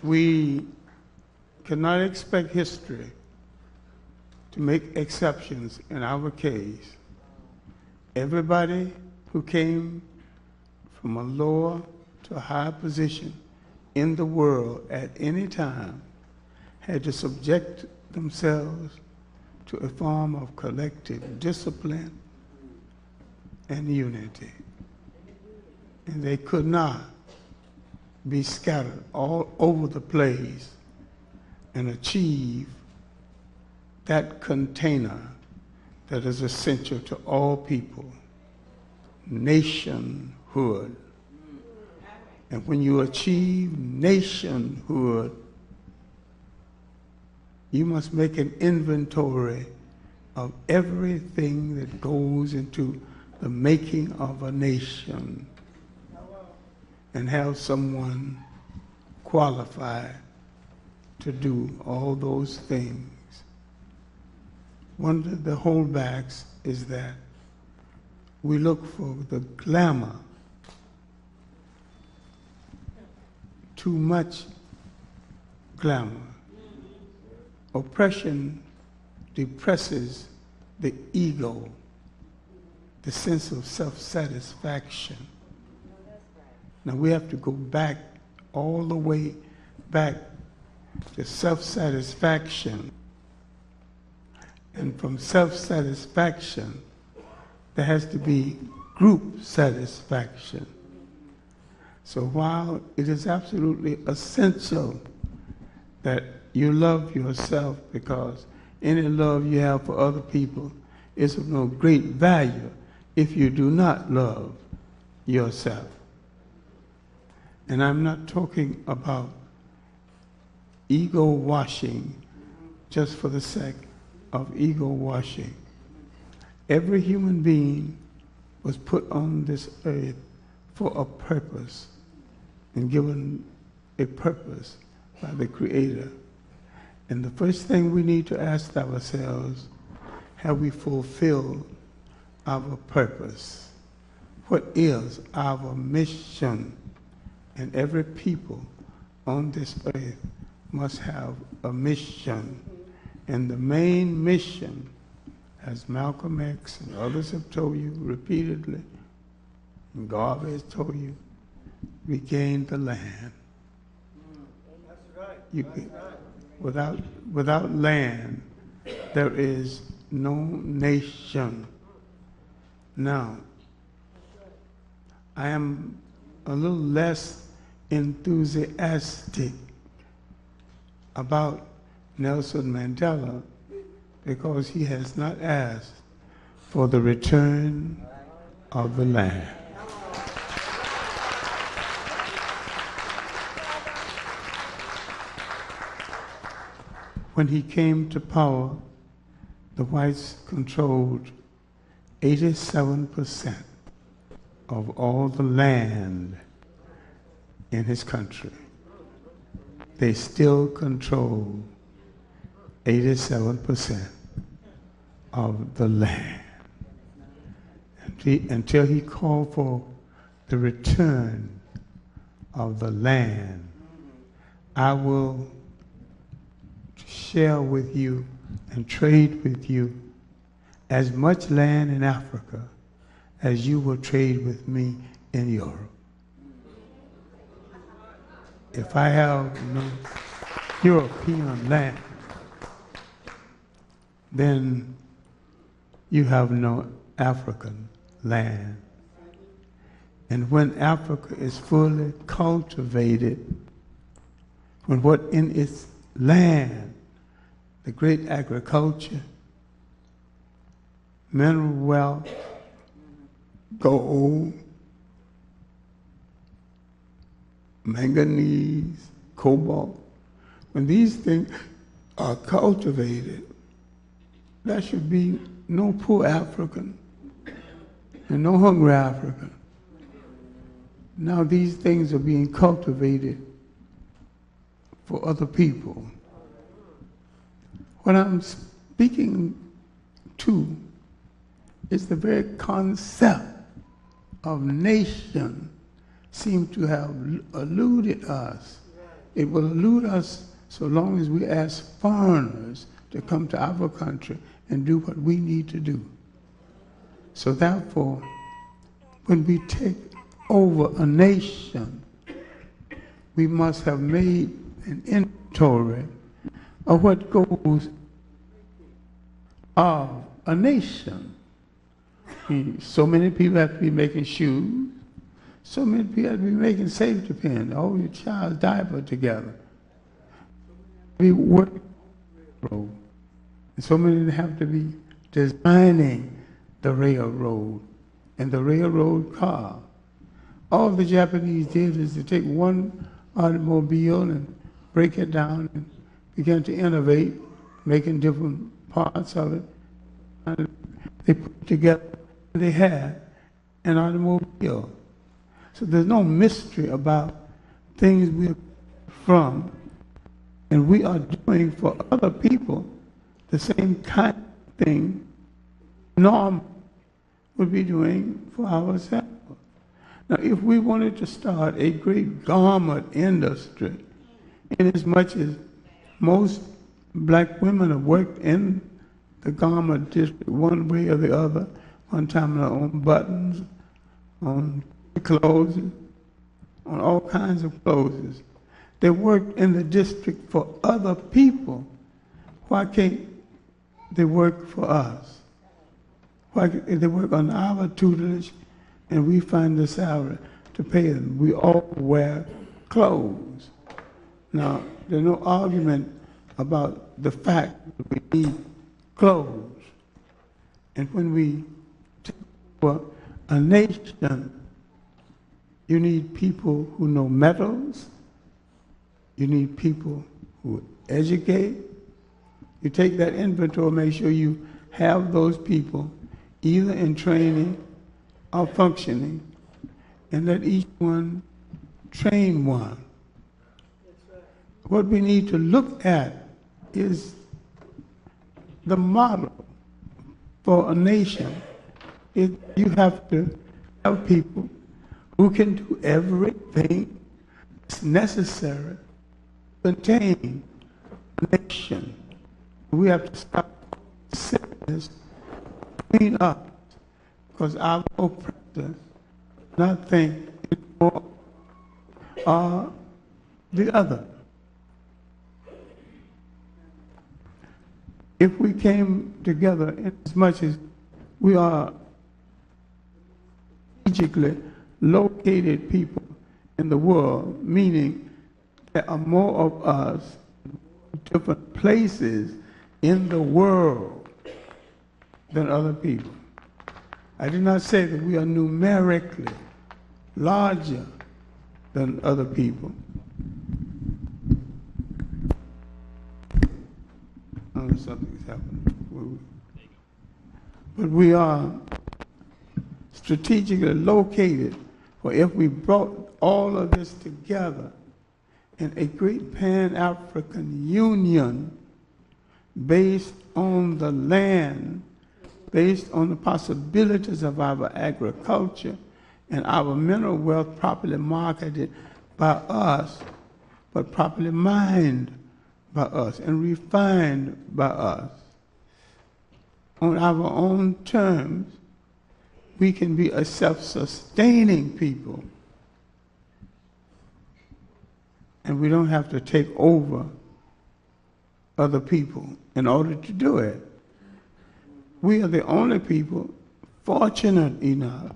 We cannot expect history to make exceptions in our case. Everybody who came from a lower to a higher position in the world at any time had to subject themselves to a form of collective discipline and unity. And they could not be scattered all over the place and achieve that container that is essential to all people, nationhood. And when you achieve nationhood, you must make an inventory of everything that goes into the making of a nation and have someone qualified to do all those things. One of the holdbacks is that we look for the glamour, too much glamour. Oppression depresses the ego, the sense of self-satisfaction. Now we have to go back, all the way back to self-satisfaction. And from self-satisfaction, there has to be group satisfaction. So while it is absolutely essential that you love yourself, because any love you have for other people is of no great value if you do not love yourself. And I'm not talking about ego washing just for the sake of ego washing. Every human being was put on this earth for a purpose and given a purpose by the Creator. And the first thing we need to ask ourselves, have we fulfilled our purpose? What is our mission? And every people on this earth must have a mission. And the main mission, as Malcolm X and others have told you repeatedly, and Garvey has told you, regain the land. That's right. Without land, there is no nation. Now, I am a little less enthusiastic about Nelson Mandela because he has not asked for the return of the land. When he came to power, the whites controlled 87% of all the land in his country. They still control 87% of the land. Until he called for the return of the land, I will share with you and trade with you as much land in Africa as you will trade with me in Europe. If I have no European land, then you have no African land. And when Africa is fully cultivated, when what in its land, the great agriculture, mineral wealth, gold, manganese, cobalt, when these things are cultivated, there should be no poor African and no hungry African. Now these things are being cultivated for other people. What I'm speaking to is the very concept of nation seems to have eluded us It will elude us so long as we ask foreigners to come to our country and do what we need to do. So therefore, when we take over a nation, we must have made an inventory of what goes of a nation. So many people have to be making shoes. So many people have to be making safety pins, hold your child's diaper together. Be working on the railroad. And so many have to be designing the railroad and the railroad car. All the Japanese did is to take one automobile and break it down and began to innovate, making different parts of it. And they put together what they had an automobile. So there's no mystery about things we're from, and we are doing for other people the same kind of thing normal would be doing for ourselves. Now, if we wanted to start a great garment industry, inasmuch as most black women have worked in the garment district one way or the other, one time on buttons, on clothes, on all kinds of clothes. They worked in the district for other people. Why can't they work for us? Why can't they work on our tutelage and we find the salary to pay them? We all wear clothes. Now, there's no argument about the fact that we need clothes. And when we take over a nation, you need people who know metals. You need people who educate. You take that inventory, make sure you have those people either in training or functioning, and let each one train one. What we need to look at is the model for a nation. You have to have people who can do everything that's necessary to maintain a nation. We have to stop sickness between us, because our oppressors not think anymore are the other. If we came together in as much as we are strategically located people in the world, meaning there are more of us in different places in the world than other people. I did not say that we are numerically larger than other people. Oh, something's happening. But we are strategically located, for if we brought all of this together in a great Pan-African union based on the land, based on the possibilities of our agriculture and our mineral wealth properly marketed by us, but properly mined by us and refined by us on our own terms, we can be a self-sustaining people. And we don't have to take over other people in order to do it. We are the only people fortunate enough,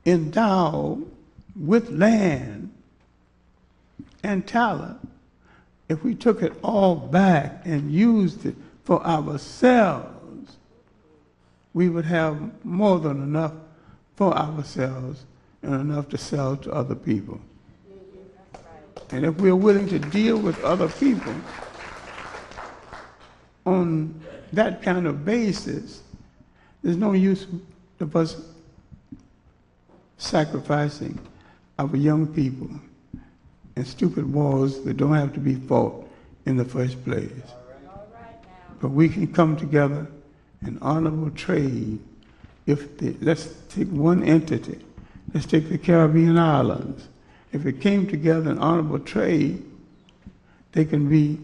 endowed with land and talent. If we took it all back and used it for ourselves, we would have more than enough for ourselves and enough to sell to other people. And if we're willing to deal with other people on that kind of basis, there's no use of us sacrificing our young people in stupid wars that don't have to be fought in the first place. But we can come together in honorable trade. Let's take one entity. Let's take the Caribbean islands. If it came together in honorable trade, they can be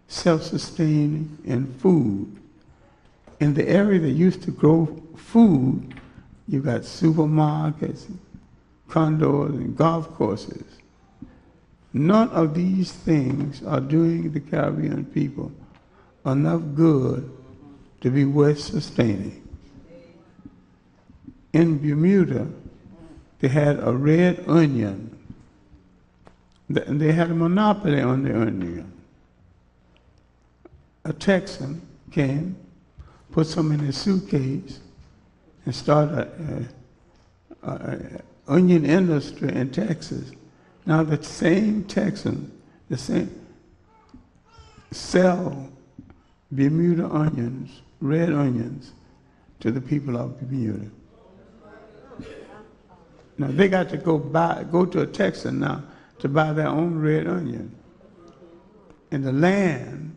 self-sustaining in food. In the area that used to grow food, you got supermarkets, condos, and golf courses. None of these things are doing the Caribbean people enough good to be worth sustaining. In Bermuda, they had a red onion. They had a monopoly on the onion. A Texan came, put some in his suitcase, and started an onion industry in Texas. Now the same Texans, sell Bermuda onions, red onions, to the people of Bermuda. Now they got to go to a Texan now to buy their own red onion. And the land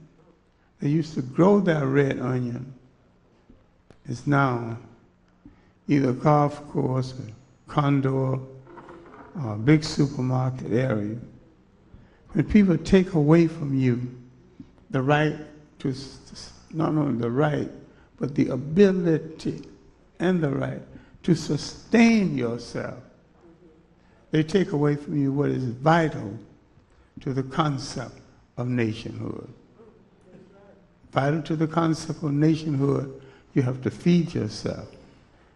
they used to grow their red onion is now either a golf course, a condo, or a big supermarket area. When people take away from you the right to, not only the right, but the ability and the right to sustain yourself, they take away from you what is vital to the concept of nationhood. Vital to the concept of nationhood, you have to feed yourself.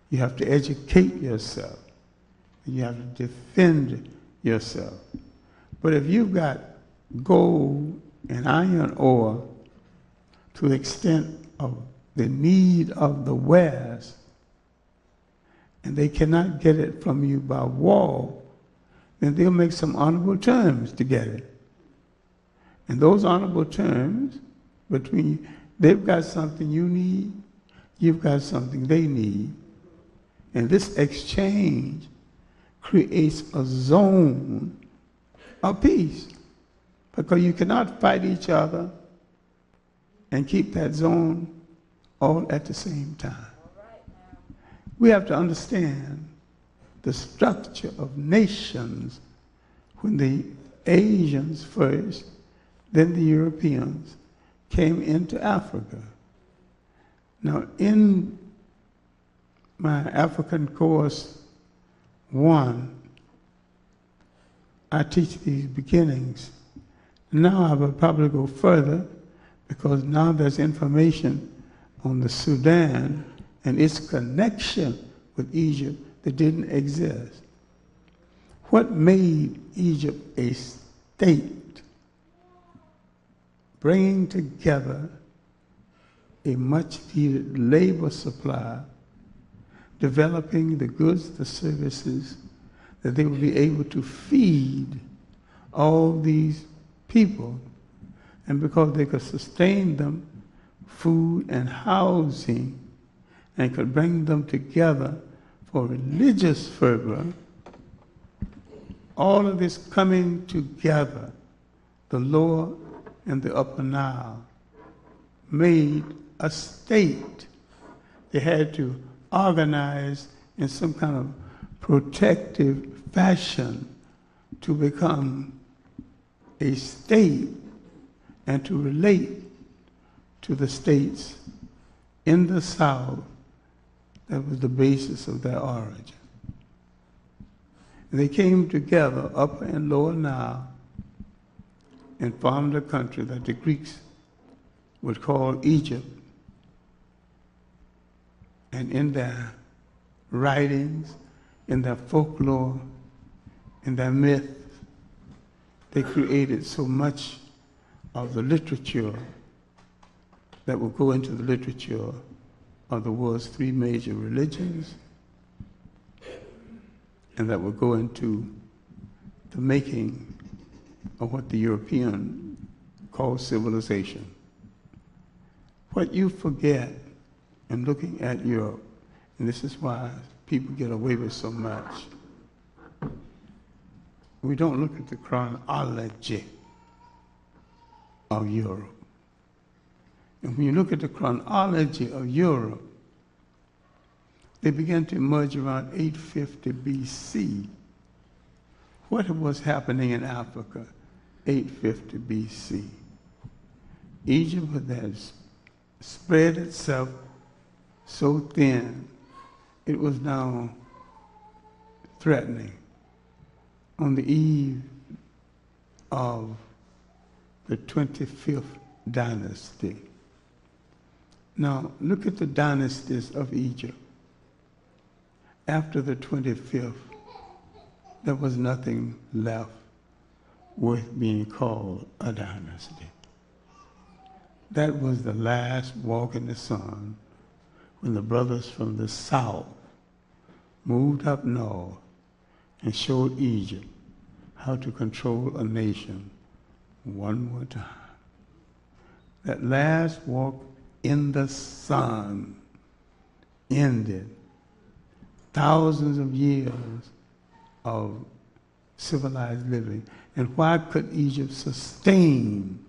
You have to educate yourself. You have to defend yourself. But if you've got gold and iron ore to the extent of the need of the West, and they cannot get it from you by war, then they'll make some honorable terms to get it. And those honorable terms between you, they've got something you need, you've got something they need. And this exchange creates a zone of peace, because you cannot fight each other and keep that zone all at the same time. We have to understand the structure of nations when the Asians first, then the Europeans, came into Africa. Now, in my African course 1, I teach these beginnings. Now I will probably go further, because now there's information on the Sudan and its connection with Egypt that didn't exist. What made Egypt a state? Bringing together a much-needed labor supply, developing the goods, the services, that they would be able to feed all these people. And because they could sustain them, food and housing, and could bring them together for religious fervor, all of this coming together, the lower and the upper Nile, made a state. They had to organize in some kind of protective fashion to become a state and to relate to the states in the South that was the basis of their origin. And they came together, Upper and Lower Nile, and formed a country that the Greeks would call Egypt. And in their writings, in their folklore, in their myth, they created so much of the literature that will go into the literature of the world's 3 major religions, and that will go into the making of what the European calls civilization. What you forget in looking at Europe, and this is why people get away with so much, we don't look at the chronology of Europe. And when you look at the chronology of Europe, they began to emerge around 850 BC. What was happening in Africa, 850 BC? Egypt had spread itself so thin, it was now threatening. On the eve of the 25th dynasty. Now, look at the dynasties of Egypt. After the 25th, there was nothing left worth being called a dynasty. That was the last walk in the sun when the brothers from the south moved up north and showed Egypt how to control a nation one more time. That last walk in the sun ended thousands of years of civilized living. And why could Egypt sustain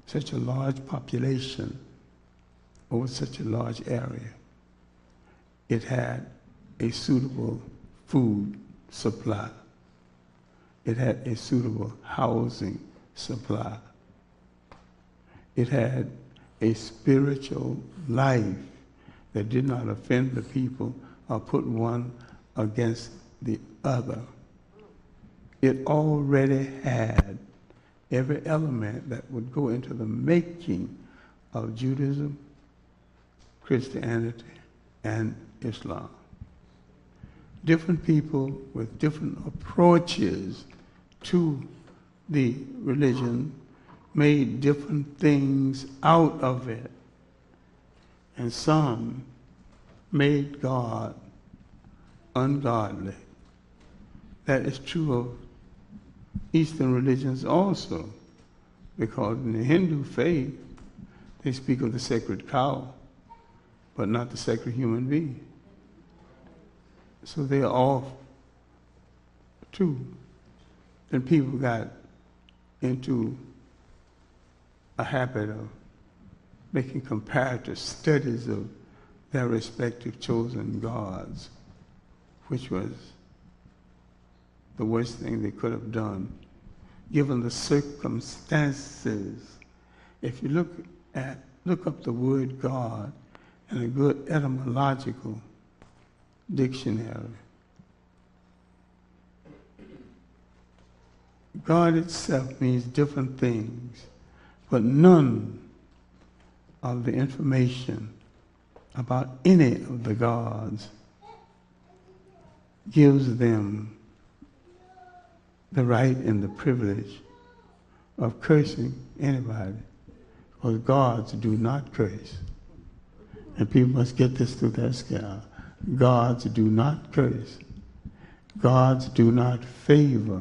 such a large population over such a large area? It had a suitable food supply. It had a suitable housing supply. It had a spiritual life that did not offend the people or put one against the other. It already had every element that would go into the making of Judaism, Christianity, and Islam. Different people with different approaches to the religion made different things out of it. And some made God ungodly. That is true of Eastern religions also, because in the Hindu faith, they speak of the sacred cow, but not the sacred human being. So they're off too. Then people got into a habit of making comparative studies of their respective chosen gods, which was the worst thing they could have done, given the circumstances. If you look up the word God in a good etymological dictionary, God itself means different things, but none of the information about any of the gods gives them the right and the privilege of cursing anybody, because gods do not curse. And people must get this through their skull. Gods do not curse. Gods do not favor.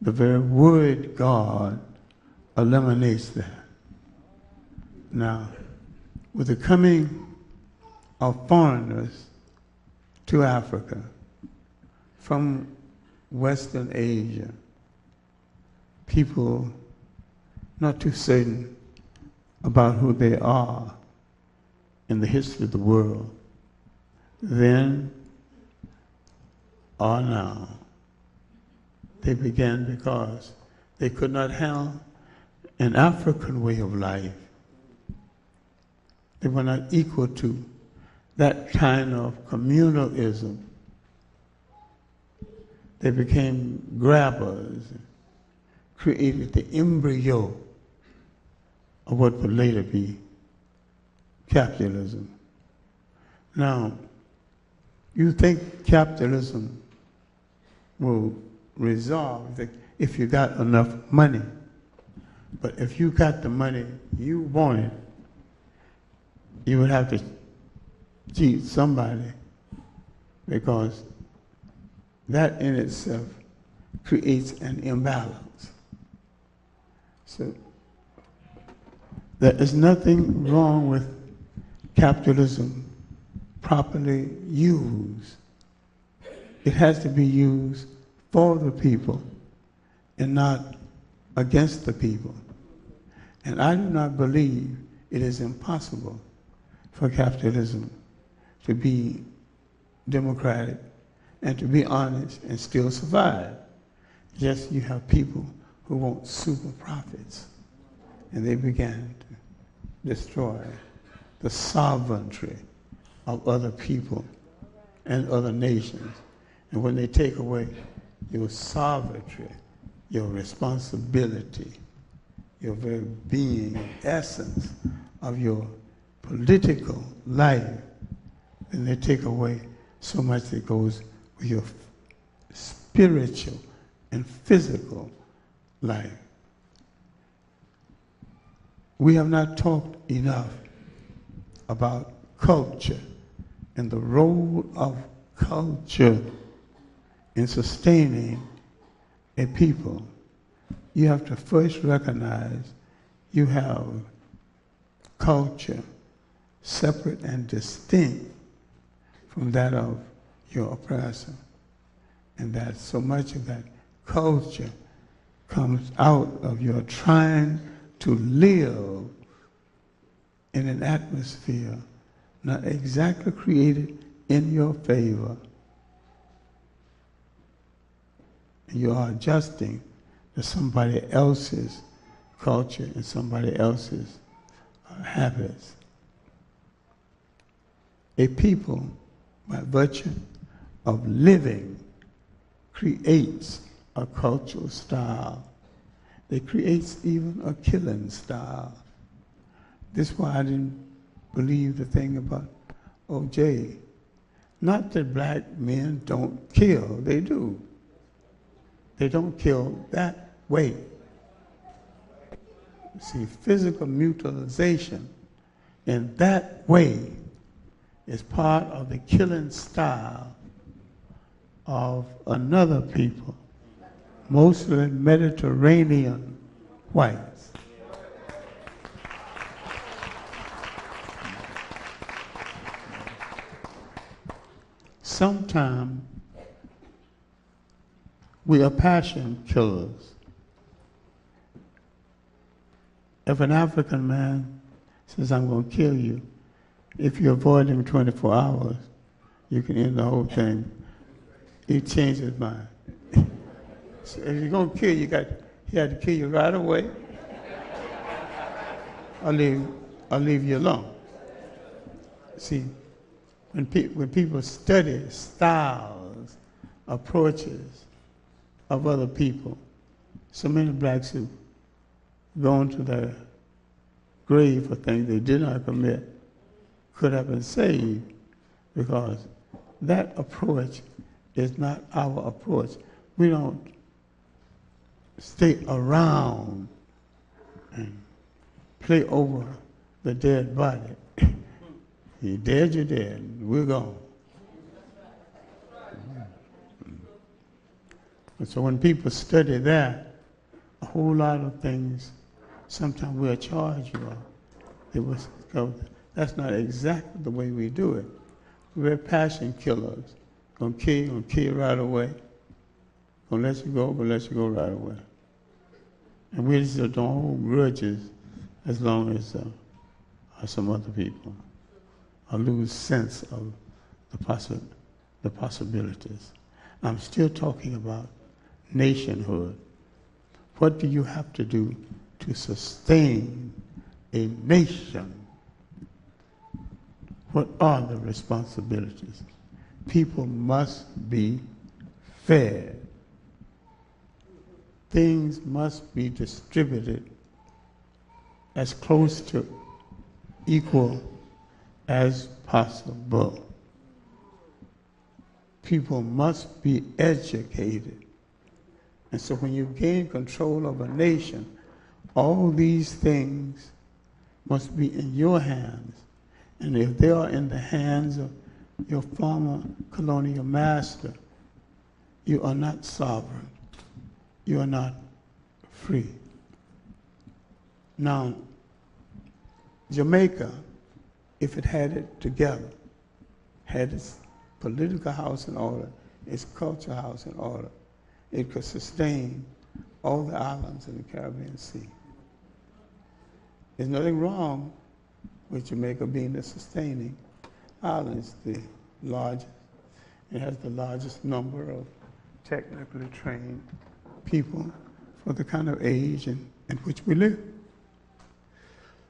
The very word God eliminates that. Now, with the coming of foreigners to Africa from Western Asia, people not too certain about who they are in the history of the world, then or now, they began because they could not handle an African way of life. They were not equal to that kind of communalism. They became grabbers, created the embryo of what would later be capitalism. Now, you think capitalism will resolve if you got enough money. But if you got the money you wanted, you would have to cheat somebody, because that in itself creates an imbalance. So there is nothing wrong with capitalism properly used. It has to be used for the people and not against the people. And I do not believe it is impossible for capitalism to be democratic and to be honest and still survive. Yes, you have people who want super profits, and they began to destroy the sovereignty of other people and other nations. And when they take away your sovereignty, your responsibility, your very being, essence of your political life, then they take away so much that goes with your spiritual and physical life. We have not talked enough about culture and the role of culture in sustaining a people. You have to first recognize you have culture separate and distinct from that of your oppressor, and that so much of that culture comes out of your trying to live in an atmosphere not exactly created in your favor. You are adjusting to somebody else's culture and somebody else's habits. A people, by virtue of living, creates a cultural style. It creates even a killing style. This is why I didn't believe the thing about O.J. Not that black men don't kill, they do. They don't kill that way. See, physical mutilization in that way is part of the killing style of another people, mostly Mediterranean whites. Sometimes we are passion killers. If an African man says, I'm going to kill you, if you avoid him 24 hours, you can end the whole thing. He changed his mind. So if you're going to kill you, he had to kill you right away. I'll leave you alone. See, when people study styles, approaches of other people, so many blacks who gone to their grave for things they did not commit could have been saved, because that approach is not our approach. We don't stay around and play over the dead body. You're dead, you're dead. We're gone. And so when people study that, a whole lot of things, sometimes we'll charge you of. They will go, that's not exactly the way we do it. We're passion killers. Gonna kill you right away. Gonna let you go, but let you go right away. And we just don't hold grudges as long as some other people. I lose sense of the possibilities. I'm still talking about nationhood. What do you have to do to sustain a nation? What are the responsibilities? People must be fed. Things must be distributed as close to equal as possible. People must be educated. And so when you gain control of a nation, all these things must be in your hands. And if they are in the hands of your former colonial master, you are not sovereign. You are not free. Now, Jamaica, if it had it together, had its political house in order, its cultural house in order, it could sustain all the islands in the Caribbean Sea. There's nothing wrong with Jamaica being the sustaining island. It's the largest. It has the largest number of technically trained people for the kind of age in which we live.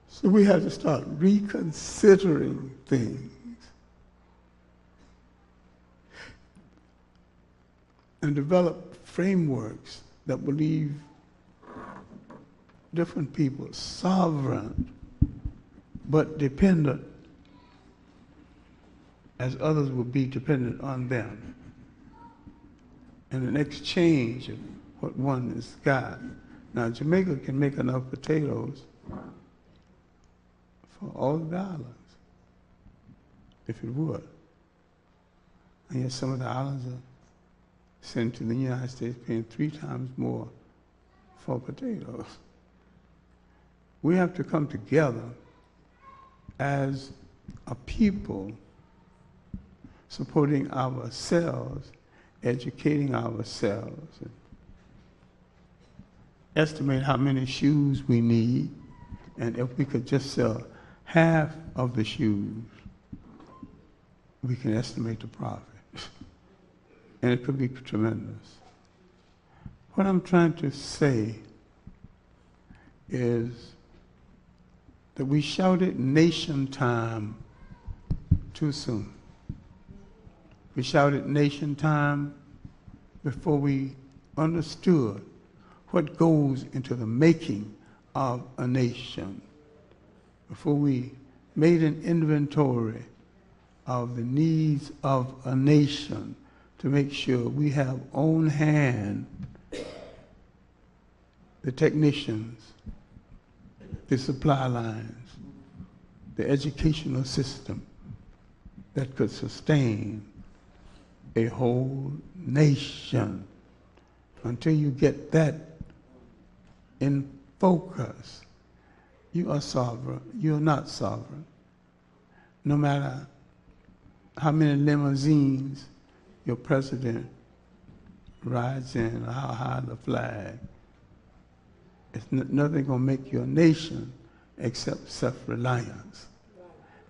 So we have to start reconsidering things and develop frameworks that will leave different people sovereign but dependent as others will be dependent on them in an exchange of what one has got. Now, Jamaica can make enough potatoes for all the islands, if it would. And yet some of the islands are sent to the United States paying 3 times more for potatoes. We have to come together as a people, supporting ourselves, educating ourselves, and estimate how many shoes we need, and if we could just sell half of the shoes, we can estimate the profit. And it could be tremendous. What I'm trying to say is that we shouted nation time too soon. We shouted nation time before we understood what goes into the making of a nation, before we made an inventory of the needs of a nation to make sure we have on hand the technicians, the supply lines, the educational system that could sustain a whole nation. Until you get that in focus, you are sovereign. You're not sovereign. No matter how many limousines your president rides in, or how high the flag, it's nothing going to make you a nation except self-reliance.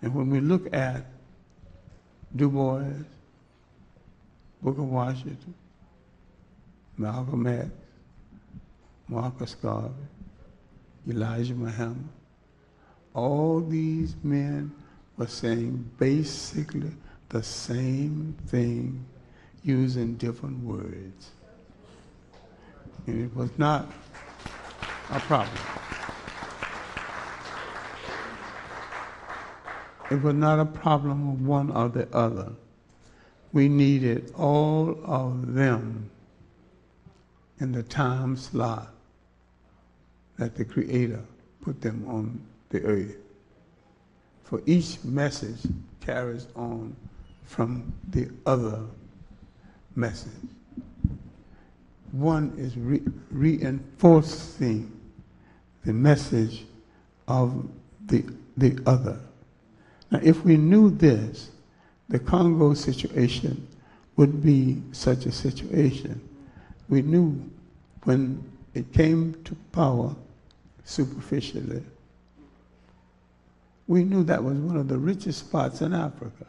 And when we look at Du Bois, Booker Washington, Malcolm X, Marcus Garvey, Elijah Muhammad, all these men were saying basically the same thing using different words. And it was not a problem. It was not a problem of one or the other. We needed all of them in the time slot that the Creator put them on the earth. For each message carries on from the other message. One is reinforcing the message of the other. Now, if we knew this, the Congo situation would be such a situation. We knew when it came to power superficially, we knew that was one of the richest spots in Africa.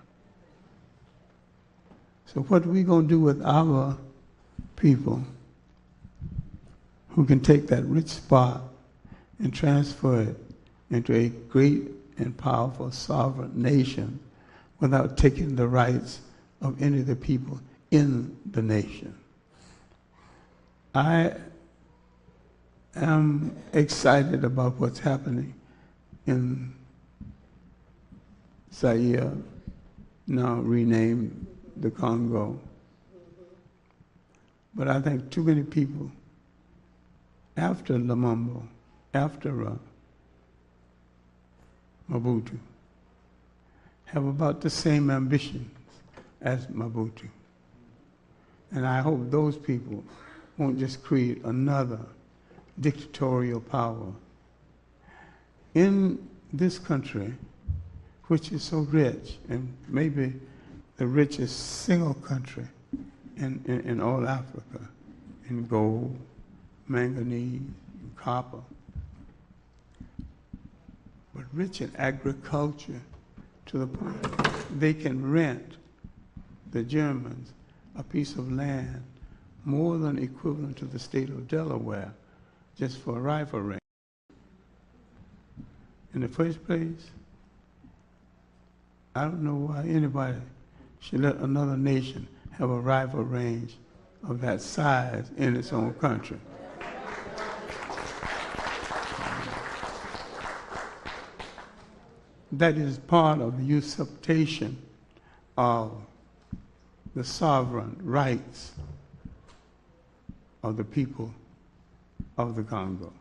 So what are we going to do with our people who can take that rich spot and transfer it into a great and powerful sovereign nation without taking the rights of any of the people in the nation? I am excited about what's happening in Zaire, now renamed the Congo. But I think too many people after Lumumba, after Mobutu, have about the same ambitions as Mobutu. And I hope those people won't just create another dictatorial power. In this country, which is so rich, and maybe the richest single country in all Africa, in gold, manganese, and copper, but rich in agriculture to the point they can rent the Germans a piece of land more than equivalent to the state of Delaware just for a rifle range. In the first place, I don't know why anybody should let another nation have a rifle range of that size in its own country. That is part of the usurpation of the sovereign rights of the people of the Congo.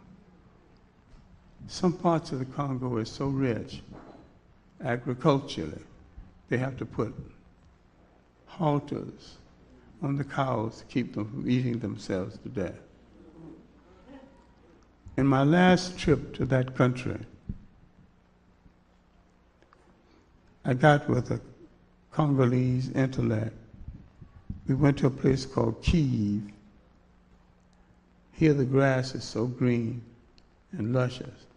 Some parts of the Congo are so rich agriculturally, they have to put halters on the cows to keep them from eating themselves to death. In my last trip to that country, I got with a Congolese intellect. We went to a place called Kiev. Here the grass is so green and luscious,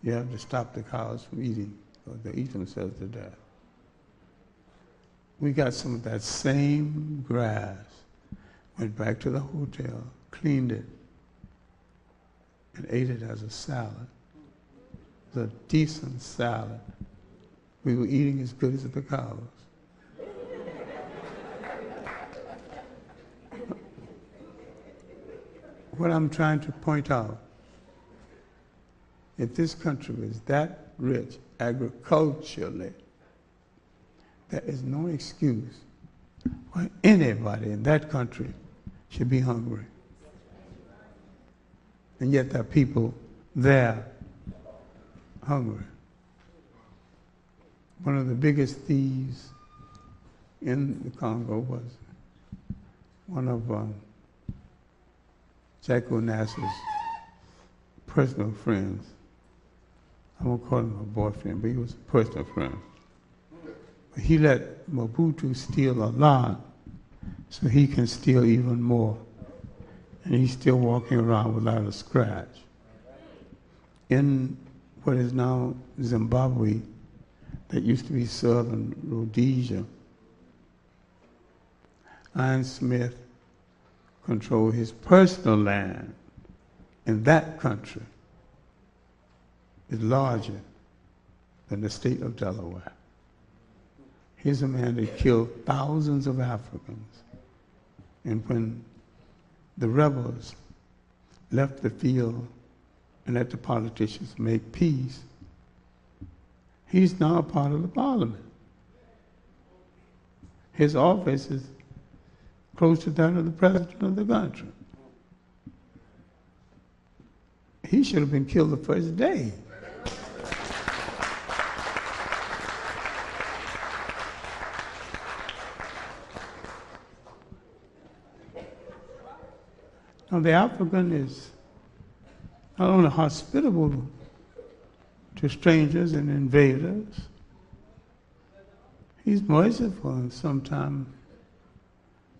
you have to stop the cows from eating, or they eat themselves to death. We got some of that same grass, went back to the hotel, cleaned it, and ate it as a salad. It was a decent salad. We were eating as good as the cows. What I'm trying to point out, if this country is that rich agriculturally, there is no excuse why anybody in that country should be hungry. And yet there are people there hungry. One of the biggest thieves in the Congo was one of Jack Onassis' personal friends. I won't call him a boyfriend, but he was a personal friend. He let Mobutu steal a lot so he can steal even more. And he's still walking around without a scratch. In what is now Zimbabwe, that used to be Southern Rhodesia, Ian Smith controlled his personal land in that country is larger than the state of Delaware. Here's a man that killed thousands of Africans. And when the rebels left the field and let the politicians make peace, he's now a part of the parliament. His office is close to that of the president of the country. He should have been killed the first day. Now the African is not only hospitable to strangers and invaders, he's merciful, and sometimes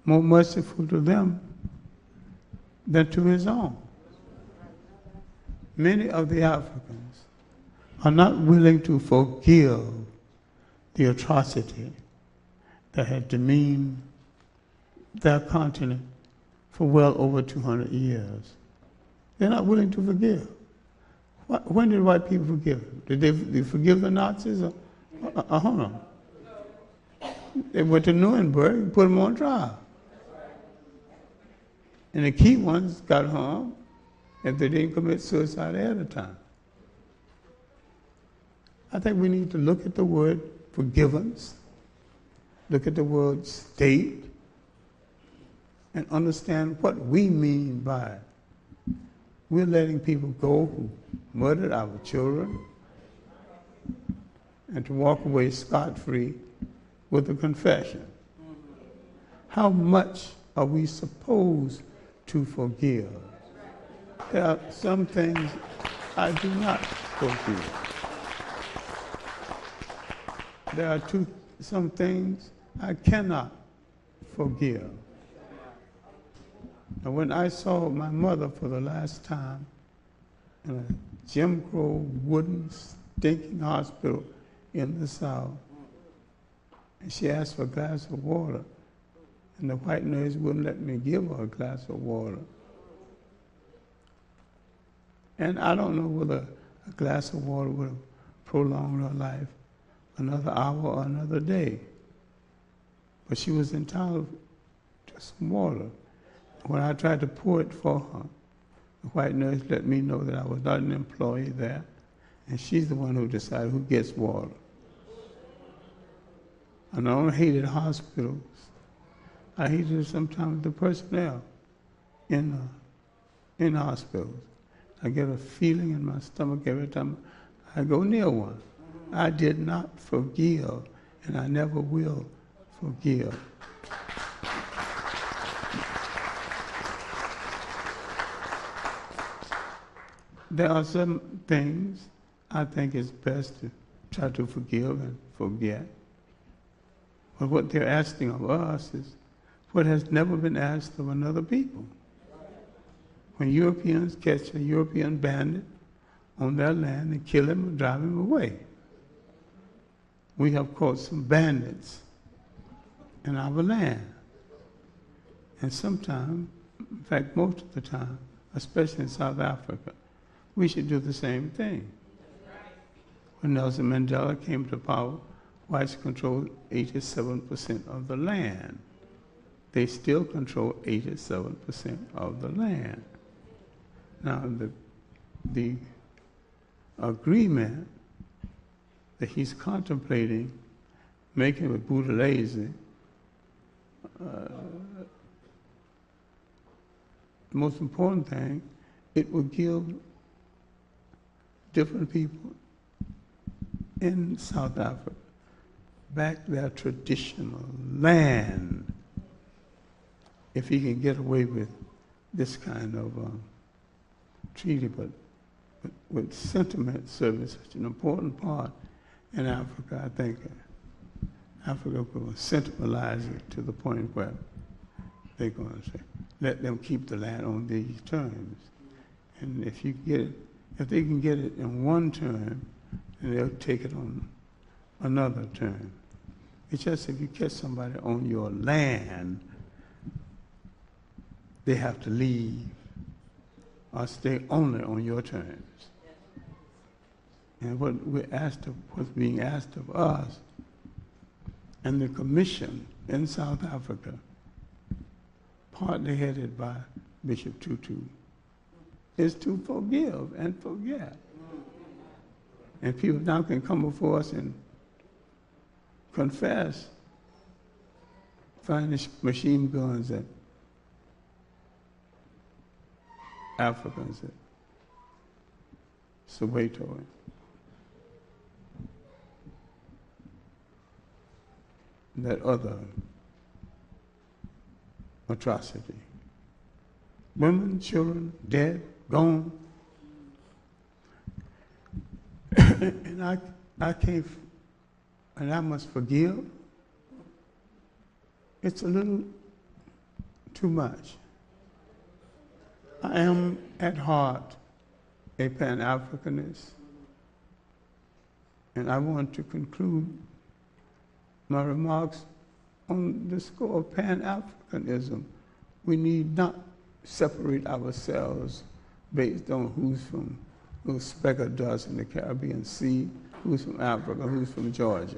more merciful to them than to his own. Many of the Africans are not willing to forgive the atrocity that had demeaned their continent for well over 200 years. They're not willing to forgive. When did white people forgive? Did they forgive the Nazis? Hold on. They went to Nuremberg and put them on trial. And the key ones got hung if they didn't commit suicide ahead of time. I think we need to look at the word forgiveness, look at the word state, and understand what we mean by it. We're letting people go who murdered our children and to walk away scot-free with a confession. How much are we supposed to forgive? There are some things I do not forgive. There are some things I cannot forgive. And when I saw my mother for the last time in a Jim Crow wooden stinking hospital in the South, and she asked for a glass of water, and the white nurse wouldn't let me give her a glass of water. And I don't know whether a glass of water would have prolong her life another hour or another day. But she was entitled to some water. When I tried to pour it for her, the white nurse let me know that I was not an employee there, and she's the one who decided who gets water. And I don't hated hospitals. I hated sometimes the personnel in hospitals. I get a feeling in my stomach every time I go near one. I did not forgive, and I never will forgive. There are some things I think it's best to try to forgive and forget. But what they're asking of us is what has never been asked of another people. When Europeans catch a European bandit on their land and kill him or drive him away, we have caught some bandits in our land. And sometimes, in fact most of the time, especially in South Africa, we should do the same thing. When Nelson Mandela came to power, whites controlled 87% of the land. They still control 87% of the land. Now, the agreement that he's contemplating making with Buthelezi, the most important thing, it will give different people in South Africa back their traditional land, if he can get away with this kind of treaty. But with sentiment serving such an important part in Africa, I think Africa will sentimentalize it to the point where they're going to say, let them keep the land on these terms. And if they can get it in one term, then they'll take it on another term. It's just if you catch somebody on your land, they have to leave or stay only on your terms. And what's being asked of us and the commission in South Africa, partly headed by Bishop Tutu, is to forgive and forget. And people now can come before us and confess, finding machine guns at Africans at Soweto. And that other atrocity. Women, children, dead, gone. And I can't, and I must forgive. It's a little too much. I am at heart a Pan-Africanist, and I want to conclude my remarks on the score of Pan-Africanism. We need not separate ourselves based on who's from a little speck of dust in the Caribbean Sea, who's from Africa, who's from Georgia.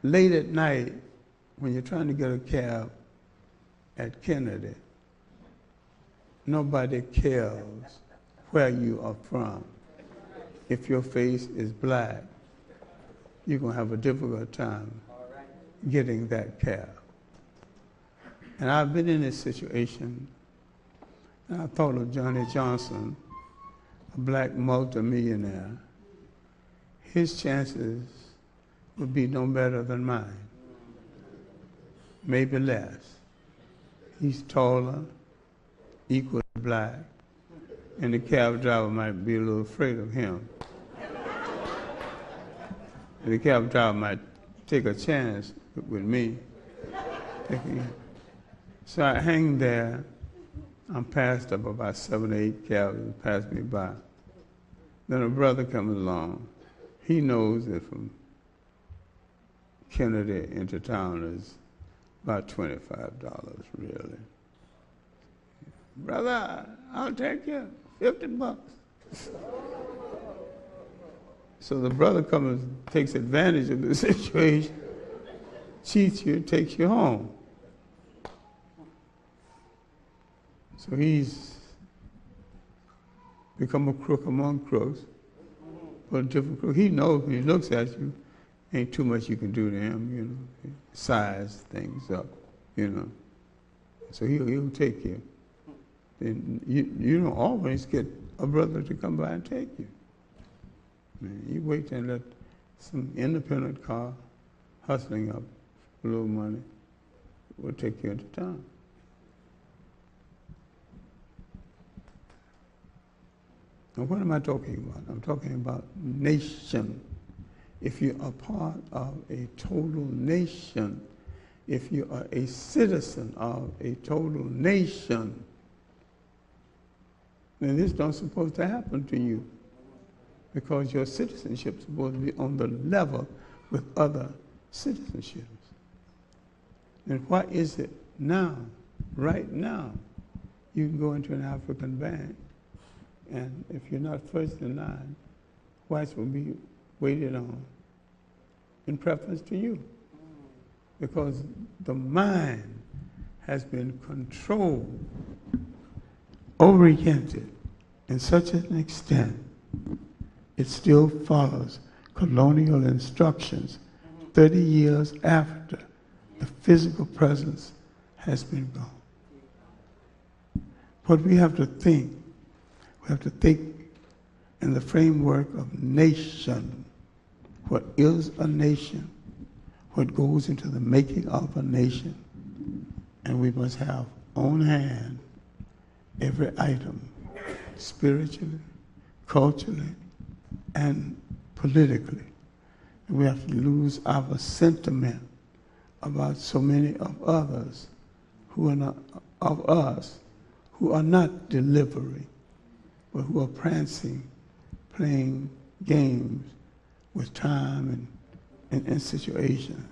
Late at night, when you're trying to get a cab at Kennedy, nobody cares where you are from. If your face is black, you're going to have a difficult time getting that cab. And I've been in this situation, and I thought of Johnny Johnson, a black multimillionaire. His chances would be no better than mine, maybe less. He's taller, equally black, and the cab driver might be a little afraid of him. And the cab driver might take a chance with me. So I hang there. I'm passed up about 7 or 8 cabs that pass me by. Then a brother comes along. He knows that from Kennedy into town is about $25, really. Brother, I'll take you, $50. So the brother comes and takes advantage of the situation, cheats you, takes you home. So he's become a crook among crooks, but a different crook. He knows when he looks at you, ain't too much you can do to him, you know. Size things up, you know. So he'll take you. And you don't always get a brother to come by and take you. Man, you wait and let some independent car hustling up a little money will take you into town. Now, what am I talking about? I'm talking about nation. If you are part of a total nation, if you are a citizen of a total nation, then this don't supposed to happen to you, because your citizenship is supposed to be on the level with other citizenships. And what is it now? Right now, you can go into an African bank, and if you're not first in line, whites will be waited on in preference to you, because the mind has been controlled, oriented in such an extent it still follows colonial instructions 30 years after the physical presence has been gone. But we have to think in the framework of nation. What is a nation? What goes into the making of a nation? And we must have on hand every item, spiritually, culturally, and politically. And we have to lose our sentiment about so many of others who are not of us, who are not delivering, but who are prancing, playing games with time and situation.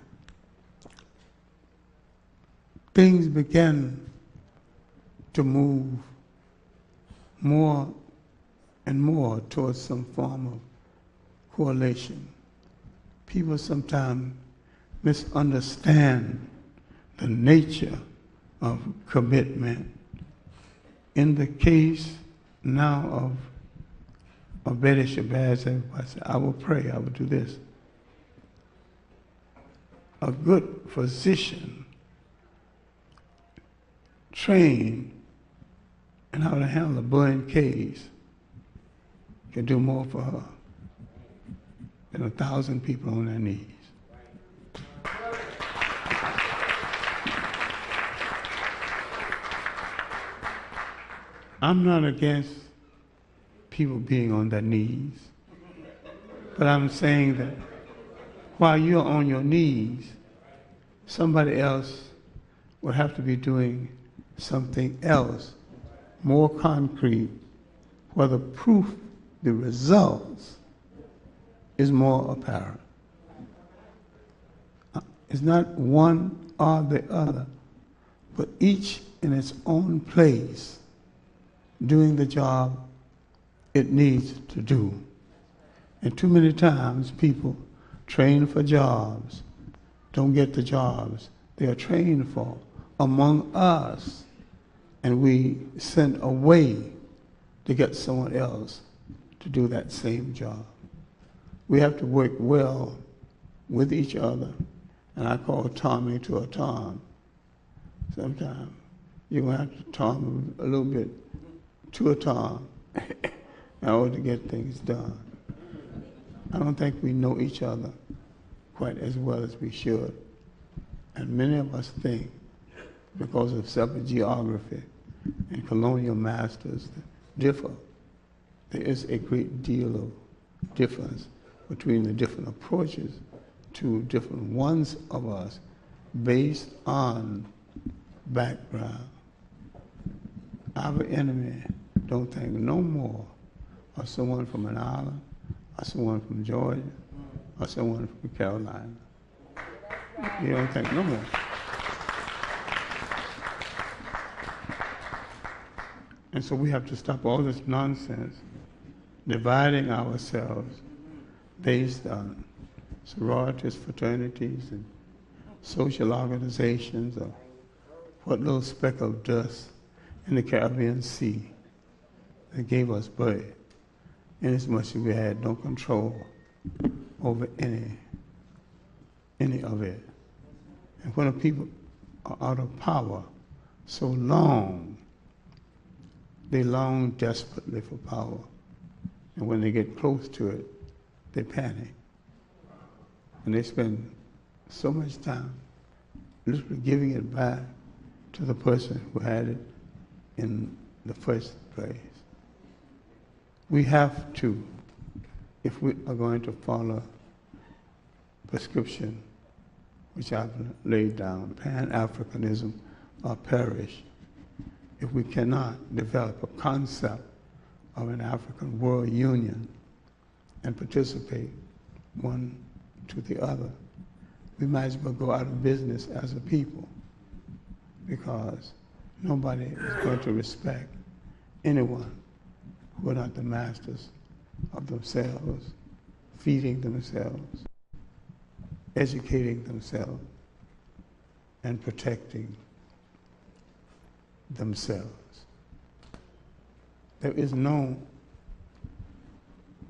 Things began to move more and more towards some form of correlation. People sometimes misunderstand the nature of commitment. In the case now of Betty Shabazz, I said, I will pray, I will do this. A good physician trained in how to handle a burning case can do more for her than 1,000 people on their knees. I'm not against people being on their knees, but I'm saying that while you're on your knees, somebody else will have to be doing something else, more concrete, where the proof, the results, is more apparent. It's not one or the other, but each in its own place, doing the job it needs to do. And too many times people train for jobs don't get the jobs they are trained for among us, and we send away to get someone else to do that same job. We have to work well with each other, and I call Tommy to a Tom. Sometimes you're going to have to Tom a little bit to a Tom in order to get things done. I don't think we know each other quite as well as we should. And many of us think, because of separate geography and colonial masters that differ, there is a great deal of difference between the different approaches to different ones of us based on background. Our enemy don't think no more of someone from an island, or someone from Georgia, or someone from Carolina. You don't think no more. And so we have to stop all this nonsense, dividing ourselves based on sororities, fraternities, and social organizations, or what little speck of dust in the Caribbean Sea that gave us birth, inasmuch as we had no control over any of it. And when the people are out of power so long, they long desperately for power. And when they get close to it, they panic. And they spend so much time literally giving it back to the person who had it in the first place. We have to, if we are going to follow prescription, which I've laid down, Pan-Africanism or perish, if we cannot develop a concept of an African world union and participate one to the other, we might as well go out of business as a people, because nobody is going to respect anyone who are not the masters of themselves, feeding themselves, educating themselves, and protecting themselves. There is no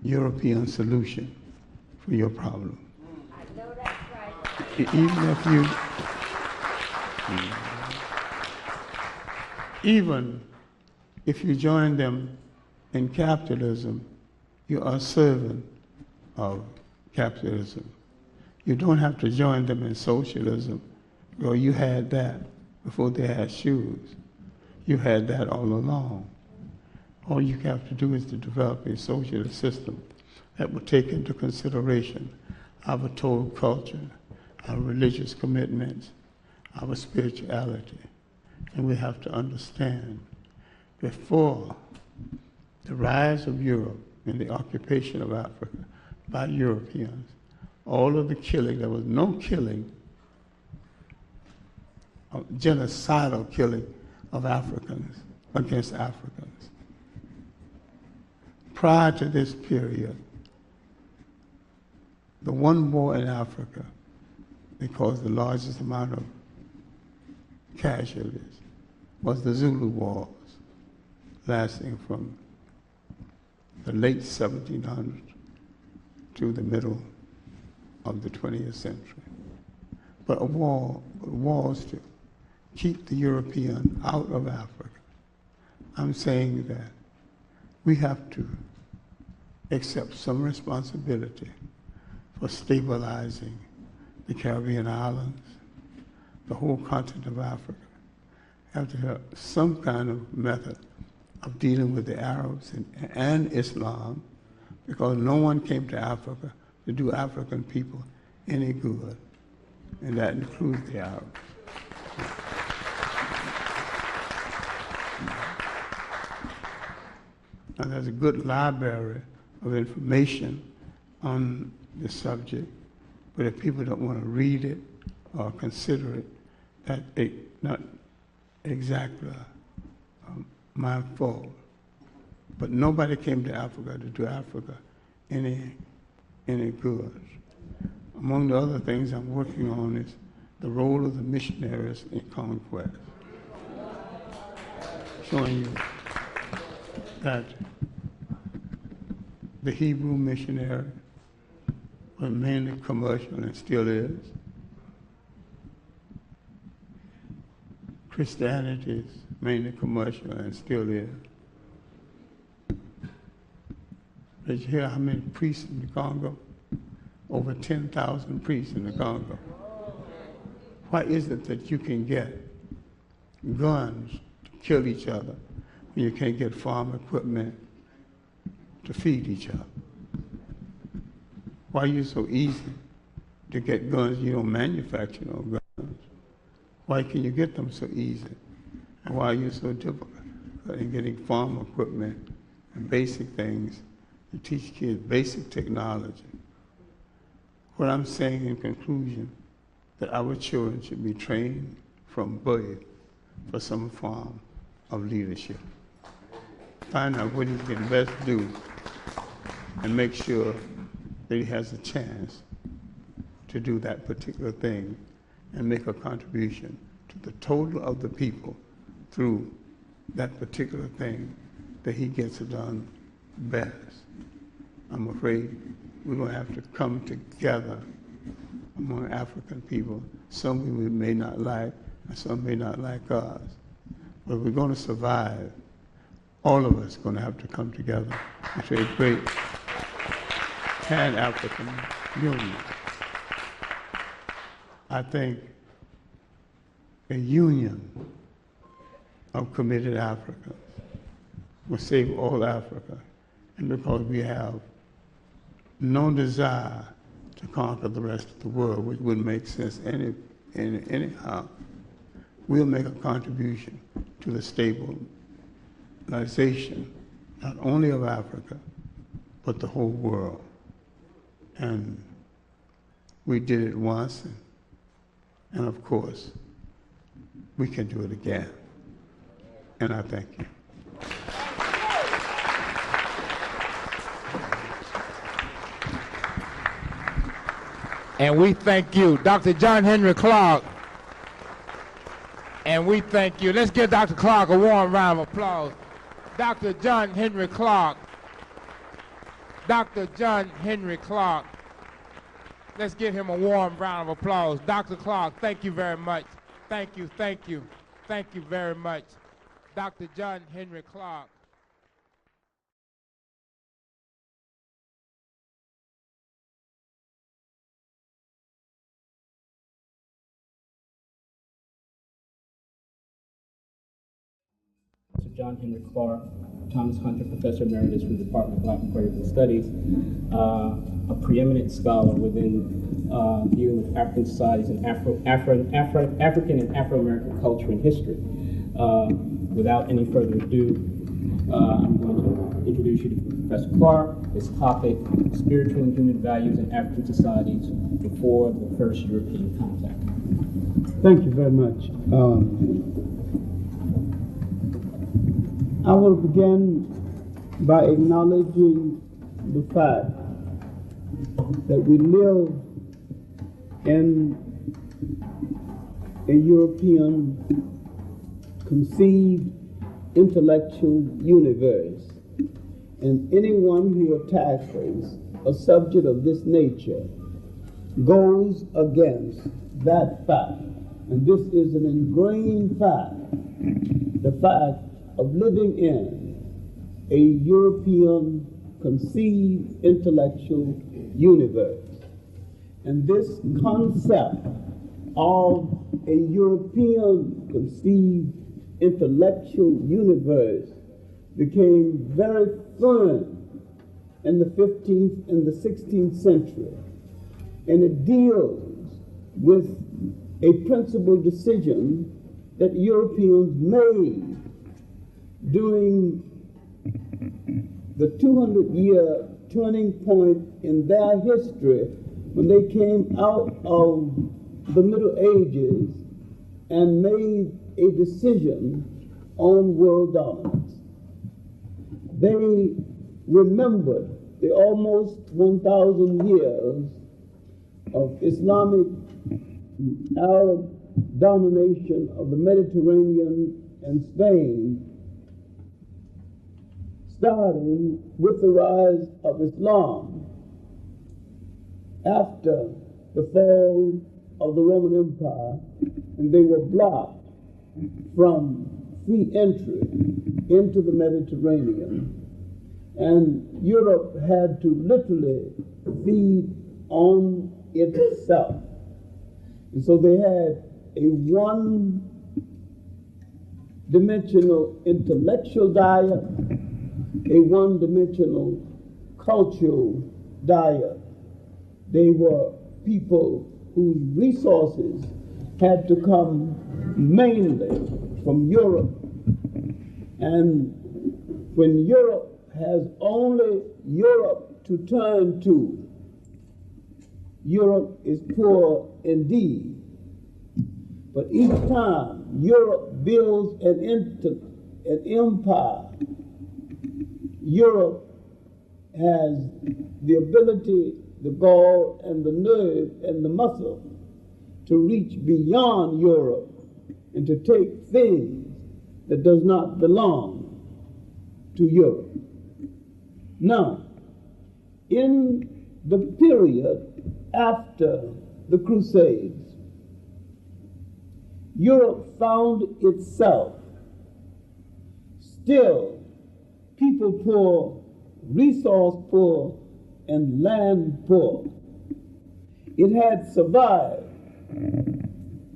European solution for your problem. I know that's right. Even if you join them in capitalism, you are a servant of capitalism. You don't have to join them in socialism. Well, you had that before they had shoes. You had that all along. All you have to do is to develop a socialist system that will take into consideration our total culture, our religious commitments, our spirituality. And we have to understand, before the rise of Europe and the occupation of Africa by Europeans, all of the killing, there was no killing, genocidal killing of Africans against Africans. Prior to this period, the one war in Africa that caused the largest amount of casualties was the Zulu Wars, lasting from the late 1700s to the middle of the 20th century. But wars to keep the European out of Africa. I'm saying that we have to accept some responsibility for stabilizing the Caribbean islands, the whole continent of Africa. Have to have some kind of method of dealing with the Arabs and Islam, because no one came to Africa to do African people any good, and that includes the Arabs. And there's a good library of information on the subject, but if people don't want to read it or consider it, that is not exactly my fault. But nobody came to Africa to do Africa any good. Among the other things I'm working on is the role of the missionaries in conquest, showing you that the Hebrew missionary was mainly commercial and still is. Christianity is mainly commercial and still is. Did you hear how many priests in the Congo? Over 10,000 priests in the Congo. Why is it that you can get guns to kill each other when you can't get farm equipment to feed each other? Why are you so easy to get guns? You don't manufacture no guns. Why can you get them so easy? And why are you so difficult in getting farm equipment and basic things to teach kids basic technology? What I'm saying in conclusion, that our children should be trained from birth for some form of leadership. find out what he can best do and make sure that he has a chance to do that particular thing and make a contribution to the total of the people through that particular thing that he gets done best. I'm afraid we're going to have to come together among African people. Some we may not like, and some may not like us. But we're going to survive. All of us are going to have to come together into a great Pan-African union. I think a union of committed Africans will save all Africa. And because we have no desire to conquer the rest of the world, which wouldn't make sense anyhow, we'll make a contribution to the stabilization, not only of Africa, but the whole world. And we did it once, and of course, we can do it again. And I thank you. And we thank you, Dr. John Henrik Clarke. And we thank you. Let's give Dr. Clarke a warm round of applause. Dr. John Henrik Clarke. Dr. John Henrik Clarke. Let's give him a warm round of applause. Dr. Clarke, thank you very much. Thank you, thank you. Thank you very much. Dr. John Henrik Clarke. John Henrik Clarke, Thomas Hunter Professor Emeritus from the Department of Black and Puerto Rican Studies, a preeminent scholar within dealing with African societies and African and Afro-American culture and history. Without any further ado, I'm going to introduce you to Professor Clarke. His topic, Spiritual and Human Values in African Societies Before the First European Contact. Thank you very much. I will begin by acknowledging the fact that we live in a European conceived intellectual universe, and anyone who tackles a subject of this nature goes against that fact. And this is an ingrained fact, the fact of living in a European conceived intellectual universe. And this concept of a European conceived intellectual universe became very firm in the 15th and the 16th century. And it deals with a principal decision that Europeans made during the 200-year turning point in their history when they came out of the Middle Ages and made a decision on world dominance. They remembered the almost 1,000 years of Islamic Arab domination of the Mediterranean and Spain, starting with the rise of Islam after the fall of the Roman Empire, and they were blocked from free entry into the Mediterranean. And Europe had to literally feed on itself. And so they had a one-dimensional intellectual diet, a one-dimensional cultural diet. They were people whose resources had to come mainly from Europe. And when Europe has only Europe to turn to, Europe is poor indeed. But each time Europe builds an empire, Europe has the ability, the gall, and the nerve, and the muscle to reach beyond Europe and to take things that does not belong to Europe. Now, in the period after the Crusades, Europe found itself still people poor, resource poor, and land poor. It had survived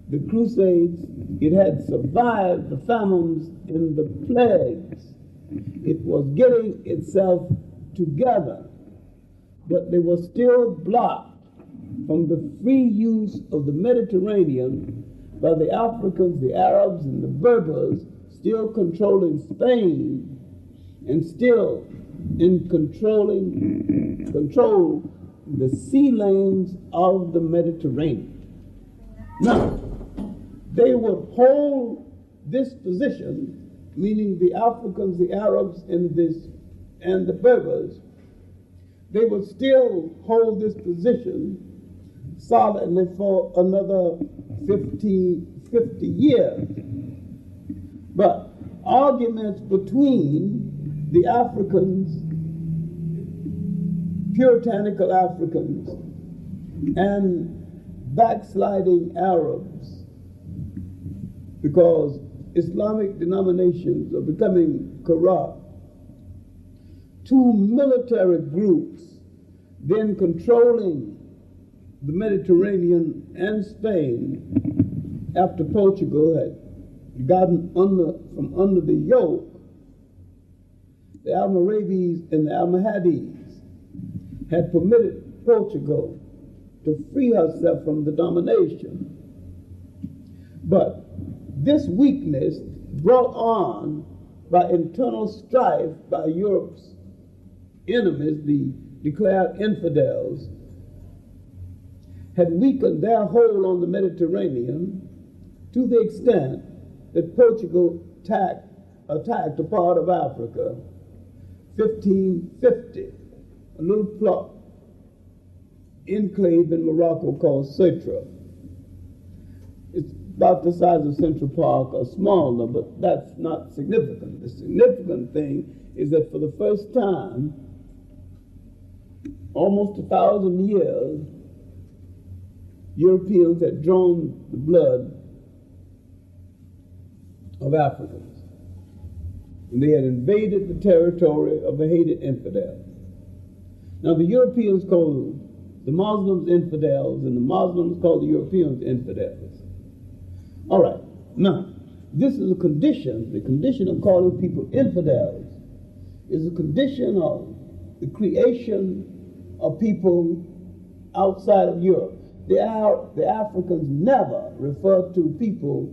the Crusades, it had survived the famines and the plagues. It was getting itself together, but they were still blocked from the free use of the Mediterranean by the Africans, the Arabs, and the Berbers, still controlling Spain and still in control the sea lanes of the Mediterranean. Now, they would hold this position, meaning the Africans, the Arabs, and the Berbers. They would still hold this position solidly for another 50 years. But arguments between the Africans, puritanical Africans, and backsliding Arabs, because Islamic denominations are becoming corrupt. Two military groups then controlling the Mediterranean and Spain after Portugal had gotten from under the yoke. The Almoravids and the Almohades had permitted Portugal to free herself from the domination. But this weakness brought on by internal strife by Europe's enemies, the declared infidels, had weakened their hold on the Mediterranean to the extent that Portugal attacked a part of Africa, 1550, a little plot enclave in Morocco called Ceuta. It's about the size of Central Park or smaller, but that's not significant. The significant thing is that for the first time, almost 1,000 years, Europeans had drawn the blood of Africans. And they had invaded the territory of the hated infidels. Now the Europeans called the Muslims infidels, and the Muslims called the Europeans infidels. All right, now, this is a condition, the condition of calling people infidels is a condition of the creation of people outside of Europe. The Africans never referred to people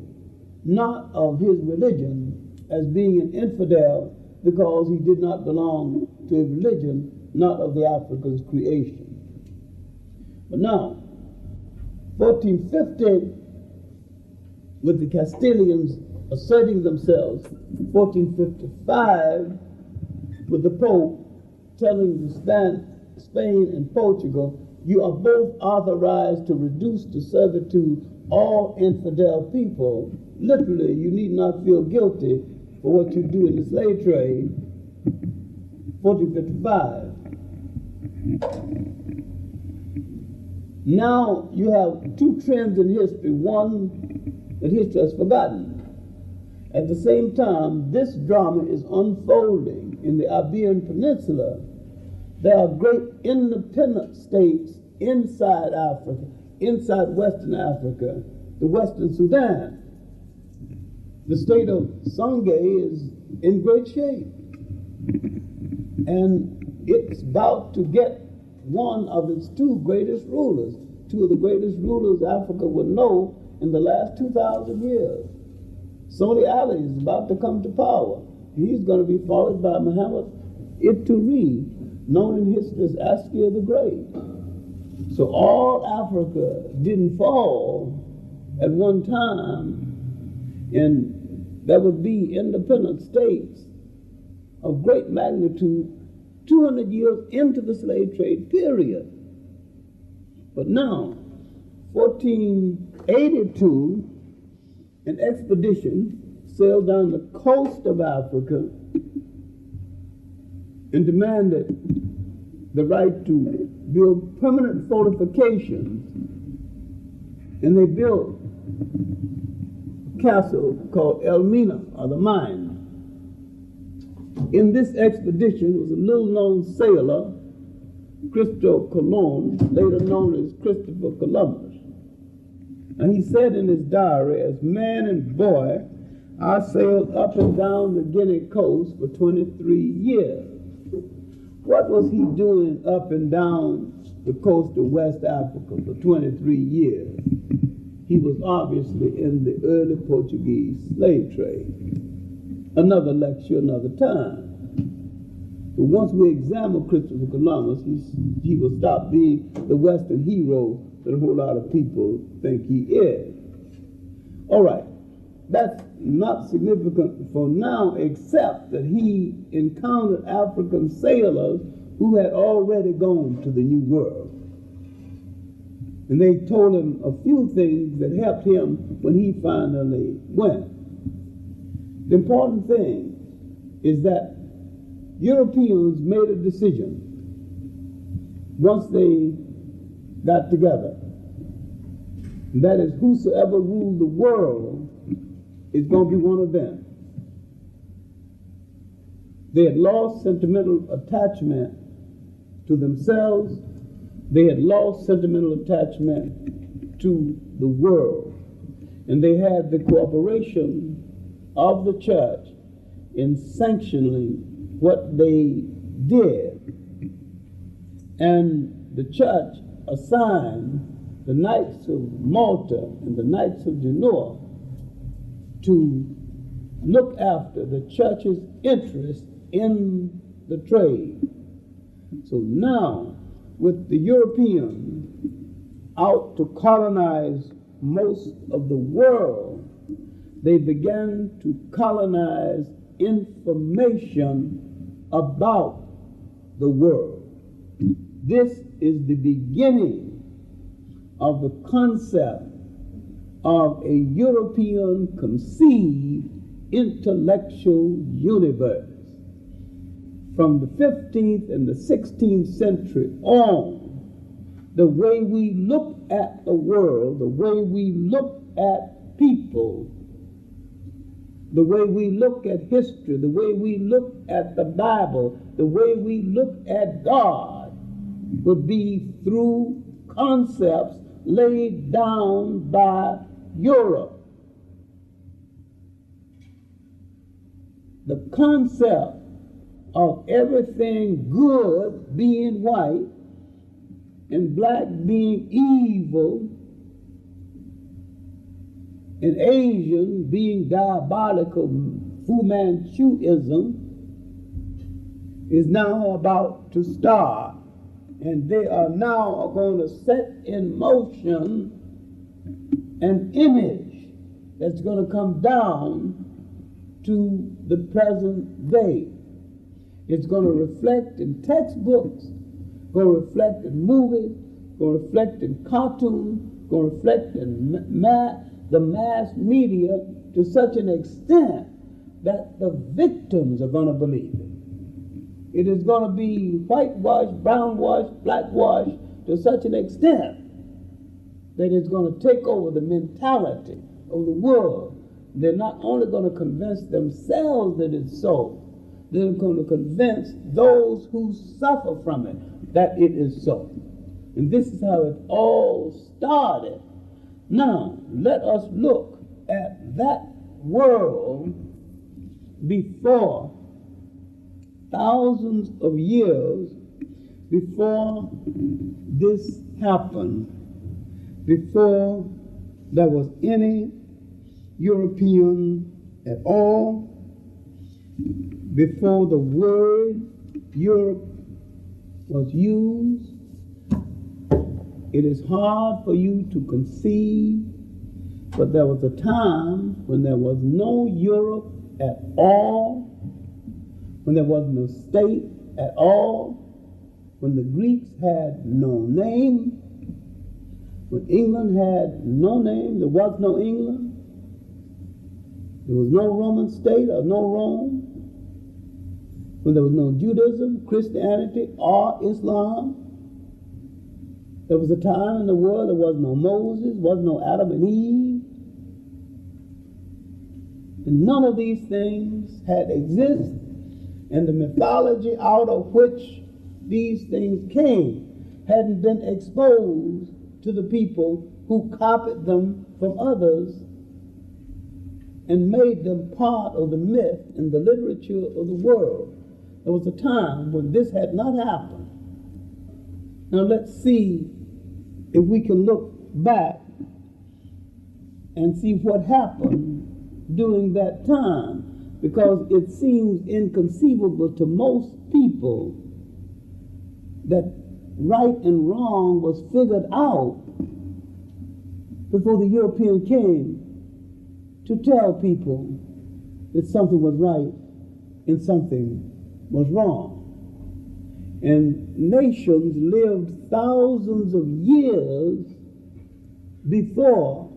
not of his religion as being an infidel because he did not belong to a religion not of the Africans' creation. But now, 1450, with the Castilians asserting themselves, 1455, with the Pope telling Spain and Portugal, you are both authorized to reduce to servitude all infidel people. Literally, you need not feel guilty for what you do in the slave trade. 1455. Now you have two trends in history. One that history has forgotten. At the same time, this drama is unfolding in the Iberian Peninsula. There are great independent states inside Africa, inside Western Africa, the Western Sudan. The state of Songhai is in great shape. And it's about to get one of its two greatest rulers, two of the greatest rulers Africa would know in the last 2,000 years. Soni Ali is about to come to power. He's going to be followed by Muhammad Ituri, known in history as Askia the Great. So all Africa didn't fall at one time, and there would be independent states of great magnitude 200 years into the slave trade period. But now, 1482, an expedition sailed down the coast of Africa and demanded the right to build permanent fortifications. And they built a castle called Elmina, or the Mine. In this expedition was a little-known sailor, Christopher Colon, later known as Christopher Columbus. And he said in his diary, as man and boy, I sailed up and down the Guinea coast for 23 years. What was he doing up and down the coast of West Africa for 23 years? He was obviously in the early Portuguese slave trade. Another lecture, another time. But once we examine Christopher Columbus, he will stop being the Western hero that a whole lot of people think he is. All right, that's not significant for now, except that he encountered African sailors who had already gone to the New World. And they told him a few things that helped him when he finally went. The important thing is that Europeans made a decision once they got together. And that is, whosoever ruled the world is going to be one of them. They had lost sentimental attachment to themselves. They had lost sentimental attachment to the world. And they had the cooperation of the church in sanctioning what they did. And the church assigned the Knights of Malta and the Knights of Genoa to look after the church's interest in the trade. So now, with the Europeans out to colonize most of the world, they began to colonize information about the world. This is the beginning of the concept of a European conceived intellectual universe. From the 15th and the 16th century on, the way we look at the world, the way we look at people, the way we look at history, the way we look at the Bible, the way we look at God would be through concepts laid down by Europe. The concept of everything good being white and black being evil and Asian being diabolical, Fu Manchuism, is now about to start. And they are now going to set in motion an image that's going to come down to the present day. It's going to reflect in textbooks, going to reflect in movies, going to reflect in cartoons, going to reflect in the mass media to such an extent that the victims are going to believe it. It is going to be whitewashed, brownwashed, blackwashed to such an extent that it's going to take over the mentality of the world. They're not only going to convince themselves that it's so, they're going to convince those who suffer from it that it is so. And this is how it all started. Now, let us look at that world before, thousands of years before this happened, before there was any European at all, before the word Europe was used. It is hard for you to conceive, but there was a time when there was no Europe at all, when there was no state at all, when the Greeks had no name, when England had no name, there was no England, there was no Roman state or no Rome, when there was no Judaism, Christianity, or Islam. There was a time in the world there was no Moses, was no Adam and Eve. And none of these things had existed. And the mythology out of which these things came hadn't been exposed to the people who copied them from others and made them part of the myth and the literature of the world. There was a time when this had not happened. Now let's see if we can look back and see what happened during that time, because it seems inconceivable to most people that right and wrong was figured out before the European came to tell people that something was right and something was wrong. And nations lived thousands of years before,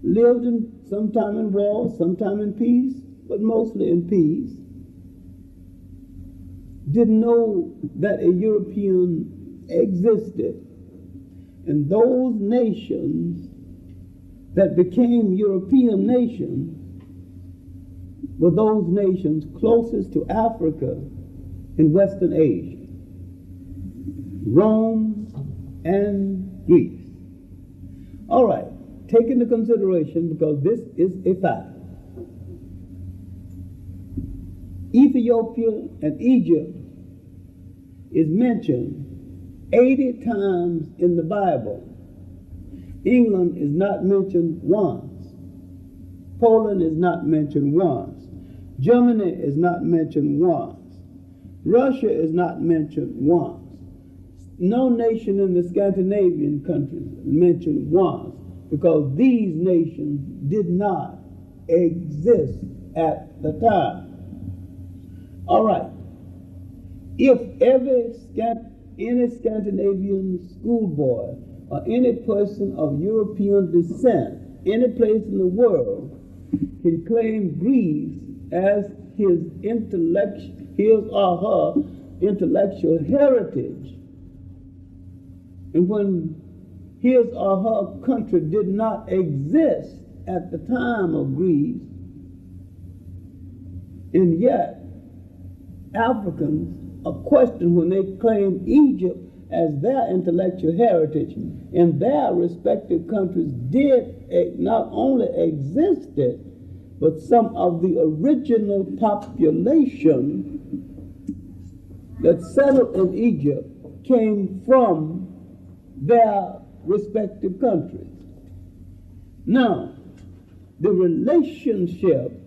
lived in sometime in war, sometime in peace, but mostly in peace, didn't know that a European existed. And those nations that became European nations were those nations closest to Africa in Western Asia, Rome and Greece. All right, take into consideration, because this is a fact, Ethiopia and Egypt is mentioned 80 times in the Bible. England is not mentioned once. Poland is not mentioned once. Germany is not mentioned once. Russia is not mentioned once. No nation in the Scandinavian countries mentioned once, because these nations did not exist at the time. All right. If any Scandinavian schoolboy or any person of European descent, any place in the world, can claim Greece as his or her intellectual heritage, and when his or her country did not exist at the time of Greece, and yet Africans are questioned when they claim Egypt as their intellectual heritage, and their respective countries did not only existed, but some of the original population that settled in Egypt came from their respective countries. Now, the relationship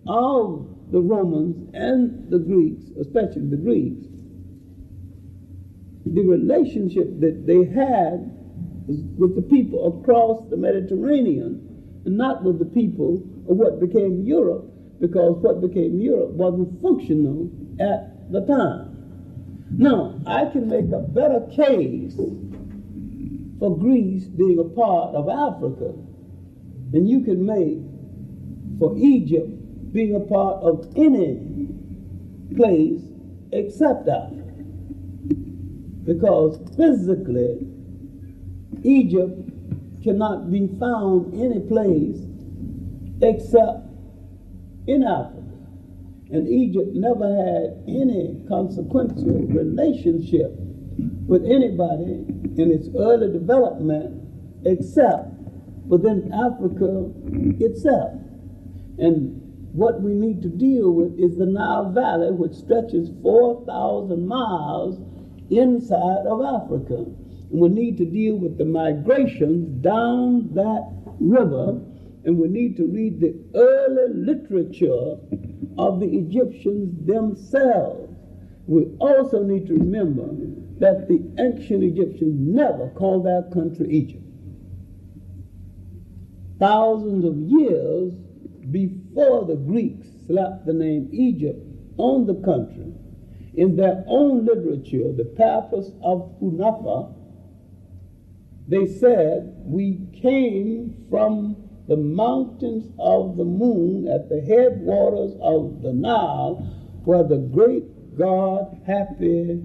of the Romans and the Greeks, especially the Greeks, the relationship that they had was with the people across the Mediterranean, and not with the people of what became Europe, because what became Europe wasn't functional at the time. Now, I can make a better case for Greece being a part of Africa than you can make for Egypt being a part of any place except Africa. Because physically, Egypt cannot be found any place except in Africa. And Egypt never had any consequential relationship with anybody in its early development except within Africa itself. And what we need to deal with is the Nile Valley, which stretches 4,000 miles inside of Africa. And we need to deal with the migrations down that river, and we need to read the early literature of the Egyptians themselves. We also need to remember that the ancient Egyptians never called their country Egypt. Thousands of years before the Greeks slapped the name Egypt on the country, in their own literature, the Papyrus of Hunafa, they said, we came from the mountains of the moon at the headwaters of the Nile, where the great God Happy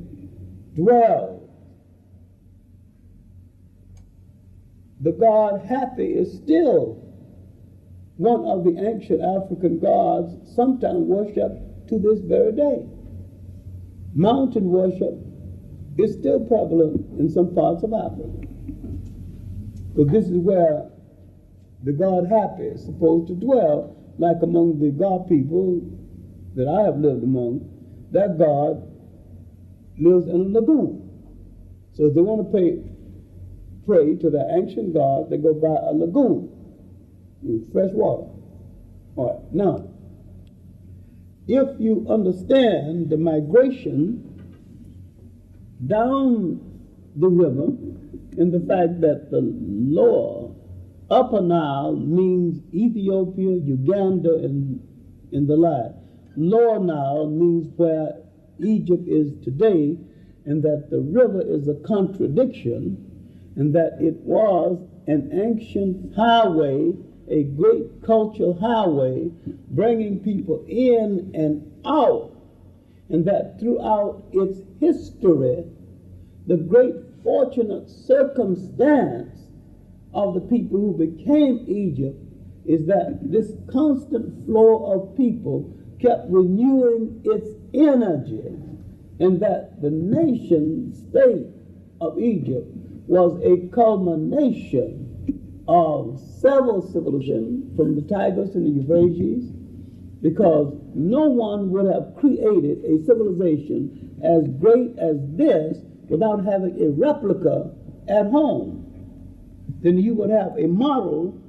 dwells. The God Happy is still one of the ancient African gods, sometimes worshipped to this very day. Mountain worship is still prevalent in some parts of Africa. So this is where the God Happy is supposed to dwell, like among the God people that I have lived among. That God lives in a lagoon. So if they want to pray to the ancient God, they go by a lagoon with fresh water. All right, now, if you understand the migration down the river and the fact that the lower Upper Nile means Ethiopia, Uganda, and the like. Lower Nile means where Egypt is today, and that the river is a contradiction, and that it was an ancient highway, a great cultural highway, bringing people in and out, and that throughout its history, the great fortunate circumstance of the people who became Egypt is that this constant flow of people kept renewing its energy, and that the nation state of Egypt was a culmination of several civilizations from the Tigris and the Euphrates, because no one would have created a civilization as great as this without having a replica at home. Then you would have a model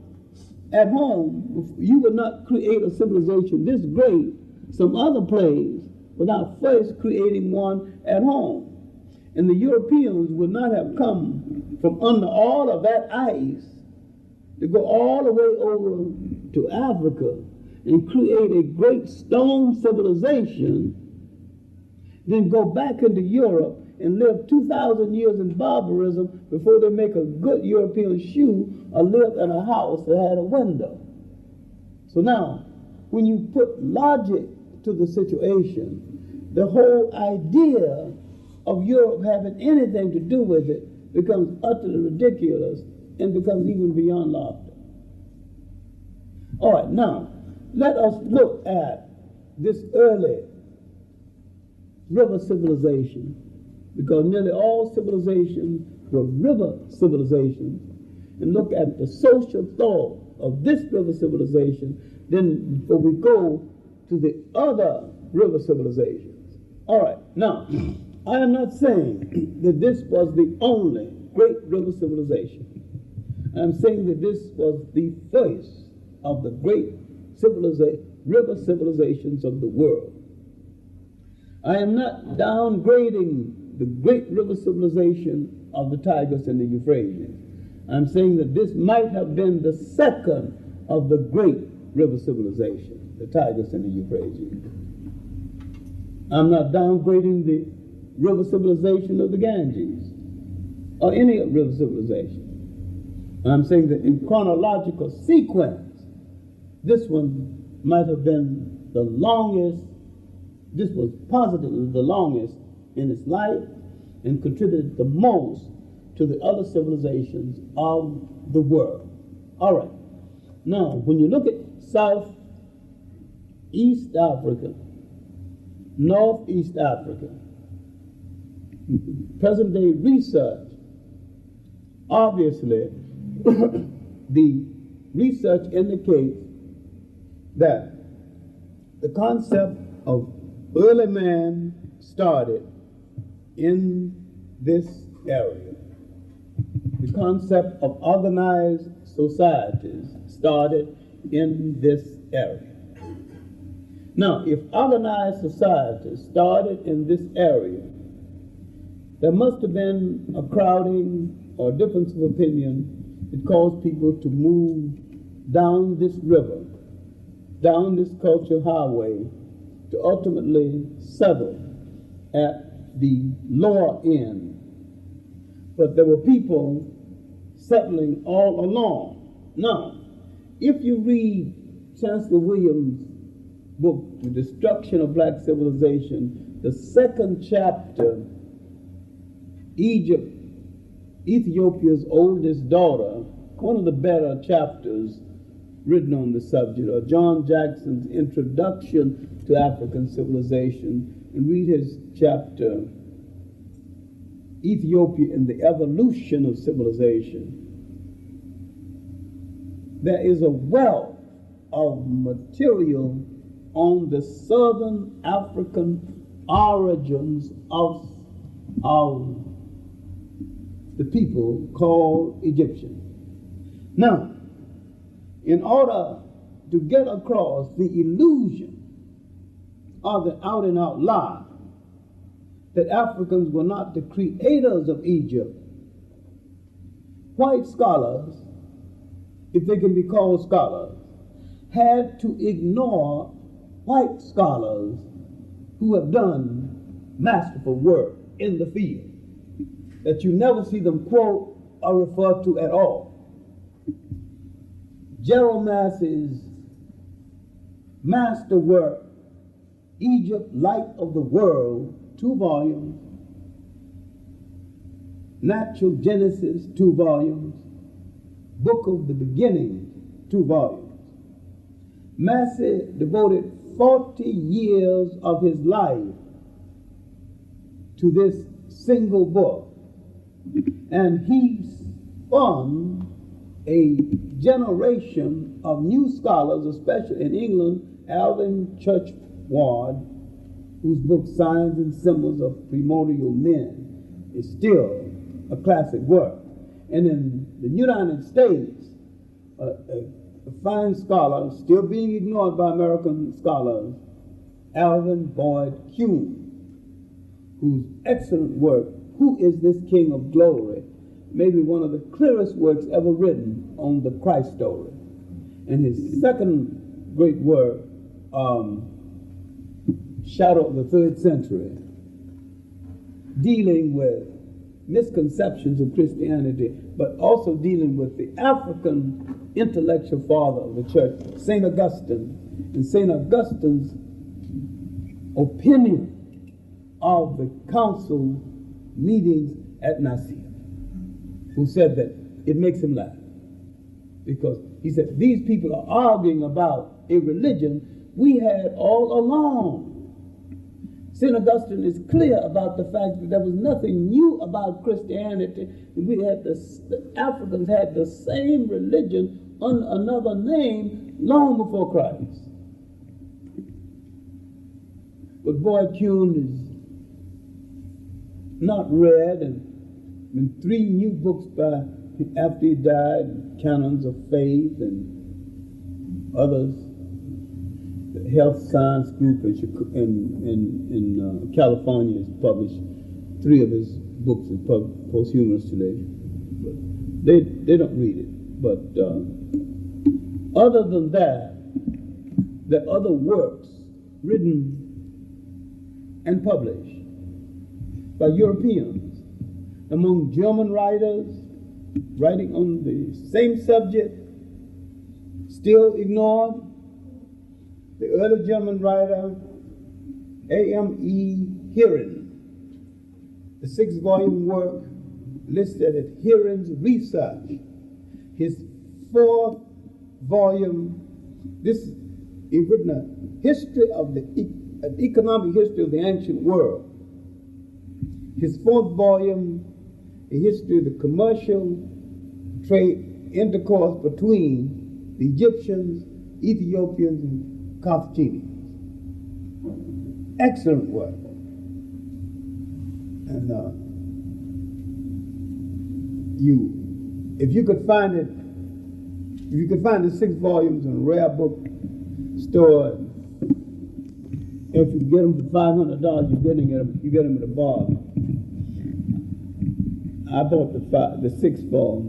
at home. You would not create a civilization this great some other place without first creating one at home. And the Europeans would not have come from under all of that ice to go all the way over to Africa and create a great stone civilization, then go back into Europe and live 2,000 years in barbarism before they make a good European shoe or live in a house that had a window. So now, when you put logic to the situation, the whole idea of Europe having anything to do with it becomes utterly ridiculous and becomes even beyond laughter. All right, now, let us look at this early river civilization, because nearly all civilizations were river civilizations, and look at the social thought of this river civilization, then before we go to the other river civilizations. All right, now, I am not saying that this was the only great river civilization. I'm saying that this was the first of the great river civilizations of the world. I am not downgrading the great river civilization of the Tigris and the Euphrates. I'm saying that this might have been the second of the great river civilization, the Tigris and the Euphrates. I'm not downgrading the river civilization of the Ganges or any river civilization. I'm saying that in chronological sequence, this one might have been the longest. This was positively the longest in its life and contributed the most to the other civilizations of the world. All right. Now, when you look at Southeast Africa, Northeast Africa, present-day research, obviously, the research indicates that the concept of early man started in this area. The concept of organized societies started in this area. Now, if organized societies started in this area, there must have been a crowding or difference of opinion that caused people to move down this river, down this cultural highway, to ultimately settle at the lower end. But there were people settling all along. Now, if you read Chancellor Williams' book, The Destruction of Black Civilization, the second chapter, Egypt, Ethiopia's oldest daughter, one of the better chapters written on the subject, or John Jackson's Introduction to African Civilization, and read his chapter, Ethiopia and the Evolution of Civilization. There is a wealth of material on the southern African origins of the people called Egyptians. Now, in order to get across the illusion or the out and out lie that Africans were not the creators of Egypt, white scholars, if they can be called scholars, had to ignore white scholars who have done masterful work in the field that you never see them quote or refer to at all. Gerald Massey's masterwork, Egypt, Light of the World, 2 volumes, Natural Genesis, 2 volumes, Book of the Beginning, 2 volumes. Massey devoted 40 years of his life to this single book, and he spun a generation of new scholars, especially in England. Alvin Churchward, whose book Signs and Symbols of Primordial Men is still a classic work. And in the United States, a fine scholar, still being ignored by American scholars, Alvin Boyd Kuhn, whose excellent work, Who is This King of Glory, may be one of the clearest works ever written on the Christ story. And his second great work, Shadow of the Third Century, dealing with misconceptions of Christianity, but also dealing with the African intellectual father of the church, St. Augustine, and St. Augustine's opinion of the council meetings at Nicaea, who said that it makes him laugh. Because he said, these people are arguing about a religion we had all along. St. Augustine is clear about the fact that there was nothing new about Christianity. We had the Africans had the same religion under another name long before Christ. But Boyd Kuhn is not read, and 3 new books by after he died, Canons of Faith and others. The Health Science Group in California has published 3 of his books posthumously. But they don't read it. But other than that, there are other works written and published by Europeans, among German writers writing on the same subject, still ignored. The early German writer A.M.E. Heeren, the 6-volume work listed at Heeren's Research, his 4th volume, he's written a history of an economic history of the ancient world. His 4th volume, a history of the commercial trade intercourse between the Egyptians, Ethiopians, and Carthaginians. Excellent work. And if you could find it, if you could find the 6 volumes in a rare book store, if you get them for $500, you get them at a bar. I bought the 6th for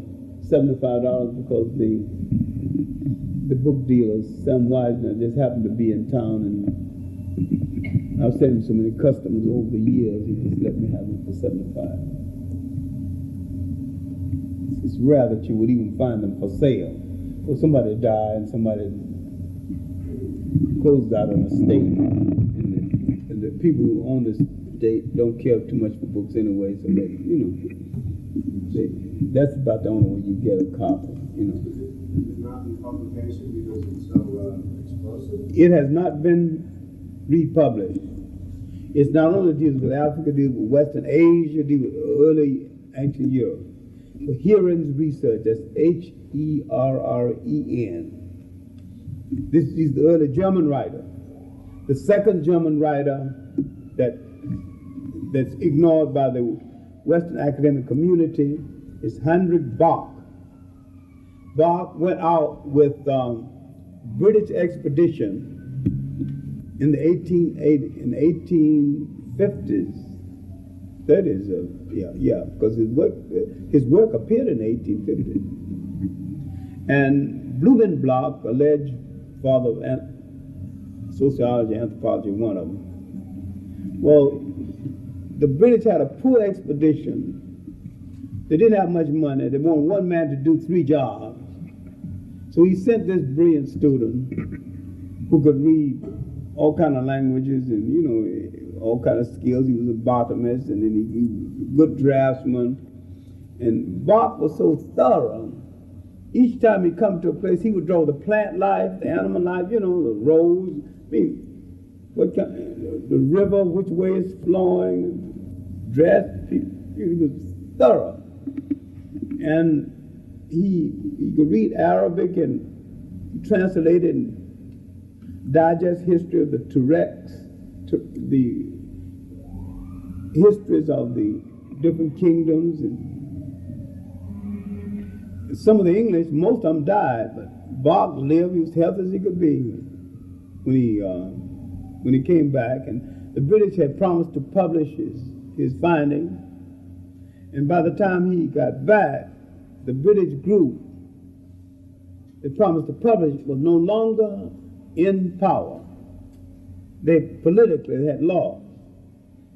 $75 because the book dealer, Sam Wisner, just happened to be in town, and I've saved so many customers over the years, he just let me have them for 75. It's rare that you would even find them for sale. Or somebody died and somebody closed out an estate. And the people who own this estate don't care too much for books anyway, so they, that's about the only way you get a copy, It's not in publication because it's so explosive? It has not been republished. It's not only deals with Africa, deals with Western Asia, deals with early ancient Europe. But Heron's research, that's Herren. This is the early German writer. The second German writer that's ignored by the Western academic community is Henrik Clarke. Clarke went out with British expedition in the 1850s, 30s, because his work appeared in 1850. And Blumenbach, alleged father of sociology, anthropology, one of them. Well, the British had a poor expedition. They didn't have much money. They wanted one man to do 3 jobs. So he sent this brilliant student who could read all kind of languages and, all kind of skills. He was a botanist, and then he was a good draftsman. And Bach was so thorough. Each time he come to a place, he would draw the plant life, the animal life, the roads, what kind, the river, which way it's flowing, dress. He was thorough. And he could read Arabic and translate it and digest history of the Tuaregs, the histories of the different kingdoms. And some of the English, most of them died, but Bach lived. He was healthy as he could be when he came back. And the British had promised to publish his findings. And by the time he got back, the British group that promised to publish was no longer in power. They politically had lost,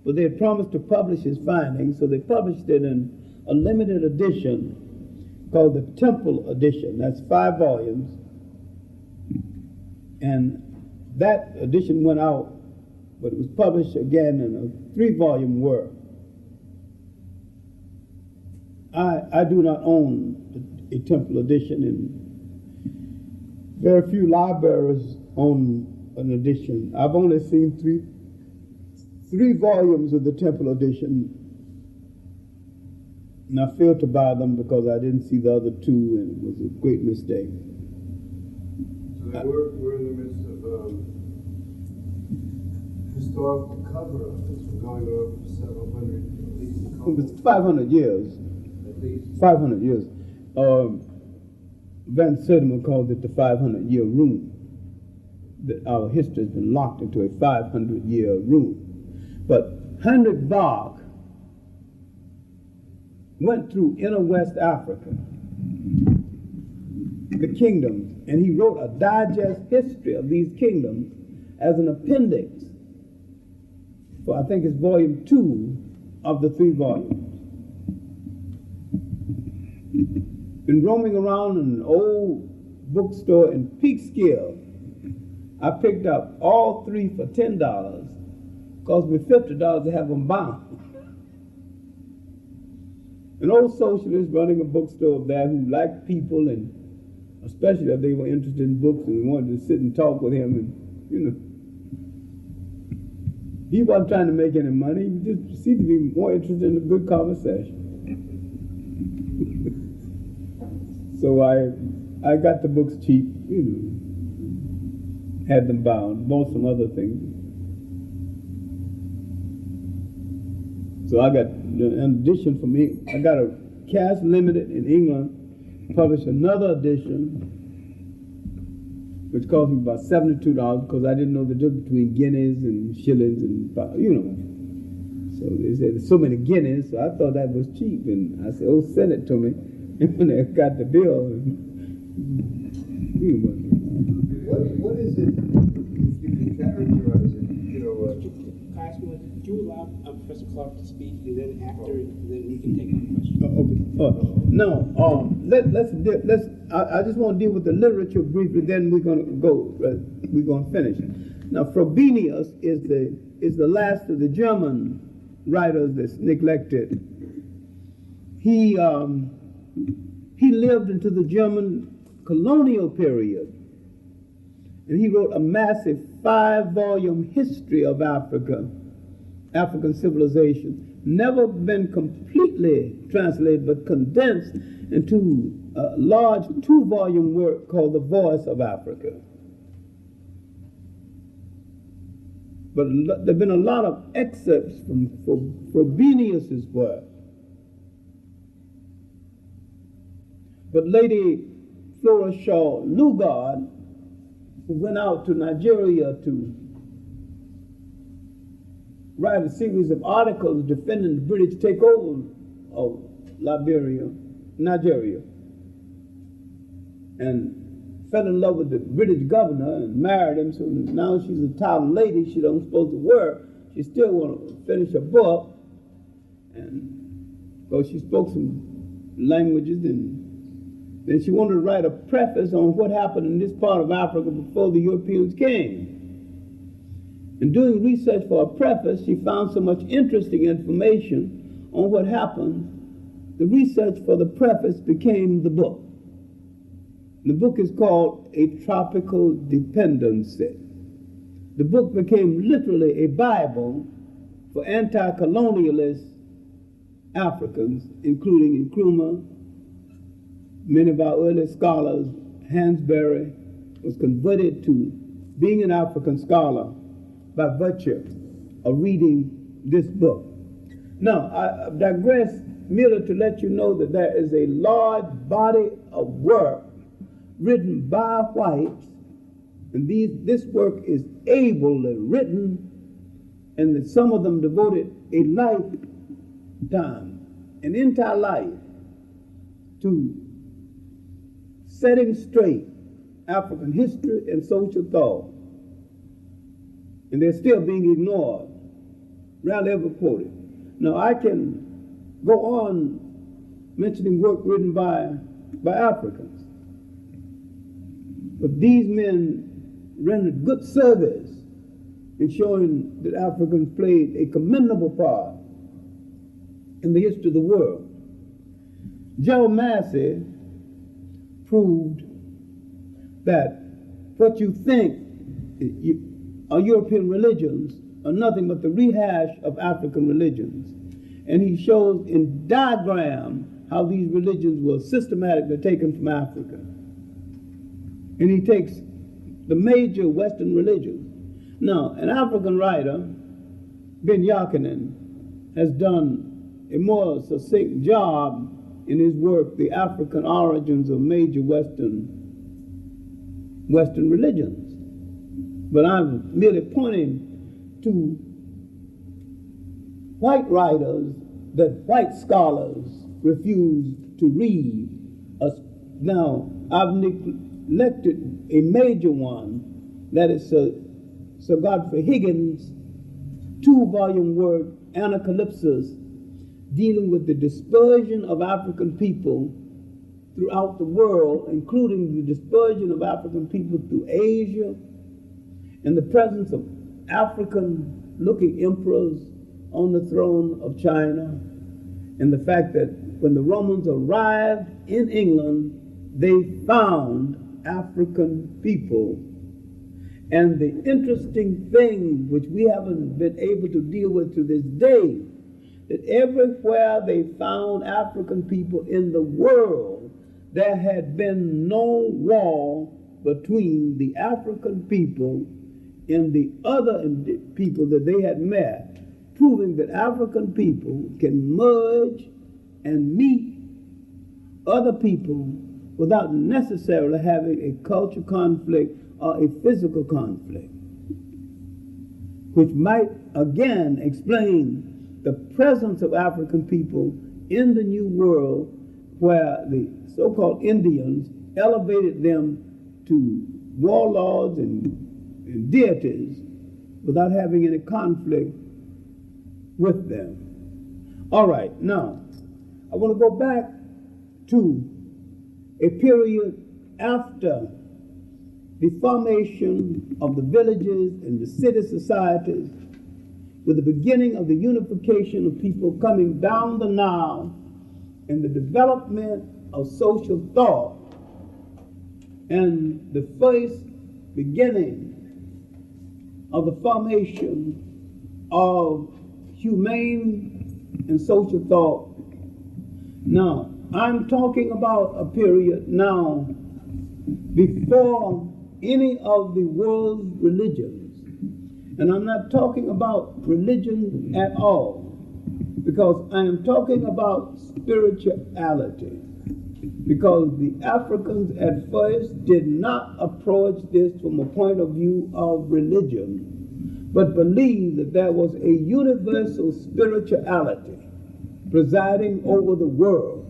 but they had promised to publish his findings, so they published it in a limited edition called the Temple Edition. That's 5 volumes, and that edition went out, but it was published again in a 3-volume work. I do not own a Temple Edition, and very few libraries own an edition. I've only seen three volumes of the Temple Edition, and I failed to buy them because I didn't see the other 2, and it was a great mistake. So we're in the midst of historical cover-up. It's been going on for several hundred, at least a couple. It was 500 years. At least. 500 years. Van Sertima called it the 500-year room. That our history has been locked into a 500-year room. But Henrik Clarke went through inner West Africa, the kingdoms, and he wrote a digest history of these kingdoms as an appendix for, I think it's volume 2 of the 3 volumes. Been roaming around in an old bookstore in Peekskill. I picked up all 3 for $10. Cost me $50 to have them bound. An old socialist running a bookstore there who liked people, and especially if they were interested in books and wanted to sit and talk with him, and he wasn't trying to make any money. He just seemed to be more interested in a good conversation. So I got the books cheap, had them bound, bought some other things. So I got, in addition for me, I got a Cash Limited in England, published another edition, which cost me about $72 because I didn't know the difference between guineas and shillings and, So they said, there's so many guineas, so I thought that was cheap. And I said, send it to me. And when they got the bill, what is it, if you can characterize it, Would you allow Professor Clarke to speak, and then after, then you can take my question? I just want to deal with the literature briefly. Then we're going to go. We're going to finish. Now, Frobenius is the last of the German writers that's neglected. He lived into the German colonial period, and he wrote a massive 5-volume history of Africa, African civilization. Never been completely translated, but condensed into a large 2-volume work called The Voice of Africa. But there have been a lot of excerpts from Frobenius's work. But Lady Flora Shaw Lugard, who went out to Nigeria to write a series of articles defending the British takeover of Nigeria, and fell in love with the British governor and married him. So now she's a town lady. She don't supposed to work. She still want to finish her book, and so she spoke some languages, and then she wanted to write a preface on what happened in this part of Africa before the Europeans came. And doing research for a preface, she found so much interesting information on what happened. The research for the preface became the book. The book is called A Tropical Dependency. The book became literally a Bible for anti-colonialist Africans, including Nkrumah. Many of our early scholars, Hansberry, was converted to being an African scholar by virtue of reading this book. Now, I digress merely to let you know that there is a large body of work written by whites, and this work is ably written, and that some of them devoted a lifetime, an entire life, to setting straight African history and social thought. And they're still being ignored, rarely ever quoted. Now, I can go on mentioning work written by Africans, but these men rendered good service in showing that Africans played a commendable part in the history of the world. Joe Massey proved that what you think are European religions are nothing but the rehash of African religions. And he shows in diagram how these religions were systematically taken from Africa. And he takes the major Western religions. Now, an African writer, Ben Yakinen, has done a more succinct job in his work, The African Origins of Major Western Religions. But I'm merely pointing to white writers that white scholars refuse to read. Now, I've neglected a major one, that is Sir Godfrey Higgins' 2-volume work, Anacalypsis, dealing with the dispersion of African people throughout the world, including the dispersion of African people through Asia, and the presence of African-looking emperors on the throne of China, and the fact that when the Romans arrived in England, they found African people. And the interesting thing, which we haven't been able to deal with to this day, that everywhere they found African people in the world, there had been no war between the African people and the other people that they had met, proving that African people can merge and meet other people without necessarily having a cultural conflict or a physical conflict, which might again explain the presence of African people in the New World, where the so-called Indians elevated them to warlords and deities without having any conflict with them. All right, now, I want to go back to a period after the formation of the villages and the city societies, with the beginning of the unification of people coming down the Nile and the development of social thought and the first beginning of the formation of humane and social thought. Now, I'm talking about a period now before any of the world's religions. And I'm not talking about religion at all, because I am talking about spirituality. Because the Africans at first did not approach this from a point of view of religion, but believed that there was a universal spirituality presiding over the world.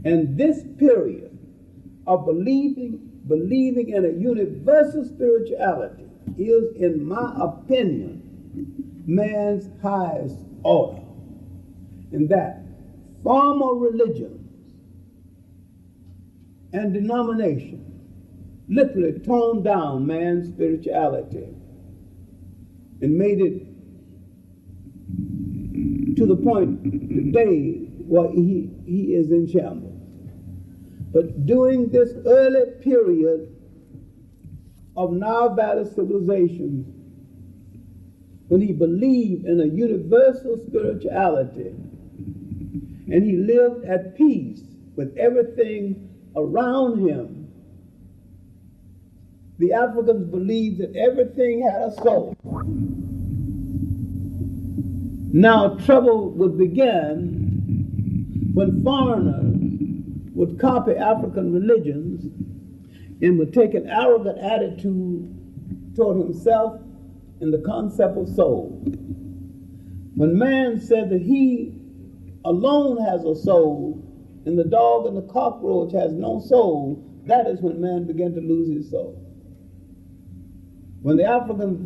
And this period of believing in a universal spirituality is, in my opinion, man's highest order. And that formal religions and denominations literally toned down man's spirituality and made it to the point today where he is in shambles. But during this early period of Nile Valley civilization, when he believed in a universal spirituality and he lived at peace with everything around him, the Africans believed that everything had a soul. Now trouble would begin when foreigners would copy African religions and would take an arrogant attitude toward himself and the concept of soul. When man said that he alone has a soul and the dog and the cockroach has no soul, that is when man began to lose his soul. When the Africans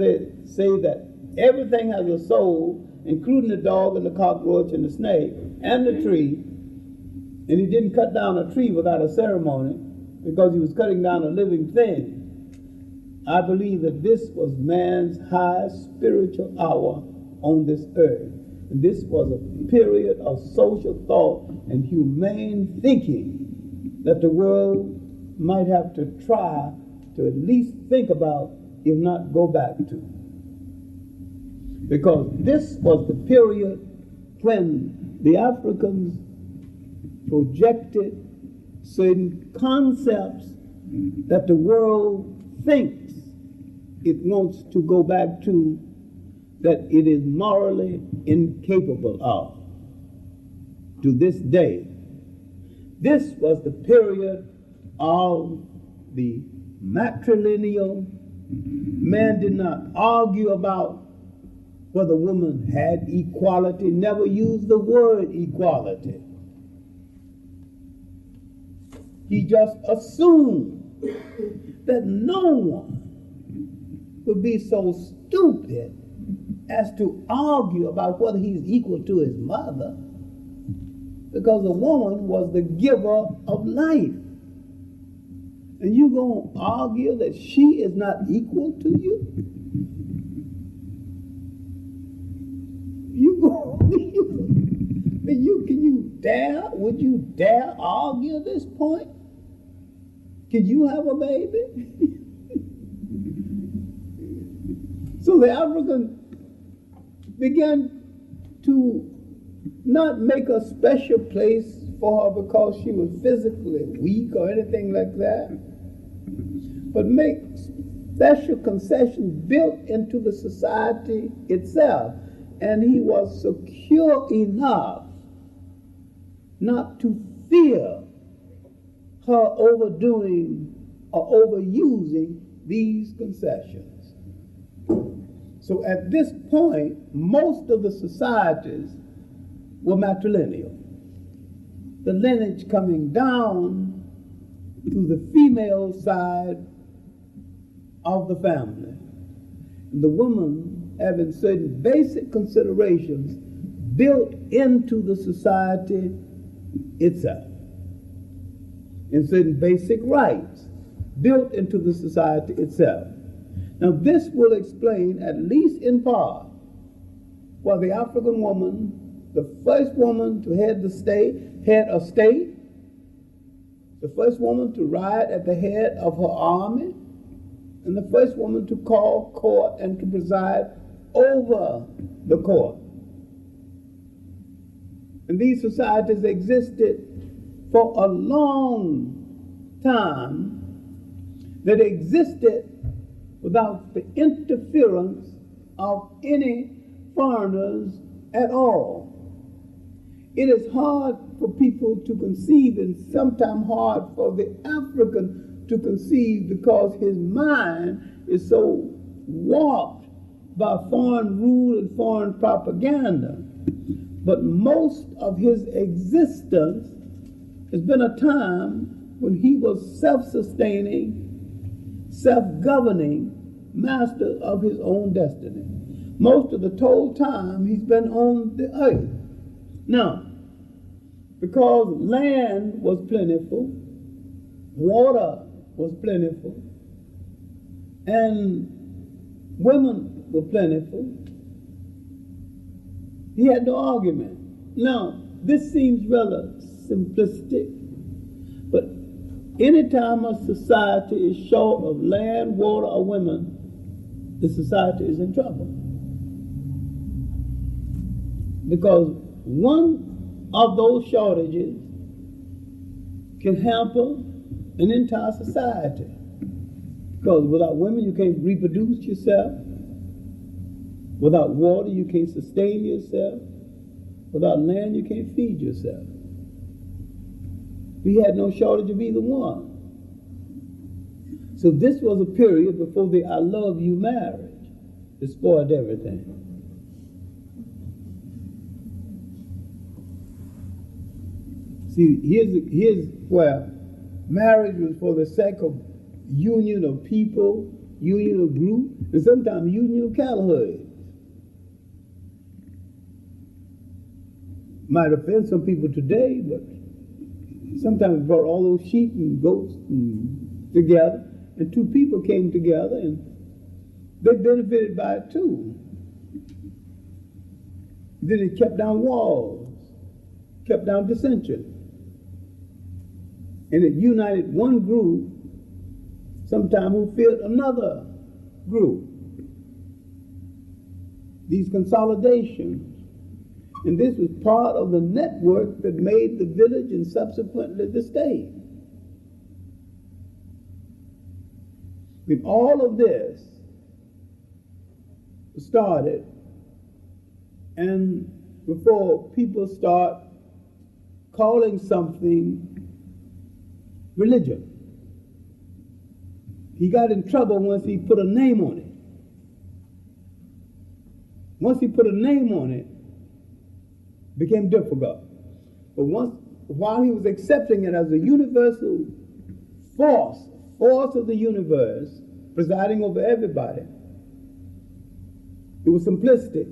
say that everything has a soul, including the dog and the cockroach and the snake and the tree, and he didn't cut down a tree without a ceremony because he was cutting down a living thing, I believe that this was man's highest spiritual hour on this earth. And this was a period of social thought and humane thinking that the world might have to try to at least think about, if not go back to. Because this was the period when the Africans projected certain concepts that the world thinks it wants to go back to, that it is morally incapable of to this day. This was the period of the matrilineal. Man did not argue about whether woman had equality, never used the word equality. He just assumed that no one would be so stupid as to argue about whether he's equal to his mother, because a woman was the giver of life. And you going to argue that she is not equal to you? Would you dare argue at this point? Can you have a baby? So the Africans began to not make a special place for her because she was physically weak or anything like that, but make special concessions built into the society itself. And he was secure enough not to fear her overdoing or overusing these concessions. So at this point, most of the societies were matrilineal. The lineage coming down to the female side of the family. And the woman having certain basic considerations built into the society itself, and certain basic rights built into the society itself. Now this will explain, at least in part, why the African woman, the first woman to head a state, the first woman to ride at the head of her army, and the first woman to call court and to preside over the court. And these societies existed for a long time, that existed without the interference of any foreigners at all. It is hard for people to conceive, and sometimes hard for the African to conceive, because his mind is so warped by foreign rule and foreign propaganda. But most of his existence has been a time when he was self-sustaining, self-governing master of his own destiny. Most of the total time he's been on the earth. Now, because land was plentiful, water was plentiful, and women were plentiful, he had no argument. Now, this seems rather simplistic, but anytime a society is short of land, water, or women, the society is in trouble. Because one of those shortages can hamper an entire society. Because without women, you can't reproduce yourself. Without water, you can't sustain yourself. Without land, you can't feed yourself. We had no shortage of either one. So this was a period before the I love you marriage that spoiled everything. See, here's where marriage was for the sake of union of people, union of group, and sometimes union of cattle herds. Might offend some people today, but sometimes it brought all those sheep and goats together, and two people came together, and they benefited by it too. Then it kept down walls, kept down dissension. And it united one group, sometime who feared another group. These consolidations. And this was part of the network that made the village and subsequently the state. When all of this started, and before people start calling something religion. He got in trouble once he put a name on it. Once he put a name on it, it became difficult. But while he was accepting it as a universal force of the universe, presiding over everybody, it was simplistic.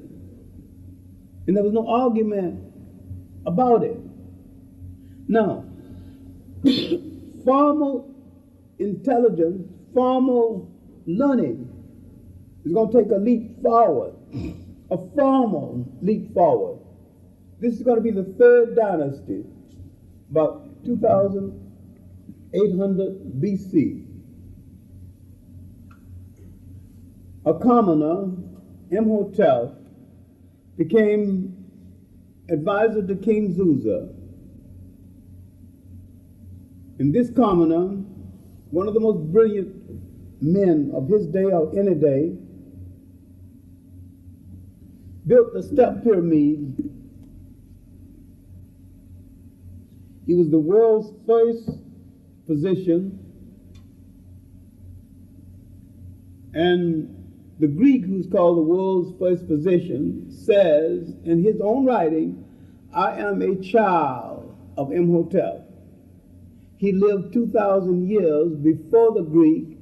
And there was no argument about it. Now, formal intelligence, formal learning is going to take a leap forward, a formal leap forward. This is going to be the third dynasty, about 2800 BC. A commoner, Imhotep, became advisor to King Zusa. And this commoner, one of the most brilliant men of his day or any day, built the step pyramid. He was the world's first physician, and the Greek, who's called the world's first physician, says in his own writing, I am a child of Imhotep. He lived 2,000 years before the Greek,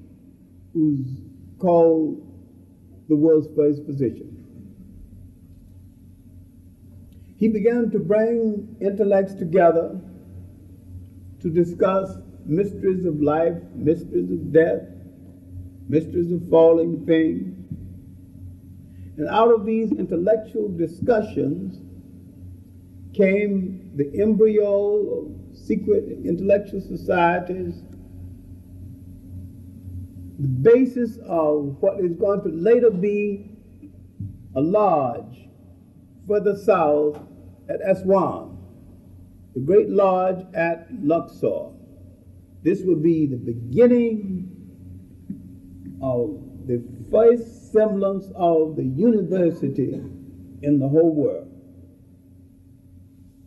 who's called the world's first physician. He began to bring intellects together to discuss mysteries of life, mysteries of death, mysteries of falling things. And out of these intellectual discussions came the embryo of secret intellectual societies, the basis of what is going to later be a lodge further south at Aswan, the great lodge at Luxor. This will be the beginning of the first semblance of the university in the whole world.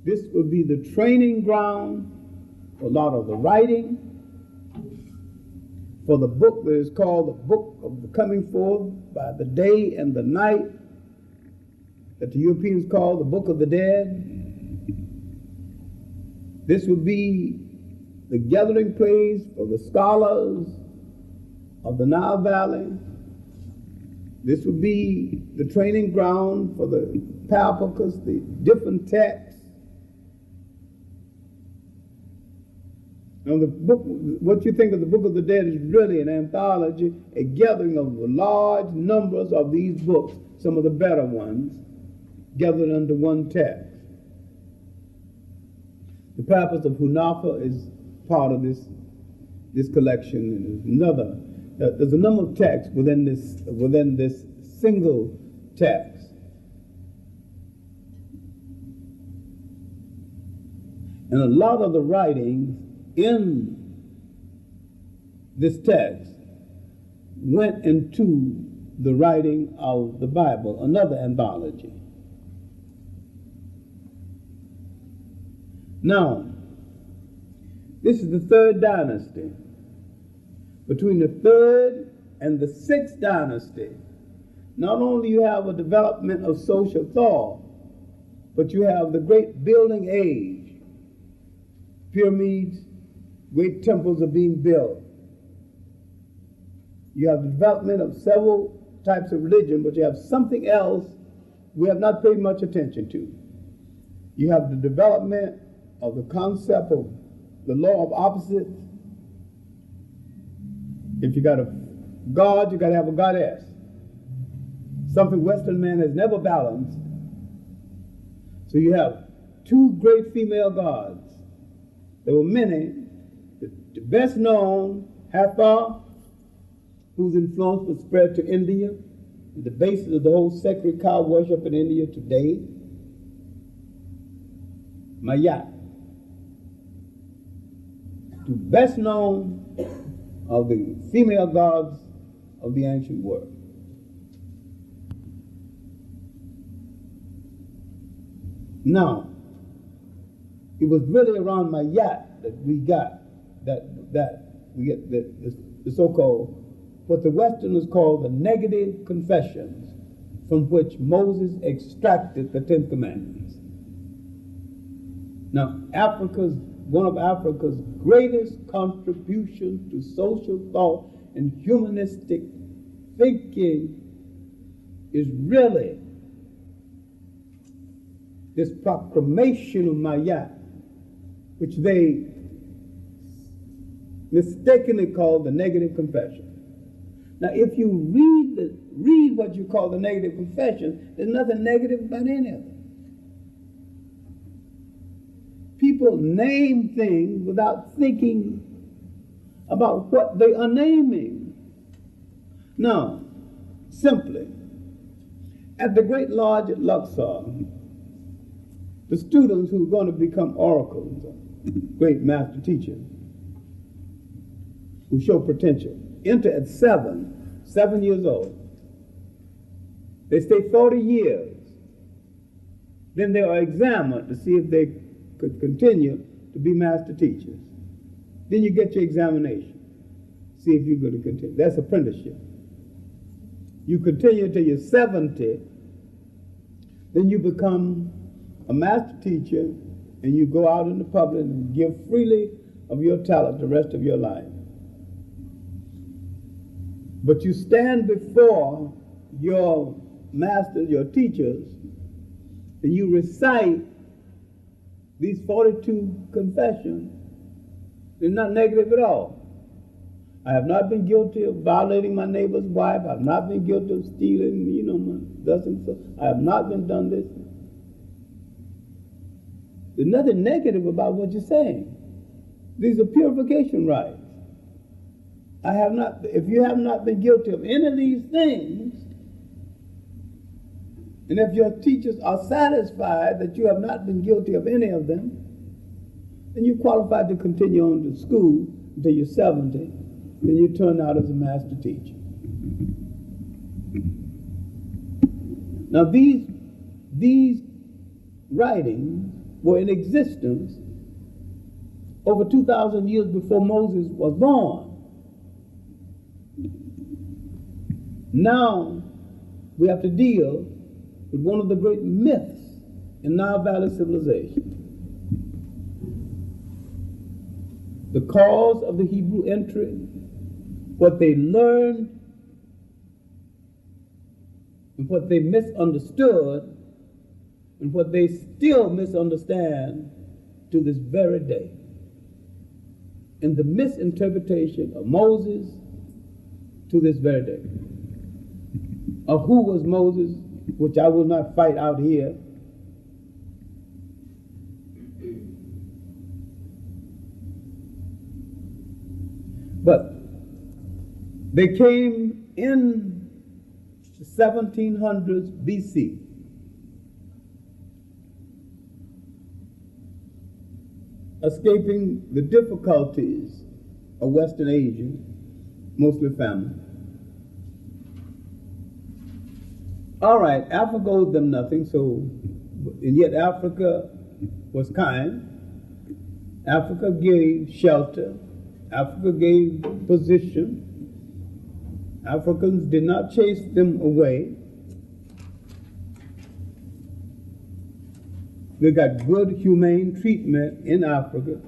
This will be the training ground for a lot of the writing, for the book that is called the Book of the Coming Forth by the Day and the Night, that the Europeans call the Book of the Dead. This would be the gathering place for the scholars of the Nile Valley. This would be the training ground for the Pan-Africanists, the different texts. Now the book, what you think of the Book of the Dead is really an anthology, a gathering of large numbers of these books, some of the better ones, gathered under one text. The Papyrus of Hunafa is part of this collection, and there's a number of texts within this single text. And a lot of the writings in this text went into the writing of the Bible, another anthology. Now, this is the third dynasty. Between the third and the sixth dynasty, not only you have a development of social thought, but you have the great building age. Pyramids, great temples are being built. You have the development of several types of religion, but you have something else we have not paid much attention to. You have the development of the concept of the law of opposites. If you got a god, you got to have a goddess. Something Western man has never balanced. So you have two great female gods. There were many. The best known, Hathor, whose influence was spread to India, the basis of the whole sacred cow worship in India today. Mayat, two best known of the female gods of the ancient world. Now, it was really around Mayat that we got the so-called, what the Westerners call the negative confessions, from which Moses extracted the 10 Commandments. Now, one of Africa's greatest contributions to social thought and humanistic thinking is really this proclamation of Mayat, which they mistakenly call the negative confession. Now, if you read what you call the negative confession, there's nothing negative about any of it. People name things without thinking about what they are naming. Now, simply, at the great lodge at Luxor, the students who are going to become oracles, great master teachers, who show potential, enter at 7 years old. They stay 40 years. Then they are examined to see if they could continue to be master teachers. Then you get your examination, see if you're going to continue. That's apprenticeship. You continue until you're 70, then you become a master teacher, and you go out in the public and give freely of your talent the rest of your life. But you stand before your masters, your teachers, and you recite these 42 confessions, they're not negative at all. I have not been guilty of violating my neighbor's wife. I have not been guilty of stealing, thus and so. I have not been done this. There's nothing negative about what you're saying. These are purification rites. If you have not been guilty of any of these things, and if your teachers are satisfied that you have not been guilty of any of them, then you're qualified to continue on to school until you're 70. Then you turn out as a master teacher. Now these writings were in existence over 2,000 years before Moses was born. Now we have to deal with one of the great myths in Nile Valley civilization. The cause of the Hebrew entry, what they learned and what they misunderstood and what they still misunderstand to this very day. And the misinterpretation of Moses to this very day. Of who was Moses, which I will not fight out here. But they came in the 1700s BC. Escaping the difficulties of Western Asia, mostly famine. All right, Africa owed them nothing, and yet Africa was kind. Africa gave shelter. Africa gave position. Africans did not chase them away. They got good, humane treatment in Africa.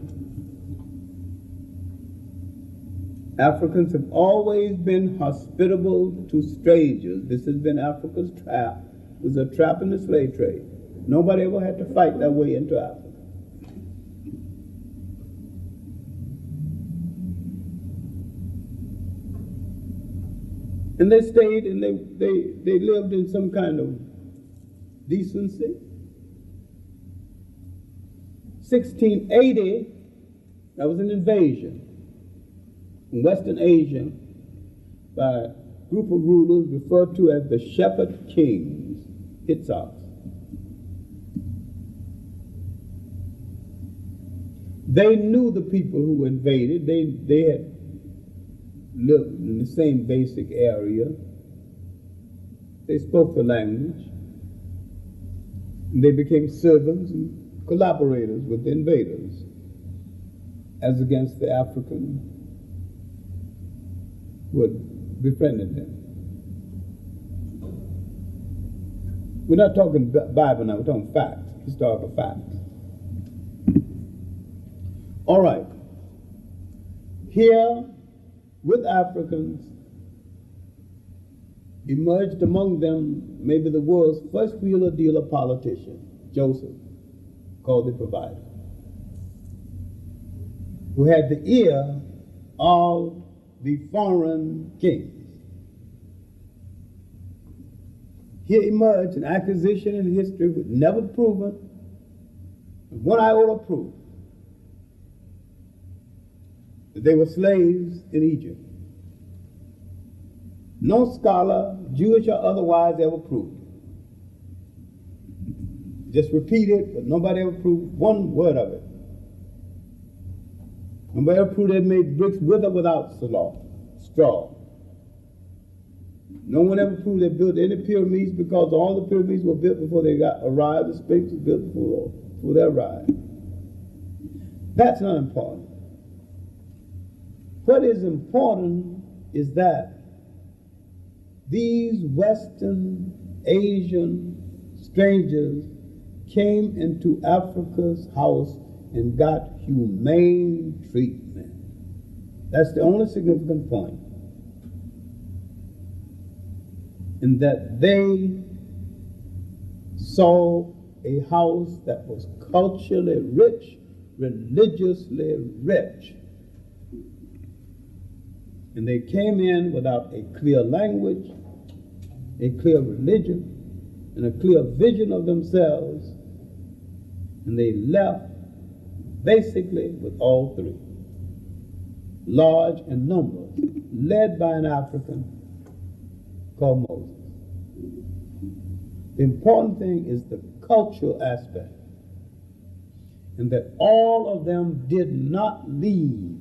Africans have always been hospitable to strangers. This has been Africa's trap. It was a trap in the slave trade. Nobody ever had to fight their way into Africa. And they stayed and they lived in some kind of decency. 1680, that was an invasion in Western Asia by a group of rulers referred to as the Shepherd Kings, Hittites. They knew the people who invaded. They had lived in the same basic area. They spoke the language. And they became servants and collaborators with the invaders as against the African who had befriended them. We're not talking Bible now, we're talking facts, historical facts. All right. Here, with Africans, emerged among them maybe the world's first wheeler-dealer politician, Joseph, called the Provider, who had the ear of the foreign kings. Here emerged an accusation in history with never proven, one iota proof, that they were slaves in Egypt. No scholar, Jewish or otherwise, ever proved it. Just repeat it, but nobody ever proved one word of it. Nobody ever proved they made bricks with or without straw. No one ever proved they built any pyramids, because all the pyramids were built before they arrived. The Sphinx was built before they arrived. That's not important. What is important is that these Western Asian strangers came into Africa's house and got humane treatment. That's the only significant point. And that they saw a house that was culturally rich, religiously rich. And they came in without a clear language, a clear religion, and a clear vision of themselves, and they left basically with all three, large in numbers, led by an African called Moses. The important thing is the cultural aspect, and that all of them did not leave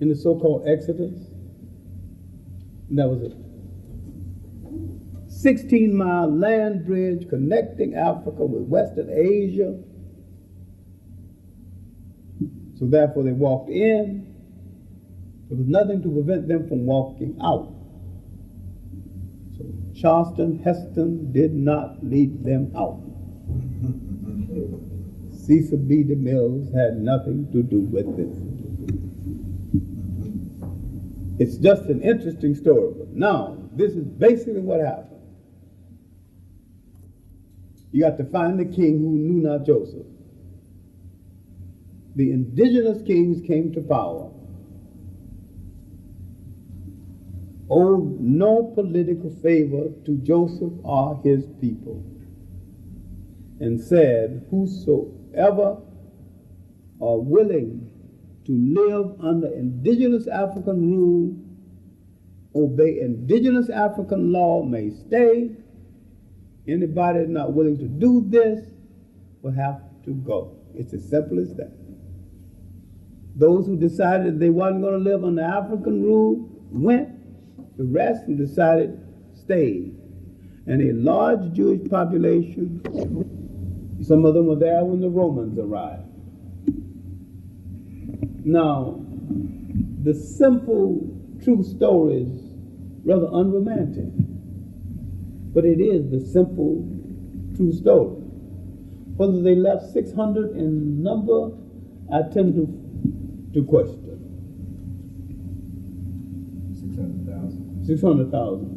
in the so-called Exodus. And that was a 16-mile land bridge connecting Africa with Western Asia. So therefore they walked in. There was nothing to prevent them from walking out. So Charleston Heston did not lead them out. Cecil B. DeMille had nothing to do with this. It's just an interesting story. But now, this is basically what happened. You got to find the king who knew not Joseph. The indigenous kings came to power, owed no political favor to Joseph or his people, and said, whosoever are willing to live under indigenous African rule, obey indigenous African law, may stay. Anybody that's not willing to do this will have to go. It's as simple as that. Those who decided they wasn't going to live under African rule went. The rest who decided stayed. And a large Jewish population, some of them were there when the Romans arrived. Now, the simple, true story is rather unromantic, but it is the simple, true story. Whether they left 600 in number, I tend to question. 600,000. 600,000.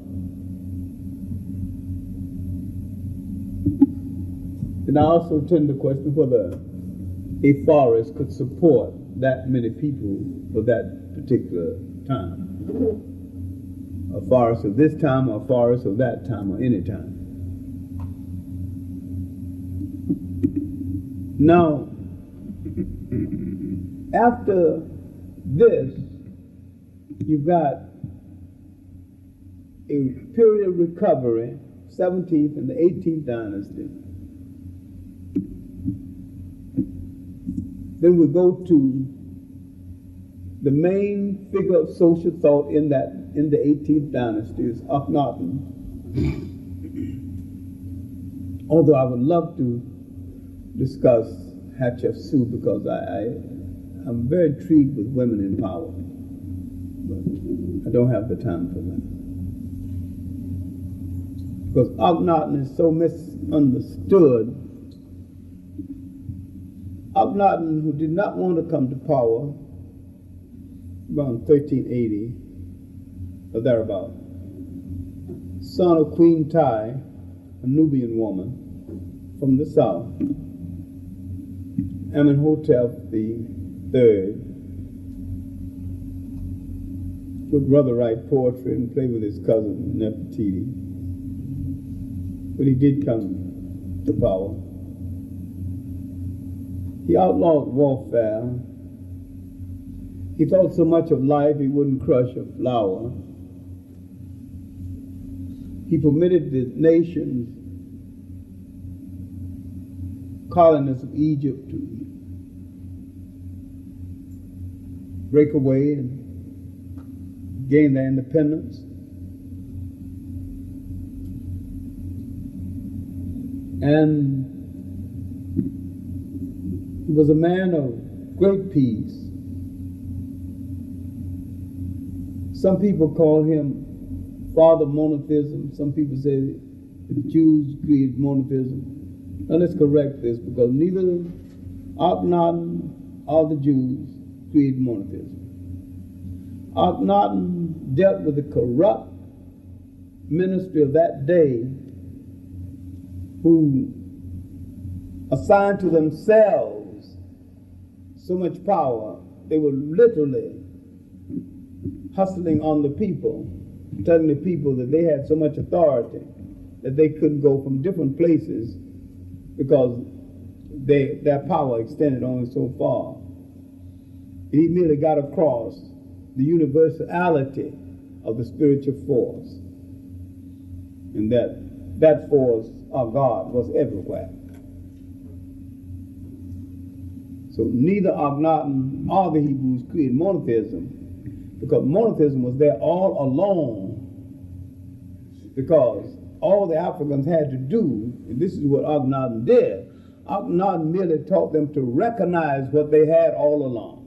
And I also tend to question whether a forest could support that many people for that particular time. A forest of this time or a forest of that time or any time. Now, after this, you've got a period of recovery, 17th and the 18th dynasty. Then we go to the main figure of social thought in the 18th dynasty is Akhenaten. Although I would love to discuss Hatshepsut because I'm very intrigued with women in power, but I don't have the time for that. Because Akhenaten is so misunderstood. Akhenaten, who did not want to come to power around 1380 or thereabout, son of Queen Tai, a Nubian woman from the south, Amenhotep III would rather write poetry and play with his cousin Nefertiti, but he did come to power. He outlawed warfare. He thought so much of life he wouldn't crush a flower. He permitted the nations, colonists of Egypt, to break away and gain their independence. And he was a man of great peace. Some people call him Father Monotheism. Some people say the Jews created monotheism. Now let's correct this, because neither Akhenaten or the Jews created monotheism. Akhenaten dealt with the corrupt ministry of that day who assigned to themselves so much power, they were literally hustling on the people, telling the people that they had so much authority that they couldn't go from different places because their power extended only so far. He merely got across the universality of the spiritual force, and that force, or God, was everywhere. So neither Akhenaten or the Hebrews created monotheism, because monotheism was there all along, because all the Africans had to do, and this is what Akhenaten did, Akhenaten merely taught them to recognize what they had all along.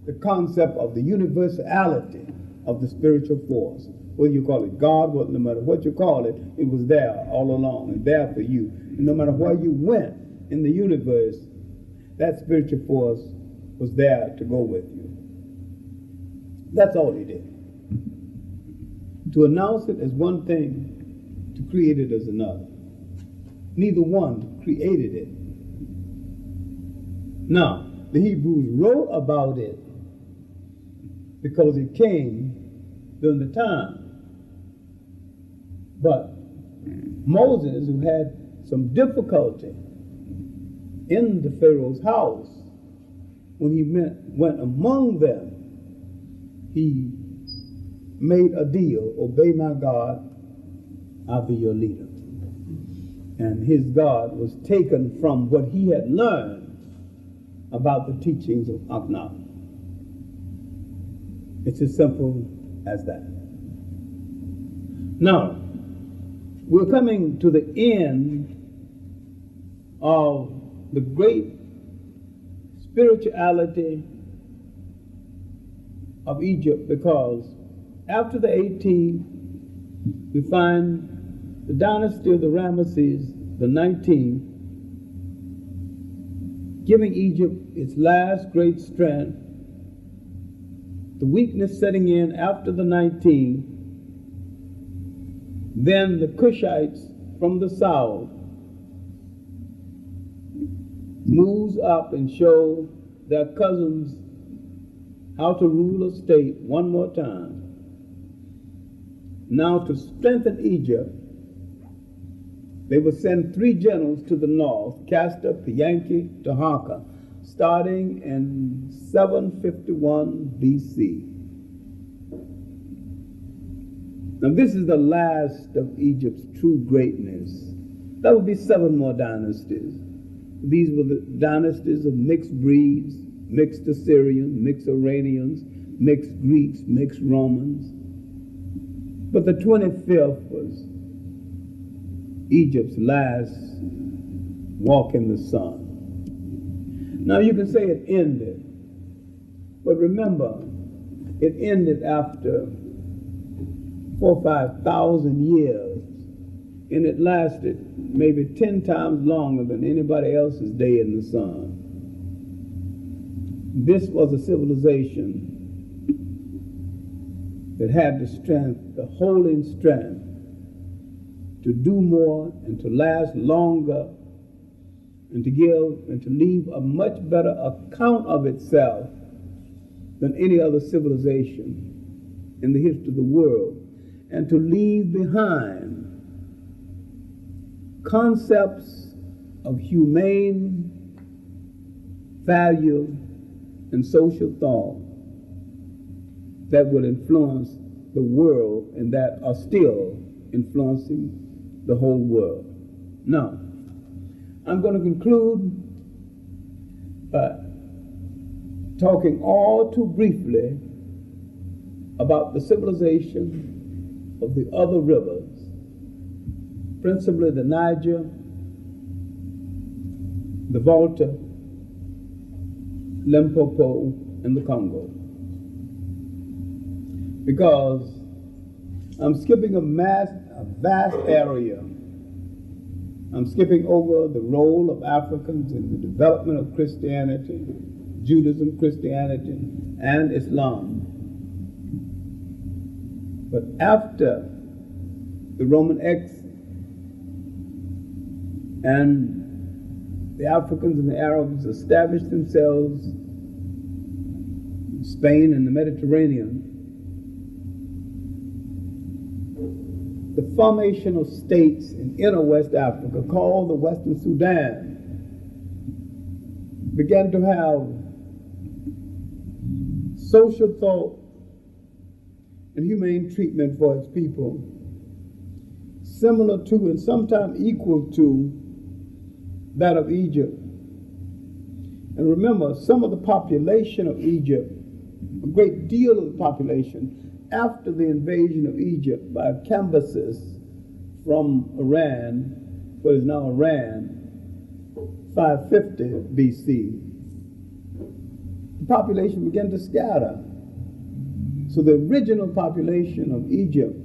The concept of the universality of the spiritual force. Whether you call it God, no matter what you call it, it was there all along and there for you. And no matter where you went in the universe, that spiritual force was there to go with you. That's all he did. To announce it as one thing, to create it as another. Neither one created it. Now, the Hebrews wrote about it because it came during the time. But Moses, who had some difficulty in the Pharaoh's house, when he went among them, he made a deal: obey my God, I'll be your leader. And his God was taken from what he had learned about the teachings of Akhenaten. It's as simple as that. Now, we're coming to the end of the great spirituality of Egypt, because after the 18th, we find the dynasty of the Ramesses, the 19th, giving Egypt its last great strength, the weakness setting in after the 19th, then the Cushites from the south moves up and show their cousins how to rule a state one more time. Now, to strengthen Egypt, they would send 3 generals to the north, Castor, Pianki, Taharqa, starting in 751 BC. Now, this is the last of Egypt's true greatness. There would be 7 more dynasties. These were the dynasties of mixed breeds, mixed Assyrians, mixed Iranians, mixed Greeks, mixed Romans. But the 25th was Egypt's last walk in the sun. Now, you can say it ended, but remember, it ended after 4,000 or 5,000 years, and it lasted maybe 10 times longer than anybody else's day in the sun. This was a civilization that had the strength, the holding strength, to do more and to last longer and to give and to leave a much better account of itself than any other civilization in the history of the world, and to leave behind concepts of humane value and social thought that will influence the world and that are still influencing the whole world. Now, I'm going to conclude by talking all too briefly about the civilization of the other rivers, principally the Niger, the Volta, Limpopo, and the Congo. Because I'm skipping a vast area. I'm skipping over the role of Africans in the development of Christianity, Judaism, Christianity, and Islam. But after the Roman exit and the Africans and the Arabs established themselves in Spain and the Mediterranean, the formation of states in inner West Africa, called the Western Sudan, began to have social thought and humane treatment for its people, similar to and sometimes equal to that of Egypt. And remember, some of the population of Egypt, a great deal of the population, after the invasion of Egypt by Cambyses from Iran, what is now Iran, 550 BC, the population began to scatter. So the original population of Egypt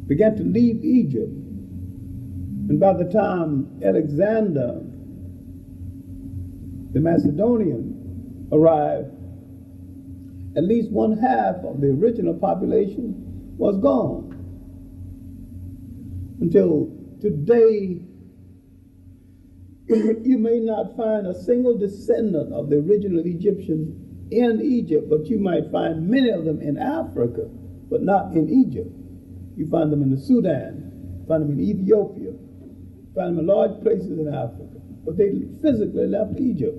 began to leave Egypt. And by the time Alexander the Macedonian arrived, at least one half of the original population was gone. Until today, you may not find a single descendant of the original Egyptians in Egypt, but you might find many of them in Africa, but not in Egypt. You find them in the Sudan, find them in Ethiopia, find them in large places in Africa, but they physically left Egypt.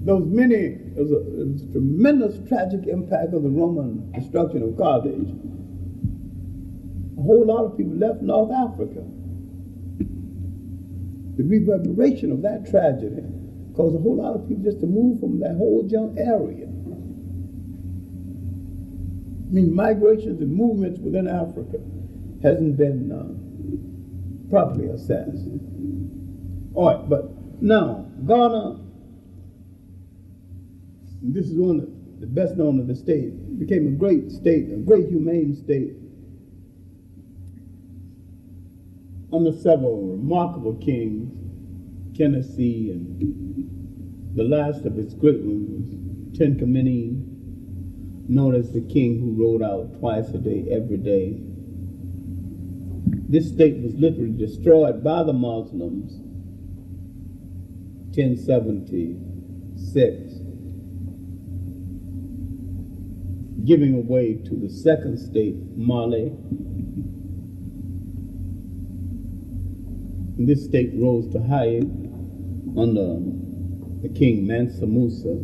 There was a tremendous tragic impact of the Roman destruction of Carthage. A whole lot of people left North Africa. The reverberation of that tragedy caused a whole lot of people just to move from that whole junk area. I mean, migrations and movements within Africa hasn't been properly assessed. All right, but now, Ghana, this is one of the best known of the state, became a great state, a great humane state, under several remarkable kings, Kennedy, and the last of its great ones was Tenkamini, known as the king who rode out twice a day, every day. This state was literally destroyed by the Muslims, 1076, giving away to the second state, Mali. And this state rose to height under the king Mansa Musa,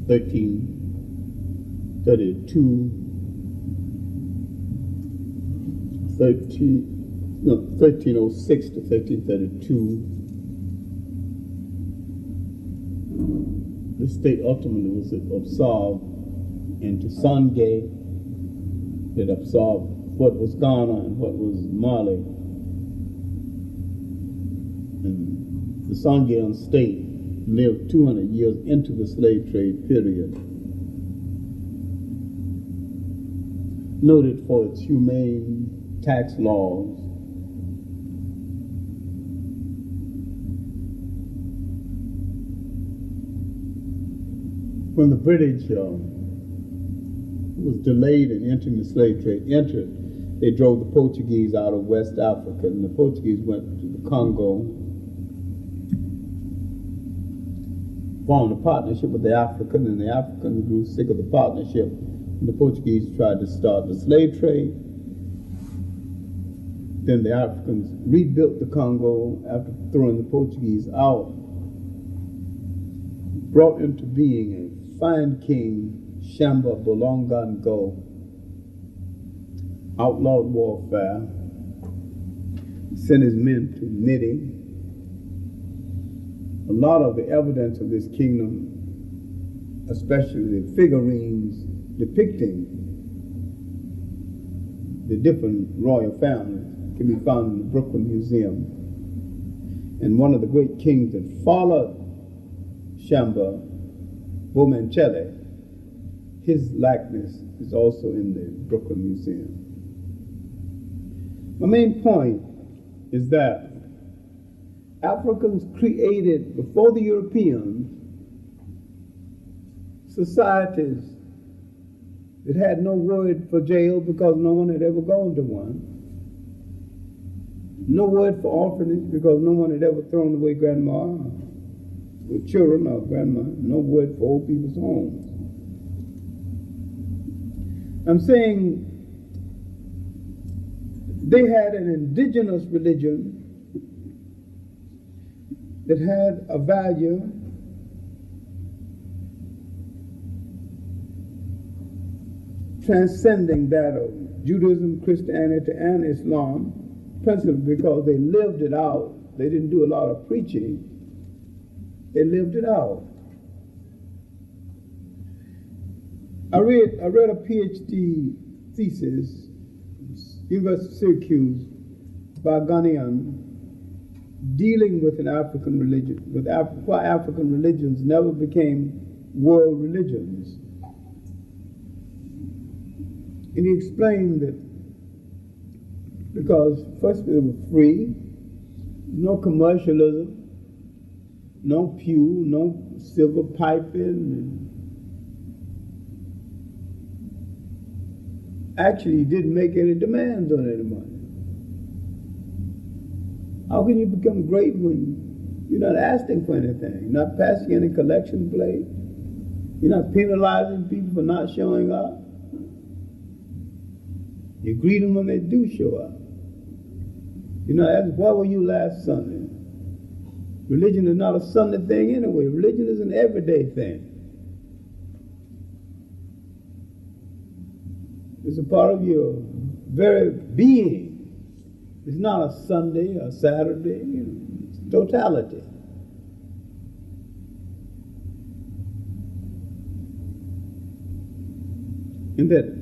1306 to 1332. This state ultimately was absorbed into Sangay. It absorbed what was Ghana and what was Mali. And the Sangayan state lived 200 years into the slave trade period, noted for its humane tax laws, when the British was delayed in entering the slave trade, they drove the Portuguese out of West Africa, and the Portuguese went to the Congo, formed a partnership with the African, and the Africans grew sick of the partnership, and the Portuguese tried to start the slave trade. Then the Africans rebuilt the Congo after throwing the Portuguese out, brought into being a fine king, Shamba Bolongango, outlawed warfare, sent his men to knitting. A lot of the evidence of this kingdom, especially the figurines depicting the different royal families, can be found in the Brooklyn Museum. And one of the great kings that followed Shamba, Bomanchele, his likeness is also in the Brooklyn Museum. My main point is that Africans created, before the Europeans, societies It had no word for jail because no one had ever gone to one. No word for orphanage because no one had ever thrown away grandma with children or grandma. No word for old people's homes. I'm saying they had an indigenous religion that had a value transcending that of Judaism, Christianity, and Islam, principally because they lived it out. They didn't do a lot of preaching. They lived it out. I read a PhD thesis, University of Syracuse, by a Ghanaian, dealing with an African religion, with why African religions never became world religions. And he explained that because first they were free, no commercialism, no pew, no silver piping, and actually he didn't make any demands on anybody. How can you become great when you're not asking for anything, not passing any collection plate, you're not penalizing people for not showing up? You greet them when they do show up. You know, ask, where were you last Sunday? Religion is not a Sunday thing anyway. Religion is an everyday thing. It's a part of your very being. It's not a Sunday or Saturday, you know, it's totality. And that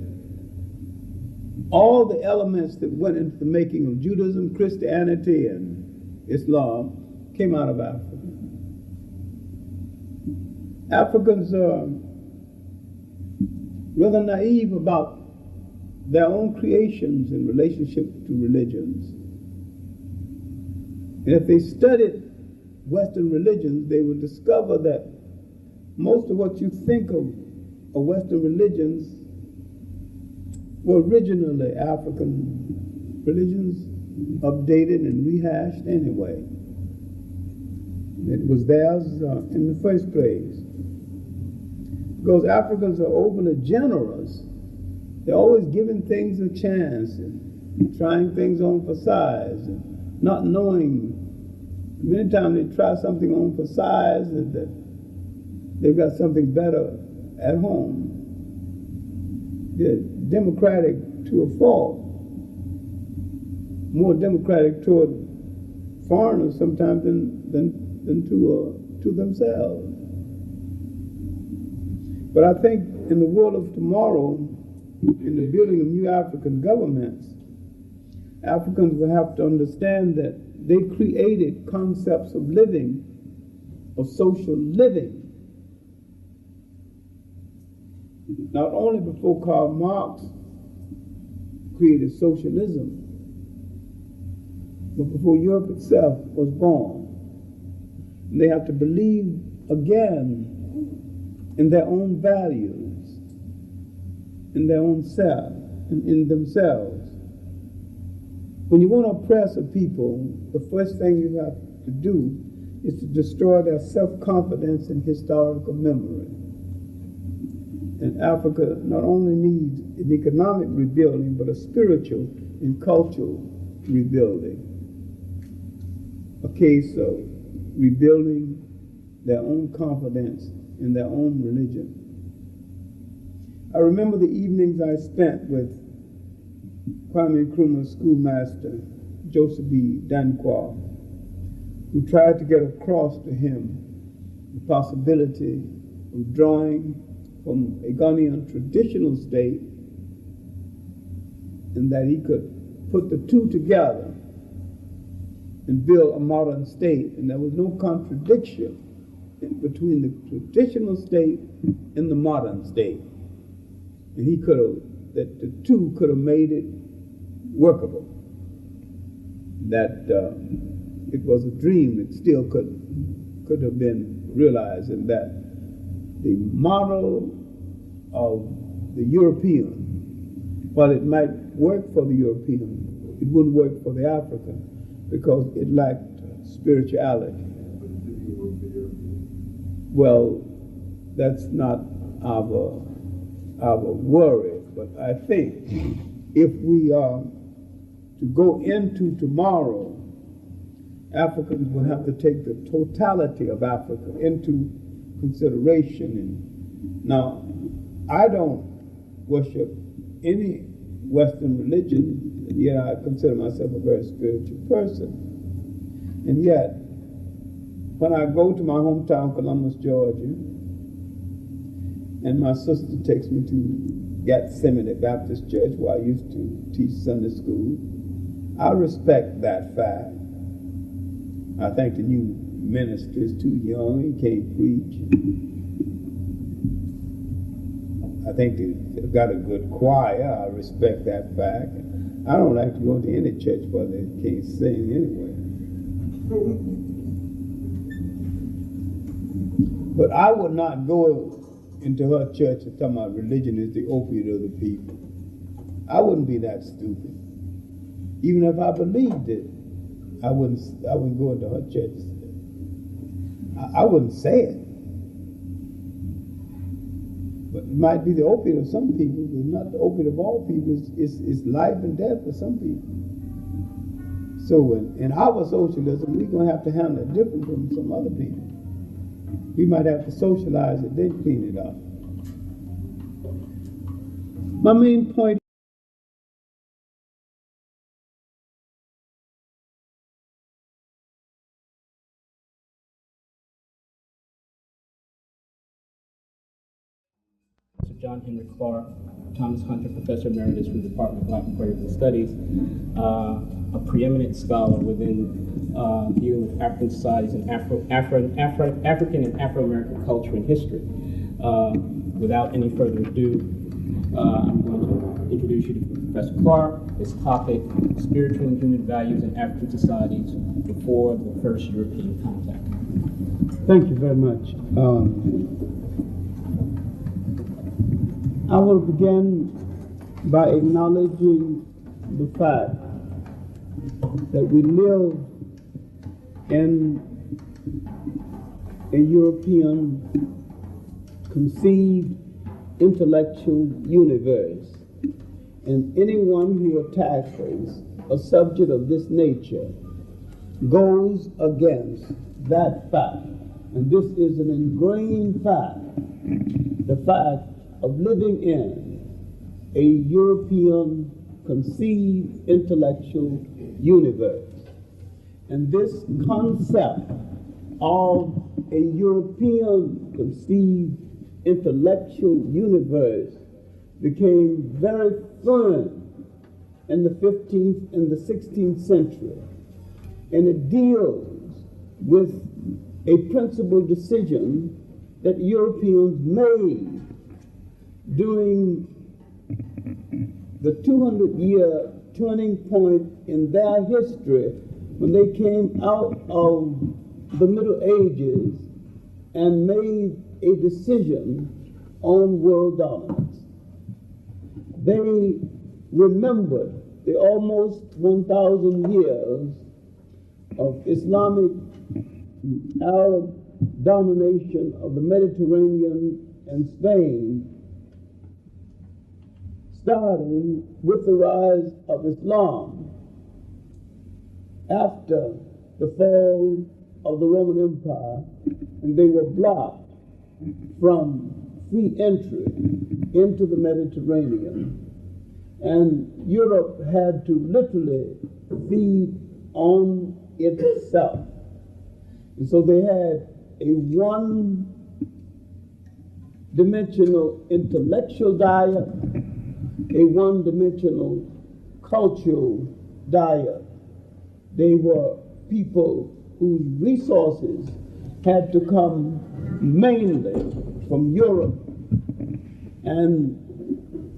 all the elements that went into the making of Judaism, Christianity, and Islam came out of Africa. Africans are rather naive about their own creations in relationship to religions. And if they studied Western religions, they would discover that most of what you think of Western religions were originally African religions, updated and rehashed anyway. It was theirs in the first place. Because Africans are overly generous, they're always giving things a chance and trying things on for size and not knowing. Many times they try something on for size and that they've got something better at home. They're democratic to a fault, more democratic toward foreigners sometimes than to themselves. But I think in the world of tomorrow, in the building of new African governments, Africans will have to understand that they created concepts of living, of social living. Not only before Karl Marx created socialism, but before Europe itself was born. And they have to believe again in their own values, in their own self, and in themselves. When you want to oppress a people, the first thing you have to do is to destroy their self-confidence and historical memory. And Africa not only needs an economic rebuilding, but a spiritual and cultural rebuilding. A case of rebuilding their own confidence in their own religion. I remember the evenings I spent with Kwame Nkrumah's schoolmaster, Joseph B. Danquah, who tried to get across to him the possibility of drawing from a Ghanaian traditional state, and that he could put the two together and build a modern state. And there was no contradiction between the traditional state and the modern state. And he could have, that the two could have made it workable. That it was a dream that still could have been realized, and that the model of the European. While it might work for the European, it wouldn't work for the African because it lacked spirituality. Well, that's not our worry, but I think if we are to go into tomorrow, Africans will have to take the totality of Africa into consideration. And now, I don't worship any Western religion, yet I consider myself a very spiritual person. And yet, when I go to my hometown, Columbus, Georgia, and my sister takes me to Gethsemane Baptist Church, where I used to teach Sunday school, I respect that fact. I think the new minister is too young, he can't preach. I think they've got a good choir, I respect that fact. I don't like to go to any church where they can't sing anyway. But I would not go into her church and tell my religion is the opiate of the people. I wouldn't be that stupid. Even if I believed it, I wouldn't go into her church. I wouldn't say it. But it might be the opiate of some people, but not the opiate of all people. It's life and death for some people. So in our socialism, we're going to have to handle it different from some other people. We might have to socialize it, then clean it up. My main point John Henrik Clarke, Thomas Hunter Professor Emeritus from the Department of Latin American Studies, a preeminent scholar within dealing with African societies and African and Afro-American culture and history. Without any further ado, I'm going to introduce you to Professor Clarke. His topic, Spiritual and Human Values in African Societies Before the First European Contact. Thank you very much. I will begin by acknowledging the fact that we live in a European conceived intellectual universe, and anyone who tackles a subject of this nature goes against that fact. And this is an ingrained fact, the fact of living in a European conceived intellectual universe. And this concept of a European conceived intellectual universe became very firm in the 15th and the 16th century. And it deals with a principal decision that Europeans made during the 200-year turning point in their history when they came out of the Middle Ages and made a decision on world dominance. They remembered the almost 1,000 years of Islamic Arab domination of the Mediterranean and Spain, starting with the rise of Islam after the fall of the Roman Empire, and they were blocked from free entry into the Mediterranean. And Europe had to literally feed on itself. And so they had a one-dimensional intellectual diet, a one-dimensional cultural diet. They were people whose resources had to come mainly from Europe. And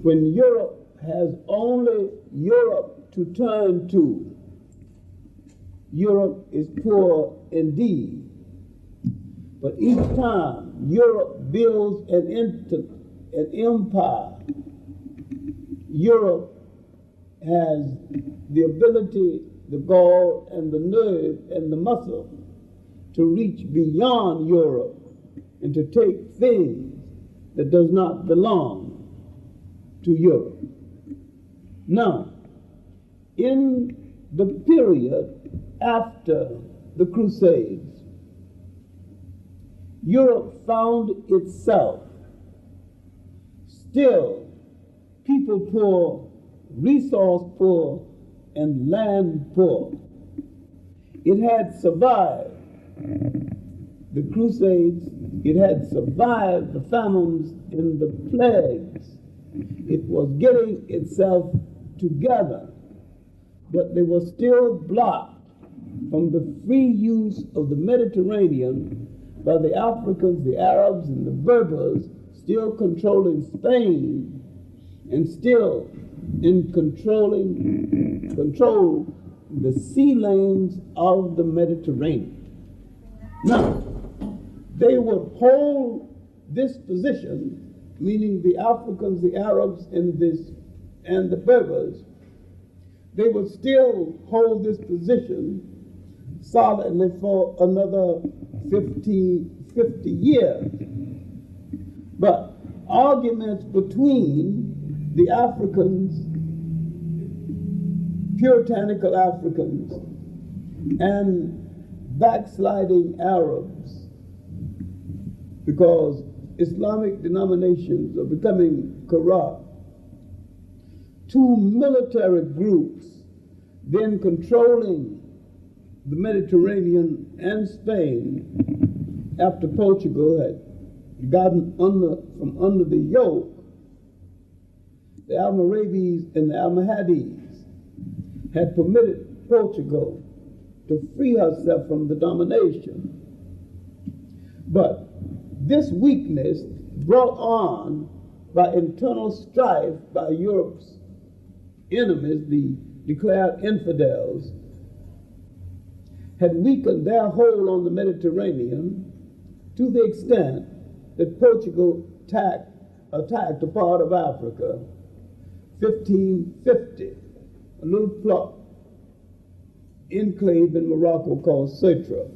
when Europe has only Europe to turn to, Europe is poor indeed. But each time Europe builds an an empire, Europe has the ability, the gall, and the nerve, and the muscle to reach beyond Europe and to take things that does not belong to Europe. Now, in the period after the Crusades, Europe found itself still people poor, resource poor, and land poor. It had survived the Crusades, it had survived the famines and the plagues. It was getting itself together, but they were still blocked from the free use of the Mediterranean by the Africans, the Arabs, and the Berbers, still controlling Spain and still in control the sea lanes of the Mediterranean. Now, they would hold this position, meaning the Africans, the Arabs, and the Berbers. They would still hold this position solidly for another 50 years. But arguments between the Africans, puritanical Africans, and backsliding Arabs, because Islamic denominations are becoming corrupt. Two military groups then controlling the Mediterranean and Spain after Portugal had gotten from under the yoke. The Almoravids and the Almohades had permitted Portugal to free herself from the domination. But this weakness, brought on by internal strife by Europe's enemies, the declared infidels, had weakened their hold on the Mediterranean to the extent that Portugal attacked a part of Africa, 1550, a little plot, enclave in Morocco called Ceuta.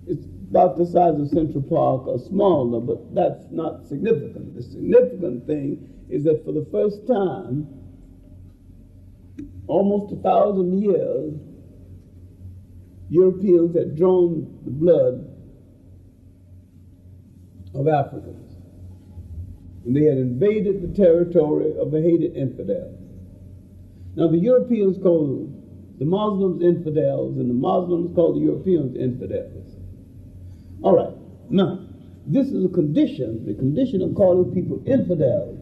It's about the size of Central Park or smaller, but that's not significant. The significant thing is that for the first time, almost 1,000 years, Europeans had drawn the blood of Africans. And they had invaded the territory of the hated infidels. Now the Europeans called the Muslims infidels, and the Muslims called the Europeans infidels. All right, now, this is a condition, the condition of calling people infidels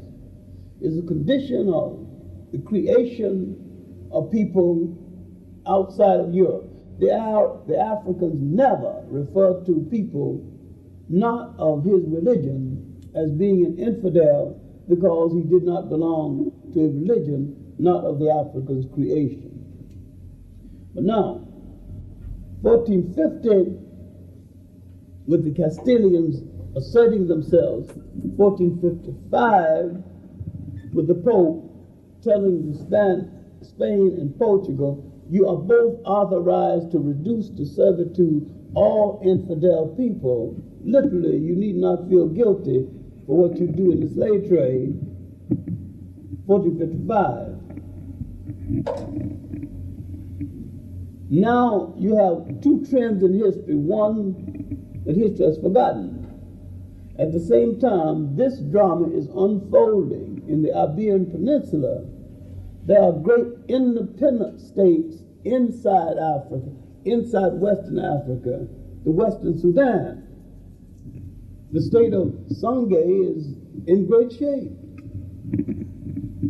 is a condition of the creation of people outside of Europe. The Africans never referred to people not of his religion as being an infidel because he did not belong to a religion not of the Africans' creation. But now, 1450, with the Castilians asserting themselves, 1455, with the Pope telling Spain and Portugal, you are both authorized to reduce to servitude all infidel people. Literally, you need not feel guilty for what you do in the slave trade. 1455. Now you have two trends in history. One that history has forgotten. At the same time, this drama is unfolding in the Iberian Peninsula. There are great independent states inside Africa, inside Western Africa, the Western Sudan. The state of Songhai is in great shape.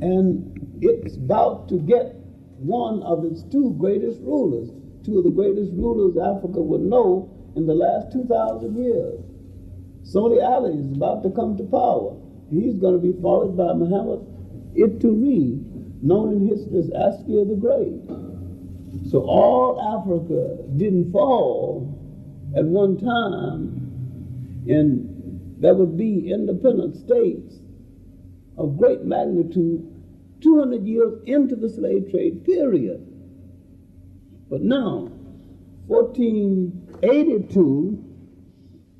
And it's about to get one of its two greatest rulers, two of the greatest rulers Africa would know in the last 2,000 years. Soni Ali is about to come to power. He's going to be followed by Muhammad Ituri, known in history as Askia the Great. So all Africa didn't fall at one time, and there would be independent states of great magnitude 200 years into the slave trade period. But now, 1482,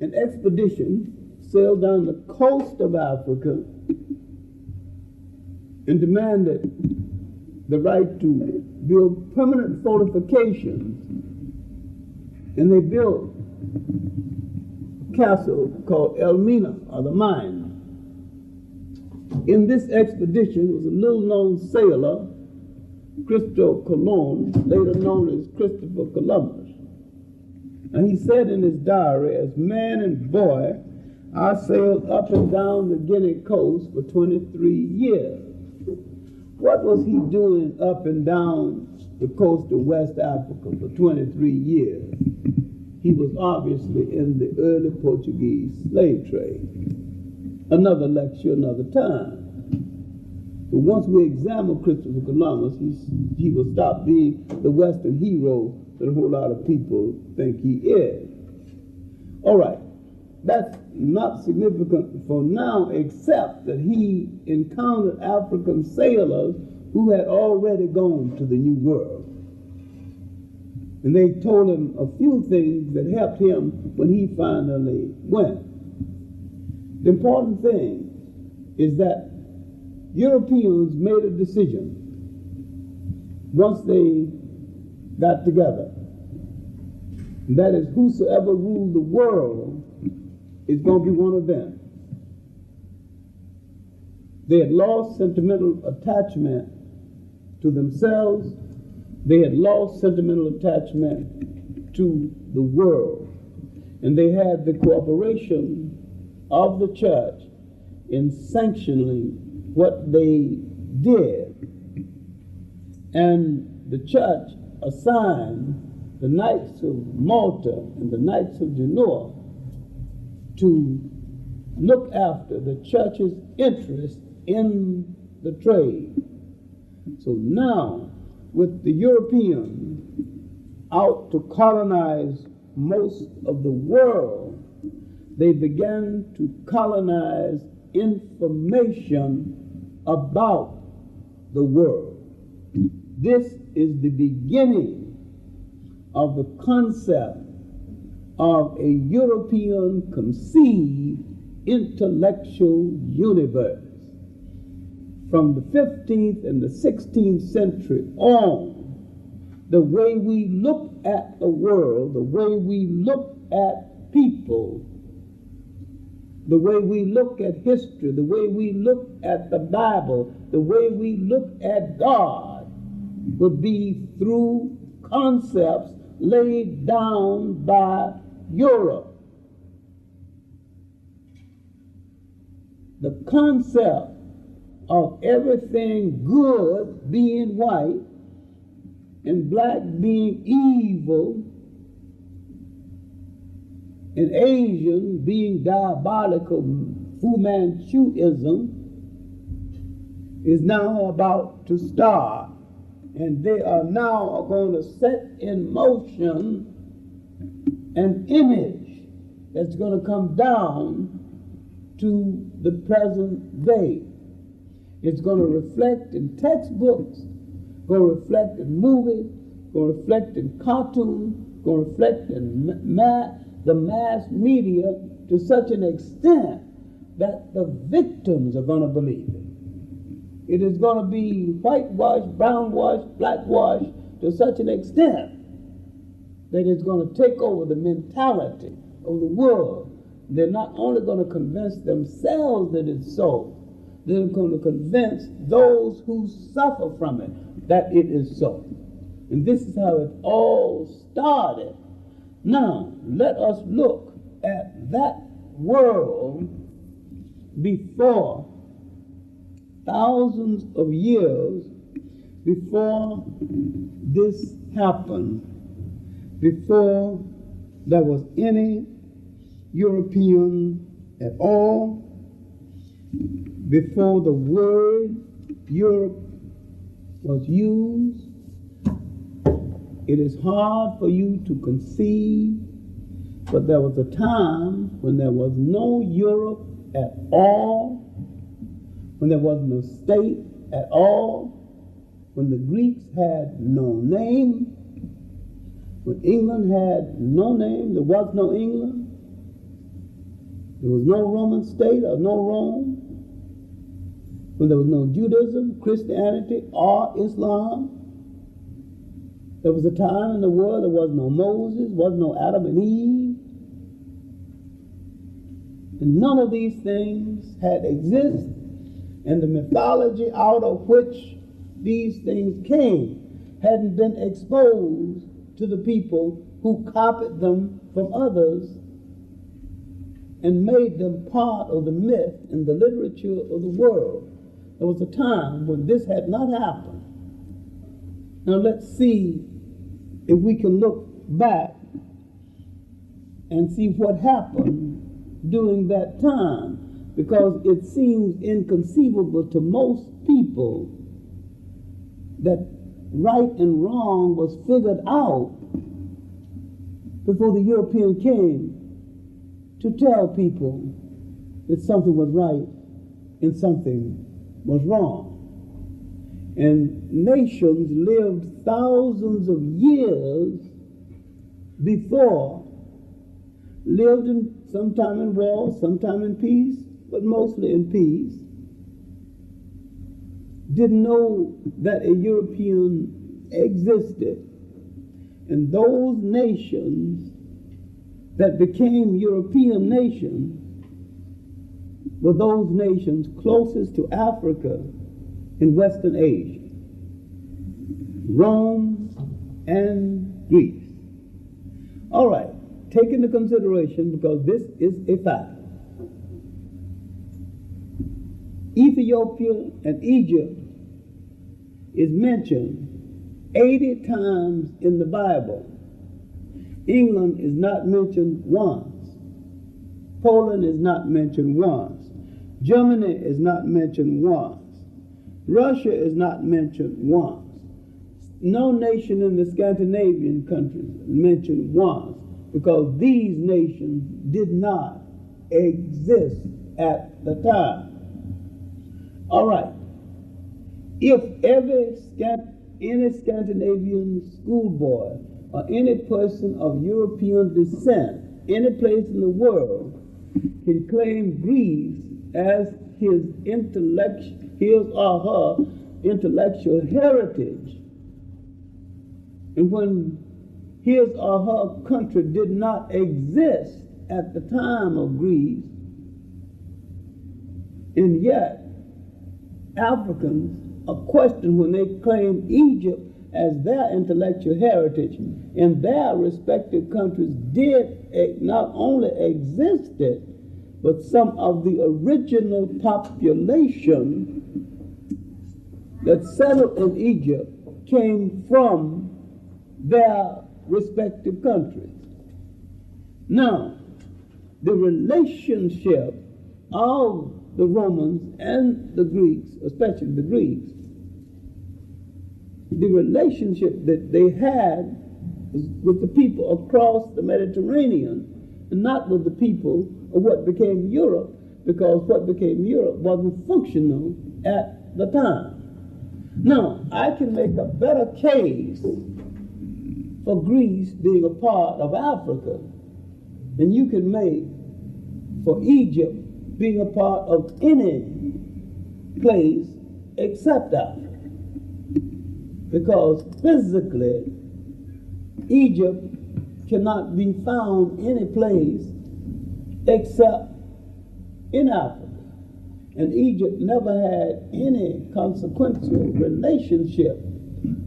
an expedition sailed down the coast of Africa and demanded the right to build permanent fortifications. And they built a castle called Elmina, or the Mine. In this expedition was a little-known sailor, Christopher Colon, later known as Christopher Columbus. And he said in his diary, as man and boy, I sailed up and down the Guinea coast for 23 years. What was he doing up and down the coast of West Africa for 23 years? He was obviously in the early Portuguese slave trade. Another lecture, another time. But once we examine Christopher Columbus, he will stop being the Western hero that a whole lot of people think he is. All right, that's not significant for now, except that he encountered African sailors who had already gone to the New World. And they told him a few things that helped him when he finally went. The important thing is that Europeans made a decision once they got together. And that is, whosoever ruled the world is going to be one of them. They had lost sentimental attachment to themselves. They had lost sentimental attachment to the world. And they had the cooperation of the church in sanctioning what they did. And the church assigned the Knights of Malta and the Knights of Genoa to look after the church's interest in the trade. So now, with the Europeans out to colonize most of the world, they began to colonize information about the world. This is the beginning of the concept of a European conceived intellectual universe. From the 15th and the 16th century on, the way we look at the world, the way we look at people, the way we look at history, the way we look at the Bible, the way we look at God would be through concepts laid down by Europe. The concept of everything good being white and black being evil and Asian being diabolical, Fu Manchuism, is now about to start. And they are now going to set in motion an image that's going to come down to the present day. It's going to reflect in textbooks, going to reflect in movies, going to reflect in cartoons, going to reflect in the mass media to such an extent that the victims are going to believe it. It is going to be whitewash, brownwash, blackwash to such an extent that it's going to take over the mentality of the world. They're not only going to convince themselves that it's so, they're going to convince those who suffer from it that it is so. And this is how it all started. Now, let us look at that world before, thousands of years before this happened, before there was any European at all, before the word Europe was used. It is hard for you to conceive But there was a time when there was no Europe at all, when there was no state at all, when the Greeks had no name, when England had no name, there was no England, there was no Roman state or no Rome, when there was no Judaism, Christianity, or Islam. There was a time in the world there was no Moses, was no Adam and Eve. And none of these things had existed. And the mythology out of which these things came hadn't been exposed to the people who copied them from others and made them part of the myth and the literature of the world. There was a time when this had not happened. Now let's see if we can look back and see what happened during that time, because it seems inconceivable to most people that right and wrong was figured out before the European came to tell people that something was right and something was wrong. And nations lived thousands of years before, lived in sometime in war, sometime in peace, but mostly in peace, didn't know that a European existed. And those nations that became European nations were those nations closest to Africa in Western Asia, Rome and Greece. All right, take into consideration, because this is a fact, Ethiopia and Egypt is mentioned 80 times in the Bible. England is not mentioned once. Poland is not mentioned once. Germany is not mentioned once. Russia is not mentioned once. No nation in the Scandinavian countries mentioned once, because these nations did not exist at the time. All right. If any Scandinavian schoolboy or any person of European descent, any place in the world, can claim Greece as his or her intellectual heritage, and when his or her country did not exist at the time of Greece, and yet Africans are questioned when they claim Egypt as their intellectual heritage, and their respective countries did not only existed, but some of the original population that settled in Egypt came from their respective countries. Now, the relationship of the Romans and the Greeks, especially the Greeks, the relationship that they had with the people across the Mediterranean, and not with the people of what became Europe, because what became Europe wasn't functional at the time. Now, I can make a better case for Greece being a part of Africa than you can make for Egypt being a part of any place except Africa. Because physically, Egypt cannot be found any place except in Africa. And Egypt never had any consequential relationship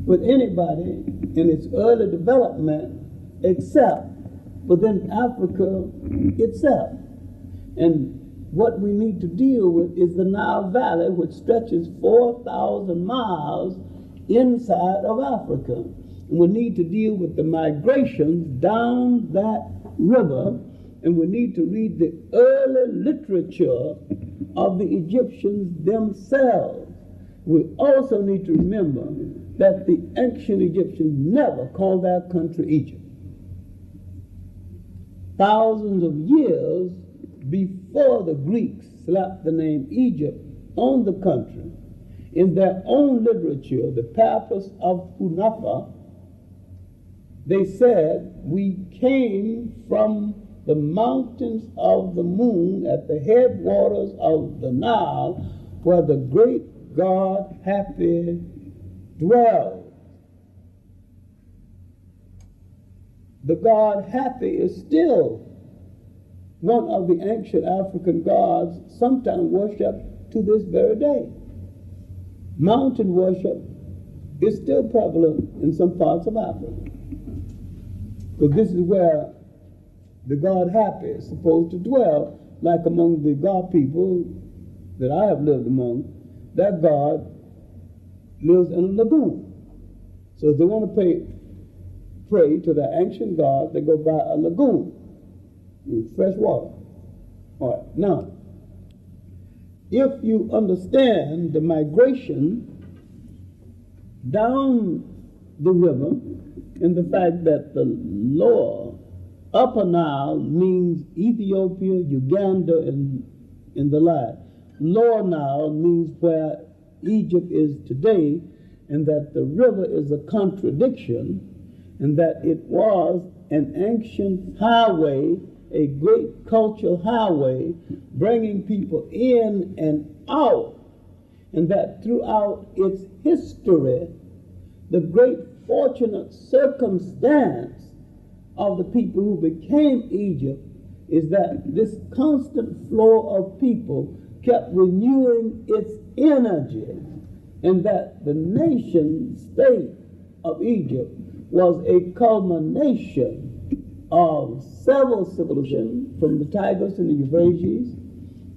with anybody in its early development except within Africa itself. And what we need to deal with is the Nile Valley, which stretches 4,000 miles inside of Africa. And we need to deal with the migrations down that river, and we need to read the early literature of the Egyptians themselves. We also need to remember that the ancient Egyptians never called their country Egypt. thousands of years before the Greeks slapped the name Egypt on the country. In their own literature, the Papyrus of Hunafa, they said, we came from the mountains of the moon at the headwaters of the Nile, where the great god Hapi dwells. The god Hapi is still one of the ancient African gods, sometimes worshipped to this very day. Mountain worship is still prevalent in some parts of Africa. So this is where the god Hapi is supposed to dwell, like among the god people that I have lived among. That god lives in a lagoon. So if they want to pray to the ancient god, they go by a lagoon with fresh water. All right, now, if you understand the migration down the river and the fact that the lower Upper Nile means Ethiopia, Uganda, and the like. Lower Nile means where Egypt is today, and that the river is a contradiction, and that it was an ancient highway, a great cultural highway, bringing people in and out, and that throughout its history, the great fortunate circumstance of the people who became Egypt is that this constant flow of people kept renewing its energy, and that the nation state of Egypt was a culmination of several civilizations from the Tigris and the Euphrates,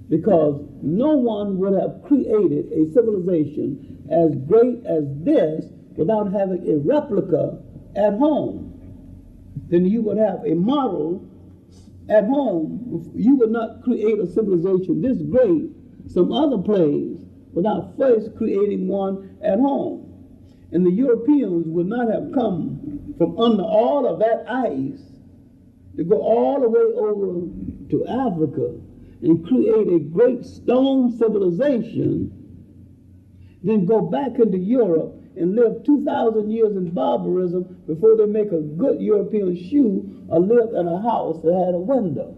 because no one would have created a civilization as great as this without having a replica at home. Then you would have a model at home. You would not create a civilization this great some other place without first creating one at home. And the Europeans would not have come from under all of that ice to go all the way over to Africa and create a great stone civilization, then go back into Europe and live 2,000 years in barbarism before they make a good European shoe or live in a house that had a window.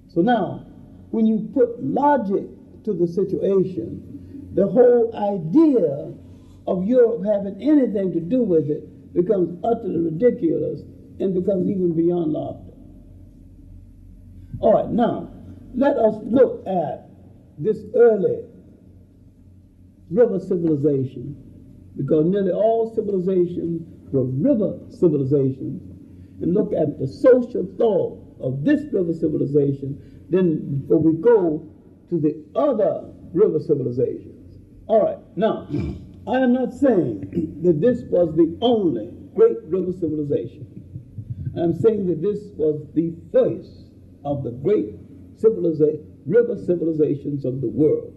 So now, when you put logic to the situation, the whole idea of Europe having anything to do with it becomes utterly ridiculous and becomes even beyond laughter. All right, now, let us look at this early river civilization, because nearly all civilizations were river civilizations, and look at the social thought of this river civilization, then before we go to the other river civilizations. All right, now, I am not saying that this was the only great river civilization. I'm saying that this was the first of the great river civilizations of the world.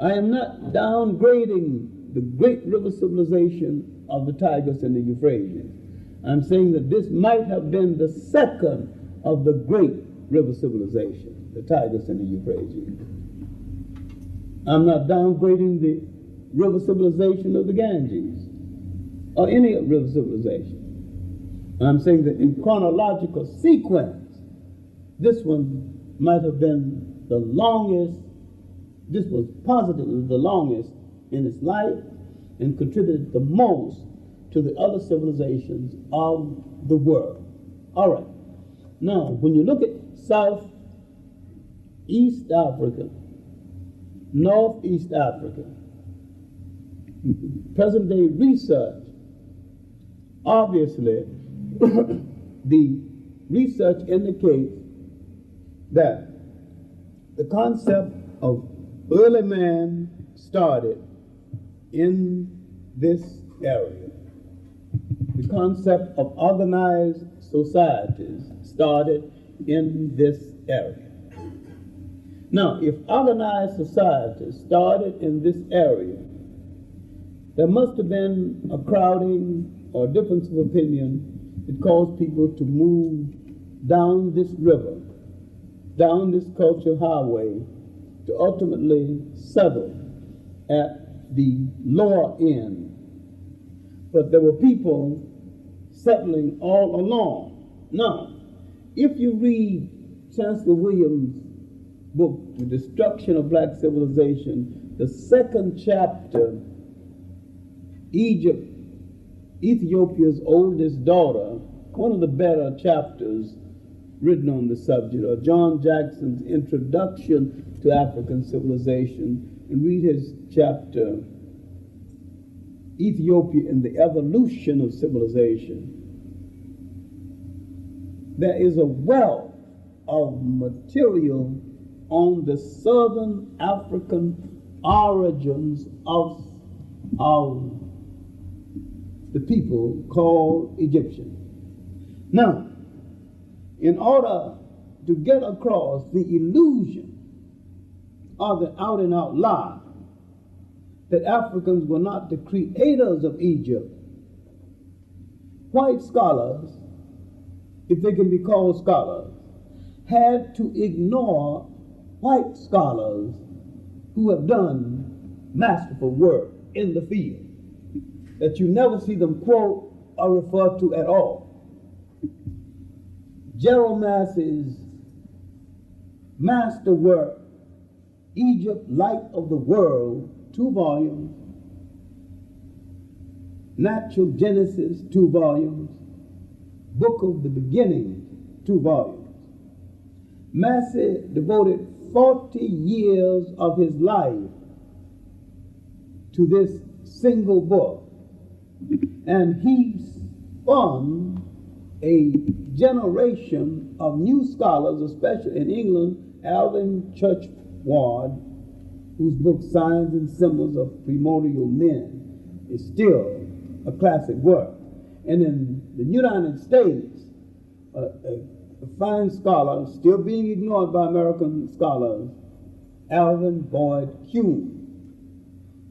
I am not downgrading the great river civilization of the Tigris and the Euphrates. I'm saying that this might have been the second of the great river civilization, the Tigris and the Euphrates. I'm not downgrading the river civilization of the Ganges or any river civilization. I'm saying that in chronological sequence, this one might have been the longest, this was positively the longest in its life and contributed the most to the other civilizations of the world. All right. Now, when you look at Southeast Africa, Northeast Africa, present-day research, obviously, the research indicates that the concept of early man started in this area. The concept of organized societies started in this area. Now, if organized societies started in this area, there must have been a crowding or difference of opinion that caused people to move down this river, down this cultural highway, to ultimately settle at the lower end. But there were people settling all along. Now, if you read Chancellor Williams' book, The Destruction of Black Civilization, the second chapter, Egypt, Ethiopia's oldest daughter, one of the better chapters written on the subject, or John Jackson's Introduction to African Civilization, and read his chapter, Ethiopia and the Evolution of Civilization. There is a wealth of material on the southern African origins of the people called Egyptian. Now, in order to get across the illusion or the out and out lie that Africans were not the creators of Egypt, white scholars, if they can be called scholars, had to ignore white scholars who have done masterful work in the field that you never see them quote or refer to at all. Gerald Massey's masterwork, Egypt, Light of the World, 2 volumes, Natural Genesis, 2 volumes, Book of the Beginning, 2 volumes. Massey devoted 40 years of his life to this single book, and he spun a generation of new scholars, especially in England. Alvin Churchward, whose book Signs and Symbols of Primordial Men is still a classic work. And in the United States, a fine scholar, still being ignored by American scholars, Alvin Boyd Hume,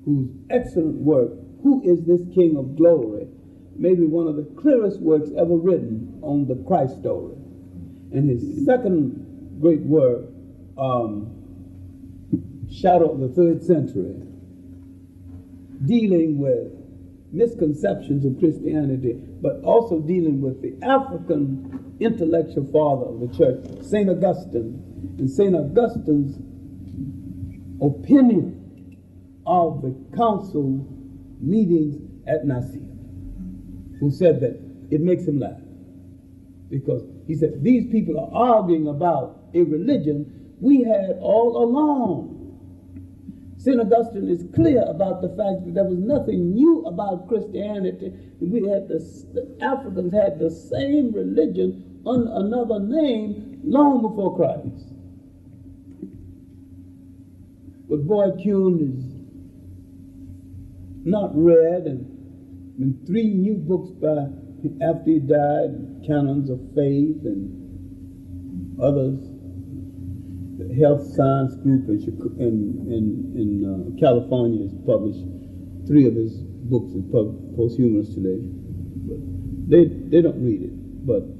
whose excellent work, Who is This King of Glory, may be one of the clearest works ever written on the Christ story. And his second great work, Shadow of the Third Century, dealing with misconceptions of Christianity, but also dealing with the African intellectual father of the church, St. Augustine, and St. Augustine's opinion of the council meetings at Nicaea, who said that it makes him laugh. Because he said, these people are arguing about a religion we had all along. St. Augustine is clear about the fact that there was nothing new about Christianity. We had the Africans had the same religion under another name long before Christ. But Boyd Kuhn is not read, and 3 new books by after he died, Canons of Faith and others. The Health Science Group in California has published 3 of his books posthumously. But they don't read it. But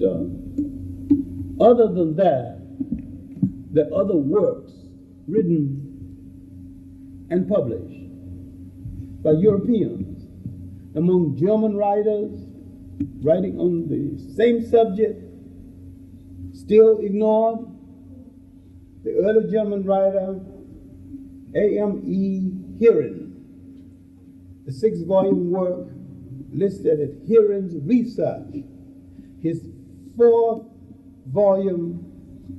other than that, there are other works written and published by Europeans, among German writers writing on the same subject, still ignored. The early German writer A.M.E. Heeren, the 6-volume work listed at Heeren's Research, his 4th volume,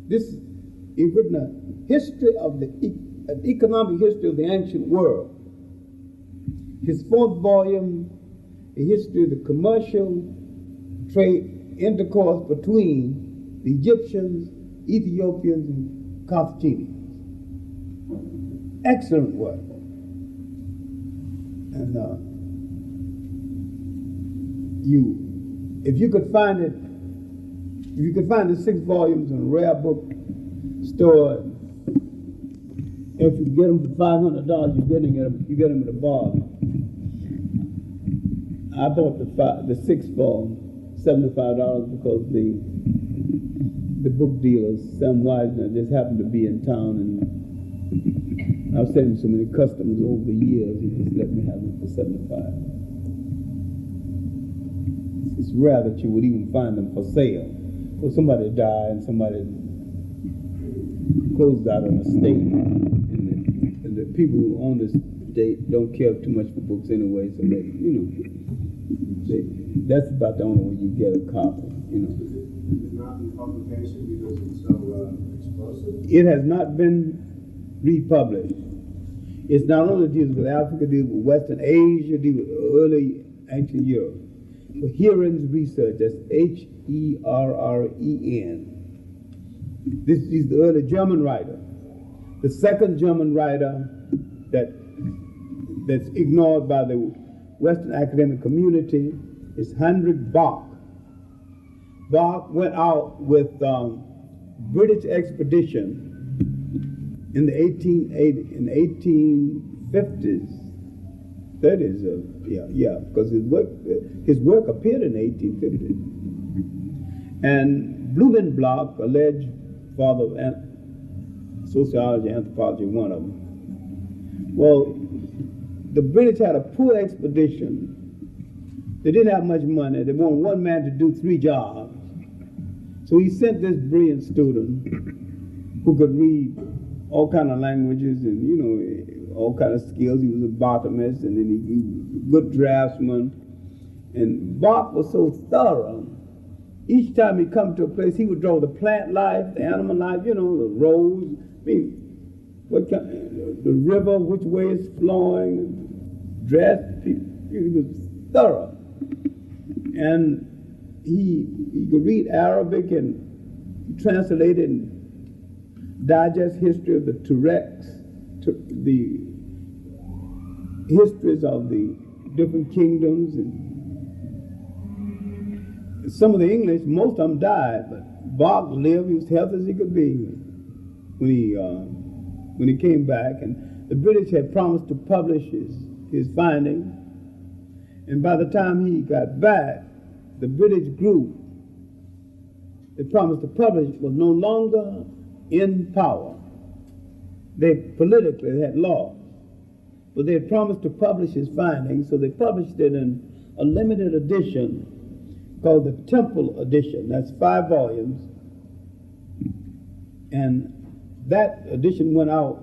he's written a history of an economic history of the ancient world. His 4th volume, a history of the commercial trade intercourse between the Egyptians, Ethiopians, and Carthaginians. Excellent work. And if you could find it, if you could find the 6 volumes in a rare book store, if you get them for $500, you get them at a bargain. I bought the 6 for $75 because the book dealers, Sam Wiesner, just happened to be in town, and I've sent him so many customers over the years, he just let me have them for $75. It's rare that you would even find them for sale. Or somebody died and somebody closed out an estate, and the people who own this estate don't care too much for books anyway, so they, that's about the only way you get a copy, It's not in publication because it's so explosive? It has not been republished. It's not only deals with Africa, deals with Western Asia, deals with early ancient Europe. But Heron's research, that's Herren. This is the early German writer. The second German writer that's ignored by the Western academic community is Henrik Clarke. Clarke went out with British expedition in the 1850s, 30s, because his work appeared in 1850. And Blumenbach, alleged father of sociology, anthropology, one of them. Well, the British had a poor expedition. They didn't have much money. They wanted one man to do 3 jobs. So he sent this brilliant student who could read all kind of languages and, all kind of skills. He was a botanist, and then he was a good draftsman. And Bach was so thorough. Each time he come to a place, he would draw the plant life, the animal life, the roads, what kind, the river, which way it's flowing, dress. He was thorough. And he could read Arabic and translate it and digest history of the Tuaregs, the histories of the different kingdoms. And some of the English, most of them died, but Bach lived. He was healthy as he could be when he came back. And the British had promised to publish his findings. And by the time he got back, the British group that promised to publish was no longer in power. They politically had lost, but they had promised to publish his findings, so they published it in a limited edition called the Temple Edition. That's 5 volumes, and that edition went out,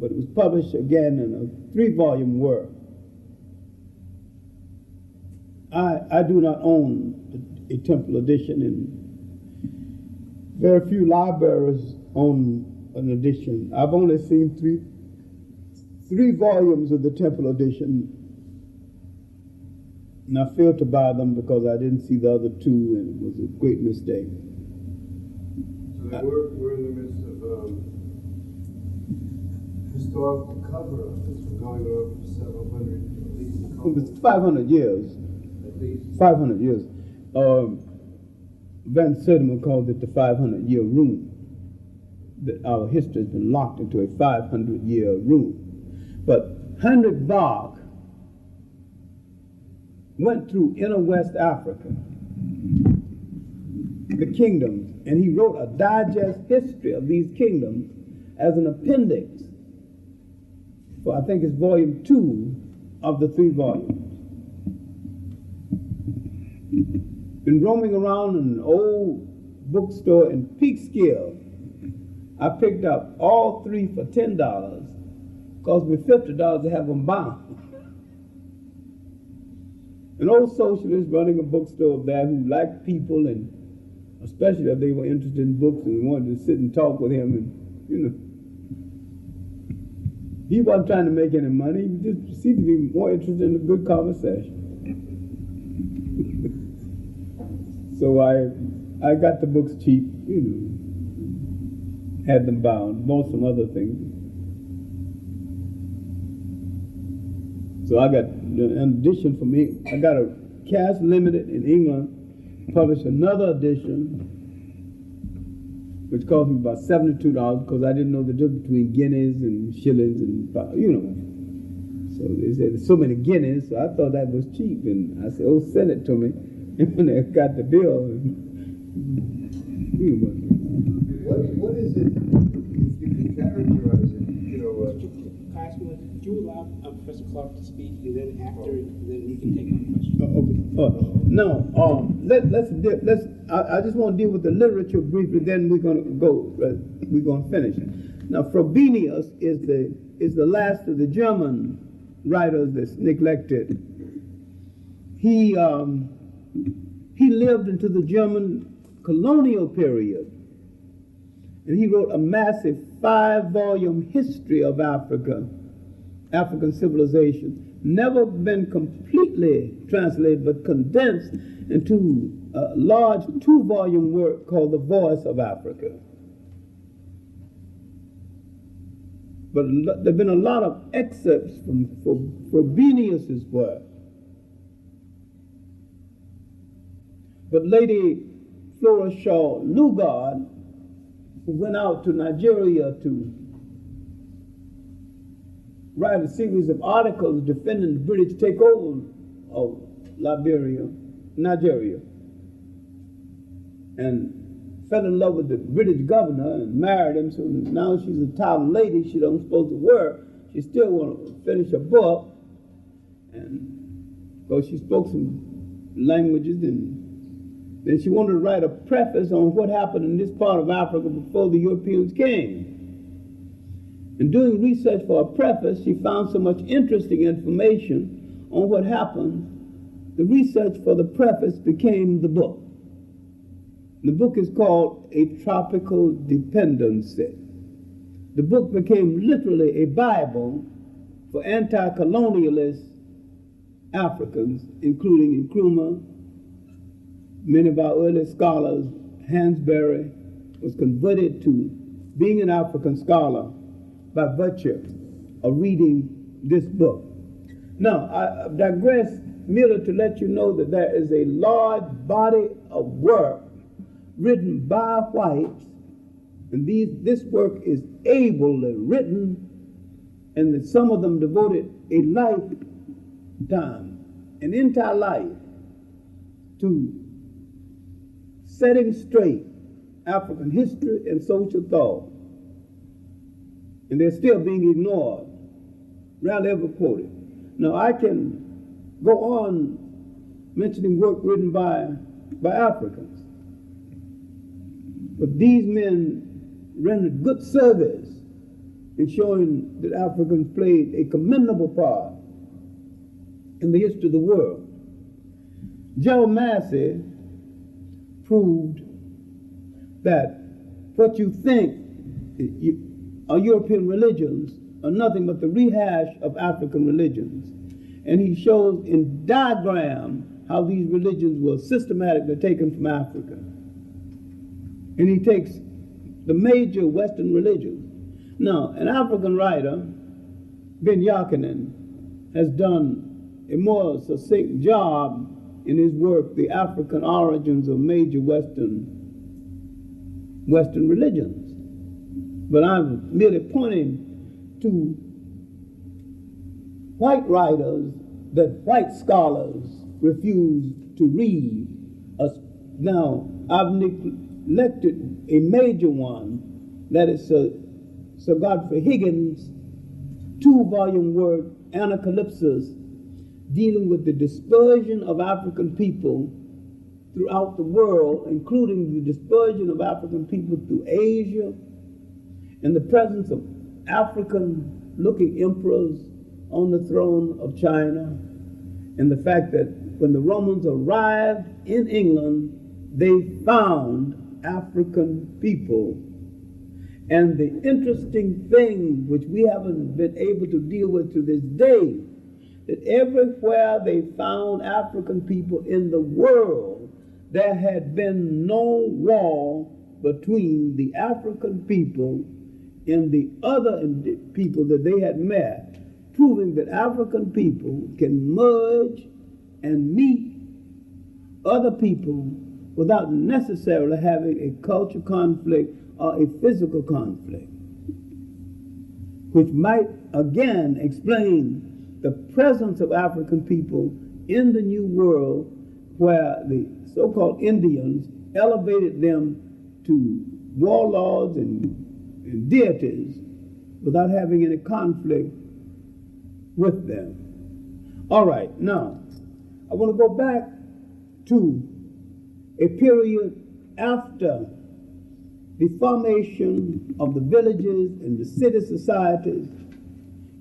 but it was published again in a 3-volume work. I do not own a Temple Edition, and very few libraries own an edition. I've only seen three volumes of the Temple Edition, and I failed to buy them because I didn't see the other 2, and it was a great mistake. So we're in the midst of historical cover-up that's been going on for several hundred, at least a couple. It was 500 years. At least. 500 years. Van Sertima called it the 500-year room. That our history has been locked into a 500-year room. But Henrik Clarke went through inner West Africa, the kingdoms, and he wrote a digest history of these kingdoms as an appendix for, I think it's volume 2 of the 3 volumes. Been roaming around in an old bookstore in Peekskill. I picked up all 3 for $10. Cost me $50 to have them bound. An old socialist running a bookstore there who liked people, and especially if they were interested in books and wanted to sit and talk with him, and he wasn't trying to make any money. He just seemed to be more interested in a good conversation. So I got the books cheap, had them bound, bought some other things. So I got, in addition for me, I got a Cash Limited in England, published another edition, which cost me about $72 because I didn't know the difference between guineas and shillings and, So they said, there's so many guineas, so I thought that was cheap. And I said, oh, send it to me. And when they got the bill, What is it, if you can characterize it, Would you allow Professor Clarke to speak, and then after, then we can take on questions? No, I just want to deal with the literature briefly, then we're going to go, we're going to finish. Now, Frobenius is the last of the German writers that's neglected. He lived into the German colonial period, and he wrote a massive 5-volume history of Africa, African civilization, never been completely translated, but condensed into a large 2-volume work called The Voice of Africa. But there have been a lot of excerpts from Frobenius's work. But Lady Flora Shaw Lugard, who went out to Nigeria to write a series of articles defending the British takeover of Nigeria, and fell in love with the British governor and married him. So now she's a town lady. She don't supposed to work. She still want to finish her book, and so she spoke some languages, and then she wanted to write a preface on what happened in this part of Africa before the Europeans came. And doing research for a preface, she found so much interesting information on what happened. The research for the preface became the book. The book is called A Tropical Dependency. The book became literally a Bible for anti-colonialist Africans, including Nkrumah. Many of our early scholars, Hansberry, was converted to being an African scholar by virtue of reading this book. Now, I digress merely to let you know that there is a large body of work written by whites, and this work is ably written, and that some of them devoted a lifetime, an entire life, to setting straight African history and social thought. And they're still being ignored, rarely ever quoted. Now, I can go on mentioning work written by Africans, but these men rendered good service in showing that Africans played a commendable part in the history of the world. Gerald Massey proved that what you think are European religions are nothing but the rehash of African religions. And he shows in diagram how these religions were systematically taken from Africa. And he takes the major Western religions. Now, an African writer, Ben Yakinen, has done a more succinct job in his work, The African Origins of Major Western Religions. But I'm merely pointing to white writers that white scholars refuse to read. Now, I've neglected a major one, that is Sir Godfrey Higgins' 2-volume work, Anacalypsis, dealing with the dispersion of African people throughout the world, including the dispersion of African people through Asia, and the presence of African-looking emperors on the throne of China, and the fact that when the Romans arrived in England, they found African people. And the interesting thing, which we haven't been able to deal with to this day, that everywhere they found African people in the world, there had been no war between the African people and the other people that they had met, proving that African people can merge and meet other people without necessarily having a cultural conflict or a physical conflict, which might again explain the presence of African people in the New World, where the so-called Indians elevated them to warlords and deities without having any conflict with them. All right, now, I want to go back to a period after the formation of the villages and the city societies,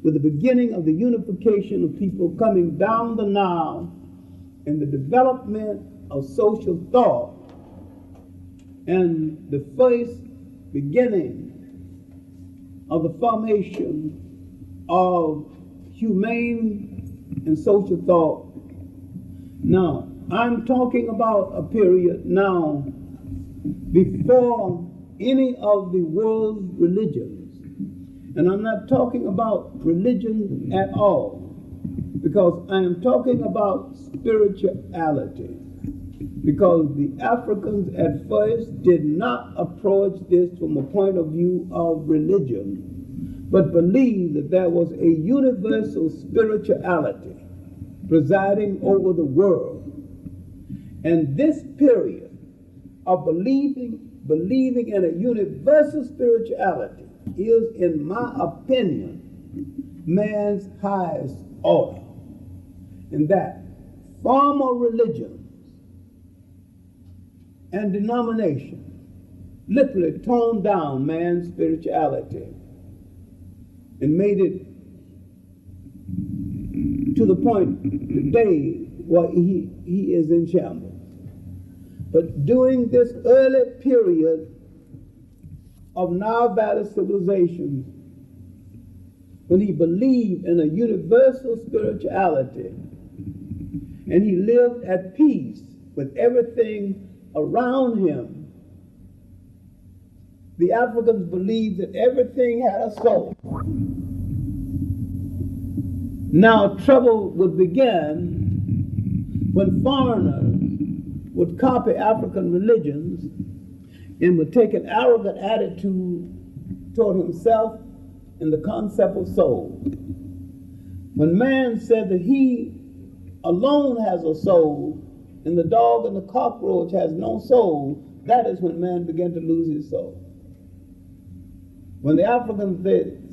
with the beginning of the unification of people coming down the Nile and the development of social thought and the first beginning of the formation of humane and social thought. Now, I'm talking about a period now before any of the world's religions. And I'm not talking about religion at all, because I am talking about spirituality. Because the Africans at first did not approach this from a point of view of religion, but believed that there was a universal spirituality presiding over the world. And this period of believing in a universal spirituality is, in my opinion, man's highest order. And that formal religions and denominations literally toned down man's spirituality and made it to the point today where he is in shambles. But during this early period of Nile Valley civilization, when he believed in a universal spirituality and he lived at peace with everything around him, the Africans believed that everything had a soul. Now trouble would begin when foreigners would copy African religions and would take an arrogant attitude toward himself and the concept of soul. When man said that he alone has a soul and the dog and the cockroach has no soul, that is when man began to lose his soul. When the Africans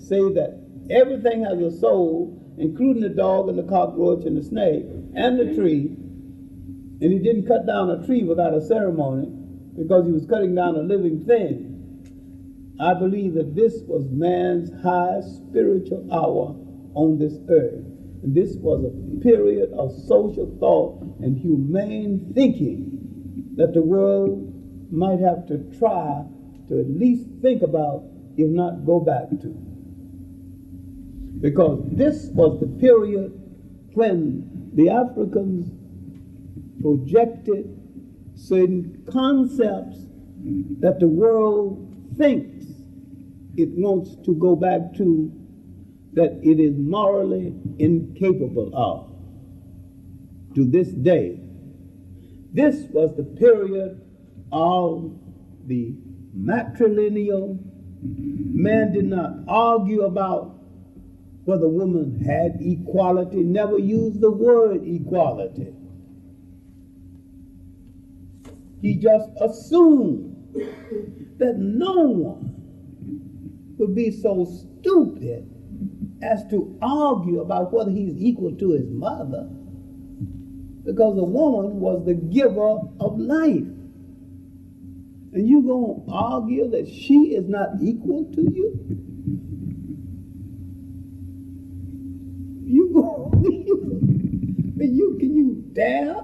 say that everything has a soul, including the dog and the cockroach and the snake and the tree, and he didn't cut down a tree without a ceremony because he was cutting down a living thing, I believe that this was man's highest spiritual hour on this earth. And this was a period of social thought and humane thinking that the world might have to try to at least think about, if not go back to. Because this was the period when the Africans projected certain concepts that the world thinks it wants to go back to, that it is morally incapable of to this day. This was the period of the matrilineal. Man did not argue about whether women had equality, never used the word equality. He just assumed that no one would be so stupid as to argue about whether he's equal to his mother, because a woman was the giver of life. And you going to argue that she is not equal to you?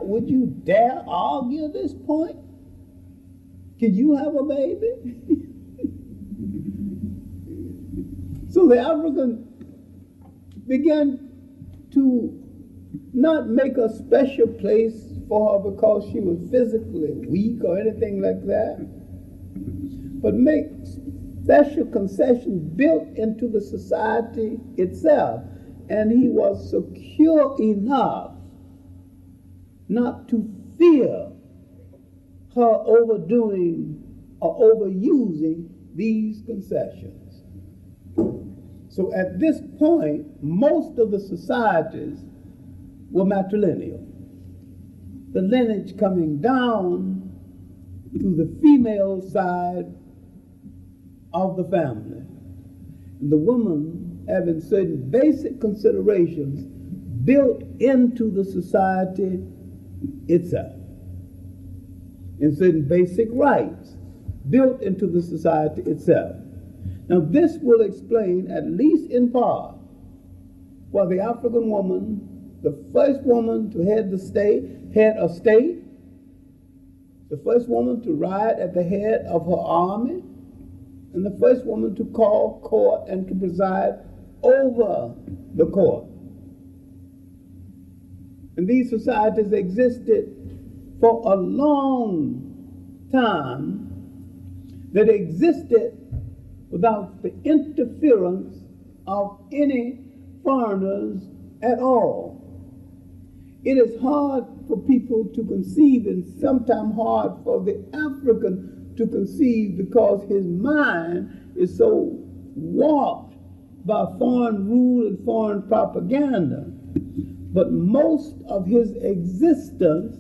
Would you dare argue at this point? Can you have a baby? So the Africans began to not make a special place for her because she was physically weak or anything like that, but make special concessions built into the society itself. And he was secure enough not to fear her overdoing or overusing these concessions. So at this point, most of the societies were matrilineal. The lineage coming down through the female side of the family. And the woman having certain basic considerations built into the society itself, and certain basic rights built into the society itself. Now this will explain, at least in part, why the African woman, the first woman to head a state, the first woman to ride at the head of her army, and the first woman to call court and to preside over the court. And these societies existed for a long time, that existed without the interference of any foreigners at all. It is hard for people to conceive, and sometimes hard for the African to conceive, because his mind is so warped by foreign rule and foreign propaganda. But most of his existence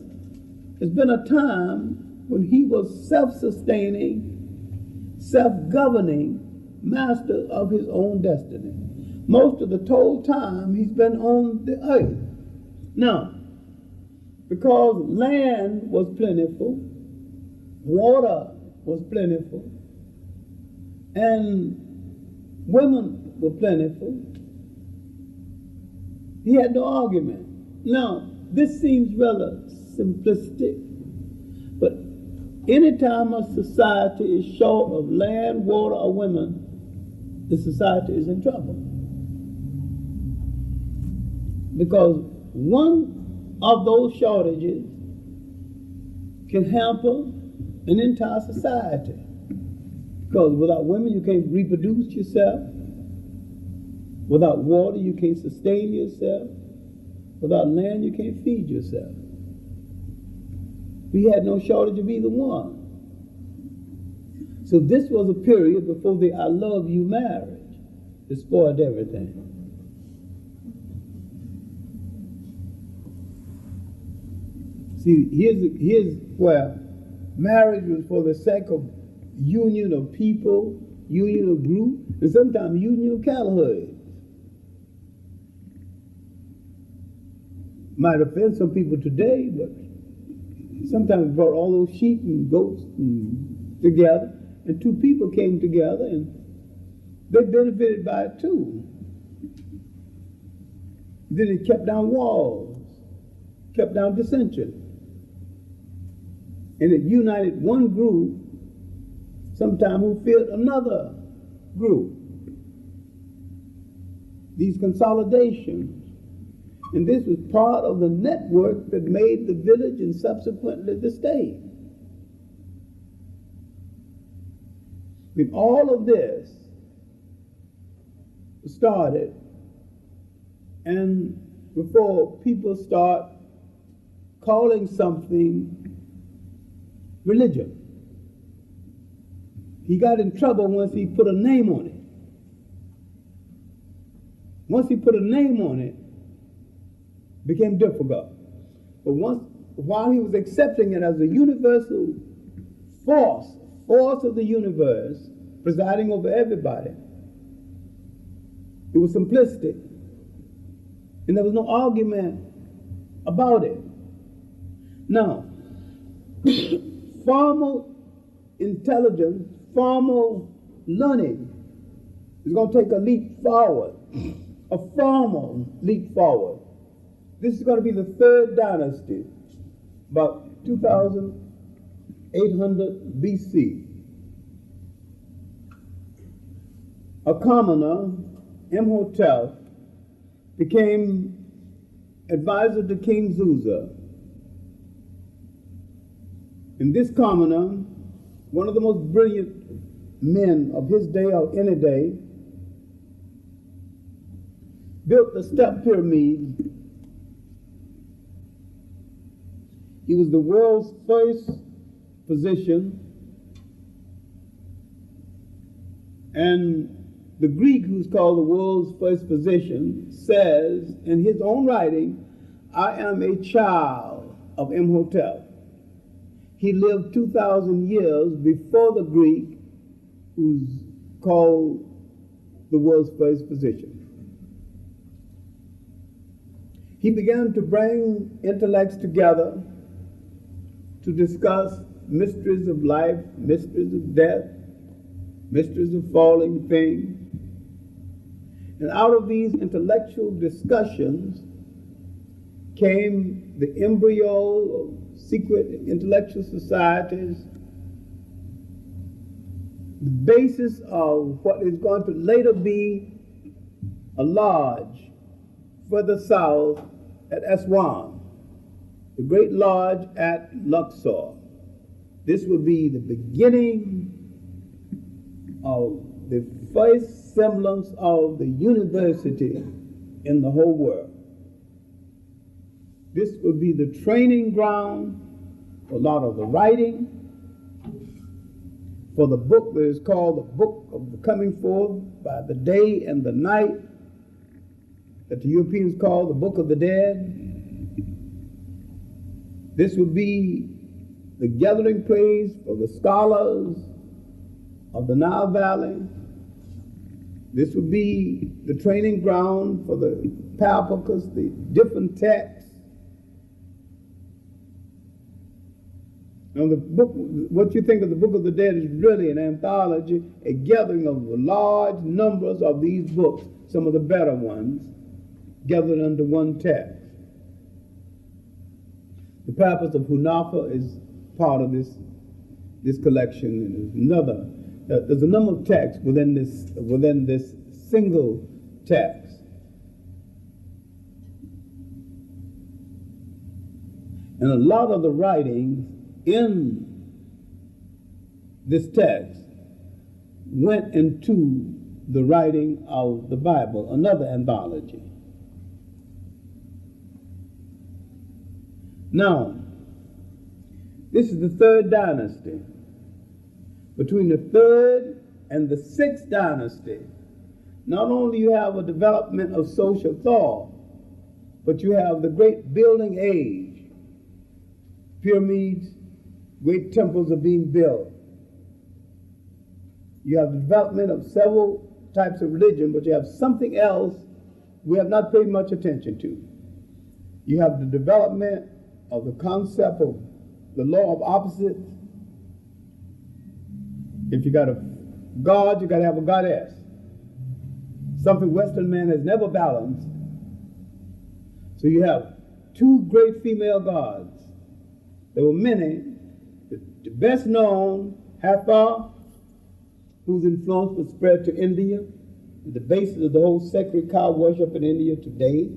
has been a time when he was self-sustaining, self-governing master of his own destiny. Most of the total time he's been on the earth. Now, because land was plentiful, water was plentiful, and women were plentiful, he had no argument. Now, this seems rather simplistic, but anytime a society is short of land, water, or women, the society is in trouble. Because one of those shortages can hamper an entire society. Because without women, you can't reproduce yourself. Without water, you can't sustain yourself. Without land, you can't feed yourself. We had no shortage of either one. So this was a period before the I love you marriage that spoiled everything. See, here's where marriage was for the sake of union of people, union of group, and sometimes union of cattle herds. Might offend some people today, but sometimes brought all those sheep and goats together, and two people came together, and they benefited by it too. Then it kept down walls, kept down dissension, and it united one group, sometimes who feared another group. These consolidations. And this was part of the network that made the village and subsequently the state. When all of this started, and before people start calling something religion, he got in trouble once he put a name on it. Once he put a name on it, became difficult. But while he was accepting it as a universal force of the universe, presiding over everybody, it was simplistic. And there was no argument about it. Now, formal intelligence, formal learning is going to take a leap forward, a formal leap forward. This is going to be the third dynasty, about 2800 BC. A commoner, Imhotep, became advisor to King Zusa. And this commoner, one of the most brilliant men of his day or any day, built the step pyramid. He was the world's first physician, and the Greek, who's called the world's first physician, says in his own writing, I am a child of Imhotep. He lived 2,000 years before the Greek, who's called the world's first physician. He began to bring intellects together to discuss mysteries of life, mysteries of death, mysteries of falling things. And out of these intellectual discussions came the embryo of secret intellectual societies, the basis of what is going to later be a lodge further south at Aswan, the great lodge at Luxor. This will be the beginning of the first semblance of the university in the whole world. This will be the training ground for a lot of the writing, for the book that is called the Book of the Coming Forth by the Day and the Night, that the Europeans call the Book of the Dead. This would be the gathering place for the scholars of the Nile Valley. This would be the training ground for the Pan-Africanists, the different texts. Now the book, what you think of the Book of the Dead is really an anthology, a gathering of large numbers of these books, some of the better ones, gathered under one text. The Papyrus of Hunafa is part of this collection, and there's a number of texts within this single text. And a lot of the writings in this text went into the writing of the Bible, another anthology. Now, this is the third dynasty. Between the third and the sixth dynasty, not only you have a development of social thought, but you have the great building age. Pyramids, great temples are being built. You have the development of several types of religion, but you have something else we have not paid much attention to. You have the development of the concept of the law of opposites. If you got a god, you got to have a goddess. Something Western man has never balanced. So you have two great female gods. There were many. The best known, Hathor, whose influence was spread to India, the basis of the whole sacred cow worship in India today.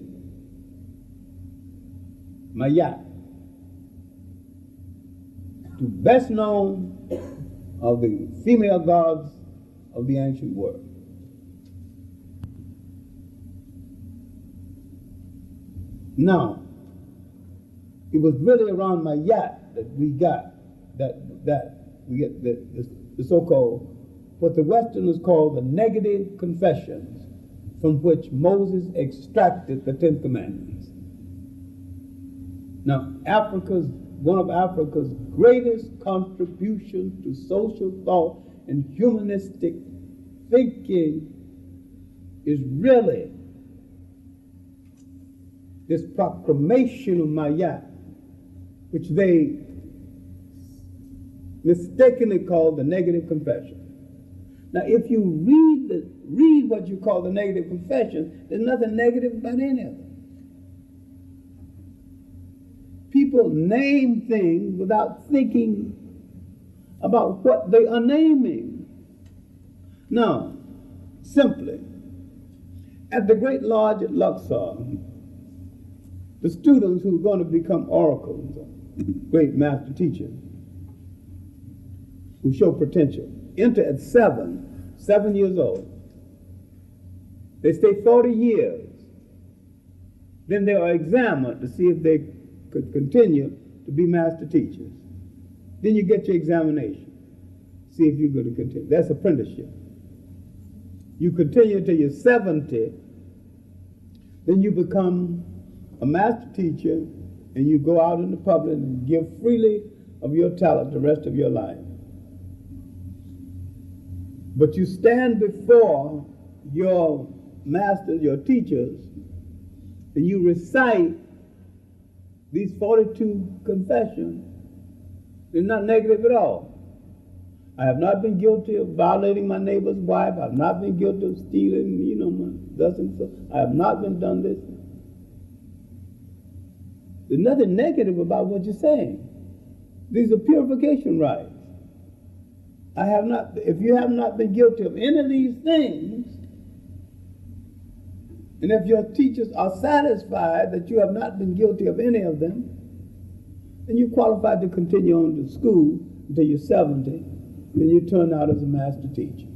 Mayat, two best known of the female gods of the ancient world. Now, it was really around Mayat that we got the so-called, what the Westerners call the negative confessions, from which Moses extracted the 10 Commandments. Now, one of Africa's greatest contributions to social thought and humanistic thinking is really this proclamation of Mayat, which they mistakenly call the negative confession. Now, if you read what you call the negative confession, there's nothing negative about any of them. People name things without thinking about what they are naming. Now, simply, at the great lodge at Luxor, the students who are going to become oracles, great master teachers, who show potential, enter at 7 years old. They stay 40 years. Then they are examined to see if they could continue to be master teachers. Then you get your examination. See if you're going to continue. That's apprenticeship. You continue until you're 70. Then you become a master teacher, and you go out in the public and give freely of your talent the rest of your life. But you stand before your masters, your teachers, and you recite these 42 confessions. They're not negative at all. I have not been guilty of violating my neighbor's wife. I have not been guilty of stealing, thus and so. I have not been done this. There's nothing negative about what you're saying. These are purification rites. If you have not been guilty of any of these things, and if your teachers are satisfied that you have not been guilty of any of them, then you're qualified to continue on to school until you're 70, then you turn out as a master teacher.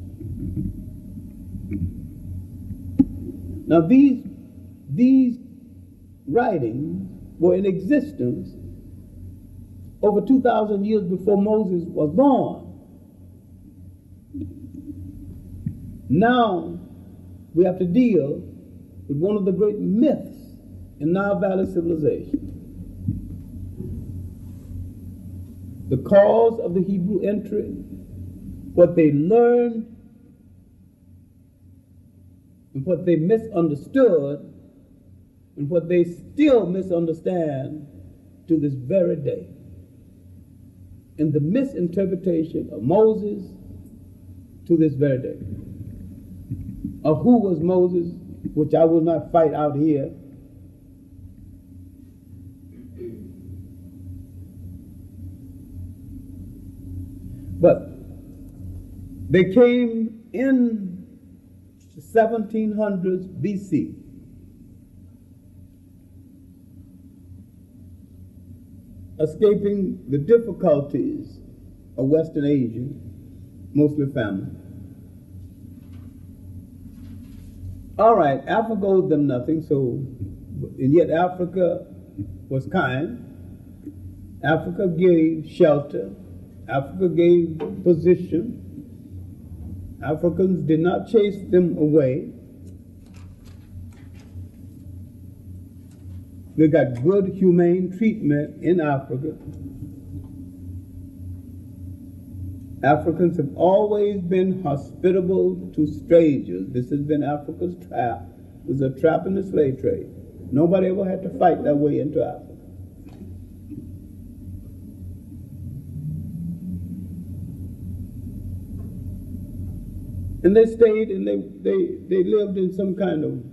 Now these writings were in existence over 2,000 years before Moses was born. Now we have to deal with one of the great myths in Nile Valley civilization. The cause of the Hebrew entry, what they learned and what they misunderstood and what they still misunderstand to this very day. And the misinterpretation of Moses to this very day. Of who was Moses, which I will not fight out here. But they came in the 1700s BC. Escaping the difficulties of Western Asia, mostly famine. All right, Africa owed them nothing, and yet Africa was kind. Africa gave shelter. Africa gave position. Africans did not chase them away. They got good, humane treatment in Africa. Africans have always been hospitable to strangers. This has been Africa's trap. It was a trap in the slave trade. Nobody ever had to fight their way into Africa. And they stayed and they lived in some kind of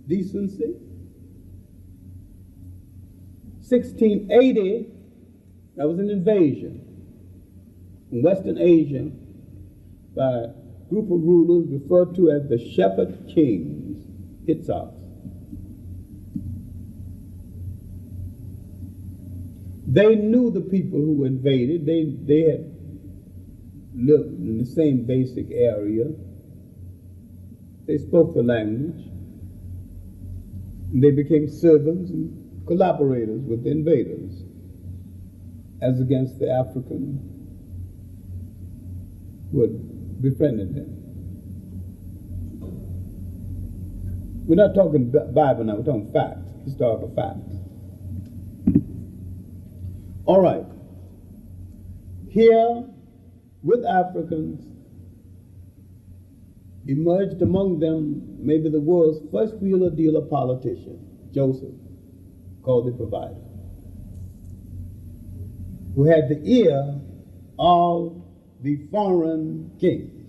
decency. 1680, that was an invasion in Western Asia by a group of rulers referred to as the Shepherd Kings, Hittites. They knew the people who invaded. They had lived in the same basic area. They spoke the language. And they became servants and collaborators with the invaders as against the African who had befriended them. We're not talking Bible now, we're talking facts, historical facts. All right. Here, with Africans, emerged among them maybe the world's first wheeler dealer politician, Joseph, called the Provider, who had the ear of the foreign kings.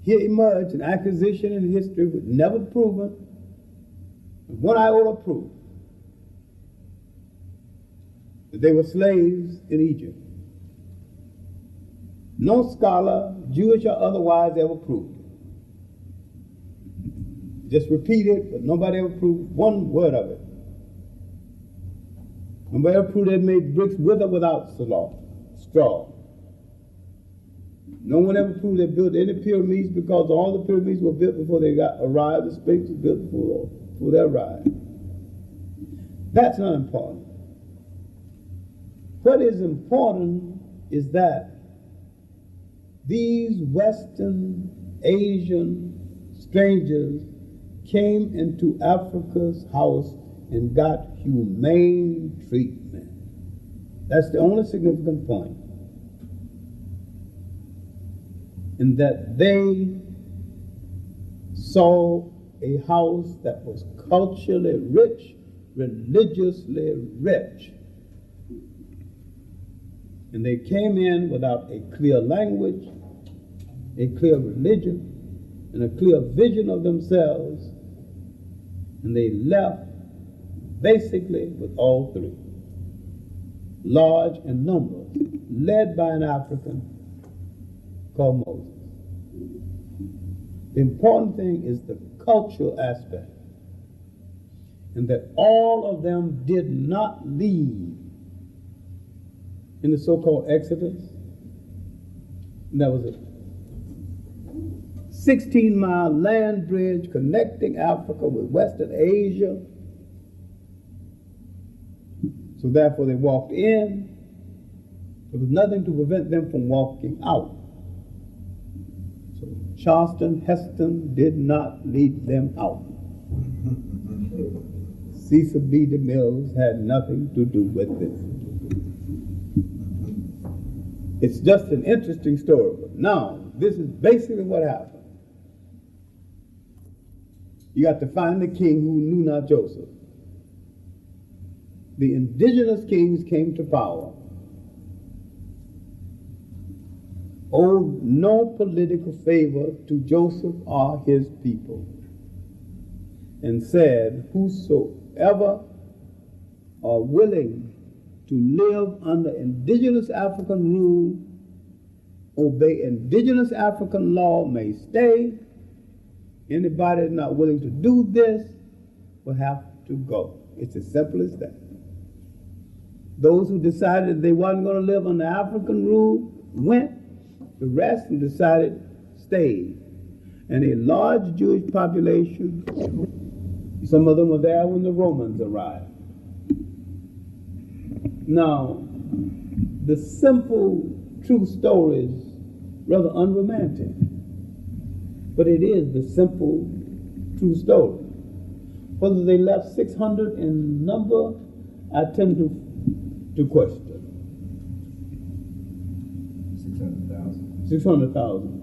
Here emerged an accusation in history with never proven, one iota proof, that they were slaves in Egypt. No scholar, Jewish or otherwise, ever proved it. Just repeat it, but nobody ever proved one word of it. Nobody ever proved they made bricks with or without straw. No one ever proved they built any pyramids, because all the pyramids were built before they arrived. The Sphinx was built before they arrived. That's not important. What is important is that these Western Asian strangers came into Africa's house and got humane treatment. That's the only significant point. in that they saw a house that was culturally rich, religiously rich. And they came in without a clear language, a clear religion, and a clear vision of themselves, and they left basically with all three, large in numbers, led by an African called Moses. The important thing is the cultural aspect, and that all of them did not leave in the so-called Exodus. And that was a 16-mile land bridge connecting Africa with Western Asia. So therefore they walked in. There was nothing to prevent them from walking out. So Charleston Heston did not lead them out. Cecil B. DeMille had nothing to do with this. It's just an interesting story. But now, this is basically what happened. You got to find the king who knew not Joseph. The indigenous kings came to power, owed no political favor to Joseph or his people, and said, whosoever are willing to live under indigenous African rule, obey indigenous African law, may stay. Anybody that's not willing to do this will have to go. It's as simple as that. Those who decided they wasn't going to live under African rule went. The rest who decided stayed. And a large Jewish population, some of them were there when the Romans arrived. Now, the simple, true story is rather unromantic, but it is the simple, true story. Whether they left 600 in number, I tend to question. 600,000. 600,000.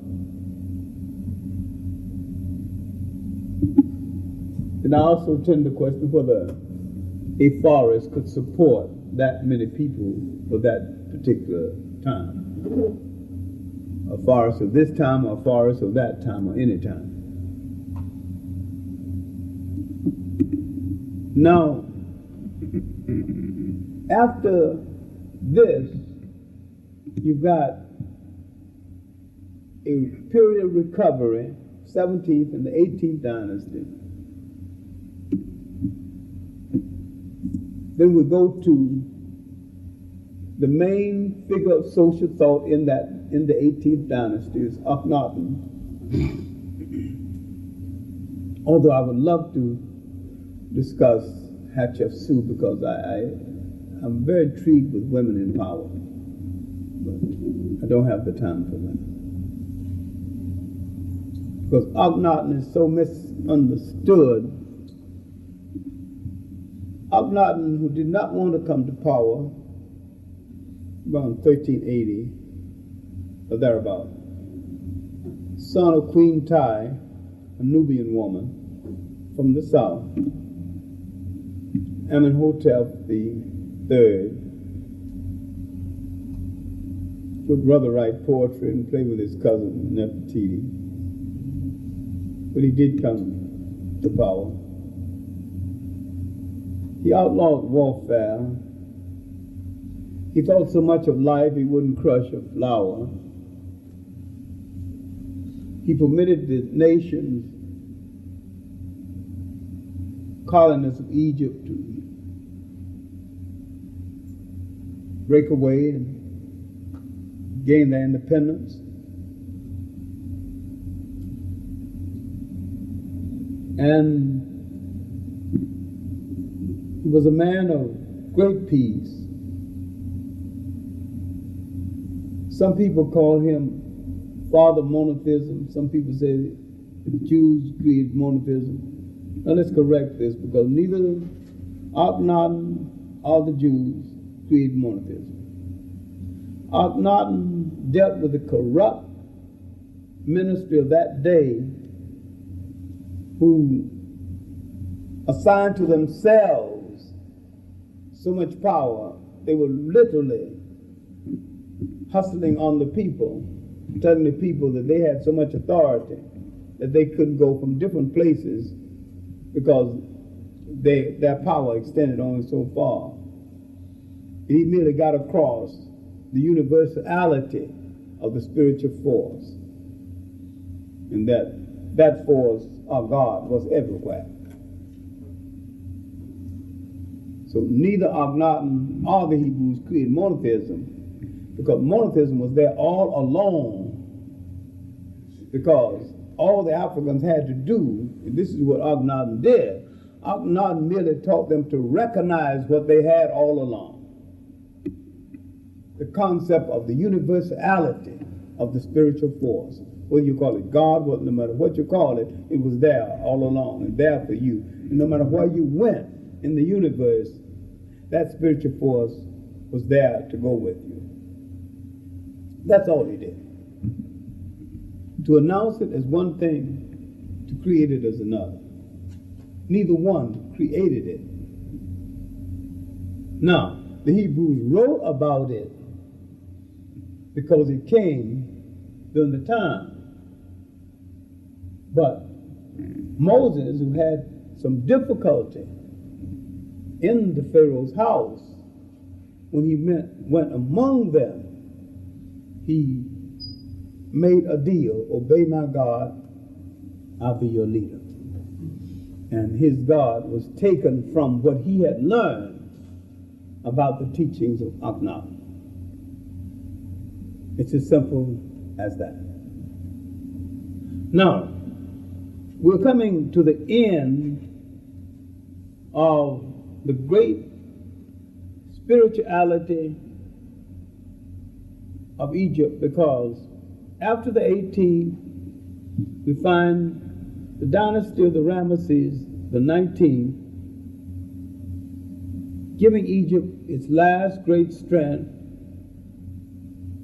And I also tend to question whether a forest could support that many people for that particular time. A forest of this time or a forest of that time or any time. Now, after this, you've got a period of recovery, 17th and the 18th dynasty. Then we go to the main figure of social thought in the 18th dynasty is Akhenaten. Although I would love to discuss Hatshepsut because I'm very intrigued with women in power, but I don't have the time for that. Because Akhenaten is so misunderstood. Akhenaten, who did not want to come to power around 1380 or thereabout, son of Queen Tai, a Nubian woman from the south, Amenhotep III would rather write poetry and play with his cousin Nefertiti, but he did come to power. He outlawed warfare. He thought so much of life he wouldn't crush a flower. He permitted the nations, colonists of Egypt, to break away and gain their independence. And he was a man of great peace. Some people call him Father Monotheism. Some people say the Jews created monotheism. Now let's correct this, because neither Akhenaten or the Jews created monotheism. Akhenaten dealt with the corrupt ministry of that day who assigned to themselves so much power, they were literally hustling on the people, telling the people that they had so much authority that they couldn't go from different places because their power extended only so far. He merely got across the universality of the spiritual force, and that force, or God, was everywhere. So neither Akhenaten or the Hebrews created monotheism, because monotheism was there all along, because all the Africans had to do, and this is what Akhenaten did, Akhenaten merely taught them to recognize what they had all along. The concept of the universality of the spiritual force. Whether you call it God, no matter what you call it, it was there all along and there for you. And no matter where you went in the universe, that spiritual force was there to go with you. That's all he did. To announce it as one thing, to create it as another. Neither one created it. Now, the Hebrews wrote about it because it came during the time. But Moses, who had some difficulty in the Pharaoh's house, when he went among them, he made a deal: obey my God, I'll be your leader. And his God was taken from what he had learned about the teachings of Akhenaten. It's as simple as that. Now, we're coming to the end of the great spirituality of Egypt, because after the 18th, we find the dynasty of the Ramesses, the 19th, giving Egypt its last great strength,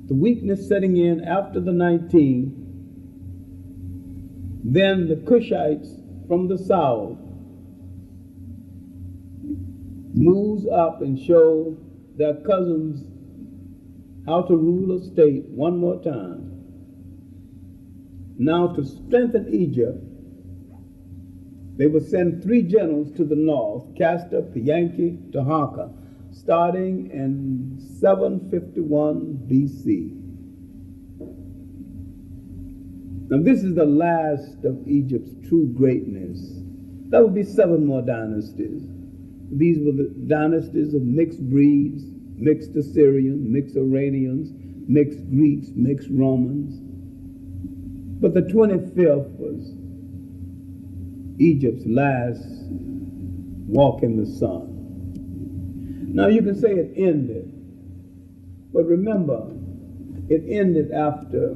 the weakness setting in after the 19th, then the Cushites from the south moves up and show their cousins how to rule a state one more time. Now, to strengthen Egypt, they would send 3 generals to the north, Castor, Pianki, Taharqa, starting in 751 BC. Now, this is the last of Egypt's true greatness. There would be 7 more dynasties. These were the dynasties of mixed breeds, mixed Assyrians, mixed Iranians, mixed Greeks, mixed Romans. But the 25th was Egypt's last walk in the sun. Now you can say it ended, but remember, it ended after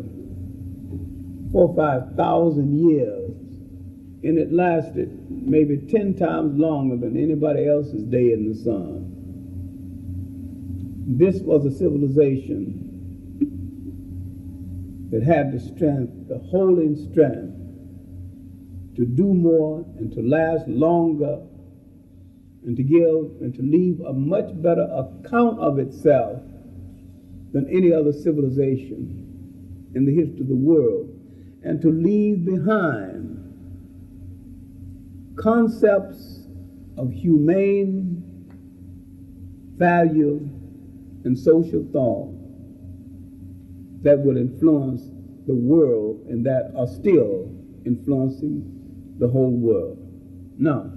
4,000 or 5,000 years, and it lasted maybe 10 times longer than anybody else's day in the sun. This was a civilization that had the strength, the holding strength, to do more and to last longer and to give and to leave a much better account of itself than any other civilization in the history of the world, and to leave behind concepts of humane value and social thought that would influence the world and that are still influencing the whole world. Now,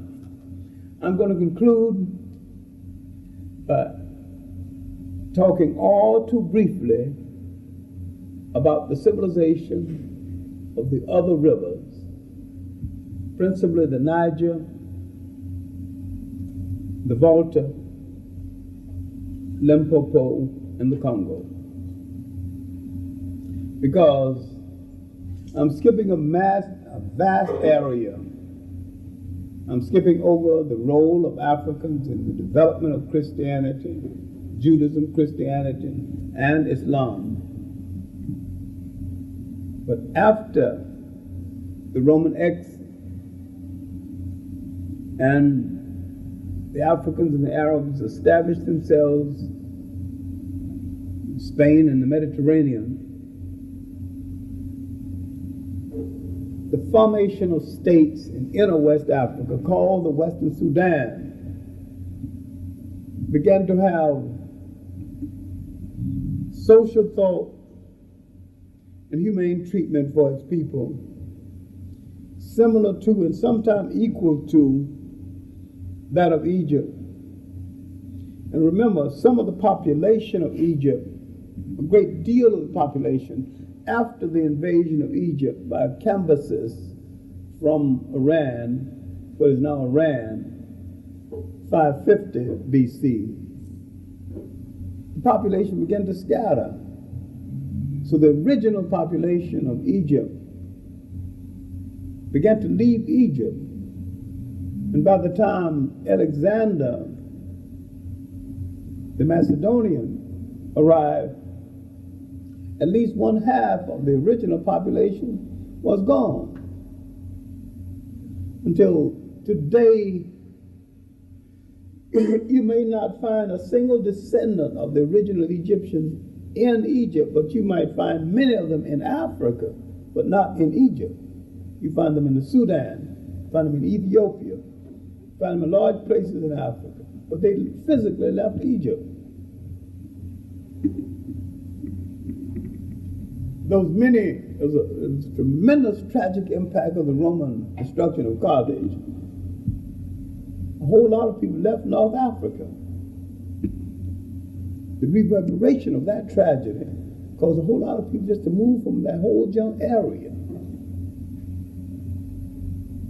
I'm going to conclude by talking all too briefly about the civilization of the other rivers, principally the Niger, the Volta, Limpopo, and the Congo. Because I'm skipping a vast area. I'm skipping over the role of Africans in the development of Christianity, Judaism, Christianity, and Islam. But after the Roman exit and the Africans and the Arabs established themselves in Spain and the Mediterranean, the formation of states in inner West Africa, called the Western Sudan, began to have social thought and humane treatment for its people, similar to and sometimes equal to that of Egypt. And remember, some of the population of Egypt, a great deal of the population, after the invasion of Egypt by Cambyses from Iran, what is now Iran, 550 BC, the population began to scatter. So the original population of Egypt began to leave Egypt. And by the time Alexander the Macedonian arrived, at least one half of the original population was gone. Until today, you may not find a single descendant of the original Egyptians in Egypt, but you might find many of them in Africa, but not in Egypt. You find them in the Sudan, find them in Ethiopia, find them in large places in Africa, but they physically left Egypt. There was a tremendous tragic impact of the Roman destruction of Carthage. A whole lot of people left North Africa. The reverberation of that tragedy caused a whole lot of people just to move from that whole junk area.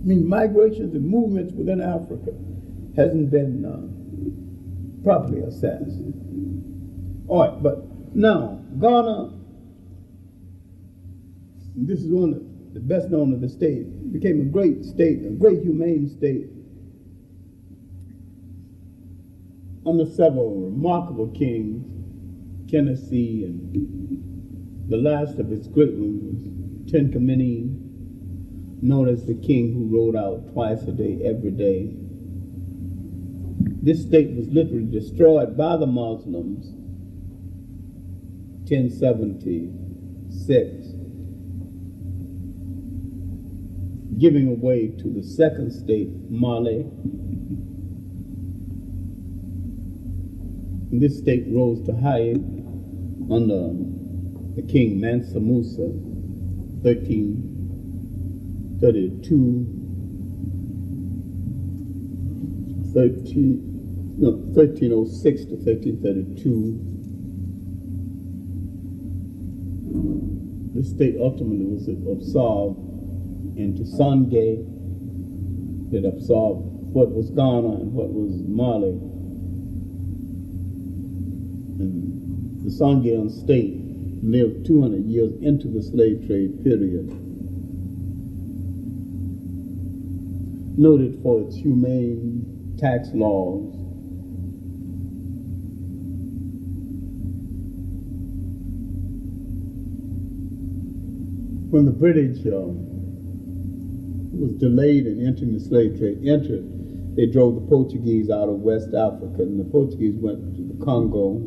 I mean, migrations and movements within Africa hasn't been properly assessed. All right, but now, Ghana, this is one of the best known of the state, became a great state, a great humane state, under several remarkable kings, Kennedy, and the last of its great ones was Tenkamini, known as the king who rode out twice a day, every day. This state was literally destroyed by the Muslims, 1076, giving away to the second state, Mali. And this state rose to height under the king Mansa Musa, 1306 to 1332. This state ultimately was absorbed into Sangay. It absorbed what was Ghana and what was Mali. And the Sangayan state lived 200 years into the slave trade period, noted for its humane tax laws, when the British was delayed in entering the slave trade, they drove the Portuguese out of West Africa, and the Portuguese went to the Congo,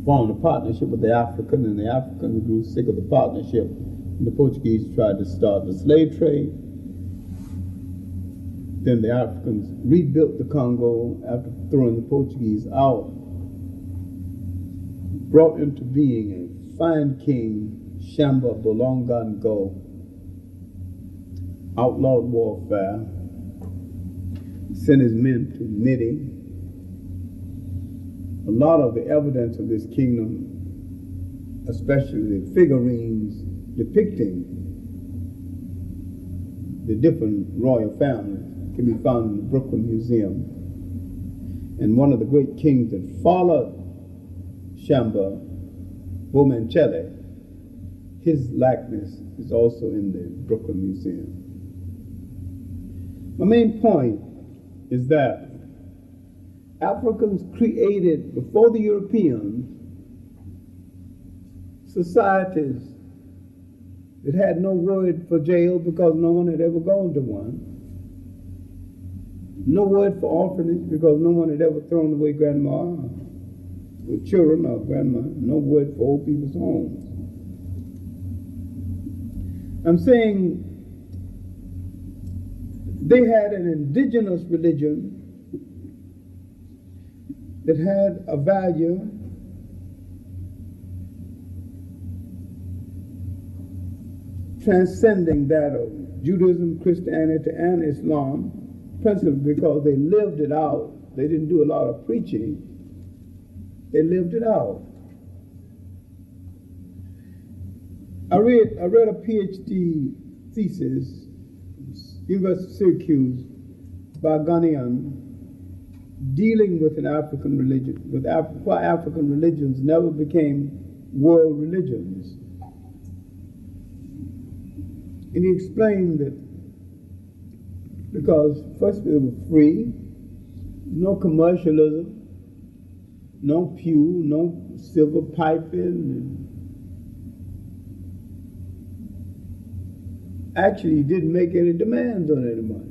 formed a partnership with the African, and the Africans grew sick of the partnership, and the Portuguese tried to start the slave trade. Then the Africans rebuilt the Congo after throwing the Portuguese out, brought into being a fine king, Shamba Bolongango, outlawed warfare, sent his men to knitting. A lot of the evidence of this kingdom, especially the figurines depicting the different royal families, can be found in the Brooklyn Museum. And one of the great kings that followed Shamba, Bomanchele, his likeness is also in the Brooklyn Museum. My main point is that Africans created, before the Europeans, societies that had no word for jail because no one had ever gone to one, no word for orphanage because no one had ever thrown away grandma with children or grandma, no word for old people's homes. I'm saying they had an indigenous religion that had a value transcending that of Judaism, Christianity, and Islam, principally because they lived it out. They didn't do a lot of preaching. They lived it out. I read a PhD thesis, University of Syracuse, by a Ghanaian, dealing with an African religion, with why African religions never became world religions. And he explained that because first they were free, no commercialism, no pew, no silver piping, and actually he didn't make any demands on anybody.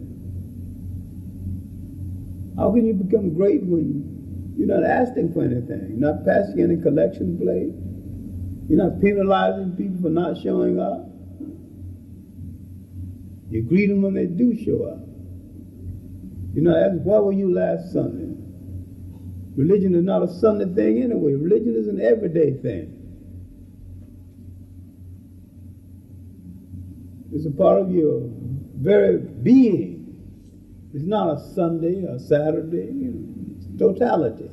How can you become great when you're not asking for anything, you're not passing any collection plate, you're not penalizing people for not showing up? You greet them when they do show up. You know, that's why were you last Sunday? Religion is not a Sunday thing anyway. Religion is an everyday thing. It's a part of your very being. It's not a Sunday or Saturday, you know, it's totality.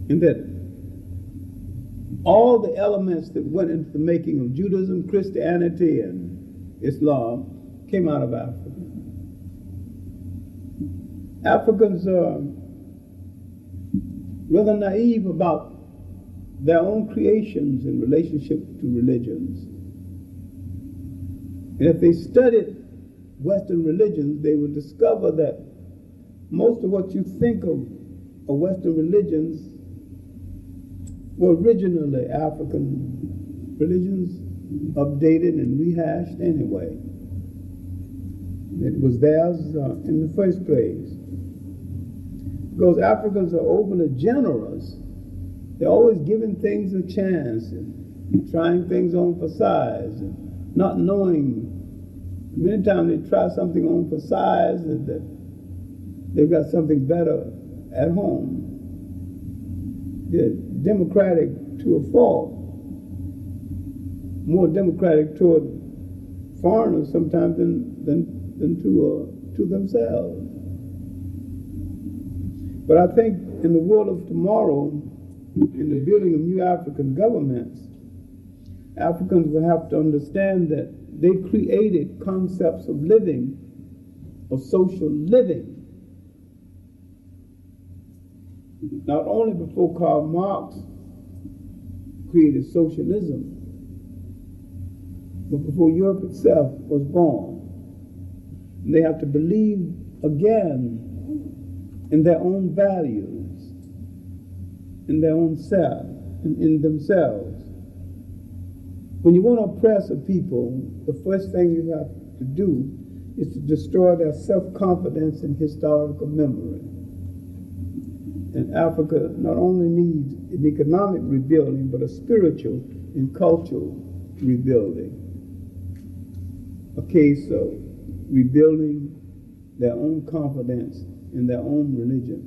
And that all the elements that went into the making of Judaism, Christianity, and Islam came out of Africa. Africans are rather naive about their own creations in relationship to religions. And if they studied Western religions, they would discover that most of what you think of Western religions were originally African religions, updated and rehashed anyway. It was theirs in the first place. Because Africans are overly generous, they're always giving things a chance and trying things on for size, and not knowing. Many times they try something on for size and that they've got something better at home. They're democratic to a fault, more democratic toward foreigners sometimes than to themselves. But I think in the world of tomorrow, in the building of new African governments, Africans will have to understand that they created concepts of living, of social living, not only before Karl Marx created socialism, but before Europe itself was born. And they have to believe again in their own values, in their own self, and in themselves. When you want to oppress a people, the first thing you have to do is to destroy their self-confidence and historical memory. And Africa not only needs an economic rebuilding, but a spiritual and cultural rebuilding. A case of rebuilding their own confidence in their own religion.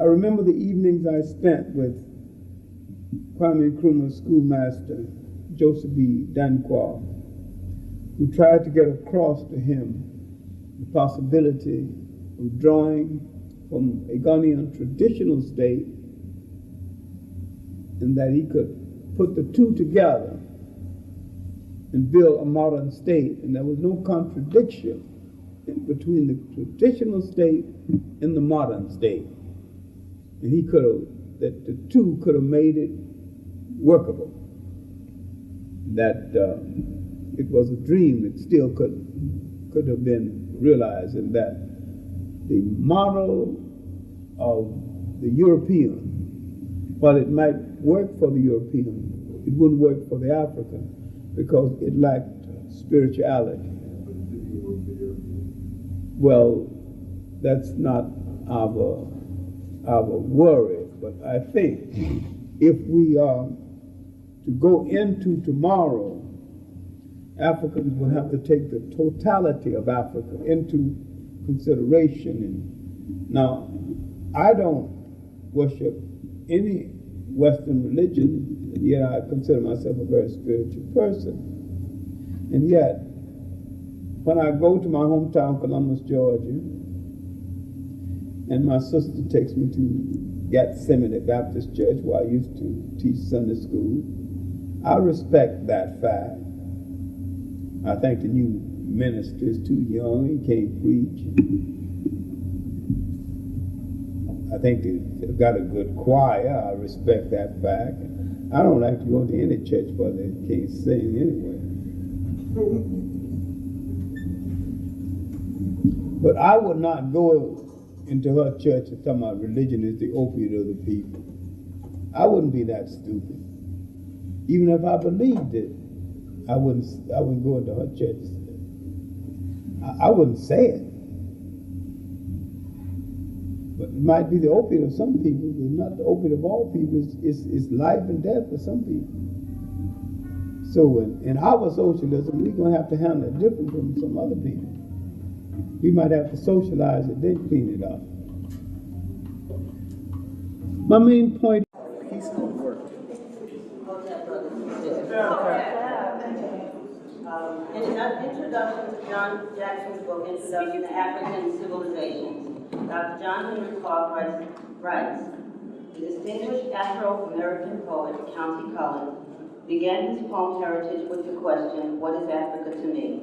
I remember the evenings I spent with Kwame Nkrumah's schoolmaster, Joseph B. Danquah, who tried to get across to him the possibility of drawing from a Ghanaian traditional state, and that he could put the two together and build a modern state. And there was no contradiction between the traditional state and the modern state. And he could have, that the two could have made it workable. That it was a dream that still could have been realized, and that the model of the European. While it might work for the European, it wouldn't work for the African because it lacked spirituality. Well, that's not our worry, but I think if we are to go into tomorrow, Africans will have to take the totality of Africa into consideration. And now, I don't worship any Western religion, and yet I consider myself a very spiritual person. And yet, when I go to my hometown, Columbus, Georgia, and my sister takes me to Gethsemane Baptist Church, where I used to teach Sunday school, I respect that fact. I think the new minister is too young, he can't preach. I think they've got a good choir, I respect that fact. I don't like to go to any church where they can't sing anyway. But I would not go into her church and talk about religion is the opiate of the people. I wouldn't be that stupid. Even if I believed it, I wouldn't go into her church. I wouldn't say it. But it might be the opiate of some people, but not the opiate of all people. It's life and death for some people. So in our socialism, we're going to have to handle it different from some other people. We might have to socialize it, then clean it up. My main point is peaceful work. Introduction to John Jackson's book, Introduction to African Civilization. Dr. John Henrik Clarke writes, the distinguished Afro-American poet, Countee Cullen, began his poem heritage with the question, what is Africa to me?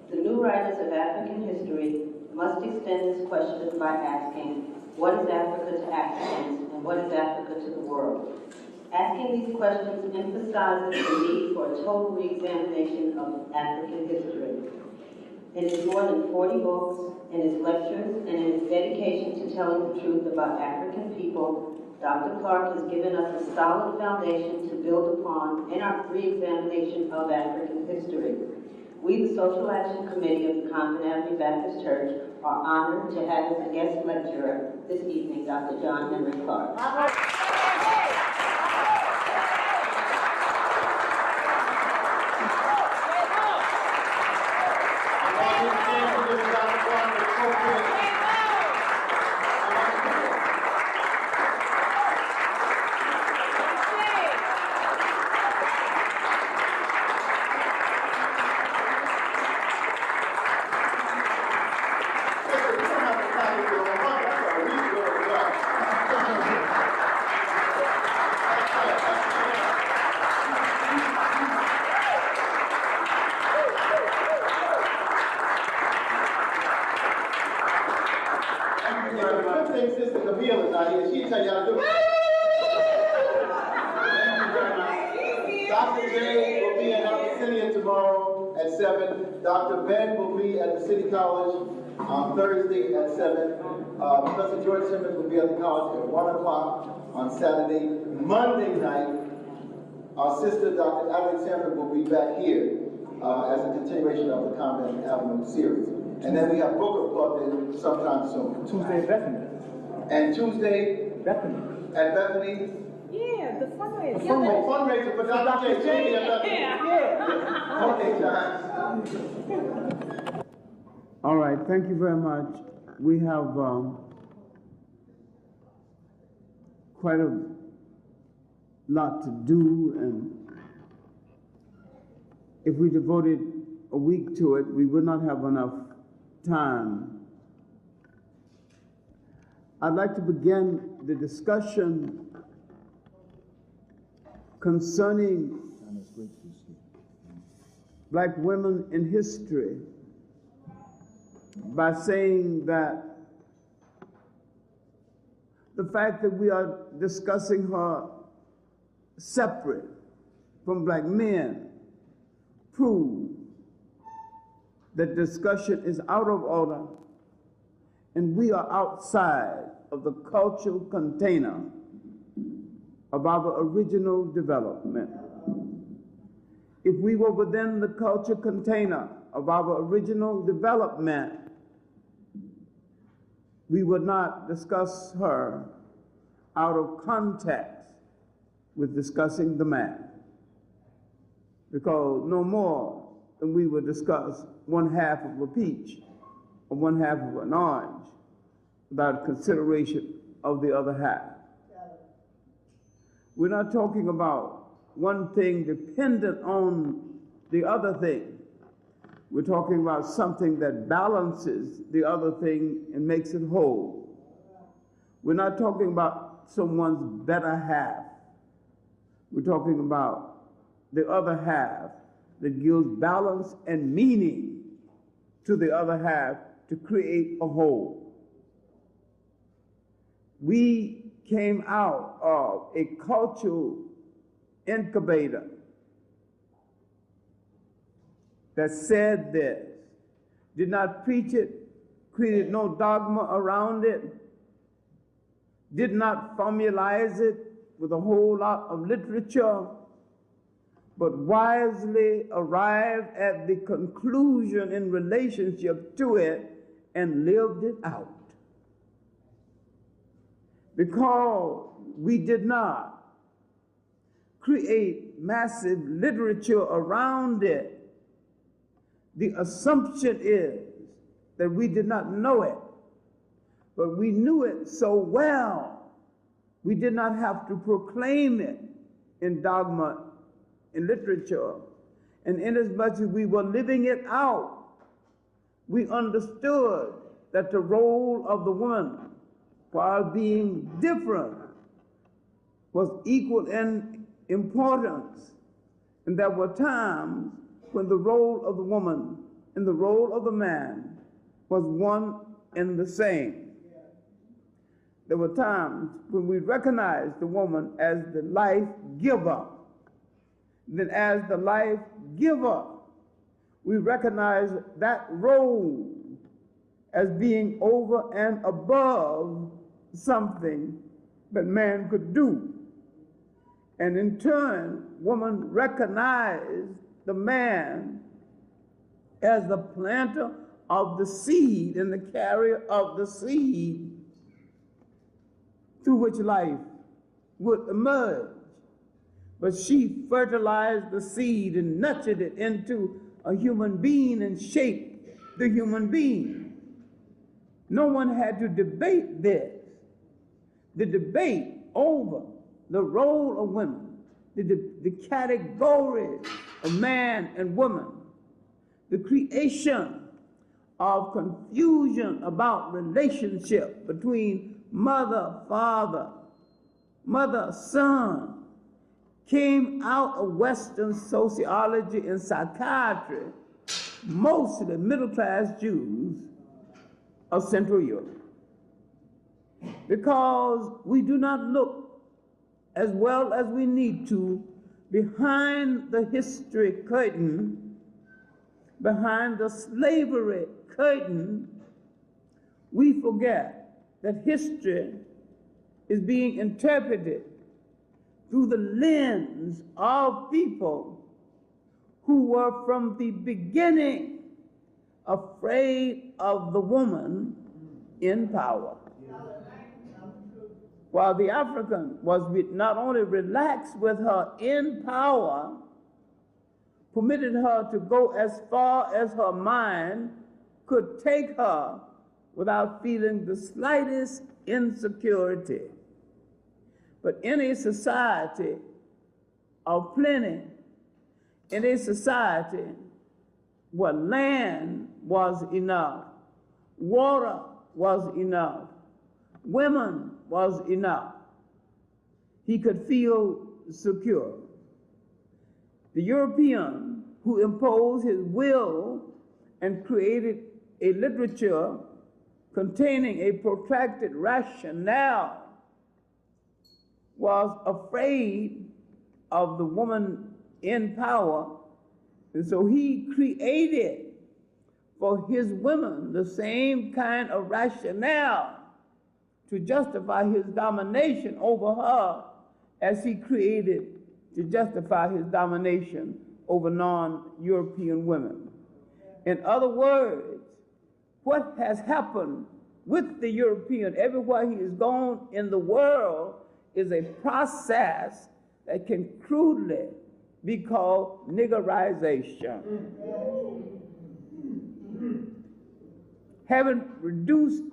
The new writers of African history must extend this question by asking, what is Africa to Africans, and what is Africa to the world? Asking these questions emphasizes the need for a total re-examination of African history. In his more than 40 books, in his lectures, and in his dedication to telling the truth about African people, Dr. Clarke has given us a solid foundation to build upon in our re-examination of African history. We, the Social Action Committee of the Confront Avenue Baptist Church, are honored to have as a guest lecturer this evening, Dr. John Henrik Clarke. Dr. Ben will be at the City College on Thursday at 7. Professor George Simmons will be at the college at 1 o'clock on Saturday. Monday night, our sister, Dr. Alex Sanford, will be back here as a continuation of the Confront Avenue series. And then we have Booker plugged in sometime soon. Tuesday at Bethany. And Tuesday Bethany. At Bethany. Yeah, the fundraiser. Fundraiser for Dr. J. Yeah. Okay, John. All right, thank you very much. We have quite a lot to do, and if we devoted a week to it, we would not have enough time. I'd like to begin the discussion concerning Black women in history by saying that the fact that we are discussing her separate from Black men proves that discussion is out of order and we are outside of the cultural container of our original development. If we were within the culture container of our original development, we would not discuss her out of context with discussing the man, because no more than we would discuss one half of a peach or one half of an orange without consideration of the other half. We're not talking about one thing dependent on the other thing. We're talking about something that balances the other thing and makes it whole. We're not talking about someone's better half. We're talking about the other half that gives balance and meaning to the other half to create a whole. We came out of a cultural incubator that said this, did not preach it, created no dogma around it, did not formalize it with a whole lot of literature, but wisely arrived at the conclusion in relationship to it and lived it out. Because we did not create massive literature around it, the assumption is that we did not know it, but we knew it so well, we did not have to proclaim it in dogma, in literature. And inasmuch as we were living it out, we understood that the role of the woman, while being different, was equal in importance. And there were times when the role of the woman and the role of the man was one and the same. There were times when we recognized the woman as the life giver. Then as the life giver, we recognize that role as being over and above something that man could do. And in turn, woman recognized the man as the planter of the seed and the carrier of the seed through which life would emerge. But she fertilized the seed and nurtured it into a human being and shaped the human being. No one had to debate this. The debate over the role of women, the categories of man and woman, the creation of confusion about relationship between mother, father, mother, son, came out of Western sociology and psychiatry, mostly middle-class Jews of Central Europe. Because we do not look as well as we need to behind the history curtain, behind the slavery curtain. We forget that history is being interpreted through the lens of people who were from the beginning afraid of the woman in power. While the African was not only relaxed with her in power, permitted her to go as far as her mind could take her without feeling the slightest insecurity. But in a society of plenty, in a society where land was enough, water was enough, women was enough, he could feel secure. The European who imposed his will and created a literature containing a protracted rationale was afraid of the woman in power, and so he created for his women the same kind of rationale to justify his domination over her as he created to justify his domination over non-European women. In other words, what has happened with the European everywhere he has gone in the world is a process that can crudely be called niggerization. Having reduced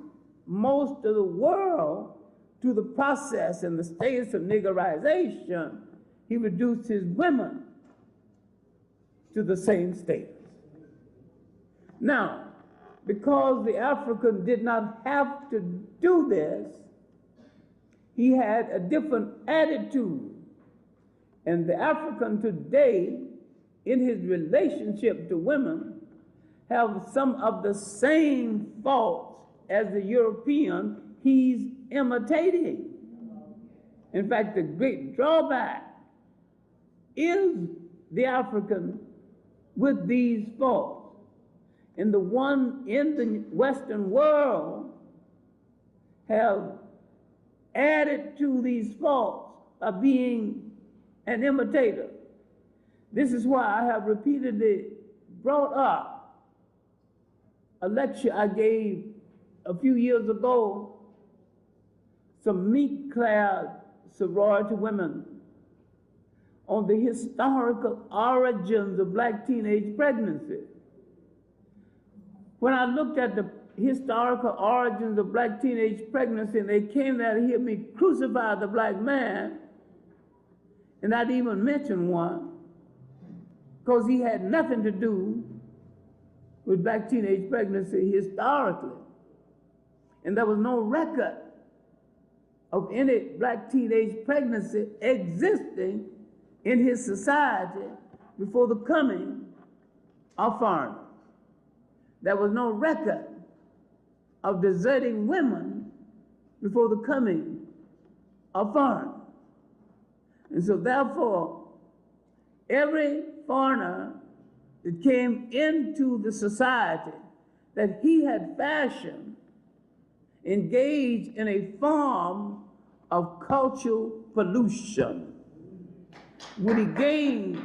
most of the world to the process and the status of niggerization, he reduced his women to the same status. Now, because the African did not have to do this, he had a different attitude. And the African today, in his relationship to women, have some of the same faults as the European he's imitating. In fact, the great drawback is the African with these faults. And the one in the Western world have added to these faults by being an imitator. This is why I have repeatedly brought up a lecture I gave a few years ago, some meat-clad sorority women, on the historical origins of black teenage pregnancy. When I looked at the historical origins of black teenage pregnancy, and they came there to hear me crucify the black man, and I didn't even mention one, because he had nothing to do with black teenage pregnancy historically. And there was no record of any black teenage pregnancy existing in his society before the coming of foreigners. There was no record of deserting women before the coming of foreigners. And so therefore, every foreigner that came into the society that he had fashioned engaged in a form of cultural pollution. When he gained,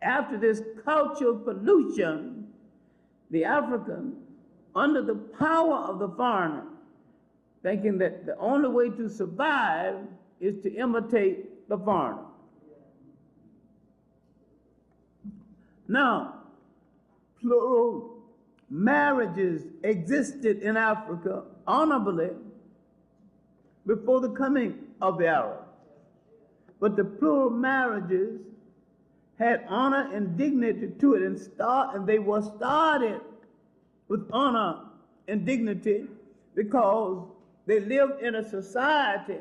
after this cultural pollution, the African, under the power of the foreigner, thinking that the only way to survive is to imitate the foreigner. Now, plural marriages existed in Africa honorably before the coming of the Arabs. But the plural marriages had honor and dignity to it, and they were started with honor and dignity because they lived in a society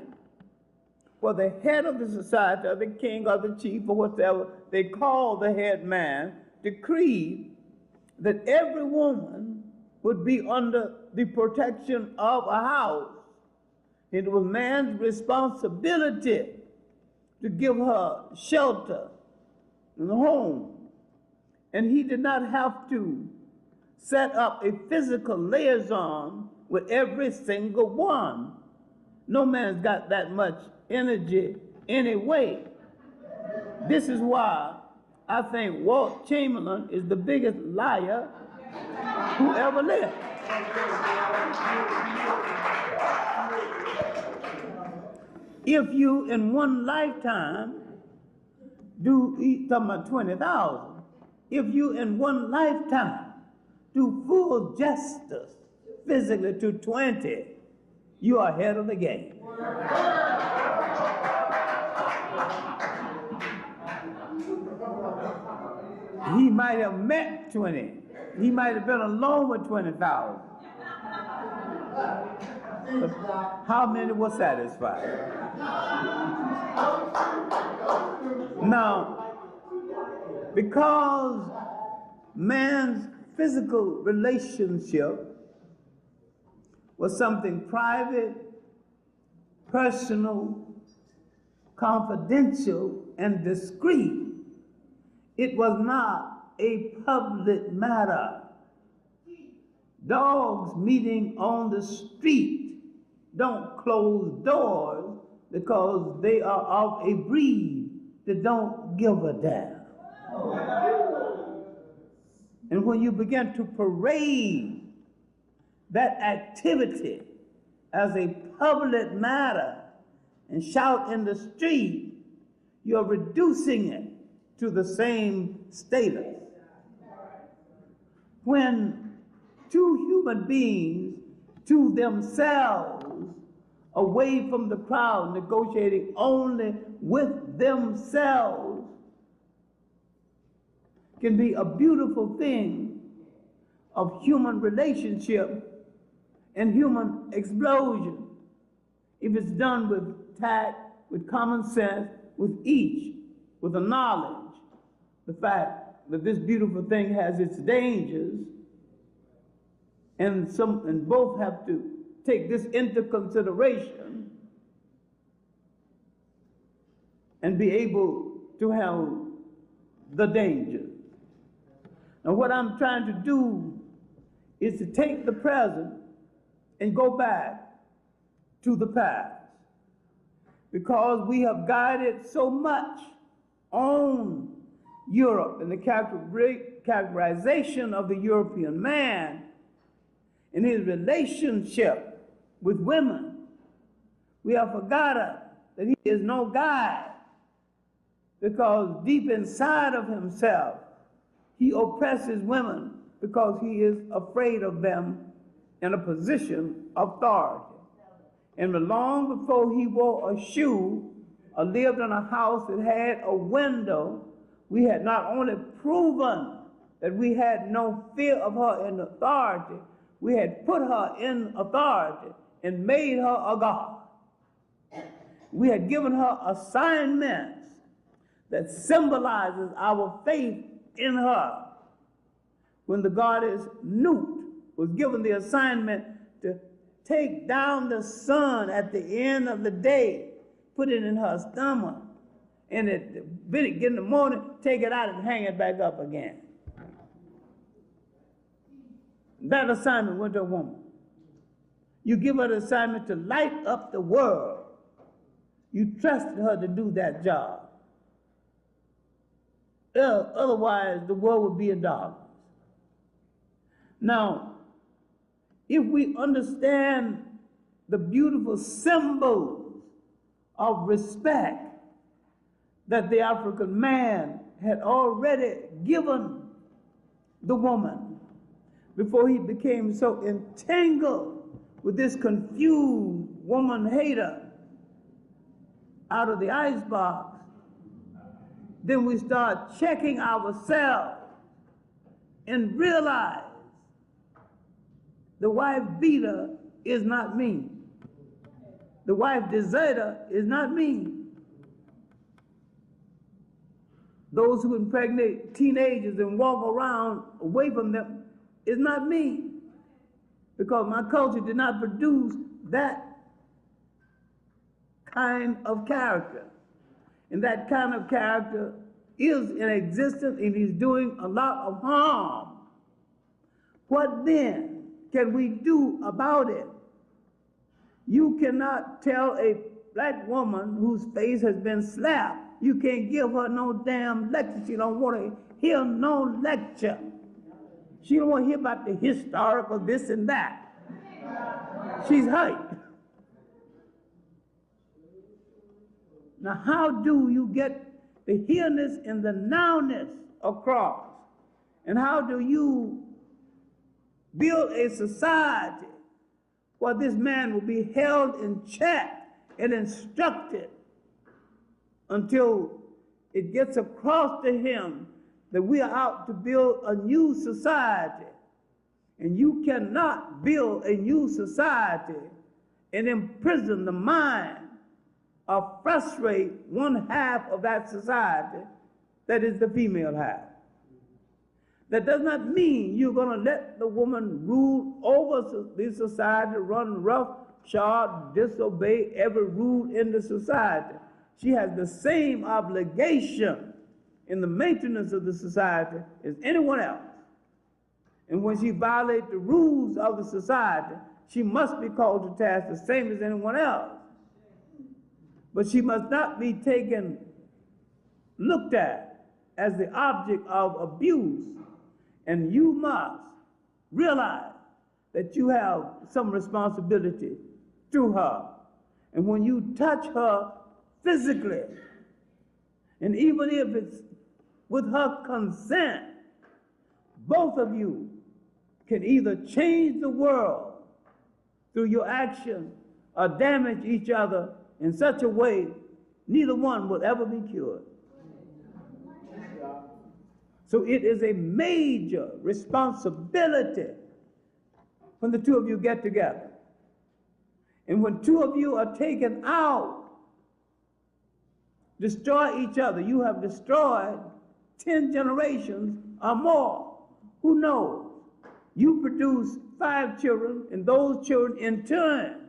where the head of the society, or the king or the chief or whatever they called the head man, decreed that every woman would be under the protection of a house. It was man's responsibility to give her shelter in the home. And he did not have to set up a physical liaison with every single one. No man's got that much energy anyway. This is why I think Walt Chamberlain is the biggest liar who ever lived. If you in one lifetime talking about 20,000, if you in one lifetime do full justice physically to 20, you are ahead of the game. He might have met 20. He might have been alone with 20,000. How many were satisfied? Now, because man's physical relationship was something private, personal, confidential, and discreet, it was not a public matter. Dogs meeting on the street don't close doors because they are of a breed that don't give a damn. And when you begin to parade that activity as a public matter and shout in the street, you're reducing it to the same status. When two human beings to themselves, away from the crowd, negotiating only with themselves, can be a beautiful thing of human relationship and human explosion if it's done with tact, with common sense, with each, with the knowledge, the fact that this beautiful thing has its dangers, and both have to take this into consideration and be able to handle the dangers. Now, what I'm trying to do is to take the present and go back to the past, because we have guided so much on Europe and the characterization of the European man and his relationship with women. We have forgotten that he is no guide, because deep inside of himself, he oppresses women because he is afraid of them in a position of authority. And long before he wore a shoe or lived in a house that had a window, we had not only proven that we had no fear of her in authority, we had put her in authority and made her a god. We had given her assignments that symbolizes our faith in her. When the goddess Nut was given the assignment to take down the sun at the end of the day, put it in her stomach, and at the beginning in the morning, take it out and hang it back up again. That assignment went to a woman. You give her the assignment to light up the world. You trusted her to do that job. Otherwise, the world would be in darkness. Now, if we understand the beautiful symbols of respect that the African man had already given the woman before he became so entangled with this confused woman hater out of the icebox, then we start checking ourselves and realize the wife beater is not me. The wife deserter is not me. Those who impregnate teenagers and walk around away from them is not me, because my culture did not produce that kind of character. And that kind of character is in existence and is doing a lot of harm. What then can we do about it? You cannot tell a black woman whose face has been slapped, you can't give her no damn lecture. She don't want to hear no lecture. She don't want to hear about the historical this and that. She's hyped. Now, how do you get the here-ness and the now-ness across? And how do you build a society where this man will be held in check and instructed until it gets across to him that we are out to build a new society? And you cannot build a new society and imprison the mind or frustrate one half of that society, that is the female half. That does not mean you're going to let the woman rule over the society, run roughshod, disobey every rule in the society. She has the same obligation in the maintenance of the society as anyone else. And when she violates the rules of the society, she must be called to task the same as anyone else. But she must not be looked at as the object of abuse. And you must realize that you have some responsibility to her. And when you touch her physically, and even if it's with her consent, both of you can either change the world through your action or damage each other in such a way neither one will ever be cured. So it is a major responsibility when the two of you get together. And when two of you are taken out, destroy each other, you have destroyed 10 generations or more. Who knows? You produce 5 children, and those children in turn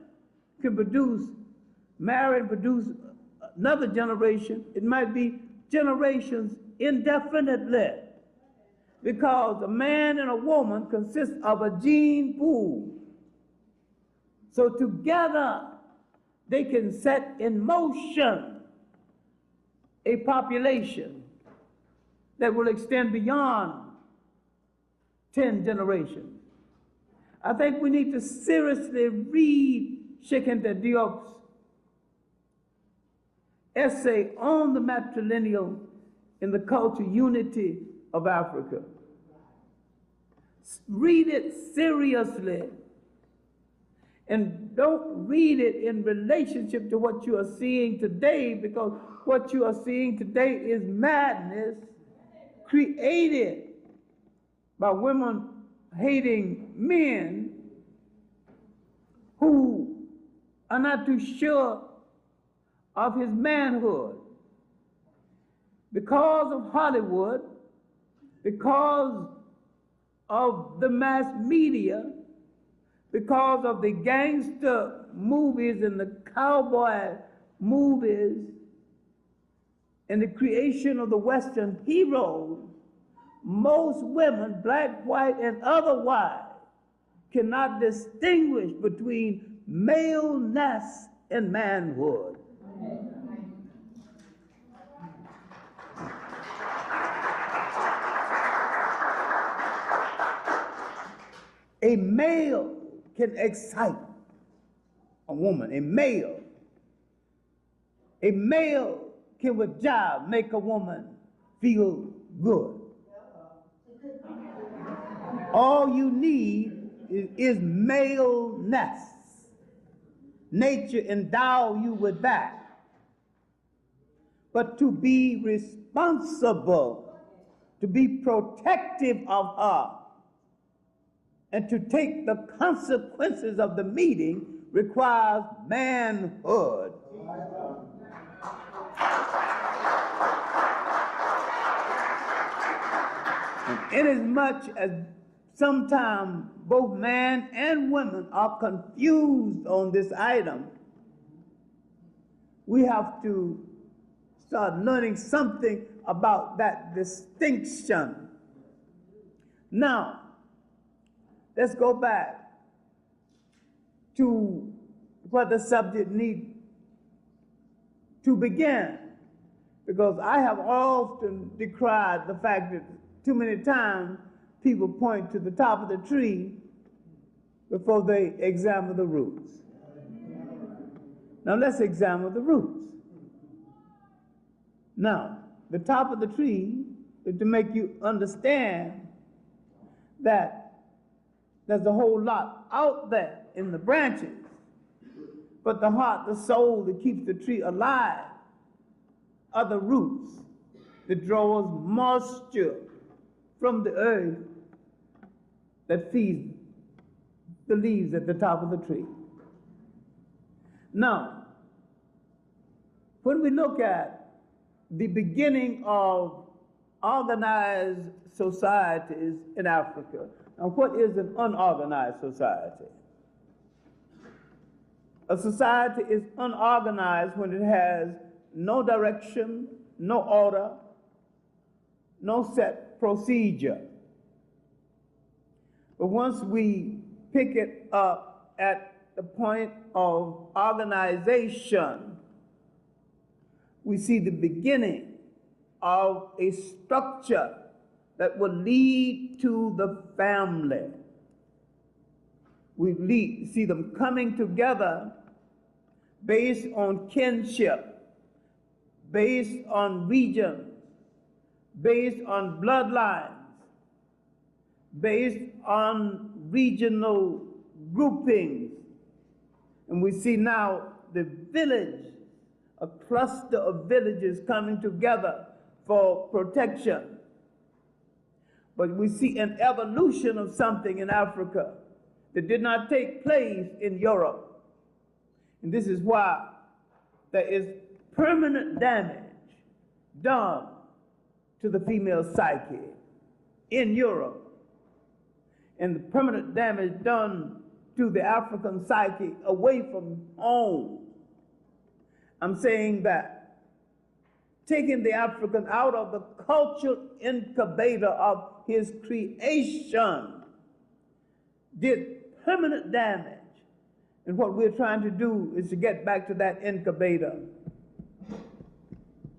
can marry and produce another generation. It might be generations indefinitely, because a man and a woman consist of a gene pool. So together they can set in motion a population that will extend beyond 10 generations. I think we need to seriously read Cheikh Anta Diop's essay on the matrilineal in the cultural unity of Africa. Read it seriously, and don't read it in relationship to what you are seeing today, because what you are seeing today is madness created by women-hating men who are not too sure of his manhood. Because of Hollywood, because of the mass media, because of the gangster movies and the cowboy movies and the creation of the Western heroes, most women, black, white, and otherwise, cannot distinguish between maleness and manhood. A male can excite a woman. A male can with job make a woman feel good. All you need is maleness. Nature endow you with that. But to be responsible, to be protective of her, and to take the consequences of the meeting requires manhood. And inasmuch as sometimes both man and women are confused on this item, we have to start learning something about that distinction. Now, let's go back to what the subject needs to begin, because I have often decried the fact that too many times people point to the top of the tree before they examine the roots. Now let's examine the roots. Now, the top of the tree is to make you understand that there's a whole lot out there in the branches, but the heart, the soul that keeps the tree alive are the roots that draws moisture from the earth that feeds the leaves at the top of the tree. Now, when we look at the beginning of organized societies in Africa, now what is an unorganized society? A society is unorganized when it has no direction, no order, no set procedure. But once we pick it up at the point of organization, we see the beginning of a structure that will lead to the family. We see them coming together based on kinship, based on regions, based on bloodlines, based on regional groupings. And we see now the village, a cluster of villages coming together for protection. But we see an evolution of something in Africa that did not take place in Europe. And this is why there is permanent damage done to the female psyche in Europe, and the permanent damage done to the African psyche away from home. I'm saying that taking the African out of the cultural incubator of his creation did permanent damage. And what we're trying to do is to get back to that incubator.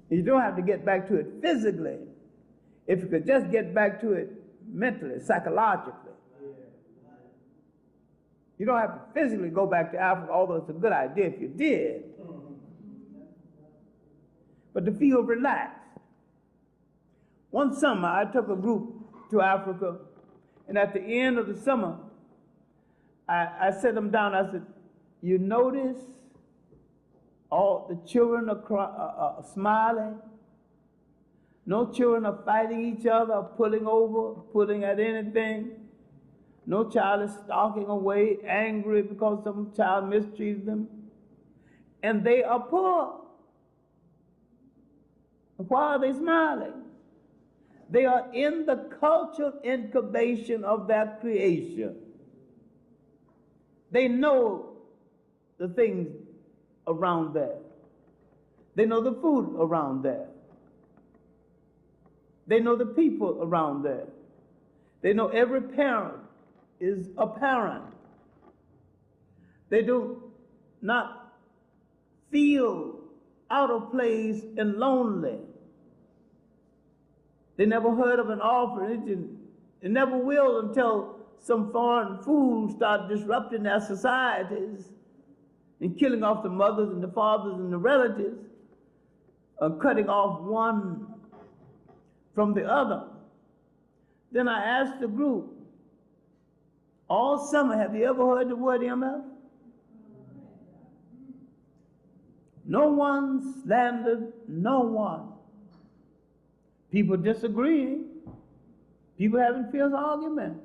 You don't have to get back to it physically. If you could just get back to it mentally, psychologically. You don't have to physically go back to Africa, although it's a good idea if you did. But to feel relaxed. One summer, I took a group to Africa, and at the end of the summer, I set them down. I said, you notice all the children are smiling. No children are fighting each other, or pulling over, pulling at anything. No child is stalking away, angry because some child mistreated them. And they are poor. Why are they smiling? They are in the cultural incubation of that creation. They know the things around there. They know the food around there. They know the people around there. They know every parent is a parent. They do not feel out of place and lonely. They never heard of an orphanage, and they never will until some foreign fools start disrupting their societies and killing off the mothers and the fathers and the relatives, cutting off one from the other. Then I asked the group, all summer, have you ever heard the word MF? No one slandered no one. People disagreeing, people having fierce arguments,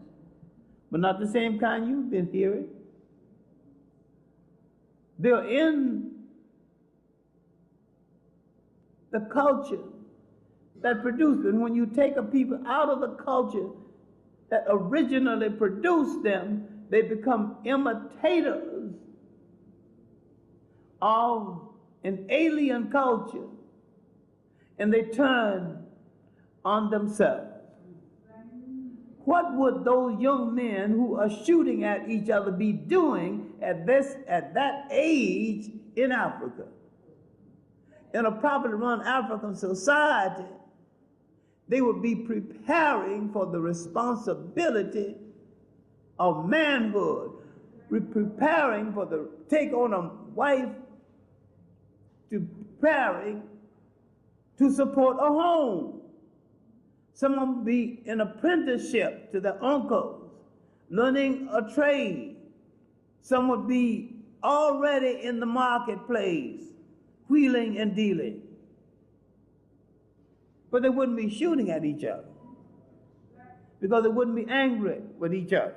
but not the same kind you've been hearing. They're in the culture that produced them. When you take a people out of the culture that originally produced them, they become imitators of an alien culture, and they turn on themselves. What would those young men who are shooting at each other be doing at that age in Africa? In a properly run African society, they would be preparing for the responsibility of manhood, preparing for the take on a wife, to preparing to support a home. Some would be in apprenticeship to their uncles, learning a trade. Some would be already in the marketplace, wheeling and dealing. But they wouldn't be shooting at each other because they wouldn't be angry with each other.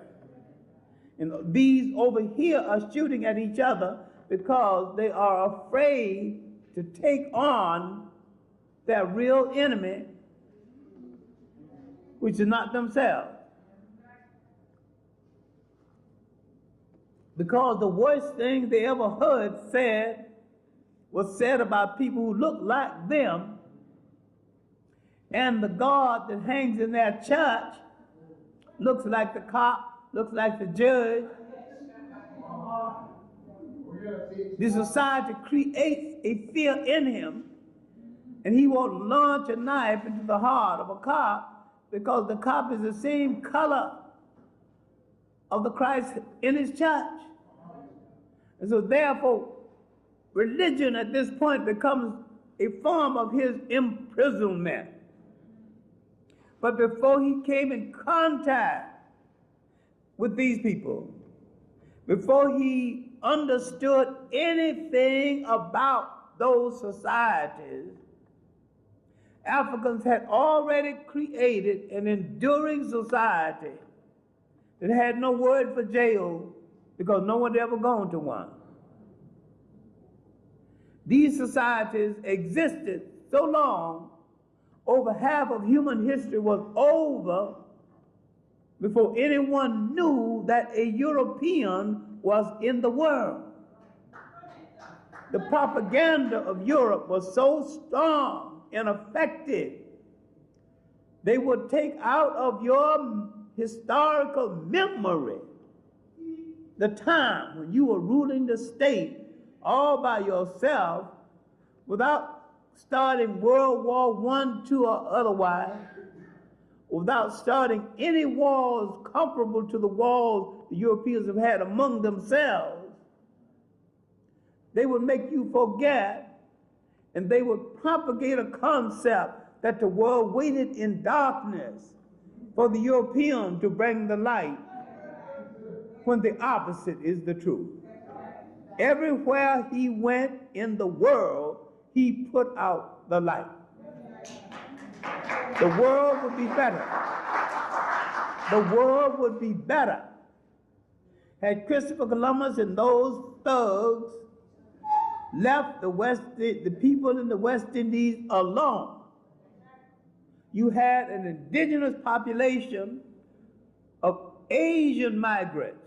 And these over here are shooting at each other because they are afraid to take on their real enemy, which is not themselves. Because the worst thing they ever heard said was said about people who look like them, and the God that hangs in their church looks like the cop, looks like the judge. The society creates a fear in him, and he won't launch a knife into the heart of a cop because the cop is the same color of the Christ in his church. And so therefore, religion at this point becomes a form of his imprisonment. But before he came in contact with these people, before he understood anything about those societies, Africans had already created an enduring society that had no word for jail because no one had ever gone to one. These societies existed so long, over half of human history was over before anyone knew that a European was in the world. The propaganda of Europe was so strong and effective, they would take out of your historical memory the time when you were ruling the state all by yourself without starting World War I, II, or otherwise, without starting any wars comparable to the wars the Europeans have had among themselves. They would make you forget, and they would propagate a concept that the world waited in darkness for the European to bring the light, when the opposite is the truth. Everywhere he went in the world, he put out the light. The world would be better. The world would be better had Christopher Columbus and those thugs left the people in the West Indies alone. You had an indigenous population of Asian migrants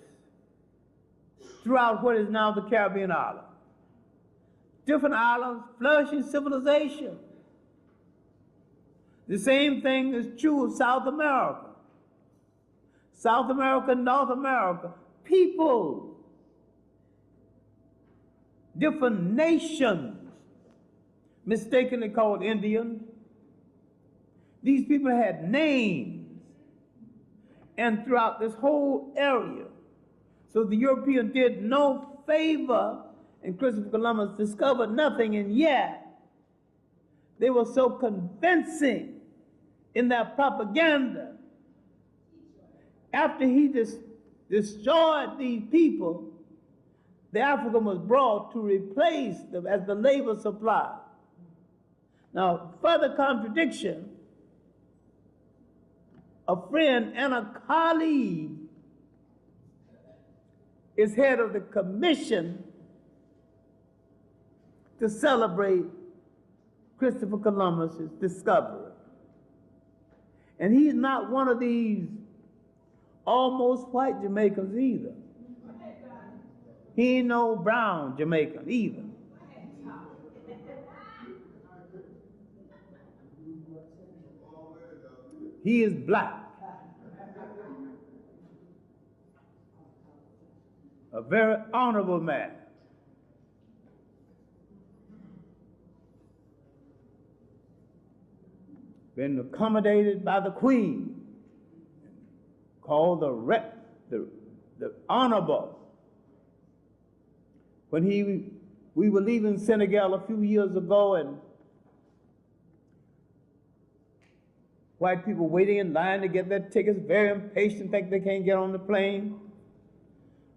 throughout what is now the Caribbean islands. Different islands, flourishing civilization. The same thing is true of South America. South America, North America, people, different nations, mistakenly called Indians. These people had names, and throughout this whole area. So the European did no favor, and Christopher Columbus discovered nothing, and yet they were so convincing in their propaganda. After he destroyed these people, the African was brought to replace them as the labor supply. Now, further contradiction, a friend and a colleague is head of the commission to celebrate Christopher Columbus's discovery. And he's not one of these almost white Jamaicans either. He ain't no brown Jamaican either. He is black. A very honorable man. Been accommodated by the Queen, called the honorable. When we were leaving Senegal a few years ago, and white people waiting in line to get their tickets, very impatient, think they can't get on the plane.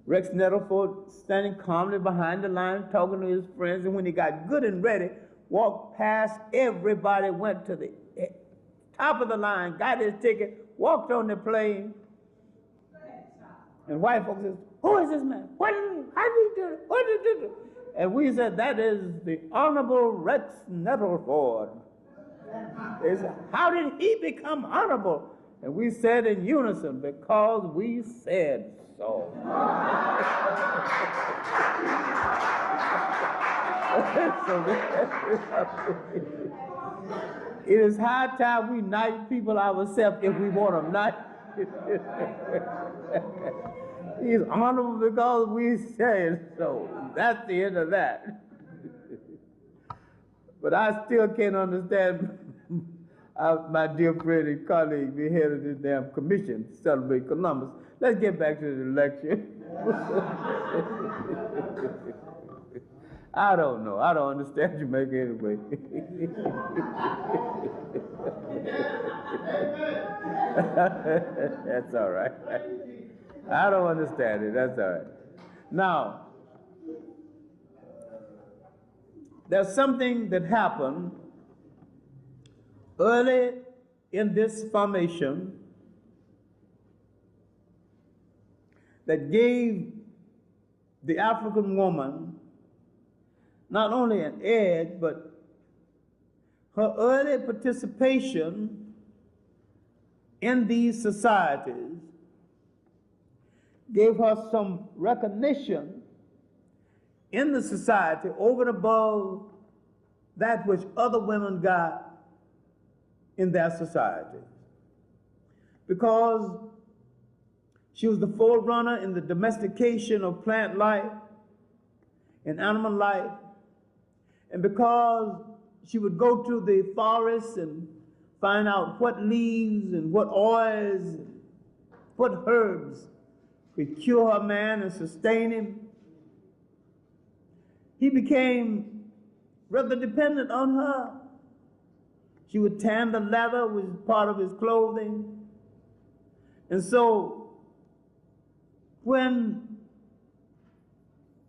Rex Nettleford standing calmly behind the line, talking to his friends, and when he got good and ready, walked past everybody, went to the top of the line, got his ticket, walked on the plane. And white folks said, "Who is this man? What did he, how did he do it? What did he do?" And we said, "That is the Honorable Rex Nettleford." They said, "How did he become honorable?" And we said in unison, "Because we said so." It is high time we knight people ourselves if we want them not. He's honorable because we said so. That's the end of that. But I still can't understand my dear friend and colleague, the head of this damn commission to celebrate Columbus. Let's get back to the lecture. I don't know. I don't understand Jamaica anyway. That's all right. I don't understand it. That's all right. Now, there's something that happened early in this formation that gave the African woman not only an edge, but her early participation in these societies gave her some recognition in the society over and above that which other women got in their society. Because she was the forerunner in the domestication of plant life and animal life, and because she would go to the forests and find out what leaves and what oils, what herbs could cure her man and sustain him, he became rather dependent on her. She would tan the leather, which was part of his clothing. And so when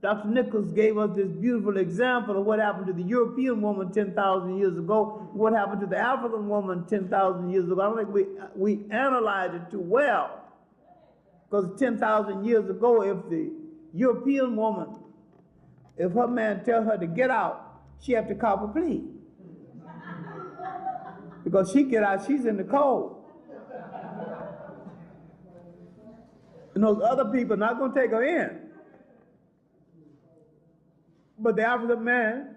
Dr. Nichols gave us this beautiful example of what happened to the European woman 10,000 years ago, what happened to the African woman 10,000 years ago, I don't think we analyzed it too well. Because 10,000 years ago, if the European woman, if her man tell her to get out, she have to cop a plea. Because she get out, she's in the cold. And those other people are not going to take her in. But the African man,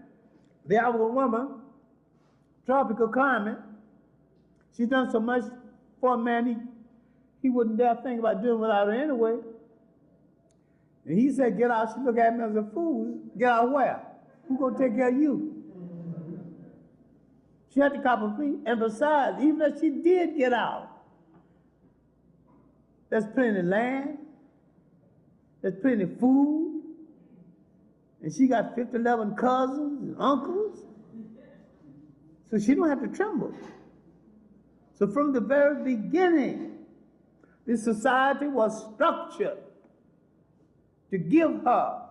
the African woman, tropical climate, she's done so much for a man he wouldn't dare think about doing without her anyway. And he said, get out. She looked at him as a fool. Get out where? Who's going to take care of you? She had to cop a plea. And besides, even if she did get out, there's plenty of land, there's plenty of food, and she got 11 cousins and uncles, so she don't have to tremble. So from the very beginning, this society was structured to give her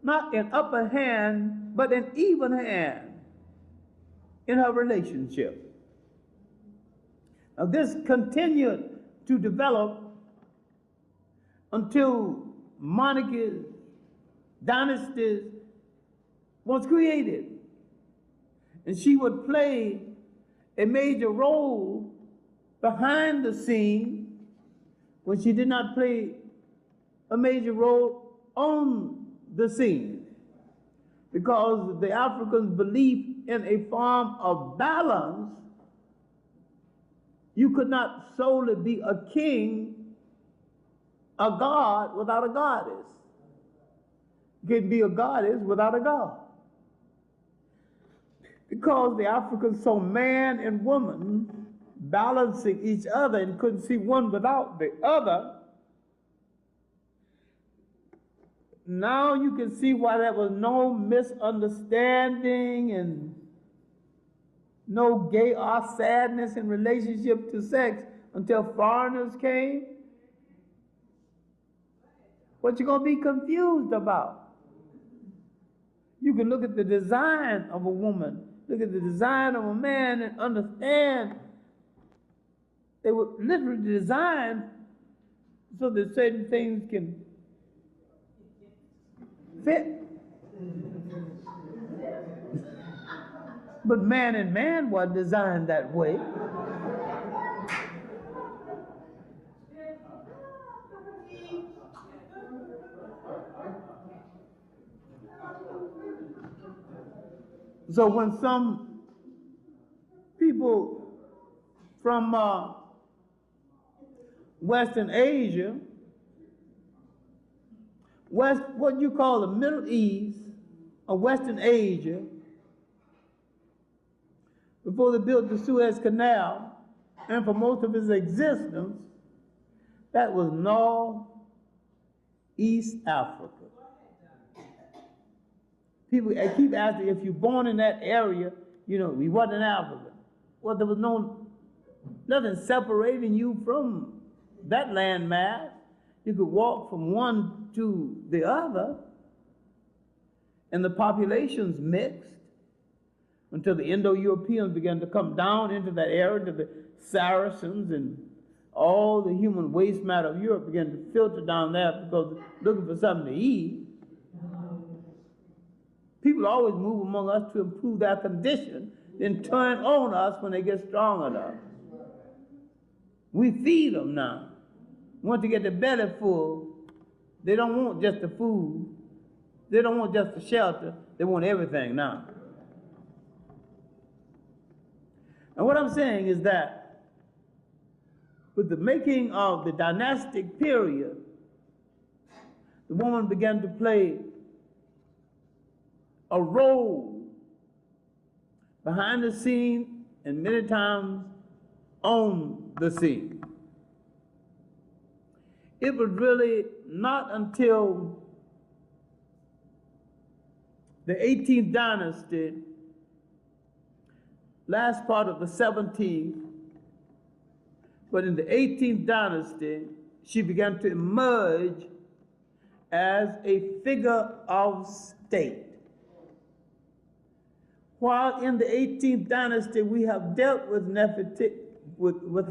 not an upper hand, but an even hand in her relationship. Now this continued to develop until monarchies, dynasties was created. And she would play a major role behind the scene when she did not play a major role on the scene. Because the Africans' belief in a form of balance, you could not solely be a king, a god, without a goddess. You couldn't be a goddess without a god. Because the Africans saw man and woman balancing each other and couldn't see one without the other, now you can see why there was no misunderstanding and no gay or sadness in relationship to sex until foreigners came. What you gonna be confused about? You can look at the design of a woman, look at the design of a man and understand they were literally designed so that certain things can fit. But man and man were designed that way. So when some people from Western Asia, what you call the Middle East or Western Asia, before they built the Suez Canal, and for most of its existence, that was Northeast Africa. People keep asking, if you're born in that area, you know, we wasn't African. Well, there was nothing separating you from that landmass. You could walk from one to the other, and the populations mixed until the Indo-Europeans began to come down into that area, to the Saracens, and all the human waste matter of Europe began to filter down there because they're looking for something to eat. People always move among us to improve their condition, then turn on us when they get strong enough. We feed them now. Want to get their belly full. They don't want just the food. They don't want just the shelter. They want everything now. And what I'm saying is that with the making of the dynastic period, the woman began to play a role behind the scene and many times on the scene. It was really not until the 18th dynasty, last part of the 17th, but in the 18th dynasty, she began to emerge as a figure of state. While in the 18th dynasty we have dealt with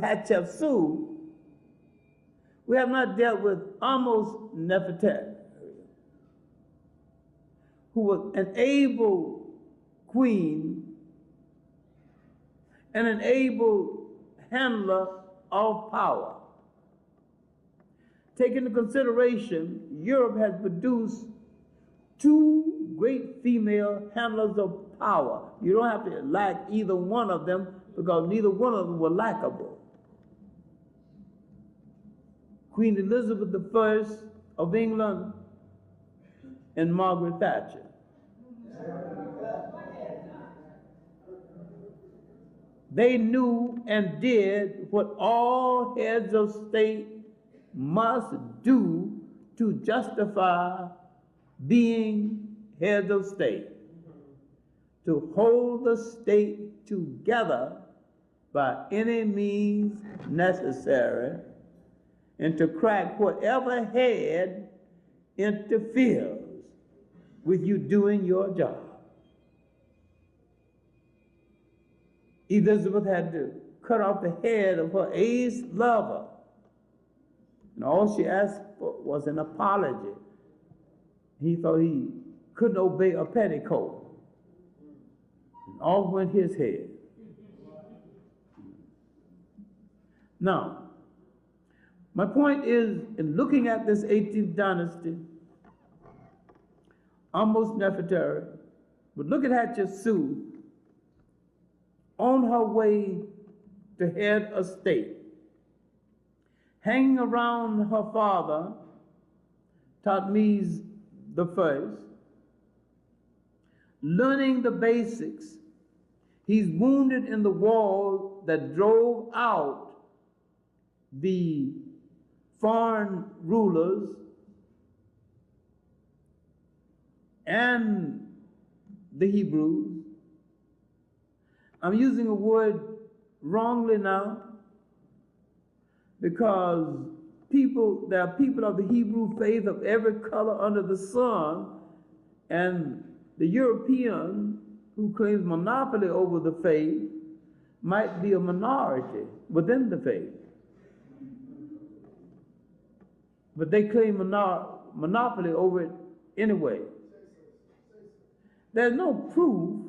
Hatshepsut, we have not dealt with almost Nefertari, who was an able queen and an able handler of power. Take into consideration, Europe has produced two great female handlers of power. You don't have to like either one of them because neither one of them were likable. Queen Elizabeth I of England and Margaret Thatcher. They knew and did what all heads of state must do to justify being heads of state, to hold the state together by any means necessary, and to crack whatever head interferes with you doing your job. Elizabeth had to cut off the head of her ace lover, and all she asked for was an apology. He thought he couldn't obey a petticoat, and off went his head. Now, my point is, in looking at this 18th dynasty, almost Nefertari, but look at Hatshepsut on her way to head a state, hanging around her father, Thutmose I, learning the basics. He's wounded in the war that drove out the foreign rulers and the Hebrews. I'm using a word wrongly now because there are people of the Hebrew faith of every color under the sun, and the European who claims monopoly over the faith might be a minority within the faith. But they claim monopoly over it anyway. There's no proof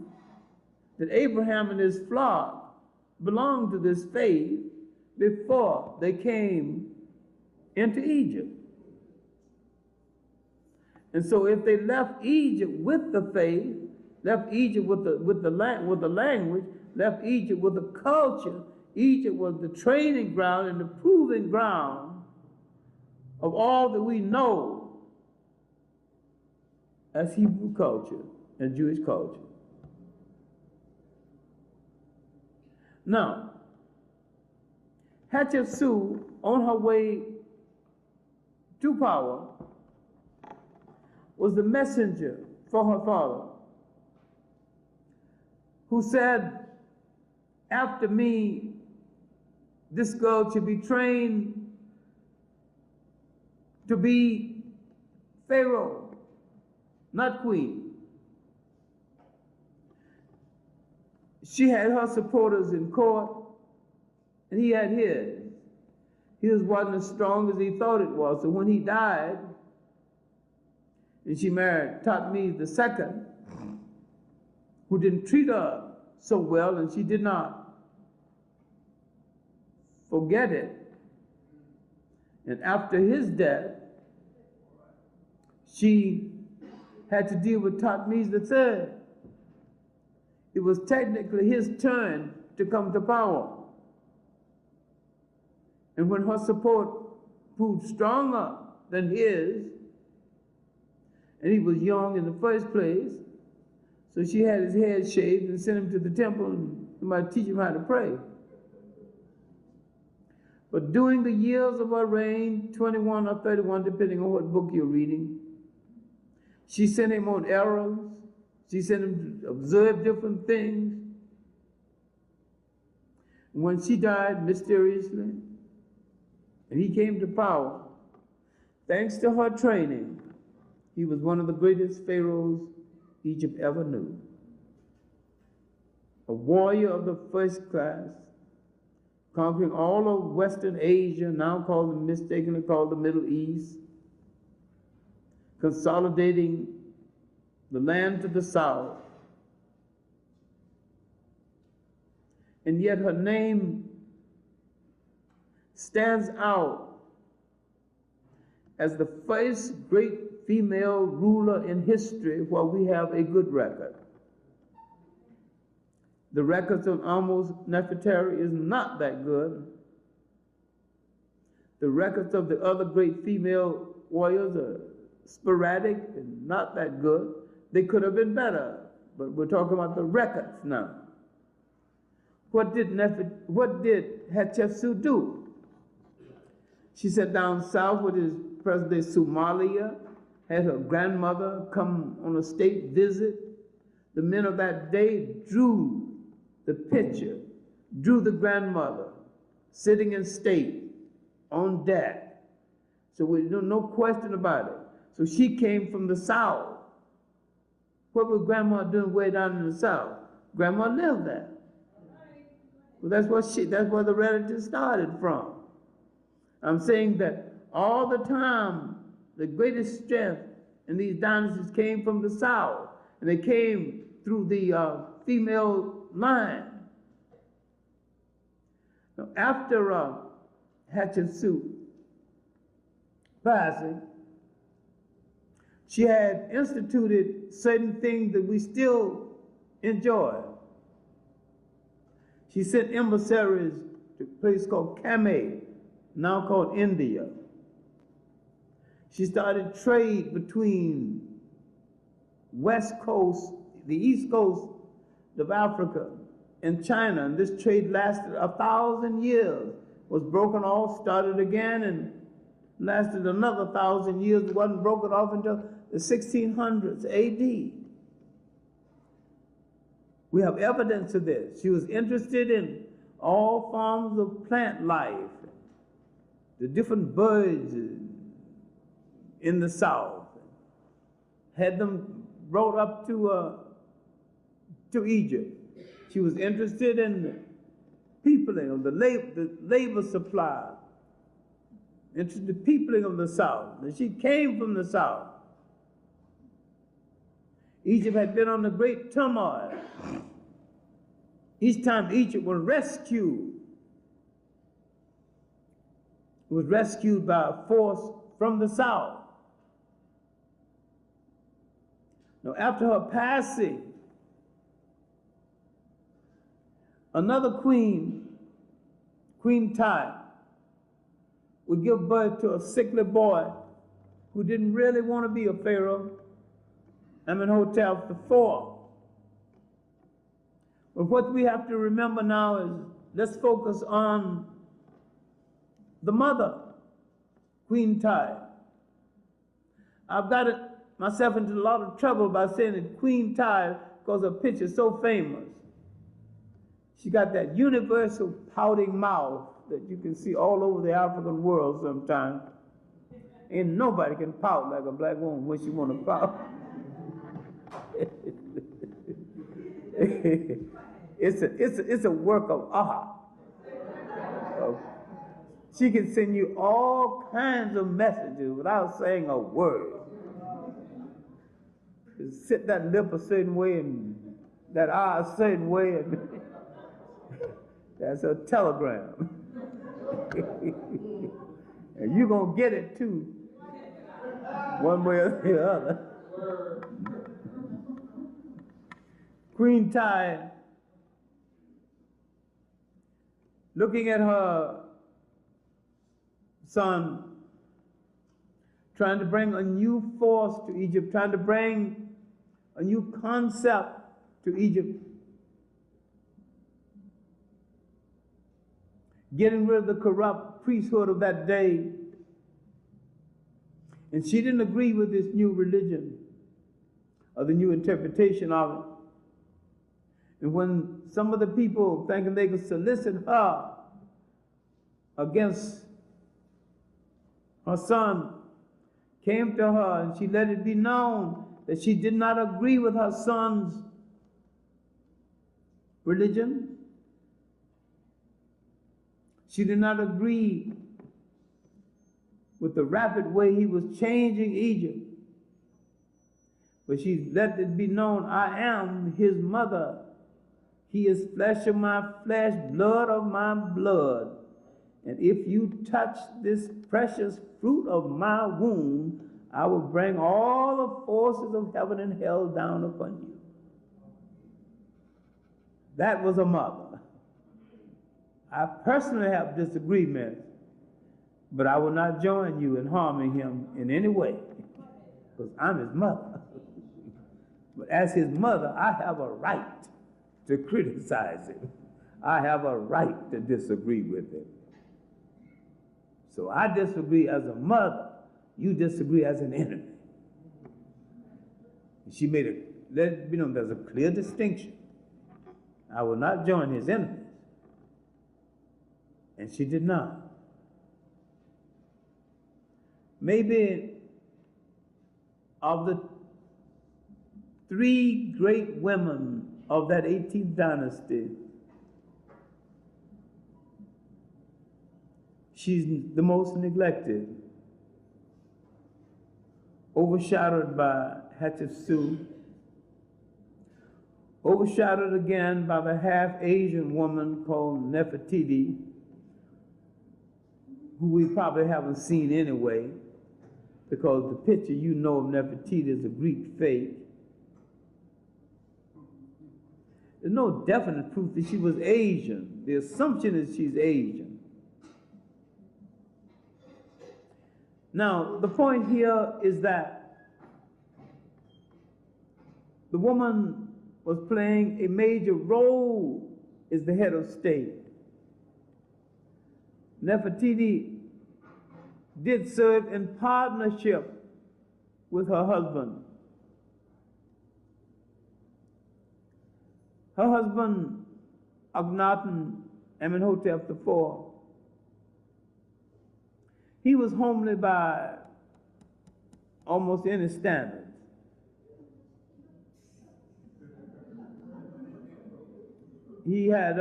that Abraham and his flock belonged to this faith before they came into Egypt. And so if they left Egypt with the faith, left Egypt with the language, left Egypt with the culture, Egypt was the training ground and the proving ground of all that we know as Hebrew culture and Jewish culture. Now, Hatshepsut, on her way to power, was the messenger for her father, who said, after me, this girl should be trained to be Pharaoh, not queen. She had her supporters in court, and he had his. His wasn't as strong as he thought it was. So when he died, and she married Thutmose II, who didn't treat her so well, and she did not forget it. And after his death, she had to deal with Thutmose III. It was technically his turn to come to power. And when her support proved stronger than his, and he was young in the first place, so she had his head shaved and sent him to the temple and somebody teach him how to pray. But during the years of her reign, 21 or 31, depending on what book you're reading, she sent him on errands. She sent him to observe different things. When she died mysteriously, and he came to power, thanks to her training, he was one of the greatest pharaohs Egypt ever knew. A warrior of the first class, conquering all of Western Asia, now mistakenly called the Middle East, consolidating the land to the south. And yet her name stands out as the first great female ruler in history where we have a good record. The records of almost Nefertari is not that good. The records of the other great female warriors are sporadic and not that good. They could have been better, but we're talking about the records now. What did Hatshepsut do? She sat down south, what is present-day Somalia, had her grandmother come on a state visit. The men of that day drew the picture, drew the grandmother sitting in state on deck. So we no question about it. So she came from the south. What was grandma doing way down in the south? Grandma lived there. Well, that's where the relatives started from. I'm saying that all the time, the greatest strength in these dynasties came from the south, and they came through the female line. Now, after Hatshepsut passing, she had instituted certain things that we still enjoy. She sent emissaries to a place called Kameh, now called India. She started trade between West Coast, the East Coast of Africa, and China, and this trade lasted 1,000 years, was broken off, started again, and lasted another 1,000 years. It wasn't broken off until the 1600s AD. We have evidence of this. She was interested in all forms of plant life, the different birds in the south, had them brought up to Egypt. She was interested in the peopling of the labor supply, interested in the peopling of the south. And she came from the south. Egypt had been on a great turmoil. Each time Egypt was rescued, it was rescued by a force from the south. Now, after her passing, another queen Queen Tai would give birth to a sickly boy who didn't really want to be a pharaoh, Amenhotep IV. But what we have to remember now is, let's focus on the mother, Queen Tai. I've got myself into a lot of trouble by saying that Queen Tai, because her picture is so famous. She got that universal pouting mouth that you can see all over the African world sometimes. Ain't nobody can pout like a black woman when she want to pout. It's a work of art. She can send you all kinds of messages without saying a word. Just sit that lip a certain way and that eye a certain way, and that's a telegram. And you're going to get it too, one way or the other. Queen Tai, looking at her son, trying to bring a new force to Egypt, trying to bring a new concept to Egypt, getting rid of the corrupt priesthood of that day. And she didn't agree with this new religion or the new interpretation of it. And when some of the people thinking they could solicit her against her son came to her, and she let it be known that she did not agree with her son's religion. She did not agree with the rapid way he was changing Egypt. But she let it be known, I am his mother. He is flesh of my flesh, blood of my blood. And if you touch this precious fruit of my womb, I will bring all the forces of heaven and hell down upon you. That was a mother. I personally have disagreements, but I will not join you in harming him in any way, because I'm his mother. But as his mother, I have a right to criticize him. I have a right to disagree with him. So I disagree as a mother, you disagree as an enemy. She made it, let it be known, there's a clear distinction. I will not join his enemies. And she did not. Maybe of the three great women of that 18th dynasty, she's the most neglected, overshadowed by Hatshepsut, overshadowed again by the half-Asian woman called Nefertiti, who we probably haven't seen anyway, because the picture you know of Nefertiti is a Greek fake. There's no definite proof that she was Asian. The assumption is she's Asian. Now, the point here is that the woman was playing a major role as the head of state. Nefertiti did serve in partnership with her husband. Her husband, Akhenaten, Amenhotep IV, he was homely by almost any standard. He had,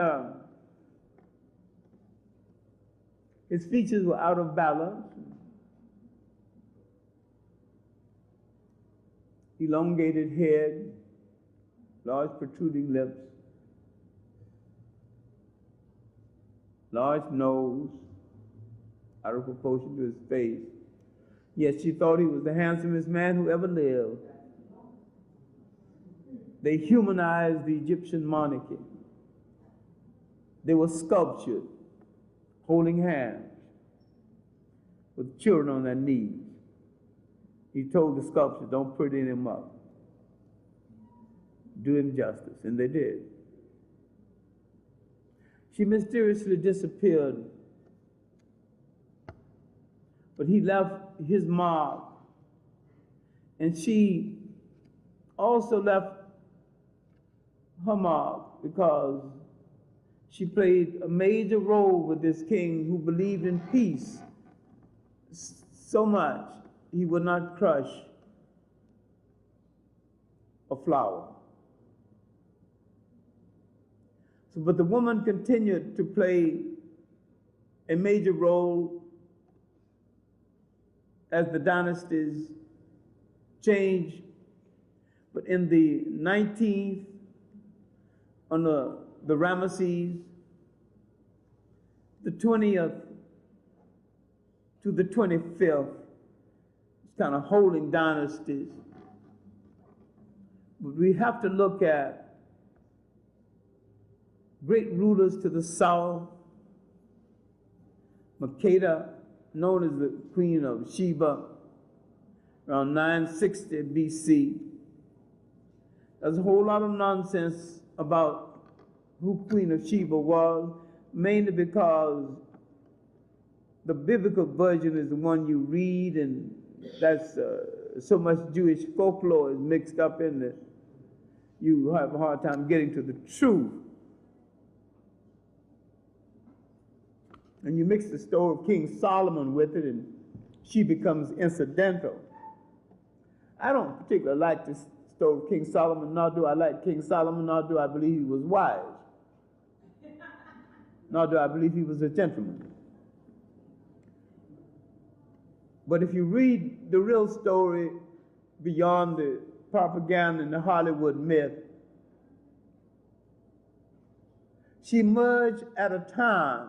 his features were out of balance, elongated head, large protruding lips, large nose, out of proportion to his face. Yet she thought he was the handsomest man who ever lived. They humanized the Egyptian monarchy. They were sculptured. holding hands with children on their knees. He told the sculptor, don't pretty them up. Do him justice, and they did. She mysteriously disappeared, but he left his mark, and she also left her mark because she played a major role with this king who believed in peace so much he would not crush a flower. So, but the woman continued to play a major role as the dynasties changed. But in the 19th, under the Ramesses, the 20th to the 25th, it's kind of holding dynasties. But we have to look at great rulers to the south. Makeda, known as the Queen of Sheba, around 960 BC. There's a whole lot of nonsense about who Queen of Sheba was, mainly because the biblical version is the one you read, and that's so much Jewish folklore is mixed up in it, you have a hard time getting to the truth. And you mix the story of King Solomon with it, and she becomes incidental. I don't particularly like this story of King Solomon, nor do I like King Solomon, nor do I believe he was wise, nor do I believe he was a gentleman. But if you read the real story beyond the propaganda and the Hollywood myth, she emerged at a time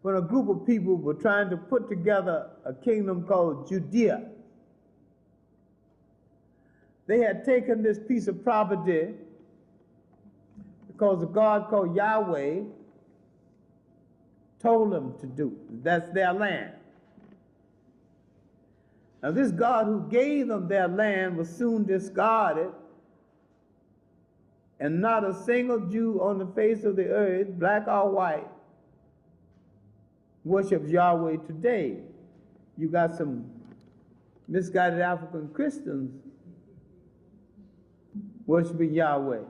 when a group of people were trying to put together a kingdom called Judea. They had taken this piece of property because a God called Yahweh told them to do. That's their land. Now this God who gave them their land was soon discarded, and not a single Jew on the face of the earth, black or white, worships Yahweh today. You got some misguided African Christians worshiping Yahweh.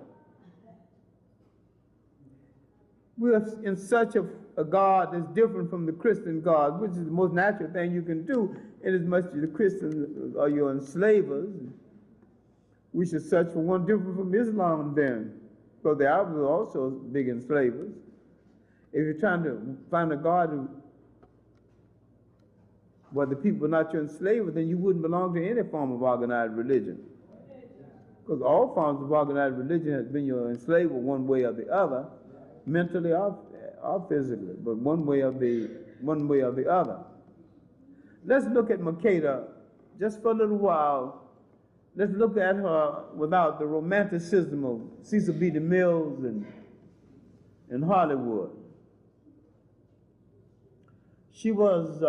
We are in such a God that's different from the Christian God, which is the most natural thing you can do, in as much as the Christians are your enslavers. We should search for one different from Islam then, because they are also big enslavers. If you're trying to find a God who, well, the people are not your enslavers, then you wouldn't belong to any form of organized religion. Because all forms of organized religion has been your enslaver one way or the other, mentally or physically, but one way or the other. Let's look at Makeda just for a little while. Let's look at her without the romanticism of Cecil B. DeMille's and Hollywood. She was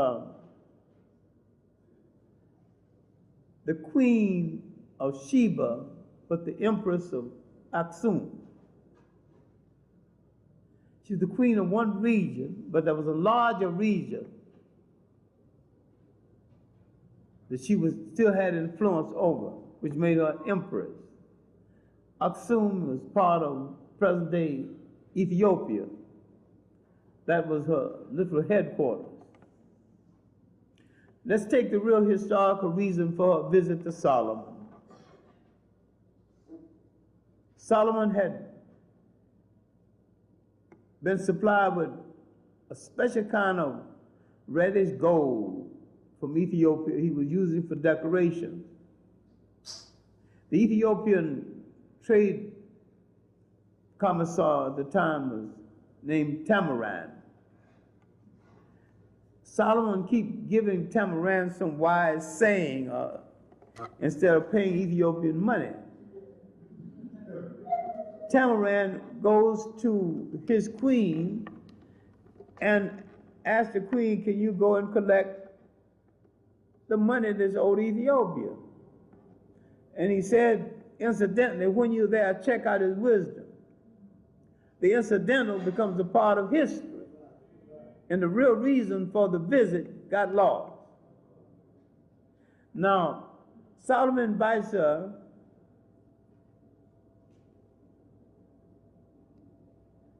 the queen of Sheba, but the empress of Aksum. She's the queen of one region, but there was a larger region that she still had influence over, which made her empress. Aksum was part of present-day Ethiopia. That was her little headquarters. Let's take the real historical reason for her visit to Solomon. Solomon had been supplied with a special kind of reddish gold from Ethiopia he was using for decoration. The Ethiopian trade commissar at the time was named Tamaran. Solomon kept giving Tamaran some wise saying instead of paying Ethiopian money. Tamaran goes to his queen and asks the queen, can you go and collect the money that's owed Ethiopia? And he said, incidentally, when you're there, check out his wisdom. The incidental becomes a part of history, and the real reason for the visit got lost. Now, Solomon invites her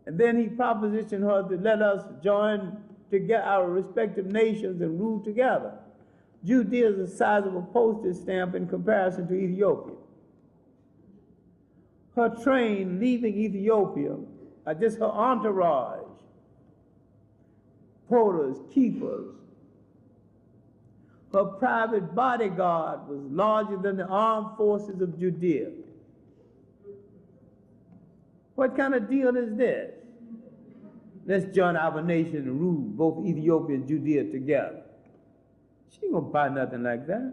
and then he propositioned her to let us join to get our respective nations and rule together. Judea is the size of a postage stamp in comparison to Ethiopia. Her train leaving Ethiopia, just her entourage, porters, keepers, her private bodyguard was larger than the armed forces of Judea. What kind of deal is this? Let's join our nation and rule both Ethiopia and Judea together. She ain't gonna buy nothing like that.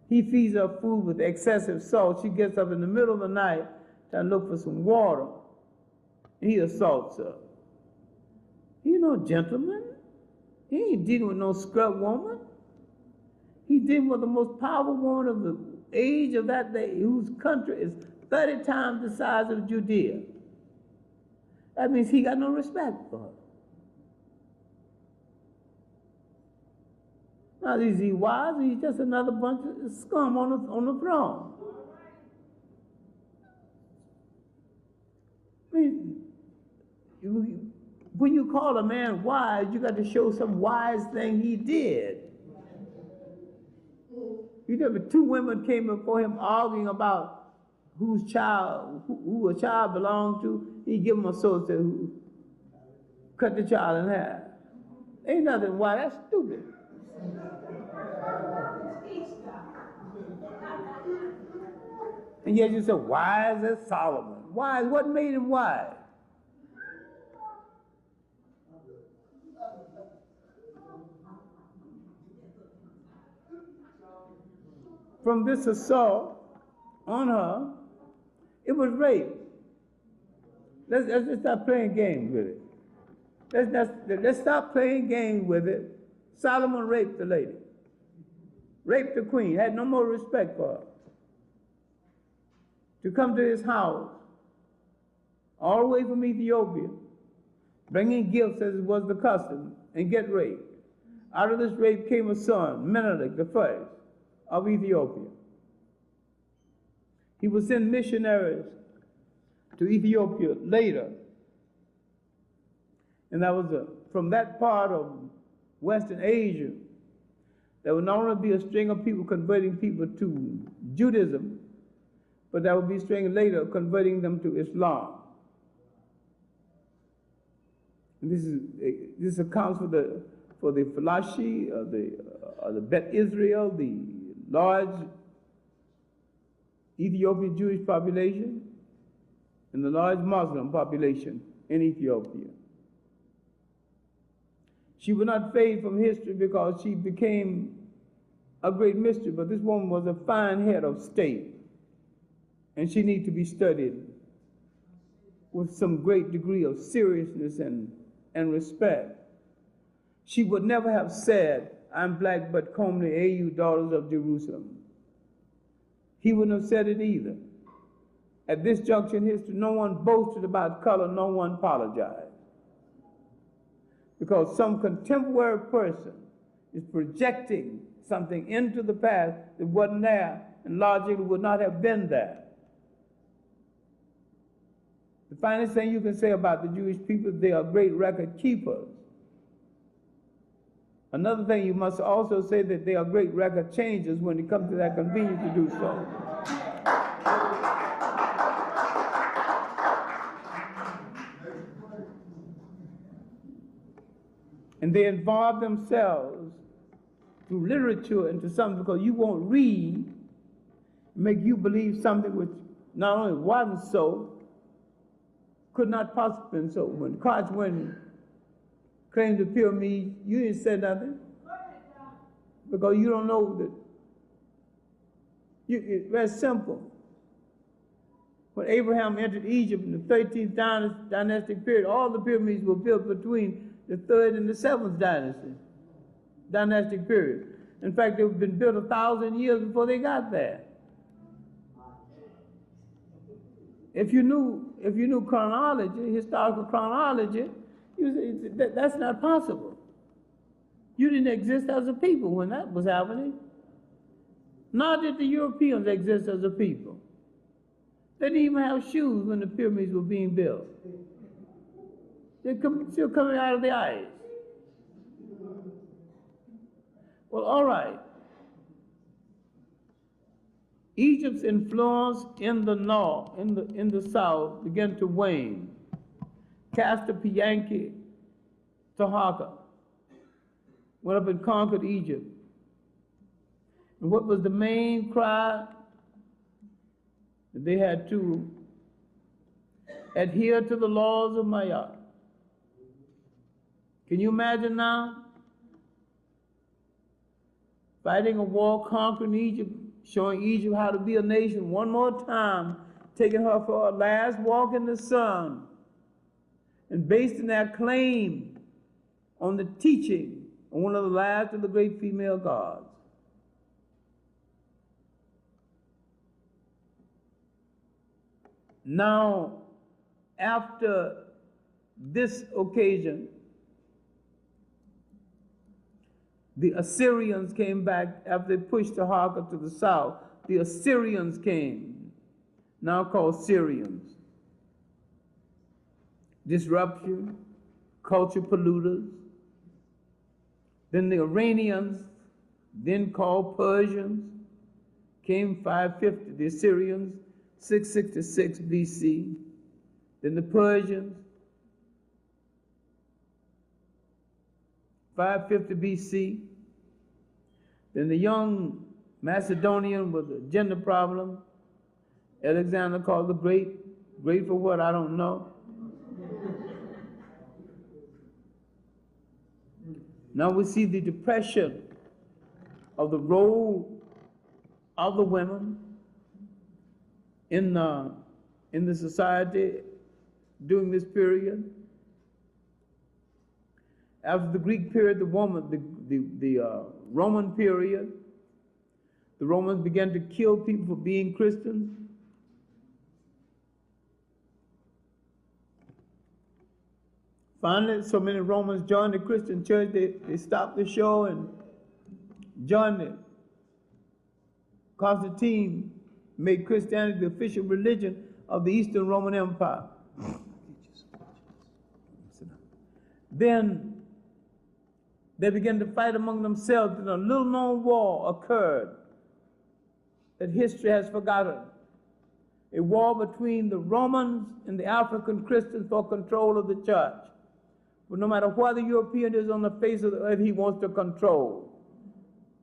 He feeds her food with excessive salt. She gets up in the middle of the night trying to look for some water. And he assaults her. He no gentleman. He ain't dealing with no scrub woman. He dealing with the most powerful woman of the age of that day, whose country is 30 times the size of Judea. That means he got no respect for her. Now, is he wise, or he's just another bunch of scum on the throne? I mean, when you call a man wise, you got to show some wise thing he did. You know, two women came before him arguing about who a child belonged to. He give him a sword, said, cut the child in half. Ain't nothing why, that's stupid. And yet you say, wise as Solomon. Wise, what made him wise? From this assault on her, it was rape. Let's just stop playing games with it. Let's stop playing games with it. Solomon raped the lady, raped the queen, had no more respect for her. To come to his house, all the way from Ethiopia, bringing gifts as was the custom, and get raped. Out of this rape came a son, Menelik the first of Ethiopia. He would send missionaries to Ethiopia later. And that was from that part of Western Asia, there would not only be a string of people converting people to Judaism, but there would be a string later converting them to Islam. And this accounts for the Falashi, the Bet Israel, the large Ethiopian Jewish population, and the large Muslim population in Ethiopia. She would not fade from history because she became a great mystery, but this woman was a fine head of state, and she needs to be studied with some great degree of seriousness and respect. She would never have said, I'm black but comely, you daughters of Jerusalem. He wouldn't have said it either. At this juncture in history, no one boasted about color, no one apologized. Because some contemporary person is projecting something into the past that wasn't there and logically would not have been there. The finest thing you can say about the Jewish people, they are great record keepers. Another thing you must also say that they are great record changers when it comes to that convenience to do so. And they involve themselves through literature into something because you won't read, make you believe something which not only wasn't so, could not possibly be so. When Clarke claimed the pyramid, you didn't say nothing because you don't know that. It's very simple. When Abraham entered Egypt in the 13th dynastic period, all the pyramids were built between the 3rd and the 7th dynastic period. In fact, they've been built 1,000 years before they got there. If you knew chronology, historical chronology, that's not possible. You didn't exist as a people when that was happening. Nor did the Europeans exist as a people. They didn't even have shoes when the pyramids were being built. They're still coming out of the ice. Well, all right. Egypt's influence in the north, in the south, began to wane. Castor Pianki Taharqa went up and conquered Egypt. And what was the main cry? They had to adhere to the laws of Maya. Can you imagine now? Fighting a war, conquering Egypt, showing Egypt how to be a nation one more time, taking her for a last walk in the sun, and basing their claim on the teaching of one of the last of the great female gods. Now, after this occasion, the Assyrians came back after they pushed Taharqa to the south. The Assyrians came, now called Syrians. Disruption, culture polluters. Then the Iranians, then called Persians, came 550. The Assyrians, 666 BC. Then the Persians, 550 BC. Then the young Macedonian with a gender problem, Alexander called the Great. Great for what? I don't know. Now we see the depression of the role of the women in the society during this period. After the Greek period, the Roman period, the Romans began to kill people for being Christians. Finally, so many Romans joined the Christian church, they stopped the show and joined it. Constantine made Christianity the official religion of the Eastern Roman Empire. Then they began to fight among themselves, and a little-known war occurred that history has forgotten. A war between the Romans and the African Christians for control of the church. But no matter what the European is on the face of the earth, he wants to control.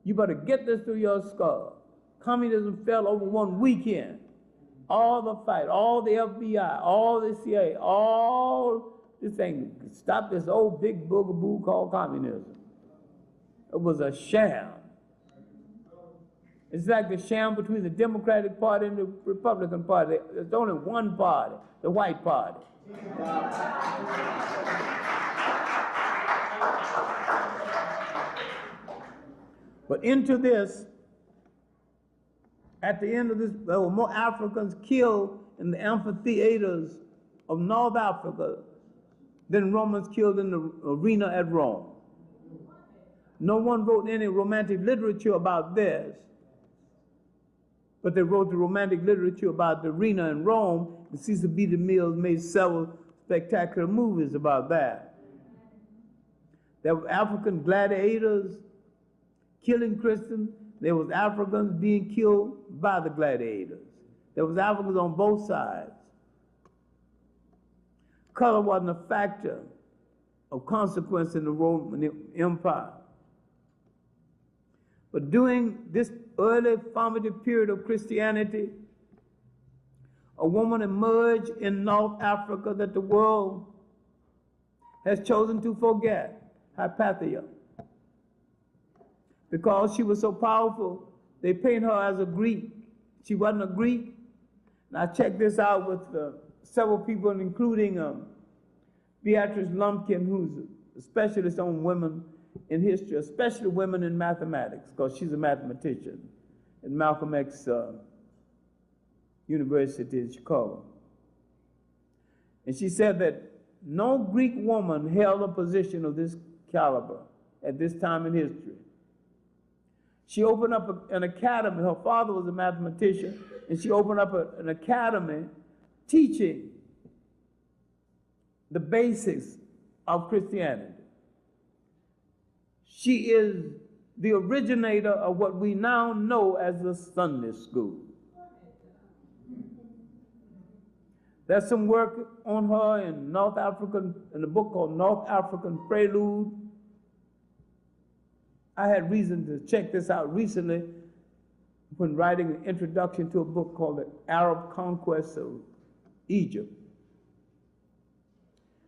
You better get this through your skull. Communism fell over one weekend. All the fight, all the FBI, all the CIA, all this thing, stop this old big boogaboo called communism. It was a sham. It's like the sham between the Democratic Party and the Republican Party. There's only one party, the white party. But into this, at the end of this, there were more Africans killed in the amphitheaters of North Africa than Romans killed in the arena at Rome. No one wrote any romantic literature about this, but they wrote the romantic literature about the arena in Rome, and Cecil B. DeMille made several spectacular movies about that. There were African gladiators killing Christians. There was Africans being killed by the gladiators. There was Africans on both sides. Color wasn't a factor of consequence in the Roman Empire. But during this early formative period of Christianity, a woman emerged in North Africa that the world has chosen to forget, Hypatia. Because she was so powerful, they paint her as a Greek. She wasn't a Greek. And I checked this out with several people, including Beatrice Lumpkin, who's a specialist on women in history, especially women in mathematics, because she's a mathematician at Malcolm X University in Chicago. And she said that no Greek woman held a position of this caliber at this time in history. She opened up an academy. Her father was a mathematician, and she opened up an academy teaching the basics of Christianity. She is the originator of what we now know as the Sunday school. There's some work on her in North African, in a book called North African Prelude. I had reason to check this out recently when writing an introduction to a book called The Arab Conquest of Egypt.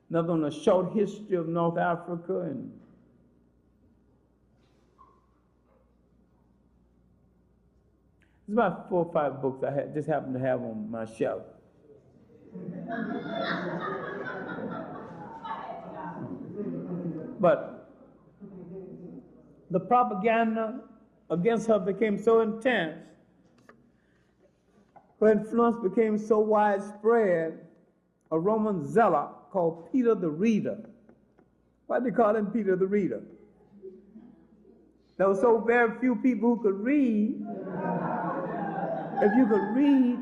Another on a short history of North Africa, and there's about 4 or 5 books I just happen to have on my shelf. But the propaganda against her became so intense, her influence became so widespread, a Roman zealot called Peter the Reader. Why did they call him Peter the Reader? There were so very few people who could read. If you could read,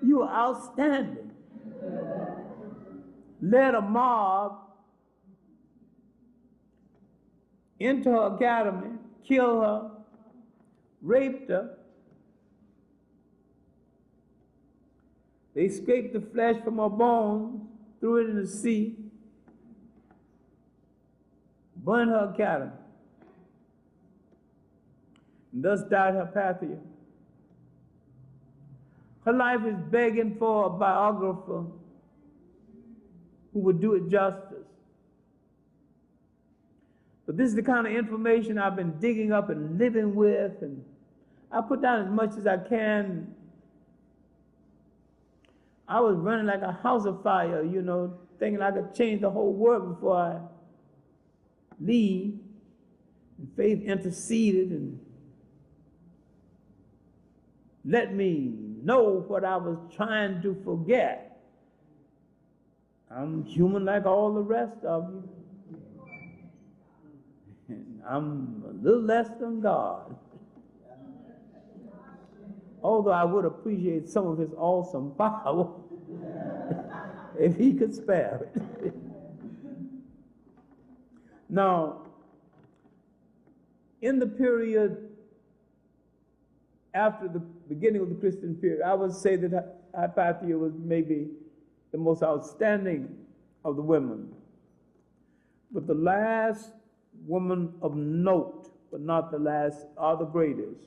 you were outstanding. Led a mob into her academy, killed her, raped her. They scraped the flesh from her bones, threw it in the sea, burned her academy, and thus died Hypatia. Her life is begging for a biographer who would do it justice. But this is the kind of information I've been digging up and living with, and I put down as much as I can. I was running like a house of fire, you know, thinking I could change the whole world before I leave. And faith interceded and let me know what I was trying to forget. I'm human like all the rest of you. And I'm a little less than God. Although I would appreciate some of his awesome power if he could spare it. Now, in the period after the beginning of the Christian period, I would say that Hypatia was maybe the most outstanding of the women. But the last woman of note, but not the last, are the greatest.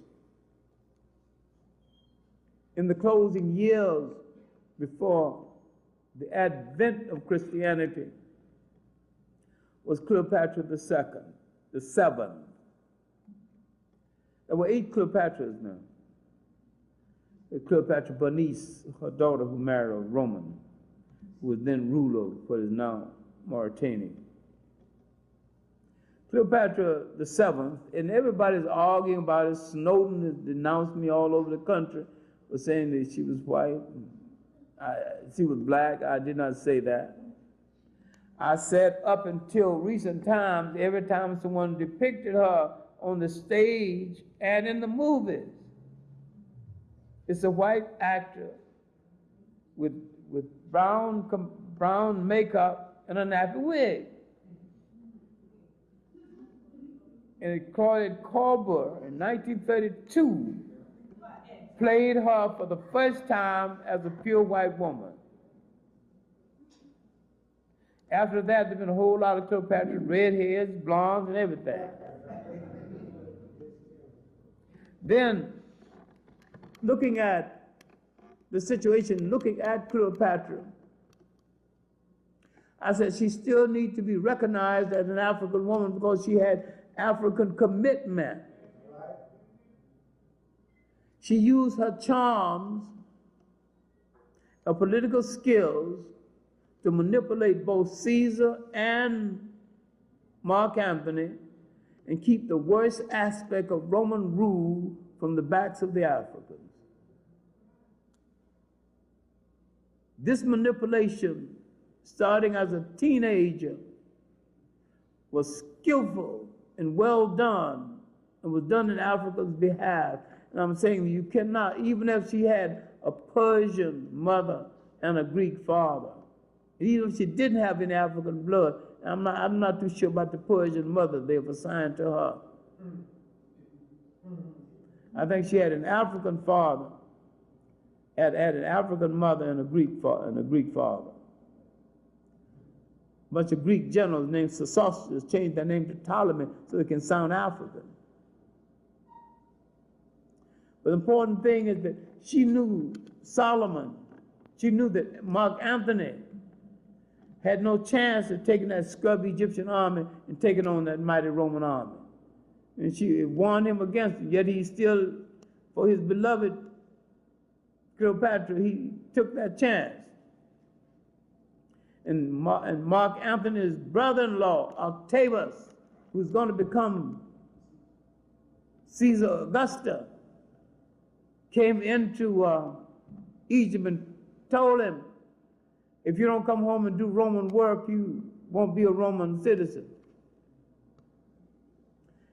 In the closing years before the advent of Christianity was Cleopatra II, the seventh. There were 8 Cleopatras now. Cleopatra Bernice, her daughter, who married a Roman, who was then ruler of what is now Mauritania. Cleopatra VII, and everybody's arguing about it. Snowden has denounced me all over the country for saying that she was white, she was black. I did not say that. I said up until recent times, every time someone depicted her on the stage and in the movies, it's a white actor with brown makeup and a nappy wig. And Claude Colbert in 1932 played her for the first time as a pure white woman. After that, there's been a whole lot of Cleopatra, redheads, blondes, and everything. Then, looking at the situation, looking at Cleopatra, I said she still needs to be recognized as an African woman because she had African commitment. She used her charms of political skills to manipulate both Caesar and Mark Antony and keep the worst aspect of Roman rule from the backs of the Africans. This manipulation, starting as a teenager, was skillful and well done, and was done in Africa's behalf. And I'm saying you cannot, even if she had a Persian mother and a Greek father, even if she didn't have any African blood, I'm not too sure about the Persian mother they've assigned to her. I think she had an African father, had an African mother and a Greek father. A bunch of Greek generals named Sesostris changed their name to Ptolemy so it can sound African. But the important thing is that she knew Solomon. She knew that Mark Antony had no chance of taking that scrubby Egyptian army and taking on that mighty Roman army. And she warned him against it, yet he still, for his beloved Cleopatra, he took that chance. And Mark Antony's brother-in-law, Octavius, who's going to become Caesar Augusta, came into Egypt and told him, if you don't come home and do Roman work, you won't be a Roman citizen.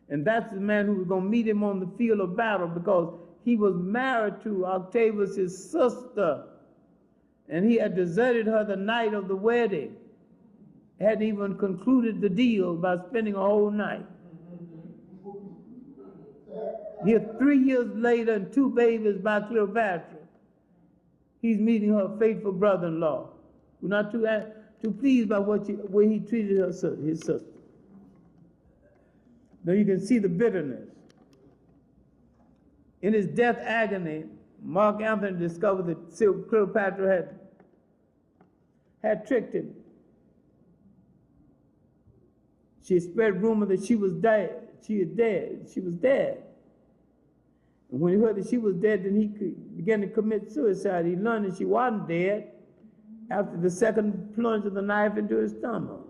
And that's the man who was going to meet him on the field of battle, because he was married to Octavius' sister, and he had deserted her the night of the wedding. Hadn't even concluded the deal by spending a whole night. Here, 3 years later, and 2 babies by Cleopatra, he's meeting her faithful brother-in-law, who's not too pleased by way he treated his sister. Now you can see the bitterness. In his death agony, Mark Antony discovered that Cleopatra had tricked him. She spread rumor that she was dead. She was dead. And when he heard that she was dead, then he began to commit suicide. He learned that she wasn't dead after the second plunge of the knife into his stomach.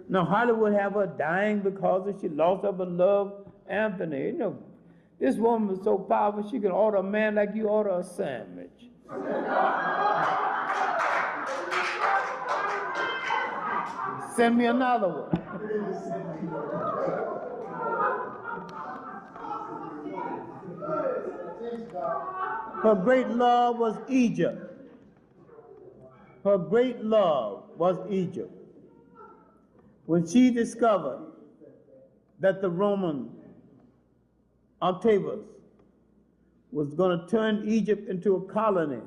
Now, Hollywood have her dying because she lost her beloved Anthony. You know, this woman was so powerful, she could order a man like you order a sandwich. Send me another one. Her great love was Egypt. Her great love was Egypt. When she discovered that the Roman Octavius was going to turn Egypt into a colony,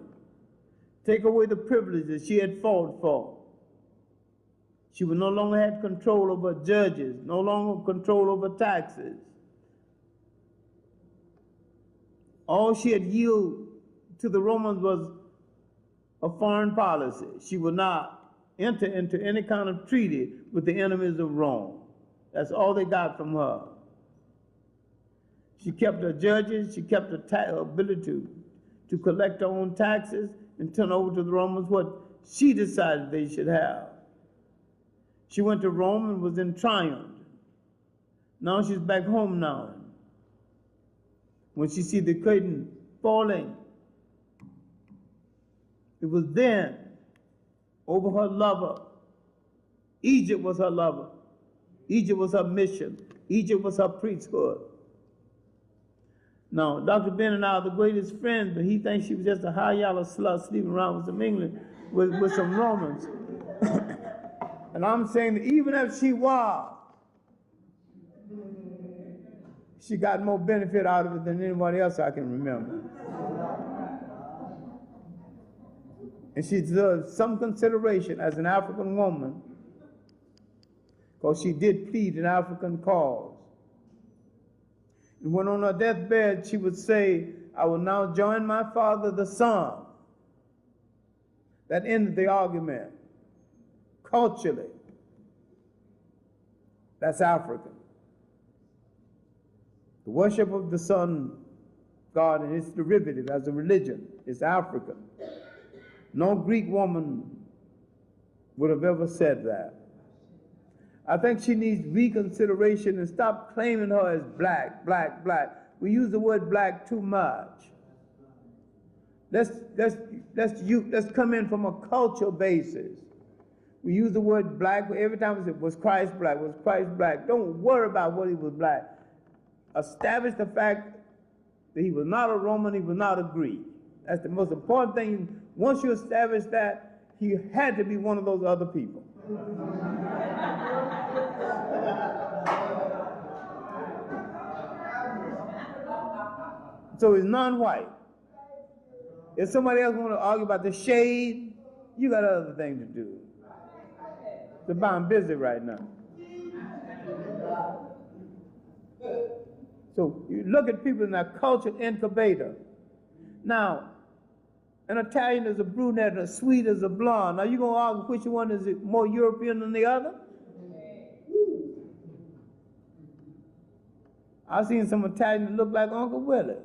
take away the privileges she had fought for, she would no longer have control over judges, no longer control over taxes. All she had yielded to the Romans was a foreign policy. She would not enter into any kind of treaty with the enemies of Rome. That's all they got from her. She kept her judges, she kept her ability to collect her own taxes and turn over to the Romans what she decided they should have. She went to Rome and was in triumph. Now she's back home now. When she see the curtain falling, it was then over her lover. Egypt was her lover. Egypt was her mission. Egypt was her priesthood. Now, Dr. Ben and I are the greatest friends, but he thinks she was just a high yellow slut sleeping around with some England, with some Romans. And I'm saying that even if she was, she got more benefit out of it than anybody else I can remember. And she deserves some consideration as an African woman, because she did plead an African cause. And when on her deathbed, she would say, I will now join my father, the sun. That ended the argument. Culturally, that's African. The worship of the sun god and its derivative as a religion is African. No Greek woman would have ever said that. I think she needs reconsideration and stop claiming her as black, black, black. We use the word black too much. Let's come in from a cultural basis. We use the word black every time we say, was Christ black, was Christ black? Don't worry about what he was black. Establish the fact that he was not a Roman, he was not a Greek. That's the most important thing. Once you establish that, he had to be one of those other people. So he's non-white. If somebody else wants to argue about the shade, you got other things to do. So I'm busy right now. So you look at people in that cultural incubator. Now, an Italian is a brunette and a Swede is a blonde. Now you gonna argue which one is more European than the other? I've seen some Italians that look like Uncle Willie.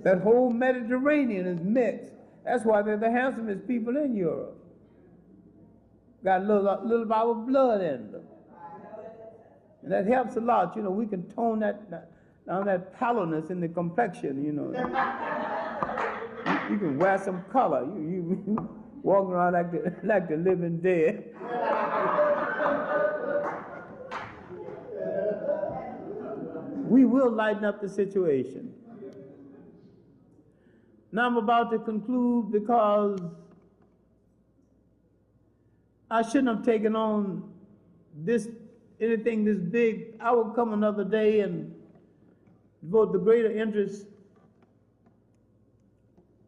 That whole Mediterranean is mixed. That's why they're the handsomest people in Europe. Got a little of our blood in them. And that helps a lot. You know, we can tone down that pallorness in the complexion, you know. You can wear some color. You walk around like the living dead. We will lighten up the situation. Now I'm about to conclude because I shouldn't have taken on anything this big. I will come another day and devote the greater interest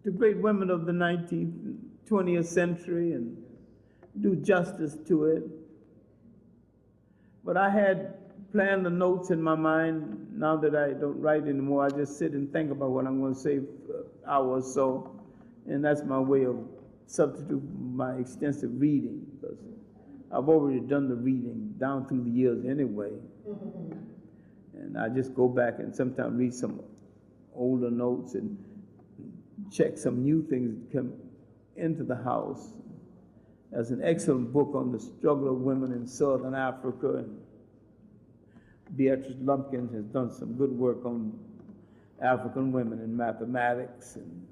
to great women of the 19th, 20th century and do justice to it. But I had planned the notes in my mind. Now that I don't write anymore, I just sit and think about what I'm going to say for an hour or so. And that's my way of substituting my extensive reading, because I've already done the reading down through the years anyway. And I just go back and sometimes read some older notes and check some new things that come into the house. There's an excellent book on the struggle of women in Southern Africa, and Beatrice Lumpkins has done some good work on African women in mathematics, and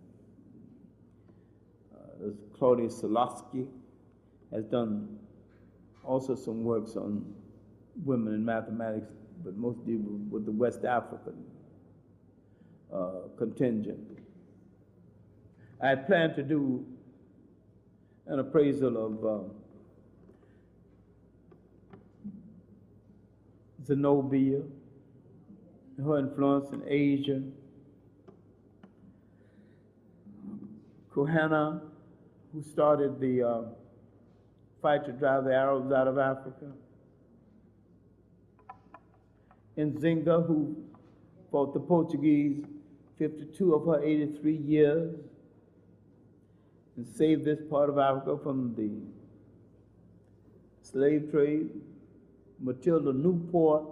Claudia Solowski has done also some works on women in mathematics, but mostly with the West African contingent. I had planned to do an appraisal of Zenobia, her influence in Asia, Kohana, who started the fight to drive the Arabs out of Africa, Nzinga, who fought the Portuguese 52 of her 83 years and saved this part of Africa from the slave trade, Matilda Newport,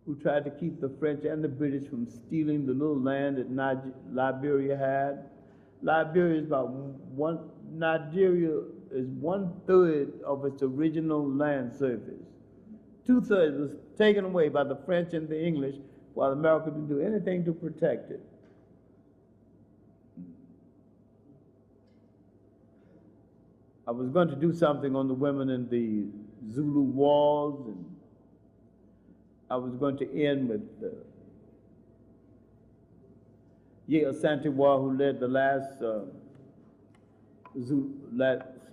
who tried to keep the French and the British from stealing the little land that Liberia had. Nigeria is 1/3 of its original land surface. 2/3 was taken away by the French and the English, while America didn't do anything to protect it. I was going to do something on the women in the Zulu wars, and I was going to end with Asante War, who led the last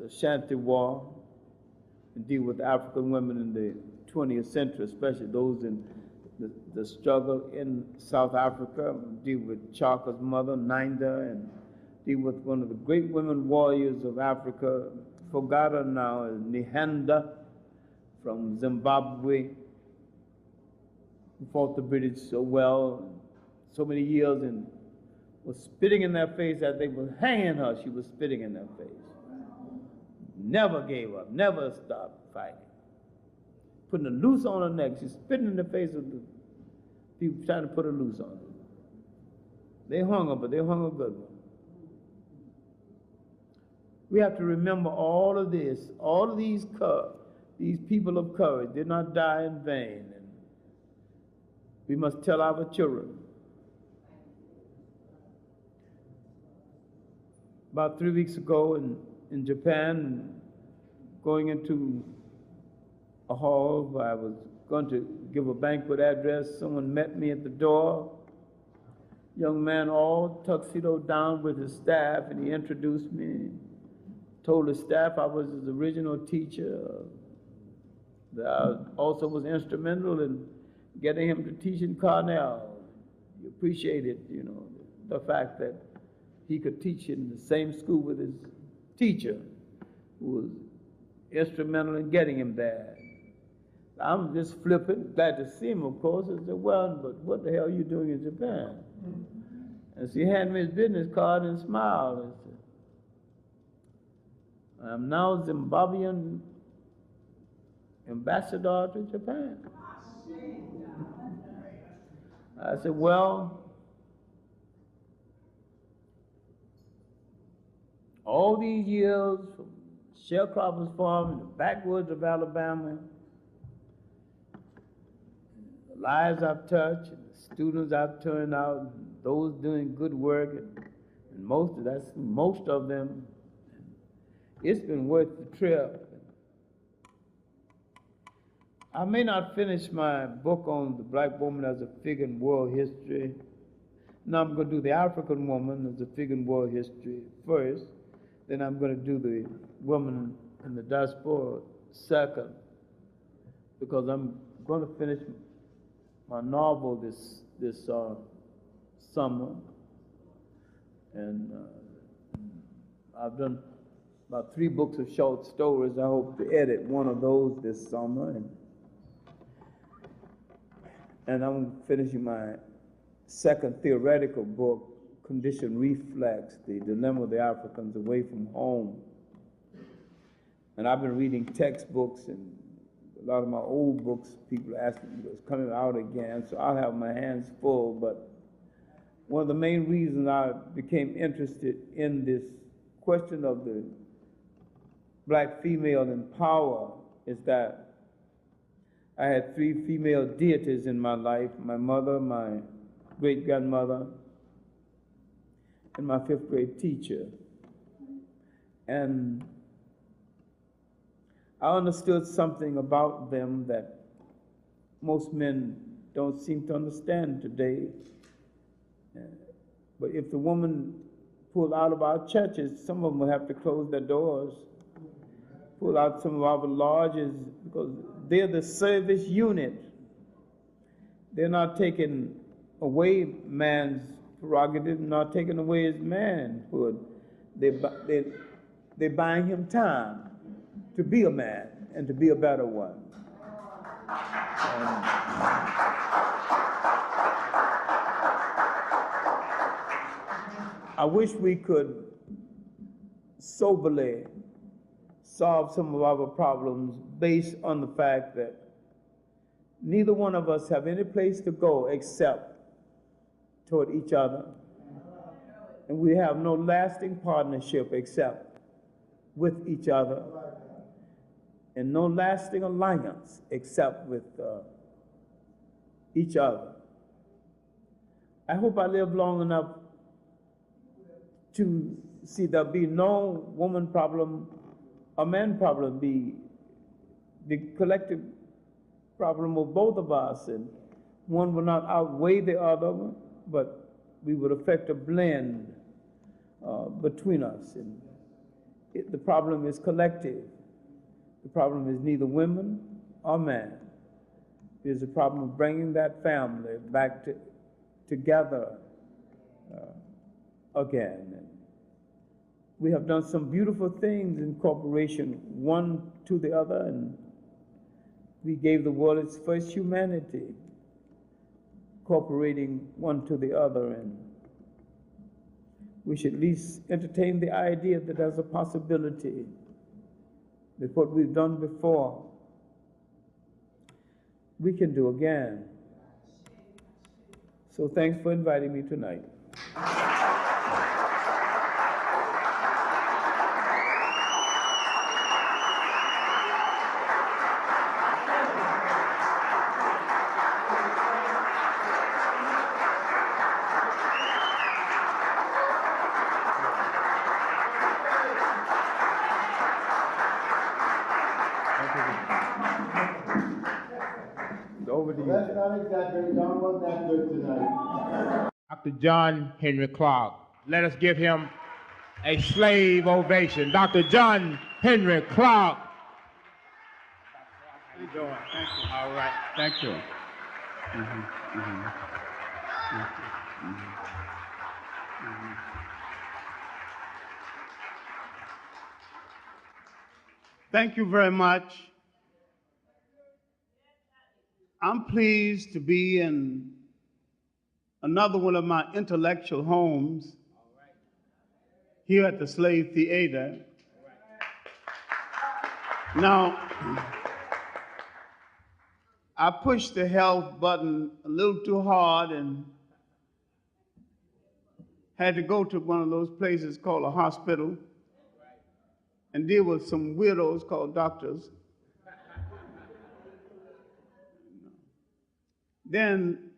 Ashanti War, and deal with African women in the 20th century, especially those in the struggle in South Africa, deal with Chaka's mother, Ninda, and deal with one of the great women warriors of Africa, forgotten now, is Nihanda from Zimbabwe, who fought the British so well, so many years, and was spitting in their face as they were hanging her. She was spitting in their face. Never gave up, never stopped fighting. Putting a noose on her neck. She's spitting in the face of the people trying to put a noose on her. They hung her, but they hung a good one. We have to remember all of this. All of these people of courage did not die in vain. And we must tell our children. About 3 weeks ago in Japan, going into a hall where I was going to give a banquet address, someone met me at the door. Young man, all tuxedo down with his staff, and he introduced me. Told the staff I was his original teacher, that I also was instrumental in getting him to teach in Cornell. He appreciated, the fact that he could teach in the same school with his teacher, who was instrumental in getting him there. I'm just flippant, glad to see him, of course. I said, well, but what the hell are you doing in Japan? And so he handed me his business card and smiled and said, I'm now Zimbabwean ambassador to Japan. I said, well, all these years from sharecroppers farm in the backwoods of Alabama, the lives I've touched, and the students I've turned out, and those doing good work, and most of them, it's been worth the trip. I may not finish my book on the black woman as a figure in world history. Now I'm going to do the African woman as a figure in world history first. Then I'm going to do the woman in the diaspora second, because I'm going to finish my novel this summer, and I've done about 3 books of short stories. I hope to edit one of those this summer, and I'm finishing my second theoretical book, Conditioned Reflex, The Dilemma of the Africans Away from Home. And I've been reading textbooks, and a lot of my old books, people asking me, it's coming out again, so I'll have my hands full. But one of the main reasons I became interested in this question of the black female in power is that I had 3 female deities in my life: my mother, my great-grandmother, and my 5th grade teacher. And I understood something about them that most men don't seem to understand today. But if the woman pulled out of our churches, some of them would have to close their doors, pull out some of our lodges, because they're the service unit. They're not taking away man's prerogative, not taking away his manhood. They're buying him time to be a man and to be a better one. I wish we could soberly solve some of our problems based on the fact that neither one of us have any place to go except toward each other. And we have no lasting partnership except with each other, and no lasting alliance except with each other. I hope I live long enough to see there be no woman problem or man problem, be the collective problem of both of us, and one will not outweigh the other, but we would affect a blend between us. And the problem is collective. The problem is neither women or man. It is a problem of bringing that family back together again. And we have done some beautiful things in cooperation, one to the other, and we gave the world its first humanity, cooperating one to the other. And we should at least entertain the idea that there's a possibility that what we've done before, we can do again. So thanks for inviting me tonight. Over to you. Let's not exaggerate. John wasn't that good tonight. Dr. John Henrik Clarke. Let us give him a slave ovation. Dr. John Henrik Clarke. How you doing? Thank you. All right. Thank you. Thank you very much. I'm pleased to be in another one of my intellectual homes here at the Slave Theater. Now, I pushed the health button a little too hard and had to go to one of those places called a hospital and deal with some weirdos called doctors. Then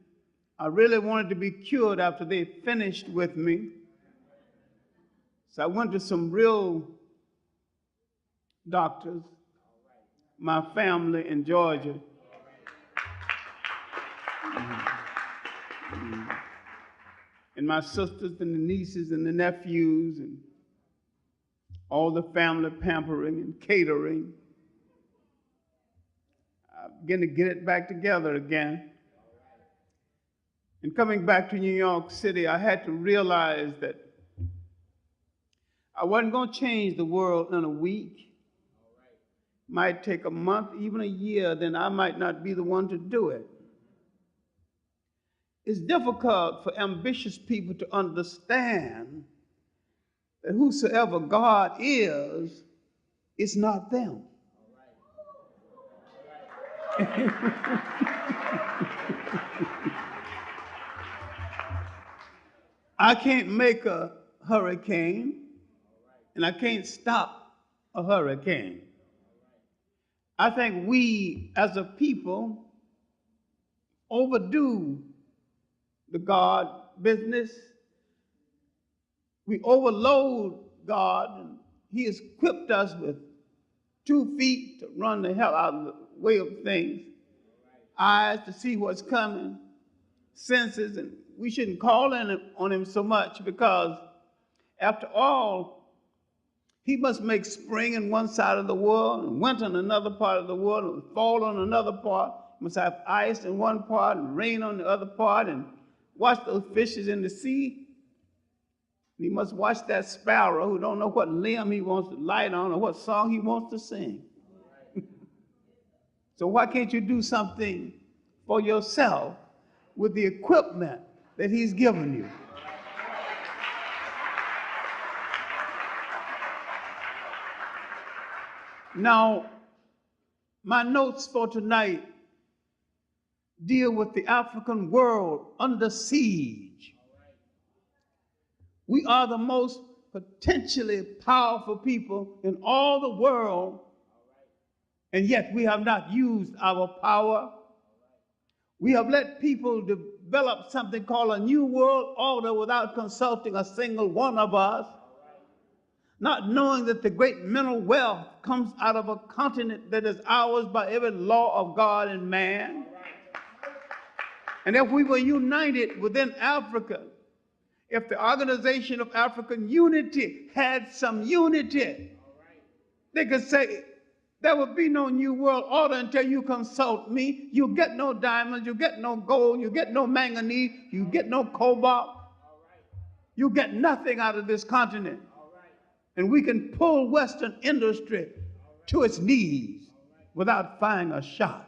I really wanted to be cured after they finished with me. So I went to some real doctors, my family in Georgia. And my sisters and the nieces and the nephews and all the family pampering and catering. I'm beginning to get it back together again. And coming back to New York City, I had to realize that I wasn't going to change the world in a week. Might take a month, even a year, then I might not be the one to do it. It's difficult for ambitious people to understand that whosoever God is, it's not them. I can't make a hurricane, and I can't stop a hurricane. I think we, as a people, overdo the God business. We overload God, and He has equipped us with 2 feet to run the hell out of the way of things, eyes to see what's coming, senses, and we shouldn't call on Him so much because, after all, He must make spring in one side of the world and winter in another part of the world and fall on another part. He must have ice in one part and rain on the other part and watch those fishes in the sea. And He must watch that sparrow who don't know what limb he wants to light on or what song he wants to sing. So why can't you do something for yourself with the equipment that He's given you? Now, my notes for tonight deal with the African world under siege. We are the most potentially powerful people in all the world, and yet we have not used our power. We have let people develop something called a new world order without consulting a single one of us, not knowing that the great mineral wealth comes out of a continent that is ours by every law of God and man. And if we were united within Africa, if the Organization of African Unity had some unity, they could say, there will be no new world order until you consult me. You get no diamonds, you get no gold, you get no manganese, you get no cobalt. You get nothing out of this continent. And we can pull Western industry to its knees without firing a shot.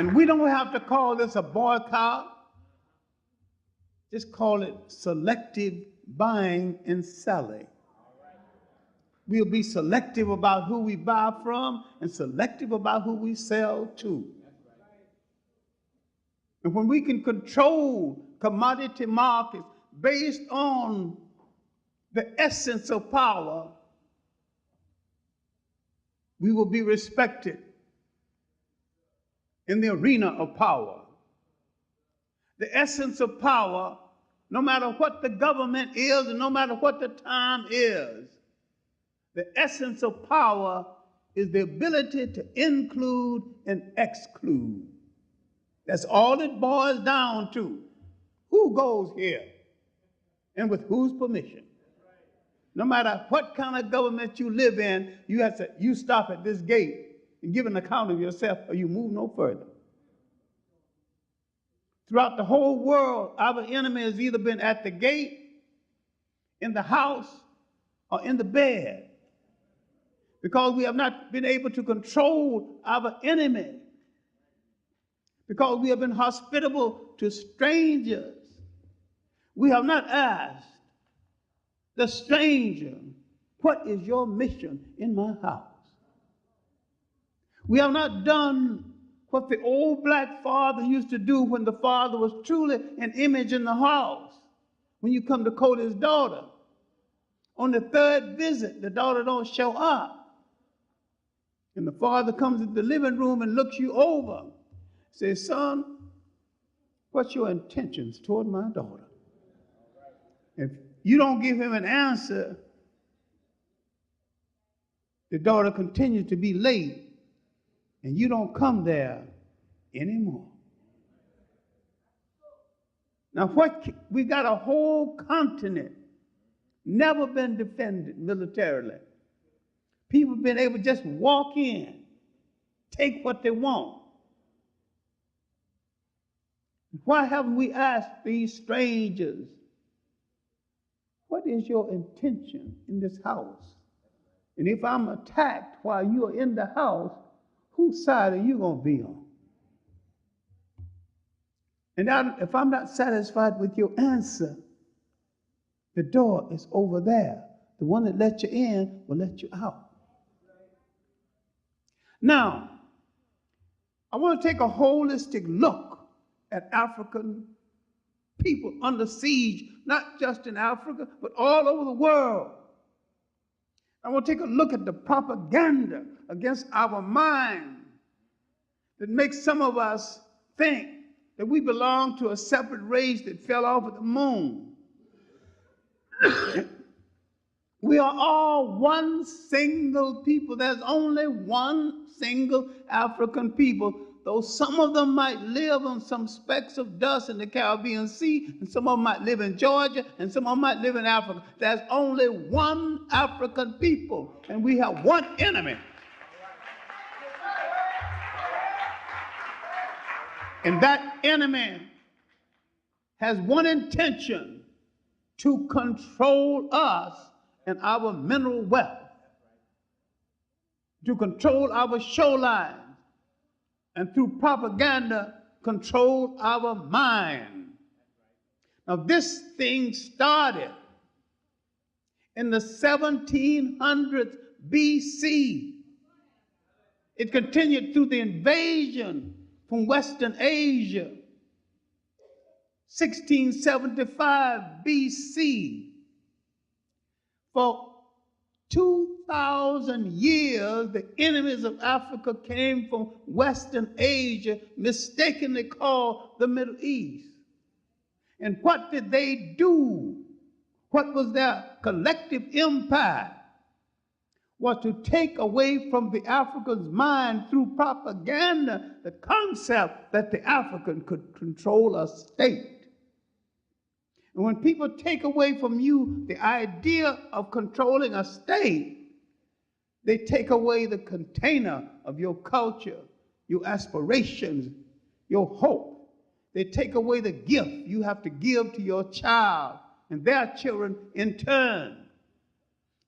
And we don't have to call this a boycott. Just call it selective buying and selling. We'll be selective about who we buy from and selective about who we sell to. And when we can control commodity markets based on the essence of power, we will be respected in the arena of power. The essence of power, no matter what the government is and no matter what the time is, the essence of power is the ability to include and exclude. That's all it boils down to. Who goes here and with whose permission? No matter what kind of government you live in, you stop at this gate and give an account of yourself or you move no further. Throughout the whole world, our enemy has either been at the gate, in the house, or in the bed. Because we have not been able to control our enemy. Because we have been hospitable to strangers. We have not asked the stranger, what is your mission in my house? We have not done what the old black father used to do when the father was truly an image in the house. When you come to court his daughter, on the third visit, the daughter don't show up. And the father comes into the living room and looks you over, says, son, what's your intentions toward my daughter? If you don't give him an answer, the daughter continues to be late, and you don't come there anymore. Now, we got a whole continent, never been defended militarily. People have been able to just walk in, take what they want. Why haven't we asked these strangers, what is your intention in this house? And if I'm attacked while you are in the house, whose side are you going to be on? And if I'm not satisfied with your answer, the door is over there. The one that let you in will let you out. Now, I want to take a holistic look at African people under siege, not just in Africa, but all over the world. I want to take a look at the propaganda against our mind that makes some of us think that we belong to a separate race that fell off of the moon. We are all one single people. There's only one single African people, though some of them might live on some specks of dust in the Caribbean Sea, and some of them might live in Georgia, and some of them might live in Africa. There's only one African people, and we have one enemy. And that enemy has one intention: to control us and our mineral wealth, to control our shorelines, and through propaganda, control our mind. Now, this thing started in the 1700s BC. It continued through the invasion from Western Asia, 1675 BC. For 2,000 years, the enemies of Africa came from Western Asia, mistakenly called the Middle East. And what did they do? What was their collective impact? Was to take away from the African's mind through propaganda the concept that the African could control a state. And when people take away from you the idea of controlling a state, they take away the container of your culture, your aspirations, your hope. They take away the gift you have to give to your child and their children in turn.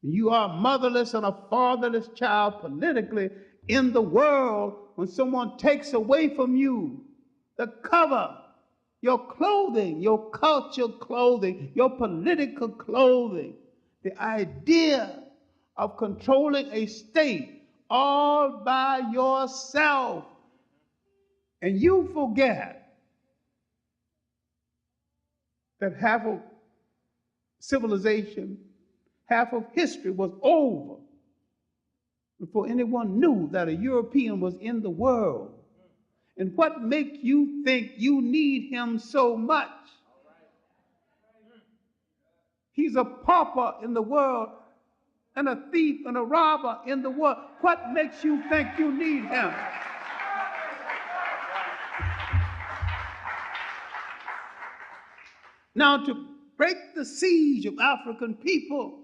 You are a motherless and a fatherless child politically in the world when someone takes away from you the cover, your clothing, your cultural clothing, your political clothing, the idea of controlling a state all by yourself, and you forget that half of civilization, half of history was over before anyone knew that a European was in the world. And what makes you think you need him so much? He's a pauper in the world and a thief and a robber in the world. What makes you think you need him? Now, to break the siege of African people,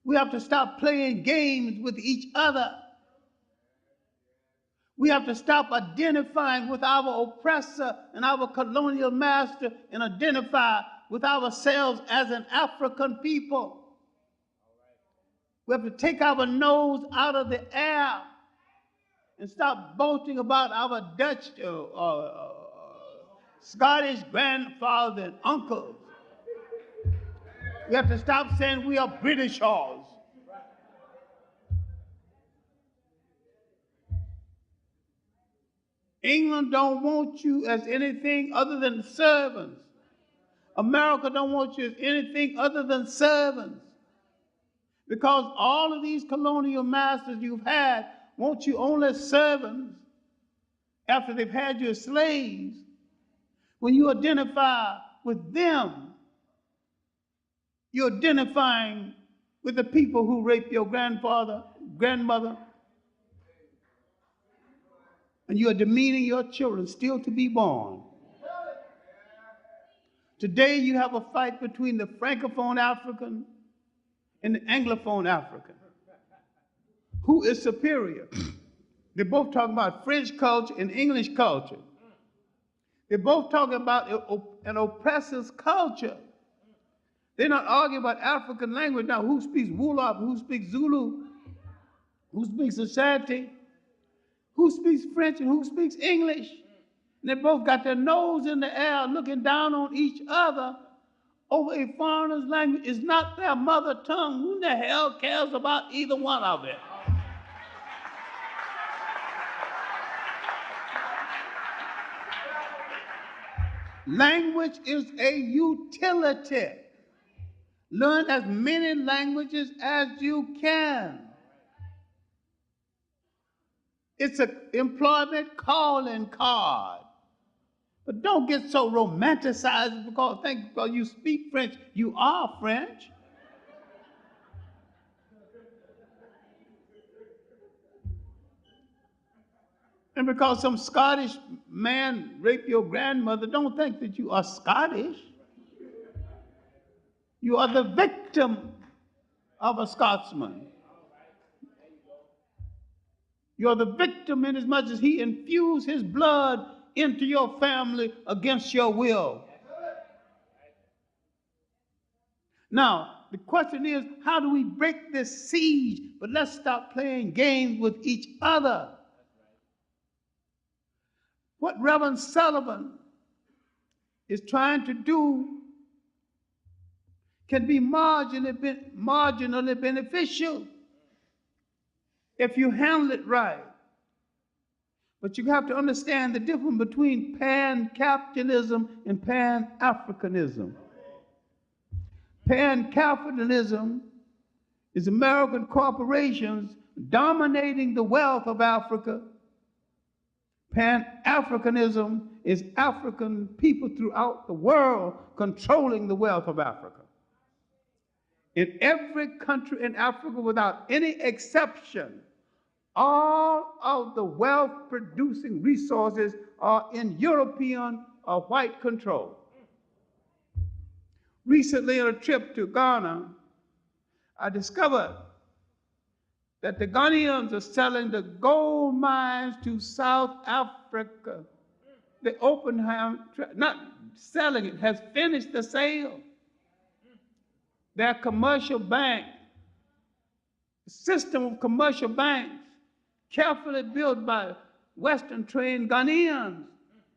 we have to stop playing games with each other. We have to stop identifying with our oppressor and our colonial master and identify with ourselves as an African people. We have to take our nose out of the air and stop boasting about our Dutch Scottish grandfathers and uncles. We have to stop saying we are Britishers. England don't want you as anything other than servants. America don't want you as anything other than servants. Because all of these colonial masters you've had want you only as servants after they've had you as slaves. When you identify with them, you're identifying with the people who raped your grandfather, grandmother, and you are demeaning your children still to be born. Today you have a fight between the Francophone African and the Anglophone African. Who is superior? They're both talking about French culture and English culture. They're both talking about an oppressor's culture. They're not arguing about African language. Now, who speaks Wolof? Who speaks Zulu? Who speaks Ashanti? Who speaks French and who speaks English? And they both got their nose in the air looking down on each other over a foreigner's language. It's not their mother tongue. Who the hell cares about either one of it? Language is a utility. Learn as many languages as you can. It's an employment calling card. But don't get so romanticized because you speak French, you are French. And because some Scottish man raped your grandmother, don't think that you are Scottish. You are the victim of a Scotsman. You're the victim in as much as he infused his blood into your family against your will. Now, the question is, how do we break this siege? But let's stop playing games with each other. What Reverend Sullivan is trying to do can be marginally beneficial if you handle it right. But you have to understand the difference between Pan-Capitalism and Pan-Africanism. Pan-Capitalism is American corporations dominating the wealth of Africa. Pan-Africanism is African people throughout the world controlling the wealth of Africa. In every country in Africa, without any exception, all of the wealth-producing resources are in European or white control. Recently, on a trip to Ghana, I discovered that the Ghanaians are selling the gold mines to South Africa. The Oppenheim, not selling it, has finished the sale. Their commercial bank, the system of commercial banks, carefully built by Western trained Ghanaians,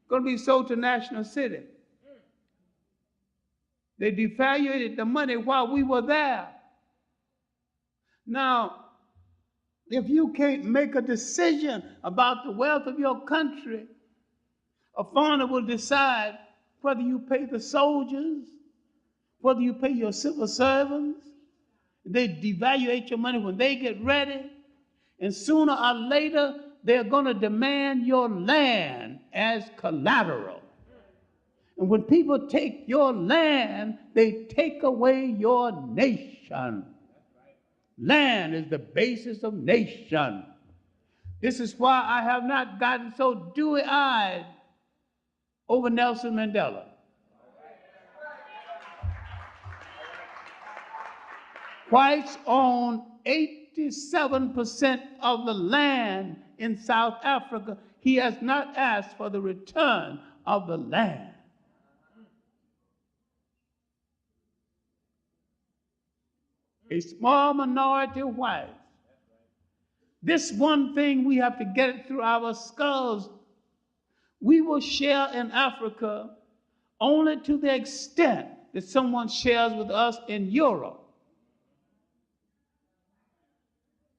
going to be sold to National City. They devaluated the money while we were there. Now, if you can't make a decision about the wealth of your country, a foreigner will decide whether you pay the soldiers, whether you pay your civil servants. They devaluate your money when they get ready, and sooner or later, they're going to demand your land as collateral. And when people take your land, they take away your nation. Land is the basis of nation. This is why I have not gotten so dewy-eyed over Nelson Mandela. Whites own 87% of the land in South Africa. He has not asked for the return of the land. A small minority of whites. This one thing we have to get it through our skulls. We will share in Africa only to the extent that someone shares with us in Europe.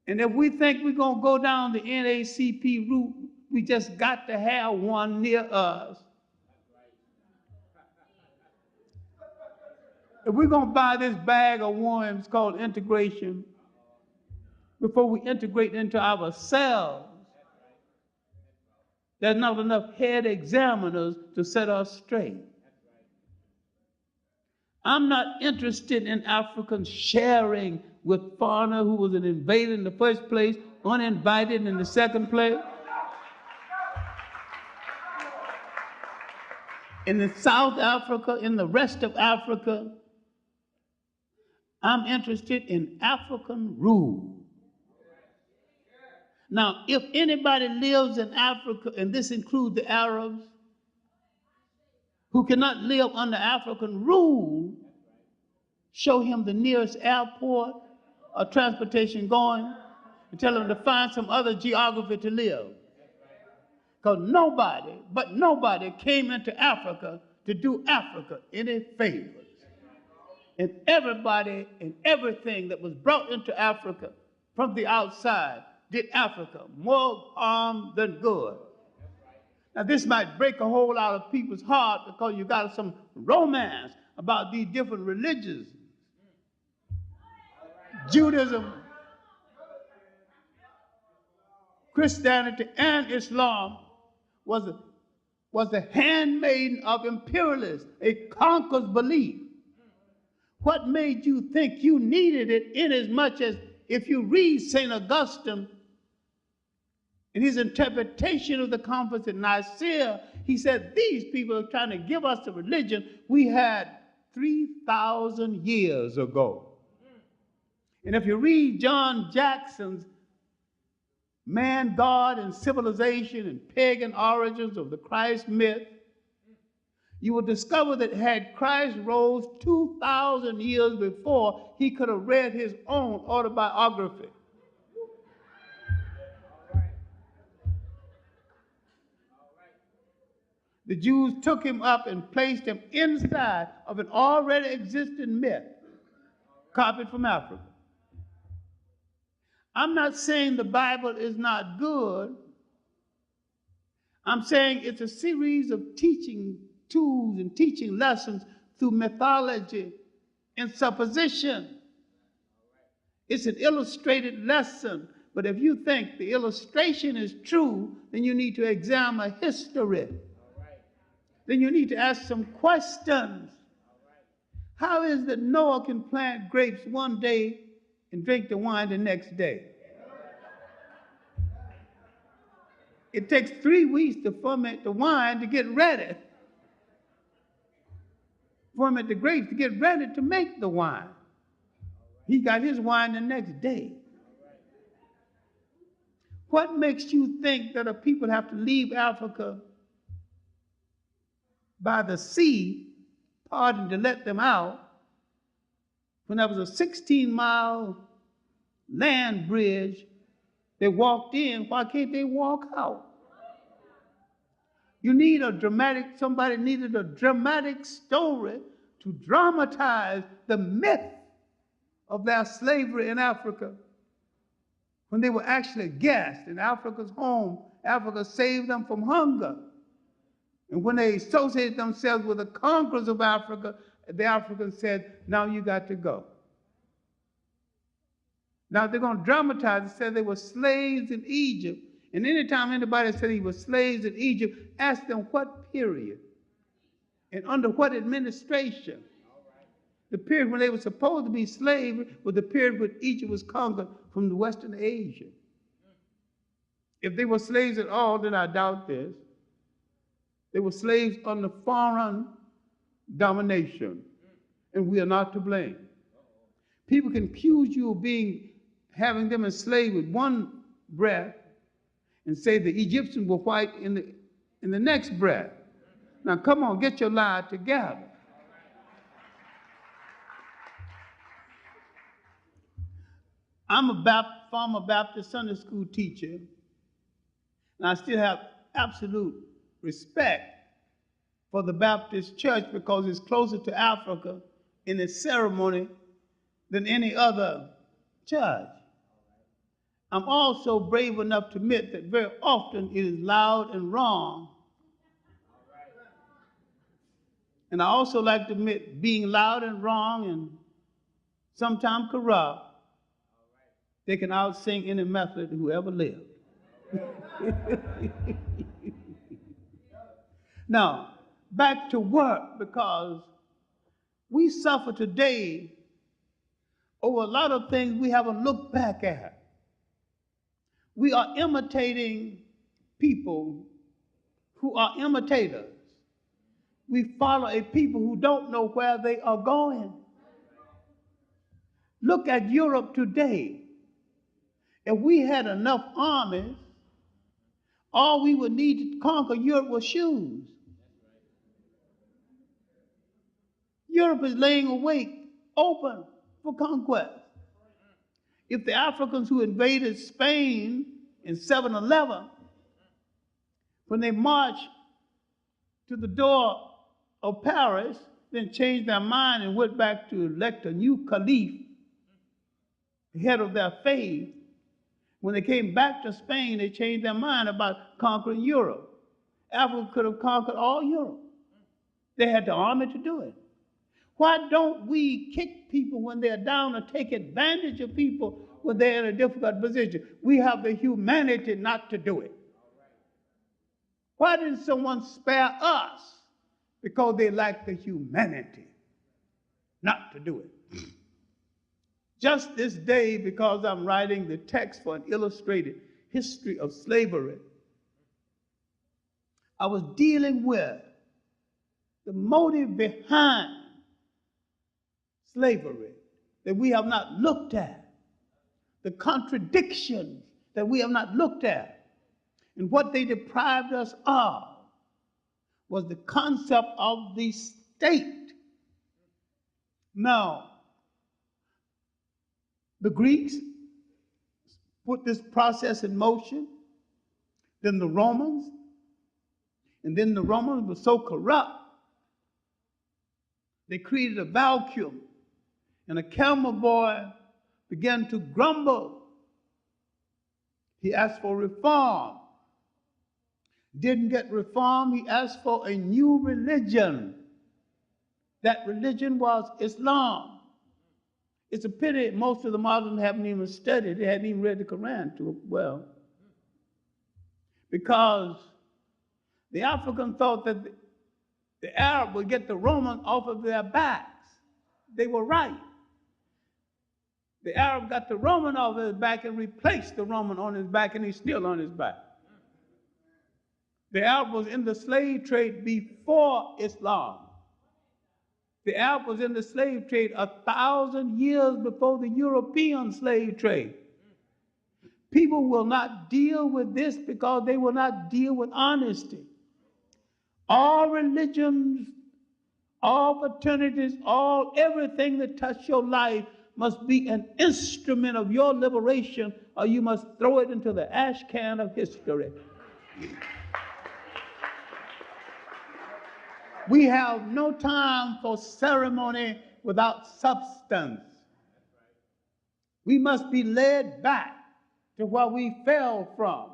And if we think we're going to go down the NACP route, we just got to have one near us. If we're going to buy this bag of worms called integration, before we integrate into ourselves, there's not enough head examiners to set us straight. I'm not interested in Africans sharing with foreigner who was an invader in the first place, uninvited in the second place. In South Africa, in the rest of Africa, I'm interested in African rule. Now, if anybody lives in Africa, and this includes the Arabs, who cannot live under African rule, show him the nearest airport or transportation going, and tell him to find some other geography to live. Because nobody came into Africa to do Africa any favors. And everybody and everything that was brought into Africa from the outside did Africa more harm than good. Now, this might break a whole lot of people's heart because you got some romance about these different religions. Judaism, Christianity, and Islam was the handmaiden of imperialists, a conqueror's belief. What made you think you needed it, inasmuch as if you read St. Augustine in his interpretation of the conference at Nicaea, he said these people are trying to give us the religion we had 3,000 years ago. And if you read John Jackson's Man, God, and Civilization and Pagan Origins of the Christ Myth, you will discover that had Christ rose 2,000 years before, he could have read his own autobiography. The Jews took him up and placed him inside of an already existing myth, copied from Africa. I'm not saying the Bible is not good. I'm saying it's a series of teaching tools and teaching lessons through mythology and supposition. It's an illustrated lesson, but if you think the illustration is true, then you need to examine history. Then you need to ask some questions. How is it that Noah can plant grapes one day and drink the wine the next day? It takes 3 weeks to ferment the wine to get ready. Ferment the grapes to get ready to make the wine. He got his wine the next day. What makes you think that a people have to leave Africa by the sea, pardon to let them out, when there was a 16-mile land bridge They walked in, why can't they walk out? You need somebody needed a dramatic story to dramatize the myth of their slavery in Africa. When they were actually gassed in Africa's home, Africa saved them from hunger. And when they associated themselves with the conquerors of Africa, the Africans said, now you got to go. Now they're going to dramatize it, said they were slaves in Egypt. And anytime anybody said he was slaves in Egypt, ask them what period and under what administration. The period when they were supposed to be slaves was the period when Egypt was conquered from the Western Asia. If they were slaves at all, then I doubt this. They were slaves under foreign domination, and we are not to blame. People can accuse you of having them enslaved with one breath and say the Egyptians were white in the next breath. Now come on, get your lie together. I'm a former Baptist Sunday school teacher, and I still have absolute respect for the Baptist church because it's closer to Africa in its ceremony than any other church. I'm also brave enough to admit that very often it is loud and wrong. And I also like to admit being loud and wrong and sometimes corrupt, they can outsing any method who ever lived. Now, back to work, because we suffer today over a lot of things we haven't looked back at. We are imitating people who are imitators. We follow a people who don't know where they are going. Look at Europe today. If we had enough armies, all we would need to conquer Europe was shoes. Europe is laying awake, open for conquest. If the Africans who invaded Spain in 711, when they marched to the door of Paris, then changed their mind and went back to elect a new caliph, head of their faith, when they came back to Spain, they changed their mind about conquering Europe. Africa could have conquered all Europe. They had the army to do it. Why don't we kick people when they're down or take advantage of people when they're in a difficult position? We have the humanity not to do it. Why didn't someone spare us? Because they lack the humanity not to do it. Just this day, because I'm writing the text for an illustrated history of slavery, I was dealing with the motive behind slavery that we have not looked at, the contradictions that we have not looked at, and what they deprived us of was the concept of the state. Now, the Greeks put this process in motion, then the Romans, and then the Romans were so corrupt, they created a vacuum, and a camel boy began to grumble. He asked for reform. Didn't get reform, he asked for a new religion. That religion was Islam. It's a pity most of the Muslims haven't even studied, they hadn't even read the Quran too well. Because the African thought that the Arab would get the Roman off of their backs. They were right. The Arab got the Roman off his back and replaced the Roman on his back, and he's still on his back. The Arab was in the slave trade before Islam. The Arab was in the slave trade 1,000 years before the European slave trade. People will not deal with this because they will not deal with honesty. All religions, all fraternities, everything that touches your life must be an instrument of your liberation or you must throw it into the ash can of history. We have no time for ceremony without substance. We must be led back to where we fell from,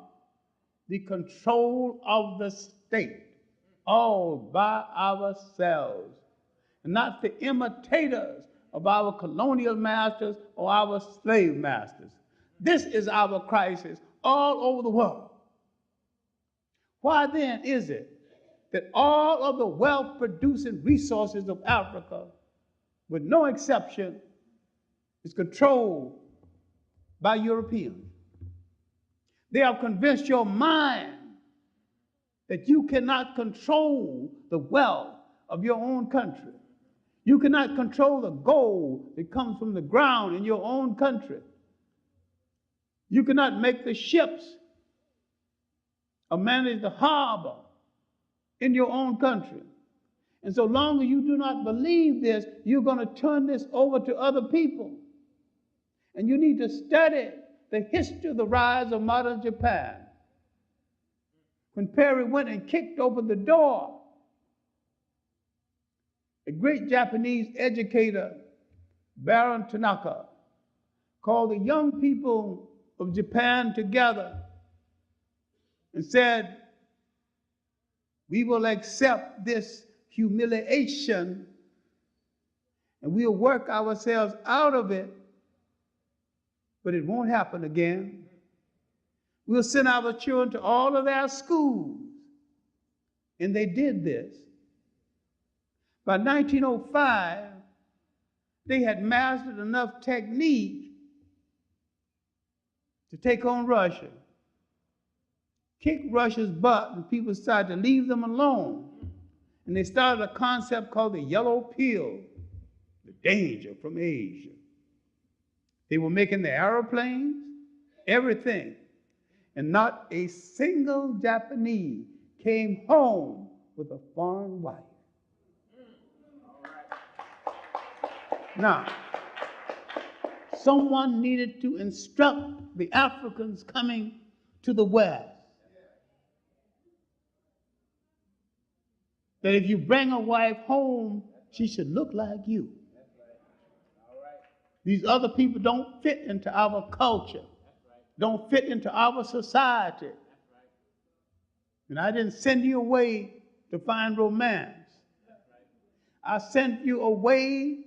the control of the state, all by ourselves, and not the imitators of our colonial masters or our slave masters. This is our crisis all over the world. Why then is it that all of the wealth-producing resources of Africa, with no exception, is controlled by Europeans? They have convinced your mind that you cannot control the wealth of your own country. You cannot control the gold that comes from the ground in your own country. You cannot make the ships or manage the harbor in your own country. And so long as you do not believe this, you're going to turn this over to other people. And you need to study the history of the rise of modern Japan. When Perry went and kicked open the door, a great Japanese educator, Baron Tanaka, called the young people of Japan together and said, we will accept this humiliation and we'll work ourselves out of it, but it won't happen again. We'll send our children to all of their schools. And they did this. By 1905, they had mastered enough technique to take on Russia, kick Russia's butt, and people started to leave them alone. And they started a concept called the yellow pill, the danger from Asia. They were making the airplanes, everything. And not a single Japanese came home with a foreign wife. Now, someone needed to instruct the Africans coming to the West that if you bring a wife home, she should look like you. These other people don't fit into our culture, don't fit into our society. And I didn't send you away to find romance. I sent you away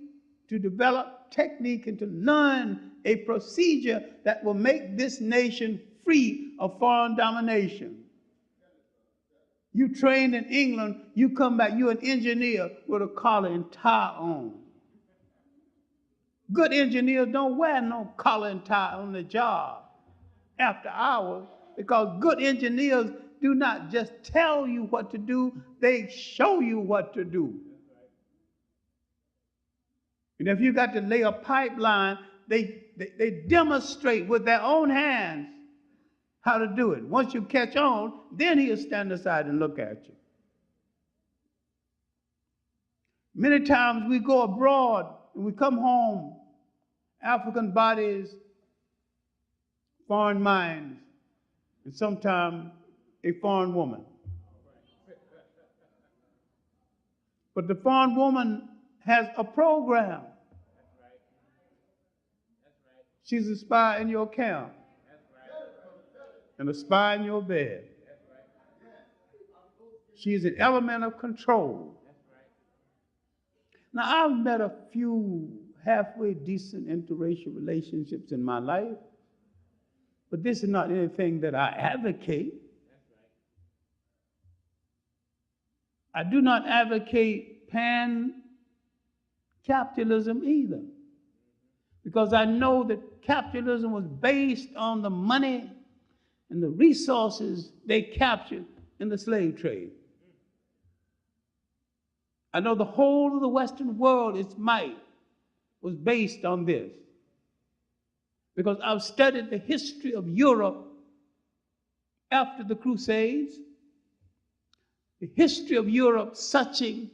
to develop technique and to learn a procedure that will make this nation free of foreign domination. You trained in England, you come back, you're an engineer with a collar and tie on. Good engineers don't wear no collar and tie on the job after hours, because good engineers do not just tell you what to do, they show you what to do. And if you got to lay a pipeline, they demonstrate with their own hands how to do it. Once you catch on, then he'll stand aside and look at you. Many times we go abroad and we come home, African bodies, foreign minds, and sometimes a foreign woman. But the foreign woman has a program. She's a spy in your camp and a spy in your bed. She's an element of control. Now, I've met a few halfway decent interracial relationships in my life, but this is not anything that I advocate. I do not advocate pan-capitalism either, because I know that capitalism was based on the money and the resources they captured in the slave trade. I know the whole of the Western world, its might, was based on this, because I've studied the history of Europe after the Crusades, the history of Europe searching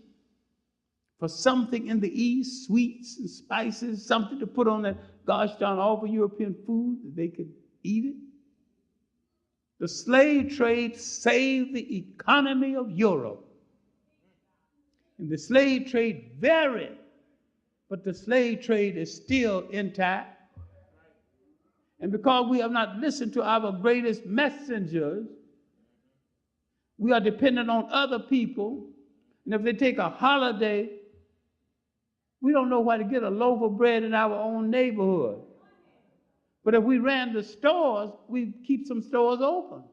for something in the East, sweets and spices, something to put on that gosh darn awful European food that they could eat it. The slave trade saved the economy of Europe. And the slave trade varied, but the slave trade is still intact. And because we have not listened to our greatest messengers, we are dependent on other people. And if they take a holiday, we don't know where to get a loaf of bread in our own neighborhood. But if we ran the stores, we'd keep some stores open.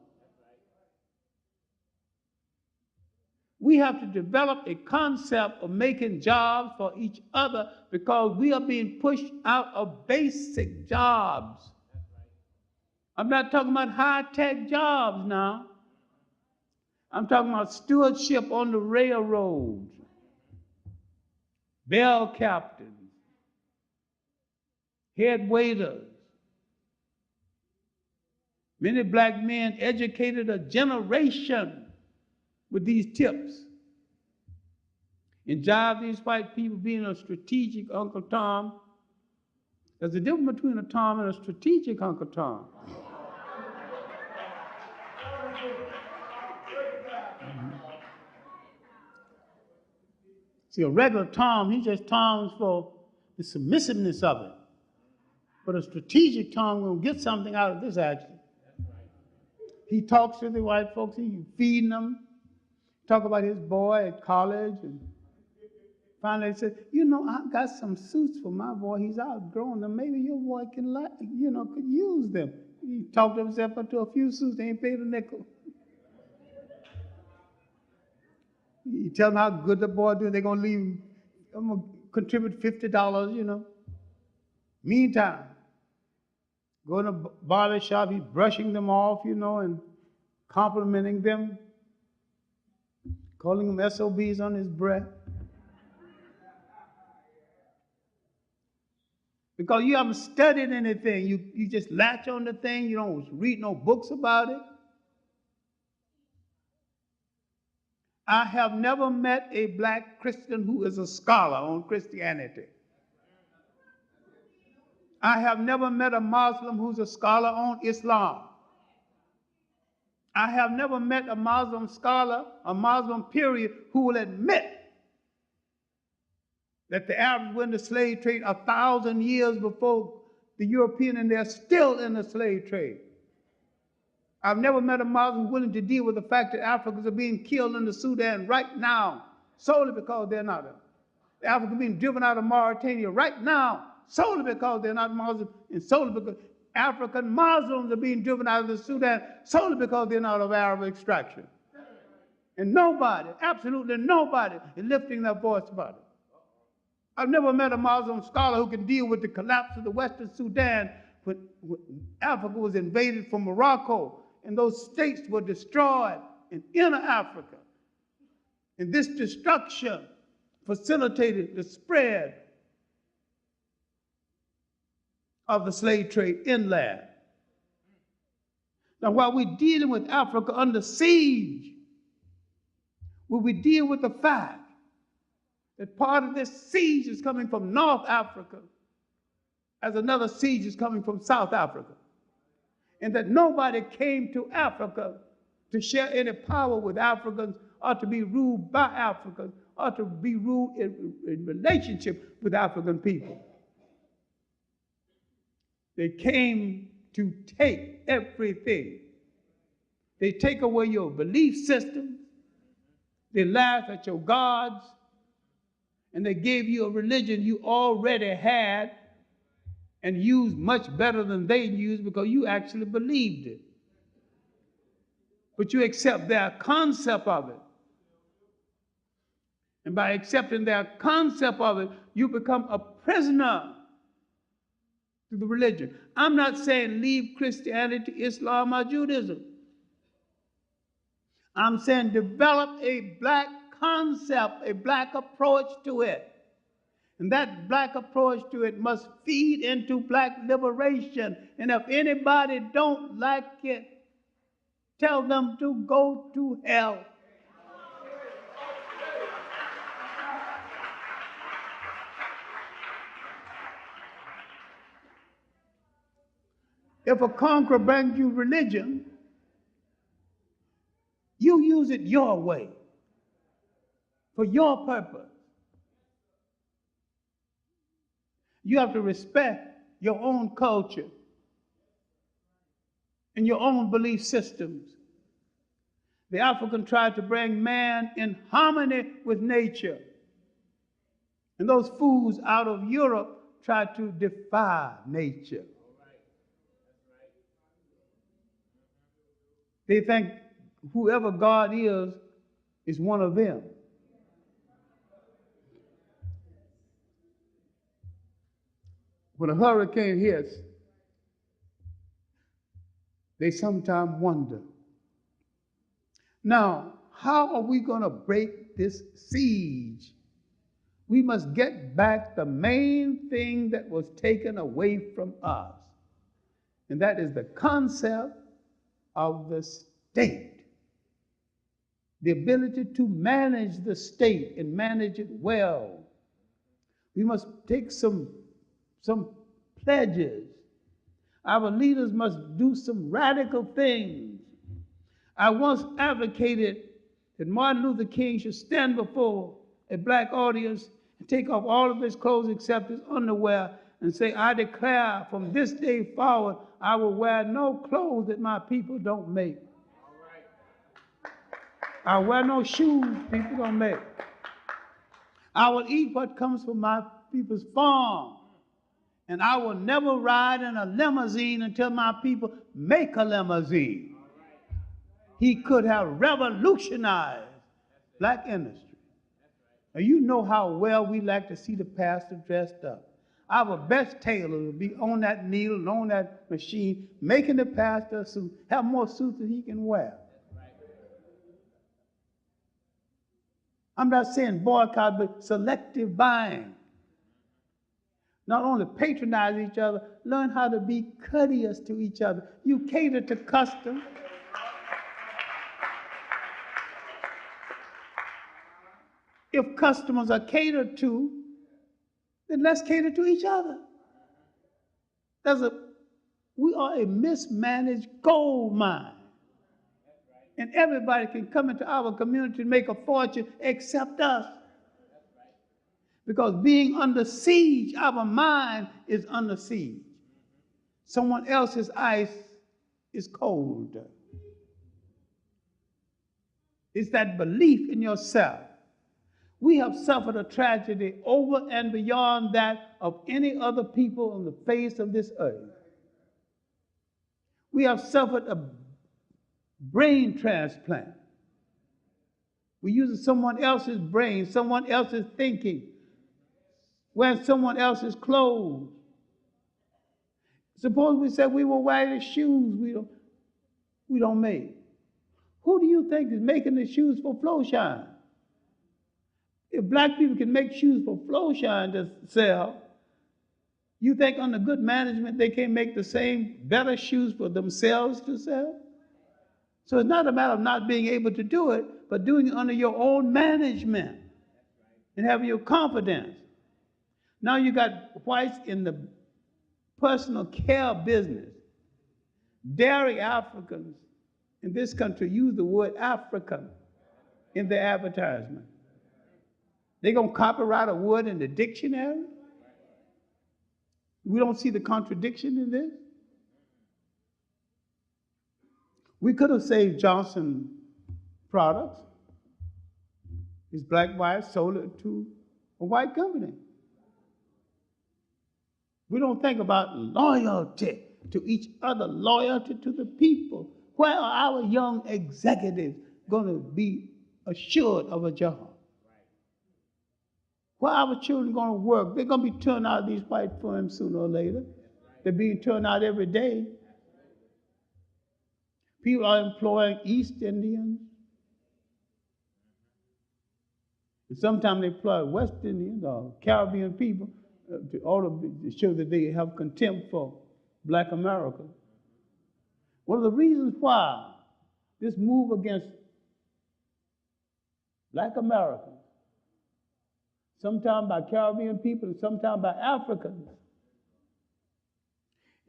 We have to develop a concept of making jobs for each other because we are being pushed out of basic jobs. I'm not talking about high-tech jobs now. I'm talking about stewardship on the railroads, bell captains, head waiters. Many black men educated a generation with these tips. And jive these white people being a strategic Uncle Tom. There's a difference between a Tom and a strategic Uncle Tom. See, a regular Tom, he just Toms for the submissiveness of it. But a strategic Tom will get something out of this action. He talks to the white folks, he's feeding them, talk about his boy at college, and finally he said, you know, I got some suits for my boy, he's outgrown them, maybe your boy can, could use them. He talked himself into a few suits, they ain't paid a nickel. You tell them how good the boy doing, they're going to leave, I'm going to contribute $50, you know. Meantime, going to the barber shop, he's brushing them off, you know, and complimenting them, calling them SOBs on his breath. Because you haven't studied anything. You just latch on the thing, you don't read no books about it. I have never met a black Christian who is a scholar on Christianity. I have never met a Muslim who's a scholar on Islam. I have never met a Muslim scholar, a Muslim period, who will admit that the Arabs were in the slave trade 1,000 years before the European, and they're still in the slave trade. I've never met a Muslim willing to deal with the fact that Africans are being killed in the Sudan right now, solely because they're not. The Africans are being driven out of Mauritania right now, solely because they're not Muslim, and solely because African Muslims are being driven out of the Sudan, solely because they're not of Arab extraction. And nobody, absolutely nobody, is lifting their voice about it. I've never met a Muslim scholar who can deal with the collapse of the Western Sudan when Africa was invaded from Morocco, and those states were destroyed in inner Africa. And this destruction facilitated the spread of the slave trade inland. Now, while we're dealing with Africa under siege, will we deal with the fact that part of this siege is coming from North Africa, as another siege is coming from South Africa, and that nobody came to Africa to share any power with Africans or to be ruled by Africans or to be ruled in relationship with African people. They came to take everything. They take away your belief system, they laugh at your gods, and they gave you a religion you already had and used much better than they used because you actually believed it. But you accept their concept of it. And by accepting their concept of it, you become a prisoner to the religion. I'm not saying leave Christianity, Islam, or Judaism. I'm saying develop a black concept, a black approach to it. And that black approach to it must feed into black liberation. And if anybody don't like it, tell them to go to hell. If a conqueror brings you religion, you use it your way, for your purpose. You have to respect your own culture and your own belief systems. The African tried to bring man in harmony with nature. And those fools out of Europe tried to defy nature. They think whoever God is one of them. When a hurricane hits, they sometimes wonder, now, how are we going to break this siege? We must get back the main thing that was taken away from us, and that is the concept of the state. The ability to manage the state and manage it well. We must take some pledges. Our leaders must do some radical things. I once advocated that Martin Luther King should stand before a black audience and take off all of his clothes except his underwear and say, I declare from this day forward, I will wear no clothes that my people don't make. I will wear no shoes people don't make. I will eat what comes from my people's farm. And I will never ride in a limousine until my people make a limousine. He could have revolutionized black industry. Now, you know how well we like to see the pastor dressed up. Our best tailor will be on that needle and on that machine, making the pastor a suit, have more suits than he can wear. I'm not saying boycott, but selective buying. Not only patronize each other, learn how to be courteous to each other. You cater to custom. If customers are catered to, then let's cater to each other. We are a mismanaged gold mine. And everybody can come into our community and make a fortune except us. Because being under siege, our mind is under siege. Someone else's ice is cold. It's that belief in yourself. We have suffered a tragedy over and beyond that of any other people on the face of this earth. We have suffered a brain transplant. We're using someone else's brain, someone else's thinking, wearing someone else's clothes. Suppose we said we will wear the shoes we don't make. Who do you think is making the shoes for Flowshine? If black people can make shoes for Flowshine to sell, you think under good management they can't make the same better shoes for themselves to sell? So it's not a matter of not being able to do it, but doing it under your own management and having your confidence. Now you got whites in the personal care business. Dairy Africans in this country use the word African in their advertisement. They're going to copyright a word in the dictionary? We don't see the contradiction in this? We could have saved Johnson products. His black wife sold it to a white company. We don't think about loyalty to each other, loyalty to the people. Where are our young executives going to be assured of a job? Where are our children going to work? They're going to be turned out of these white firms sooner or later. They're being turned out every day. People are employing East Indians. And sometimes they employ West Indians or Caribbean people to show that they have contempt for black America. One of the reasons why this move against black Americans, sometimes by Caribbean people and sometimes by Africans,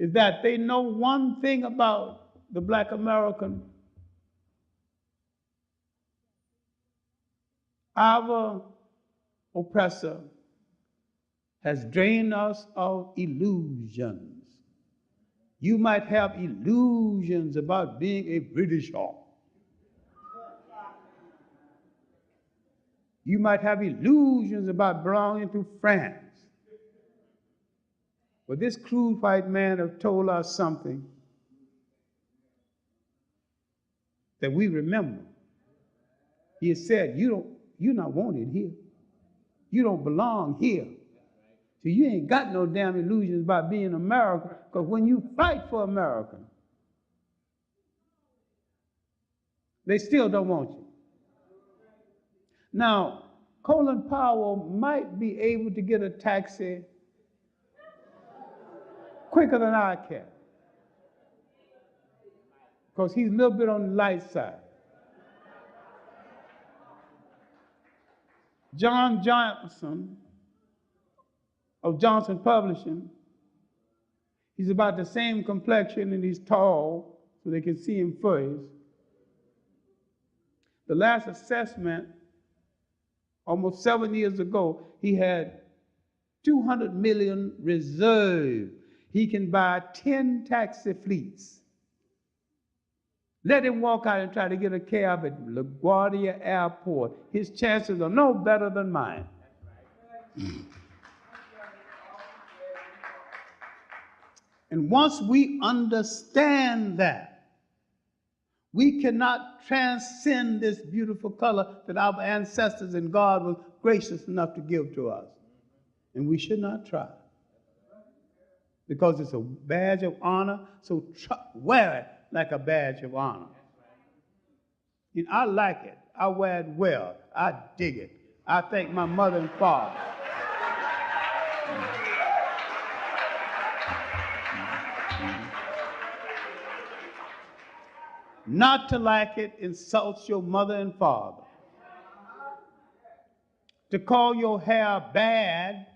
is that they know one thing about the Black American. Our oppressor has drained us of illusions. You might have illusions about being a Britisher. You might have illusions about belonging to France. But this crude white man have told us something that we remember. He has said, you're not wanted here. You don't belong here. So you ain't got no damn illusions about being American, because when you fight for America, they still don't want you. Now, Colin Powell might be able to get a taxi quicker than I can, because he's a little bit on the light side. John Johnson of Johnson Publishing, he's about the same complexion and he's tall, so they can see him first. The last assessment, almost 7 years ago, he had 200 million reserved. He can buy 10 taxi fleets. Let him walk out and try to get a cab at LaGuardia Airport. His chances are no better than mine. And once we understand that, we cannot transcend this beautiful color that our ancestors and God was gracious enough to give to us. And we should not try. Because it's a badge of honor, so wear it like a badge of honor. And I like it. I wear it well. I dig it. I thank my mother and father. Not to like it insults your mother and father. To call your hair bad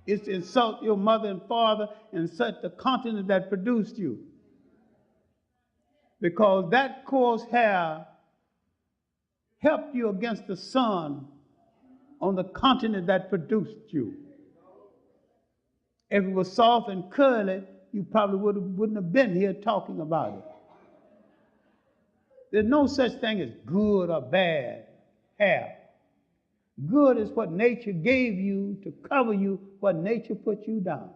is to insult your mother and father and insult the continent that produced you. Because that coarse hair helped you against the sun on the continent that produced you. If it was soft and curly, you probably wouldn't have been here talking about it. There's no such thing as good or bad hair. Good is what nature gave you to cover you, what nature put you down.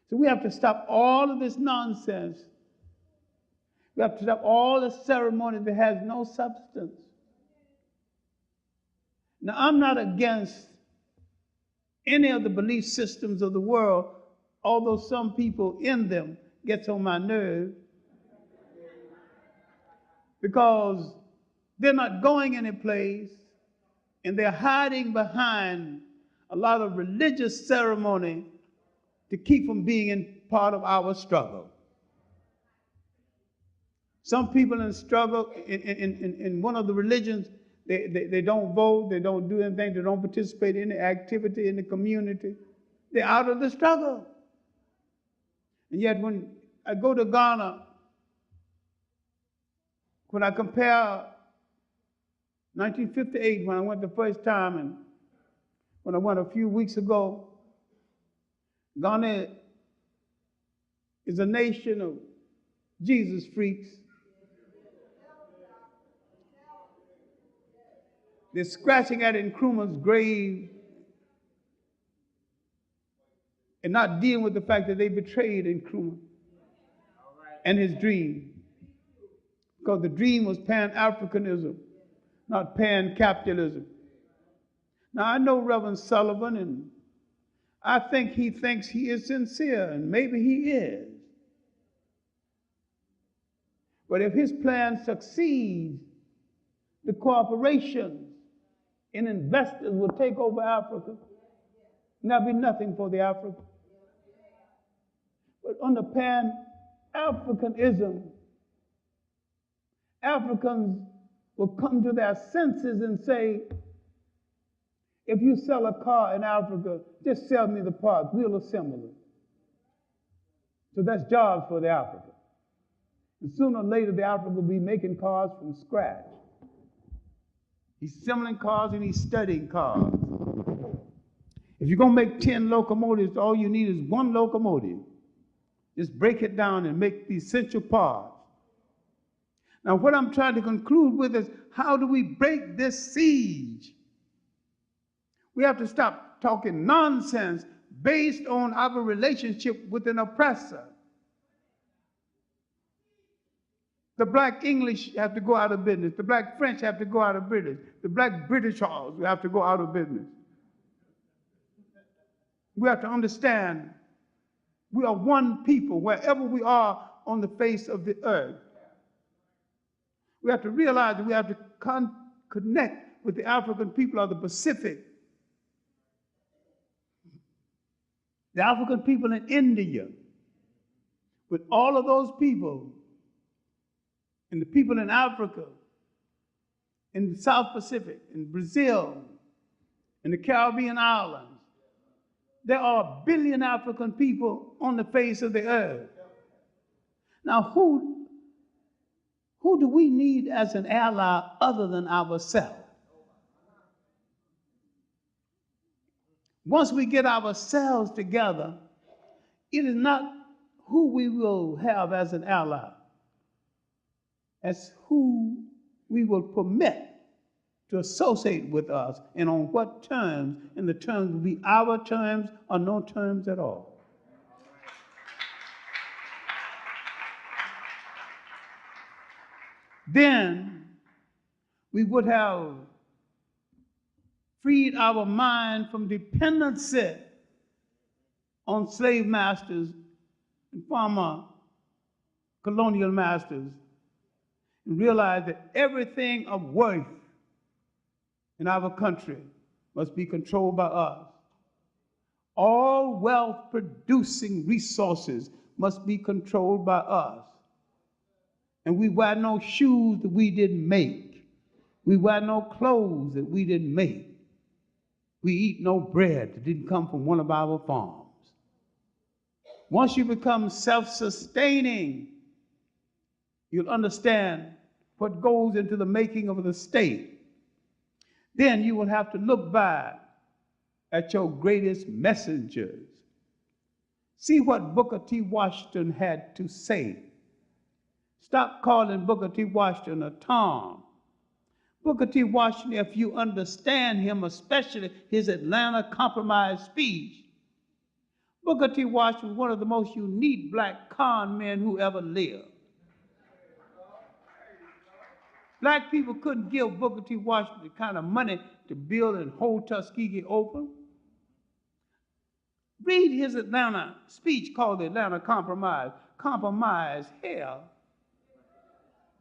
So we have to stop all of this nonsense. We have to stop all the ceremony that has no substance. Now, I'm not against any of the belief systems of the world, although some people in them gets on my nerve, because they're not going any place and they're hiding behind a lot of religious ceremony to keep from being in part of our struggle. Some people in struggle in one of the religions, they don't vote, they don't do anything, they don't participate in any activity in the community. They're out of the struggle. And yet when I go to Ghana, when I compare 1958, when I went the first time, and when I went a few weeks ago, Ghana is a nation of Jesus freaks. They're scratching at Nkrumah's grave and not dealing with the fact that they betrayed Nkrumah and his dream. Because the dream was Pan-Africanism, not pan-capitalism. Now, I know Reverend Sullivan, and I think he thinks he is sincere, and maybe he is. But if his plan succeeds, the corporations and investors will take over Africa, and there'll be nothing for the Africans. But under Pan-Africanism, Africans will come to their senses and say, if you sell a car in Africa, just sell me the parts, we'll assemble it. So that's jobs for the African. And sooner or later, the African will be making cars from scratch. He's assembling cars and he's studying cars. If you're going to make 10 locomotives, all you need is one locomotive. Just break it down and make the essential parts. Now, what I'm trying to conclude with is, how do we break this siege? We have to stop talking nonsense based on our relationship with an oppressor. The black English have to go out of business. The black French have to go out of business. The black British have to go out of business. We have to understand we are one people wherever we are on the face of the earth. We have to realize that we have to connect with the African people of the Pacific, the African people in India, with all of those people, and the people in Africa, in the South Pacific, in Brazil, in the Caribbean islands. There are 1 billion African people on the face of the earth. Now, who do we need as an ally other than ourselves? Once we get ourselves together, it is not who we will have as an ally, as who we will permit to associate with us, and on what terms, and the terms will be our terms or no terms at all. Then we would have freed our mind from dependency on slave masters and former colonial masters, and realize that everything of worth in our country must be controlled by us. All wealth-producing resources must be controlled by us. And we wear no shoes that we didn't make. We wear no clothes that we didn't make. We eat no bread that didn't come from one of our farms. Once you become self-sustaining, you'll understand what goes into the making of the state. Then you will have to look back at your greatest messengers. See what Booker T. Washington had to say. Stop calling Booker T. Washington a Tom. Booker T. Washington, if you understand him, especially his Atlanta Compromise speech, Booker T. Washington was one of the most unique black con men who ever lived. Black people couldn't give Booker T. Washington the kind of money to build and hold Tuskegee open. Read his Atlanta speech called the Atlanta Compromise. Compromise hell.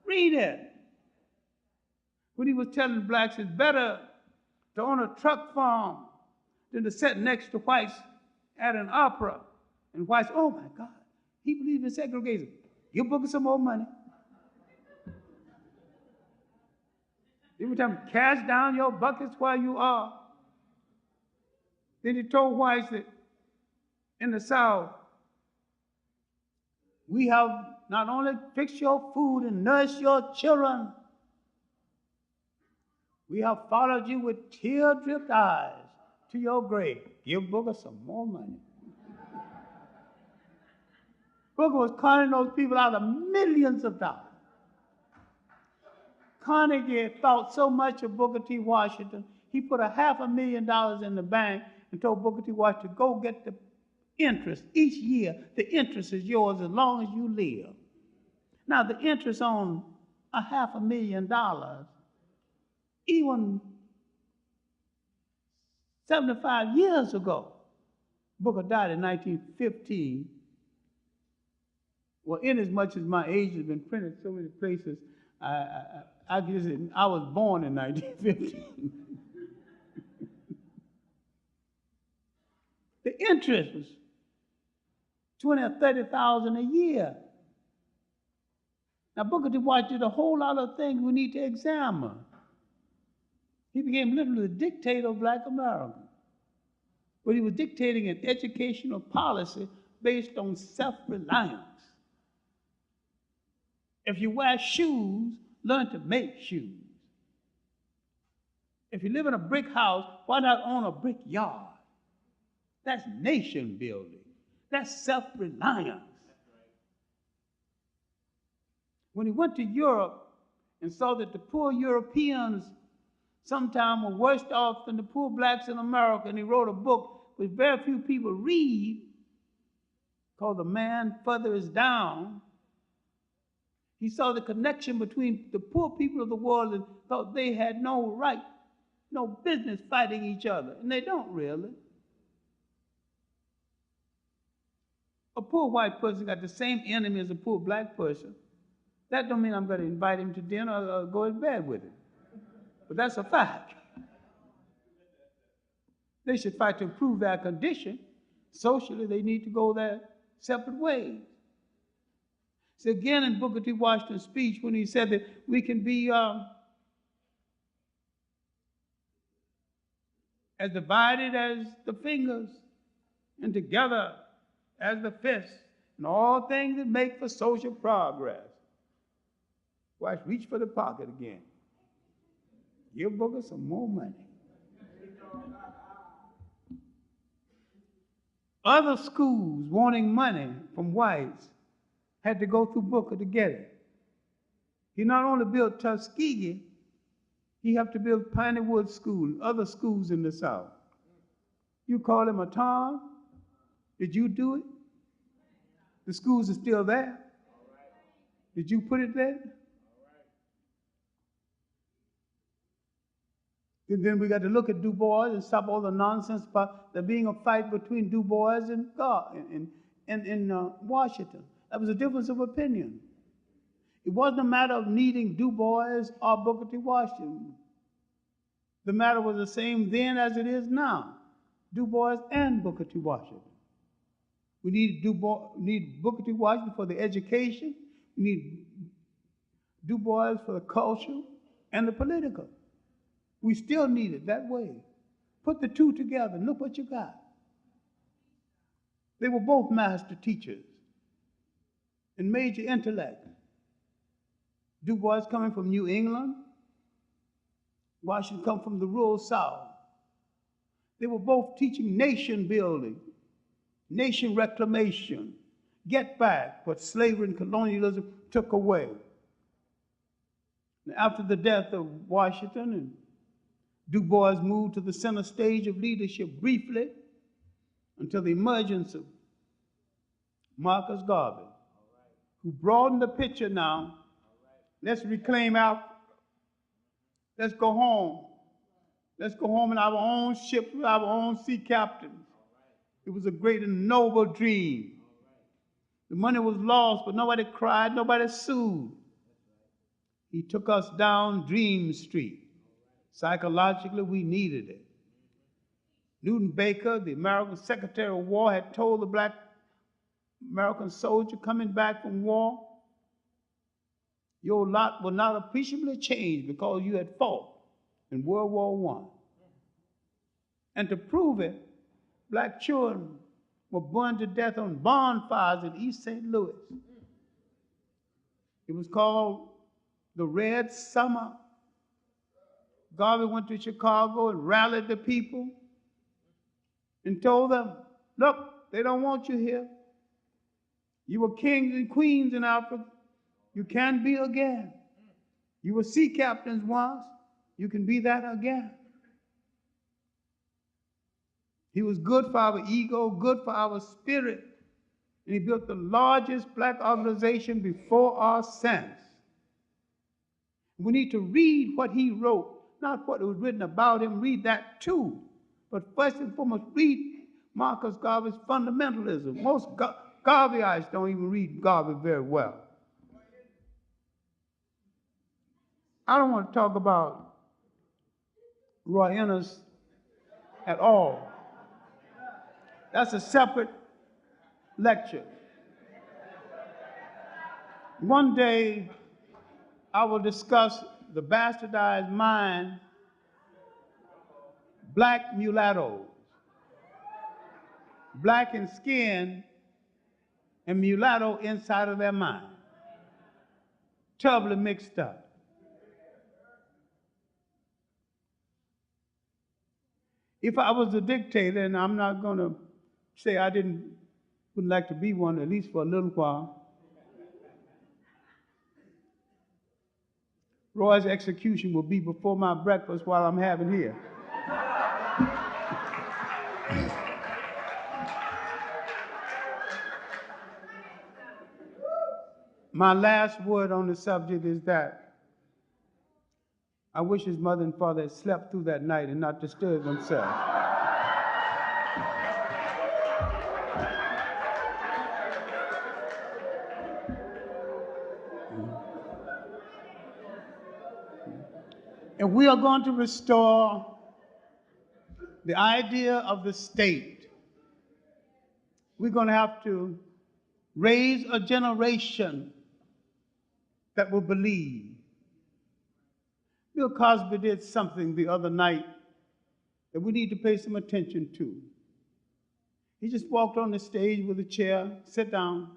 Read it. When he was telling blacks it's better to own a truck farm than to sit next to whites at an opera. And whites, oh my God, he believes in segregation. Give Booker some more money. Every time, cash down your buckets while you are. Then he told whites that in the South, we have not only fixed your food and nourished your children, we have followed you with tear-dripped eyes to your grave. Give Booker some more money. Booker was conning those people out of millions of dollars. Carnegie thought so much of Booker T. Washington, he put $500,000 in the bank and told Booker T. Washington, go get the interest. Each year, the interest is yours as long as you live. Now, the interest on $500,000, even 75 years ago, Booker died in 1915. Well, inasmuch as my age has been printed so many places, I guess I was born in 1915. The interest was $20,000 or $30,000 a year. Now, Booker T. Washington did a whole lot of things we need to examine. He became literally the dictator of black America. But he was dictating an educational policy based on self-reliance. If you wear shoes, learn to make shoes. If you live in a brick house, why not own a brick yard? That's nation building. That's self-reliance. When he went to Europe and saw that the poor Europeans sometimes were worse off than the poor blacks in America, and he wrote a book which very few people read called The Man Further Is Down, he saw the connection between the poor people of the world and thought they had no right, no business fighting each other, and they don't really. A poor white person got the same enemy as a poor black person. That don't mean I'm going to invite him to dinner or go in bed with him. But that's a fact. They should fight to improve their condition. Socially, they need to go their separate ways. So again in Booker T. Washington's speech when he said that we can be as divided as the fingers and together as the fists, and all things that make for social progress. Watch, reach for the pocket again. Give Booker some more money. Other schools wanting money from whites had to go through Booker to get it. He not only built Tuskegee, he had to build Piney Woods School and other schools in the South. You call him a Tom? Did you do it? The schools are still there. Did you put it there? And then we got to look at Du Bois and stop all the nonsense about there being a fight between Du Bois and Washington. That was a difference of opinion. It wasn't a matter of needing Du Bois or Booker T. Washington. The matter was the same then as it is now. Du Bois and Booker T. Washington. We need Booker T. Washington for the education. We need Du Bois for the culture and the political. We still need it that way. Put the two together and look what you got. They were both master teachers and major intellect. Du Bois coming from New England, Washington come from the rural South. They were both teaching nation building, nation reclamation, get back what slavery and colonialism took away. And after the death of Washington, and Du Bois moved to the center stage of leadership briefly until the emergence of Marcus Garvey, who broadened the picture now. Let's reclaim Africa. Let's go home. Let's go home in our own ship with our own sea captains. It was a great and noble dream. The money was lost, but nobody cried, nobody sued. He took us down Dream Street. Psychologically, we needed it. Newton Baker, the American Secretary of War, had told the black American soldier coming back from war, your lot will not appreciably change because you had fought in World War I. And to prove it, black children were burned to death on bonfires in East St. Louis. It was called the Red Summer. Garvey went to Chicago and rallied the people and told them, look, they don't want you here. You were kings and queens in Africa. You can be again. You were sea captains once. You can be that again. He was good for our ego, good for our spirit. And he built the largest black organization before our sense. We need to read what he wrote, not what was written about him, read that too. But first and foremost, read Marcus Garvey's fundamentalism. Most Garveyites don't even read Garvey very well. I don't want to talk about Roy Innes at all. That's a separate lecture. One day, I will discuss the bastardized mind, black mulattoes, black in skin, and mulatto inside of their mind. Terribly mixed up. If I was a dictator, and I'm not going to say I wouldn't like to be one, at least for a little while, Roy's execution will be before my breakfast while I'm having here. My last word on the subject is that I wish his mother and father had slept through that night and not disturbed themselves. And we are going to restore the idea of the state. We're going to have to raise a generation that will believe. Bill Cosby did something the other night that we need to pay some attention to. He just walked on the stage with a chair, sat down,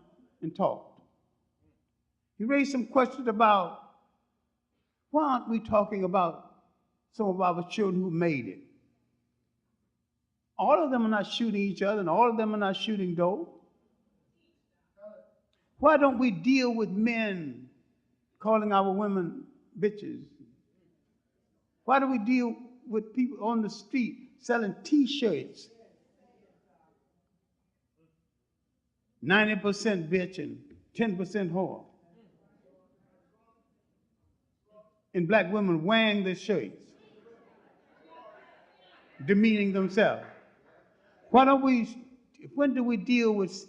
and talked. He raised some questions about why aren't we talking about some of our children who made it? All of them are not shooting each other, and all of them are not shooting dope. Why don't we deal with men calling our women bitches? Why do we deal with people on the street selling T-shirts? 90% bitch and 10% whore. And black women wearing the shirts, demeaning themselves. When do we deal with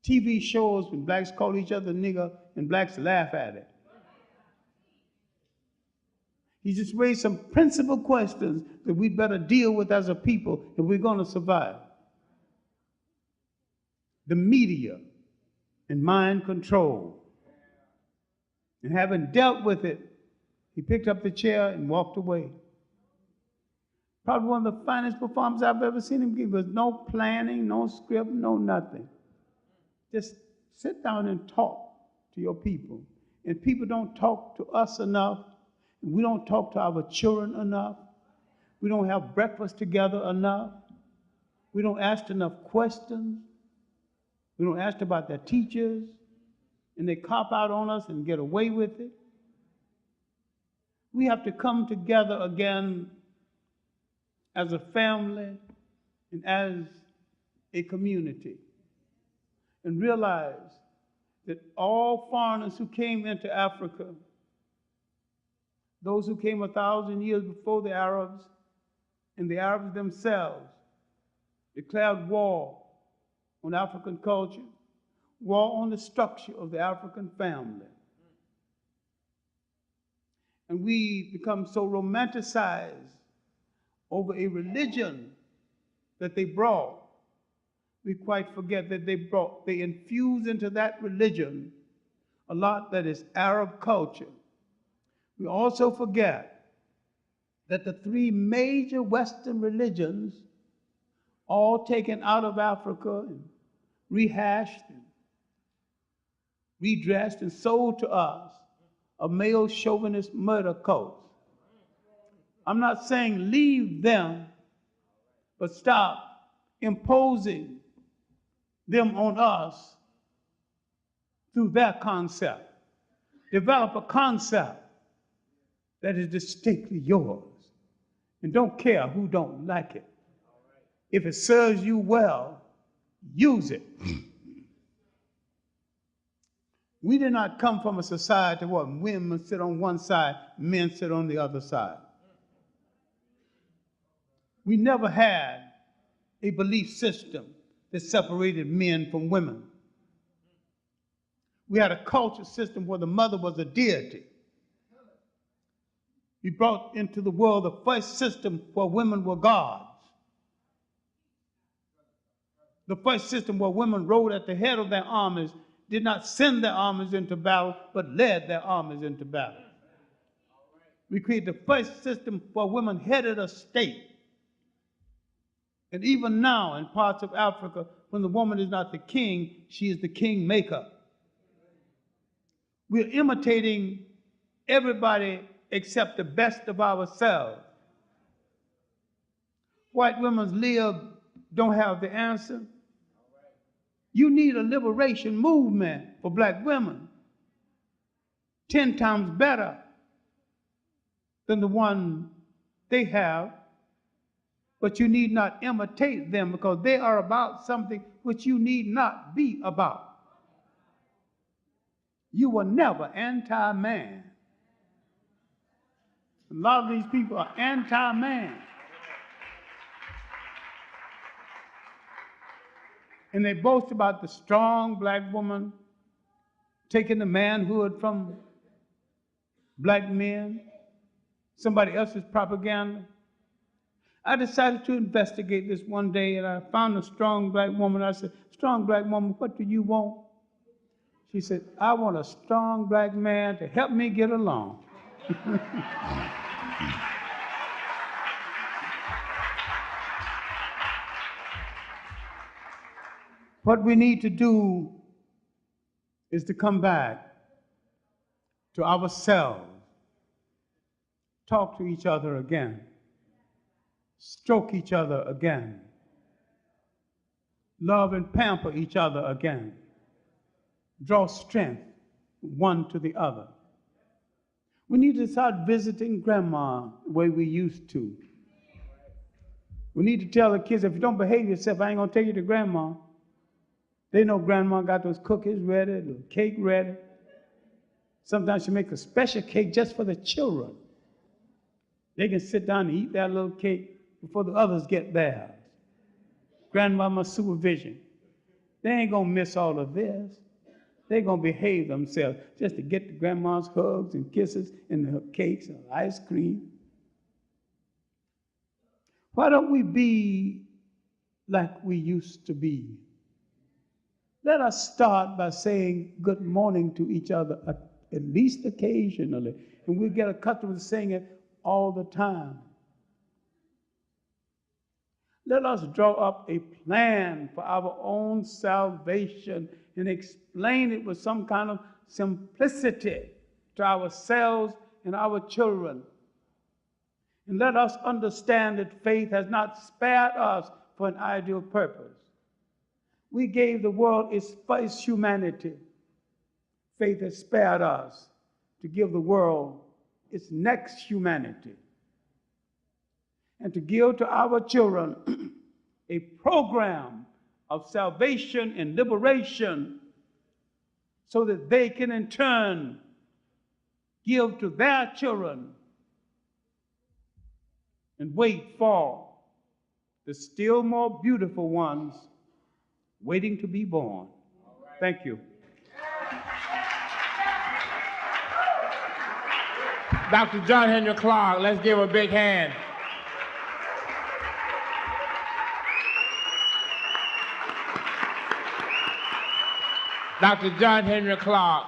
TV shows when blacks call each other nigger and blacks laugh at it? He just raised some principal questions that we'd better deal with as a people if we're going to survive. The media and mind control. And having dealt with it, he picked up the chair and walked away. Probably one of the finest performances I've ever seen him give. There was no planning, no script, no nothing. Just sit down and talk to your people. And people don't talk to us enough. And we don't talk to our children enough. We don't have breakfast together enough. We don't ask enough questions. We don't ask about their teachers. And they cop out on us and get away with it. We have to come together again as a family and as a community and realize that all foreigners who came into Africa, those who came 1,000 years before the Arabs, and the Arabs themselves declared war on African culture, war on the structure of the African family. And we become so romanticized over a religion that they brought, we quite forget that they infused into that religion a lot that is Arab culture. We also forget that the three major Western religions, all taken out of Africa and rehashed and redressed and sold to us, are male chauvinist murder cults. I'm not saying leave them, but stop imposing them on us through their concept. Develop a concept that is distinctly yours. And don't care who don't like it. If it serves you well, use it. We did not come from a society where women sit on one side, men sit on the other side. We never had a belief system that separated men from women. We had a culture system where the mother was a deity. We brought into the world the first system where women were gods. The first system where women rode at the head of their armies, did not send their armies into battle, but led their armies into battle. We created the first system where women headed a state. And even now, in parts of Africa, when the woman is not the king, she is the king maker. We're imitating everybody except the best of ourselves. White women's lib don't have the answer. You need a liberation movement for black women 10 times better than the one they have, but you need not imitate them because they are about something which you need not be about. You were never anti-man. A lot of these people are anti-man. And they boast about the strong black woman taking the manhood from black men, somebody else's propaganda. I decided to investigate this one day, and I found a strong black woman. I said, "Strong black woman, what do you want?" She said, "I want a strong black man to help me get along." What we need to do is to come back to ourselves, talk to each other again, stroke each other again, love and pamper each other again, draw strength one to the other. We need to start visiting grandma the way we used to. We need to tell the kids, if you don't behave yourself, I ain't gonna take you to grandma. They know grandma got those cookies ready, the cake ready. Sometimes she makes a special cake just for the children. They can sit down and eat that little cake before the others get theirs. Grandmama's supervision. They ain't gonna miss all of this. They're gonna behave themselves just to get the grandma's hugs and kisses and the cakes and ice cream. Why don't we be like we used to be? Let us start by saying good morning to each other at least occasionally, and we'll get accustomed to saying it all the time. Let us draw up a plan for our own salvation and explain it with some kind of simplicity to ourselves and our children. And let us understand that faith has not spared us for an ideal purpose. We gave the world its first humanity. Faith has spared us to give the world its next humanity, and to give to our children a program of salvation and liberation so that they can in turn give to their children and wait for the still more beautiful ones waiting to be born. Thank you. Dr. John Henrik Clarke, let's give a big hand. Dr. John Henrik Clarke.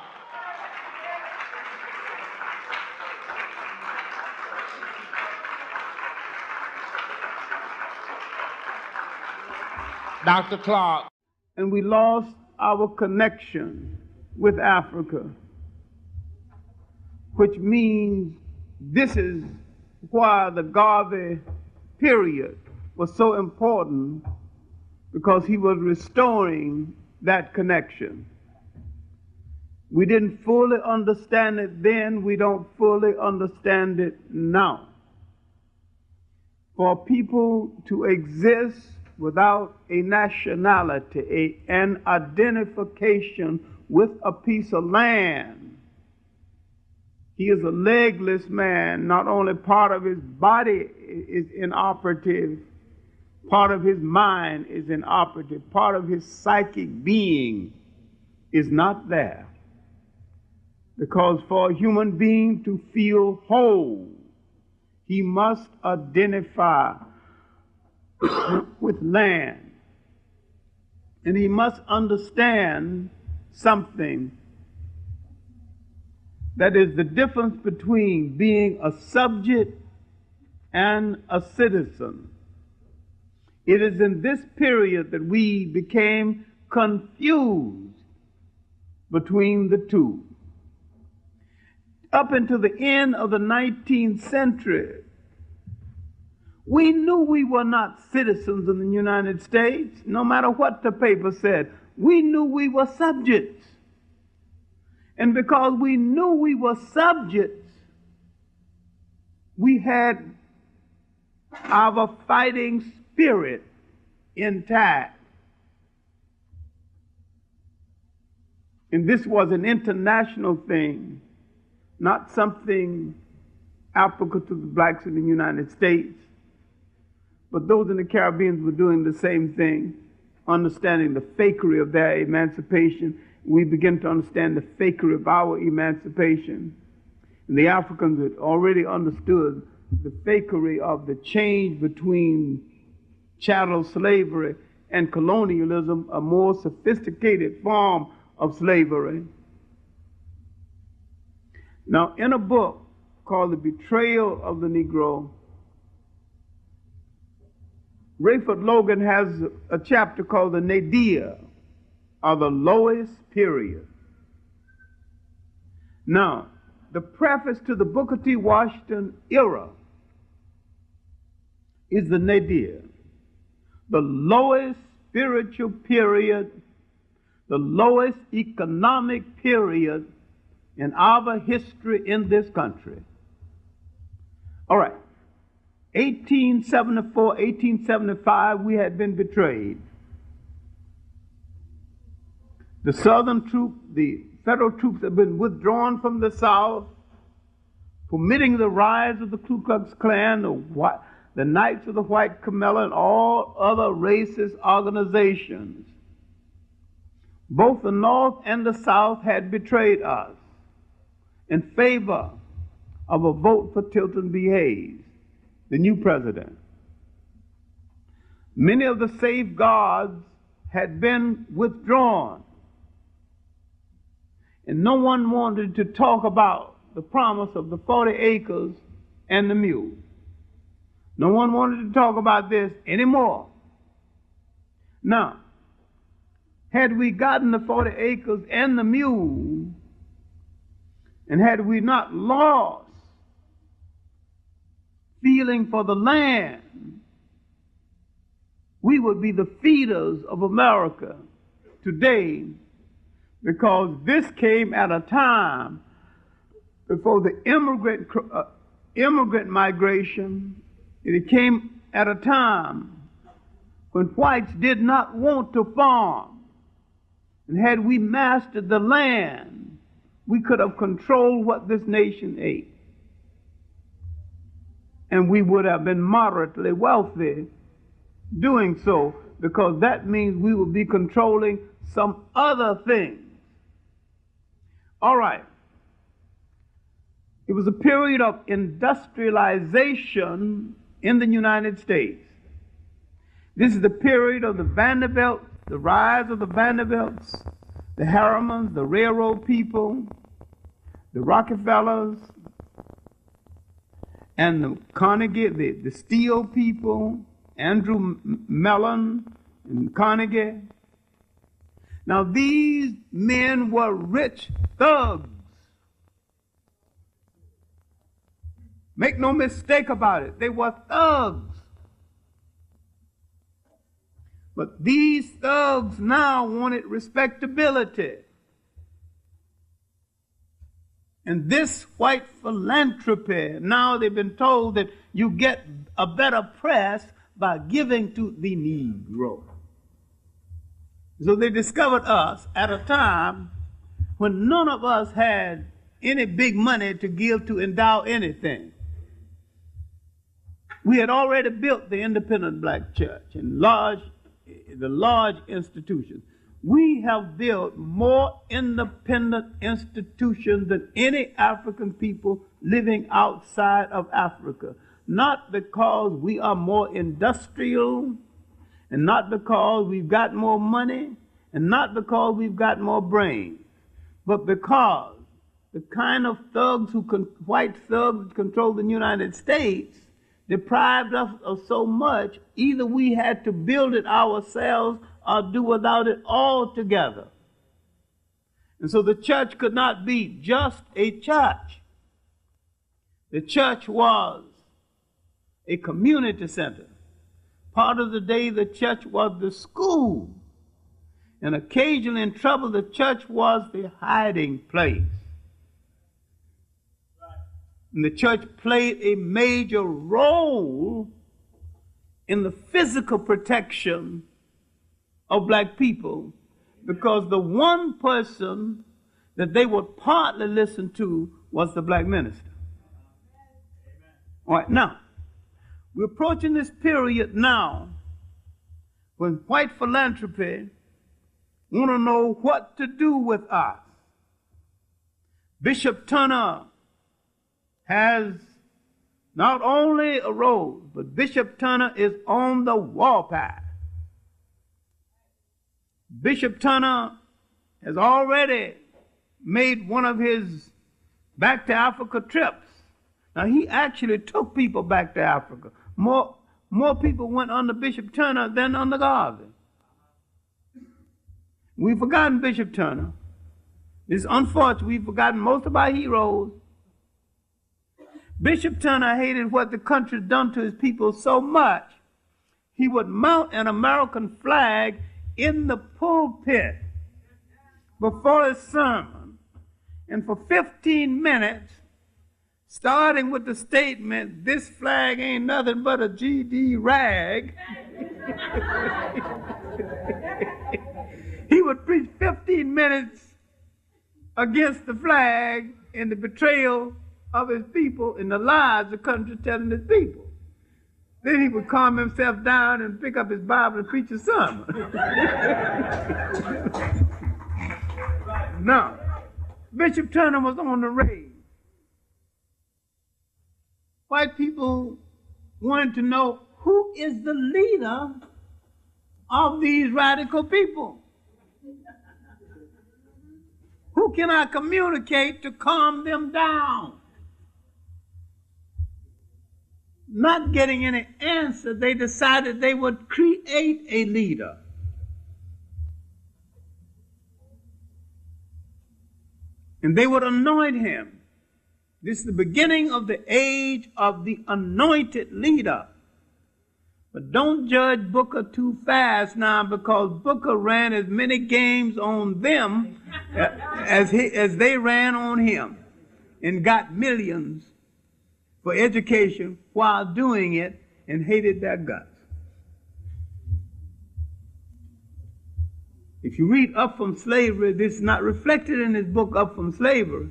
Dr. Clarke. And we lost our connection with Africa, which means this is why the Garvey period was so important, because he was restoring that connection. We didn't fully understand it then, we don't fully understand it now. For people to exist without a nationality, an identification with a piece of land. He is a legless man. Not only part of his body is inoperative, part of his mind is inoperative, part of his psychic being is not there. Because for a human being to feel whole, he must identify with land. And he must understand something, that is the difference between being a subject and a citizen. It is in this period that we became confused between the two. Up until the end of the 19th century, we knew we were not citizens of the United States, no matter what the paper said. We knew we were subjects. And because we knew we were subjects, we had our fighting spirit intact. And this was an international thing, not something applicable to the blacks in the United States. But those in the Caribbean were doing the same thing, understanding the fakery of their emancipation. We begin to understand the fakery of our emancipation. And the Africans had already understood the fakery of the change between chattel slavery and colonialism, a more sophisticated form of slavery. Now, in a book called The Betrayal of the Negro, Rayford Logan has a chapter called The Nadir, or the lowest period. Now, the preface to the Booker T. Washington era is the nadir, the lowest spiritual period, the lowest economic period in our history in this country. All right, 1874, 1875, we had been betrayed. The Southern troops, the federal troops had been withdrawn from the South, permitting the rise of the Ku Klux Klan, the Knights of the White Camellia, and all other racist organizations. Both the North and the South had betrayed us in favor of a vote for Tilton B. Hayes, the new president. Many of the safeguards had been withdrawn, and no one wanted to talk about the promise of the 40 acres and the mule. No one wanted to talk about this anymore. Now, had we gotten the 40 acres and the mule, and had we not lost feeling for the land, we would be the feeders of America today, because this came at a time before the immigrant migration. It came at a time when whites did not want to farm. And had we mastered the land, we could have controlled what this nation ate. And we would have been moderately wealthy doing so, because that means we would be controlling some other things. All right. It was a period of industrialization in the United States. This is the period of the Vanderbilts, the rise of the Vanderbilts, the Harrimans, the railroad people, the Rockefellers, and the Carnegie, the steel people, Andrew Mellon and Carnegie. Now, these men were rich thugs. Make no mistake about it, they were thugs. But these thugs now wanted respectability. And this white philanthropy, now they've been told that you get a better press by giving to the Negro. So they discovered us at a time when none of us had any big money to give to endow anything. We had already built the independent black church and the large institutions. We have built more independent institutions than any African people living outside of Africa. Not because we are more industrial, and not because we've got more money, and not because we've got more brains, but because the kind of thugs white thugs control the United States deprived us of so much, either we had to build it ourselves or do without it altogether. And so the church could not be just a church. The church was a community center. Part of the day, the church was the school. And occasionally in trouble, the church was the hiding place. And the church played a major role in the physical protection of black people, because the one person that they would partly listen to was the black minister. All right, now, we're approaching this period now when white philanthropy want to know what to do with us. Bishop Turner has not only arose, but Bishop Turner is on the warpath. Bishop Turner has already made one of his back to Africa trips. Now, he actually took people back to Africa. More people went under Bishop Turner than under Garvey. We've forgotten Bishop Turner. It's unfortunate we've forgotten most of our heroes. Bishop Turner hated what the country had done to his people so much, he would mount an American flag in the pulpit before his sermon, and for 15 minutes, starting with the statement, "This flag ain't nothing but a GD rag," he would preach 15 minutes against the flag and the betrayal of his people and the lies the country telling his people. Then he would calm himself down and pick up his Bible and preach a sermon. Now, Bishop Turner was on the raise. White people wanted to know, who is the leader of these radical people? Who can I communicate to calm them down? Not getting any answer, they decided they would create a leader. And they would anoint him. This is the beginning of the age of the anointed leader. But don't judge Booker too fast now, because Booker ran as many games on them as they ran on him, and got millions for education while doing it, and hated their guts. If you read Up From Slavery, this is not reflected in his book Up From Slavery.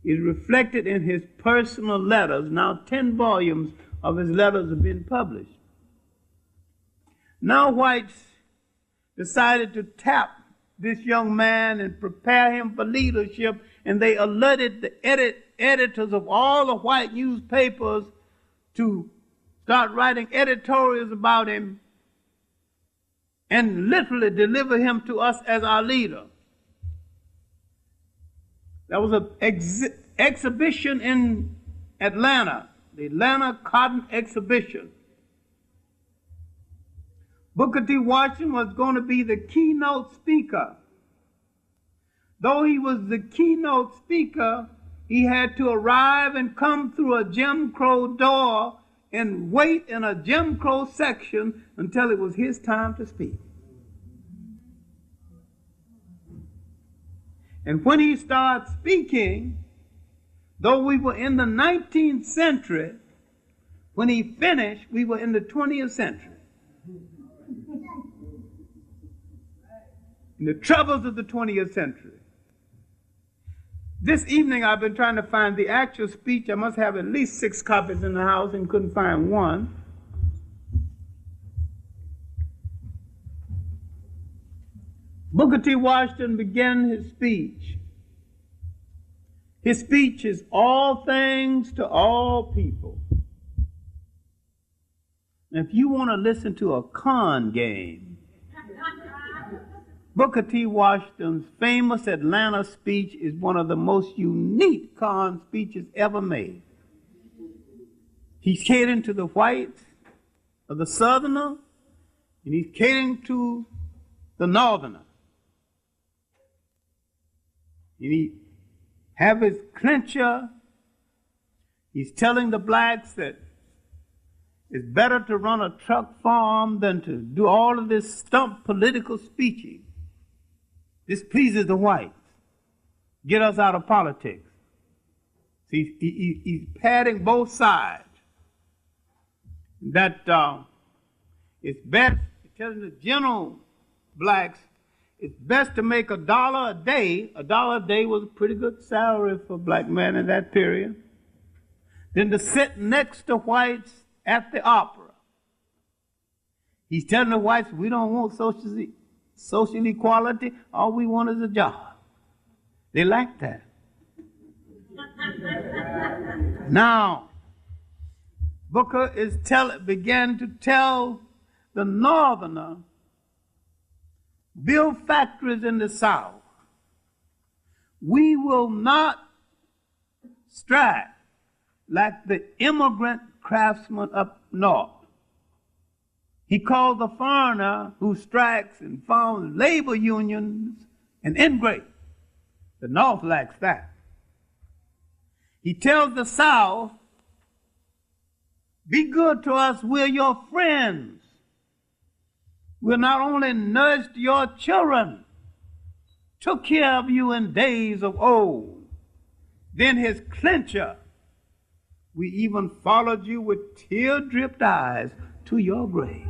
It's reflected in his personal letters. Now 10 volumes of his letters have been published. Now whites decided to tap this young man and prepare him for leadership, and they alerted the editors of all the white newspapers to start writing editorials about him and literally deliver him to us as our leader. There was an exhibition in Atlanta, the Atlanta Cotton Exhibition. Booker T. Washington was going to be the keynote speaker. Though he was the keynote speaker, he had to arrive and come through a Jim Crow door and wait in a Jim Crow section until it was his time to speak. And when he started speaking, though we were in the 19th century, when he finished, we were in the 20th century. In the troubles of the 20th century. This evening I've been trying to find the actual speech. I must have at least 6 copies in the house and couldn't find one. Booker T. Washington began his speech. His speech is all things to all people. And if you want to listen to a con game, Booker T. Washington's famous Atlanta speech is one of the most unique con speeches ever made. He's catering to the whites of the southerner, and he's catering to the northerner. And he have his clincher. He's telling the blacks that it's better to run a truck farm than to do all of this stump political speeching. This pleases the whites. Get us out of politics. See, he's padding both sides. That it's best, telling the general blacks, it's best to make $1 a day. $1 a day was a pretty good salary for a black man in that period. Than to sit next to whites at the opera. He's telling the whites, we don't want social equality. All we want is a job. They like that. Now, Booker began to tell the northerner, build factories in the South. We will not strike like the immigrant craftsman up north. He called the foreigner who strikes and founds labor unions an ingrate. The North lacks that. He tells the South, be good to us, we're your friends. We'll not only nursed your children, took care of you in days of old. Then his clincher, we even followed you with tear-dripped eyes to your grave.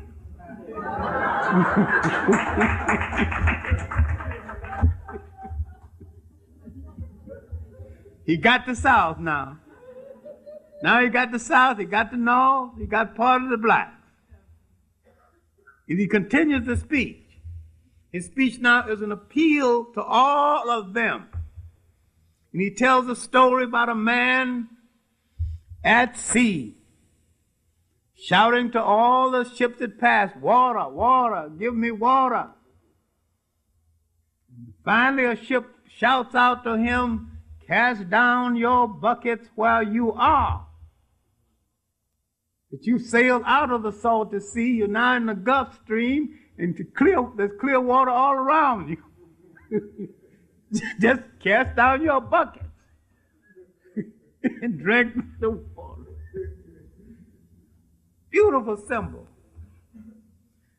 He got the South now. Now he got the South, he got the North, he got part of the blacks. And he continues the speech. His speech now is an appeal to all of them. And he tells a story about a man at sea, shouting to all the ships that pass, water, water, give me water. And finally a ship shouts out to him, cast down your buckets where you are. That you sailed out of the salty sea, you're now in the Gulf Stream, and there's clear water all around you. Just cast down your buckets and drink the water. Beautiful symbol.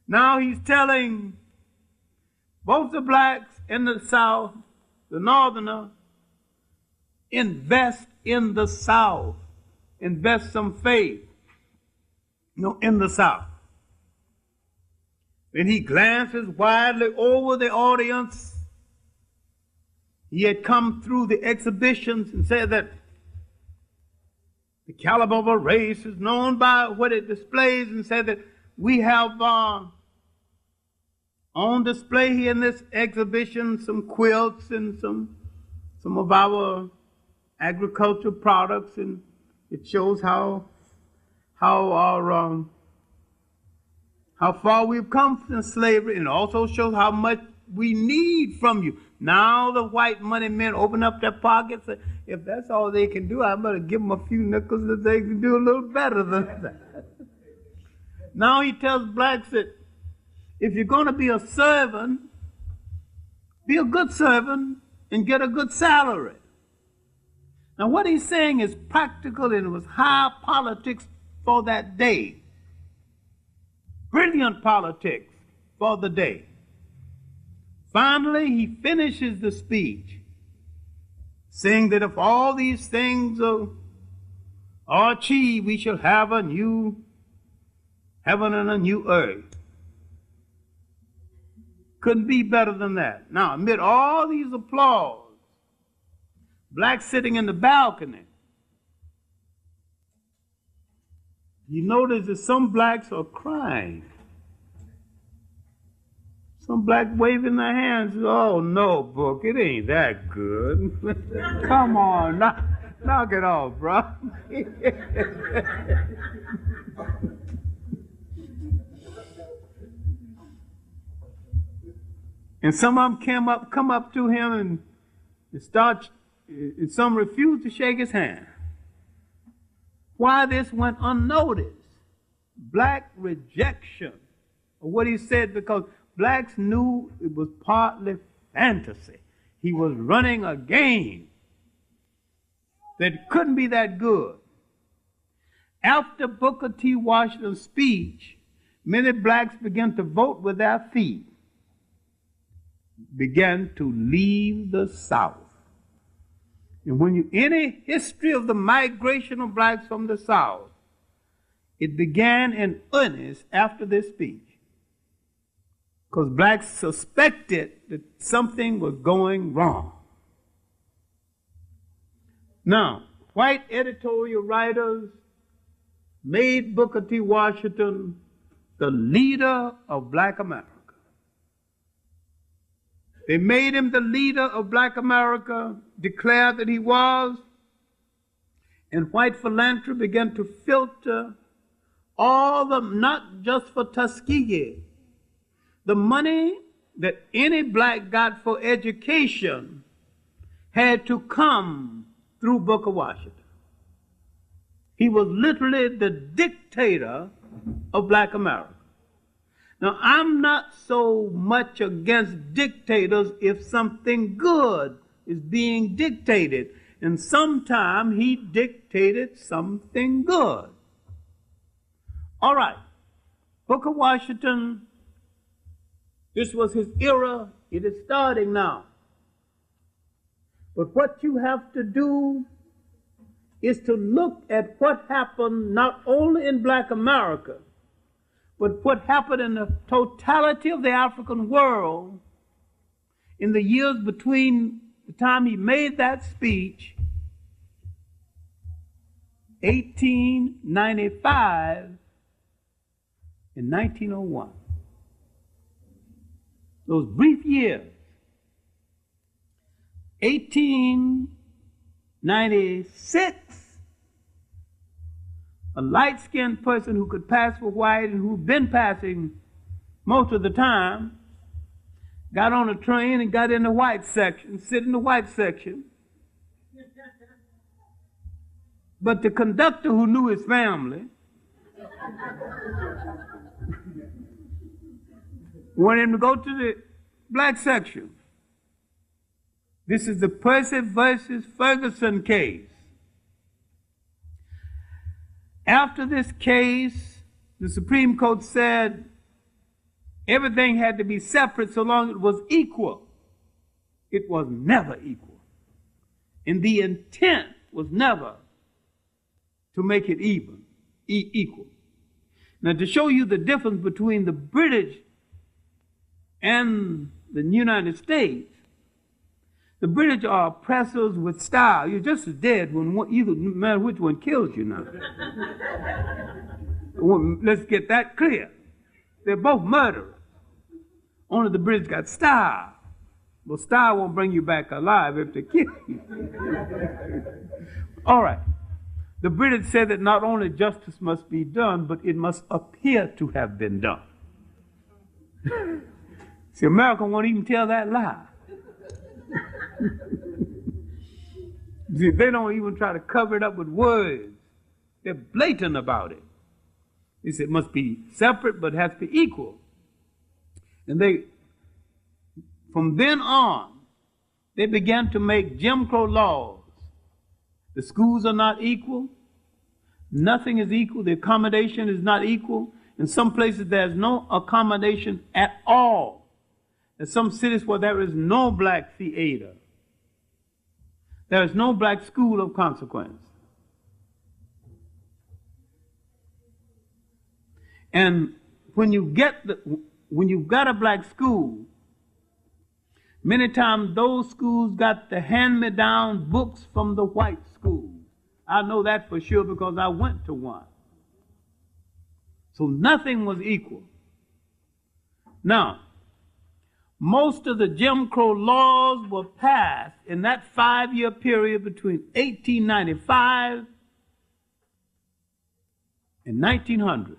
Now he's telling both the blacks in the South, the northerner, invest in the South. Invest some faith, in the South. Then he glances widely over the audience. He had come through the exhibitions and said that the caliber of a race is known by what it displays, and said that we have on display here in this exhibition some quilts and some of our agricultural products, and it shows how far we've come from slavery, and also shows how much we need from you. Now the white money men open up their pockets. If that's all they can do, I better give them a few nickels that they can do a little better than that. Now he tells blacks that if you're going to be a servant, be a good servant and get a good salary. Now what he's saying is practical, and it was high politics for that day. Brilliant politics for the day. Finally, he finishes the speech saying that if all these things are achieved, we shall have a new heaven and a new earth. Couldn't be better than that. Now, amid all these applause, blacks sitting in the balcony, you notice that some blacks are crying. Some black waving their hands. Oh no, Book, it ain't that good. Come on, knock it off, bro. And some of them come up to him and some refused to shake his hand. why this went unnoticed. Black rejection of what he said, because blacks knew it was partly fantasy. He was running a game that couldn't be that good. After Booker T. Washington's speech, many blacks began to vote with their feet, began to leave the South. And when you, any history of the migration of blacks from the South, it began in earnest after this speech. Because blacks suspected that something was going wrong. Now, white editorial writers made Booker T. Washington the leader of black America. They made him the leader of black America, declared that he was, and white philanthropy began to filter all the, not just for Tuskegee, the money that any black got for education had to come through Booker Washington. He was literally the dictator of black America. Now, I'm not so much against dictators if something good is being dictated. And sometime he dictated something good. All right, Booker Washington, this was his era. It is starting now. But what you have to do is to look at what happened not only in black America, but what happened in the totality of the African world in the years between the time he made that speech, 1895 and 1901. Those brief years. 1896, a light-skinned person who could pass for white and who'd been passing most of the time, got on a train and got in the white section, sit in the white section. But the conductor, who knew his family, wanted him to go to the black section. This is the Percy versus Ferguson case. After this case, the Supreme Court said everything had to be separate so long as it was equal. It was never equal. And the intent was never to make it equal. Now, to show you the difference between the British and the United States, the British are oppressors with style. You're just as dead when either, no matter which one kills you now. Let's get that clear. They're both murderers. Only the British got style. Well, style won't bring you back alive if they kill you. All right. The British said that not only justice must be done, but it must appear to have been done. See, America won't even tell that lie. See, they don't even try to cover it up with words. They're blatant about it. They said it must be separate, but it has to be equal. And they, from then on, they began to make Jim Crow laws. The schools are not equal. Nothing is equal. The accommodation is not equal. In some places, there's no accommodation at all. There's some cities where there is no black theater. There is no black school of consequence. And when you've got a black school, many times those schools got the hand-me-down books from the white schools. I know that for sure because I went to one. So nothing was equal. Now, most of the Jim Crow laws were passed in that 5-year period between 1895 and 1900.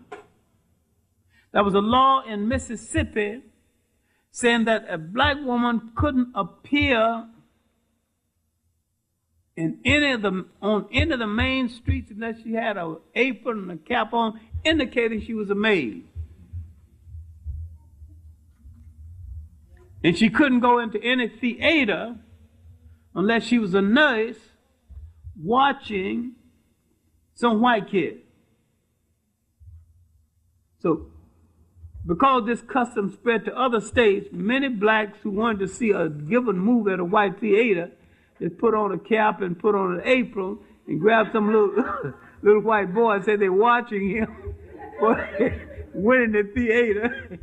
There was a law in Mississippi saying that a black woman couldn't appear in on any of the main streets unless she had an apron and a cap on, indicating she was a maid. And she couldn't go into any theater unless she was a nurse watching some white kid. So, because this custom spread to other states, many blacks who wanted to see a given movie at a white theater, they put on a cap and put on an apron and grab some little little white boy and say they're watching him went in the theater.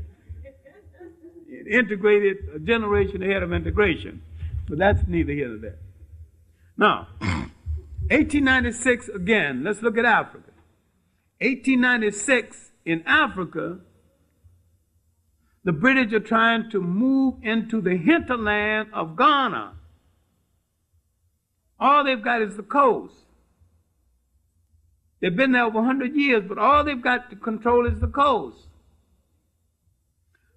It integrated a generation ahead of integration. But that's neither here nor there. Now, 1896 again, let's look at Africa. 1896 in Africa, the British are trying to move into the hinterland of Ghana. All they've got is the coast. They've been there over 100 years, but all they've got to control is the coast.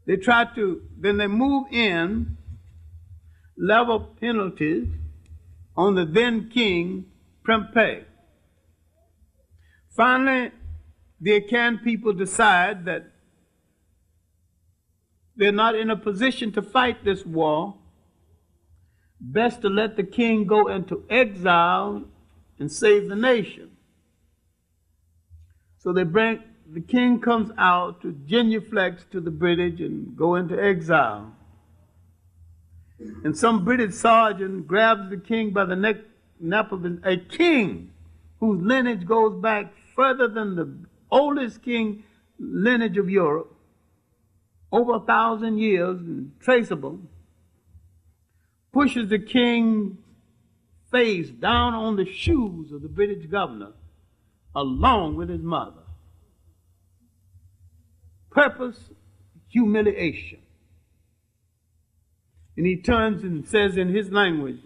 They try to, then they move in, level penalties on the then king, Prempeh. Finally, the Akan people decide that they're not in a position to fight this war. Best to let the king go into exile and save the nation. So the king comes out to genuflect to the British and go into exile. And some British sergeant grabs the king by the neck of a king whose lineage goes back further than the oldest king lineage of Europe, over 1,000 years and traceable, pushes the king's face down on the shoes of the British governor along with his mother. Purpose, humiliation. And he turns and says in his language,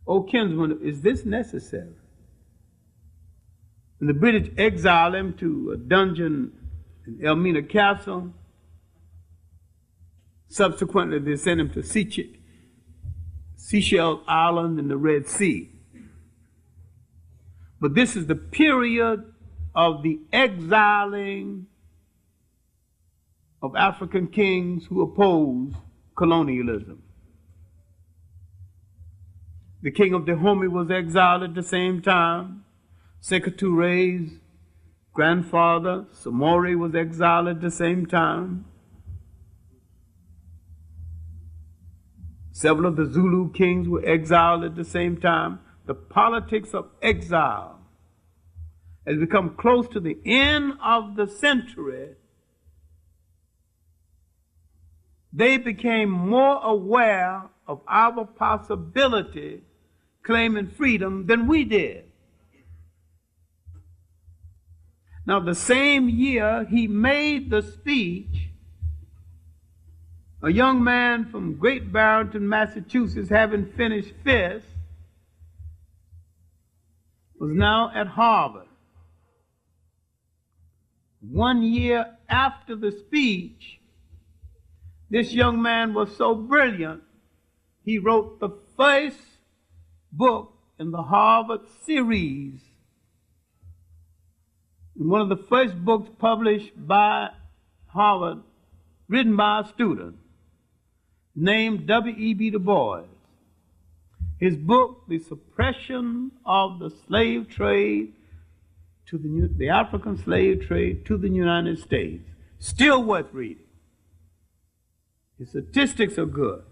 "O kinsman, is this necessary?" And the British exile him to a dungeon in Elmina Castle. Subsequently, they sent him to Seychelles Island in the Red Sea. But this is the period of the exiling of African kings who oppose colonialism. The king of Dahomey was exiled at the same time. Sekou Touré's grandfather, Samori, was exiled at the same time. Several of the Zulu kings were exiled at the same time. The politics of exile has become close to the end of the century. They became more aware of our possibility claiming freedom than we did. Now, the same year he made the speech, a young man from Great Barrington, Massachusetts, having finished fifth, was now at Harvard. 1 year after the speech, this young man was so brilliant, he wrote the first book in the Harvard series. One of the first books published by Harvard, written by a student named W.E.B. Du Bois. His book, The Suppression of the Slave Trade to the African Slave Trade to the United States, still worth reading. His statistics are good.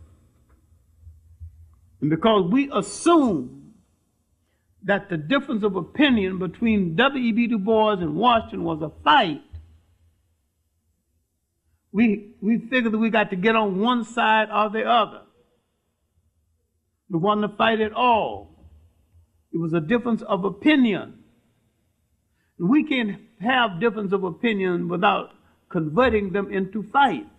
And because we assume that the difference of opinion between W.E.B. Du Bois and Washington was a fight, we figured that we got to get on one side or the other. It wasn't a fight at all. It was a difference of opinion. And we can't have difference of opinion without converting them into fights.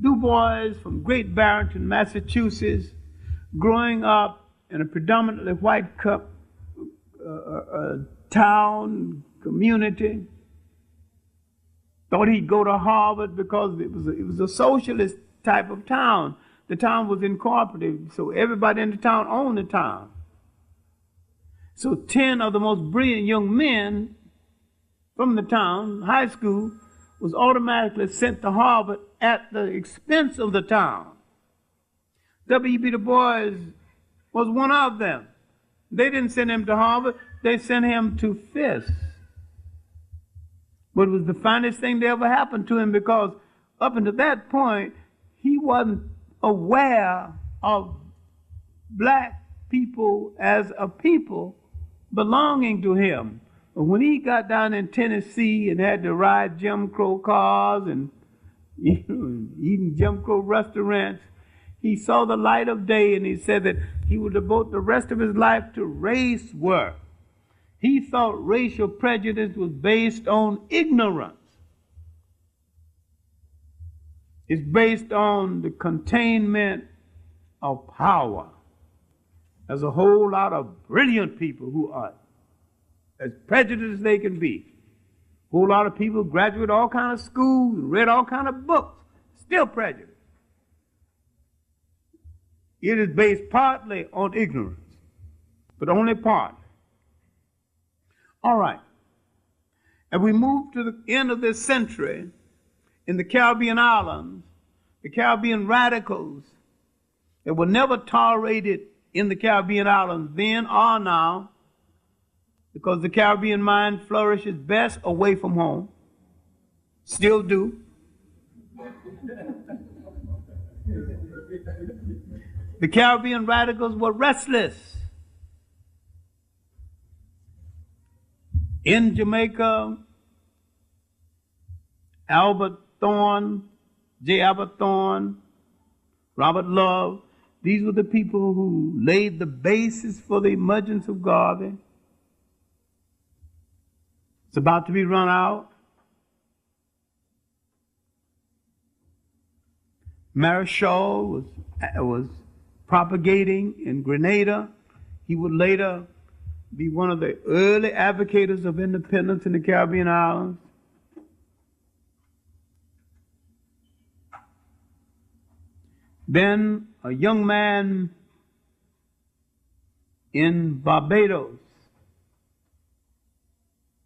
Du Bois from Great Barrington, Massachusetts, growing up in a predominantly white town, community, thought he'd go to Harvard because it was a socialist type of town. the town was incorporated, so everybody in the town owned the town. So 10 of the most brilliant young men from the town, high school, was automatically sent to Harvard at the expense of the town. W.E.B. Du Bois was one of them. They didn't send him to Harvard, they sent him to Fisk. But it was the finest thing that ever happened to him, because up until that point, he wasn't aware of black people as a people belonging to him. But when he got down in Tennessee and had to ride Jim Crow cars and eating Jim Crow restaurants, he saw the light of day, and he said that he would devote the rest of his life to race work. He thought racial prejudice was based on ignorance. It's based on the containment of power. There's a whole lot of brilliant people who are as prejudiced as they can be. A whole lot of people graduate all kind of schools, read all kind of books, still prejudiced. It is based partly on ignorance, but only partly. All right. As we move to the end of this century, in the Caribbean islands, the Caribbean radicals that were never tolerated in the Caribbean islands then or now, because the Caribbean mind flourishes best away from home, still do. The Caribbean radicals were restless. In Jamaica, Albert Thorne, J. Albert Thorne, Robert Love, these were the people who laid the basis for the emergence of Garvey. It's about to be run out. Marischal was propagating in Grenada. He would later be one of the early advocates of independence in the Caribbean islands. Then a young man in Barbados,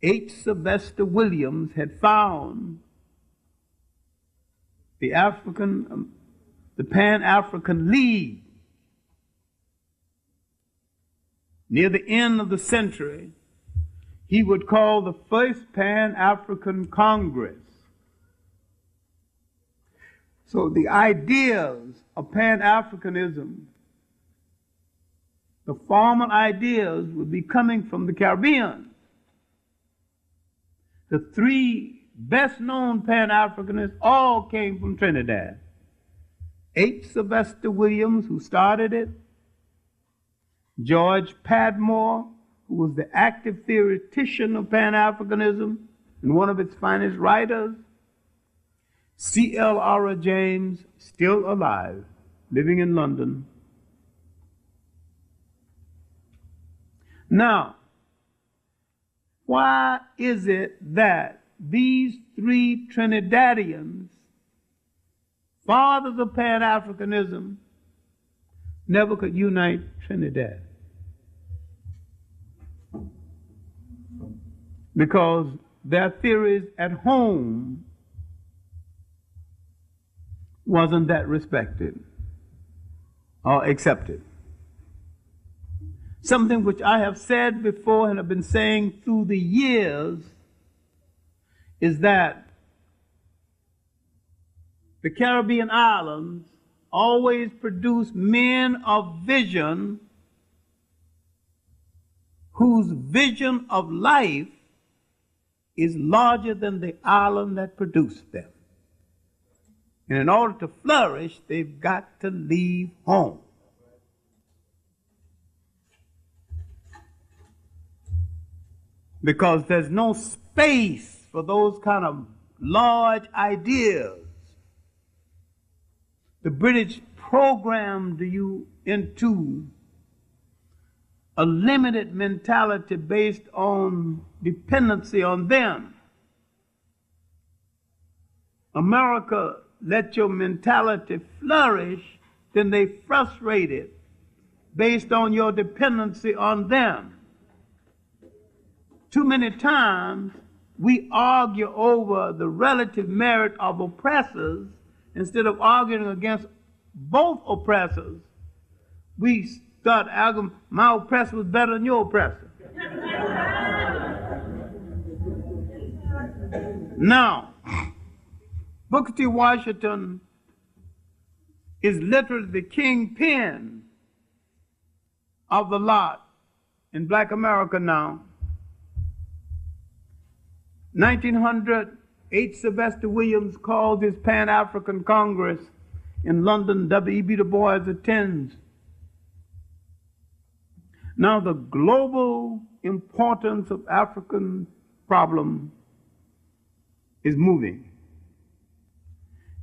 H. Sylvester Williams, had found the Pan-African League. Near the end of the century, he would call the first Pan-African Congress. So the ideas of Pan-Africanism, the formal ideas, would be coming from the Caribbean. The three best-known Pan-Africanists all came from Trinidad. H. Sylvester Williams, who started it, George Padmore, who was the active theoretician of Pan-Africanism and one of its finest writers, C.L. Aura James, still alive, living in London. Now, why is it that these three Trinidadians, fathers of Pan-Africanism, never could unite Trinidad? Because their theories at home wasn't that respected or accepted. Something which I have said before and have been saying through the years is that the Caribbean islands always produce men of vision whose vision of life is larger than the island that produced them. And in order to flourish, they've got to leave home. Because there's no space for those kind of large ideas. The British programmed you into a limited mentality based on dependency on them. America let your mentality flourish then they frustrate it based on your dependency on them. Too many times we argue over the relative merit of oppressors instead of arguing against both oppressors. We start arguing, my oppressor was better than your oppressor. Now, Booker T. Washington is literally the kingpin of the lot in Black America now. 1908, Sylvester Williams calls his Pan-African Congress in London. W.E.B. Du Bois attends. Now, the global importance of African problem is moving.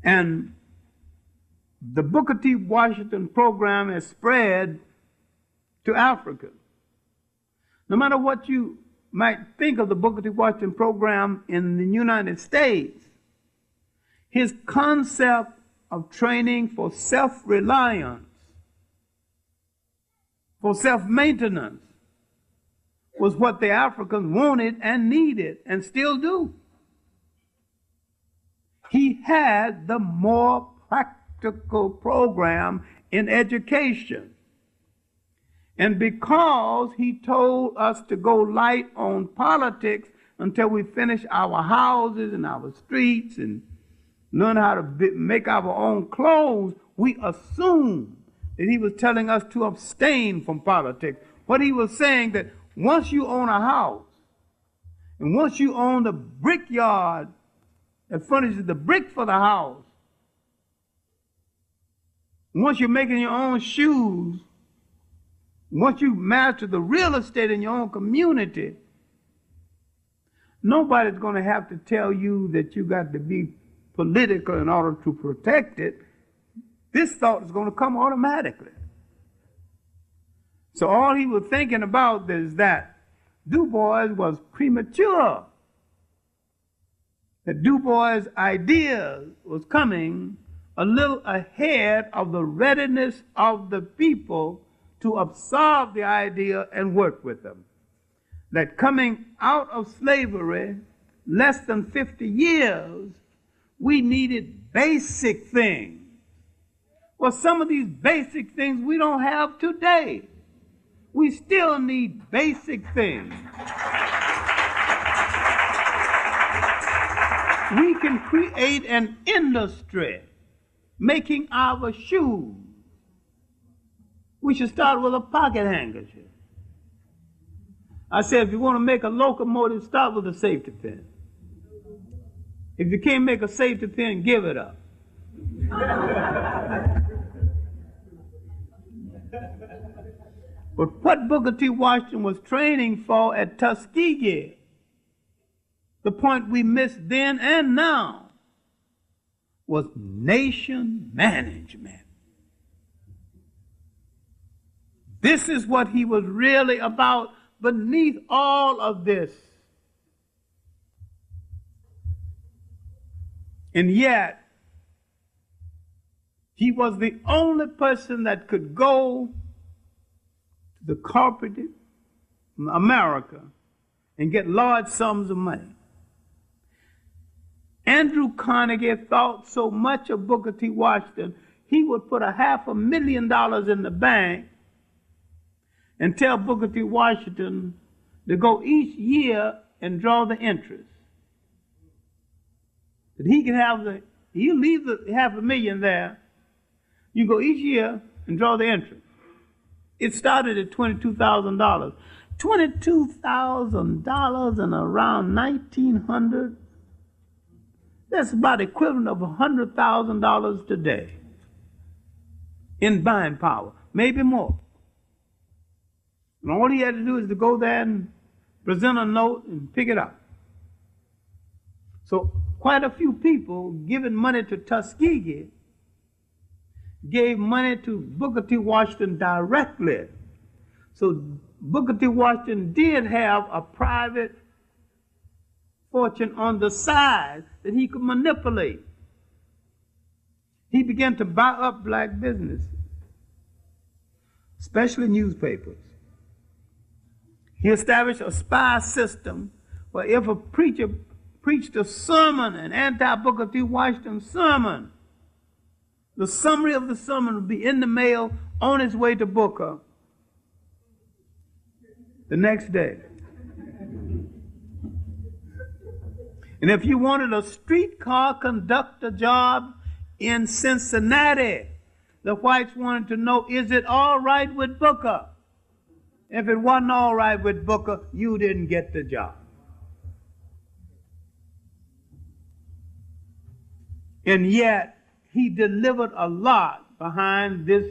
And the Booker T. Washington program has spread to Africa. No matter what you might think of the Booker T. Washington program in the United States, his concept of training for self-reliance, for self-maintenance, was what the Africans wanted and needed and still do. He had the more practical program in education. And because he told us to go light on politics until we finish our houses and our streets and learn how to make our own clothes, we assumed that he was telling us to abstain from politics. What he was saying that once you own a house, and once you own the brickyard that furnishes the brick for the house, once you're making your own shoes, once you master the real estate in your own community, nobody's going to have to tell you that you got to be political in order to protect it. This thought is going to come automatically. So all he was thinking about is that Du Bois was premature. That Du Bois' ideas was coming a little ahead of the readiness of the people to absorb the idea and work with them. That coming out of slavery, less than 50 years, we needed basic things. Well, some of these basic things we don't have today. We still need basic things. We can create an industry making our shoes. We should start with a pocket handkerchief. I said, if you want to make a locomotive, start with a safety pin. If you can't make a safety pin, give it up. But what Booker T. Washington was training for at Tuskegee, the point we missed then and now, was nation management. This is what he was really about beneath all of this. And yet, he was the only person that could go to the corporate America and get large sums of money. Andrew Carnegie thought so much of Booker T. Washington, he would put $500,000 in the bank and tell Booker T. Washington to go each year and draw the interest. That he can have you leave the $500,000 there, you go each year and draw the interest. It started at $22,000. $22,000 in around 1900, that's about equivalent of $100,000 today in buying power, maybe more. And all he had to do is to go there and present a note and pick it up. So quite a few people giving money to Tuskegee gave money to Booker T. Washington directly. So Booker T. Washington did have a private fortune on the side that he could manipulate. He began to buy up black business. especially newspapers. He established a spy system where if a preacher preached a sermon, an anti-Booker T. Washington sermon, the summary of the sermon would be in the mail on its way to Booker the next day. And if you wanted a streetcar conductor job in Cincinnati, the whites wanted to know, is it all right with Booker? If it wasn't all right with Booker, you didn't get the job. And yet, he delivered a lot behind this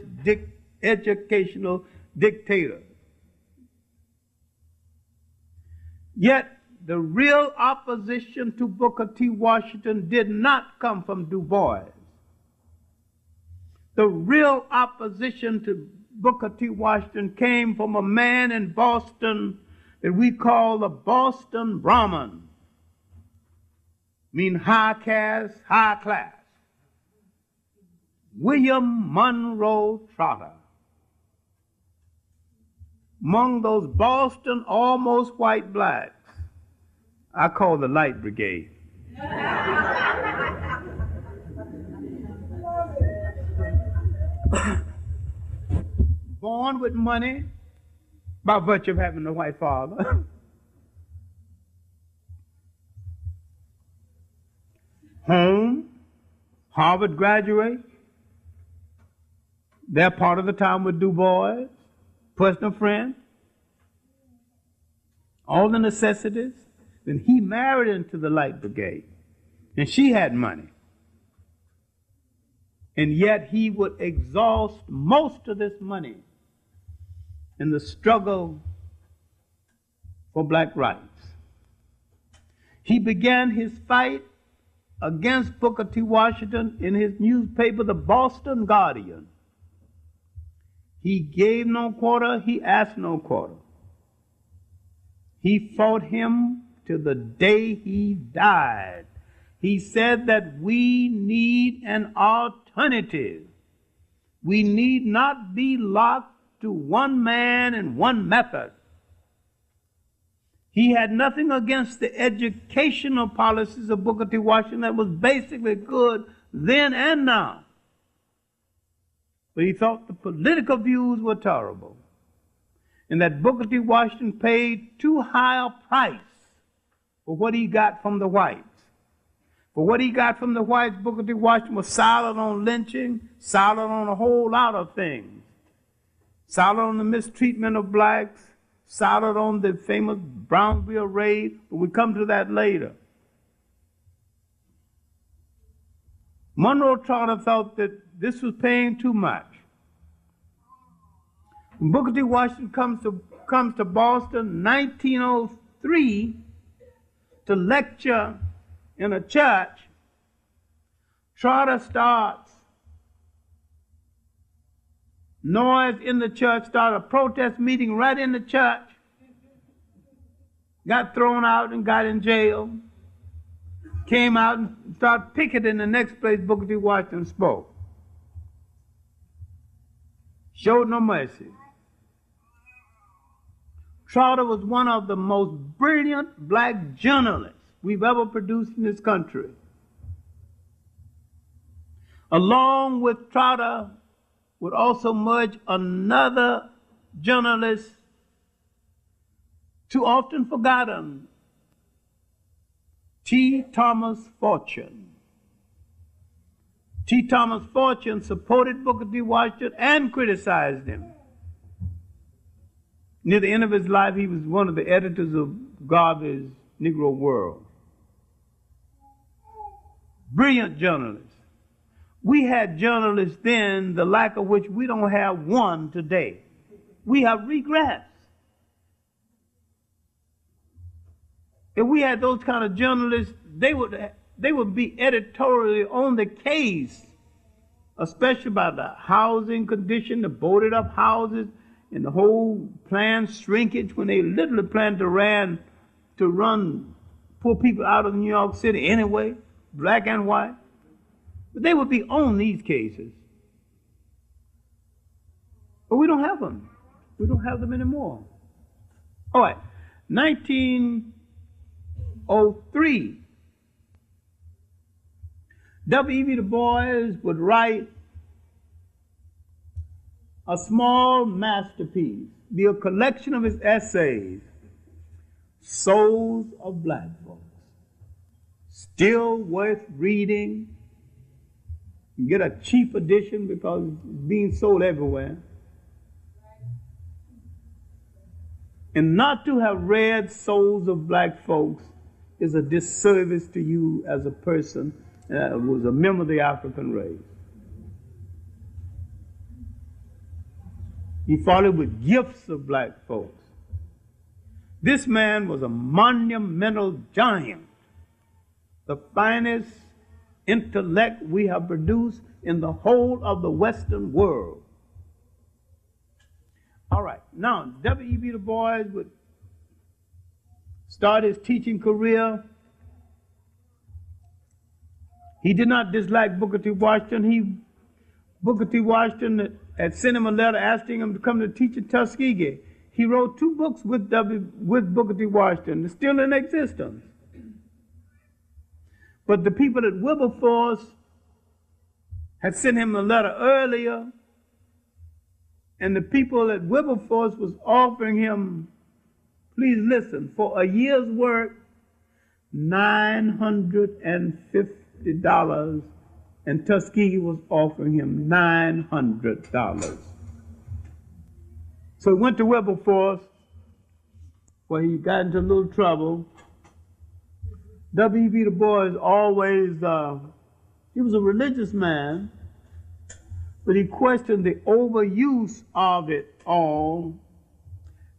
educational dictator. Yet, the real opposition to Booker T. Washington did not come from Du Bois. The real opposition to Booker T. Washington came from a man in Boston that we call the Boston Brahmin. Mean high caste, high class. William Monroe Trotter. Among those Boston almost white blacks, I call the Light Brigade. Born with money by virtue of having a white father. Home, Harvard graduate. They're part of the time with Du Bois, personal friend. All the necessities. Then he married into the Light Brigade. And she had money. And yet he would exhaust most of this money in the struggle for black rights. He began his fight against Booker T. Washington in his newspaper, the Boston Guardian. He gave no quarter, he asked no quarter. He fought him till the day he died. He said that we need an alternative. We need not be locked to one man and one method. He had nothing against the educational policies of Booker T. Washington that was basically good then and now. But he thought the political views were terrible, and that Booker T. Washington paid too high a price for what he got from the whites. For what he got from the whites, Booker T. Washington was silent on lynching, silent on a whole lot of things. Silent on the mistreatment of blacks, silent on the famous Brownsville raid, but we come to that later. Monroe Trotter thought that this was paying too much. When Booker T. Washington comes to Boston, 1903, to lecture in a church, Trotter starts noise in the church, started a protest meeting right in the church, got thrown out and got in jail, came out and started picketing the next place Booker T. Washington spoke. Showed no mercy. Trotter was one of the most brilliant black journalists we've ever produced in this country. Along with Trotter would also merge another journalist, too often forgotten, T. Thomas Fortune. T. Thomas Fortune supported Booker T. Washington and criticized him. Near the end of his life, he was one of the editors of Garvey's Negro World. Brilliant journalist. We had journalists then, the lack of which we don't have one today. We have regressed. If we had those kind of journalists, they would be editorially on the case, especially about the housing condition, the boarded up houses, and the whole planned shrinkage when they literally planned to run poor people out of New York City anyway, black and white. But they would be on these cases. But we don't have them. We don't have them anymore. All right, 1903. W.E.B. Du Bois would write a small masterpiece, be a collection of his essays, Souls of Black Folks. Still worth reading. You get a cheap edition because it's being sold everywhere. And not to have read Souls of Black Folks is a disservice to you as a person who was a member of the African race. He followed with Gifts of Black Folks. This man was a monumental giant, the finest intellect we have produced in the whole of the Western world. All right, now W.E.B. Du Bois would start his teaching career. He did not dislike Booker T. Washington. Booker T. Washington had sent him a letter asking him to come to teach at Tuskegee. He wrote 2 books with Booker T. Washington. They're still in existence. But the people at Wilberforce had sent him a letter earlier, and the people at Wilberforce was offering him, please listen, for a year's work, $950, and Tuskegee was offering him $900. So he went to Wilberforce, where he got into a little trouble. W.E.B. Du Bois always, he was a religious man, but he questioned the overuse of it all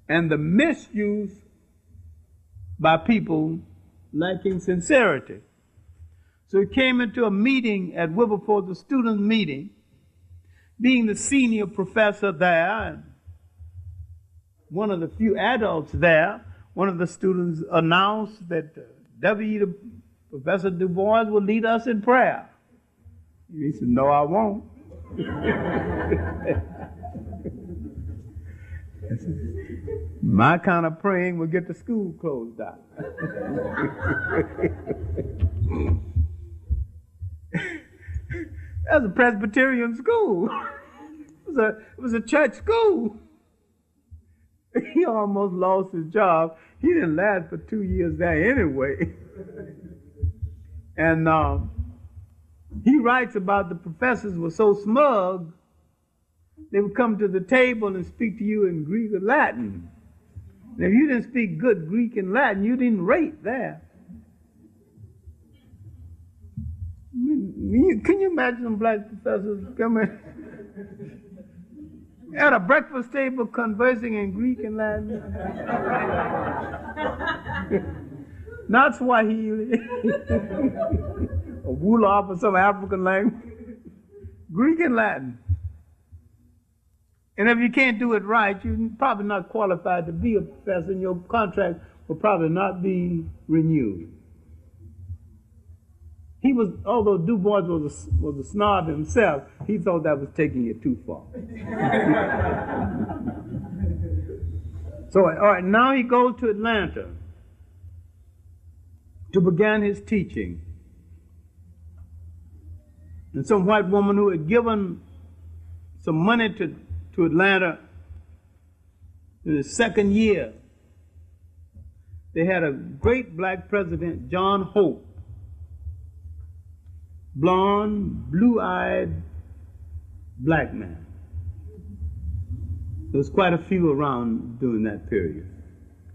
and the misuse by people lacking sincerity. So he came into a meeting at Wilberforce, a student meeting, being the senior professor there, and one of the few adults there. One of the students announced that Professor Du Bois will lead us in prayer. He said, no, I won't. My kind of praying will get the school closed down. That was a Presbyterian school. It was a church school. He almost lost his job. He didn't last for 2 years there anyway. And he writes about the professors were so smug, they would come to the table and speak to you in Greek or Latin. And if you didn't speak good Greek and Latin, you didn't rate there. Can you imagine some black professors coming at a breakfast table conversing in Greek and Latin? Not Swahili or Wolof or some African language. Greek and Latin. And if you can't do it right, you're probably not qualified to be a professor, and your contract will probably not be renewed. He was, although Du Bois was a snob himself, he thought that was taking it too far. So, all right, now he goes to Atlanta to begin his teaching. And some white woman who had given some money to Atlanta in the second year, they had a great black president, John Hope. Blonde, blue-eyed black man. There was quite a few around during that period.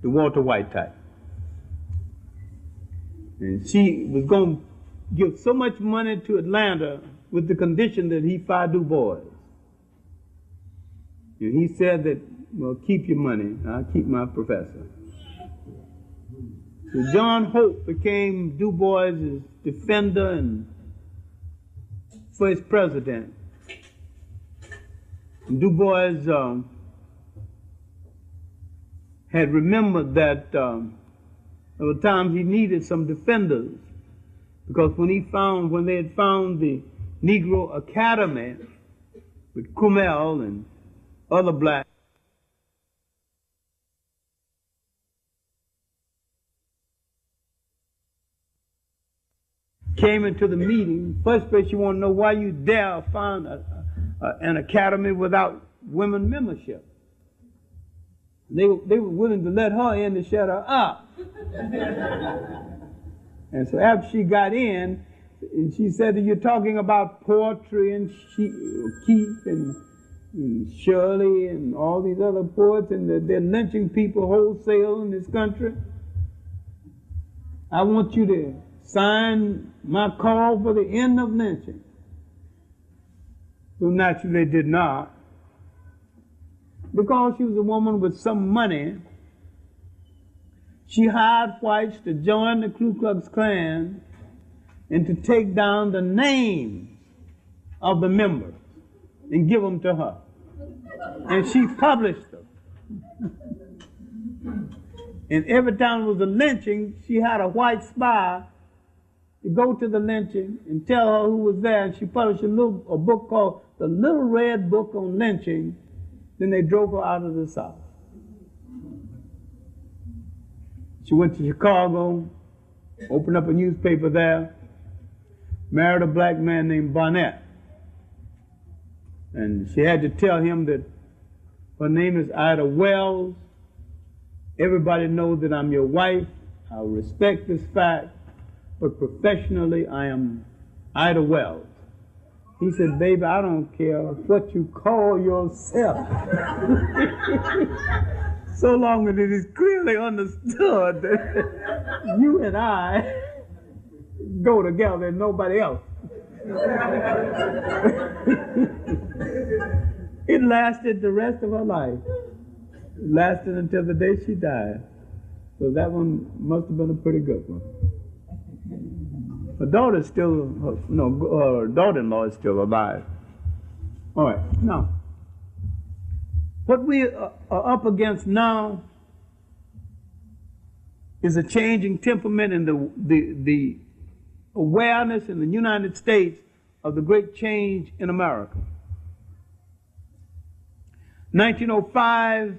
The Walter White type. And she was going to give so much money to Atlanta with the condition that he fired Du Bois. And he said that, well, keep your money, I'll keep my professor. So John Hope became Du Bois' defender and first president. And Du Bois had remembered that there were times he needed some defenders, because when they had found the Negro Academy with Kummel and other black came into the meeting. First place, you want to know why you dare found an academy without women membership. They were willing to let her in to shut her up. And so after she got in, and she said that you're talking about poetry and Keith and Shirley and all these other poets, and they're lynching people wholesale in this country. I want you to sign my call for the end of lynching. So naturally they did not. Because she was a woman with some money, she hired whites to join the Ku Klux Klan and to take down the names of the members and give them to her. And she published them. And every time it was a lynching, she had a white spy to go to the lynching and tell her who was there. And she published a book called The Little Red Book on Lynching. Then they drove her out of the South. She went to Chicago, opened up a newspaper there, married a black man named Barnett. And she had to tell him that her name is Ida Wells. Everybody knows that I'm your wife. I respect this fact, but professionally I am Ida Wells. He said, baby, I don't care what you call yourself. So long as it is clearly understood that you and I go together and nobody else. It lasted the rest of her life. It lasted until the day she died. So that one must have been a pretty good one. Her daughter's still, her daughter-in-law is still alive. All right, now, what we are up against now is a changing temperament in the awareness in the United States of the great change in America. 1905,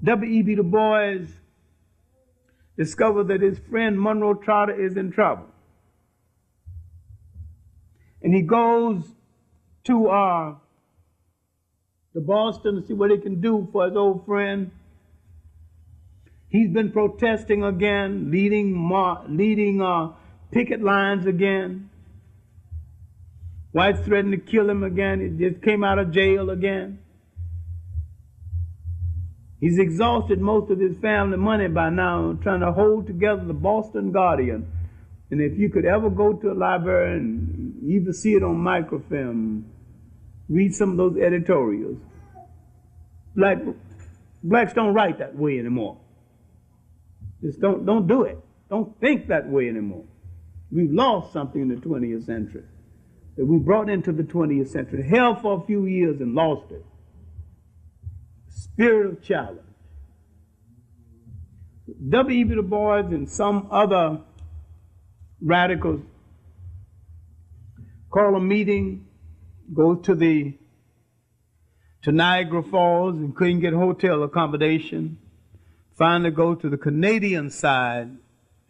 W.E.B. Du Bois discovered that his friend Monroe Trotter is in trouble. And he goes to Boston to see what he can do for his old friend. He's been protesting again, leading picket lines again. Whites threatened to kill him again. He just came out of jail again. He's exhausted most of his family money by now trying to hold together the Boston Guardian. And if you could ever go to a library and either see it on microfilm, read some of those editorials. Blacks don't write that way anymore. Just don't do it. Don't think that way anymore. We've lost something in the 20th century that we brought into the 20th century. Held for a few years and lost it. Spirit of challenge. W.E.B. Du Bois and some other radicals call a meeting, go to Niagara Falls and couldn't get hotel accommodation. Finally go to the Canadian side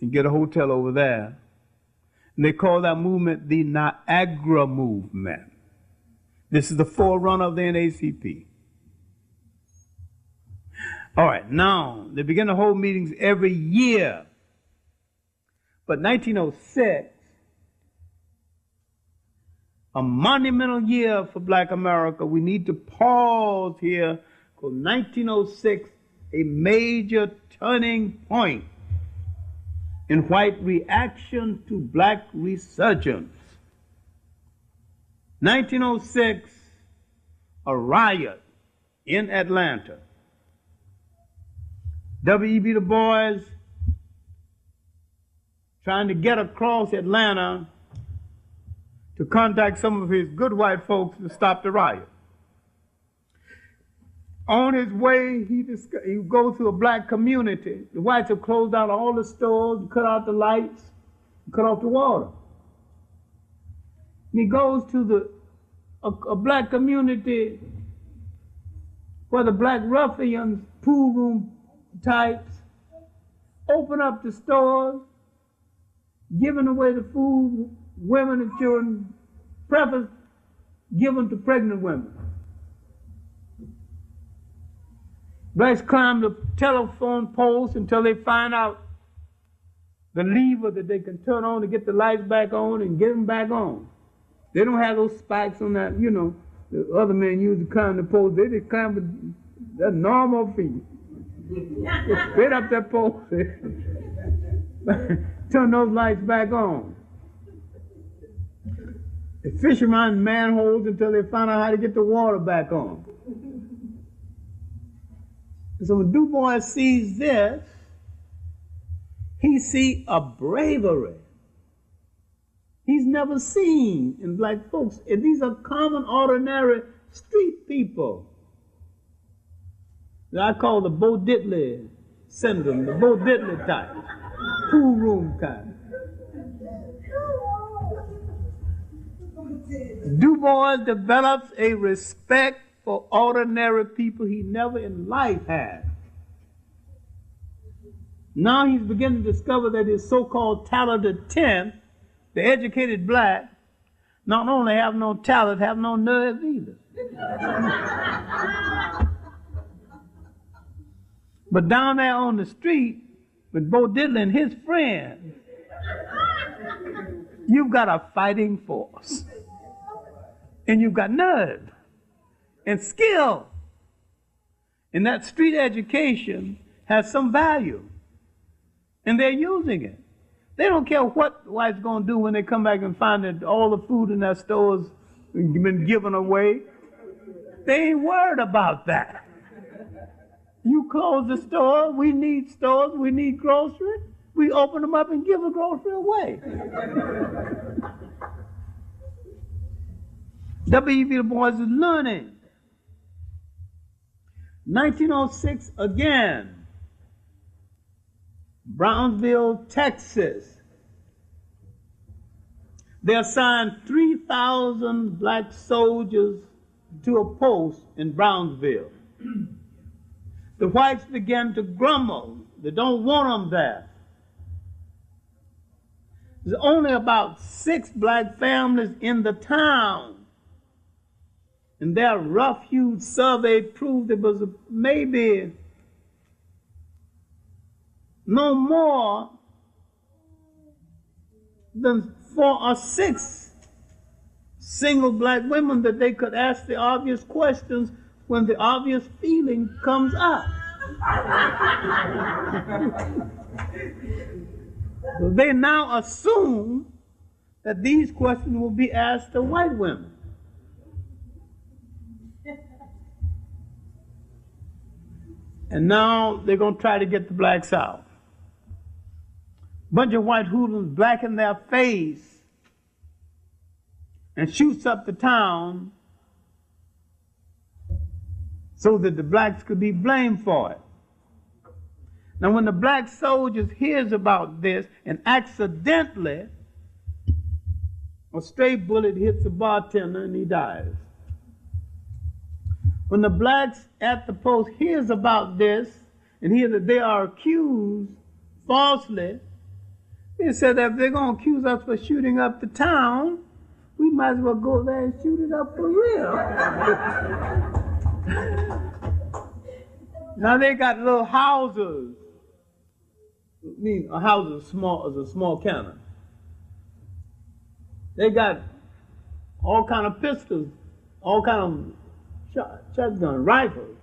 and get a hotel over there. And they call that movement the Niagara Movement. This is the forerunner of the NAACP. All right, now, they begin to hold meetings every year. But 1906, a monumental year for Black America, we need to pause here, because 1906, a major turning point in white reaction to black resurgence. 1906, a riot in Atlanta. W.E.B. Du Bois trying to get across Atlanta to contact some of his good white folks to stop the riot. On his way, he goes to a black community. The whites have closed down all the stores, cut out the lights, cut off the water. And he goes to a black community where the black ruffians, pool room types, open up the stores, giving away the food, women and children, preference given to pregnant women. Blacks climb the telephone poles until they find out the lever that they can turn on to get the lights back on and get them back on. They don't have those spikes on that, you know, the other men use to climb the poles. They just climb with their normal feet. Straight up that pole. Turn those lights back on. They fish around manholes until they find out how to get the water back on. So when Du Bois sees this, he sees a bravery he's never seen in black folks. And these are common, ordinary street people that I call the Bo Diddley syndrome, the Bo Diddley type, pool room kind. Du Bois develops a respect for ordinary people he never in life had. Now he's beginning to discover that his so-called talented 10th, the educated black, not only have no talent, have no nerve either. But down there on the street with Bo Diddley and his friends, you've got a fighting force. And you've got nerve and skill. And that street education has some value. And they're using it. They don't care what the white's going to do when they come back and find that all the food in their stores has been given away. They ain't worried about that. You close the store, we need stores, we need groceries. We open them up and give a grocery away. W.E.B. Du Bois is learning. 1906 again. Brownsville, Texas. They assigned 3,000 black soldiers to a post in Brownsville. The whites began to grumble. They don't want them there. There's only about 6 black families in the town. And their rough-hewed survey proved it was maybe no more than 4 or 6 single black women that they could ask the obvious questions when the obvious feeling comes up. So they now assume that these questions will be asked to white women. And now they're going to try to get the blacks out. Bunch of white hoodlums blacken their face and shoots up the town so that the blacks could be blamed for it. Now when the black soldiers hears about this and accidentally a stray bullet hits a bartender and he dies. When the blacks at the post hears about this and hear that they are accused falsely, they said that if they're going to accuse us for shooting up the town, we might as well go there and shoot it up for real. Now they got little houses. I mean, a house is a small cannon. They got all kind of pistols, all kind of shotgun, rifles.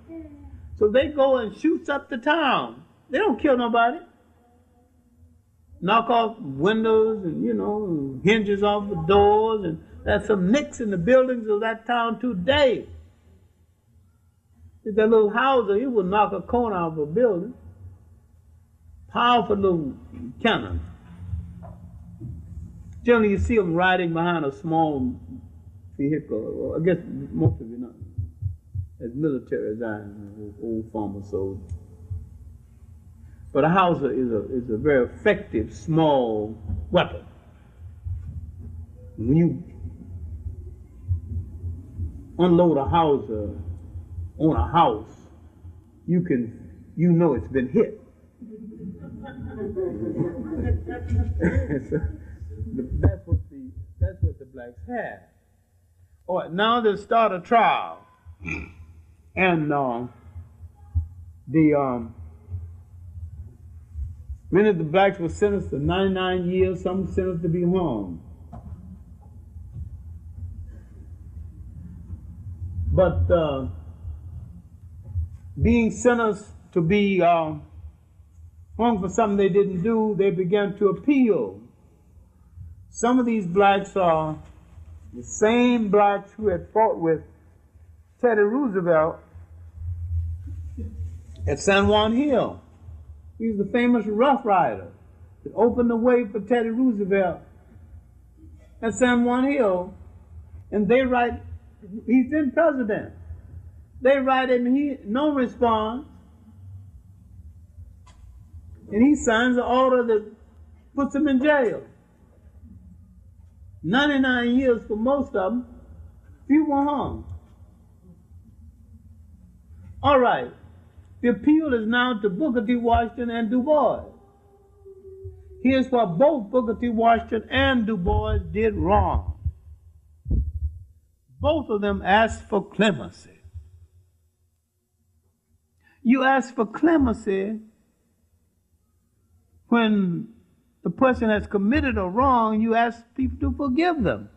So they go and shoots up the town. They don't kill nobody. Knock off windows and, you know, hinges off the doors, and there's some nicks in the buildings of that town today. That little houser, he would knock a corner off a building. Powerful little cannon. Generally you see them riding behind a small vehicle, or I guess most of you know. As military as I am, old former soldier. But a howitzer is a very effective small weapon. When you unload a hauser on a house, you know it's been hit. So, that's what the blacks had. All right, now they start a trial, and many of the blacks were sentenced to 99 years, some sentenced to be hung. But being sentenced to be hung for something they didn't do, they began to appeal. Some of these blacks are the same blacks who had fought with Teddy Roosevelt at San Juan Hill. He's the famous Rough Rider that opened the way for Teddy Roosevelt at San Juan Hill. And they write, he's then president. They write him, no response. And he signs an order that puts him in jail. 99 years for most of them. Few were hung. All right. The appeal is now to Booker T. Washington and Du Bois. Here's what both Booker T. Washington and Du Bois did wrong. Both of them asked for clemency. You ask for clemency when the person has committed a wrong, you ask people to forgive them.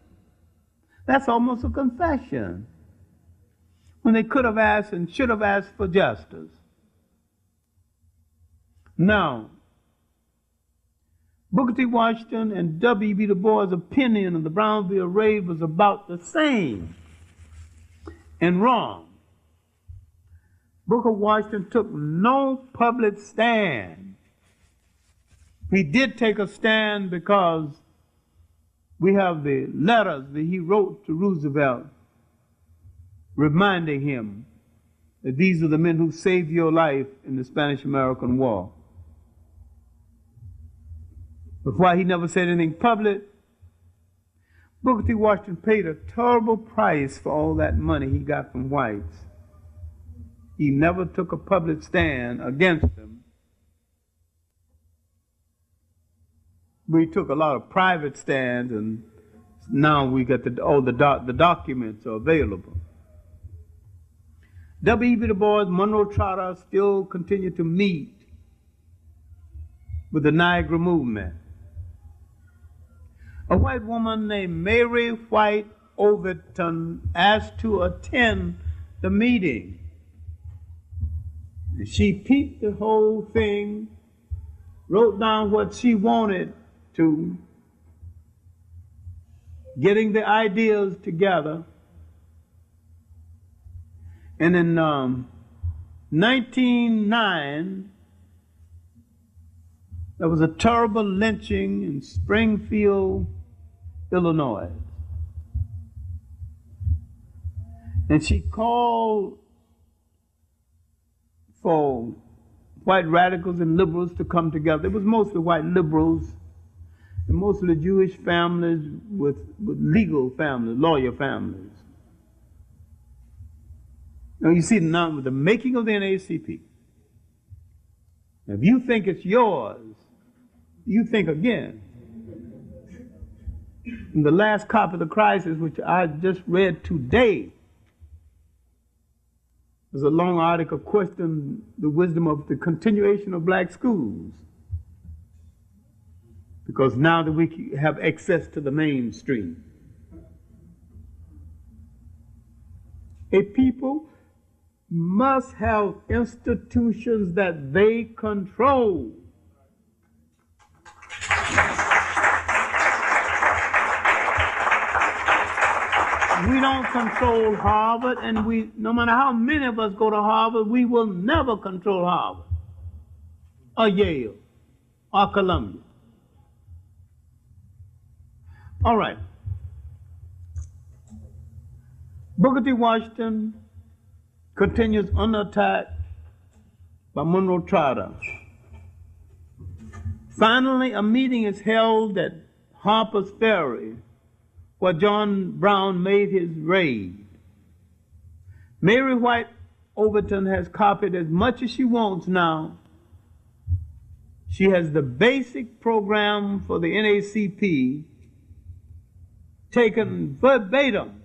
That's almost a confession. When they could have asked and should have asked for justice. Now, Booker T. Washington and W.E.B. Du Bois' opinion of the Brownsville raid was about the same and wrong. Booker Washington took no public stand. He did take a stand because we have the letters that he wrote to Roosevelt reminding him that these are the men who saved your life in the Spanish-American War. But why he never said anything public, Booker T. Washington paid a terrible price for all that money he got from whites. He never took a public stand against them. We took a lot of private stands, and now we got the documents are available. W.E.B. Du Bois, Monroe Trotter still continue to meet with the Niagara movement. A white woman named Mary White Overton asked to attend the meeting. She peeped the whole thing, wrote down what she wanted to, getting the ideas together. And in 1909, there was a terrible lynching in Springfield, Illinois. And she called for white radicals and liberals to come together. It was mostly white liberals and mostly Jewish families with legal families, lawyer families. Now you see now with the making of the NAACP. If you think it's yours, you think again. In the last copy of the Crisis, which I just read today, there's a long article questioning the wisdom of the continuation of black schools. Because now that we have access to the mainstream. A people must have institutions that they control. We don't control Harvard, and no matter how many of us go to Harvard, we will never control Harvard, or Yale, or Columbia. All right. Booker T. Washington continues under attack by Monroe Trotter. Finally, a meeting is held at Harper's Ferry, where John Brown made his raid. Mary White Overton has copied as much as she wants now. She has the basic program for the NACP taken verbatim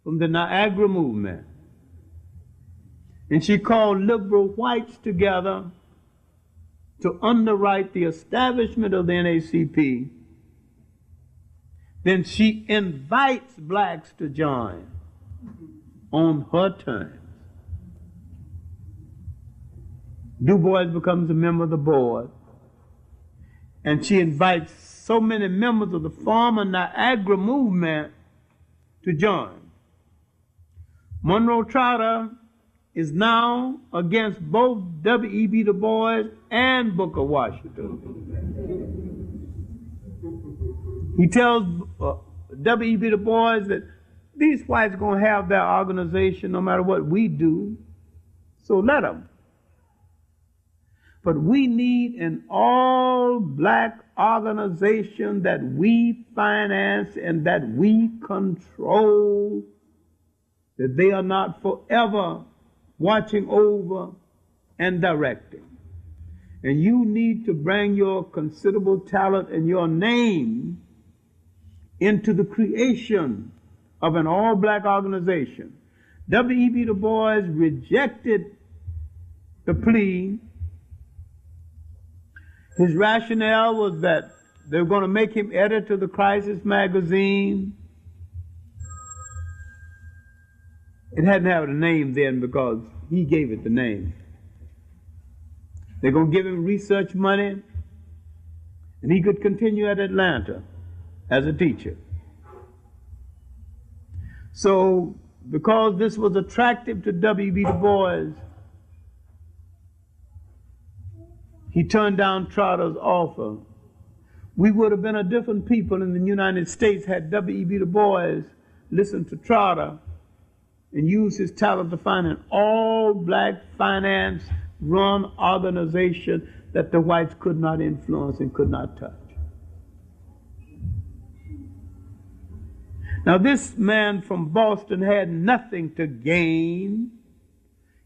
from the Niagara movement. And she called liberal whites together to underwrite the establishment of the NACP. Then she invites blacks to join on her terms. Du Bois becomes a member of the board, and she invites so many members of the former Niagara movement to join. Monroe Trotter is now against both W.E.B. Du Bois and Booker Washington. He tells W.E.B. Du Bois that these whites are going to have their organization no matter what we do, so let them. But we need an all-black organization that we finance and that we control, that they are not forever watching over and directing. And you need to bring your considerable talent and your name into the creation of an all-black organization. W.E.B. Du Bois rejected the plea. His rationale was that they were going to make him editor of the Crisis magazine. It hadn't had a name then because he gave it the name. They're going to give him research money, and he could continue at Atlanta as a teacher. So, because this was attractive to W.B. Du Bois, he turned down Trotter's offer. We would have been a different people in the United States had W.E.B. Du Bois listened to Trotter and used his talent to find an all-black finance-run organization that the whites could not influence and could not touch. Now, this man from Boston had nothing to gain.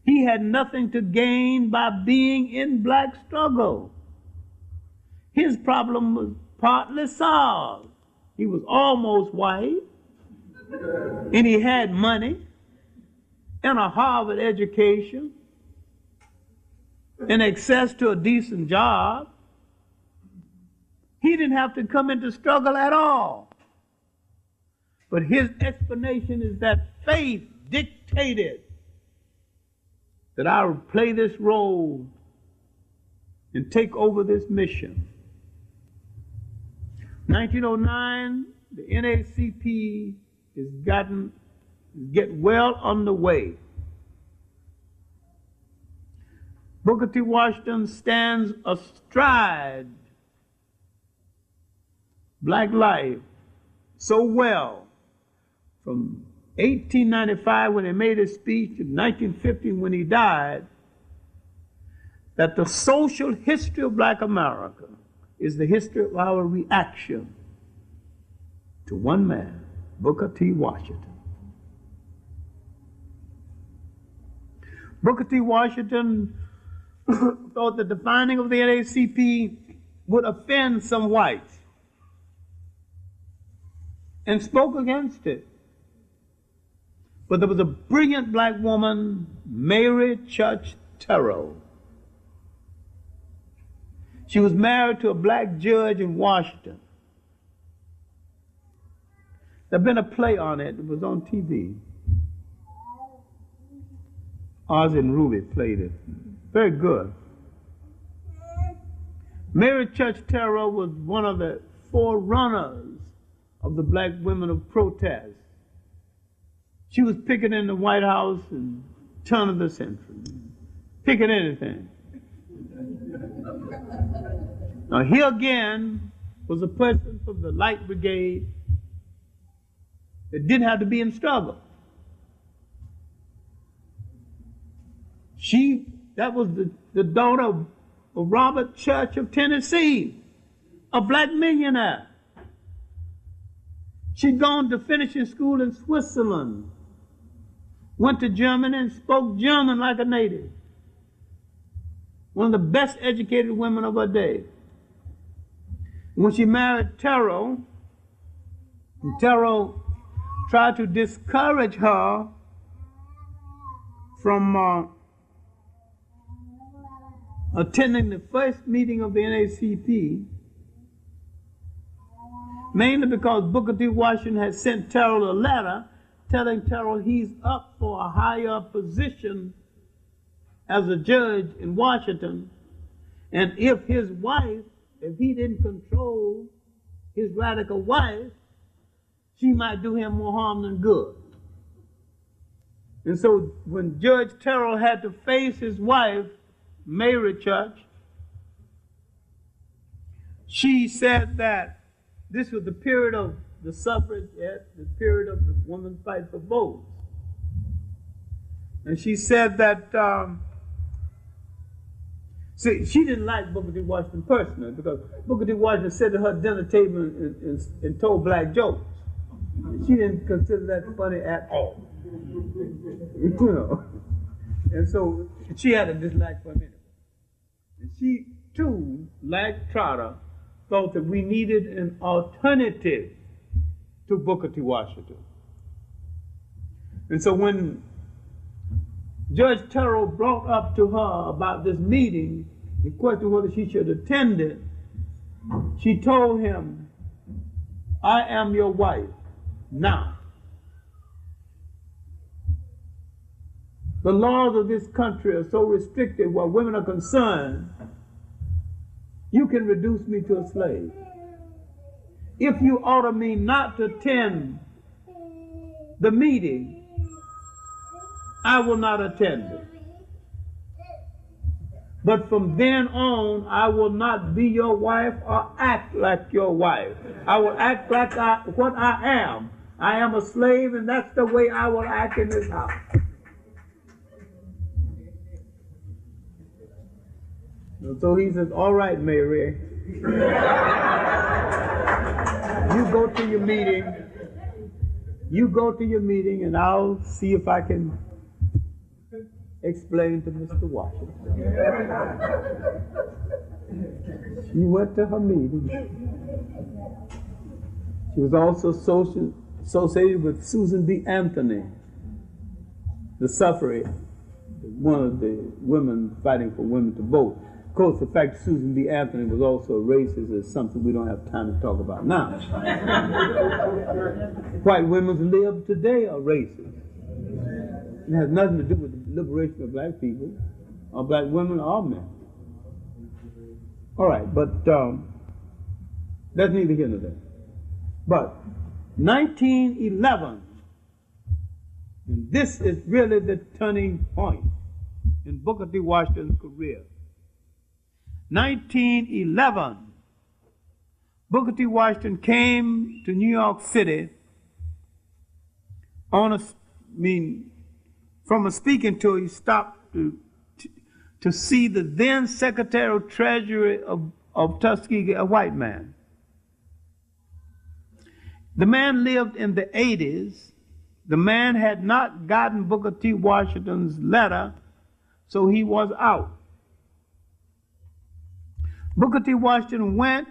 He had nothing to gain by being in black struggle. His problem was partly solved. He was almost white, and he had money, and a Harvard education, and access to a decent job. He didn't have to come into struggle at all. But his explanation is that faith dictated that I would play this role and take over this mission. 1909, the NACP is get well underway. Booker T. Washington stands astride black life so well from 1895 when he made his speech to 1950 when he died, that the social history of black America is the history of our reaction to one man, Booker T. Washington. Booker T. Washington thought that the finding of the NACP would offend some whites and spoke against it. But there was a brilliant black woman, Mary Church Terrell. She was married to a black judge in Washington. There'd been a play on it. It was on TV. Oz and Ruby played it. Very good. Mary Church Terrell was one of the forerunners of the black women of protest. She was picking in the White House and turn of the century, picking anything. Now here again was a person from the Light Brigade that didn't have to be in struggle. That was the daughter of Robert Church of Tennessee, a black millionaire. She'd gone to finishing school in Switzerland went to Germany and spoke German like a native. One of the best educated women of her day. When she married Terrell, Terrell tried to discourage her from attending the first meeting of the NACP, mainly because Booker T. Washington had sent Terrell a letter telling Terrell he's up for a higher position as a judge in Washington, and if he didn't control his radical wife, she might do him more harm than good. And so when Judge Terrell had to face his wife, Mary Church, she said that this was the period of the suffragette, the period of the woman's fight for votes. And she said that, see, she didn't like Booker T. Washington personally, because Booker T. Washington sat at her dinner table and told black jokes. She didn't consider that funny at all. You know. And so she had a dislike for him anyway. And she, too, like Trotter, thought that we needed an alternative to Booker T. Washington. And so when Judge Terrell brought up to her about this meeting, the question whether she should attend it, she told him, "I am your wife now. The laws of this country are so restrictive where women are concerned, you can reduce me to a slave. If you order me not to attend the meeting, I will not attend it. But from then on, I will not be your wife or act like your wife. I will act like what I am. I am a slave, and that's the way I will act in this house." And so he says, "All right, Mary, you go to your meeting. You go to your meeting, and I'll see if I can explain to Mr. Washington." She went to her meeting. She was also associated with Susan B. Anthony, the suffragette, one of the women fighting for women to vote. Of course, the fact that Susan B. Anthony was also a racist is something we don't have time to talk about now. White women who live today are racist. It has nothing to do with the liberation of black people, or black women, or men. All right, but that's neither here nor there. But 1911, and this is really the turning point in Booker T. Washington's career. 1911, Booker T. Washington came to New York City from a speaking tour. He stopped to see the then Secretary of Treasury of Tuskegee, a white man. The man lived in the 80s. The man had not gotten Booker T. Washington's letter, so he was out. Booker T. Washington went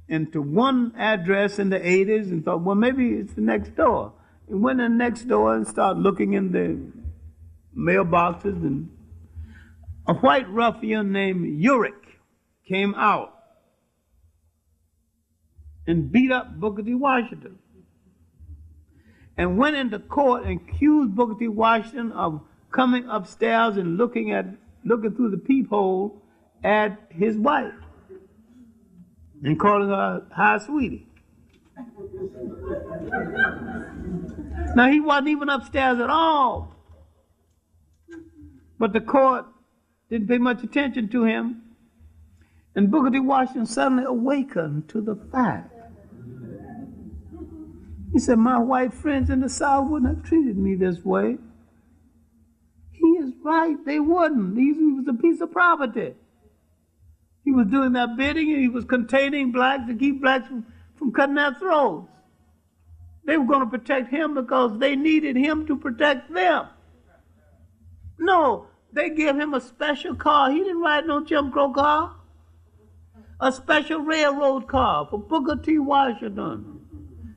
into one address in the 80s and thought, well, maybe it's the next door. He went in next door and started looking in the mailboxes, and a white ruffian named Urick came out and beat up Booker T. Washington and went into court and accused Booker T. Washington of coming upstairs and looking through the peephole at his wife and calling her "Hi, sweetie." Now, he wasn't even upstairs at all, but the court didn't pay much attention to him, and Booker T. Washington suddenly awakened to the fact. He said, "My white friends in the South wouldn't have treated me this way." He is right, they wouldn't. He was a piece of property. He was doing their bidding, and he was containing blacks to keep blacks from cutting their throats. They were going to protect him because they needed him to protect them. No, they gave him a special car. He didn't ride no Jim Crow car. A special railroad car for Booker T. Washington.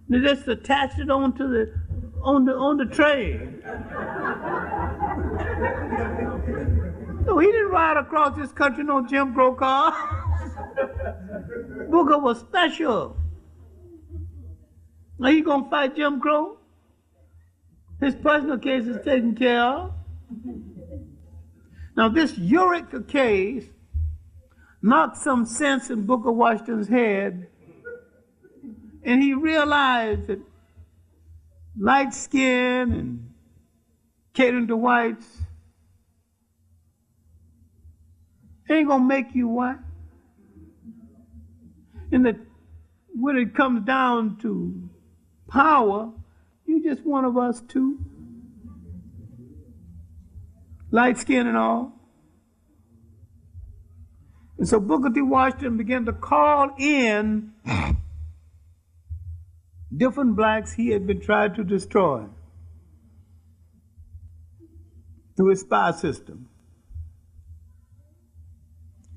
They just attached it onto the train. No, he didn't ride across this country no Jim Crow car. Booker was special. Now he gonna fight Jim Crow? His personal case is taken care of. Now this Eureka case knocked some sense in Booker Washington's head, and he realized that light skin and catering to whites ain't gonna make you white. And that when it comes down to power, you just one of us too. Light skin and all. And so Booker T. Washington began to call in different blacks he had been trying to destroy through his spy system.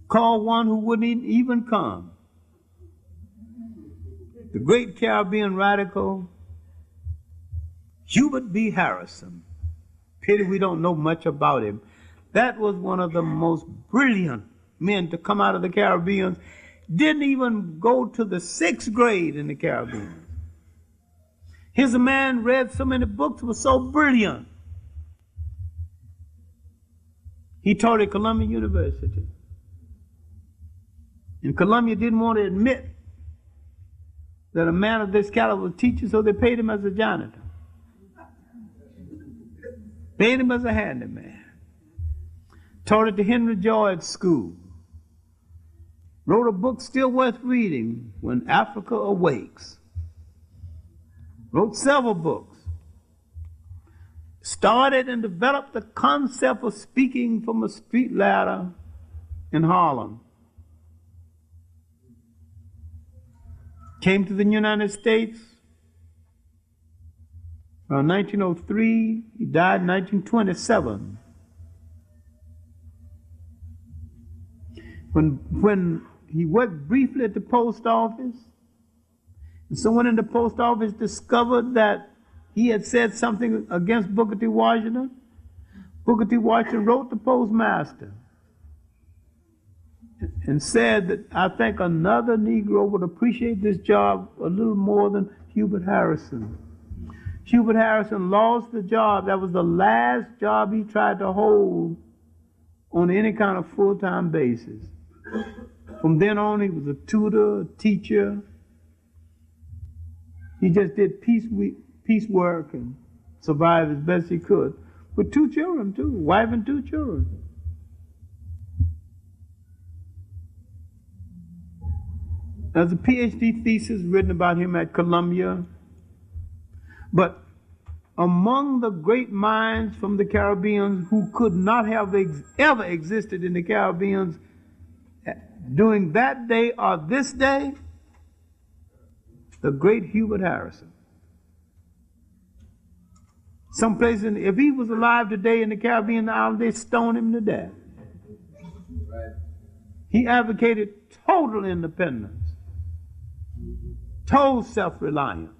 Called one who wouldn't even come. The great Caribbean radical, Hubert B. Harrison. Pity we don't know much about him. That was one of the most brilliant men to come out of the Caribbean. Didn't even go to the 6th grade in the Caribbean. Here's a man read so many books, was so brilliant. He taught at Columbia University. And Columbia didn't want to admit that a man of this caliber was teaching, so they paid him as a janitor. Paid him as a handyman. Taught at the Henry George School. Wrote a book still worth reading, When Africa Awakes. Wrote several books. Started and developed the concept of speaking from a street ladder in Harlem. Came to the United States around 1903. He died in 1927. When he worked briefly at the post office, and someone in the post office discovered that he had said something against Booker T. Washington, Booker T. Washington wrote the postmaster and said that I think another Negro would appreciate this job a little more than Hubert Harrison. Hubert Harrison lost the job. That was the last job he tried to hold on any kind of full-time basis. From then on, he was a tutor, a teacher. He just did piecework and survived as best he could. With 2 children, too, wife and 2 children. There's a PhD thesis written about him at Columbia. But among the great minds from the Caribbean who could not have ever existed in the Caribbean during that day or this day, the great Hubert Harrison. Some places, if he was alive today in the Caribbean island, they'd stone him to death. Right. He advocated total independence. Total self-reliance.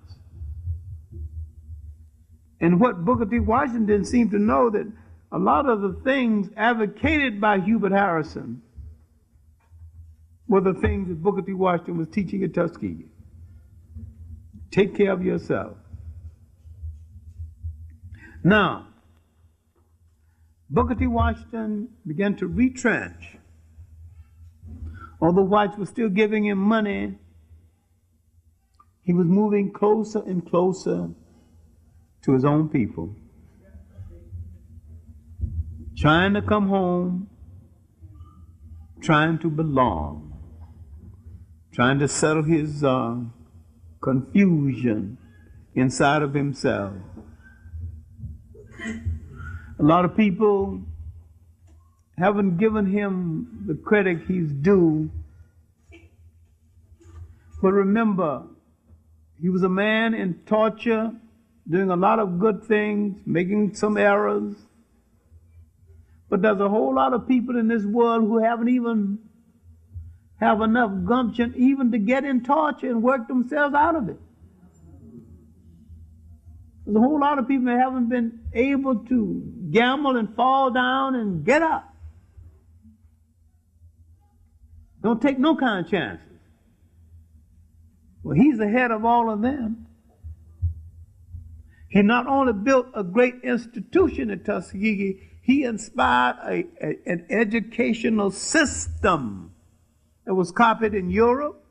And what Booker T. Washington didn't seem to know, that a lot of the things advocated by Hubert Harrison were the things that Booker T. Washington was teaching at Tuskegee. Take care of yourself. Now, Booker T. Washington began to retrench. Although whites were still giving him money, he was moving closer and closer to his own people. Trying to come home, trying to belong, trying to settle his confusion inside of himself. A lot of people haven't given him the credit he's due. But remember, he was a man in torture, doing a lot of good things, making some errors. But there's a whole lot of people in this world who haven't even have enough gumption even to get in torture and work themselves out of it. There's a whole lot of people that haven't been able to gamble and fall down and get up. Don't take no kind of chances. Well, he's ahead of all of them. He not only built a great institution at Tuskegee, he inspired an educational system that was copied in Europe,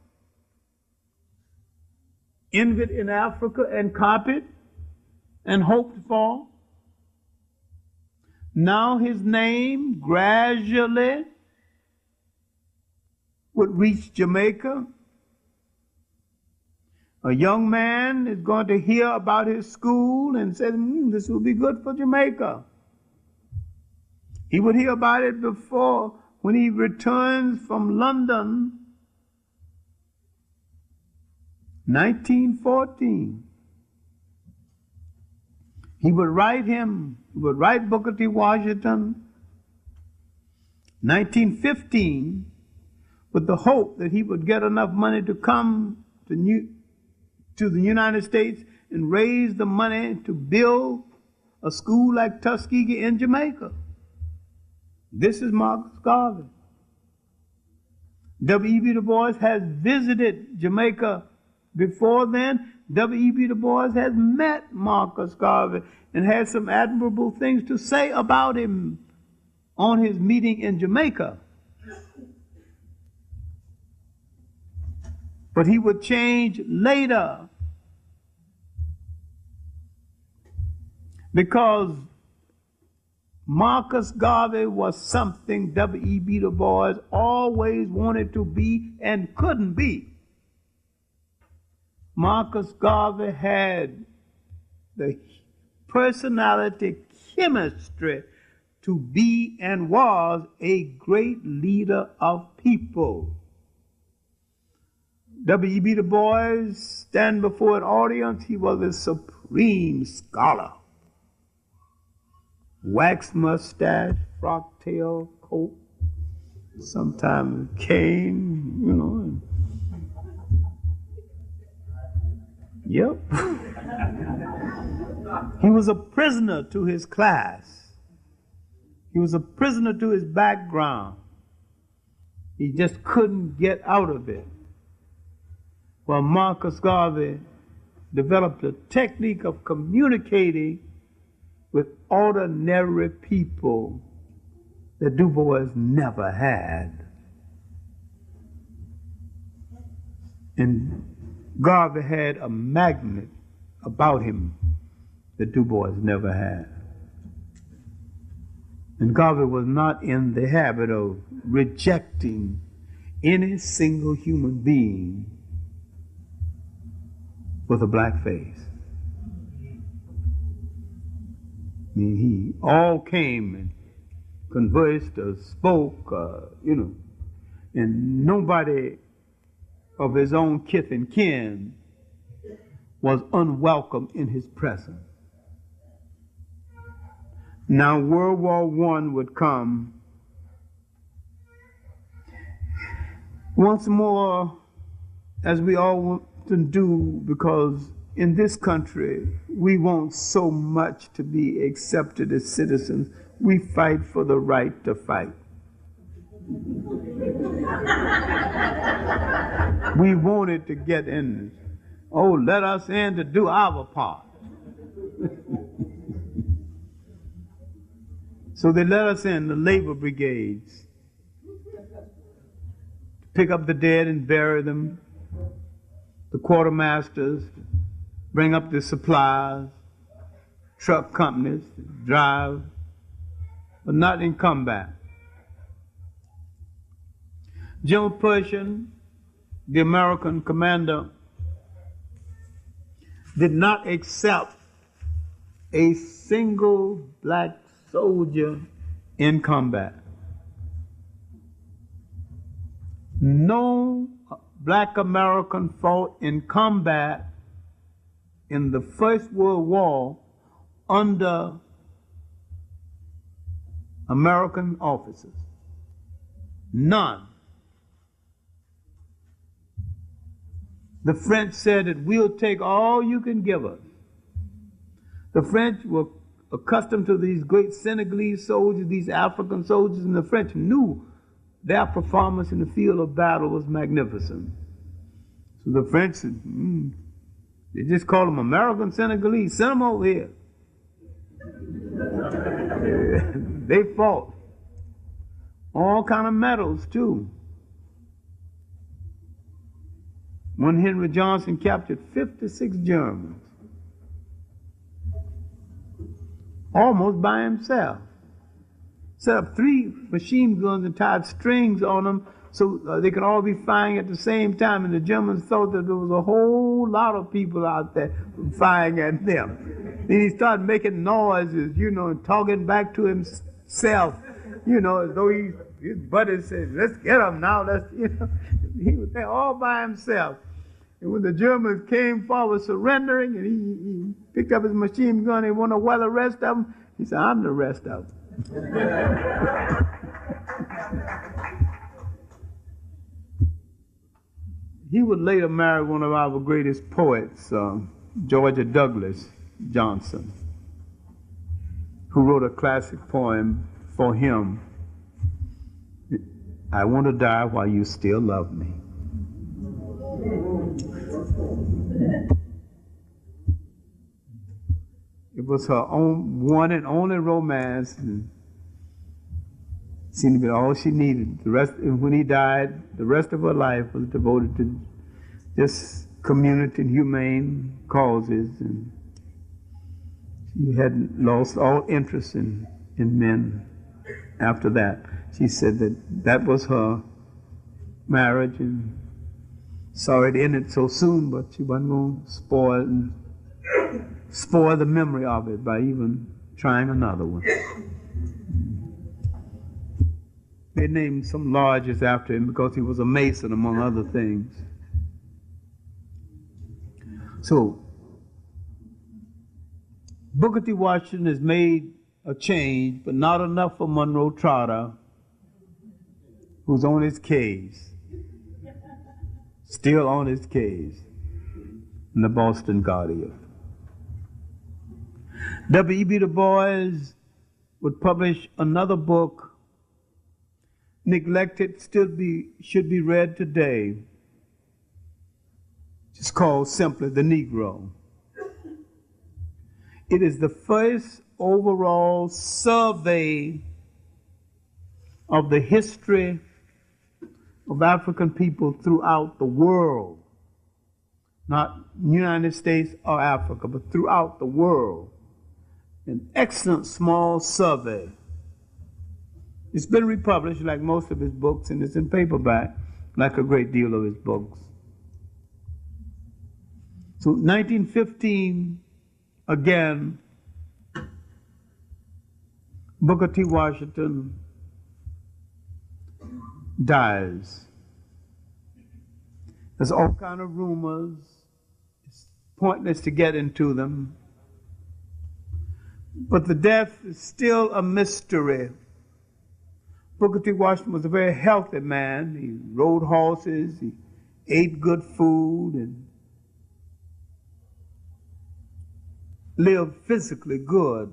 envied in Africa, and copied and hoped for. Now his name gradually would reach Jamaica. A young man is going to hear about his school and say, this will be good for Jamaica. He would hear about it before when he returns from London, 1914. He would write Booker T. Washington, 1915, with the hope that he would get enough money to come to the United States and raise the money to build a school like Tuskegee in Jamaica. This is Marcus Garvey. W.E.B. Du Bois has visited Jamaica before then. W.E.B. Du Bois has met Marcus Garvey and had some admirable things to say about him on his meeting in Jamaica. But he would change later because Marcus Garvey was something W.E.B. Du Bois always wanted to be and couldn't be. Marcus Garvey had the personality, chemistry to be and was a great leader of people. W.E.B. Du Bois stand before an audience, he was a supreme scholar. Wax mustache, frock tail coat, sometimes cane, you know. Yep. He was a prisoner to his class. He was a prisoner to his background. He just couldn't get out of it. Well, Marcus Garvey developed a technique of communicating with ordinary people that Du Bois never had. And Garvey had a magnet about him that Du Bois never had. And Garvey was not in the habit of rejecting any single human being with a black face. I mean, he all came and conversed or spoke, and nobody of his own kith and kin was unwelcome in his presence. Now, World War I would come. Once more, as we often do, because in this country, we want so much to be accepted as citizens. We fight for the right to fight. We wanted to get in. Oh, let us in to do our part. So they let us in, the labor brigades, to pick up the dead and bury them, the quartermasters, bring up the supplies, truck companies, drive, but not in combat. General Pershing, the American commander, did not accept a single black soldier in combat. No black American fought in combat in the First World War under American officers. None. The French said that we'll take all you can give us. The French were accustomed to these great Senegalese soldiers, these African soldiers, and the French knew their performance in the field of battle was magnificent. So the French said, they just called them American Senegalese, send them over here. They fought. All kind of medals too. When Henry Johnson captured 56 Germans, almost by himself. Set up 3 machine guns and tied strings on them so they could all be firing at the same time, and the Germans thought that there was a whole lot of people out there firing at them. Then he started making noises, and talking back to himself, as though his buddy said, let's get him now, he was there all by himself. And when the Germans came forward surrendering, and he picked up his machine gun, he wanted to know where the rest of them, he said, I'm the rest of them. He would later marry one of our greatest poets, Georgia Douglas Johnson, who wrote a classic poem for him, I want to die while you still love me. It was her own one and only romance, and seemed to be all she needed. The rest, when he died, the rest of her life was devoted to just community and humane causes, and she had lost all interest in men after that. She said that was her marriage, and saw it ended so soon, but she wasn't going to spoil the memory of it by even trying another one. They named some lodges after him because he was a Mason, among other things. So, Booker T. Washington has made a change, but not enough for Monroe Trotter, who's on his case, still on his case, in the Boston Guardian. W.E.B. Du Bois would publish another book, neglected, should be read today. It's called simply The Negro. It is the first overall survey of the history of African people throughout the world. Not United States or Africa, but throughout the world. An excellent small survey. It's been republished like most of his books, and it's in paperback like a great deal of his books. So 1915, again, Booker T. Washington dies. There's all kind of rumors. It's pointless to get into them. But the death is still a mystery. Booker T. Washington was a very healthy man. He rode horses, he ate good food, and lived physically good.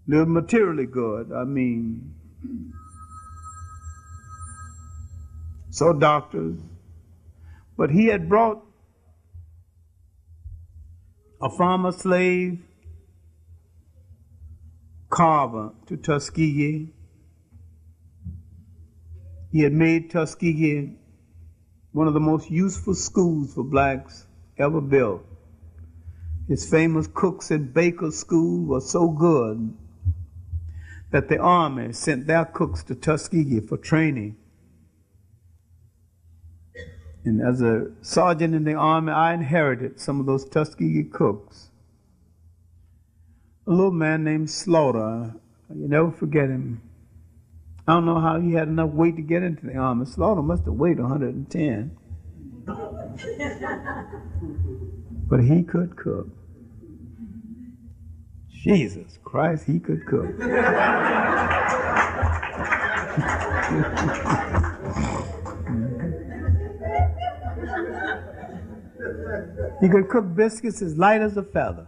Lived materially good. Saw doctors. But he had brought a farmer slave, Carver, to Tuskegee. He had made Tuskegee one of the most useful schools for blacks ever built. His famous Cooks and Bakers School was so good that the Army sent their cooks to Tuskegee for training. And as a sergeant in the Army, I inherited some of those Tuskegee cooks. A little man named Slaughter, you never forget him. I don't know how he had enough weight to get into the Army. Slaughter must have weighed 110. But he could cook. Jesus Christ, he could cook. He could cook biscuits as light as a feather.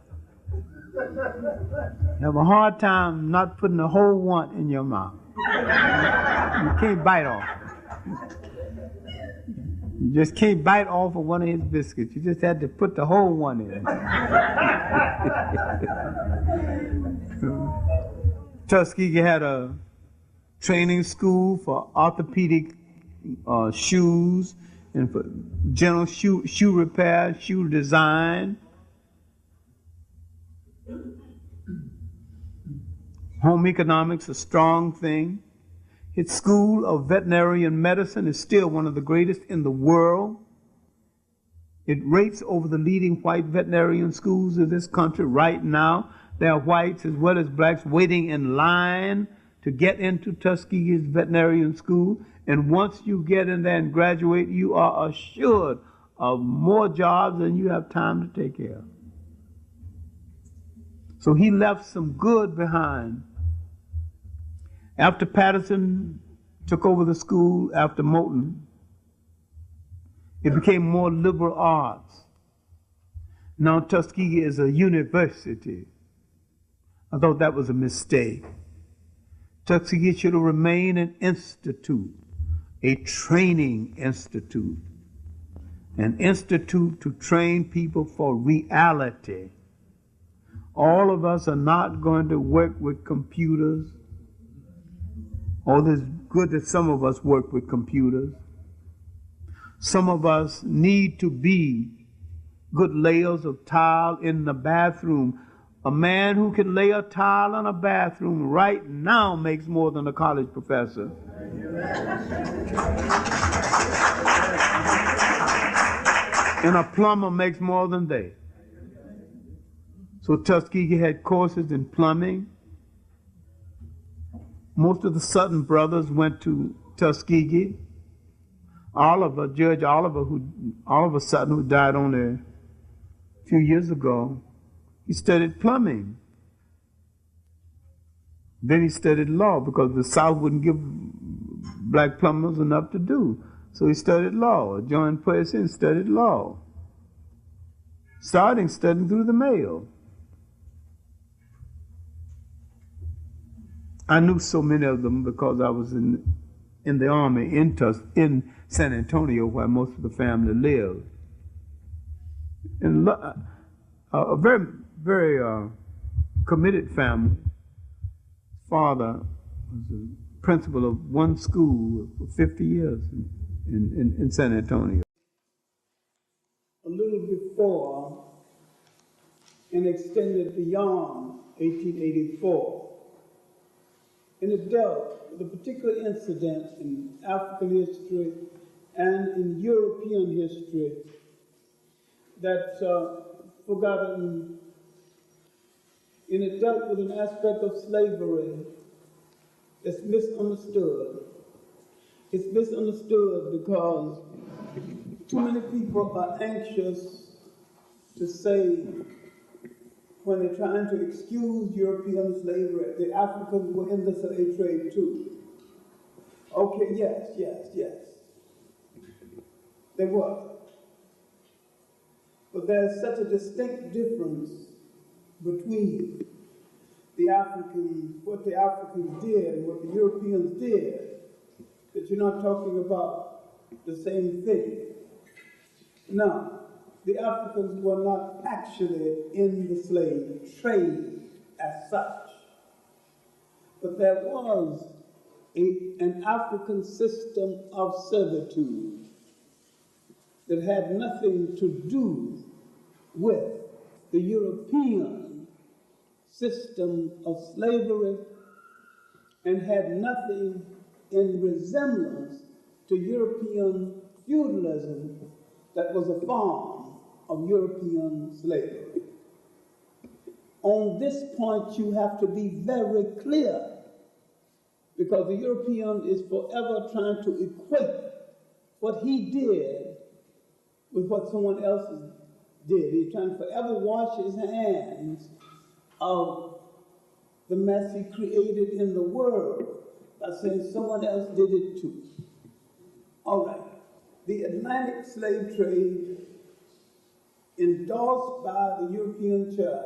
You have a hard time not putting the whole one in your mouth. You can't bite off. You just can't bite off of one of his biscuits. You just had to put the whole one in. Tuskegee had a training school for orthopedic shoes and for general shoe repair, shoe design. Home economics, a strong thing. Its school of veterinarian medicine is still one of the greatest in the world. It rates over the leading white veterinarian schools of this country right now. There are whites as well as blacks waiting in line to get into Tuskegee's veterinarian school. And once you get in there and graduate, you are assured of more jobs than you have time to take care of. So he left some good behind. After Patterson took over the school, after Moulton, it became more liberal arts. Now Tuskegee is a university. I thought that was a mistake. Tuskegee should have remained an institute, a training institute, an institute to train people for reality. All of us are not going to work with computers. Although it's good that some of us work with computers. Some of us need to be good layers of tile in the bathroom. A man who can lay a tile in a bathroom right now makes more than a college professor. And a plumber makes more than they. So Tuskegee had courses in plumbing. Most of the Sutton brothers went to Tuskegee. Oliver, Judge Oliver Sutton, who died only a few years ago, he studied plumbing. Then he studied law because the South wouldn't give black plumbers enough to do. So he studied law, joined Percy and studied law. Starting studying through the mail. I knew so many of them because I was in the army in San Antonio, where most of the family lived. And a very, very committed family. Father was the principal of one school for 50 years in San Antonio. A little before and extended beyond 1884. And it dealt with a particular incident in African history and in European history that's forgotten. And it dealt with an aspect of slavery that's misunderstood. It's misunderstood because too many people are anxious to say, when they're trying to excuse European slavery, the Africans were in the slave trade too. Okay, yes. They were. But there's such a distinct difference between the Africans, what the Africans did and what the Europeans did, that you're not talking about the same thing. Now, the Africans were not actually in the slave trade as such, but there was an African system of servitude that had nothing to do with the European system of slavery and had nothing in resemblance to European feudalism that was a form of European slavery. On this point, you have to be very clear, because the European is forever trying to equate what he did with what someone else did. He's trying to forever wash his hands of the mess he created in the world by saying someone else did it too. All right. The Atlantic slave trade, endorsed by the European Church,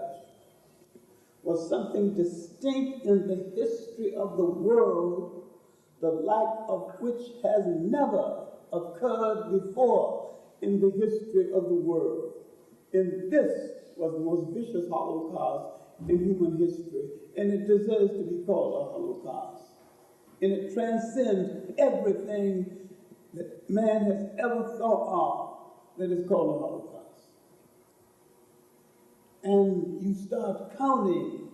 was something distinct in the history of the world, the like of which has never occurred before in the history of the world. And this was the most vicious Holocaust in human history, and it deserves to be called a Holocaust. And it transcends everything that man has ever thought of that is called a Holocaust. And you start counting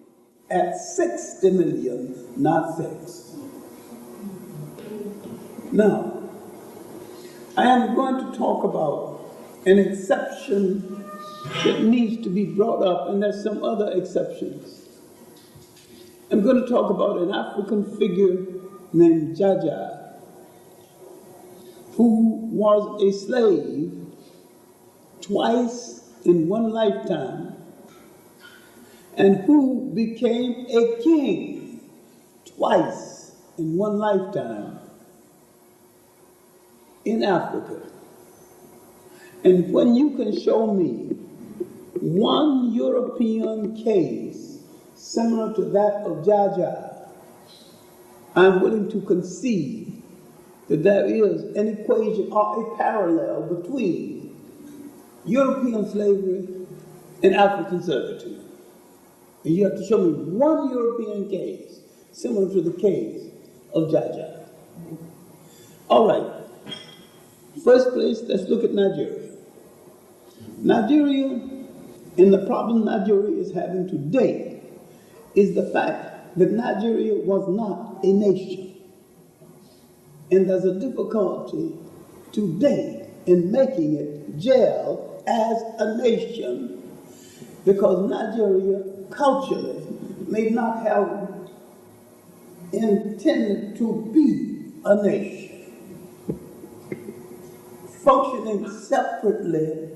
at 60 million, not 6. Now, I am going to talk about an exception that needs to be brought up, and there's some other exceptions. I'm going to talk about an African figure named Jaja, who was a slave twice in one lifetime, and who became a king twice in one lifetime in Africa. And when you can show me one European case similar to that of Jaja, I'm willing to concede that there is an equation or a parallel between European slavery and African servitude. And you have to show me one European case similar to the case of Jaja. All right. First place, let's look at Nigeria. Nigeria, and the problem Nigeria is having today, is the fact that Nigeria was not a nation. And there's a difficulty today in making it gel as a nation, because Nigeria culturally may not have intended to be a nation. Functioning separately,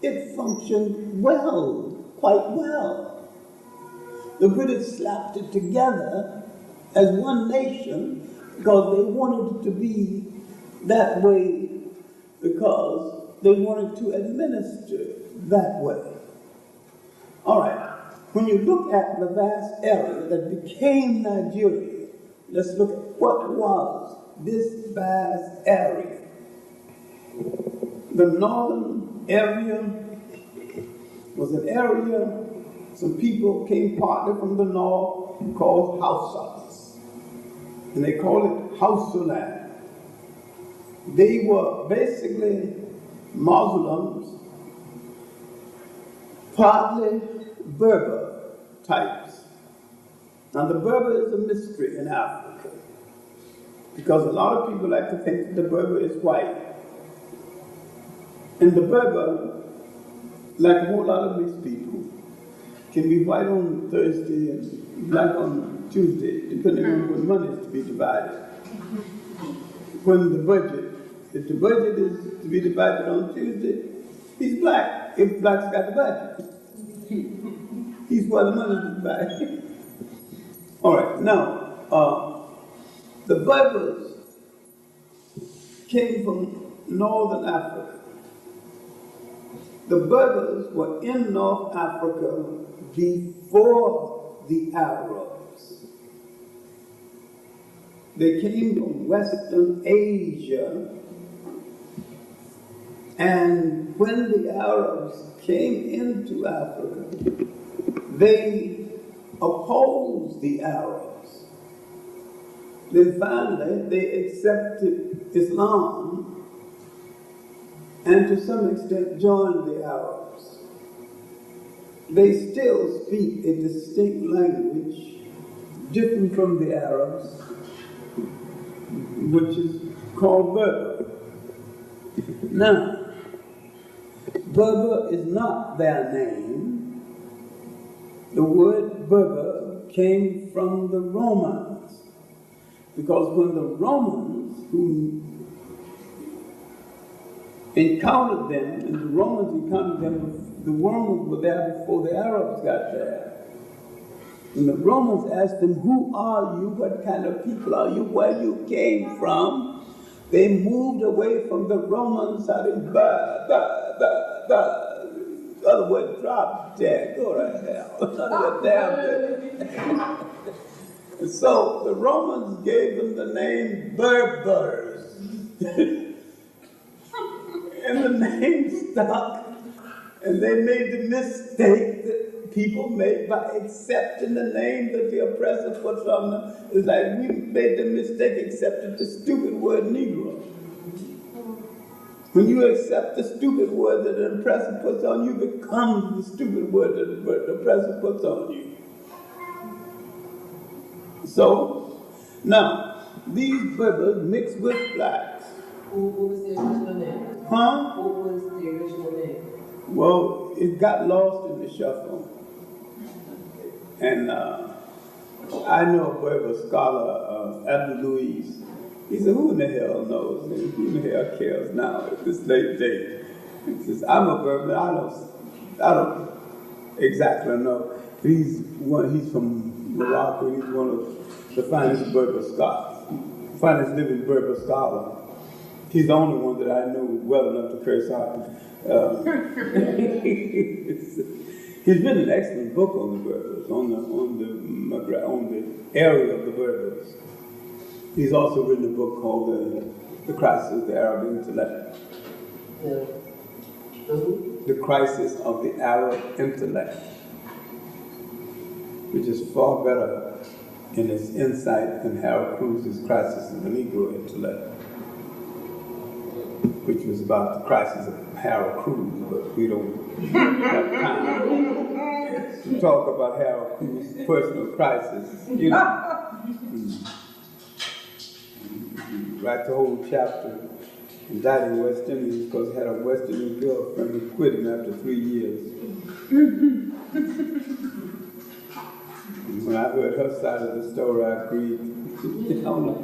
it functioned well, quite well. The British slapped it together as one nation because they wanted it to be that way, because they wanted to administer that way. All right, when you look at the vast area that became Nigeria, let's look at what was this vast area. The northern area was an area, some people came partly from the north called Hausas, and they call it Hausaland. They were basically Muslims, partly Berber types. Now the Berber is a mystery in Africa, because a lot of people like to think that the Berber is white. And the Berber, like a whole lot of mixed people, can be white on Thursday and black on Tuesday, depending on when money is to be divided. When the budget, if the budget is to be divided on Tuesday, he's black. If black's got the budget, he's where the money is divided. All right, now, the Berbers came from northern Africa. The Berbers were in North Africa before the Arabs. They came from Western Asia, and when the Arabs came into Africa, they opposed the Arabs. Then finally, they accepted Islam, and to some extent joined the Arabs. They still speak a distinct language different from the Arabs, which is called Berber. Now, Berber is not their name. The word Berber came from the Romans, because when the Romans, who encountered them, and the Romans encountered them, the Romans were there before the Arabs got there. When the Romans asked them, who are you? What kind of people are you? Where you came from? They moved away from the Romans, shouting, bah, bah, bah, bah. In other words, drop dead, go to hell. None of your damn business. And so the Romans gave them the name Berbers. And the name stuck. And they made the mistake that people make by accepting the name that the oppressor puts on them. It's like we made the mistake accepting the stupid word Negro. When you accept the stupid word that the oppressor puts on you, becomes the stupid word that the oppressor puts on you. So, now, these Berbers mixed with blacks. What was the original name? Huh? What was the original name? Well, it got lost in the shuffle. And I know a Berber scholar, Abdul Luis. He said, who in the hell knows? And who in the hell cares now at this late date? He says, I'm a Berber, I don't exactly know. He's from Morocco, he's one of the finest Berber scholars, finest living Berber scholar. He's the only one that I knew well enough to curse out. He's written an excellent book on the Berbers, on the area of the Berbers. He's also written a book called The Crisis of the Arab Intellect. The Crisis of the Arab Intellect, which is far better in its insight than Harold Cruz's Crisis of the Negro Intellect, which was about the crisis of Harold Cruz, but we don't have time to talk about Harold Cruz's personal crisis. You know, write the whole chapter and died in West Indies because he had a West Indian girlfriend who quit him after 3 years. When I heard her side of the story, I agreed. I don't know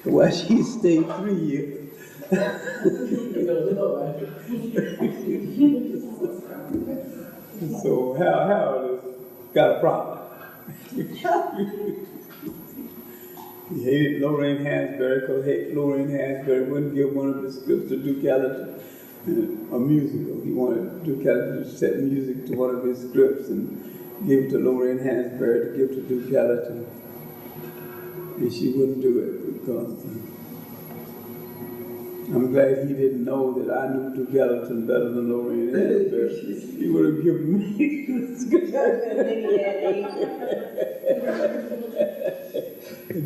why she stayed 3 years. So Harold has got a problem. He hated Lorraine Hansberry because Lorraine Hansberry wouldn't give one of his scripts to Duke Ellington, a musical. He wanted Duke Ellington to set music to one of his scripts and give it to Lorraine Hansberry to give to Duke Ellington. And she wouldn't do it because I'm glad he didn't know that I knew Duke Ellington better than Lorraine Hansberry. He would have given me the script.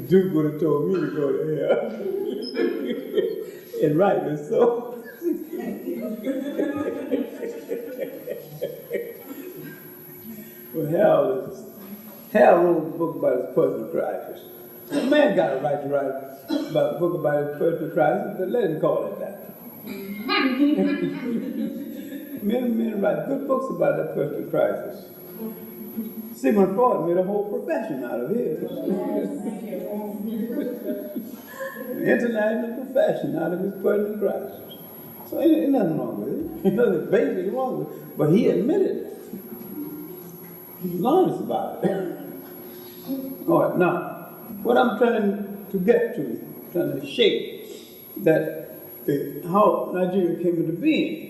Duke would have told me to go to hell. And rightly so. Well, Hal wrote a book about his personal crisis. The man got a right to write about a book about his personal crisis, but let him call it that. Men write good books about their personal crisis. Sigmund Freud made a whole profession out of his. An international profession out of his personal crisis. So ain't nothing wrong with it. Ain't nothing basically wrong with it. But he admitted it. He was honest about it. All right, now, what I'm trying to get to, trying to shape how Nigeria came into being.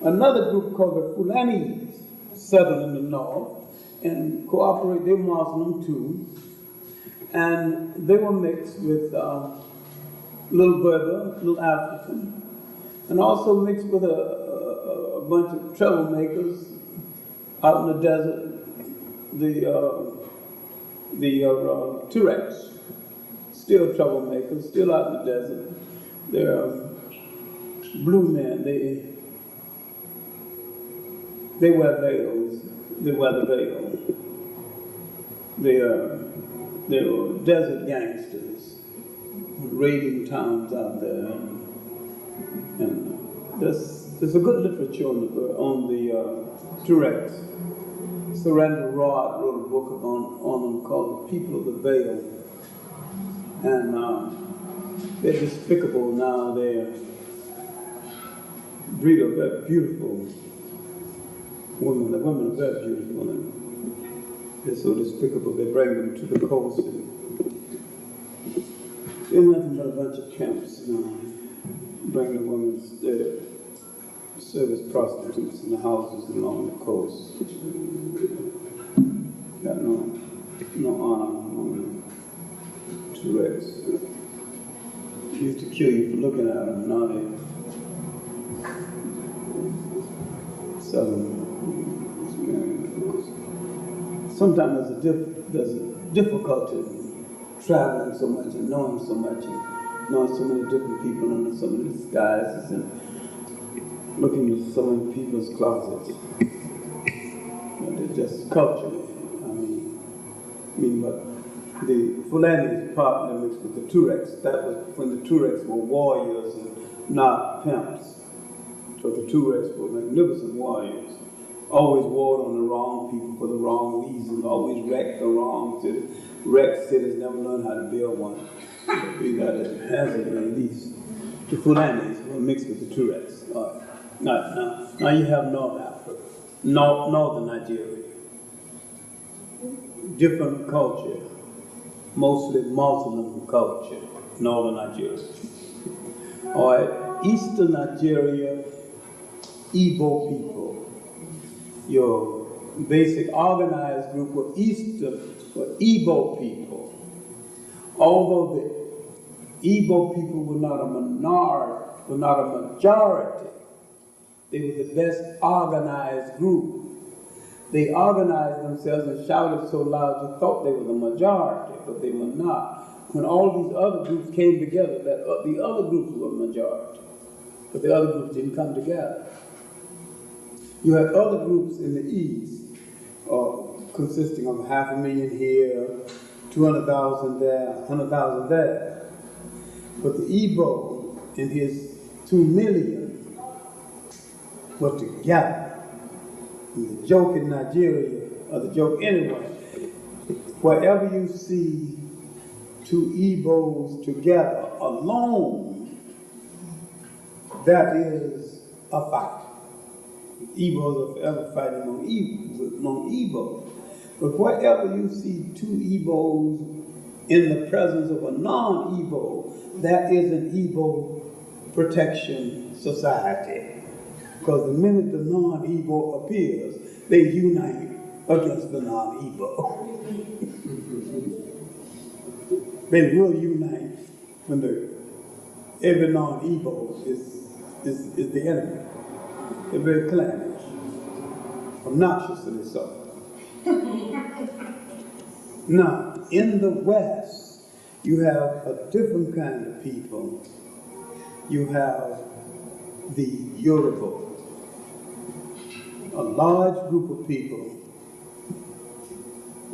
Another group called the Fulanis settled in the north and they were Muslim too, and they were mixed with little Berber, little African, and also mixed with a bunch of troublemakers out in the desert, the Tuaregs, still troublemakers, still out in the desert. They're blue men, they wear veils, they wear the veil. They were desert gangsters raiding towns out there, and there's a good literature on the Tuaregs. Surrender Rod wrote a book on them called The People of the Veil, and they're despicable now. They breed of very beautiful women. The women are very beautiful. And They're so despicable, they bring them to the coast and they're nothing but a bunch of pimps, you know, bring the women, service prostitutes in the houses along the coast. Got no honor among them. Tourette's. Used to kill you for looking at them, now they sell them. Sometimes there's a difficulty in traveling so much and knowing so much and knowing so many different people under so many disguises and looking at so many people's closets. But they're just culturally, but the Fulani is partly mixed with the Tuaregs. That was when the Tuaregs were warriors and not pimps. So the Tuaregs were magnificent warriors. Always warred on the wrong people for the wrong reasons, always wrecked the wrong cities. Wrecked cities, never learned how to build one. But we got it hazard at least. The Fulanis were mixed with the Tuaregs. All right. Now you have North Africa, northern Nigeria. Different culture, mostly Muslim culture, northern Nigeria. All right, eastern Nigeria, Igbo people. Your basic organized group were Igbo people. Although the Igbo people were not a minority, were not a majority, they were the best organized group. They organized themselves and shouted so loud you thought they were the majority, but they were not. When all these other groups came together, the other groups were the majority, but the other groups didn't come together. You had other groups in the East, consisting of 500,000 here, 200,000 there, 100,000 there. But the Igbo and his 2 million were together. And the joke in Nigeria, or the joke anyway, wherever you see 2 Igbos together alone, that is a fight. Igbos are forever fighting among Igbos. But wherever you see 2 Igbos in the presence of a non-Igbo, that is an Igbo protection society. Because the minute the non-Igbo appears, they unite against the non-Igbo. They will unite when every non-Igbo is the enemy. They're very clannish, obnoxiously so. Now, in the West, you have a different kind of people. You have the Yoruba, a large group of people,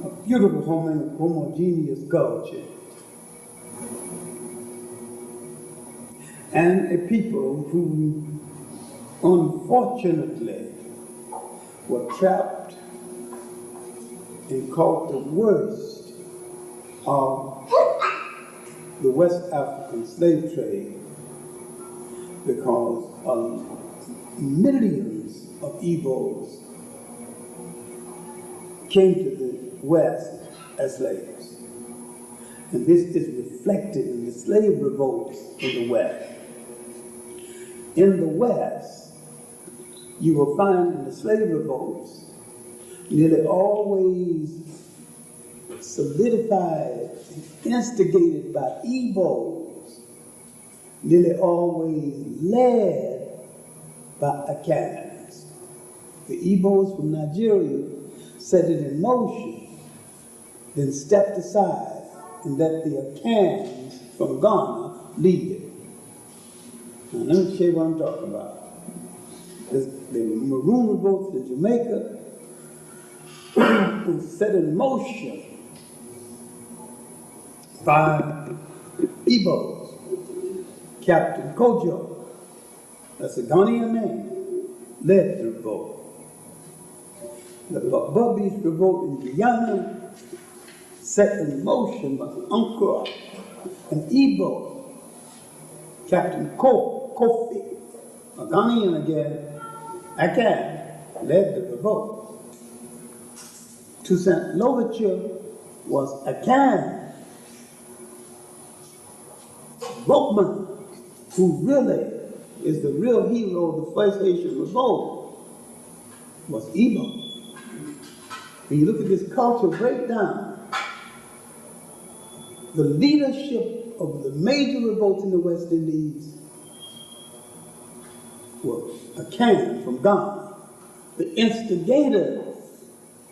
a beautiful homogeneous culture, and a people who unfortunately were trapped and caught the worst of the West African slave trade, because millions of Igbos came to the West as slaves. And this is reflected in the slave revolts in the West. In the West, you will find in the slave revolts nearly always solidified, instigated by Igbos, nearly always led by Akans. The Igbos from Nigeria set it in motion, then stepped aside and let the Akans from Ghana lead it. Now let me show you what I'm talking about. The Maroon revolts in Jamaica was set in motion by Igbos. Captain Kojo, that's a Ghanaian name, led the revolt. The Bubbies revolt in Guyana, set in motion by Uncle and Igbo, Captain Kofi, a Ghanaian again, led the revolt. Toussaint Louverture was a can. Bookman, who really is the real hero of the first Haitian revolt, was Igbo. When you look at this culture breakdown, the leadership of the major revolts in the West Indies were a can from Ghana. The instigators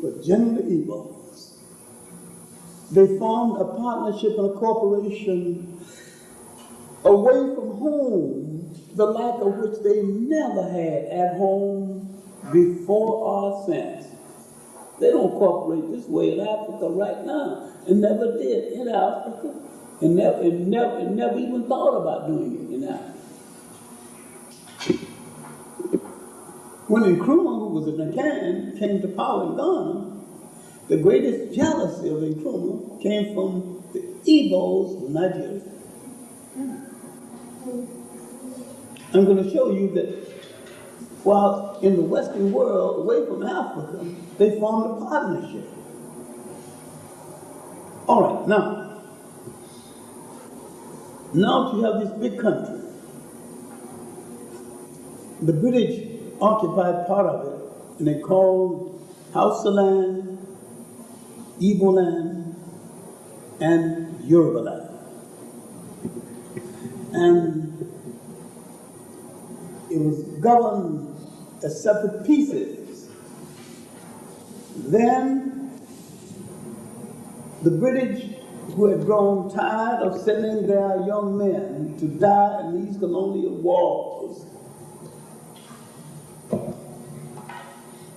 were generally Igbos. They formed a partnership and a corporation away from home, the like of which they never had at home before or since. They don't cooperate this way in Africa right now, and never did in Africa, and never even thought about doing it in Africa. When Nkrumah, who was a Nakan, came to power in Ghana, the greatest jealousy of Nkrumah came from the Igbos of Nigeria. I'm going to show you that while in the Western world, away from Africa, they formed a partnership. All right, now you have this big country. The British occupied part of it, and they called Hausa land, Igbo land, and Yoruba land. And it was governed as separate pieces. Then the British, who had grown tired of sending their young men to die in these colonial wars,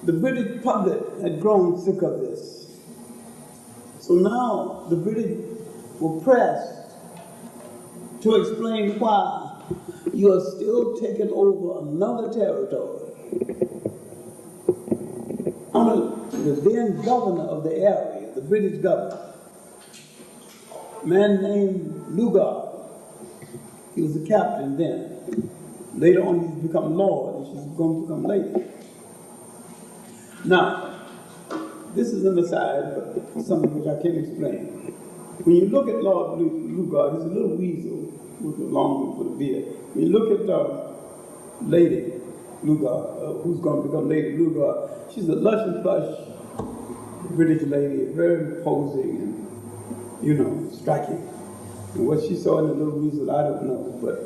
the British public had grown sick of this. So now the British were pressed to explain why you are still taking over another territory. Under the then governor of the area, the British governor, a man named Lugard, he was a captain then. Later on he's become Lord, and she's going to become lady. Now, this is an aside, but something which I can't explain. When you look at Lord Lugard, he's a little weasel with a long one for the beard. When you look at Lady Lugard, who's going to become Lady Lugard, she's a lush and plush British lady, very imposing and, striking. And what she saw in the little weasel, I don't know, but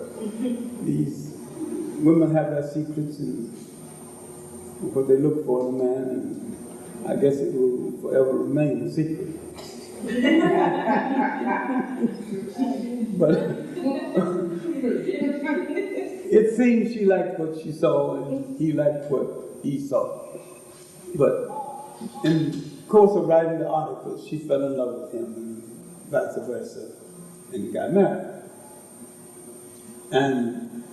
these women have their secrets and what they look for in a man, and I guess it will forever remain a secret. But it seems she liked what she saw and he liked what he saw. But in the course of writing the articles, she fell in love with him and vice versa, and got married. And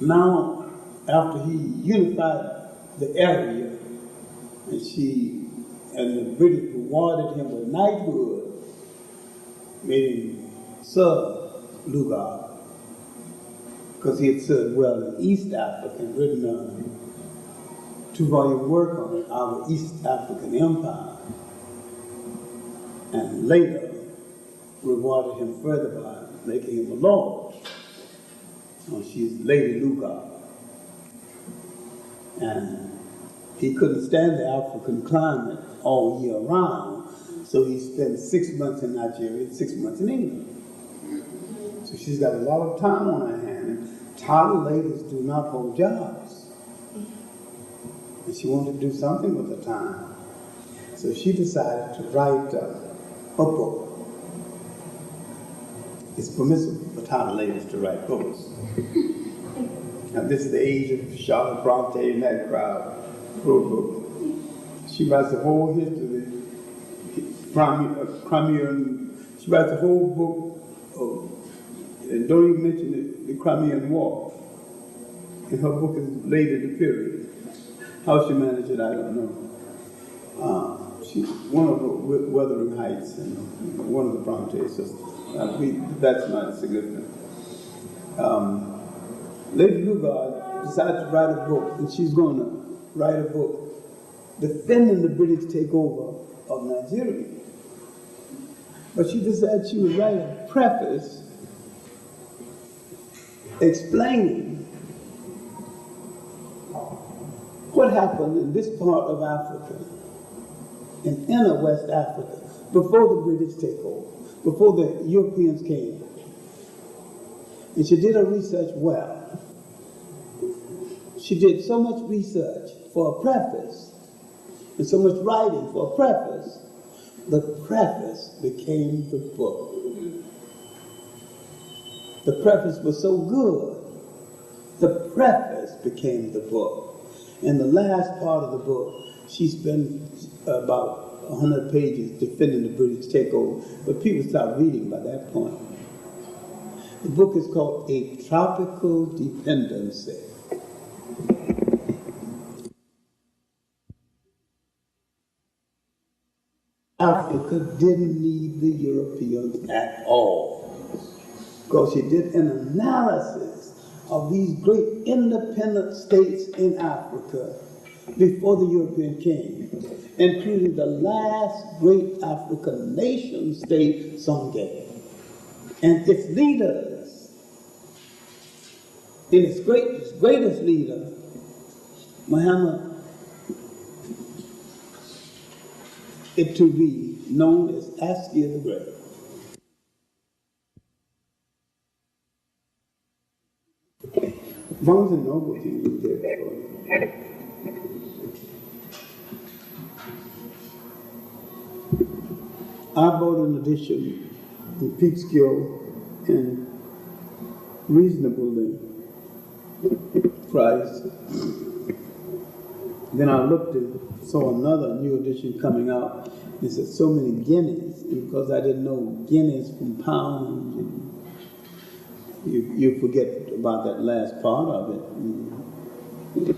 now, after he unified the area, and the British rewarded him with knighthood, made him Sir Lugard, because he had served well in East Africa and written a 2-volume work on our East African Empire, and later rewarded him further by making him a lord. So she's Lady Lugard. And he couldn't stand the African climate all year round, so he spent 6 months in Nigeria and 6 months in England. So she's got a lot of time on her hand, and titled ladies do not hold jobs. And she wanted to do something with her time. So she decided to write a book. It's permissible for titled ladies to write books. Now this is the age of Charlotte Bronte and that crowd. Wrote book. She writes a whole history of the Crimean. She writes a whole book of, and don't even mention the Crimean War. And her book is later the period. How she managed it, I don't know. She's one of the Wuthering Heights and one of the Bronte sisters. That's not significant. Lady Lugard decided to write a book, and she's going to write a book defending the British takeover of Nigeria. But she decided she would write a preface explaining what happened in this part of Africa, in inner West Africa, before the British takeover, before the Europeans came. And she did her research well. She did so much research for a preface, and so much writing for a preface, the preface became the book. The preface was so good, the preface became the book. In the last part of the book, she spent about 100 pages defending the British takeover, but people stopped reading by that point. The book is called A Tropical Dependency. Africa didn't need the Europeans at all, because she did an analysis of these great independent states in Africa before the European came, including the last great African nation state, Songhai, and its leaders. And its greatest leader, Muhammad to be known as Askia the Great. Barnes and Noble can read that for you. I bought an edition in Peekskill and reasonably priced. Then I looked and saw another new edition coming out. It said so many guineas, and because I didn't know guineas from pounds, you forget about that last part of it.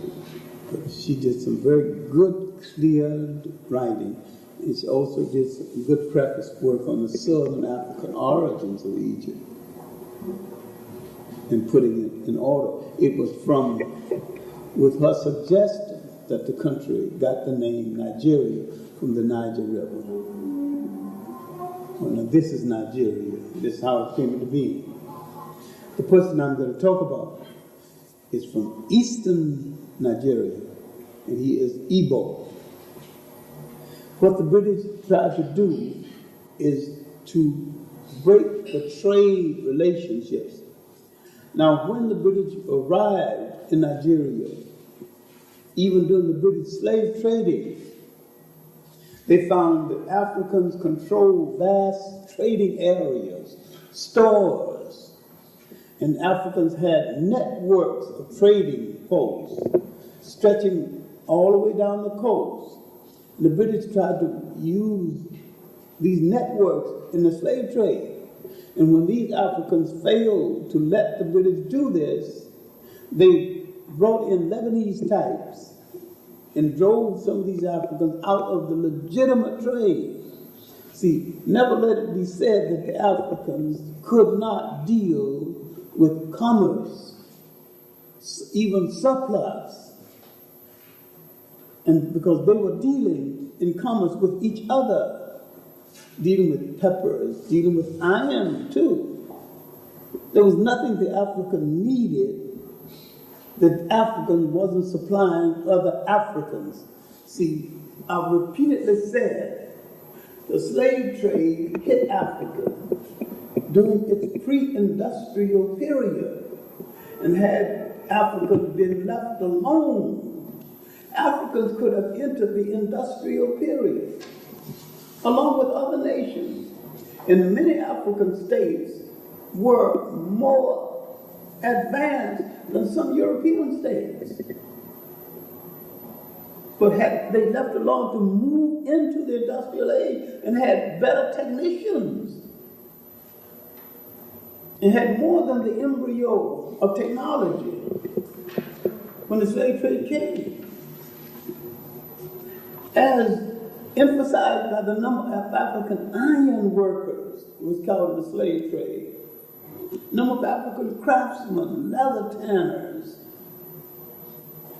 But she did some very good, clear writing. And she also did some good preface work on the Southern African origins of Egypt and putting it in order. It was with her suggestion that the country got the name Nigeria from the Niger River. Well, now this is Nigeria. This is how it came to be. The person I'm going to talk about is from eastern Nigeria, and he is Igbo. What the British tried to do is to break the trade relationships. Now, when the British arrived in Nigeria, even during the British slave trading, they found that Africans controlled vast trading areas, stores, and Africans had networks of trading posts stretching all the way down the coast. And the British tried to use these networks in the slave trade. And when these Africans failed to let the British do this, they brought in Lebanese types and drove some of these Africans out of the legitimate trade. See, never let it be said that the Africans could not deal with commerce, even surplus, and because they were dealing in commerce with each other, dealing with peppers, dealing with iron too. There was nothing the African needed that African wasn't supplying other Africans. See, I've repeatedly said the slave trade hit Africa during its pre-industrial period, and had Africans been left alone, Africans could have entered the industrial period along with other nations. And many African states were more advanced than some European states. But had they left alone to move into the industrial age and had better technicians and had more than the embryo of technology when the slave trade came. As emphasized by the number of African iron workers who was called the slave trade, number of African craftsmen, leather tanners.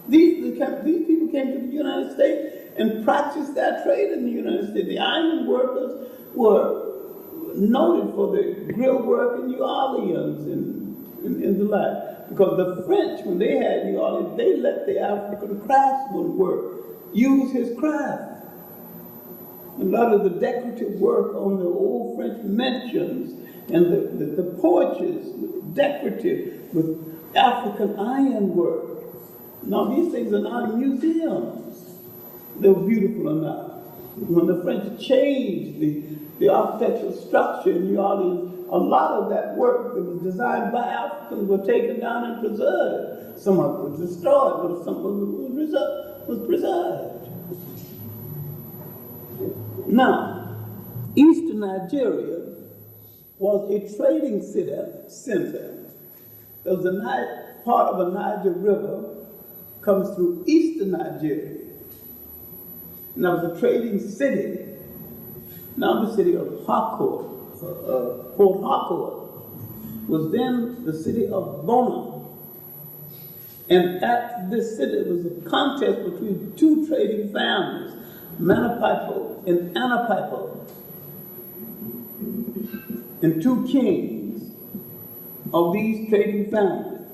These people came to the United States and practiced that trade in the United States. The iron workers were noted for the grill work in New Orleans and the like. Because the French, when they had New Orleans, they let the African craftsman use his craft. A lot of the decorative work on the old French mansions and the porches, decorative with African iron work. Now these things are not in museums. They're beautiful enough. When the French changed the architectural structure in New Orleans, a lot of that work that was designed by Africans were taken down and preserved. Some of it was destroyed, but some of it was preserved. Now, Eastern Nigeria was a trading center. There was a part of a Niger River comes through Eastern Nigeria. And that was a trading city. Now the city of Harcourt, Port Harcourt, was then the city of Bona. And at this city there was a contest between two trading families, Manipipo and Anapipo, and two kings of these trading families.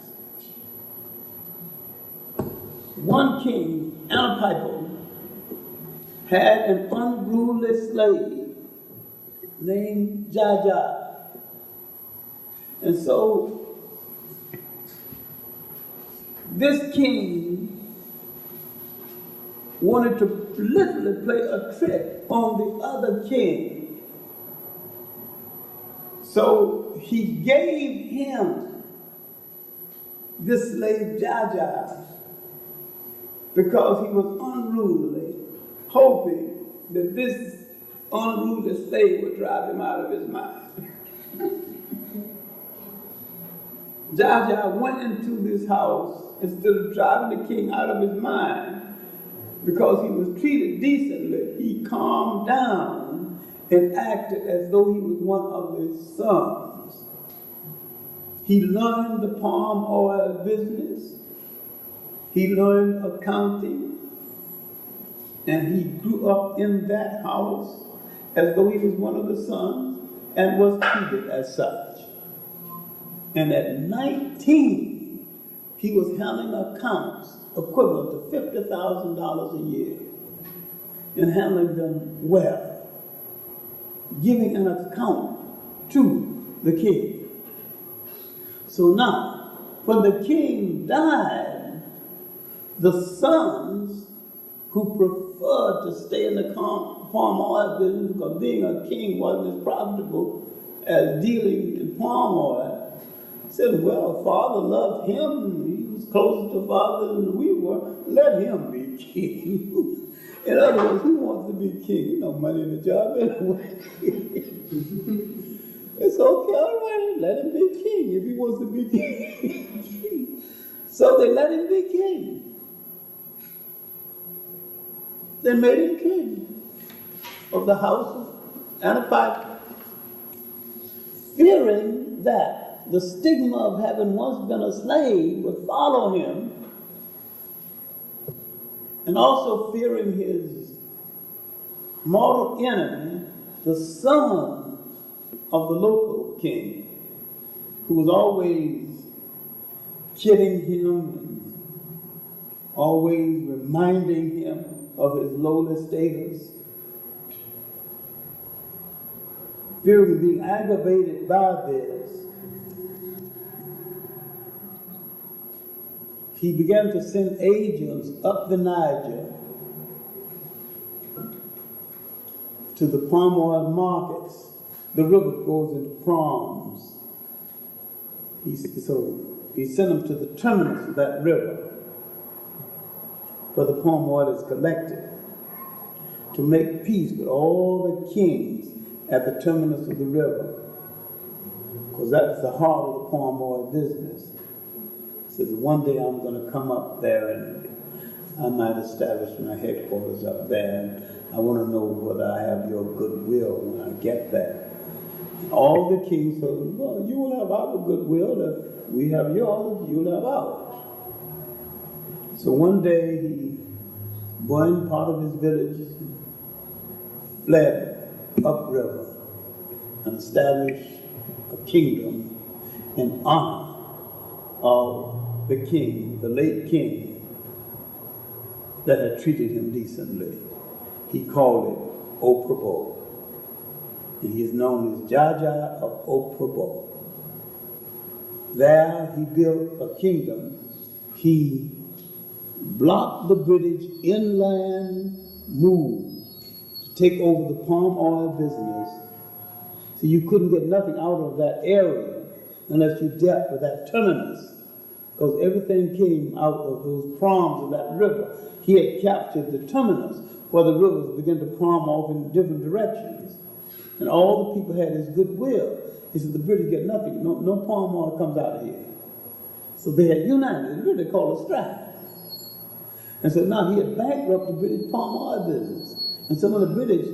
One king, Anapipo, had an unruly slave named Jaja. And so this king wanted to literally play a trick on the other king. So he gave him this slave Jaja because he was unruly, hoping that this unruly slave would drive him out of his mind. Jaja went into this house instead of driving the king out of his mind because he was treated decently. He calmed down and acted as though he was one of his sons. He learned the palm oil business. He learned accounting. And he grew up in that house as though he was one of the sons and was treated as such. And at 19, he was handling accounts equivalent to $50,000 a year and handling them well, giving an account to the king. So now, when the king died, the sons who preferred to stay in the palm oil business because being a king wasn't as profitable as dealing in palm oil, said, well, father loved him. He was closer to father than we were. Let him be king. In other words, who wants to be king? You know, money in the job anyway. It's okay, all right, let him be king if he wants to be king. So they let him be king. They made him king of the house of Anapipo, fearing that the stigma of having once been a slave would follow him, and also fearing his mortal enemy, the son of the local king, who was always kidding him and always reminding him of his lowly status, fearing being aggravated by this, he began to send agents up the Niger to the palm oil markets. The river goes into proms. So he sent them to the terminus of that river where the palm oil is collected to make peace with all the kings at the terminus of the river, because that's the heart of the palm oil business. He says, one day I'm going to come up there and I might establish my headquarters up there, and I want to know whether I have your goodwill when I get there. All the kings said, well, you will have our goodwill. If we have yours, you'll have ours. So one day he one part of his village fled upriver and established a kingdom in honor of the king, the late king, that had treated him decently. He called it Oprobo. And he is known as Jaja of Oprobo. There he built a kingdom. He blocked the British inland move to take over the palm oil business. So you couldn't get nothing out of that area unless you dealt with that terminus, because everything came out of those palms of that river. He had captured the terminus where the rivers began to palm off in different directions. And all the people had his goodwill. He said, the British get nothing, no palm oil comes out of here. So they had united, it's really called a strike. And so now he had bankrupted the British palm oil business. And some of the British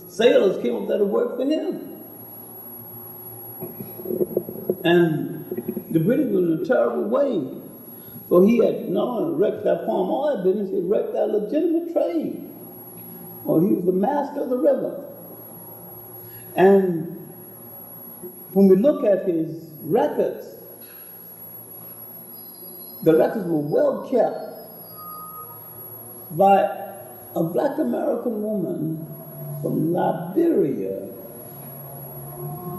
sailors came up there to work for him. And the British were in a terrible way. So he had not only wrecked that palm oil business, he had wrecked that legitimate trade. Well, he was the master of the river. And when we look at his records, the records were well kept by a black American woman from Liberia.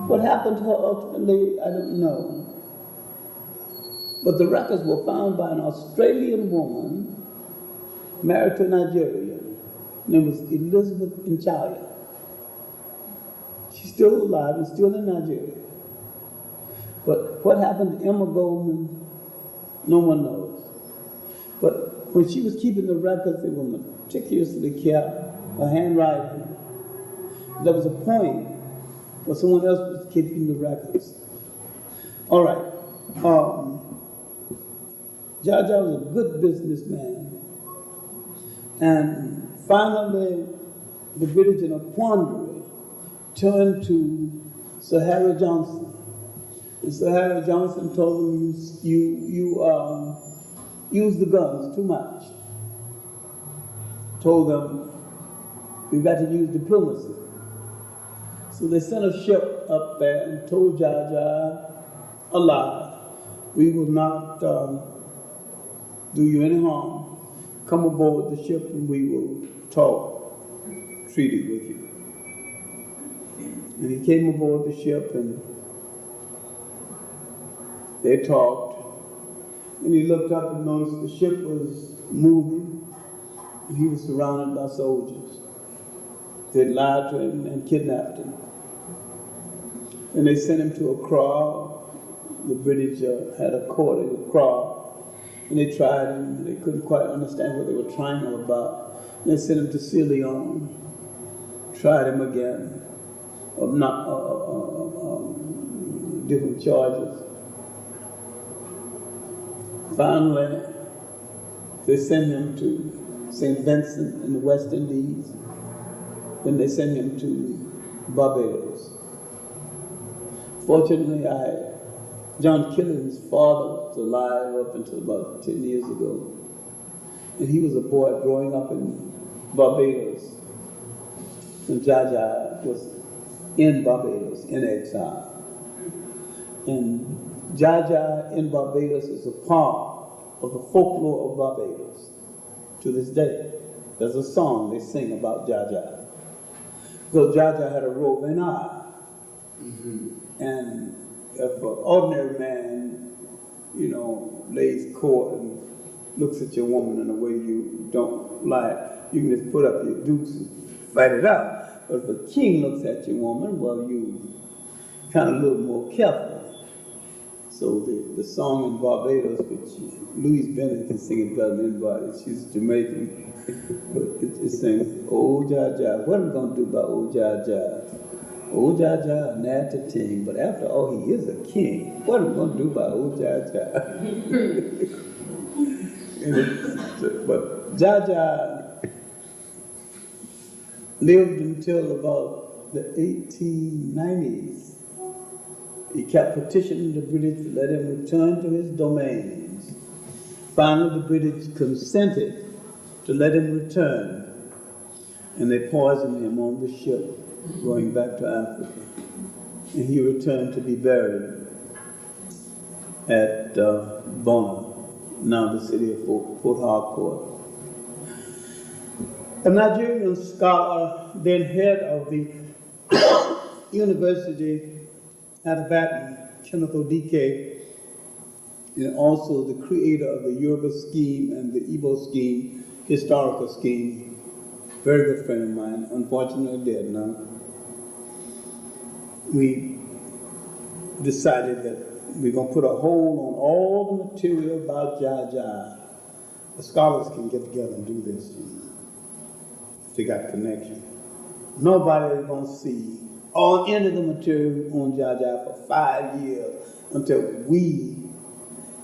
What happened to her ultimately, I don't know. But the records were found by an Australian woman married to a Nigerian. Her name was Elizabeth Nchaya. She's still alive and still in Nigeria. But what happened to Emma Goldman, no one knows. But when she was keeping the records, they were meticulously kept, her handwriting. There was a point where someone else was keeping the records. All right. Jaja was a good businessman. And finally, the British, in a quandary, turned to Sir Harry Johnson. And Sir Harry Johnson told him, you use the guns too much. Told them, we've got to use diplomacy. So they sent a ship up there and told Jaja, alive, we will not do you any harm. Come aboard the ship and we will talk treaty with you. And he came aboard the ship and they talked. And he looked up and noticed the ship was moving. And he was surrounded by soldiers. They lied to him and kidnapped him. And they sent him to Accra. The British had a court in Accra. And they tried him. They couldn't quite understand what they were trying him about. And they sent him to Sierra Leone. Tried him again. Different charges. Finally, they sent him to St. Vincent in the West Indies. Then they sent him to Barbados. Fortunately, John Killian's father was alive up until about 10 years ago. And he was a boy growing up in Barbados. And Jaja was in Barbados, in exile. And Jaja in Barbados is a part of the folklore of Barbados to this day. There's a song they sing about Jaja. Because Jaja had a roving eye. And if an ordinary man, lays court and looks at your woman in a way you don't like, you can just put up your dukes and fight it out. But if a king looks at your woman, well, you kind of a little more careful. So the song in Barbados, which Louise Bennett can sing it better than anybody, she's Jamaican, but it sings, "Oh Jaja, what am I going to do about oh Jaja? Oh Jaja, a natty ting, but after all, he is a king. What am I going to do about oh Jaja?" But Jaja lived until about the 1890s. He kept petitioning the British to let him return to his domains. Finally, the British consented to let him return. And they poisoned him on the ship going back to Africa. And he returned to be buried at Bona, now the city of Port Harcourt. A Nigerian scholar, then head of the University at Abadan, Kenneth Odike, and also the creator of the Yoruba scheme and the Igbo scheme, historical scheme, very good friend of mine, unfortunately dead now. We decided that we're going to put a hold on all the material about Jaja. The scholars can get together and do this if they got connection. Nobody is going to see all any of the material on Jaja for 5 years until we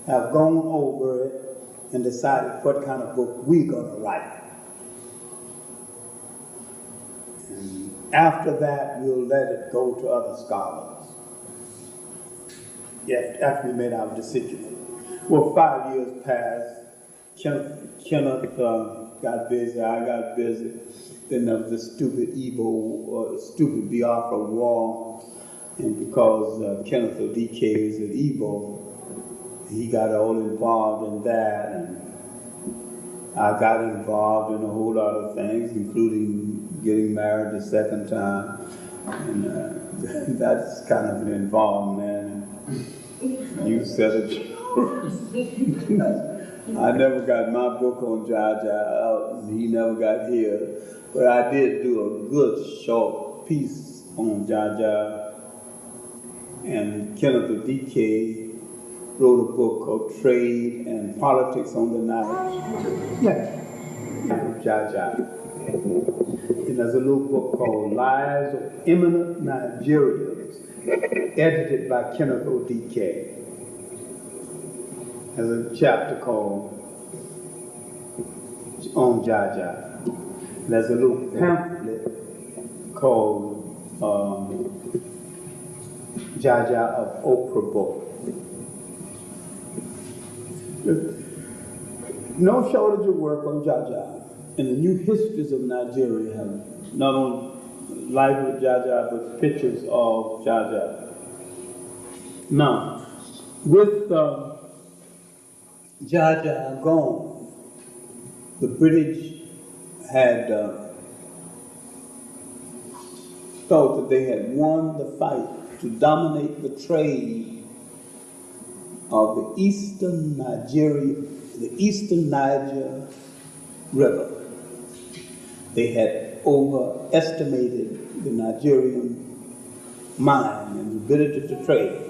have gone over it and decided what kind of book we're going to write. And after that, we'll let it go to other scholars. Yeah, after we made our decision. Well, 5 years passed. Kenneth got busy, I got busy. Then there was the stupid stupid Biafra war. And because Kenneth Odike is an Igbo, he got all involved in that. And I got involved in a whole lot of things, including getting married the second time. And that's kind of an involvement. You said it. I never got my book on Jaja out, and he never got here. But I did do a good short piece on Jaja. And Kenneth Odike wrote a book called Trade and Politics on the Nile. Yeah, Jaja. And there's a little book called Lives of Eminent Nigerians, edited by Kenneth Odike. There's a chapter called On Jaja. There's a little pamphlet called Jaja of Oprah. No shortage of work on Jaja. And the new histories of Nigeria have not only life with Jaja, but pictures of Jaja. Now, with Jaja gone, the British had thought that they had won the fight to dominate the trade of the eastern Niger River. They had overestimated the Nigerian mind and ability to trade.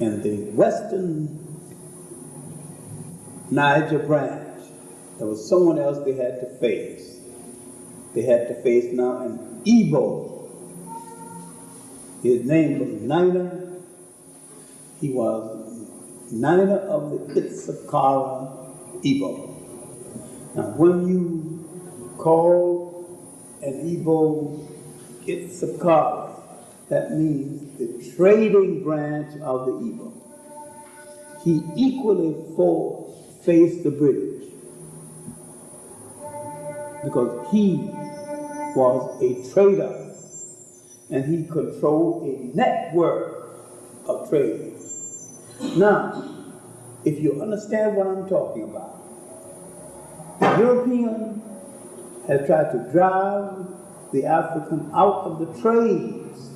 And the western Niger branch, there was someone else they had to face. They had to face now an Igbo. His name was Nina. He was Nina of the Itsakara Igbo. Now, when you call an Igbo Itsakara, that means the trading branch of the Igbo. He equally faced the British because he was a trader and he controlled a network of trade. Now, if you understand what I'm talking about, the European has tried to drive the African out of the trades.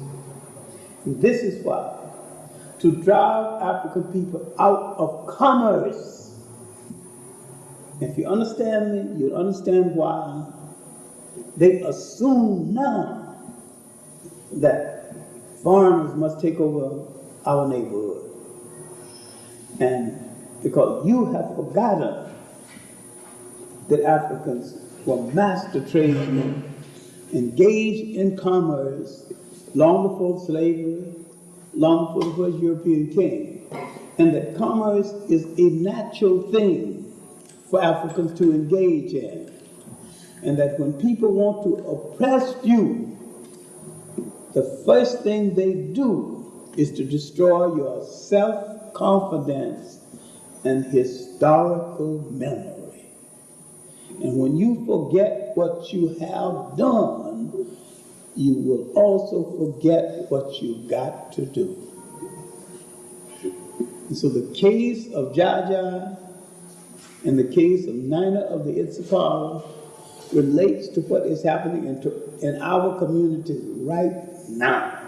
And this is why, to drive African people out of commerce. If you understand me, you'll understand why they assume now that foreigners must take over our neighborhood. And because you have forgotten that Africans were master tradesmen, engaged in commerce long before slavery, long before the first European came, and that commerce is a natural thing for Africans to engage in, and that when people want to oppress you, the first thing they do is to destroy your self-confidence and historical memory. And when you forget what you have done, you will also forget what you've got to do. And so the case of Jaja and the case of Nina of the Issachar relates to what is happening in our community right now.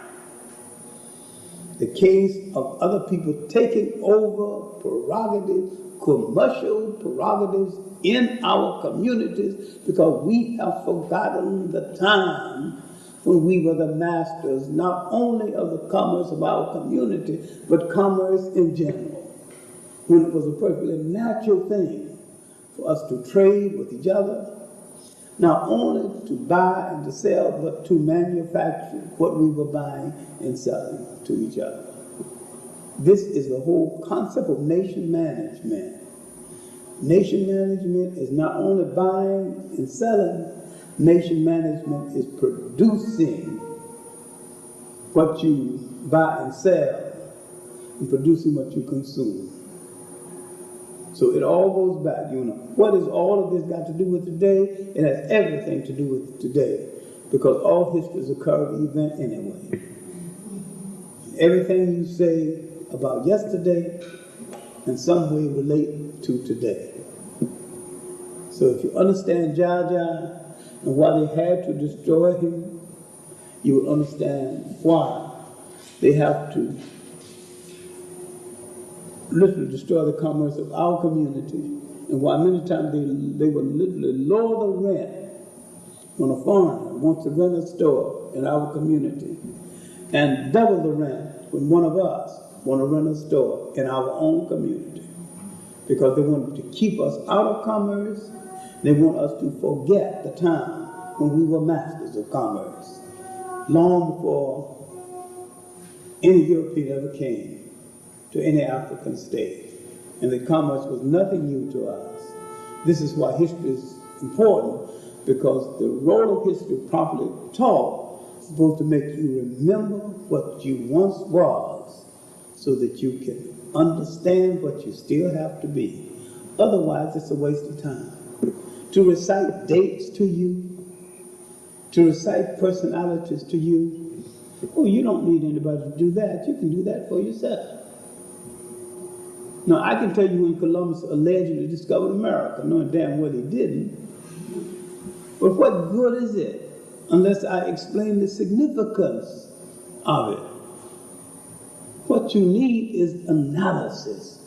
The case of other people taking over prerogatives, commercial prerogatives in our communities, because we have forgotten the time when we were the masters, not only of the commerce of our community, but commerce in general. When it was a perfectly natural thing for us to trade with each other, not only to buy and to sell, but to manufacture what we were buying and selling to each other. This is the whole concept of nation management. Nation management is not only buying and selling, nation management is producing what you buy and sell and producing what you consume. So it all goes back, What has all of this got to do with today? It has everything to do with today, because all history is a current event anyway. Everything you say about yesterday in some way relate to today. So if you understand Jaja and why they had to destroy him, you will understand why they have to literally destroy the commerce of our community, and why many times they will literally lower the rent when a foreigner wants to rent a store in our community, and double the rent when one of us want to rent a store in our own community, because they want to keep us out of commerce. They want us to forget the time when we were masters of commerce, long before any European ever came to any African state, and that commerce was nothing new to us. This is why history is important, because the role of history properly taught is supposed to make you remember what you once was, so that you can understand what you still have to be. Otherwise, it's a waste of time. To recite dates to you, to recite personalities to you, oh, you don't need anybody to do that. You can do that for yourself. Now, I can tell you when Columbus allegedly discovered America, knowing damn well he didn't. But what good is it unless I explain the significance of it? What you need is analysis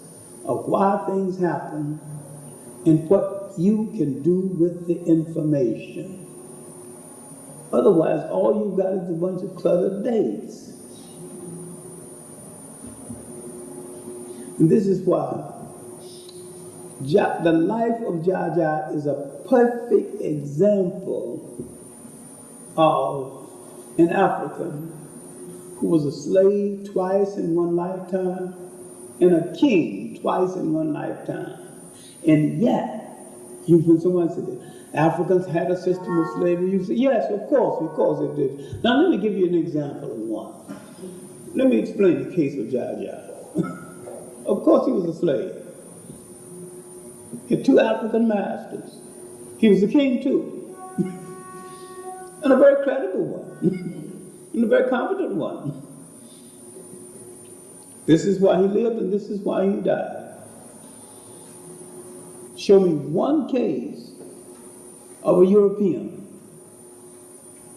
of why things happen and what you can do with the information. Otherwise, all you've got is a bunch of cluttered dates. And this is why the life of Jaja is a perfect example of an African who was a slave twice in one lifetime and a king twice in one lifetime. And yet, when someone said Africans had a system of slavery, you say, yes, of course it did. Now let me give you an example of one. Let me explain the case of Jaja. Of course he was a slave. He had two African masters. He was a king too. And a very credible one. And a very competent one. This is why he lived and this is why he died. Show me one case of a European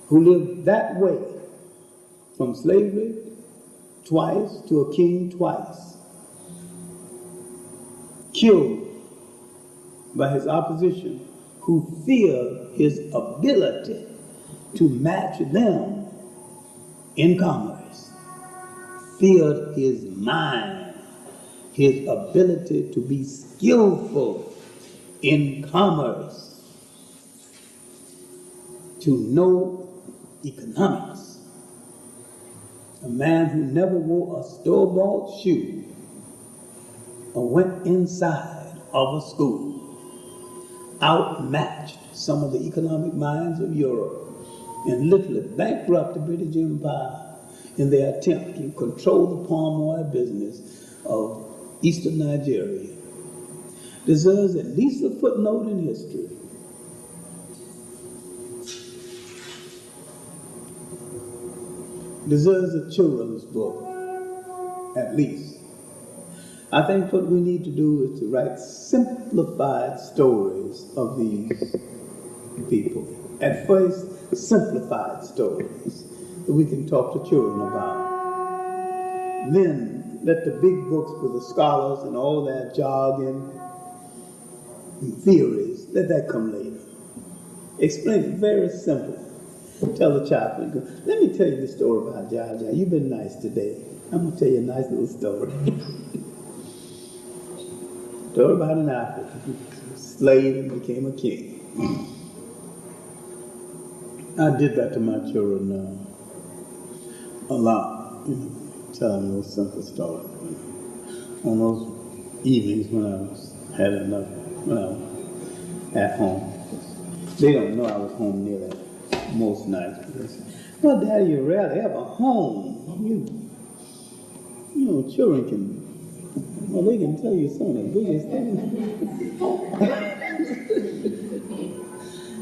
who lived that way, from slavery twice to a king twice, killed by his opposition, who feared his ability to match them in commerce, feared his mind, his ability to be skillful in commerce, to know economics. A man who never wore a store-bought shoe or went inside of a school outmatched some of the economic minds of Europe and literally bankrupt the British Empire in their attempt to control the palm oil business of eastern Nigeria. Deserves at least a footnote in history deserves a children's book, at least. I think what we need to do is to write simplified stories of these people. At first, simplified stories that we can talk to children about. Then, let the big books with the scholars and all that jargon and theories, let that come later. Explain it very simple. Tell the child, let me tell you the story about Jaja. You've been nice today. I'm going to tell you a nice little story. Story about an African who was a slave and became a king. I did that to my children a lot, tell them those simple stories. On those evenings when I had enough, when I was at home. They don't know I was home nearly most nights. Well, Daddy, you rarely have a home. You know, children can, well, they can tell you some of the biggest things.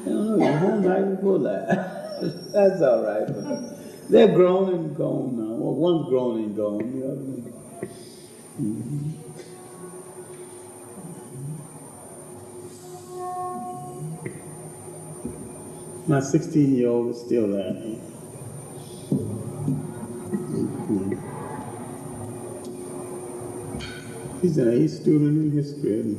I don't know, you're home night before that. That's all right. But they're grown and gone now. Well, one's grown and gone. The other one. My 16-year-old is still there. He's an A student in history.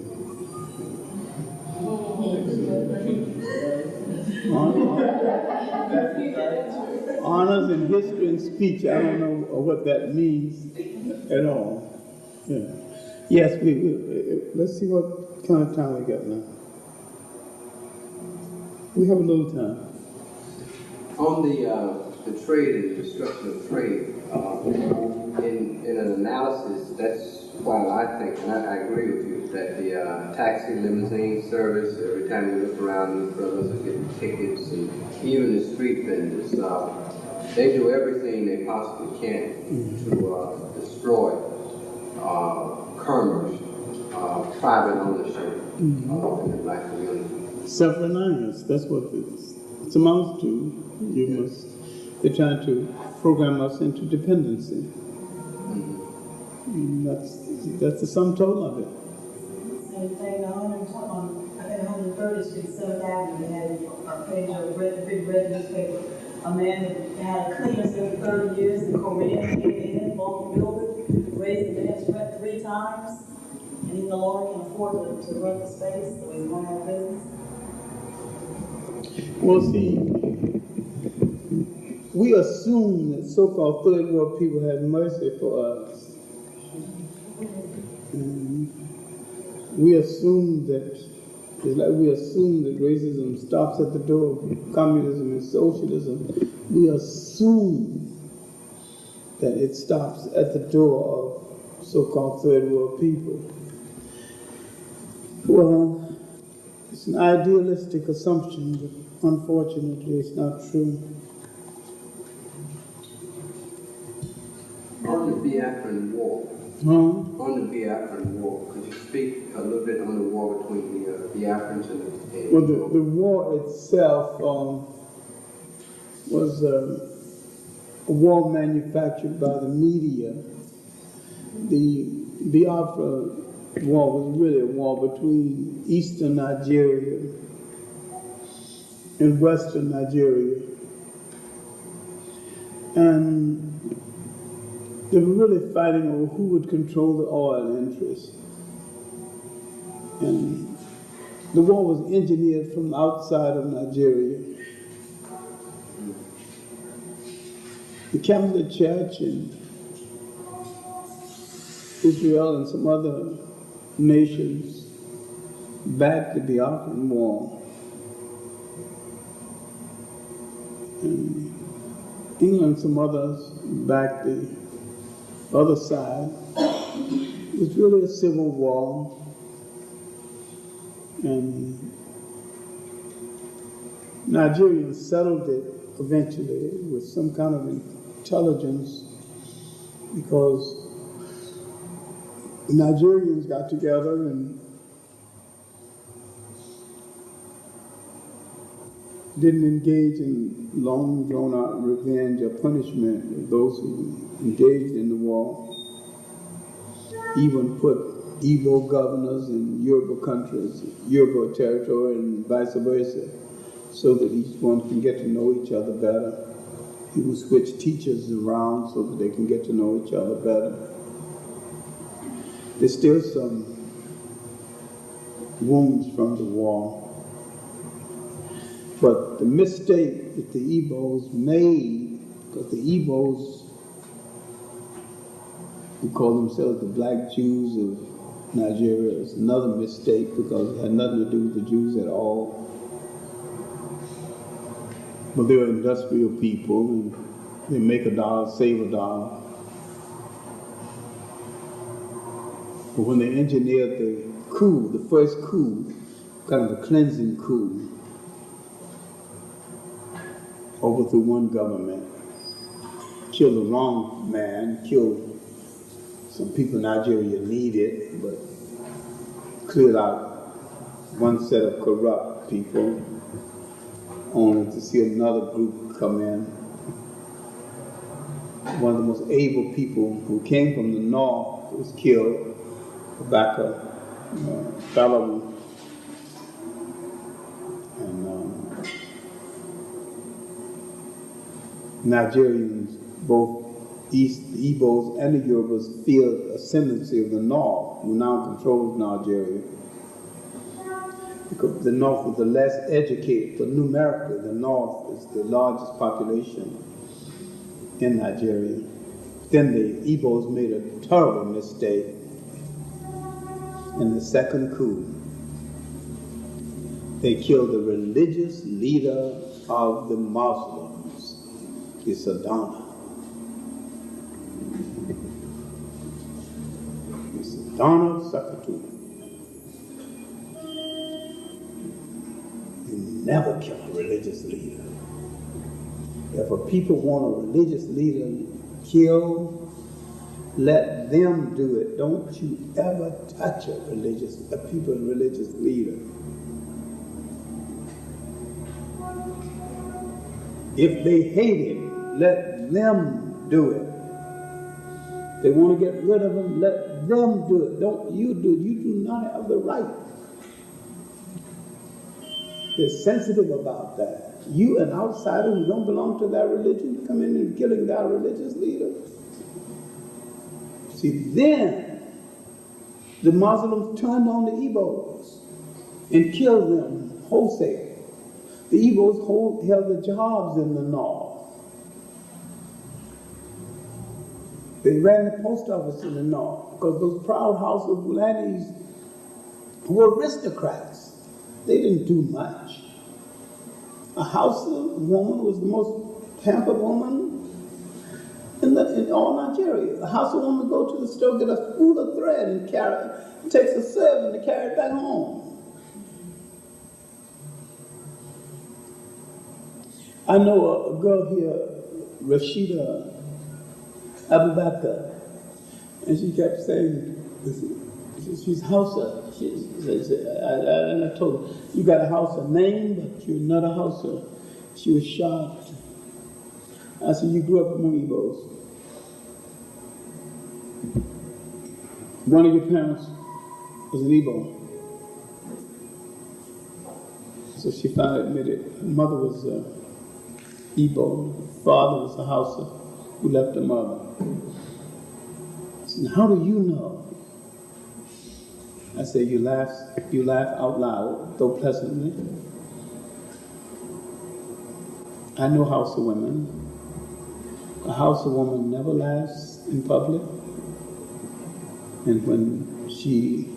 Honors in history and speech. I don't know what that means at all. Yeah. Yes, let's see what kind of time we got now. We have a little time. On the trade and the destruction of trade, in an analysis, that's why I think, and I agree with you, that the taxi limousine service, every time you look around, these brothers are getting tickets, and even the street vendors, they do everything they possibly can to destroy commerce, private ownership in the black community. Self-reliance, that's what it amounts to. They're trying to program us into dependency. That's the sum total of it. Same thing, on 130th Street, 7th Avenue, they had a page of the big red newspaper. A man that had cleaners every 30 years, the Korean came in, bought the building, raised the man's rent 3 times, and even the Lord can afford to rent the space, so he's going out of business. Well, see, we assume that so-called third world people have mercy for us. We assume that, it's like we assume that racism stops at the door of communism and socialism. We assume that it stops at the door of so-called third world people. Well, it's an idealistic assumption, but unfortunately it's not true. On the Biafran War, on the Biafran War, could you speak a little bit on the war between the Biafrans and the... Well, the war itself was a war manufactured by the media. The Biafra war was really a war between eastern Nigeria and western Nigeria. And they were really fighting over who would control the oil interests. And the war was engineered from outside of Nigeria. The Catholic Church in Israel and some other nations backed the Biafran War. And England and some others backed the other side. It was really a civil war. And Nigerians settled it eventually with some kind of intelligence, because the Nigerians got together and didn't engage in long drawn-out revenge or punishment of those who engaged in the war, even put Igbo governors in Yoruba countries, Yoruba territory, and vice versa, so that each one can get to know each other better. He will switch teachers around so that they can get to know each other better. There's still some wounds from the war. But the mistake that the Igbos made, because the Igbos, who call themselves the black Jews of Nigeria, is another mistake because it had nothing to do with the Jews at all. But they're industrial people, and they make a dollar, save a dollar. But when they engineered the coup, the first coup, kind of a cleansing coup, overthrew one government, killed the wrong man, killed some people Nigeria needed, but cleared out one set of corrupt people, only to see another group come in. One of the most able people who came from the north was killed, Rebecca Fallon. Nigerians, both East, the Igbos and the Yorubas, feel ascendancy of the North, who now controls Nigeria. Because the North is the less educated, but numerically the North is the largest population in Nigeria. Then the Igbos made a terrible mistake in the second coup. They killed the religious leader of the Muslims. It's Adana. It's Adana Sakatu. You never kill a religious leader. If a people want a religious leader killed, let them do it. Don't you ever touch a people's religious leader. If they hate him, let them do it. They want to get rid of him, let them do it. Don't you do it. You do not have the right. They're sensitive about that. You, an outsider who don't belong to that religion, come in and killing that religious leader. See, then the Muslims turned on the Igbos and killed them wholesale. The Igbos held the jobs in the north. They ran the post office in the north because those proud House of Fulanis were aristocrats. They didn't do much. A Hausa woman was the most pampered woman in all Nigeria. A Hausa woman would go to the store, get a spool of thread and carry it. It takes a servant to carry it back home. I know a girl here, Rashida Abubakar, and she kept saying, she's Hausa. And I told her, you got a Hausa name, but you're not a Hausa. She was shocked. I said, you grew up among Igbos. One of your parents was an Igbo. So she finally admitted her mother was Igbo, her father was a Hausa who left her mother. I said, how do you know? I said, you laugh out loud, though pleasantly. I know Hausa women. A Hausa woman never laughs in public. And when she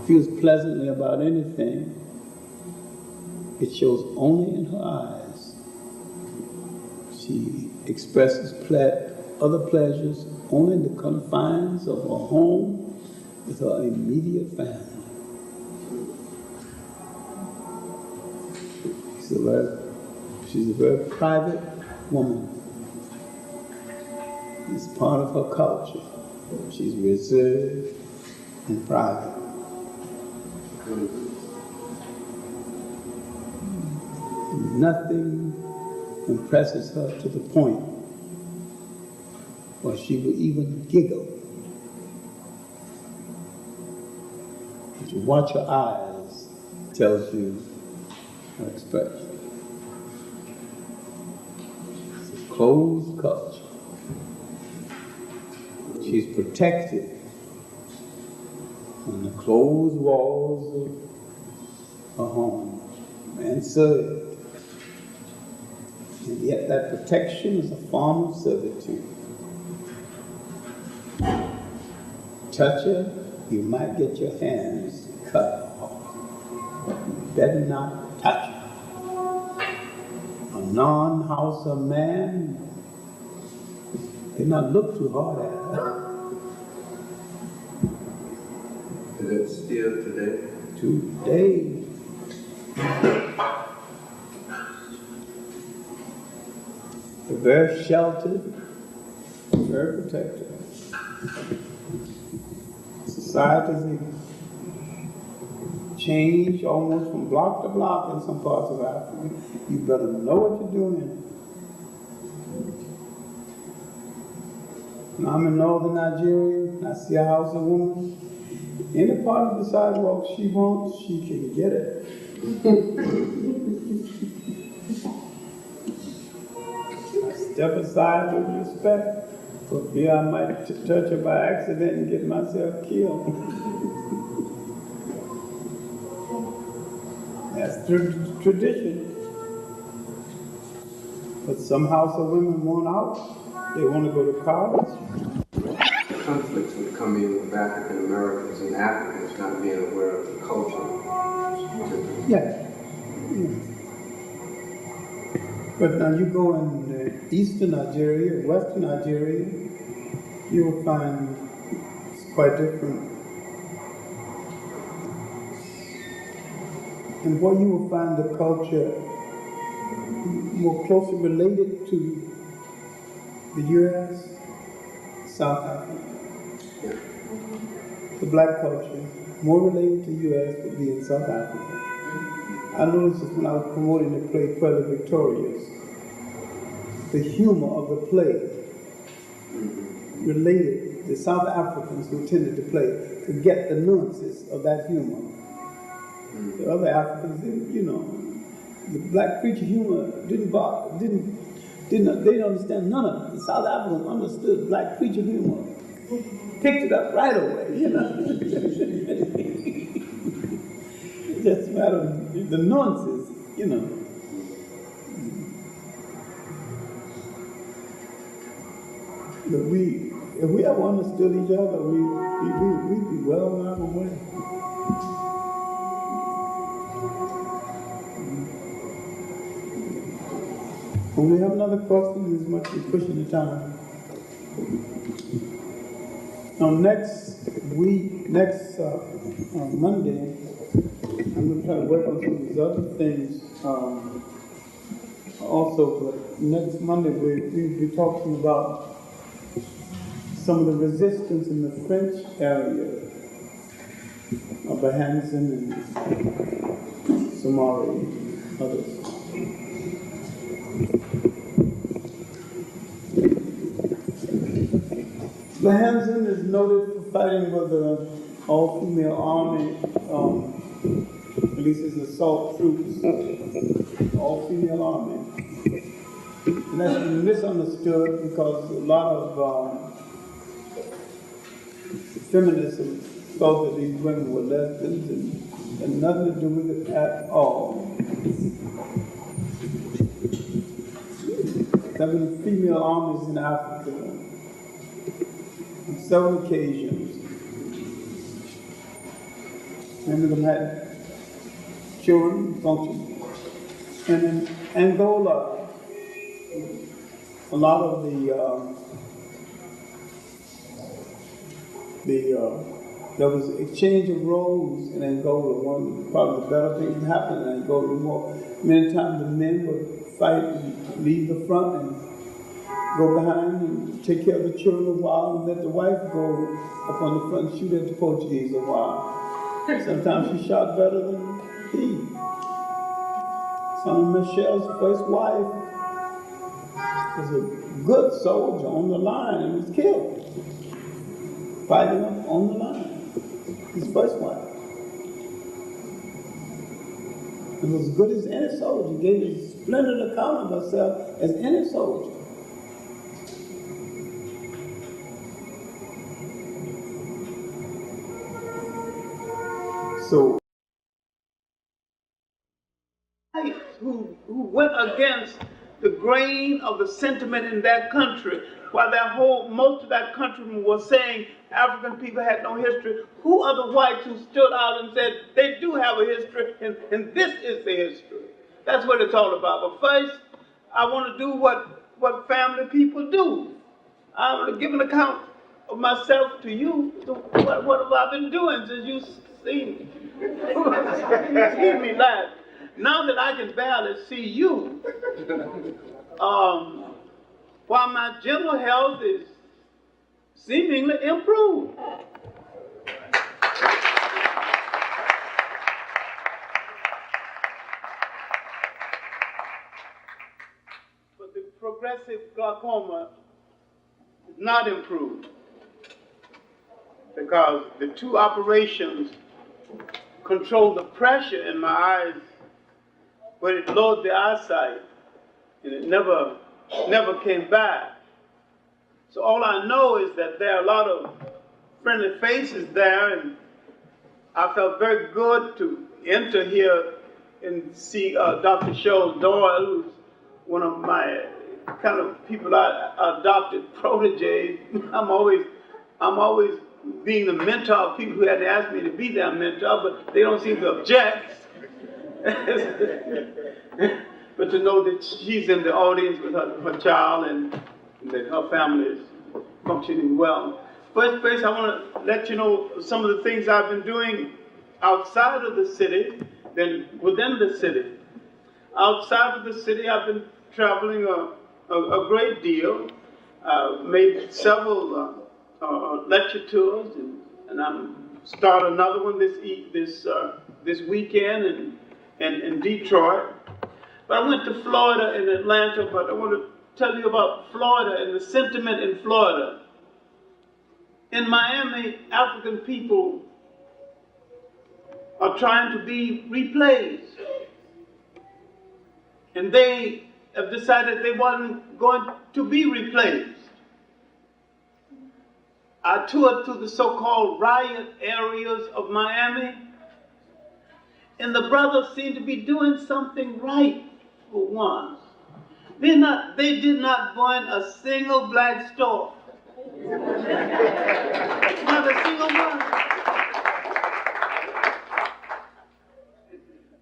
feels pleasantly about anything, it shows only in her eyes. She expresses other pleasures only in the confines of her home with her immediate family. She's a very private woman. It's part of her culture. She's reserved and private. Nothing impresses her to the point where she will even giggle. But you watch her eyes, tells you her expression. It's a closed culture. She's protected from the closed walls of her home and served. And yet that protection is a form of servitude. Touch her, you might get your hands cut off. You better not touch her. A non-Hausa man did not look too hard at her. Is it still today? Today. They're very sheltered, very protected. Societies change almost from block to block in some parts of Africa. You better know what you're doing. When I'm in northern Nigeria and I see a Hausa woman, any part of the sidewalk she wants, she can get it. I step aside with respect, for fear I might touch her by accident and get myself killed. That's tradition. But some Hausa women want out. They want to go to college. Conflicts would come in with African Americans and Africans not being aware of the culture. Yeah. But now you go in eastern Nigeria, western Nigeria, you will find it's quite different. And where you will find the culture more closely related to the U.S., South Africa. The black culture, more related to the U.S., would be in South Africa. I noticed this when I was promoting the play Puerto Victorious. The humor of the play related the South Africans who attended the play to get the nuances of that humor. The other Africans, the black preacher humor they didn't understand none of it. The South Africans understood black preacher humor, picked it up right away, It's just a matter of the nuances, But if we ever understood each other, we'd be well on our way. When we have another question, as much as we're pushing the time. Now next week, Monday, I'm going to try to work on some of these other things also, but next Monday we'll be talking about some of the resistance in the French area of Hansen and Somali and others. Hansen is noted for fighting with the all-female army, at least his assault troops, all-female army. And that's been misunderstood because a lot of feminism thought that these women were lesbians and had nothing to do with it at all. There have been female armies in Africa on several occasions. Many of them had children, functioning. And in Angola, a lot of there was exchange of roles in Angola. One probably the better things that happened in Angola. Many times the men would fight and leave the front and go behind and take care of the children a while and let the wife go up on the front and shoot at the Portuguese a while. Sometimes she shot better than he. Some of Michelle's first wife was a good soldier on the line and was killed, fighting up on the line. His first wife. And was as good as any soldier. Gave a splendid account of herself as any soldier. So, who went against the grain of the sentiment in that country, while most of that countrymen were saying African people had no history, who are the whites who stood out and said they do have a history, and this is the history? That's what it's all about. But first, I want to do what family people do. I want to give an account of myself to you. What have I been doing since you've seen me last? Now that I can barely see you, while my general health is seemingly improved. But the progressive glaucoma is not improved because the two operations control the pressure in my eyes, but it lowered the eyesight, and it never came back. So all I know is that there are a lot of friendly faces there, and I felt very good to enter here and see Dr. Scholes Doyle, who's one of my kind of people I adopted proteges. I'm always being the mentor of people who had to ask me to be their mentor, but they don't seem to object. But to know that she's in the audience with her child and that her family is functioning well. First place, I want to let you know some of the things I've been doing outside of the city than within the city. Outside of the city, I've been traveling a great deal. I've made several lecture tours, and I'm start another one this weekend in Detroit. But I went to Florida and Atlanta, but I want to tell you about Florida and the sentiment in Florida. In Miami, African people are trying to be replaced. And they have decided they weren't going to be replaced. I toured through the so-called riot areas of Miami, and the brothers seem to be doing something right for once. They did not burn a single black store. Not a single one.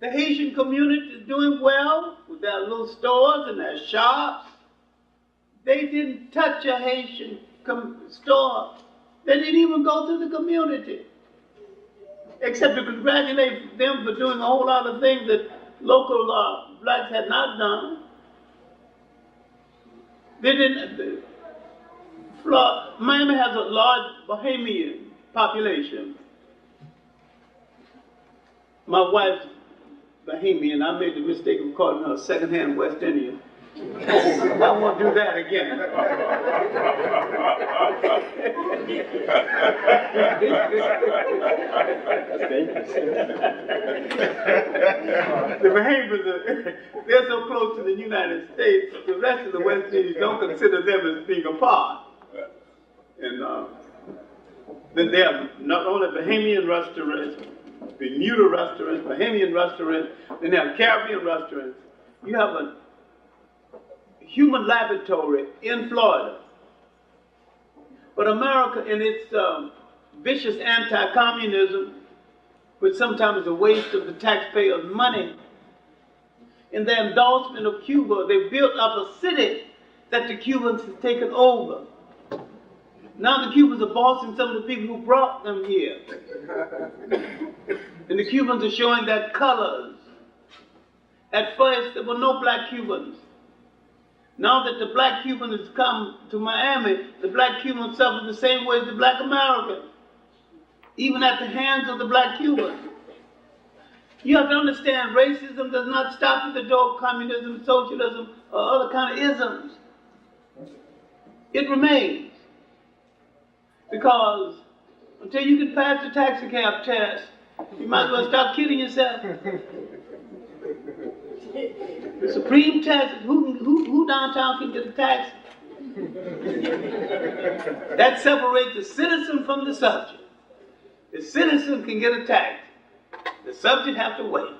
The Haitian community is doing well with their little stores and their shops. They didn't touch a Haitian store. They didn't even go to the community, except to congratulate them for doing a whole lot of things that local blacks had not done. They didn't. Miami has a large Bahamian population. My wife's Bahamian. I made the mistake of calling her a second-hand West Indian. I won't do that again. The Bahamians, they're so close to the United States, the rest of the West Indians don't consider them as being a part. And then they have not only Bahamian restaurants, Bermuda restaurants, Bahamian restaurants, then they have Caribbean restaurants. You have a human laboratory in Florida. But America, in its vicious anti-communism, which sometimes is a waste of the taxpayers' money, in their endorsement of Cuba, they built up a city that the Cubans have taken over. Now the Cubans are bossing some of the people who brought them here. And the Cubans are showing their colors. At first, there were no black Cubans. Now that the black Cuban has come to Miami, the black Cubans suffer the same way as the black Americans, even at the hands of the black Cubans. You have to understand, racism does not stop at the door of communism, socialism, or other kind of isms. It remains. Because until you can pass the taxi cab test, you might as well stop kidding yourself. The supreme test is who downtown can get a taxi. That separates the citizen from the subject. The citizen can get a taxi. The subject have to wait.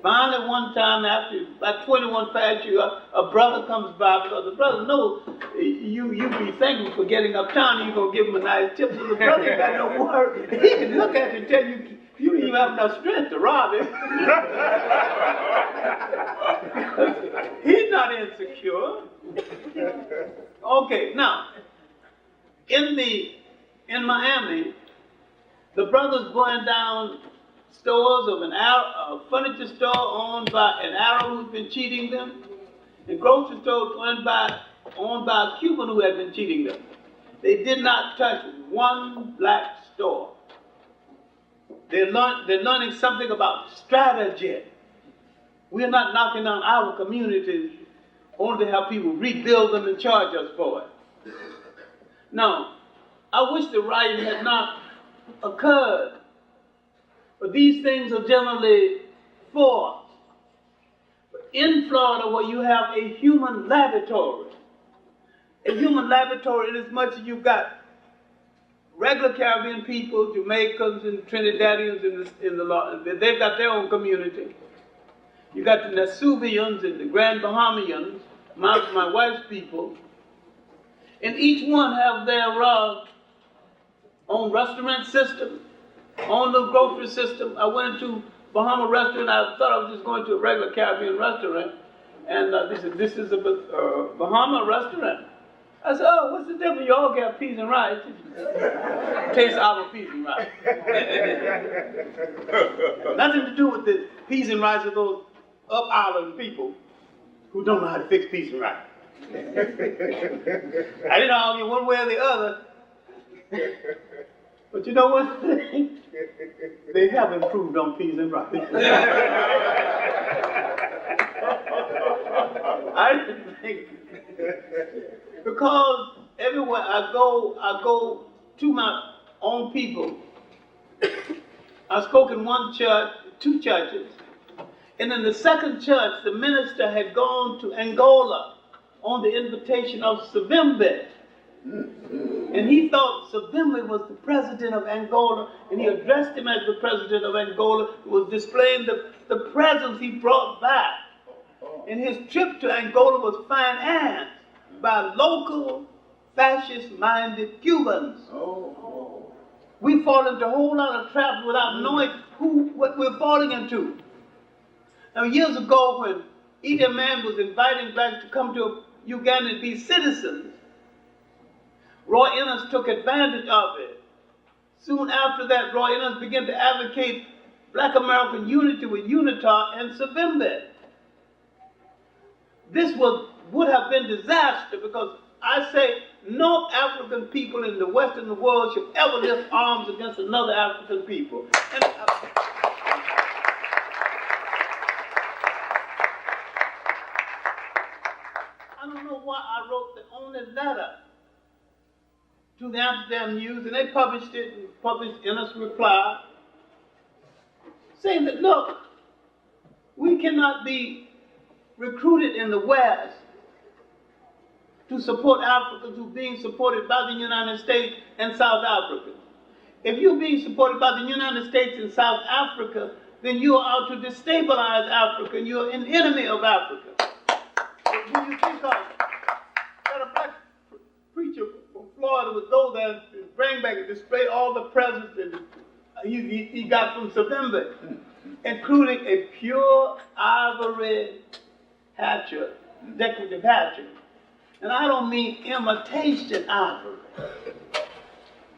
Finally, one time after about 21 past you, a brother comes by because the brother knows you be thankful for getting uptown and you're going to give him a nice tip. So the brother ain't got no word. He can look at you and tell you don't even have enough strength to rob him. He's not insecure. Okay, now, in Miami, the brother's going down stores of a furniture store owned by an Arab who's been cheating them, and grocery stores owned by a Cuban who had been cheating them. They did not touch one black store. They're learning something about strategy. We're not knocking down our communities only to have people rebuild them and charge us for it. Now, I wish the rioting had not occurred, but these things are generally forced. But in Florida, where you have a human laboratory in as much as you've got regular Caribbean people, Jamaicans and Trinidadians they've got their own community. You got the Nasubians and the Grand Bahamians, my wife's people, and each one have their own restaurant system, own little grocery system. I went into Bahama restaurant. I thought I was just going to a regular Caribbean restaurant, and they said, "This is a Bahama restaurant." I said, "Oh, what's the difference? You all got peas and rice." Taste our peas and rice. Nothing to do with the peas and rice of those up island people who don't know how to fix peas and rice. I didn't argue one way or the other. But you know what? They have improved on peas and rice. I didn't think, because everywhere I go to my own people. I spoke in one church, two churches, and in the second church, the minister had gone to Angola on the invitation of Savimbi. And he thought Savimbi was the president of Angola, and he addressed him as the president of Angola. He was displaying the presence he brought back. And his trip to Angola was financed by local fascist-minded Cubans. We fall into a whole lot of traps without knowing what we're falling into. Now, years ago, when Idi Amin was inviting blacks to come to Uganda and be citizens, Roy Innes took advantage of it. Soon after that, Roy Innes began to advocate Black American unity with UNITA and Savimbi. This would have been disaster, because I say no African people in the Western world should ever lift arms against another African people. And, I don't know why I wrote the only letter to the Amsterdam News, and they published it, and published Innes' reply, saying that, look, we cannot be recruited in the West to support Africans who are being supported by the United States and South Africa. If you're being supported by the United States and South Africa, then you are out to destabilize Africa, and you're an enemy of Africa. When you think of that a black preacher from Florida would go there and bring back and display all the presents that he got from Savimbi, including a pure ivory hatchet, decorative hatchet. And I don't mean imitation ivory.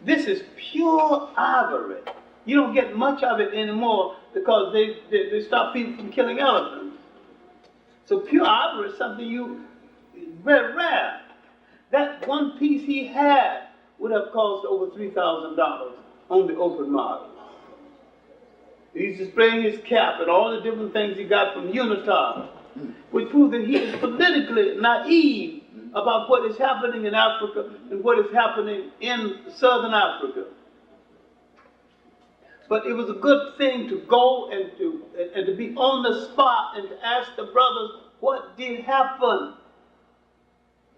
This is pure ivory. You don't get much of it anymore because they stop people from killing elephants. So pure ivory is something very rare. That one piece he had would have cost over $3,000 on the open market. He's displaying his cap and all the different things he got from UNITAR, which proves that he is politically naive about what is happening in Africa and what is happening in Southern Africa. But it was a good thing to go and to be on the spot and to ask the brothers what did happen,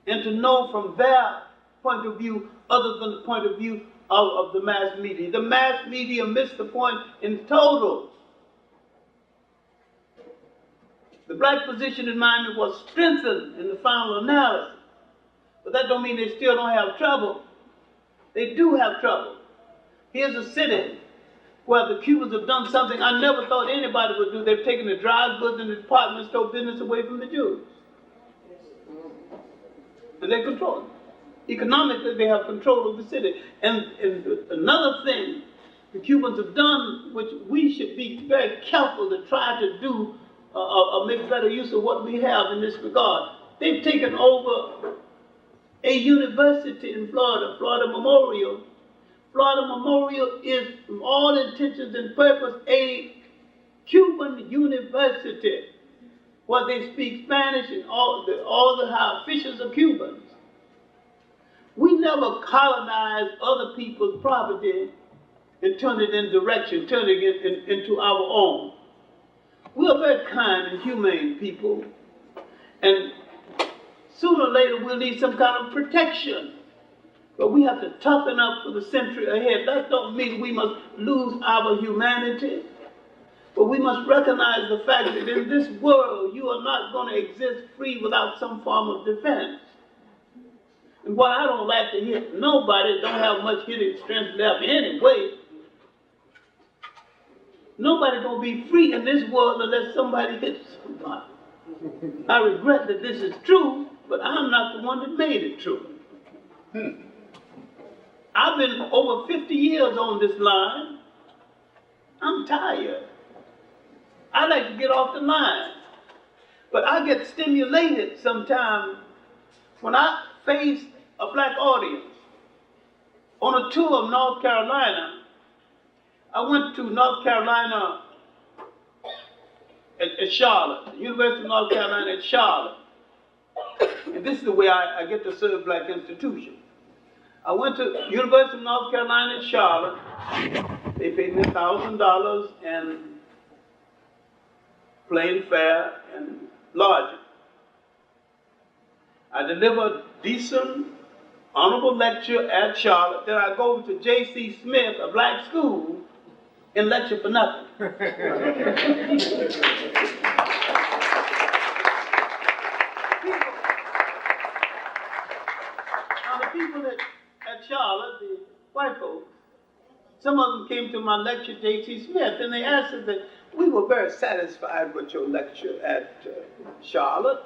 and to know from their point of view, other than the point of view of the mass media. The mass media missed the point in total. The black position in Miami was strengthened in the final analysis. But that don't mean they still don't have trouble. They do have trouble. Here's a city where the Cubans have done something I never thought anybody would do. They've taken the dry goods and the department store business away from the Jews. And they control it. Economically, they have control of the city. And another thing the Cubans have done, which we should be very careful to try to do, or make better use of what we have in this regard. They've taken over a university in Florida, Florida Memorial. Florida Memorial is, from all intentions and purpose, a Cuban university where they speak Spanish and all the high officials are Cubans. We never colonize other people's property and turn it in direction, turning it into our own. We are very kind and humane people, and sooner or later we'll need some kind of protection. But we have to toughen up for the century ahead. That don't mean we must lose our humanity, but we must recognize the fact that in this world you are not going to exist free without some form of defense. And while I don't like to hit nobody, don't have much hitting strength left anyway, nobody's going to be free in this world unless somebody hits somebody. I regret that this is true, but I'm not the one that made it true. I've been over 50 years on this line. I'm tired. I like to get off the line. But I get stimulated sometimes when I face a black audience. On a tour of North Carolina, I went to North Carolina at Charlotte, the University of North Carolina at Charlotte. And this is the way I get to serve black institutions. I went to University of North Carolina at Charlotte. They paid me $1,000 and plane fare and lodging. I delivered decent, honorable lecture at Charlotte. Then I go to J.C. Smith, a black school, and lecture for nothing. Now the people at Charlotte, the white folks, some of them came to my lecture, J.C. Smith, and they answered that we were very satisfied with your lecture at Charlotte.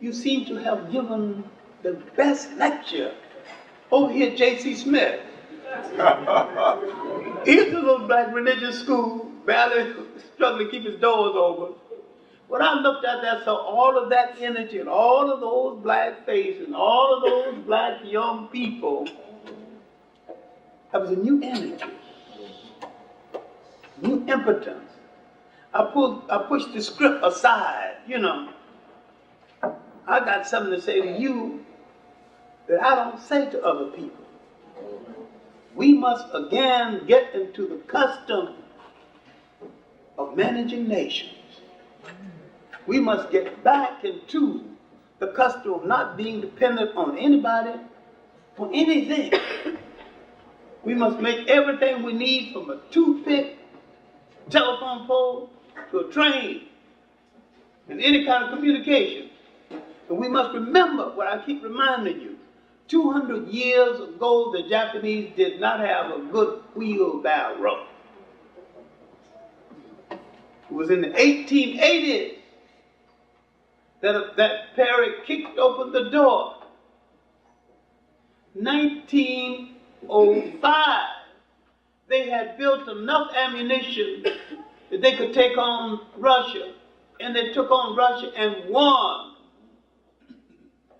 You seem to have given the best lecture over here at J.C. Smith. Here's a little black religious school, barely struggling to keep his doors open. When I looked at that, saw all of that energy and all of those black faces and all of those black young people. That was a new energy, new impotence. I pushed the script aside, you know. I got something to say to you that I don't say to other people. We must again get into the custom of managing nations. We must get back into the custom of not being dependent on anybody, on anything. We must make everything we need, from a toothpick, telephone pole, to a train, and any kind of communication. And we must remember what I keep reminding you. 200 years ago, the Japanese did not have a good wheelbarrow. It was in the 1880s that Perry kicked open the door. 1905, they had built enough ammunition that they could take on Russia, and they took on Russia and won.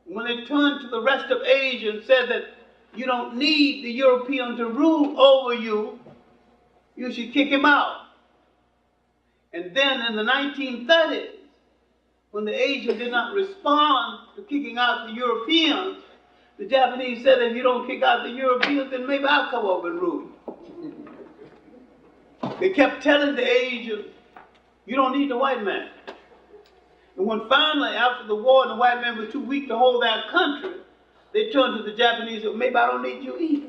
When they turned to the rest of Asia and said that you don't need the European to rule over you, you should kick him out. And then in the 1930s, when the Asians did not respond to kicking out the Europeans, the Japanese said, if you don't kick out the Europeans, then maybe I'll come over and rule you. They kept telling the Asians, you don't need the white man. And when finally, after the war, and the white man was too weak to hold that country, they turned to the Japanese and said, maybe I don't need you either.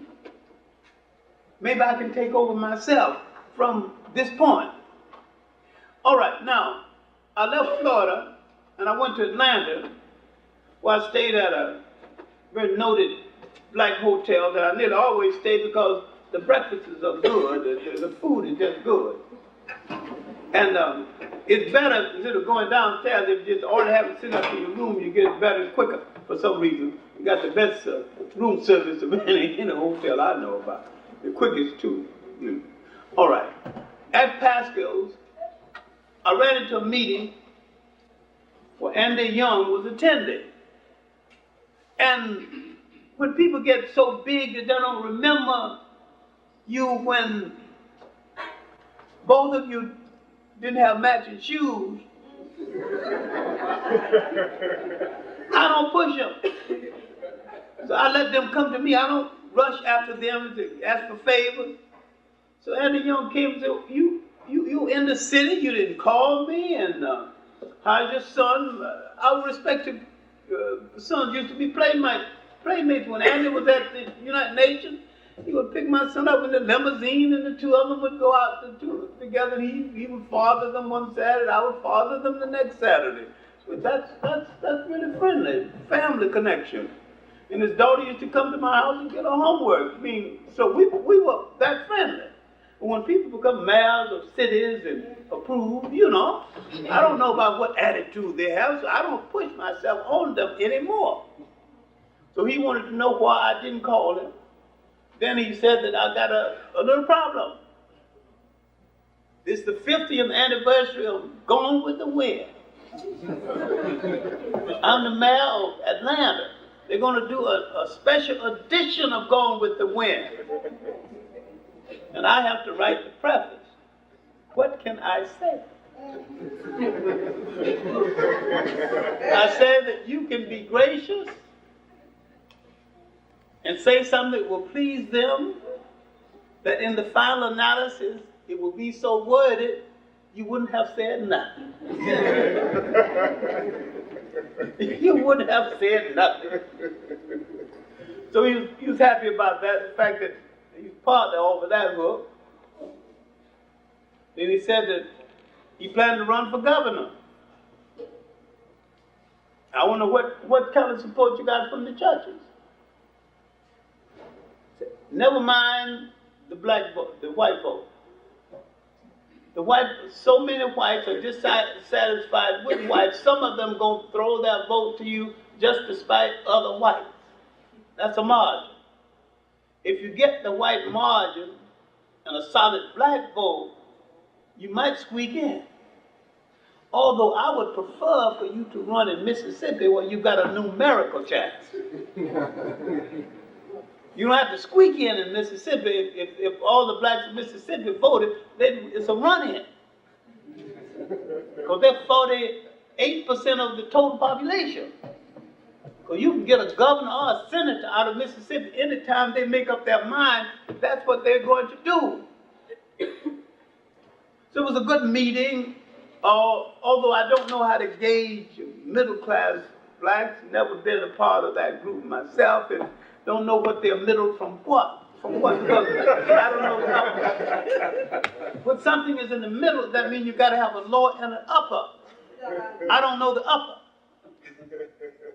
Maybe I can take over myself from this point. All right, now, I left Florida, and I went to Atlanta, where I stayed at a very noted black hotel that I nearly always stay because the breakfasts are good, the food is just good. And it's better instead of going downstairs, if you just order have it sit up in your room, you get it better quicker for some reason. You got the best room service of any in a hotel I know about. The quickest too. All right. At Pascal's, I ran into a meeting where Andy Young was attending. And when people get so big that they don't remember you when both of you didn't have matching shoes, I don't push them. So I let them come to me. I don't rush after them to ask for favors. So Andy Young came and said, you in the city, you didn't call me, and how's your son? Our respective sons used to be playmates. When Andy was at the United Nations, he would pick my son up in the limousine, and the two of them would go out together. He would father them one Saturday, I would father them the next Saturday. So that's really friendly, family connection. And his daughter used to come to my house and get her homework. I mean, so we were that friendly. But when people become mayors of cities and approved, I don't know about what attitude they have, so I don't push myself on them anymore. So he wanted to know why I didn't call him. Then he said that I got a little problem. This is the 50th anniversary of Gone with the Wind. I'm the mayor of Atlanta. They're going to do a special edition of Gone with the Wind. And I have to write the preface. What can I say? I say that you can be gracious and say something that will please them, that in the final analysis, it will be so worded, you wouldn't have said nothing. You wouldn't have said nothing. So he was happy about that, the fact that he's partner over that hook. Then he said that he planned to run for governor. I wonder what kind of support you got from the churches. Never mind the black vote, the white vote. So many whites are dissatisfied with whites. Some of them gonna throw their vote to you just to spite other whites. That's a margin. If you get the white margin and a solid black vote, you might squeak in. Although I would prefer for you to run in Mississippi where you got a numerical chance. You don't have to squeak in Mississippi. If all the blacks in Mississippi voted, it's a run-in. Because they're 48% of the total population. Because you can get a governor or a senator out of Mississippi anytime they make up their mind that that's what they're going to do. So it was a good meeting, although I don't know how to gauge middle-class blacks. Never been a part of that group myself, and don't know what they're middle from what. From what? Because I don't know. When something is in the middle, that means you got to have a lower and an upper. I don't know the upper.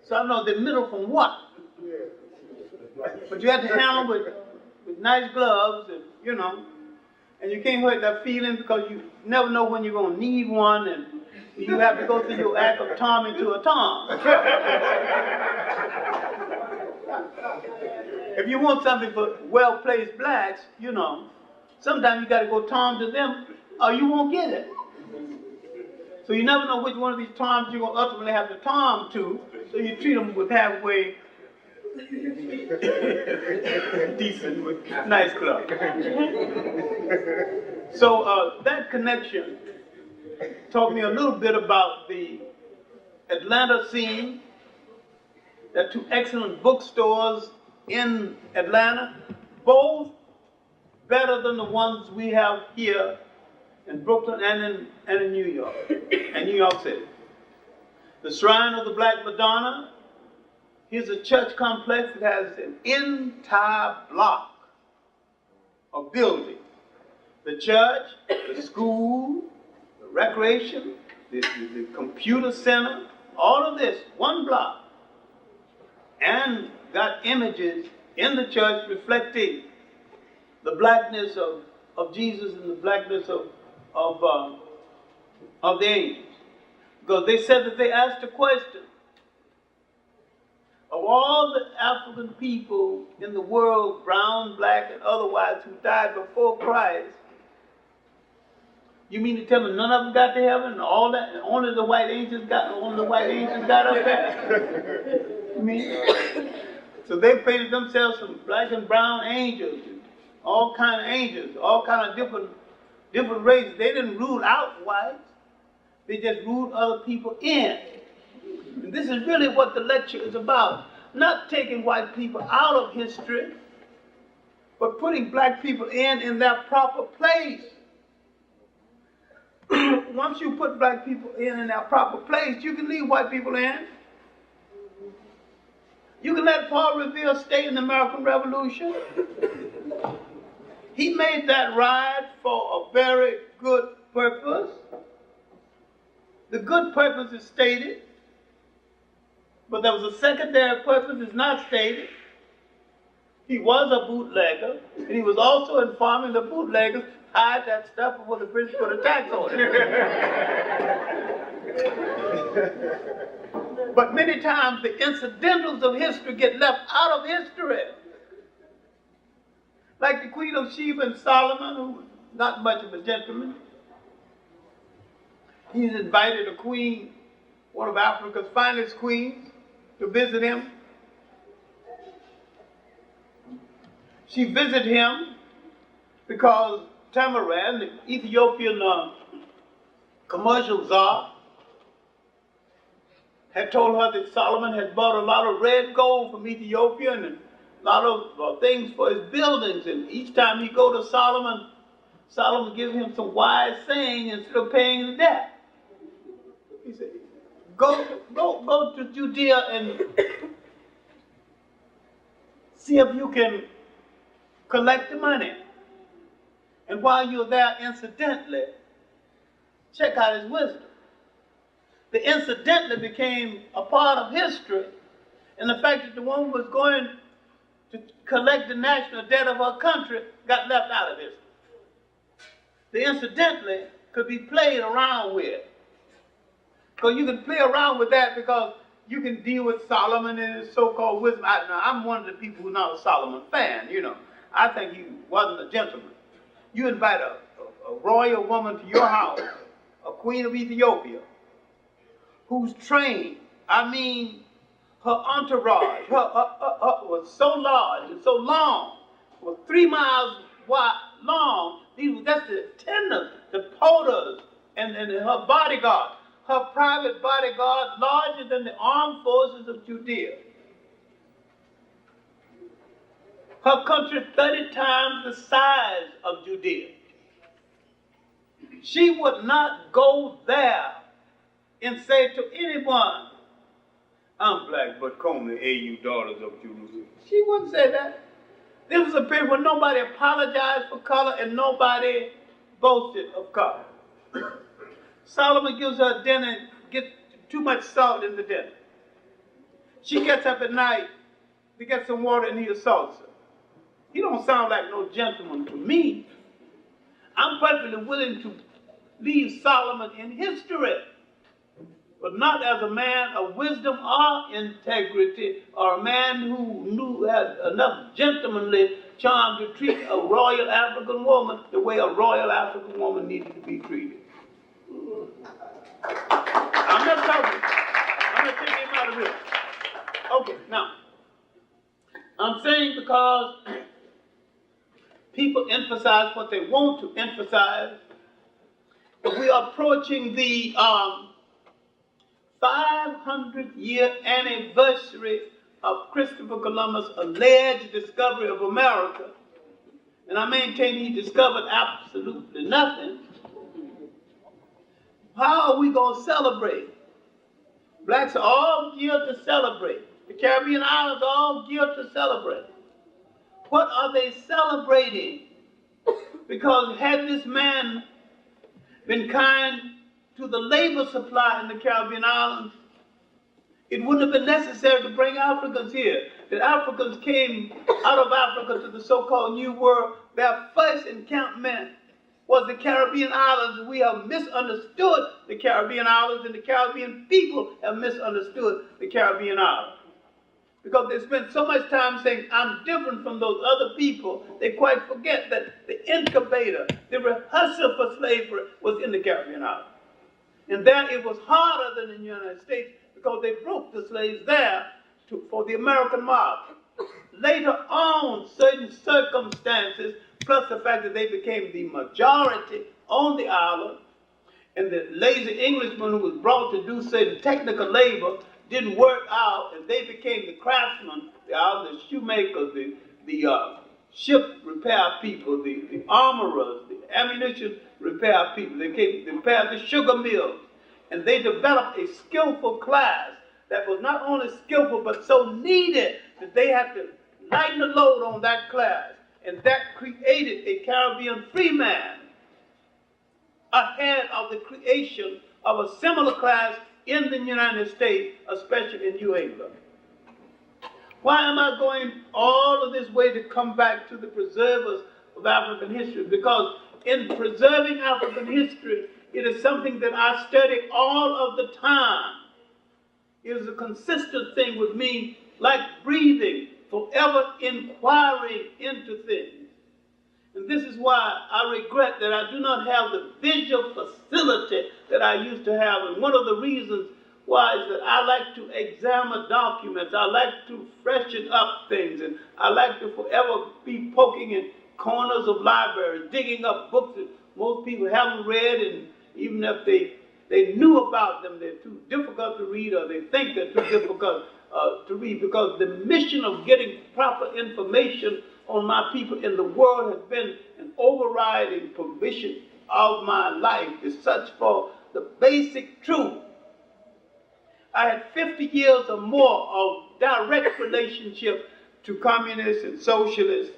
So I know the middle from what. But you have to handle with nice gloves, and and you can't hurt that feeling because you never know when you're going to need one, and you have to go through your act of Tom into a Tom. If you want something for well-placed blacks, sometimes you got to go Tom to them or you won't get it. So you never know which one of these Toms you're going to ultimately have to Tom to, so you treat them with halfway decent, with nice club. So that connection taught me a little bit about the Atlanta scene. There are two excellent bookstores in Atlanta, both better than the ones we have here in Brooklyn and in New York, and New York City. The Shrine of the Black Madonna, here's a church complex that has an entire block of buildings. The church, the school, the recreation, the computer center, all of this, one block. And got images in the church reflecting the blackness of Jesus and the blackness of the angels. Because they said that they asked a question. Of all the African people in the world, brown, black, and otherwise, who died before Christ, you mean to tell me none of them got to heaven and all that, and only the white angels got up there? You mean? So they painted themselves some black and brown angels, all kind of angels, all kind of different races. They didn't rule out whites. They just ruled other people in. And this is really what the lecture is about. Not taking white people out of history, but putting black people in their proper place. Once you put black people in their proper place, you can leave white people in. You can let Paul Revere stay in the American Revolution. He made that ride for a very good purpose. The good purpose is stated, but there was a secondary purpose that's not stated. He was a bootlegger, and he was also informing the bootleggers, hide that stuff before the British put a tax on it. But many times the incidentals of history get left out of history. Like the Queen of Sheba and Solomon, who was not much of a gentleman. He's invited a queen, one of Africa's finest queens, to visit him. She visited him because Tamaran, the Ethiopian commercial czar, had told her that Solomon had bought a lot of red gold from Ethiopia and a lot of things for his buildings. And each time he go to Solomon, Solomon gives him some wise saying instead of paying the debt. He said, go to Judea and see if you can collect the money. And while you're there, incidentally, check out his wisdom. The incidentally became a part of history, and the fact that the woman was going to collect the national debt of her country got left out of history. The incidentally could be played around with. Because you can play around with that because you can deal with Solomon and his so-called wisdom. I'm one of the people who's not a Solomon fan, you know. I think he wasn't a gentleman. You invite a royal woman to your house, a queen of Ethiopia, who's trained. I mean, her entourage was so large and so long, was 3 miles wide, long. That's the attendants, the porters, and her bodyguard. Her private bodyguard larger than the armed forces of Judea. Her country 30 times the size of Judea. She would not go there and say to anyone, I'm black, but call me you daughters of Jerusalem. She wouldn't say that. This was a period when nobody apologized for color and nobody boasted of color. Solomon gives her dinner and gets too much salt in the dinner. She gets up at night to get some water and he assaults her. He don't sound like no gentleman to me. I'm perfectly willing to leave Solomon in history, but not as a man of wisdom or integrity, or a man who had enough gentlemanly charm to treat a royal African woman the way a royal African woman needed to be treated. I'm not talking. I'm going to take him out of this. Okay, now, I'm saying because people emphasize what they want to emphasize, We are approaching the 500-year anniversary of Christopher Columbus' alleged discovery of America. And I maintain he discovered absolutely nothing. How are we going to celebrate? Blacks are all geared to celebrate. The Caribbean islands are all geared to celebrate. What are they celebrating? Because had this man been kind to the labor supply in the Caribbean islands, it wouldn't have been necessary to bring Africans here. The Africans came out of Africa to the so-called New World. Their first encampment was the Caribbean islands. We have misunderstood the Caribbean islands, and the Caribbean people have misunderstood the Caribbean islands. Because they spend so much time saying, I'm different from those other people, they quite forget that the incubator, the rehearsal for slavery was in the Caribbean islands. And there it was harder than in the United States because they broke the slaves there for the American market. Later on, certain circumstances, plus the fact that they became the majority on the island, and the lazy Englishman who was brought to do certain technical labor didn't work out, and they became the craftsmen, the shoemakers, the ship repair people, the armorers, the ammunition repair people. They repaired the sugar mills, and they developed a skillful class that was not only skillful but so needed that they had to lighten the load on that class, and that created a Caribbean free man ahead of the creation of a similar class in the United States, especially in New England. Why am I going all of this way to come back to the preservers of African history? Because in preserving African history, it is something that I study all of the time. It is a consistent thing with me, like breathing, forever inquiring into things. And this is why I regret that I do not have the visual facility that I used to have. And one of the reasons why is that I like to examine documents. I like to freshen up things. And I like to forever be poking in corners of libraries, digging up books that most people haven't read. And even if they knew about them, they're too difficult to read, or they think they're too difficult to read. Because the mission of getting proper information on my people in the world has been an overriding permission of my life, to search for the basic truth. I had 50 years or more of direct relationship to communists and socialists.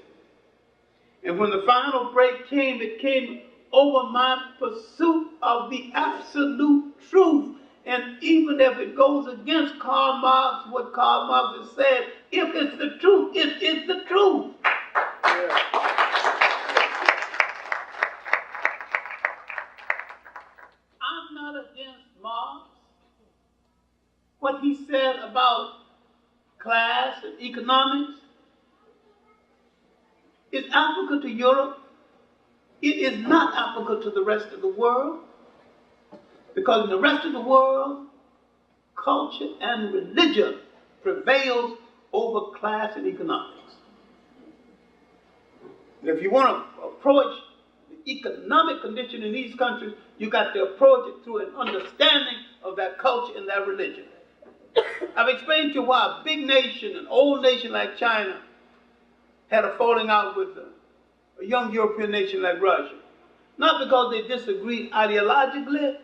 And when the final break came, it came over my pursuit of the absolute truth. And even if it goes against Karl Marx, what Karl Marx has said, if it's the truth, it is the truth. I'm not against Marx. What he said about class and economics is applicable to Europe. It is not applicable to the rest of the world, because in the rest of the world, culture and religion prevails over class and economics. And if you want to approach the economic condition in these countries, you got to approach it through an understanding of that culture and that religion. I've explained to you why a big nation, an old nation like China, had a falling out with a young European nation like Russia. Not because they disagreed ideologically,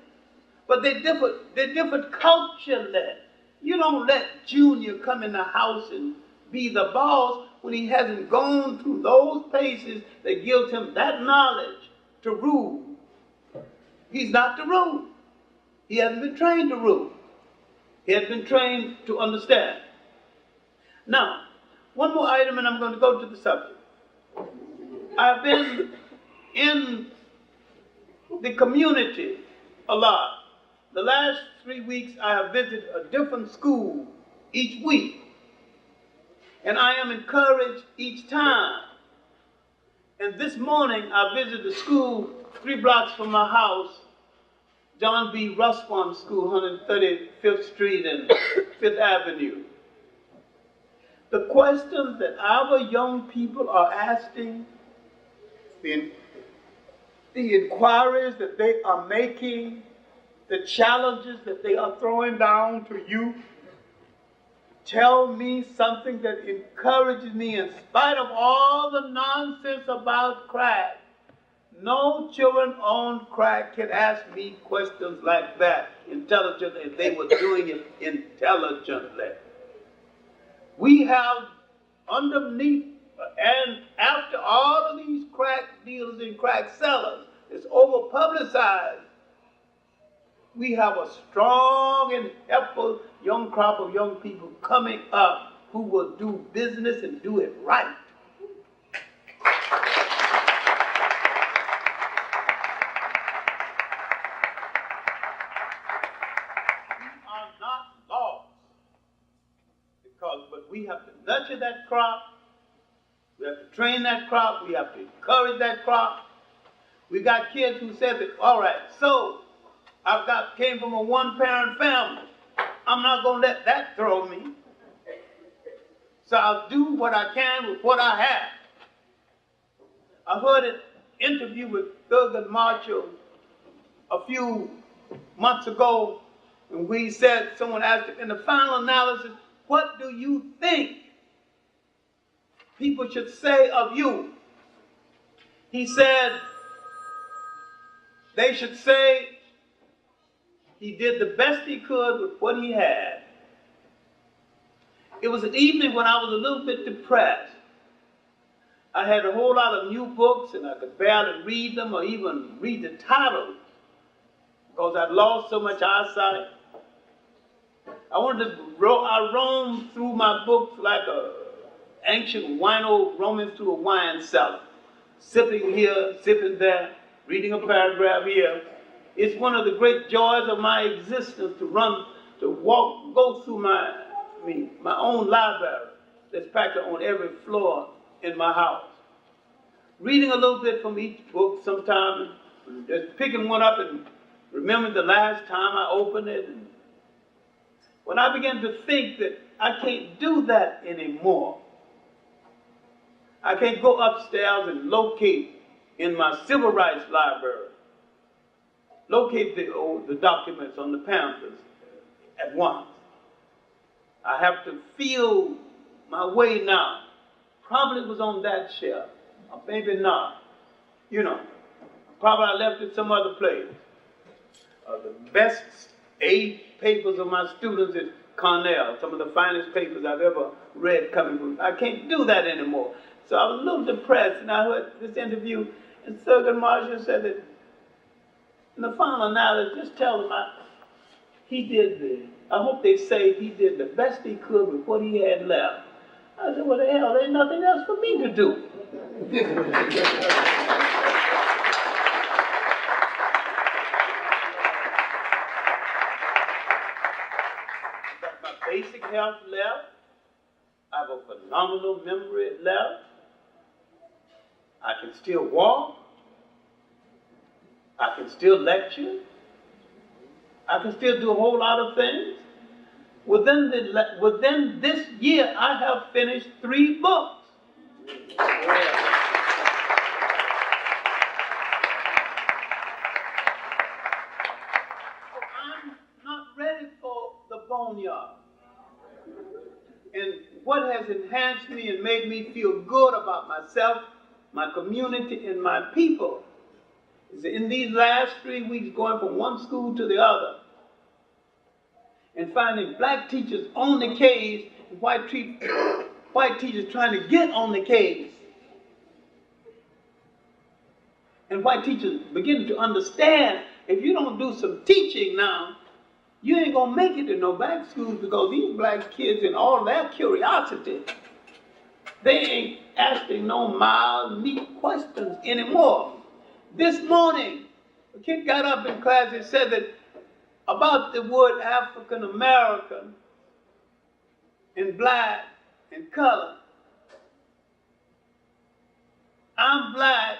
but they differed culturally. You don't let Junior come in the house and be the boss when he hasn't gone through those paces that gives him that knowledge to rule. He's not to rule. He hasn't been trained to rule. He has been trained to understand. Now, one more item and I'm going to go to the subject. I've been in the community a lot. The last 3 weeks I have visited a different school each week. And I am encouraged each time. And this morning I visited a school 3 blocks from my house, John B. Russwam School, 135th Street and 5th Avenue. The questions that our young people are asking, the the inquiries that they are making, the challenges that they are throwing down to you, tell me something that encourages me in spite of all the nonsense about crack. No children on crack can ask me questions like that intelligently if they were doing it intelligently. We have underneath and after all of these crack dealers and crack sellers, it's over publicized. We have a strong and helpful young crop of young people coming up who will do business and do it right. But we have to nurture that crop. We have to train that crop. We have to encourage that crop. We got kids who said that, all right, so came from a one-parent family. I'm not going to let that throw me. So I'll do what I can with what I have. I heard an interview with Thurgood Marshall a few months ago, and someone asked him, in the final analysis, what do you think people should say of you? He said, they should say he did the best he could with what he had. It was an evening when I was a little bit depressed. I had a whole lot of new books and I could barely read them or even read the titles because I'd lost so much eyesight. I roamed through my books like an ancient wino roaming through a wine cellar, sipping here, sipping there, reading a paragraph here. It's one of the great joys of my existence go through my own library that's packed on every floor in my house. Reading a little bit from each book sometimes, just picking one up and remembering the last time I opened it. When I began to think that I can't do that anymore, I can't go upstairs and locate in my civil rights library, locate the documents on the pamphlets at once. I have to feel my way now. Probably it was on that shelf, or maybe not. Probably I left it some other place. The best A papers of my students is Cornell, some of the finest papers I've ever read coming from. I can't do that anymore. So I was a little depressed, and I heard this interview, and Thurgood Marshall said that in the final analysis, just tell them I hope they say he did the best he could with what he had left. I said, well, the hell, there's nothing else for me to do. Basic health left. I have a phenomenal memory left. I can still walk. I can still lecture. I can still do a whole lot of things. Within this year, I have finished 3 books. I'm not ready for the boneyard. And what has enhanced me and made me feel good about myself, my community, and my people is that in these last 3 weeks going from one school to the other and finding black teachers on the case and white teachers trying to get on the case. And white teachers beginning to understand if you don't do some teaching now, you ain't gonna make it in no black schools because these black kids and all their curiosity, they ain't asking no mild, neat questions anymore. This morning, a kid got up in class and said that about the word African American and black and color. I'm black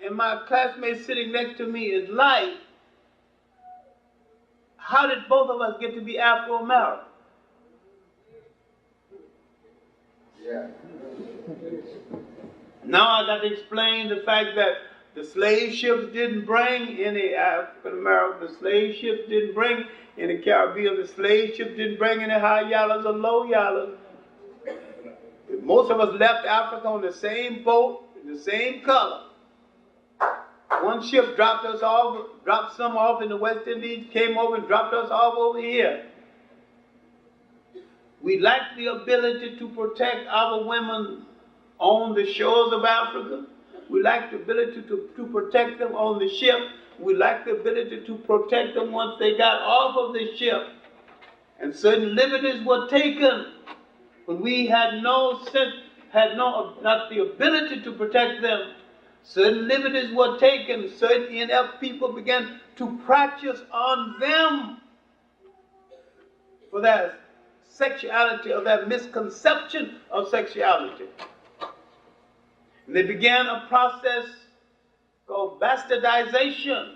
and my classmate sitting next to me is light. How did both of us get to be Afro-American? Yeah. Now I got to explain the fact that The slave ships didn't bring any African Americans. The slave ships didn't bring any Caribbean. The slave ships didn't bring any high yallahs or low yallahs. Most of us left Africa on the same boat, in the same color. One ship dropped us off, dropped some off in the West Indies, came over and dropped us off over here. We lack the ability to protect our women on the shores of Africa. We lack the ability to protect them on the ship. We lack the ability to protect them once they got off of the ship. And certain liberties were taken when we had not the ability to protect them. Certain liberties were taken. Certain NF people began to practice on them for their sexuality or their misconception of sexuality. And they began a process called bastardization.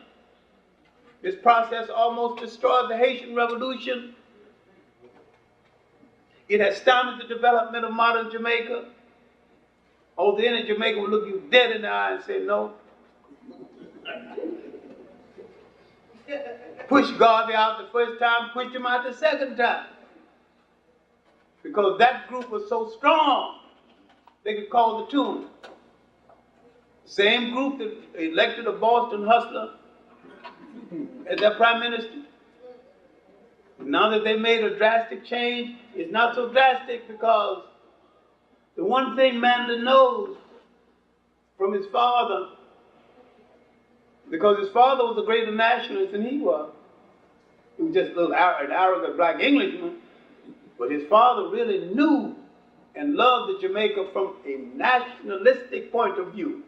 This process almost destroyed the Haitian Revolution. It has stunted the development of modern Jamaica. Oh, then in Jamaica will look you dead in the eye and say, no. Push Garvey out the first time, pushed him out the second time. Because that group was so strong, they could call the tune. Same group that elected a Boston hustler as their prime minister. Now that they made a drastic change, it's not so drastic because the one thing Mandela knows from his father, because his father was a greater nationalist than he was. He was just an arrogant black Englishman, but his father really knew and loved the Jamaica from a nationalistic point of view,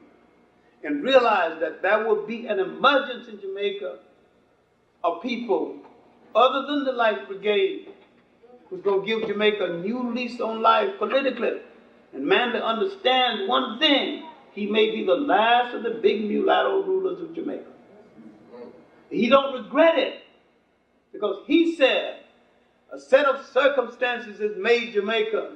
and realized that there would be an emergence in Jamaica of people other than the Light Brigade who's going to give Jamaica a new lease on life politically. And Mandela understands one thing: he may be the last of the big mulatto rulers of Jamaica. He don't regret it, because he said a set of circumstances has made Jamaica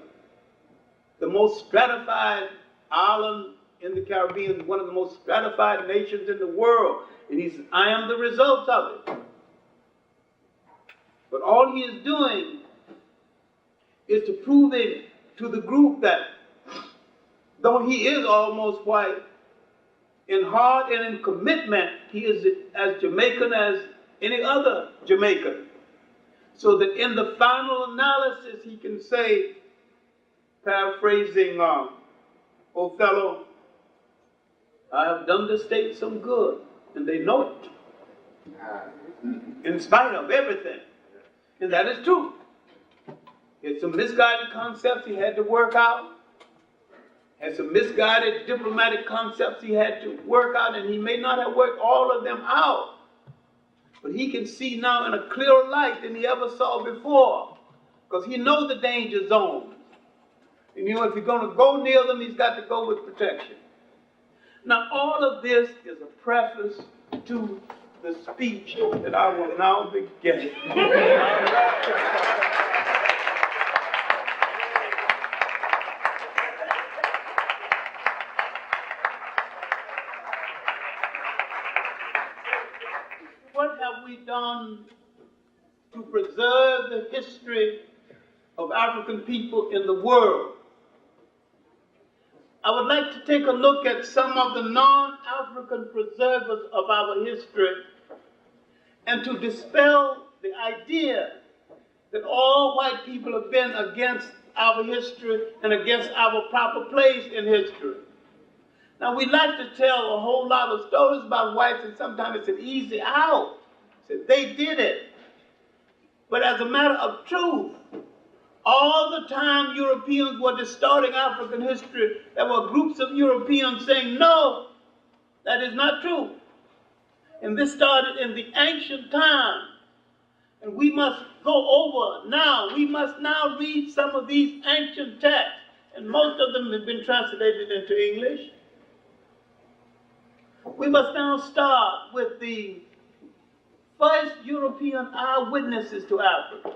the most stratified island in the Caribbean, one of the most stratified nations in the world. And he says, I am the result of it. But all he is doing is to prove it to the group that though he is almost white, in heart and in commitment, he is as Jamaican as any other Jamaican. So that in the final analysis, he can say, paraphrasing Othello, I have done the state some good, and they know it, in spite of everything. And that is true. It's some misguided concepts he had to work out, had some misguided diplomatic concepts he had to work out, and he may not have worked all of them out. But he can see now in a clearer light than he ever saw before, because he knows the danger zones. And you know, if you're going to go near them, he's got to go with protection. Now, all of this is a preface to the speech that I will now begin. What have we done to preserve the history of African people in the world? I would like to take a look at some of the non-African preservers of our history and to dispel the idea that all white people have been against our history and against our proper place in history. Now, we like to tell a whole lot of stories about whites, and sometimes it's an easy out. So they did it. But as a matter of truth, all the time Europeans were distorting African history, there were groups of Europeans saying, no, that is not true. And this started in the ancient time. And we must go over now. We must now read some of these ancient texts. And most of them have been translated into English. We must now start with the first European eyewitnesses to Africa.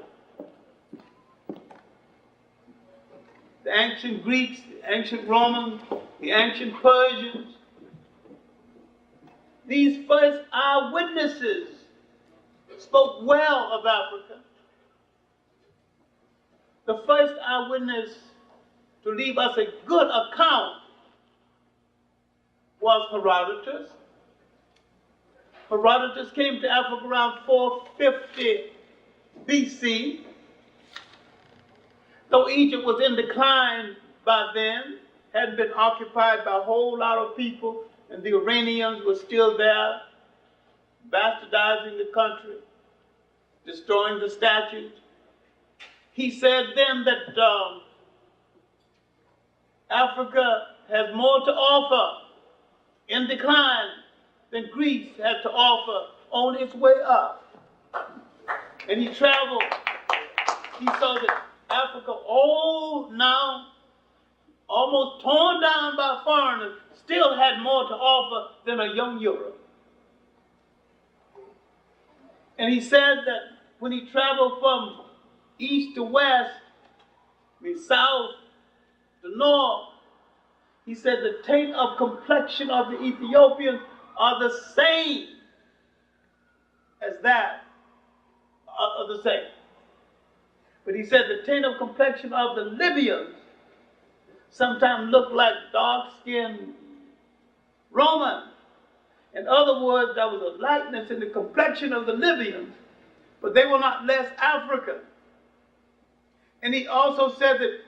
The ancient Greeks, the ancient Romans, the ancient Persians. These first eyewitnesses spoke well of Africa. The first eyewitness to leave us a good account was Herodotus. Herodotus came to Africa around 450 BC. Though Egypt was in decline by then, hadn't been occupied by a whole lot of people, and the Iranians were still there, bastardizing the country, destroying the statues. He said then that Africa has more to offer in decline than Greece had to offer on its way up. And he traveled. He saw that Africa, old now, almost torn down by foreigners, still had more to offer than a young Europe. And he said that when he traveled from east to west, south to north, he said the tint of complexion of the Ethiopians are the same as that of the same. But he said the tint of complexion of the Libyans sometimes look like dark-skinned Romans. In other words, there was a likeness in the complexion of the Libyans, but they were not less African. And he also said that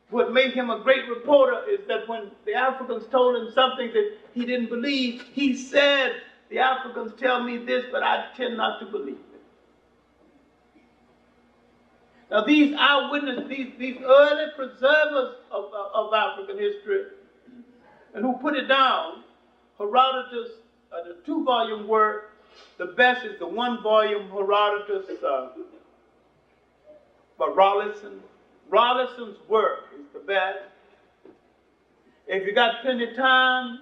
what made him a great reporter is that when the Africans told him something that he didn't believe, he said, the Africans tell me this, but I tend not to believe it. Now these eyewitnesses, these early preservers of African history, and who put it down, Herodotus, the 2-volume work, the best is the 1-volume Herodotus, by Rawlinson. Rawlinson's work is the best. If you got plenty of time,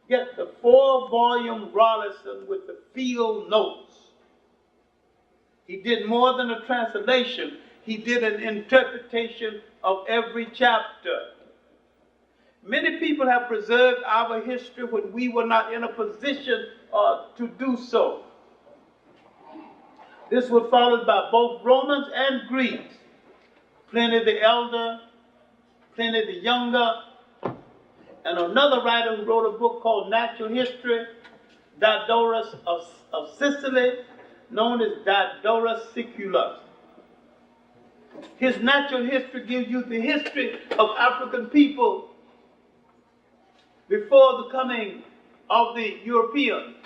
get the 4-volume Rawlinson with the field notes. He did more than a translation. He did an interpretation of every chapter. Many people have preserved our history when we were not in a position to do so. This was followed by both Romans and Greeks. Pliny the Elder, Pliny the Younger, and another writer who wrote a book called Natural History, Diodorus of Sicily, known as Diodorus Siculus. His natural history gives you the history of African people before the coming of the Europeans.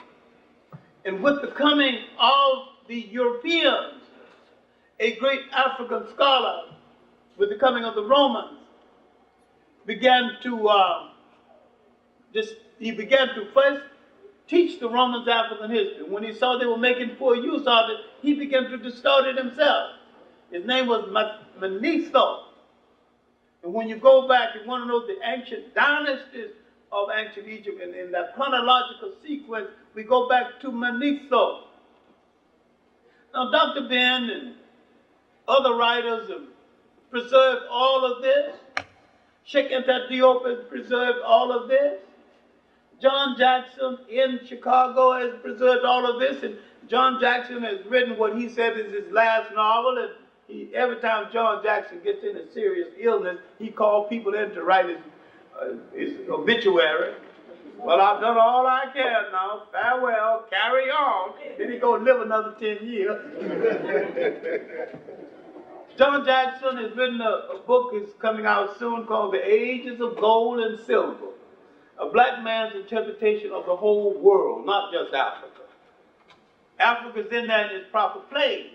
And with the coming of the Europeans, a great African scholar, with the coming of the Romans, began to first teach the Romans African history. When he saw they were making poor use of it, he began to distort it himself. His name was Manetho. And when you go back, you want to know the ancient dynasties of ancient Egypt, and in that chronological sequence, we go back to Manetho. Now, Dr. Ben and other writers have preserved all of this. Sheikh Anta Diop has preserved all of this. John Jackson in Chicago has preserved all of this, and John Jackson has written what he said is his last novel, and every time John Jackson gets in a serious illness, he calls people in to write his obituary. Well, I've done all I can now. Farewell, carry on. Then he go live another 10 years. John Jackson has written a book that's coming out soon called The Ages of Gold and Silver, a black man's interpretation of the whole world, not just Africa. Africa's in there in its proper place.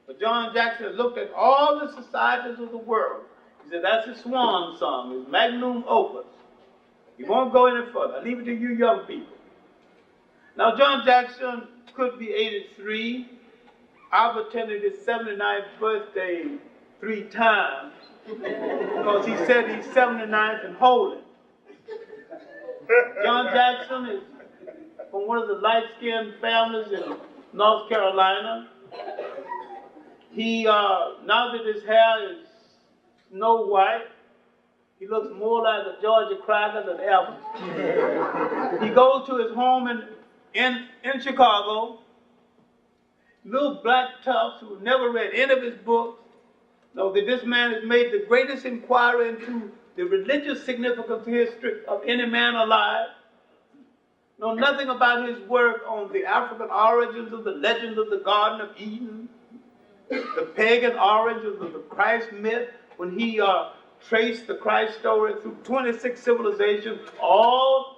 But John Jackson has looked at all the societies of the world. He said that's his swan song, his magnum opus. He won't go any further. I leave it to you young people. Now, John Jackson could be 83. I've attended his 79th birthday 3 times because he said he's 79th and holy. John Jackson is from one of the light-skinned families in North Carolina. He, now that his hair is snow white, he looks more like a Georgia cracker than ever. He goes to his home in in Chicago, little black toughs who never read any of his books, know that this man has made the greatest inquiry into the religious significance of history of any man alive. Know nothing about his work on the African origins of the legend of the Garden of Eden, the pagan origins of the Christ myth, when he traced the Christ story through 26 civilizations, all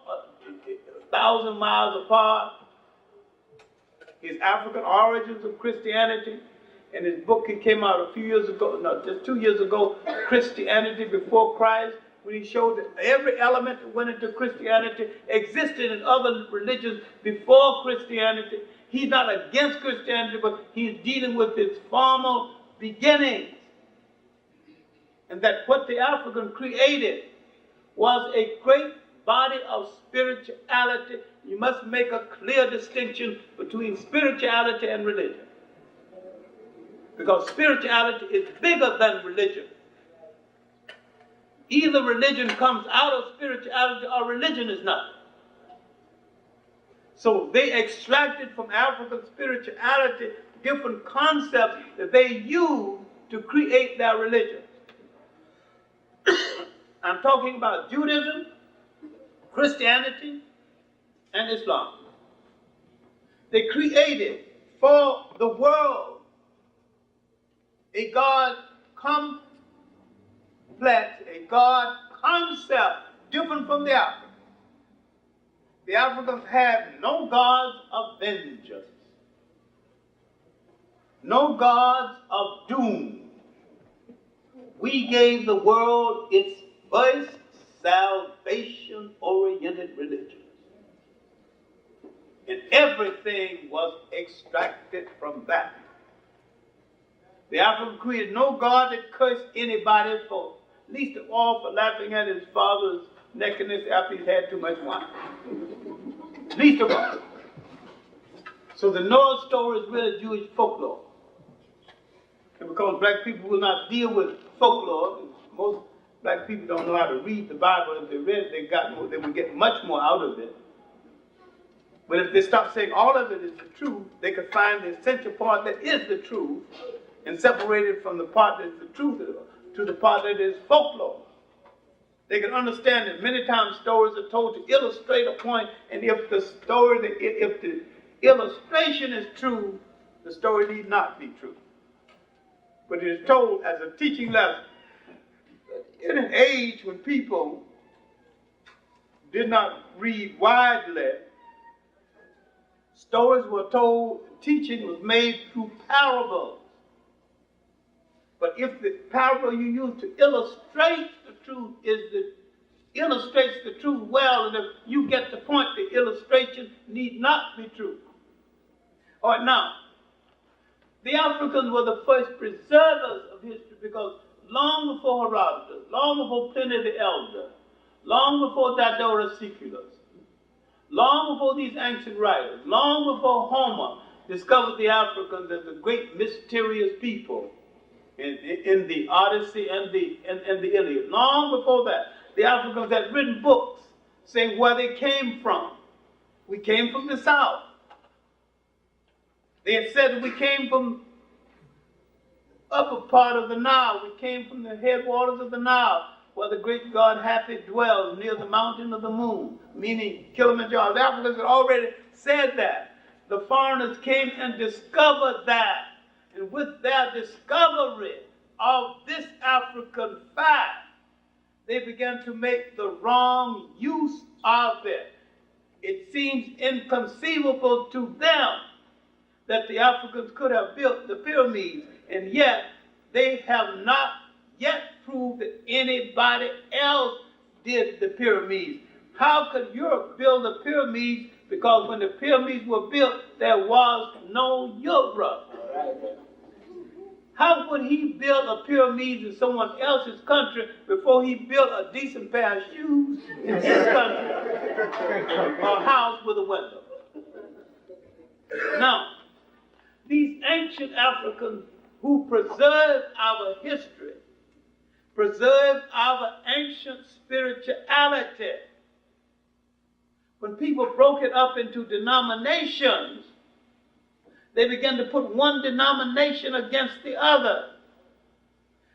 1,000 miles apart. His African origins of Christianity, and his book he came out a few years ago, no, just 2 years ago, Christianity Before Christ, when he showed that every element that went into Christianity existed in other religions before Christianity. He's not against Christianity, but he's dealing with its formal beginnings. And that what the African created was a great body of spirituality. You must make a clear distinction between spirituality and religion. Because spirituality is bigger than religion. Either religion comes out of spirituality or religion is not. So they extracted from African spirituality different concepts that they use to create their religion. I'm talking about Judaism, Christianity, and Islam. They created for the world a God complex, a God concept different from the Africans. The Africans had no gods of vengeance, no gods of doom. We gave the world its first salvation-oriented religion. And everything was extracted from that. The African created no God that cursed anybody, for least of all for laughing at his father's nakedness after he's had too much wine. Least of all. So the Noah story is really Jewish folklore. And because black people will not deal with folklore, most black people don't know how to read the Bible. If they read it, they would get much more out of it. But if they stop saying all of it is the truth, they could find the essential part that is the truth and separate it from the part that is the truth to the part that is folklore. They can understand that many times stories are told to illustrate a point, and if the illustration is true, the story need not be true. But it is told as a teaching lesson. In an age when people did not read widely, stories were told, teaching was made through parables. But if the parable you use to illustrate the truth illustrates the truth well, and if you get the point, the illustration need not be true. All right, now, the Africans were the first preservers of history, because long before Herodotus, long before Pliny the Elder, long before Diaspora, long before these ancient writers, long before Homer discovered the Africans as a great mysterious people in the Odyssey and the Iliad, long before that, the Africans had written books saying where they came from. We came from the south. They had said that we came from upper part of the Nile. We came from the headwaters of the Nile, where the great god Hapi dwells, near the mountain of the moon, meaning Kilimanjaro. The Africans had already said that. The foreigners came and discovered that. And with their discovery of this African fact, they began to make the wrong use of it. It seems inconceivable to them that the Africans could have built the pyramids, and yet they have not yet proved that anybody else did the pyramids. How could Europe build the pyramids? Because when the pyramids were built, there was no Europe. How would he build a pyramid in someone else's country before he built a decent pair of shoes in his country or a house with a window? Now, these ancient Africans who preserved our history, preserved our ancient spirituality, when people broke it up into denominations, they began to put one denomination against the other.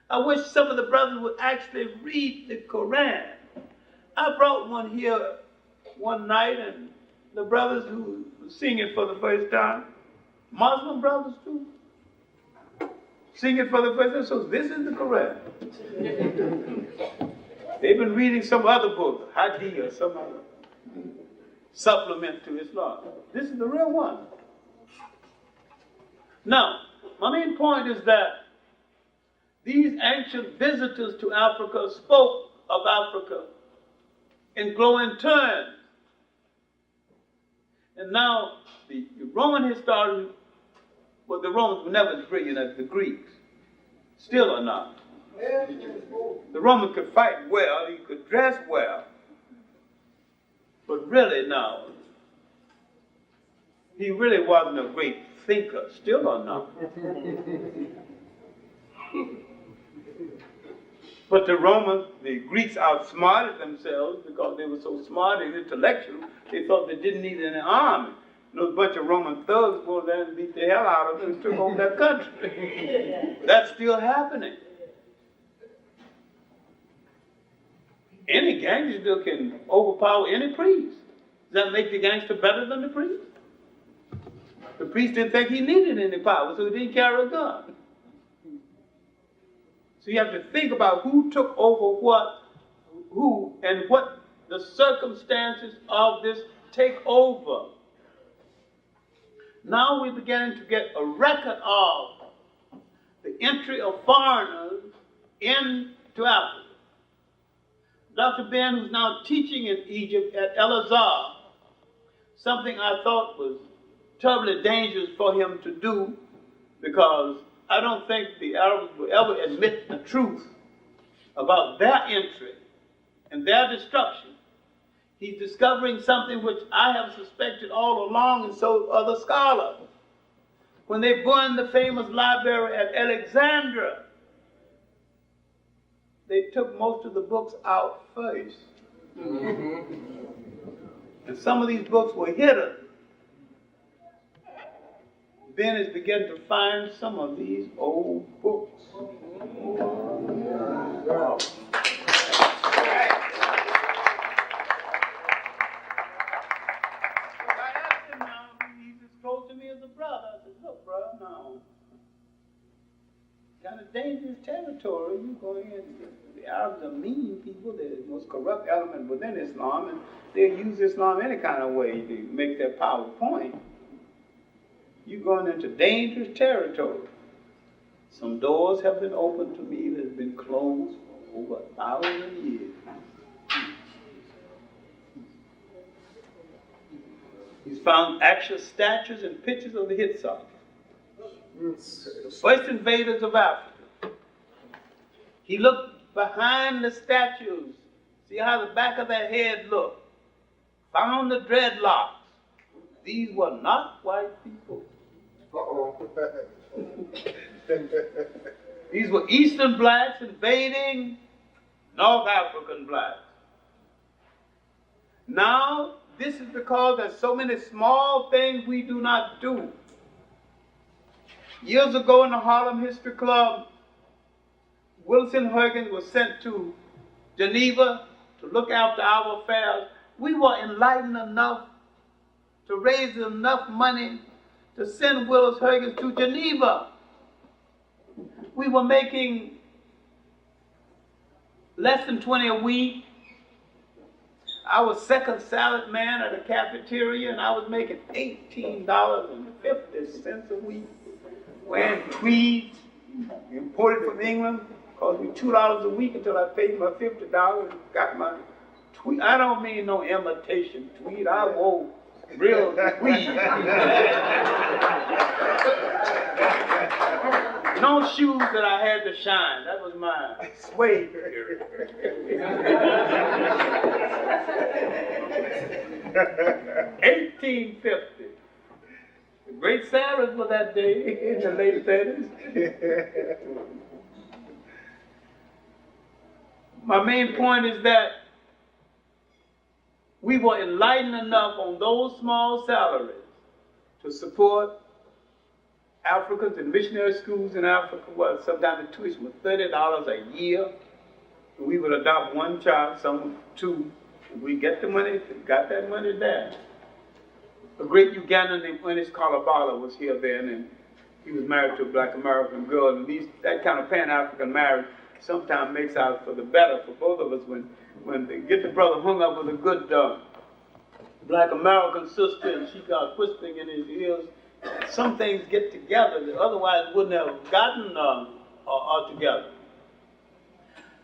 I wish some of the brothers would actually read the Quran. I brought one here one night, and the brothers who were singing for the first time, Muslim brothers too, singing for the first time, so this is the Quran. They've been reading some other book, Hadith or some other supplement to Islam. This is the real one. Now, my main point is that these ancient visitors to Africa spoke of Africa in glowing terms. And now, the Roman historians, well, the Romans were never as brilliant as the Greeks. Still are not. The Roman could fight well, he could dress well. But really now, he really wasn't a great thinker. Still are not. But the Greeks outsmarted themselves because they were so smart and intellectual, they thought they didn't need any army. Those bunch of Roman thugs go there and beat the hell out of them and took over their country. That's still happening. Any gangster can overpower any priest. Does that make the gangster better than the priest? The priest didn't think he needed any power, so he didn't carry a gun. So you have to think about who took over what, who, and what the circumstances of this takeover. Now we're beginning to get a record of the entry of foreigners into Africa. Dr. Ben, who's now teaching in Egypt at El Azhar, something I thought was terribly dangerous for him to do, because I don't think the Arabs will ever admit the truth about their entry and their destruction. He's discovering something which I have suspected all along, and so other scholars. When they burned the famous library at Alexandria, they took most of the books out first. And some of these books were hidden. Ben is beginning to find some of these old books. To me as a brother, I said, look, brother, now, kind of dangerous territory you're going in. The Arabs are mean people, they're the most corrupt element within Islam, and they use Islam any kind of way to make their power point. You're going into dangerous territory. Some doors have been opened to me that have been closed for over 1,000 years. He's found actual statues and pictures of the Hittites, the first invaders of Africa. He looked behind the statues, see how the back of their head looked, found the dreadlocks. These were not white people. These were Eastern blacks invading North African blacks. Now, this is because there's so many small things we do not do. Years ago in the Harlem History Club, Wilson Huggins was sent to Geneva to look after our affairs. We were enlightened enough to raise enough money to send Willis Huggins to Geneva. We were making less than 20 a week. I was second salad man at a cafeteria, and I was making $18.50 a week, wearing tweeds, imported from England, cost me $2 a week until I paid my $50 and got my tweed. I don't mean no imitation tweed. I wore real tweed. No shoes that I had to shine. That was my suede period. $18.50. Great salaries for that day in the late 30s. My main point is that we were enlightened enough on those small salaries to support Africans in missionary schools in Africa. Well, sometimes the tuition was $30 a year. We would adopt one child, some two, and we get the money, got that money there. A great Ugandan named Ernest Kalabala was here then, and he was married to a black American girl, and that kind of Pan-African marriage sometimes makes out for the better for both of us when they get the brother hung up with a good black American sister, and she got whispering in his ears. Some things get together that otherwise wouldn't have gotten together.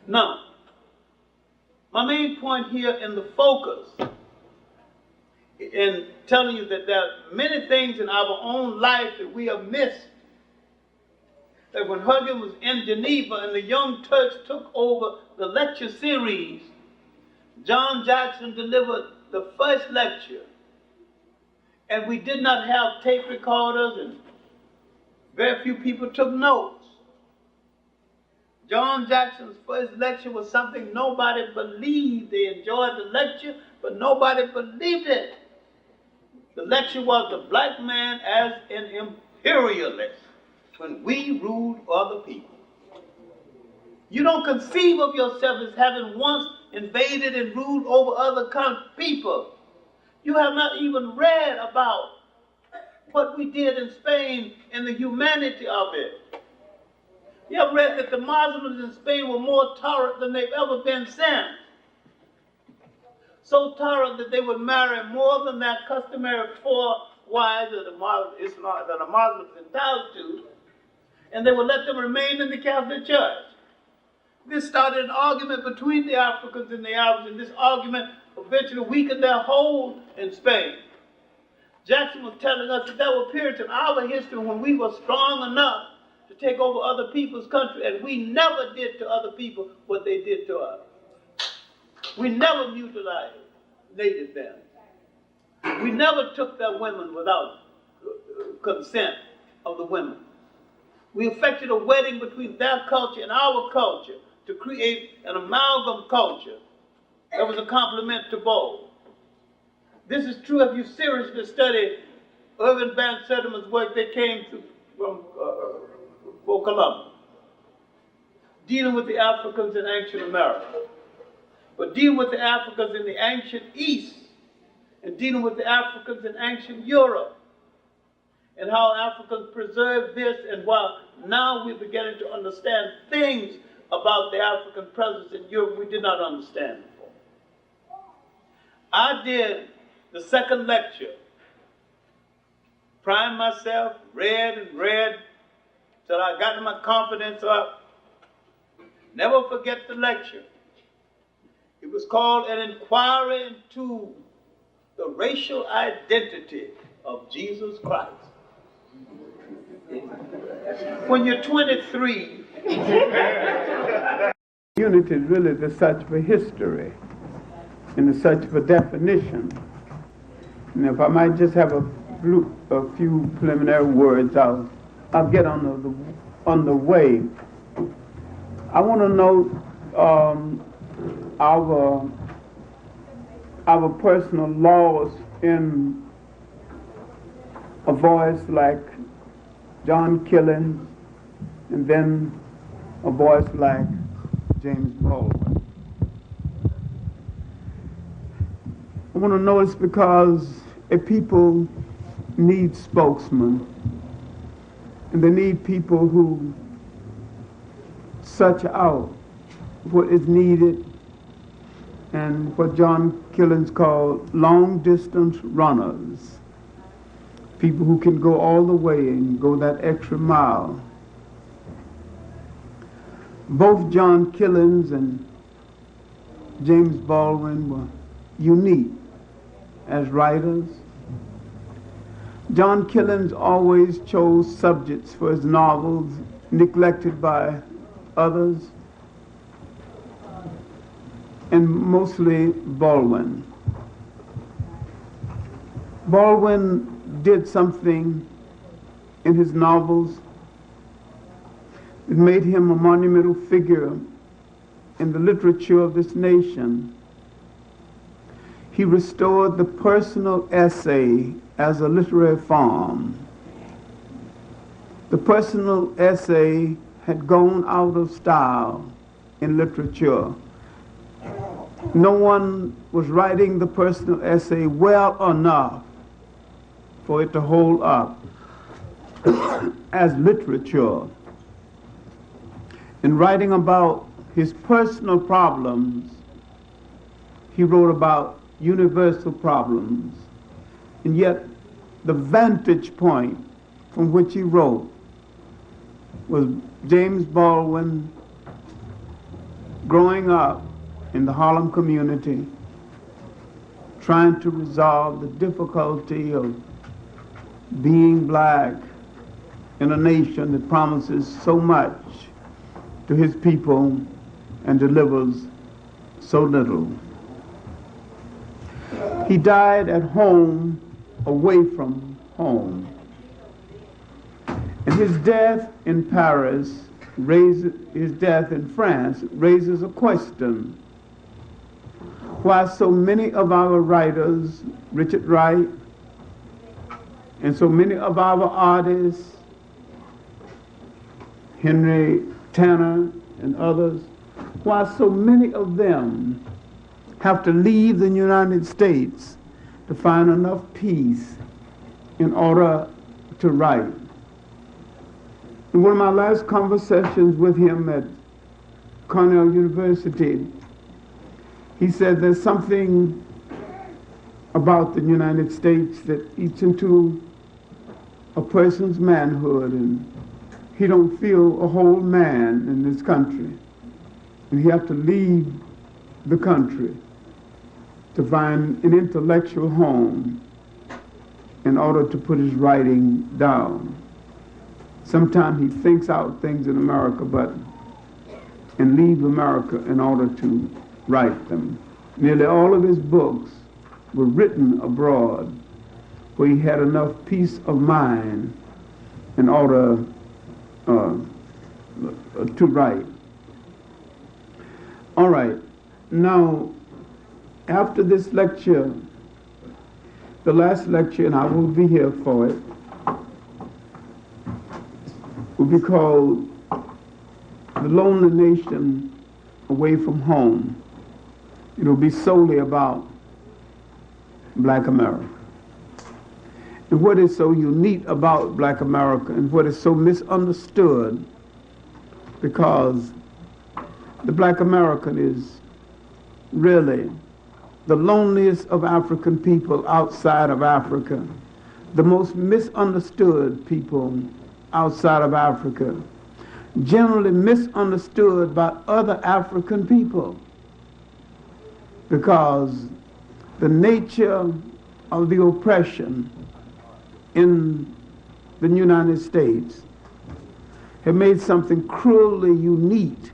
Now, my main point here in the focus in telling you that there are many things in our own life that we have missed. That when Huggins was in Geneva and the Young Turks took over the lecture series, John Jackson delivered the first lecture, and we did not have tape recorders, and very few people took notes. John Jackson's first lecture was something nobody believed. They enjoyed the lecture, but nobody believed it. The lecture was The Black Man as an Imperialist, when we ruled other people. You don't conceive of yourself as having once invaded and ruled over other people. You have not even read about what we did in Spain and the humanity of it. You have read that the Muslims in Spain were more tolerant than they've ever been since. So tolerant that they would marry more than that customary 4 wives that the Muslims entitled to, and they would let them remain in the Catholic Church. This started an argument between the Africans and the Arabs, and this argument eventually weakened their hold in Spain. Jackson was telling us that there were periods in our history when we were strong enough to take over other people's country, and we never did to other people what they did to us. We never mutilated native men. We never took their women without consent of the women. We effected a wedding between their culture and our culture to create an amalgam culture that was a complement to both. This is true if you seriously study Irving Van Sertima's work that came from Columbus, dealing with the Africans in ancient America, but dealing with the Africans in the ancient East, and dealing with the Africans in ancient Europe, and how Africans preserved this, and while now we're beginning to understand things about the African presence in Europe we did not understand before. I did the second lecture, primed myself, read and read, till I got my confidence up. Never forget the lecture. It was called An Inquiry into the Racial Identity of Jesus Christ. When you're 23, unity is really the search for history and the search for definition. And if I might just have a few preliminary words, I'll get on the way. I want to note our personal loss in a voice like John Killens, and then a voice like James Baldwin. I want to notice because a people need spokesmen, and they need people who search out what is needed and what John Killens called long-distance runners, people who can go all the way and go that extra mile. Both John Killens and James Baldwin were unique as writers. John Killens always chose subjects for his novels neglected by others, and mostly Baldwin. Baldwin did something in his novels that made him a monumental figure in the literature of this nation. he restored the personal essay as a literary form. The personal essay had gone out of style in literature. No one was writing the personal essay well enough for it to hold up as literature. In writing about his personal problems, he wrote about universal problems. And yet, the vantage point from which he wrote was James Baldwin growing up in the Harlem community, trying to resolve the difficulty of being black in a nation that promises so much to his people and delivers so little. He died at home, away from home. And his death in Paris his death in France raises a question. Why so many of our writers, Richard Wright, and so many of our artists, Henry Tanner and others, why so many of them have to leave the United States to find enough peace in order to write? In one of my last conversations with him at Cornell University, he said there's something about the United States that eats into a person's manhood, and he don't feel a whole man in this country. And he have to leave the country to find an intellectual home in order to put his writing down. Sometimes he thinks out things in America, and leaves America in order to write them. Nearly all of his books were written abroad, where he had enough peace of mind in order to write. All right, now after this lecture, the last lecture, and I will be here for it, will be called The Lonely Nation Away from Home. It will be solely about Black America. And what is so unique about Black America and what is so misunderstood, because the Black American is really the loneliest of African people outside of Africa, the most misunderstood people outside of Africa, generally misunderstood by other African people, because the nature of the oppression in the United States have made something cruelly unique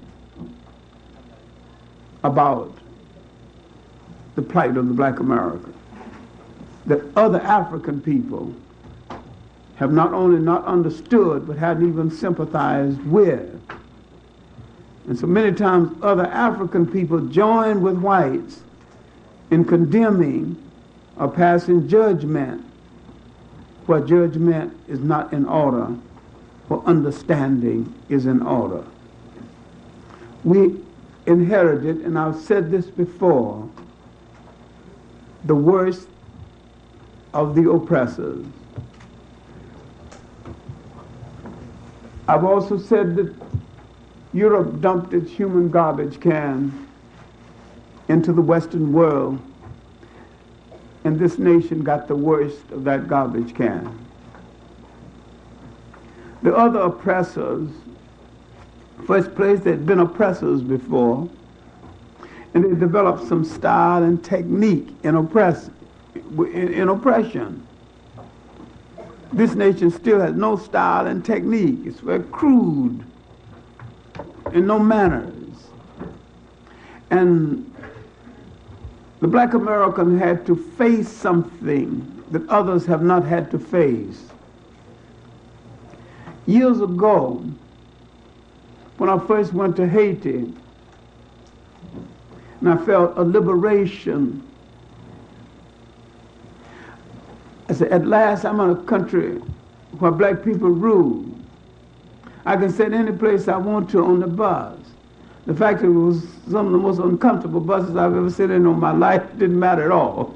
about the plight of the Black American that other African people have not only not understood, but hadn't even sympathized with. And so many times other African people join with whites in condemning or passing judgment where judgment is not in order, where understanding is in order. We inherited, and I've said this before, the worst of the oppressors. I've also said that Europe dumped its human garbage can into the Western world, and this nation got the worst of that garbage can. The other oppressors, first place, they'd been oppressors before, and they developed some style and technique in oppression. This nation still has no style and technique. It's very crude and no manners. And the Black American had to face something that others have not had to face. Years ago, when I first went to Haiti, and I felt a liberation said, at last I'm in a country where black people rule. I can sit any place I want to on the bus. The fact that it was some of the most uncomfortable buses I've ever sat in my life didn't matter at all.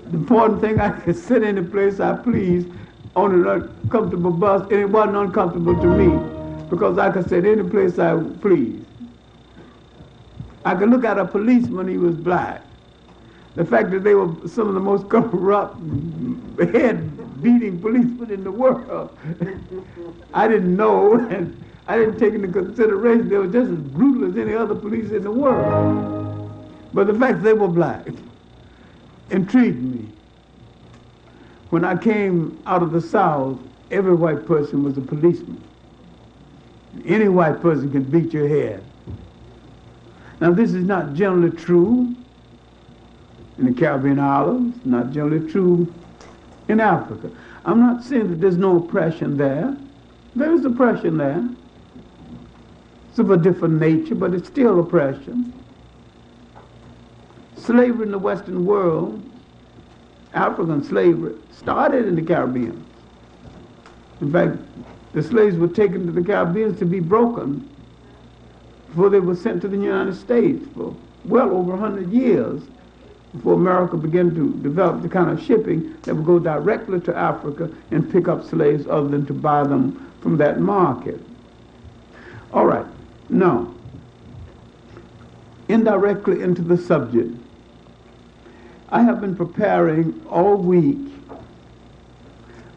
The important thing, I could sit any place I pleased on an uncomfortable bus, and it wasn't uncomfortable to me because I could sit any place I pleased. I could look at a policeman, he was black. The fact that they were some of the most corrupt, head-beating policemen in the world, I didn't know, and I didn't take into consideration they were just as brutal as any other police in the world. But the fact that they were black intrigued me. When I came out of the South, every white person was a policeman. Any white person can beat your head. Now, this is not generally true in the Caribbean islands, not generally true in Africa. I'm not saying that there's no oppression there. There is oppression there. It's of a different nature, but it's still oppression. Slavery in the Western world, African slavery, started in the Caribbean. In fact, the slaves were taken to the Caribbean to be broken before they were sent to the United States for well over 100 years, before America began to develop the kind of shipping that would go directly to Africa and pick up slaves other than to buy them from that market. All right, now, indirectly into the subject, I have been preparing all week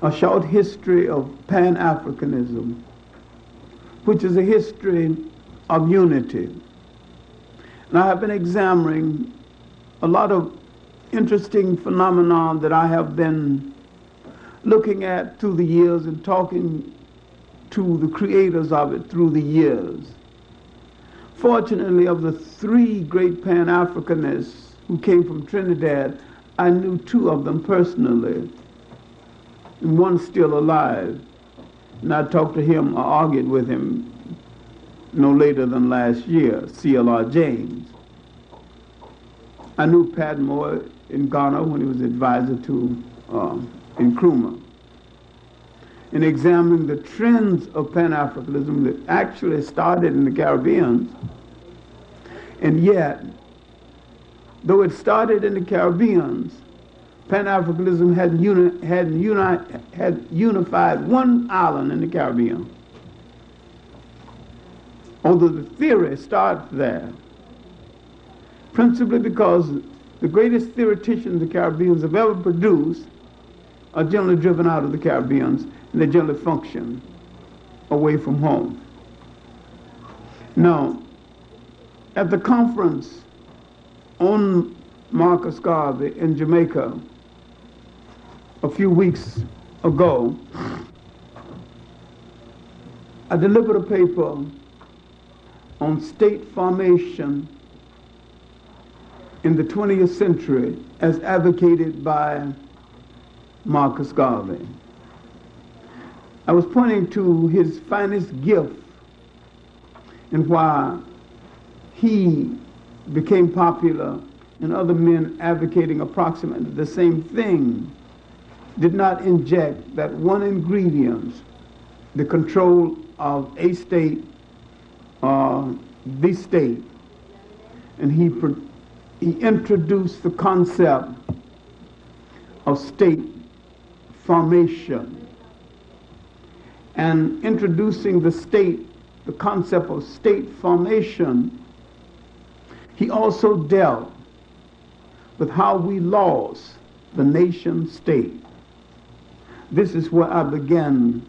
a short history of Pan-Africanism, which is a history of unity. And I have been examining a lot of interesting phenomena that I have been looking at through the years and talking to the creators of it through the years. Fortunately, of the three great Pan-Africanists who came from Trinidad, I knew two of them personally, and one's still alive. And I talked to him or argued with him no later than last year, C.L.R. James. I knew Padmore in Ghana when he was advisor to Nkrumah. In examining the trends of Pan-Africanism that actually started in the Caribbean, and yet, though it started in the Caribbean, Pan-Africanism had unified one island in the Caribbean. Although the theory starts there, principally because the greatest theoreticians the Caribbeans have ever produced are generally driven out of the Caribbean, and they generally function away from home. Now, at the conference on Marcus Garvey in Jamaica a few weeks ago, I delivered a paper on state formation in the 20th century as advocated by Marcus Garvey. I was pointing to his finest gift and why he became popular and other men advocating approximately the same thing did not inject that one ingredient, the control of a state or the state. And he introduced the concept of state formation. And introducing the concept of state formation, he also dealt with how we lost the nation state. This is where I began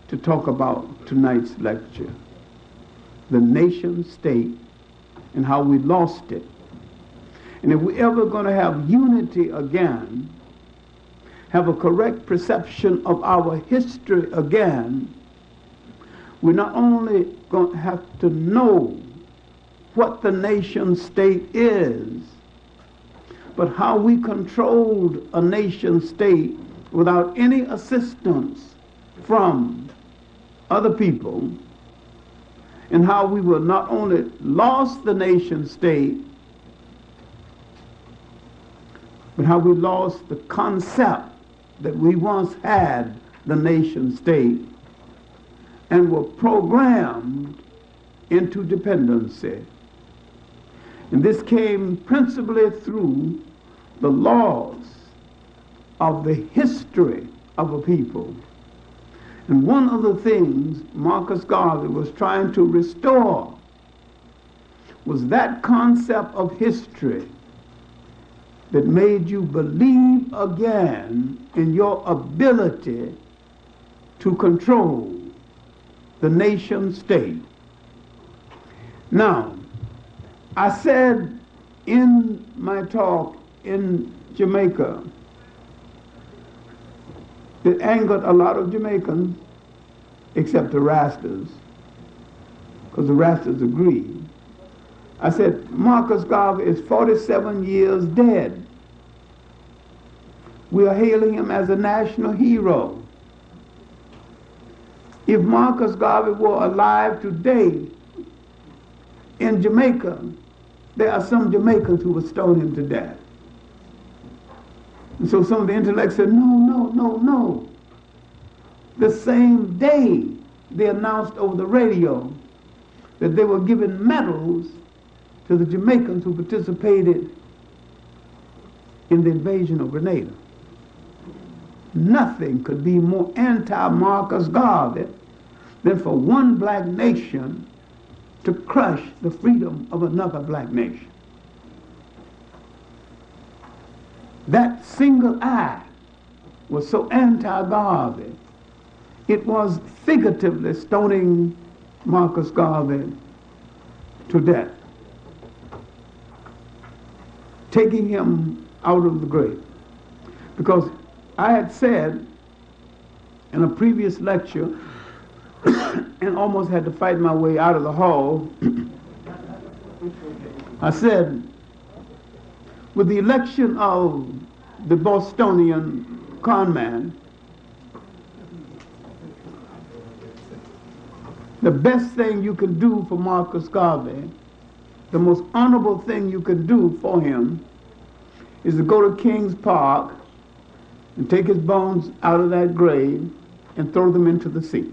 to talk about tonight's lecture. The nation state and how we lost it. And if we're ever going to have unity again, have a correct perception of our history again, we're not only going to have to know what the nation state is, but how we controlled a nation state without any assistance from other people, and how we will not only lost the nation state, but how we lost the concept that we once had the nation state and were programmed into dependency. And this came principally through the laws of the history of a people. And one of the things Marcus Garvey was trying to restore was that concept of history that made you believe again in your ability to control the nation state. Now, I said in my talk in Jamaica that angered a lot of Jamaicans, except the Rastas, because the Rastas agreed. I said, Marcus Garvey is 47 years dead. We are hailing him as a national hero. If Marcus Garvey were alive today in Jamaica, there are some Jamaicans who would stone him to death. And so some of the intellects said, no. The same day they announced over the radio that they were giving medals to the Jamaicans who participated in the invasion of Grenada. Nothing could be more anti-Marcus Garvey than for one black nation to crush the freedom of another black nation. That single act was so anti-Garvey, it was figuratively stoning Marcus Garvey to death, taking him out of the grave. Because I had said in a previous lecture, and almost had to fight my way out of the hall, I said, with the election of the Bostonian conman, the best thing you can do for Marcus Garvey, the most honorable thing you can do for him, is to go to Kings Park and take his bones out of that grave and throw them into the sea.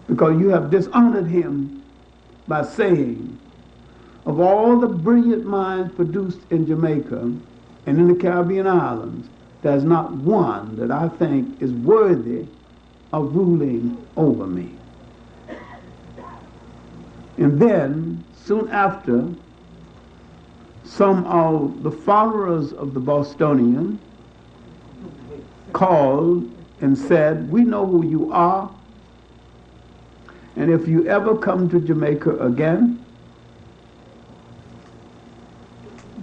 Because you have dishonored him by saying, of all the brilliant minds produced in Jamaica and in the Caribbean islands, there's not one that I think is worthy of ruling over me. And then, soon after, some of the followers of the Bostonian called and said, we know who you are, and if you ever come to Jamaica again,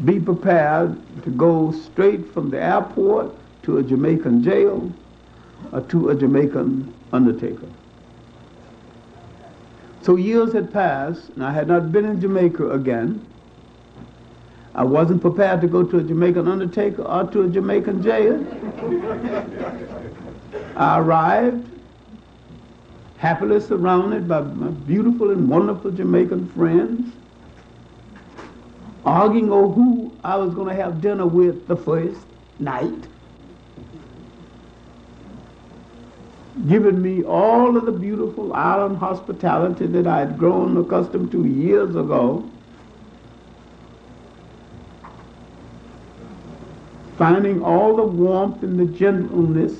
be prepared to go straight from the airport to a Jamaican jail or to a Jamaican undertaker. So years had passed, and I had not been in Jamaica again. I wasn't prepared to go to a Jamaican undertaker or to a Jamaican jail. I arrived happily surrounded by my beautiful and wonderful Jamaican friends, arguing over who I was going to have dinner with the first night, giving me all of the beautiful island hospitality that I had grown accustomed to years ago, finding all the warmth and the gentleness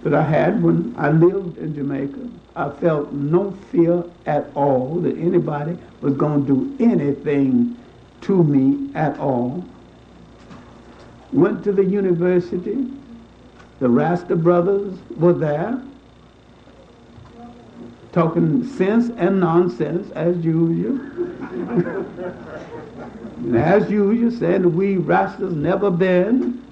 that I had when I lived in Jamaica. I felt no fear at all that anybody was going to do anything to me at all. Went to the university. The Rasta brothers were there, talking sense and nonsense as usual. And as usual, saying that we Rastas never been.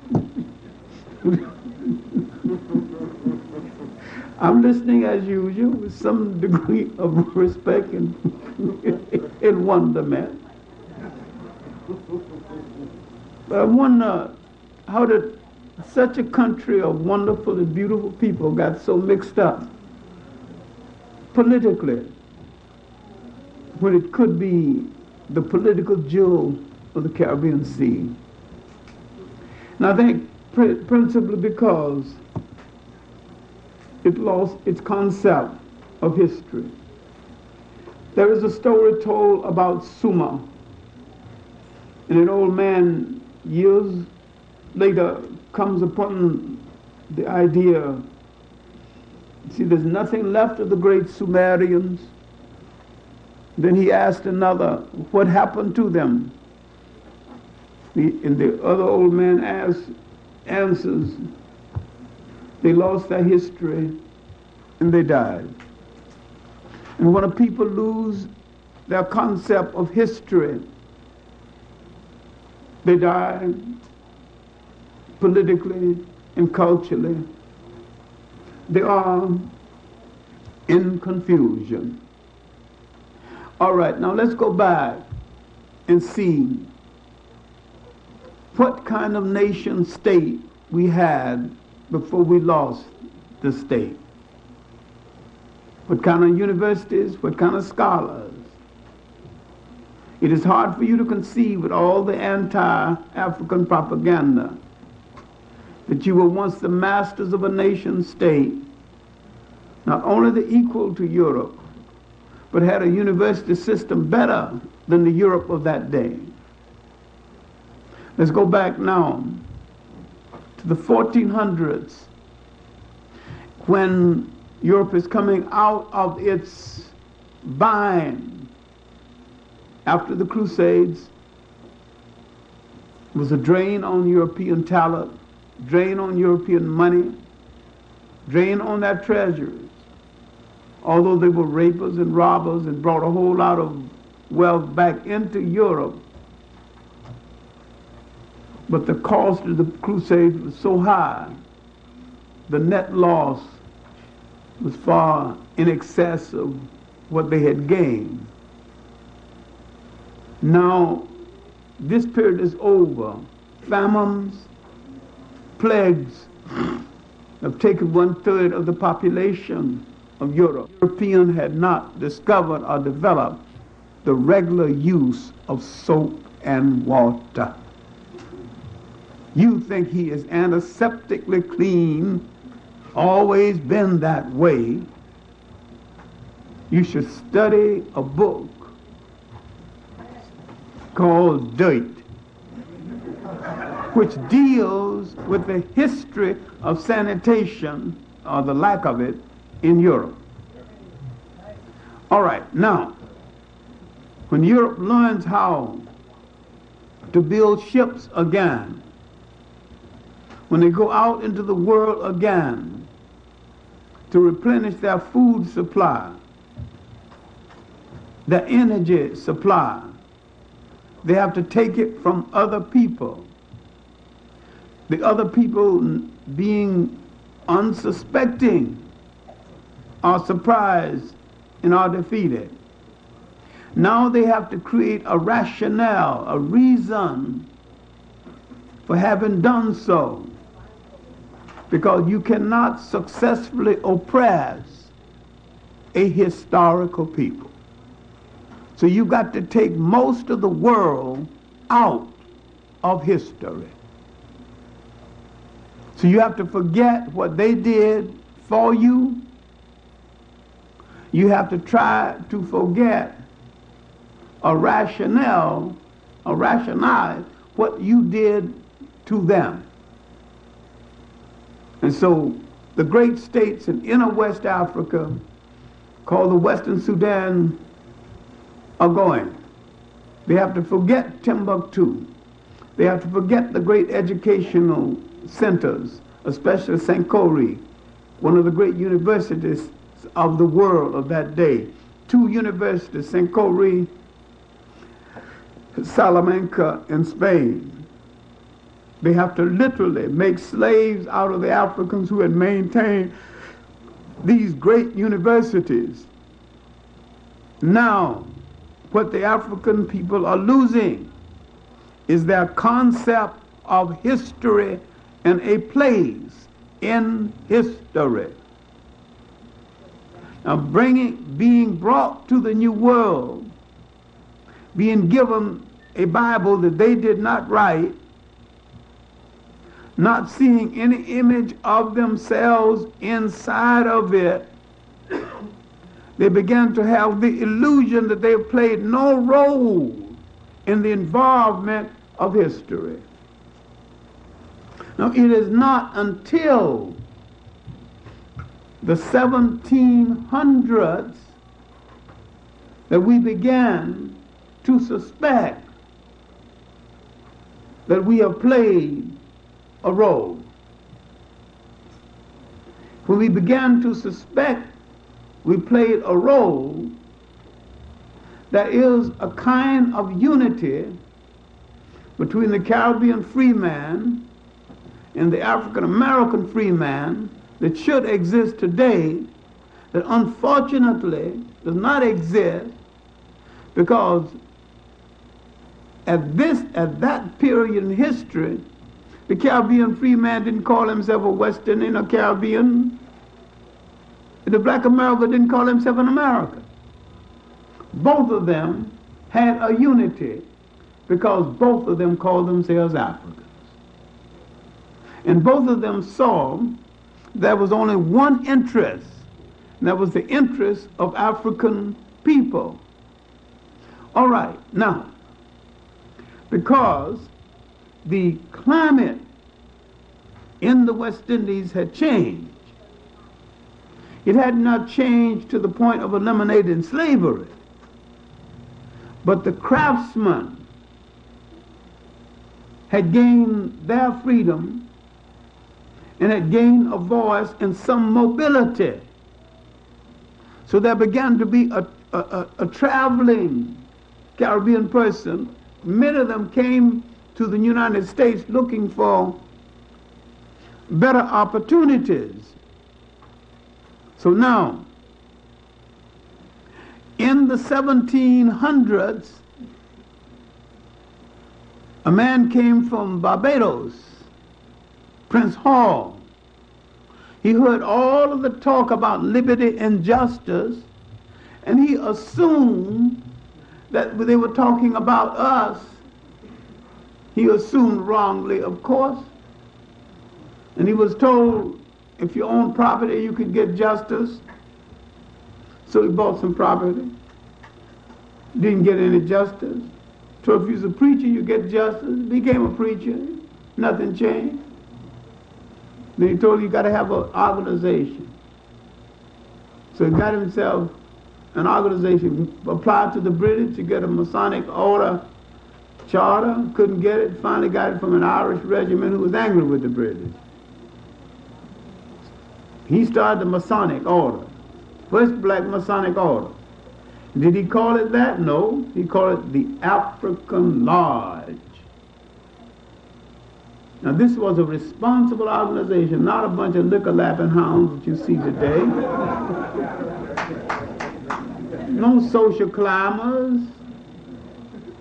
I'm listening as usual with some degree of respect and wonderment. But I wonder how did such a country of wonderful and beautiful people got so mixed up politically when it could be the political jewel of the Caribbean Sea. And I think principally because it lost its concept of history. There is a story told about Suma, and an old man years later comes upon the idea, see, there's nothing left of the great Sumerians. Then he asked another, what happened to them? And the other old man answers, they lost their history and they died. And when a people lose their concept of history, they die politically and culturally. They are in confusion. All right, now let's go back and see what kind of nation state we had before we lost the state. What kind of universities, what kind of scholars. It is hard for you to conceive with all the anti-African propaganda that you were once the masters of a nation state, not only the equal to Europe, but had a university system better than the Europe of that day. Let's go back now to the 1400s, when Europe is coming out of its bind after the Crusades. It was a drain on European talent, drain on European money, drain on their treasures. Although they were rapers and robbers and brought a whole lot of wealth back into Europe, but the cost of the Crusades was so high, the net loss was far in excess of what they had gained. Now, this period is over. Famines, plagues have taken 1/3 of the population of Europe. Europeans had not discovered or developed the regular use of soap and water. You think he is antiseptically clean, always been that way. You should study a book called Dirt, which deals with the history of sanitation, or the lack of it, in Europe. All right, now, when Europe learns how to build ships again, when they go out into the world again to replenish their food supply, their energy supply, they have to take it from other people. The other people, being unsuspecting, are surprised and are defeated. Now they have to create a rationale, a reason for having done so, because you cannot successfully oppress a historical people. So you've got to take most of the world out of history. So you have to forget what they did for you. You have to try to forget or rationalize what you did to them. And so the great states in inner West Africa, called the Western Sudan, are going. They have to forget Timbuktu. They have to forget the great educational centers, especially Sankore, one of the great universities of the world of that day. 2 universities, Sankore, Salamanca in Spain. They have to literally make slaves out of the Africans who had maintained these great universities. Now, what the African people are losing is their concept of history and a place in history. Now, being brought to the New World, being given a Bible that they did not write, not seeing any image of themselves inside of it, they began to have the illusion that they played no role in the involvement of history. Now, it is not until the 1700s that we began to suspect that we have played a role. When we began to suspect we played a role, there is a kind of unity between the Caribbean free man and the African American free man that should exist today, that unfortunately does not exist, because at that period in history, the Caribbean free man didn't call himself a West Indian or Caribbean. The black America didn't call himself an American. Both of them had a unity because both of them called themselves Africans. And both of them saw there was only one interest, and that was the interest of African people. All right, now, because the climate in the West Indies had changed, it had not changed to the point of eliminating slavery, but the craftsmen had gained their freedom and had gained a voice and some mobility. So there began to be a traveling Caribbean person. Many of them came to the United States looking for better opportunities. So now, in the 1700s, a man came from Barbados, Prince Hall. He heard all of the talk about liberty and justice, and he assumed that they were talking about us. He assumed wrongly, of course. And he was told, if you own property, you could get justice. So he bought some property. Didn't get any justice. So if you're a preacher, you get justice. Became a preacher. Nothing changed. Then he told you got to have an organization. So he got himself an organization, applied to the British to get a Masonic order charter, couldn't get it, finally got it from an Irish regiment who was angry with the British. He started the Masonic order, first black Masonic order. Did he call it that? No, he called it the African Lodge. Now this was a responsible organization, not a bunch of liquor-lapping hounds that you see today. No social climbers,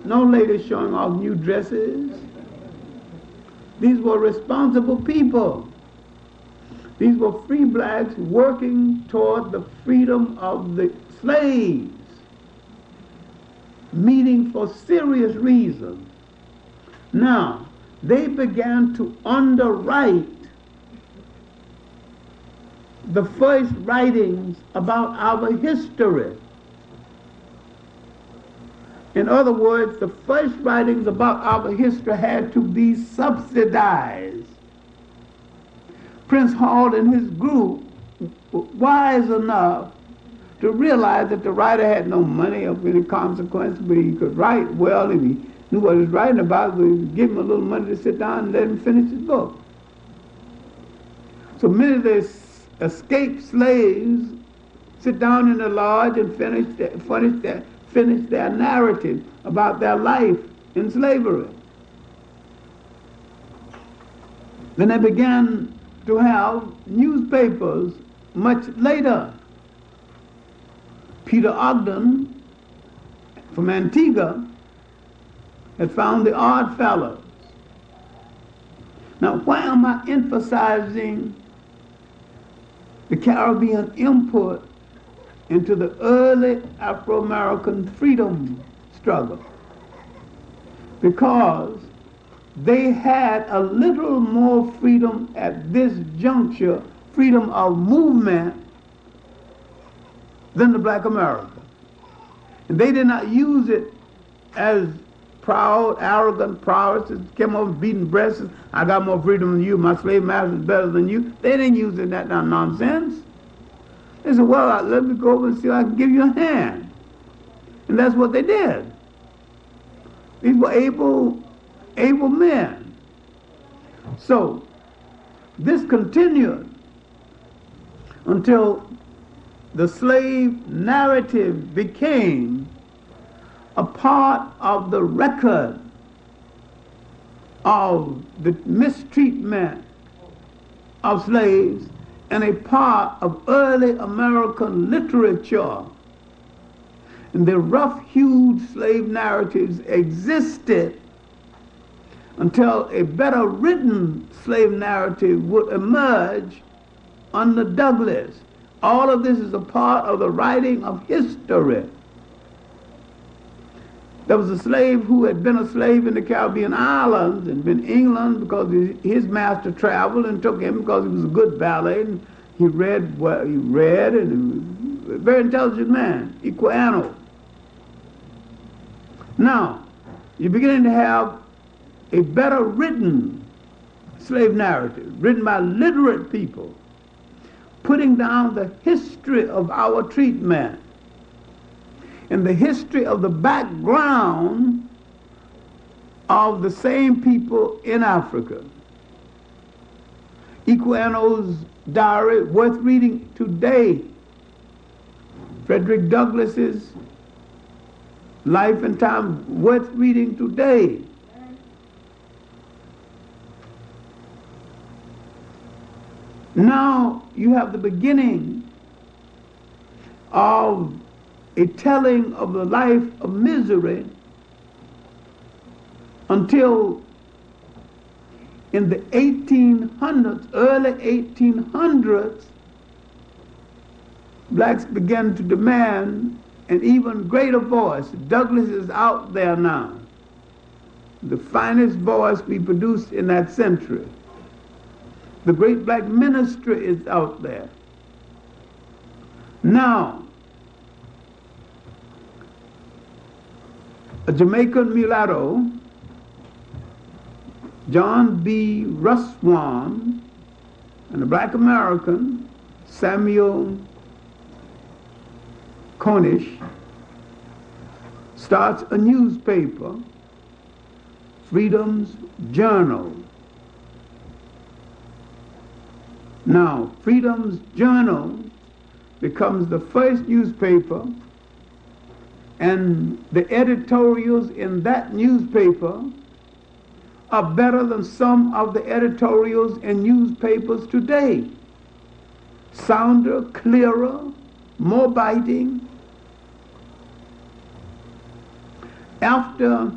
no ladies showing off new dresses. These were responsible people. These were free blacks working toward the freedom of the slaves, meeting for serious reasons. Now, they began to underwrite the first writings about our history. In other words, the first writings about our history had to be subsidized. Prince Hall and his group were wise enough to realize that the writer had no money of any consequence, but he could write well. If he knew what he was writing about, we would give him a little money to sit down and let him finish his book. So many of the escaped slaves sit down in the lodge and finish their narrative about their life in slavery. Then they began to have newspapers much later. Peter Ogden from Antigua had found the Odd Fellows. Now, why am I emphasizing the Caribbean input into the early Afro-American freedom struggle? Because they had a little more freedom at this juncture, freedom of movement, than the black American. And they did not use it as proud, arrogant prowess, came over beating breasts. I got more freedom than you. My slave master is better than you. They didn't use it in that nonsense. They said, well, let me go over and see if I can give you a hand. And that's what they did. These were able men. So this continued until the slave narrative became a part of the record of the mistreatment of slaves and a part of early American literature. And the rough-hewed slave narratives existed until a better written slave narrative would emerge under Douglass. All of this is a part of the writing of history. There was a slave who had been a slave in the Caribbean islands and been in England because his master traveled and took him because he was a good valet and he read what he read, and he was a very intelligent man, Equiano. Now, you're beginning to have a better written slave narrative, written by literate people, putting down the history of our treatment and the history of the background of the same people in Africa. Equiano's diary, worth reading today. Frederick Douglass's Life and Time, worth reading today. Now you have the beginning of a telling of the life of misery until in the 1800s, early 1800s, blacks began to demand an even greater voice. Douglass is out there now, the finest voice we produced in that century. The great black ministry is out there. Now, a Jamaican mulatto, John B. Russwam, and a black American, Samuel Cornish, starts a newspaper, Freedom's Journal. Now, Freedom's Journal becomes the first newspaper, and the editorials in that newspaper are better than some of the editorials in newspapers today. Sounder, clearer, more biting. After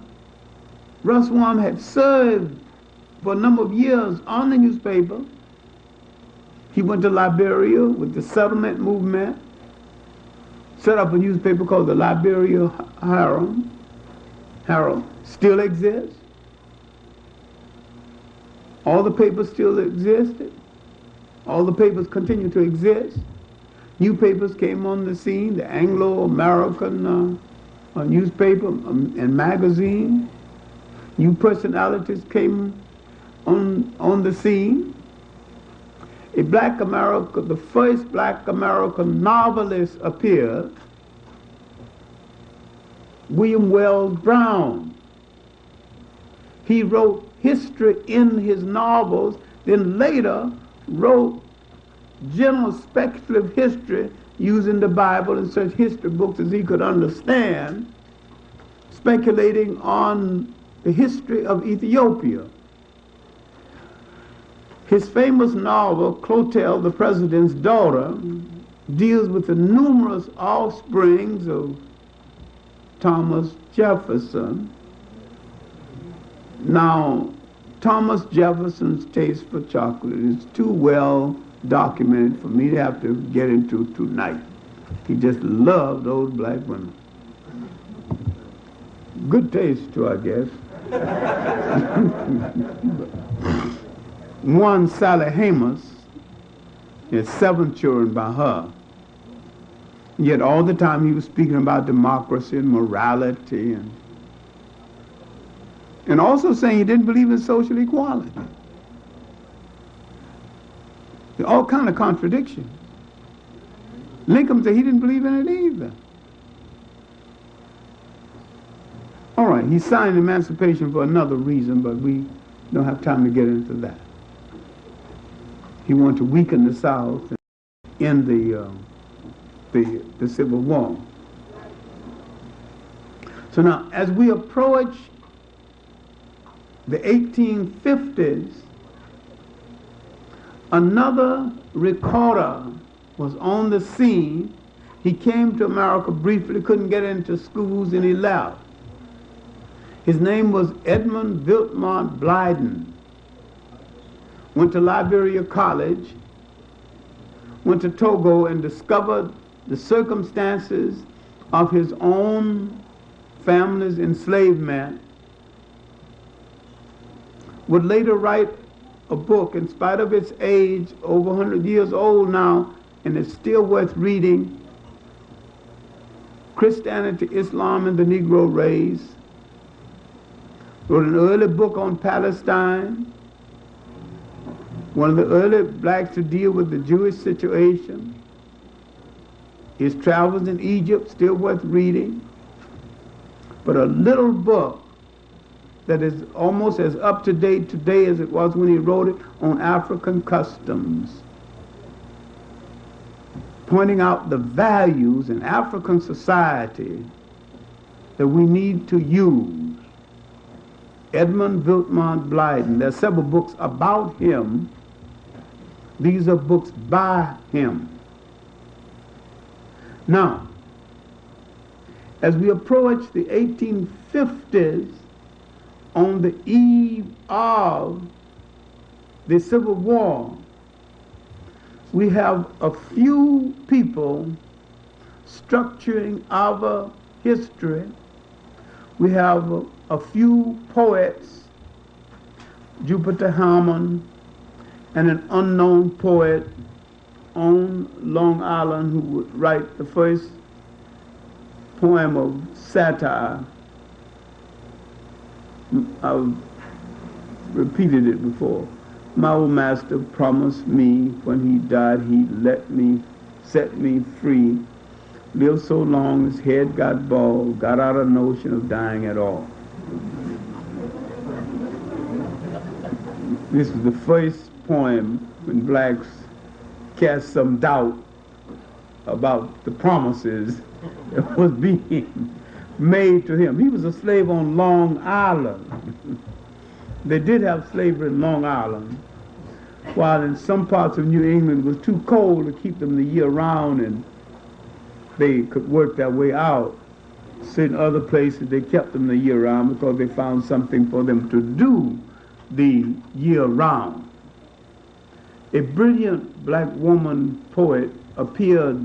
Russwam had served for a number of years on the newspaper, he went to Liberia with the settlement movement, set up a newspaper called the Liberia Herald, still exists. All the papers still existed. All the papers continue to exist. New papers came on the scene, the Anglo-American newspaper and magazine. New personalities came on the scene. A black American, the first black American novelist appeared, William Wells Brown. He wrote history in his novels, then later wrote general speculative history using the Bible and such history books as he could understand, speculating on the history of Ethiopia. His famous novel, Clotel, the President's Daughter, deals with the numerous offsprings of Thomas Jefferson. Now, Thomas Jefferson's taste for chocolate is too well documented for me to have to get into tonight. He just loved those black women. Good taste too, I guess. One, Sally Hamas, had 7 children by her. Yet all the time he was speaking about democracy and morality and also saying he didn't believe in social equality. All kind of contradictions. Lincoln said he didn't believe in it either. All right, he signed emancipation for another reason, but we don't have time to get into that. He wanted to weaken the South in the Civil War. So now, as we approach the 1850s, another recorder was on the scene. He came to America briefly, couldn't get into schools, and he left. His name was Edmund Wilmot Blyden. Went to Liberia College, went to Togo and discovered the circumstances of his own family's enslavement. Would later write a book, in spite of its age, over 100 years old now, and it's still worth reading, Christianity, Islam, and the Negro Race. Wrote an early book on Palestine, one of the early blacks to deal with the Jewish situation. His travels in Egypt, still worth reading. But a little book that is almost as up to date today as it was when he wrote it, on African customs, pointing out the values in African society that we need to use. Edmund Wilmot Blyden. There are several books about him. These are books by him. Now, as we approach the 1850s, on the eve of the Civil War, we have a few people structuring our history. We have a few poets, Jupiter Hammond, and an unknown poet on Long Island who would write the first poem of satire. I've repeated it before. My old master promised me when he died he'd set me free. Lived so long his head got bald, got out of notion of dying at all. This was the first poem when blacks cast some doubt about the promises that was being made to him. He was a slave on Long Island. They did have slavery in Long Island, while in some parts of New England it was too cold to keep them the year round and they could work their way out. Certain other places they kept them the year round because they found something for them to do the year round. A brilliant black woman poet appeared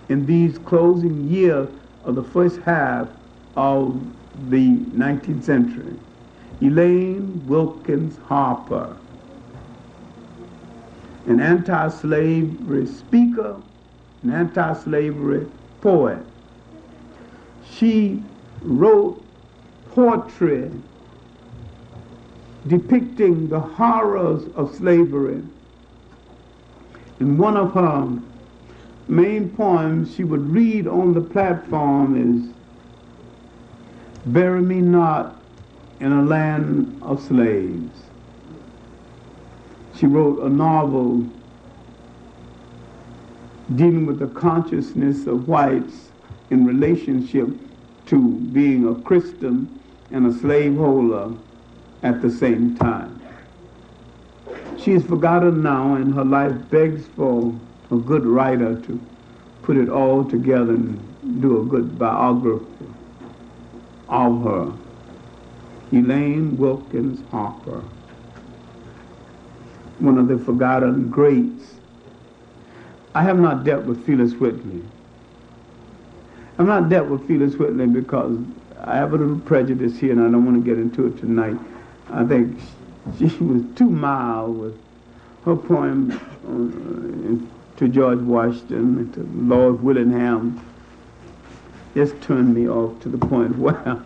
in these closing years of the first half of the 19th century. Elaine Wilkins Harper, an anti-slavery speaker, an anti-slavery poet. She wrote poetry depicting the horrors of slavery. In one of her main poems she would read on the platform is, "Bury me not in a land of slaves." She wrote a novel dealing with the consciousness of whites in relationship to being a Christian and a slaveholder at the same time. She is forgotten now, and her life begs for a good writer to put it all together and do a good biography of her. Elaine Wilkins Harper, one of the forgotten greats. I have not dealt with Phyllis Whitley. I've not dealt with Phyllis Whitley because I have a little prejudice here, and I don't want to get into it tonight. I think she was too mild with her poem to George Washington and to Lord Willingham. Just turned me off to the point where,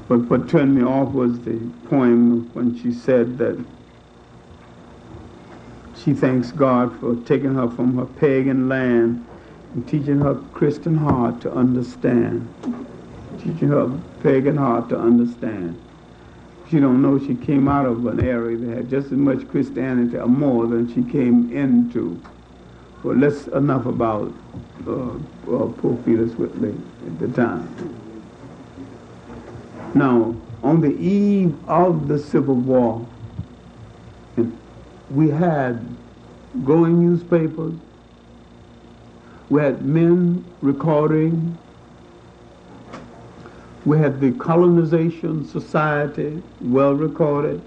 but what turned me off was the poem when she said that she thanks God for taking her from her pagan land and teaching her Christian heart to understand. Teaching her pagan heart to understand. She don't know she came out of an area that had just as much Christianity or more than she came into. Well, that's enough about poor Felix Whitley at the time. Now, on the eve of the Civil War, we had growing newspapers, we had men recording, we had the Colonization Society, well recorded,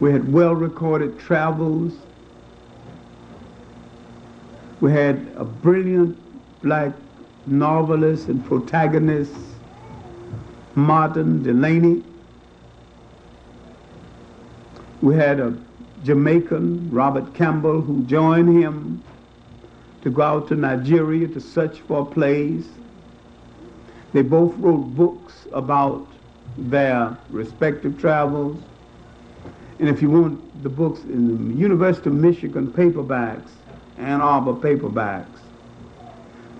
we had well recorded travels, we had a brilliant black novelist and protagonist, Martin Delaney. We had a Jamaican, Robert Campbell, who joined him to go out to Nigeria to search for a place. They both wrote books about their respective travels. And if you want the books in the University of Michigan paperbacks, Ann Arbor paperbacks,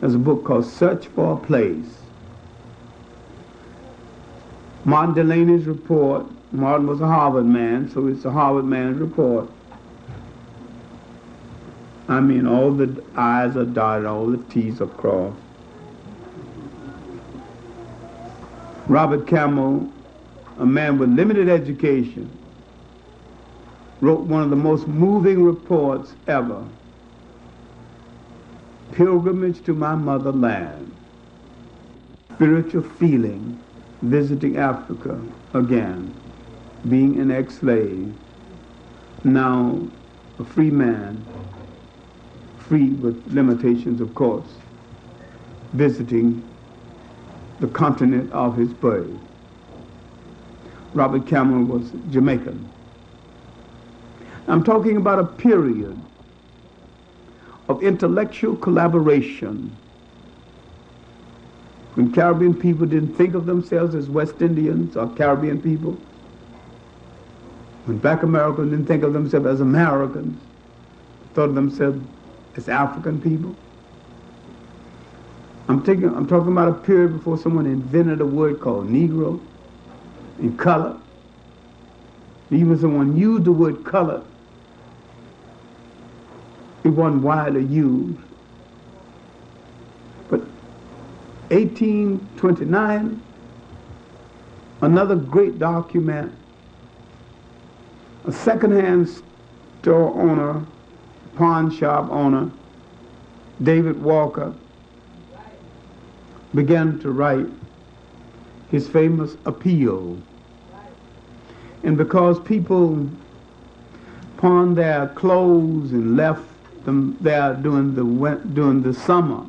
there's a book called Search for a Place. Martin Delaney's report, Martin was a Harvard man, so it's a Harvard man's report. I mean, all the I's are dotted, all the T's are crossed. Robert Campbell, a man with limited education, wrote one of the most moving reports ever. Pilgrimage to my motherland. Spiritual feeling, visiting Africa again, being an ex-slave, now a free man, free with limitations, of course, visiting the continent of his birth. Robert Campbell was Jamaican. I'm talking about a period of intellectual collaboration when Caribbean people didn't think of themselves as West Indians or Caribbean people, when Black Americans didn't think of themselves as Americans, thought of themselves as African people. I'm talking about a period before someone invented a word called Negro and color. Even someone used the word color, it wasn't widely used. But 1829, another great document, a secondhand store owner, pawn shop owner, David Walker, began to write his famous appeal. And because people pawned their clothes and left them there during the summer,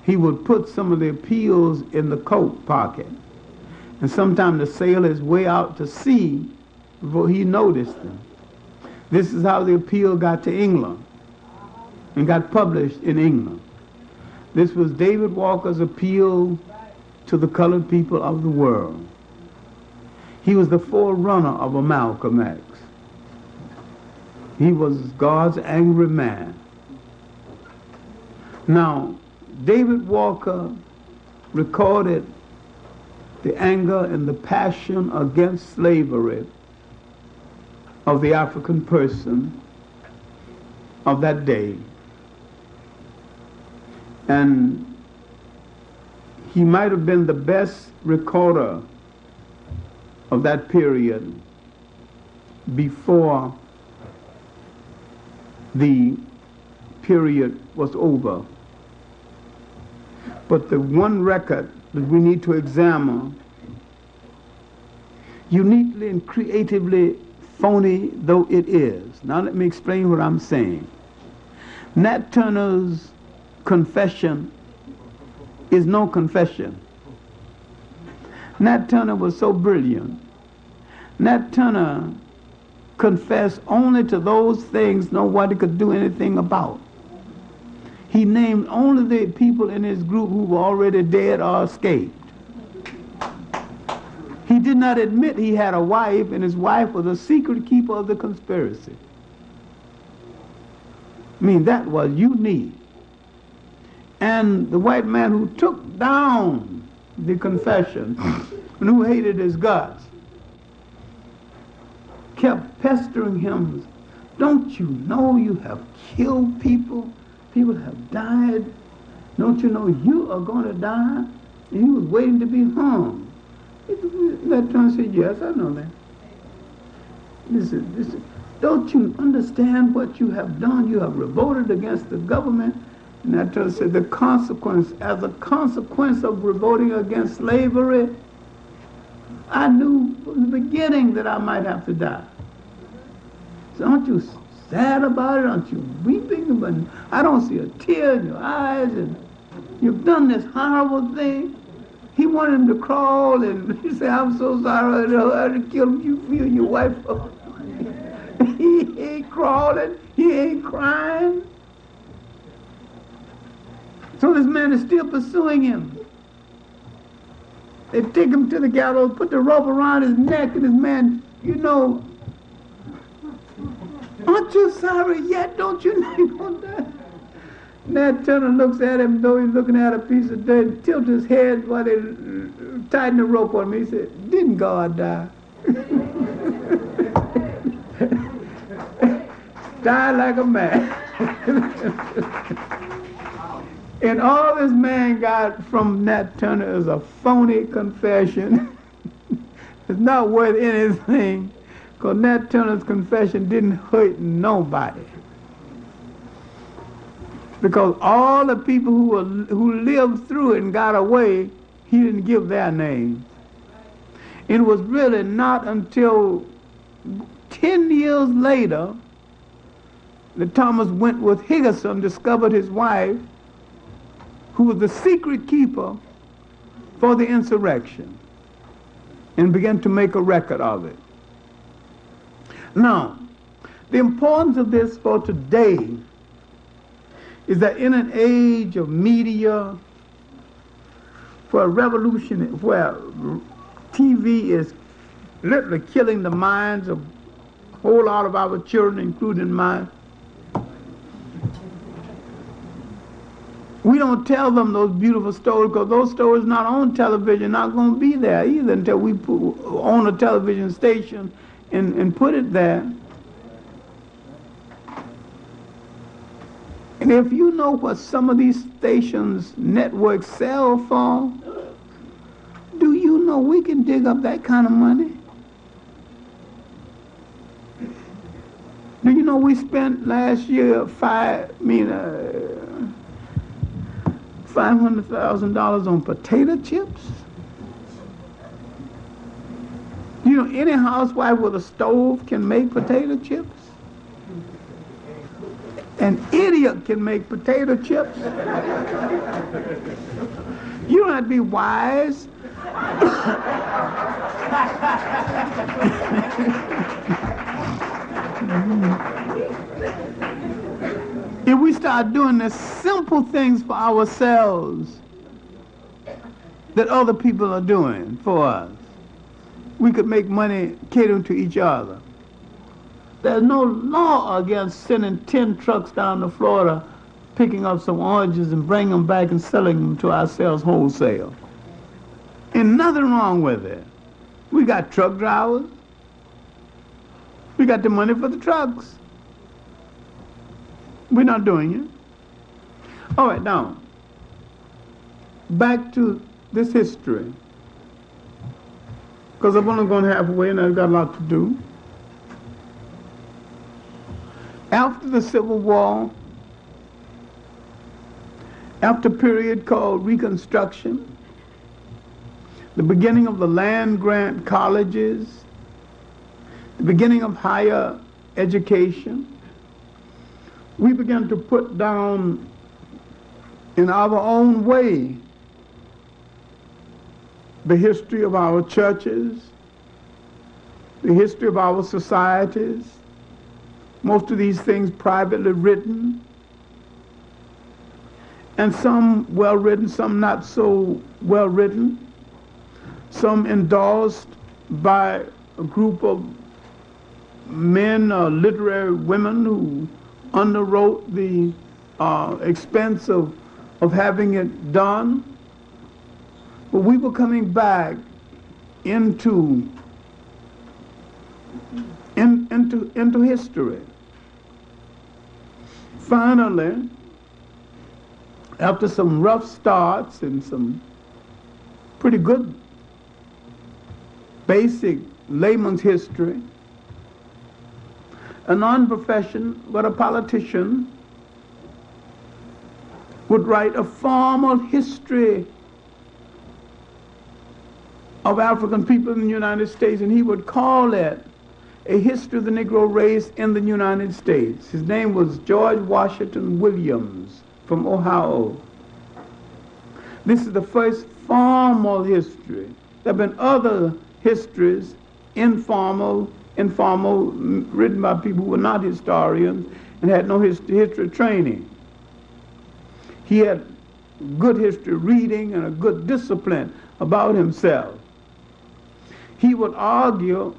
he would put some of the appeals in the coat pocket. And sometimes the sailors way out to sea before he noticed them. This is how the appeal got to England and got published in England. This was David Walker's appeal to the colored people of the world. He was the forerunner of a Malcolm X. He was God's angry man. Now, David Walker recorded the anger and the passion against slavery of the African person of that day. And he might have been the best recorder of that period before the period was over. But the one record that we need to examine, uniquely and creatively phony though it is. Now let me explain what I'm saying. Nat Turner's confession is no confession. Nat Turner was so brilliant. Nat Turner confessed only to those things nobody could do anything about. He named only the people in his group who were already dead or escaped. He did not admit he had a wife, and his wife was a secret keeper of the conspiracy. I mean, that was unique. And the white man who took down the confession and who hated his guts kept pestering him. Don't you know you have killed people? People have died. Don't you know you are going to die? And he was waiting to be hung. That Turner said, yes, I know that. Listen, don't you understand what you have done? You have revolted against the government. And that Turner said, the consequence, as a consequence of revolting against slavery, I knew from the beginning that I might have to die. So aren't you sad about it? Aren't you weeping? But I don't see a tear in your eyes, and you've done this horrible thing. He wanted him to crawl, and he said, I'm so sorry, I had to kill you and your wife. He ain't crawling, he ain't crying. So this man is still pursuing him. They take him to the gallows, put the rope around his neck, and this man, you know, aren't you sorry yet? Don't you know you're going to die? Nat Turner looks at him, though he's looking at a piece of dirt, and tilts his head while they tighten the rope on him. He said, didn't God die? Die like a man. And all this man got from Nat Turner is a phony confession. It's not worth anything, because Nat Turner's confession didn't hurt nobody. Because all the people who lived through it and got away, he didn't give their names. It was really not until 10 years later that Thomas Wentworth Higginson discovered his wife, who was the secret keeper for the insurrection, and began to make a record of it. Now, the importance of this for today is that in an age of media, for a revolution where TV is literally killing the minds of a whole lot of our children, including mine, we don't tell them those beautiful stories, because those stories not on television, not going to be there either until we own a television station and put it there. And if you know what some of these stations, networks sell for, do you know we can dig up that kind of money? Do you know we spent last year $500,000 on potato chips? You know, any housewife with a stove can make potato chips? An idiot can make potato chips. You don't have to be wise. If we start doing the simple things for ourselves that other people are doing for us, we could make money catering to each other. There's no law against sending 10 trucks down to Florida, picking up some oranges and bringing them back and selling them to ourselves wholesale. And nothing wrong with it. We got truck drivers. We got the money for the trucks. We're not doing it. All right, now, back to this history, because I'm only going halfway and I've got a lot to do. After the Civil War, after a period called Reconstruction, the beginning of the land grant colleges, the beginning of higher education, we began to put down in our own way, the history of our churches, the history of our societies, most of these things privately written, and some well written, some not so well written, some endorsed by a group of men, literary women who underwrote the expense of having it done. But we were coming back into history. Finally, after some rough starts and some pretty good basic layman's history, a non-profession, but a politician, would write a formal history of African people in the United States, and he would call it A History of the Negro Race in the United States. His name was George Washington Williams from Ohio. This is the first formal history. There have been other histories, informal, written by people who were not historians and had no history training. He had good history reading and a good discipline about himself. He would argue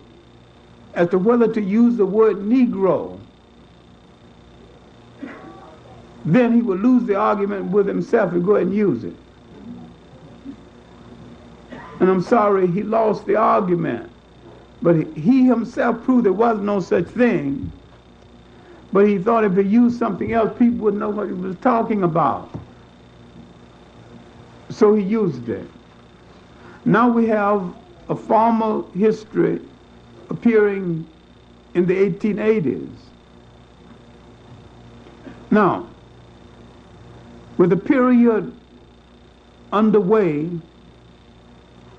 as to whether to use the word Negro. Then he would lose the argument with himself and go ahead and use it. And I'm sorry he lost the argument. But he himself proved there was no such thing. But he thought if he used something else, people would know what he was talking about. So he used it. Now we have a formal history appearing in the 1880s. Now, with the period underway,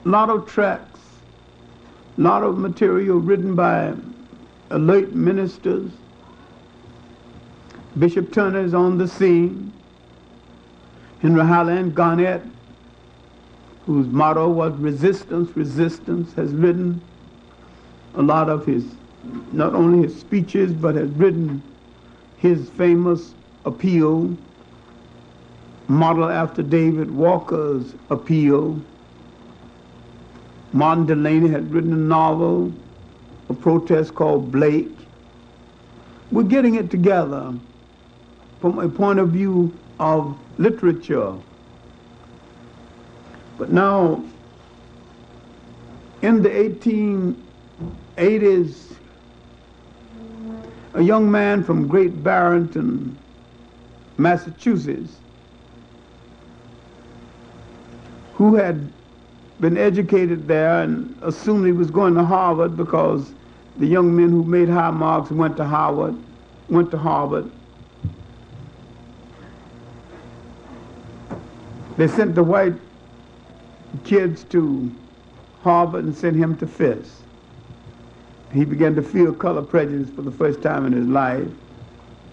a lot of tracts, a lot of material written by late ministers. Bishop Turner is on the scene. Henry Highland Garnett, whose motto was resistance, resistance, has written a lot of his, not only his speeches, but has written his famous appeal, modeled after David Walker's appeal. Martin Delany had written a novel, a protest called Blake. We're getting it together from a point of view of literature. But now, in the 1880s, a young man from Great Barrington, Massachusetts, who had been educated there and assumed he was going to Harvard because the young men who made high marks went to Harvard. They sent the white kids to Harvard and sent him to Fisk. He began to feel color prejudice for the first time in his life.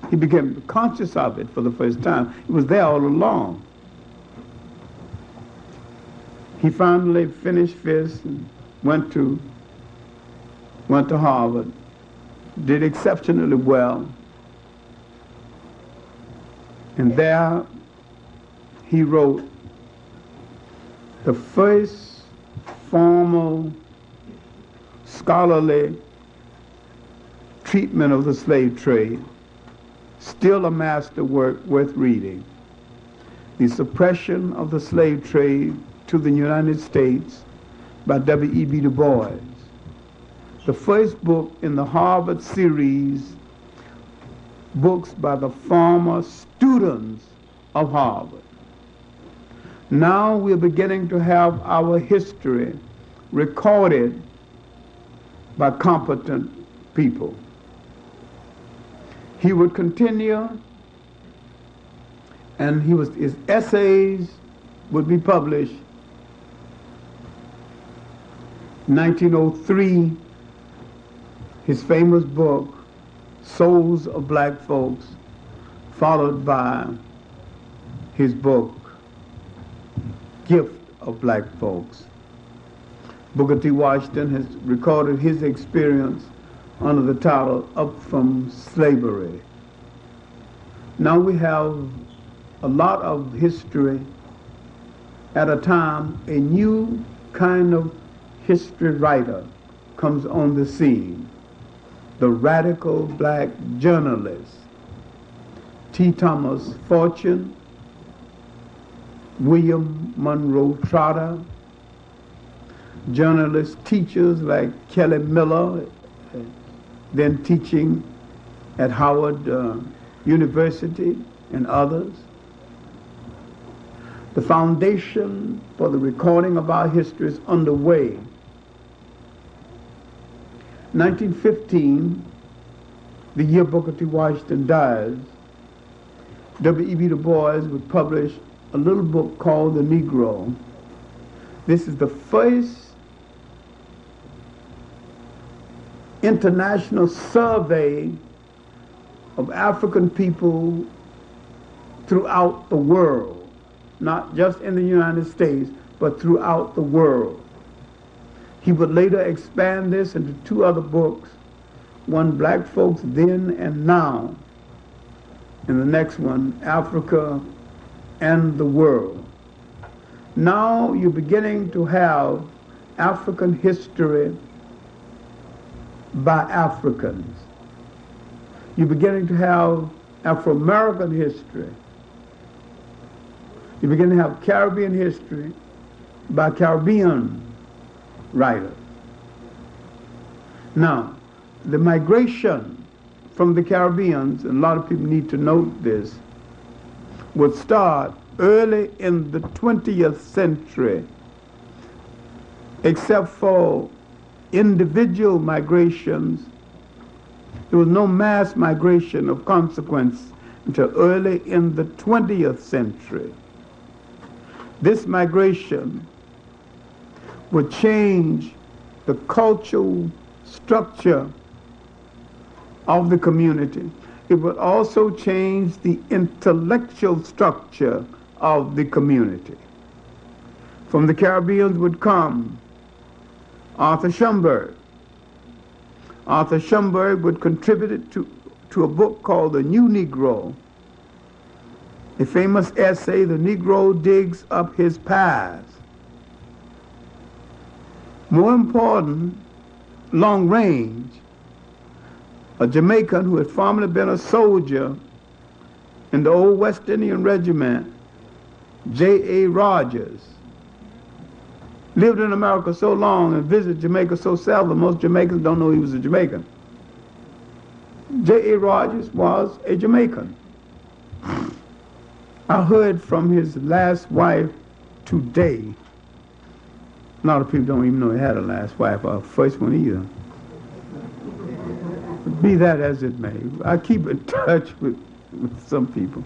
He became conscious of it for the first time. It was there all along. He finally finished Fisk and went to Harvard, did exceptionally well. And there he wrote the first formal scholarly treatment of the slave trade, still a masterwork worth reading. The Suppression of the Slave Trade to the United States by W.E.B. Du Bois. The first book in the Harvard series, books by the former students of Harvard. Now we're beginning to have our history recorded by competent people. He would continue, and his essays would be published. 1903, his famous book, Souls of Black Folks, followed by his book, Gift of Black Folks. Booker T. Washington has recorded his experience under the title Up from Slavery. Now we have a lot of history at a time a new kind of history writer comes on the scene, the radical black journalist, T. Thomas Fortune, William Monroe Trotter, journalist teachers like Kelly Miller, then teaching at Howard University, and others. The foundation for the recording of our history is underway. 1915, the year Booker T. Washington dies, W.E.B. Du Bois would publish a little book called The Negro. This is the first international survey of African people throughout the world, not just in the United States, but throughout the world. He would later expand this into two other books, one, Black Folks Then and Now, and the next one, Africa and the World. Now you're beginning to have African history by Africans. You're beginning to have Afro-American history. You're beginning to have Caribbean history by Caribbean writers. Now, the migration from the Caribbeans, and a lot of people need to note this, would start early in the 20th century, except for individual migrations. There was no mass migration of consequence until early in the 20th century. This migration would change the cultural structure of the community. It would also change the intellectual structure of the community. From the Caribbeans would come Arthur Schomburg. Arthur Schomburg would contribute to a book called The New Negro, a famous essay, The Negro Digs Up His Past. More important, long range, a Jamaican who had formerly been a soldier in the old West Indian Regiment, J.A. Rogers, lived in America so long and visited Jamaica so seldom, most Jamaicans don't know he was a Jamaican. J.A. Rogers was a Jamaican. I heard from his last wife today. A lot of people don't even know he had a last wife, or a first one either. Be that as it may, I keep in touch with some people.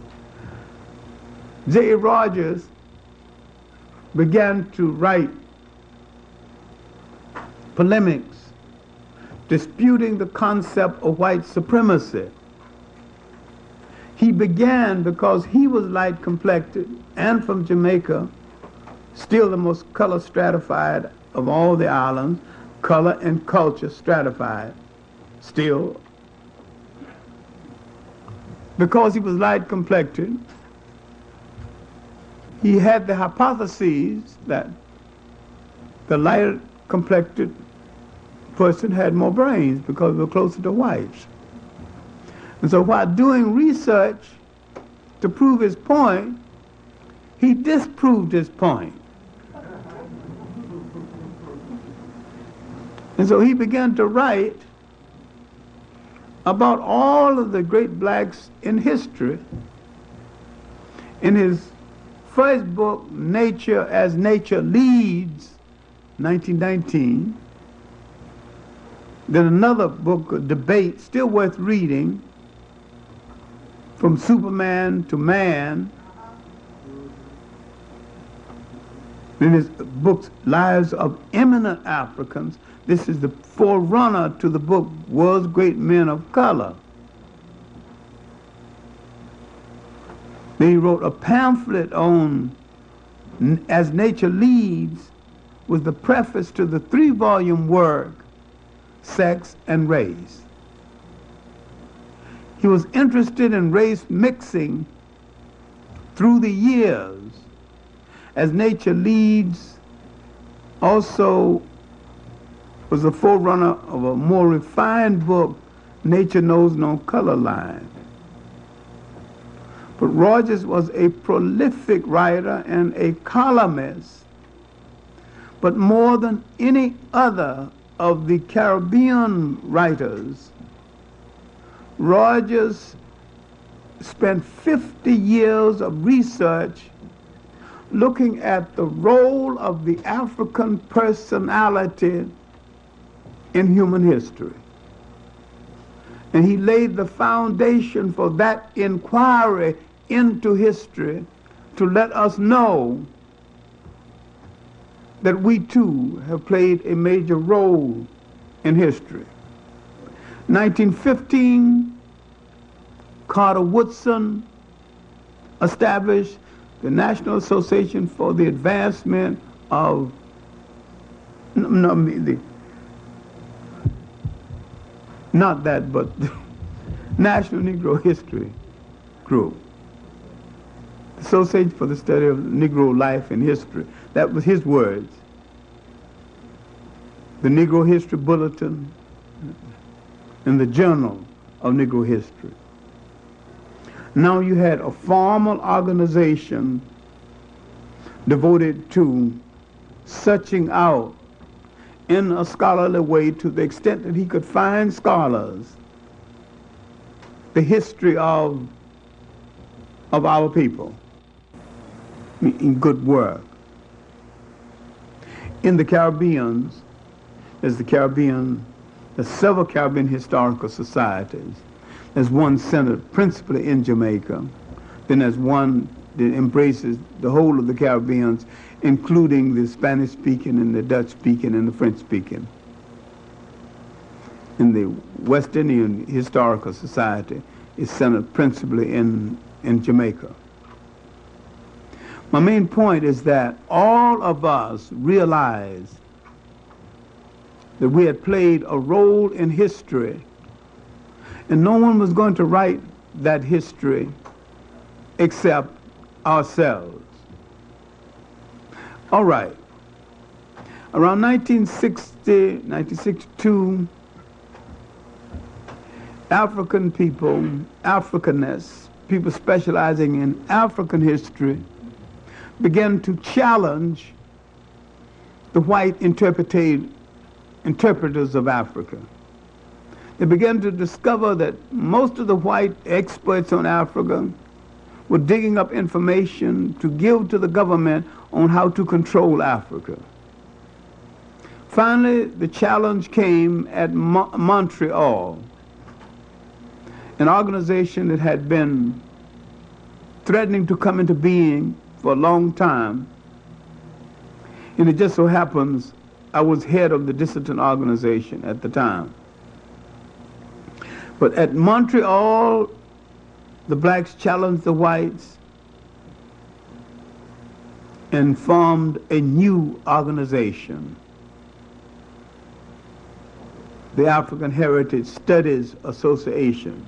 J.A. Rogers began to write polemics disputing the concept of white supremacy. He began because he was light complected and from Jamaica, still the most color stratified of all the islands, color and culture stratified, still. Because he was light complected, he had the hypothesis that the lighter complected person had more brains because we were closer to whites. And so while doing research to prove his point, he disproved his point. And so he began to write about all of the great blacks in history. In his first book, Nature as Nature Leads, 1919, then another book, Debate, still worth reading, From Superman to Man. In his books, Lives of Eminent Africans, this is the forerunner to the book, World's Great Men of Color. He wrote a pamphlet on As Nature Leads, was the preface to the 3-volume work, Sex and Race. He was interested in race mixing through the years. As Nature Leads also was a forerunner of a more refined book, Nature Knows No Color Line. But Rogers was a prolific writer and a columnist. But more than any other of the Caribbean writers, Rogers spent 50 years of research looking at the role of the African personality in human history. And he laid the foundation for that inquiry into history to let us know that we too have played a major role in history. 1915, Carter Woodson established the National Association for the Advancement of the National Negro History Group. The Association for the Study of Negro Life and History. That was his words. The Negro History Bulletin and the Journal of Negro History. Now you had a formal organization devoted to searching out in a scholarly way, to the extent that he could find scholars, the history of our people in good work. In the Caribbean, there's several Caribbean historical societies. There's one centered principally in Jamaica. Then there's one that embraces the whole of the Caribbean, including the Spanish-speaking and the Dutch-speaking and the French-speaking. In the West Indian Historical Society is centered principally in Jamaica. My main point is that all of us realized that we had played a role in history, and no one was going to write that history except ourselves. All right. Around 1960, 1962, African people, Africanists, people specializing in African history, began to challenge the white interpreters of Africa. They began to discover that most of the white experts on Africa were digging up information to give to the government on how to control Africa. Finally, the challenge came at Montreal, an organization that had been threatening to come into being for a long time. And it just so happens I was head of the dissident organization at the time. But at Montreal, the blacks challenged the whites and formed a new organization, the African Heritage Studies Association.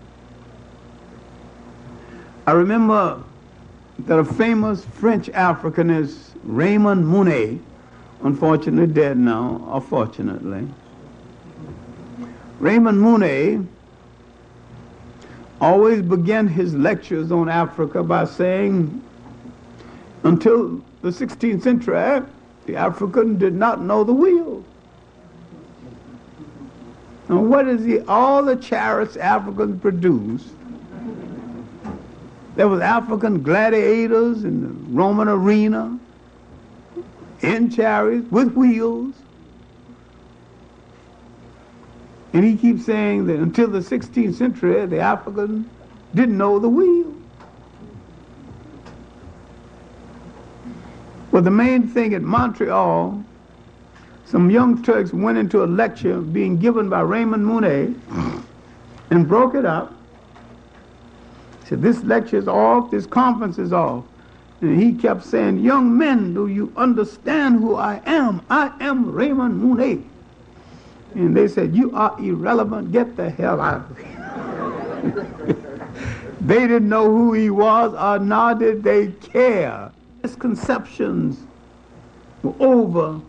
I remember that a famous French Africanist, Raymond Monet, unfortunately dead now, or fortunately, Raymond Monet always began his lectures on Africa by saying, until the 16th century, the African did not know the wheel. Now what is all the chariots Africans produced? There was African gladiators in the Roman arena, in chariots with wheels. And he keeps saying that until the 16th century, the African didn't know the wheel. Well, the main thing at Montreal, some young Turks went into a lecture being given by Raymond Monet and broke it up He said, this lecture is off, this conference is off. And he kept saying, young men, do you understand who I am? I am Raymond Monet. And they said, you are irrelevant, get the hell out of here. They didn't know who he was, or nor did they care. Misconceptions were over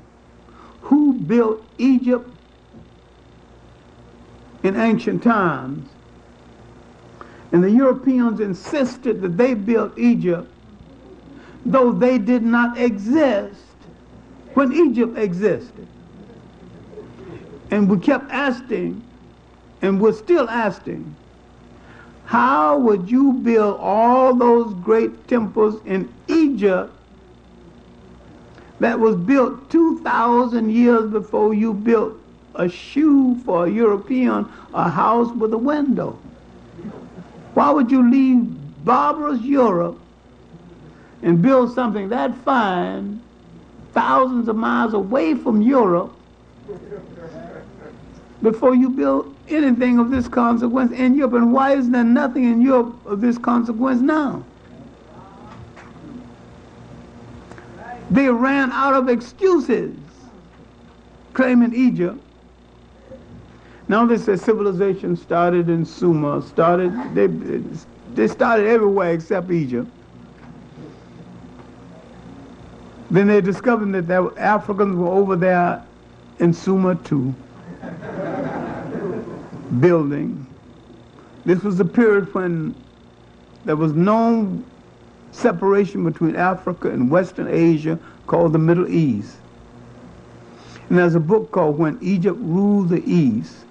who built Egypt in ancient times. And the Europeans insisted that they built Egypt, though they did not exist when Egypt existed. And we kept asking, and we're still asking, how would you build all those great temples in Egypt that was built 2,000 years before you built a shoe for a European, a house with a window? Why would you leave barbarous Europe and build something that fine thousands of miles away from Europe before you build anything of this consequence in Europe? And why is there nothing in Europe of this consequence now? They ran out of excuses claiming Egypt. Now they say civilization started in Sumer, they started everywhere except Egypt. Then they discovered that there were Africans were over there in Sumer too, building. This was the period when there was no separation between Africa and Western Asia called the Middle East. And there's a book called When Egypt Ruled the East.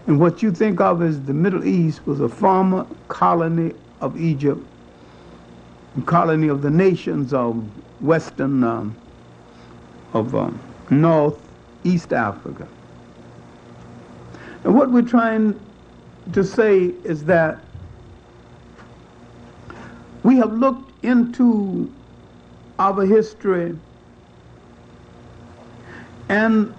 And what you think of as the Middle East was a former colony of Egypt, a colony of the nations of Western, Northeast Africa. And what we're trying to say is that we have looked into our history, and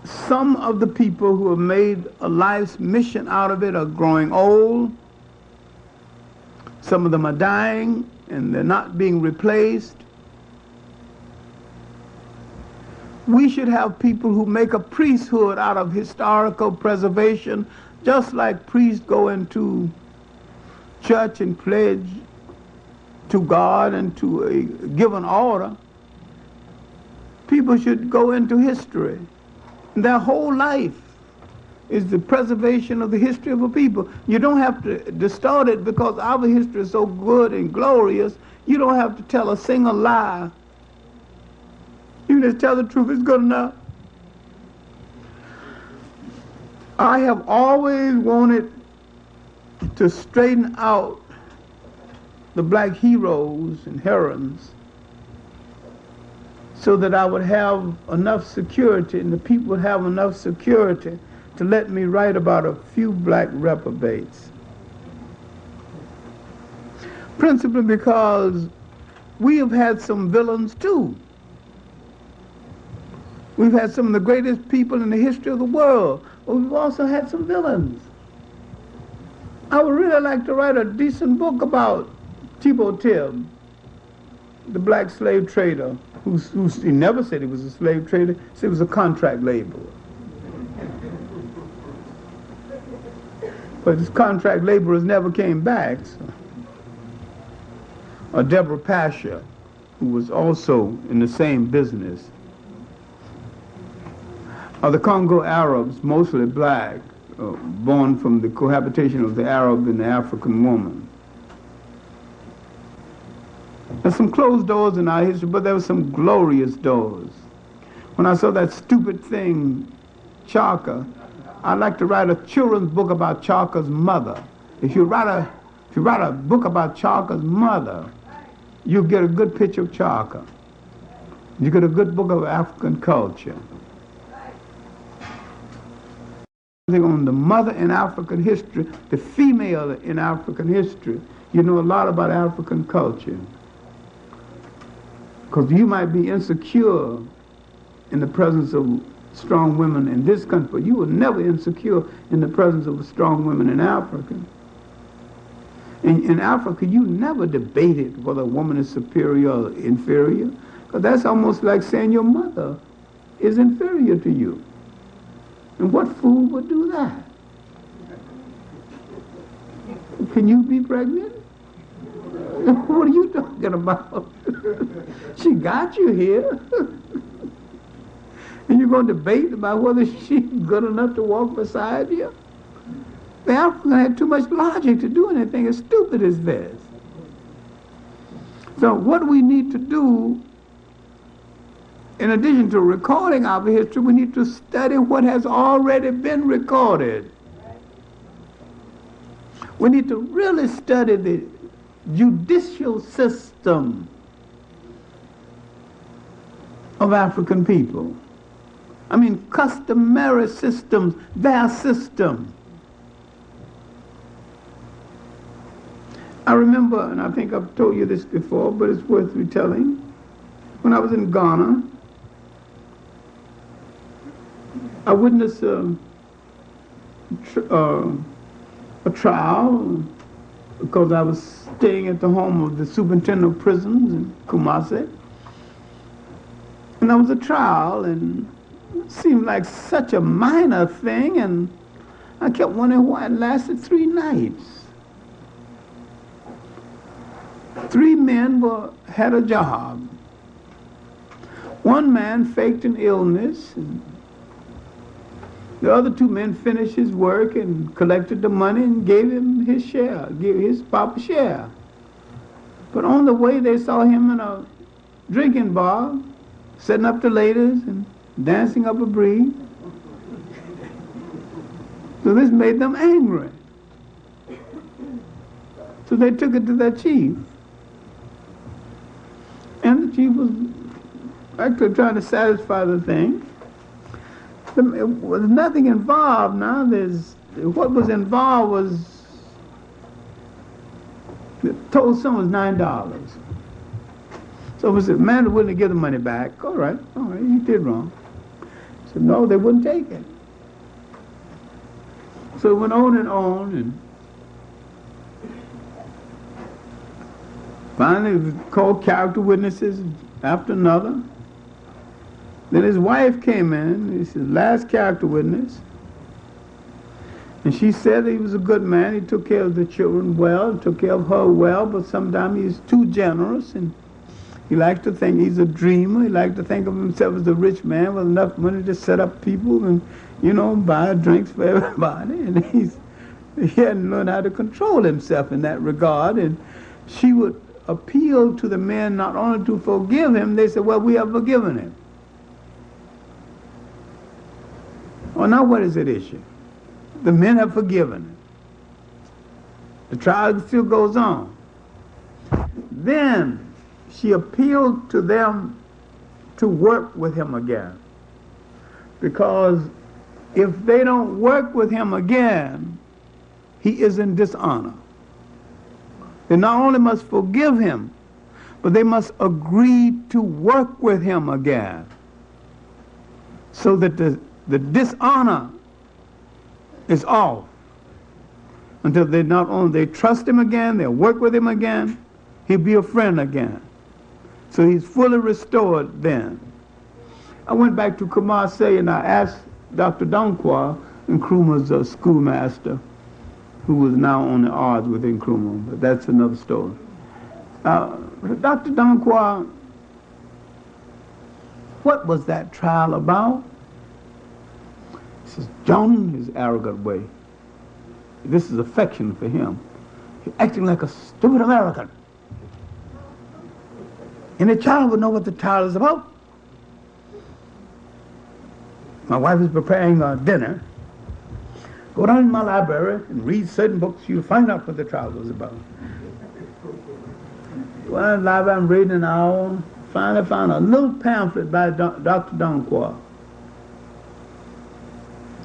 some of the people who have made a life's mission out of it are growing old. Some of them are dying, and they're not being replaced. We should have people who make a priesthood out of historical preservation, just like priests go into church and pledge to God and to a given order. People should go into history. Their whole life is the preservation of the history of a people. You don't have to distort it because our history is so good and glorious. You don't have to tell a single lie. You just tell the truth, it's good enough. I have always wanted to straighten out the black heroes and heroines so that I would have enough security and the people would have enough security to let me write about a few black reprobates. Principally because we have had some villains too. We've had some of the greatest people in the history of the world, but we've also had some villains. I would really like to write a decent book about Thibaut Tibb, the black slave trader, he never said he was a slave trader, he said he was a contract laborer. But his contract laborers never came back. So. Or Deborah Pasha, who was also in the same business. Or the Congo Arabs, mostly black, born from the cohabitation of the Arab and the African woman. There's some closed doors in our history, but there were some glorious doors. When I saw that stupid thing, Chaka, I'd like to write a children's book about Chaka's mother. If you write a book about Chaka's mother, you'll get a good picture of Chaka. You get a good book of African culture. On the mother in African history, the female in African history, you know a lot about African culture. Because you might be insecure in the presence of strong women in this country, but you were never insecure in the presence of strong women in Africa. In Africa, you never debated whether a woman is superior or inferior, because that's almost like saying your mother is inferior to you. And what fool would do that? Can you be pregnant? What are you talking about? She got you here. And you're going to debate about whether she's good enough to walk beside you? The Africans had too much logic to do anything as stupid as this. So what we need to do, in addition to recording our history, we need to study what has already been recorded. We need to really study the judicial system of African people. I mean, customary systems, their system. I remember, and I think I've told you this before, but it's worth retelling. When I was in Ghana, I witnessed a trial because I was staying at the home of the superintendent of prisons in Kumasi. And there was a trial, and it seemed like such a minor thing, and I kept wondering why it lasted 3 nights. 3 men had a job. One man faked an illness. The other 2 men finished his work and collected the money and gave him his share, gave his proper share. But on the way, they saw him in a drinking bar, setting up the ladies and dancing up a breeze. So this made them angry. So they took it to their chief. And the chief was actually trying to satisfy the thing. There was nothing involved now. What was involved was, the total sum was $9. So it was the man who wouldn't give the money back. All right, he did wrong. So no, they wouldn't take it. So it went on, and finally it was called character witnesses after another. Then his wife came in, he's his last character witness, and she said that he was a good man, he took care of the children well, took care of her well, but sometimes he's too generous, and he likes to think he's a dreamer, he likes to think of himself as a rich man with enough money to set up people and, buy drinks for everybody, and he hadn't learned how to control himself in that regard, and she would appeal to the men not only to forgive him, they said, well, we have forgiven him. Well, now what is at issue? The men have forgiven him. The trial still goes on. Then she appealed to them to work with him again. Because if they don't work with him again, he is in dishonor. They not only must forgive him, but they must agree to work with him again. So that the dishonor is off until they not only trust him again, they'll work with him again, he'll be a friend again. So he's fully restored then. I went back to Kumasi and I asked Dr. Donkwa, Nkrumah's schoolmaster, who was now on the odds with Nkrumah, but that's another story. Dr. Donkwa, what was that trial about? He says, John, his arrogant way. This is affection for him. He's acting like a stupid American. And the child would know what the trial is about. My wife is preparing dinner. Go down in my library and read certain books. You'll find out what the trial was about. Well, in the library, I'm reading an hour. Finally found a little pamphlet by Dr. Donkwa.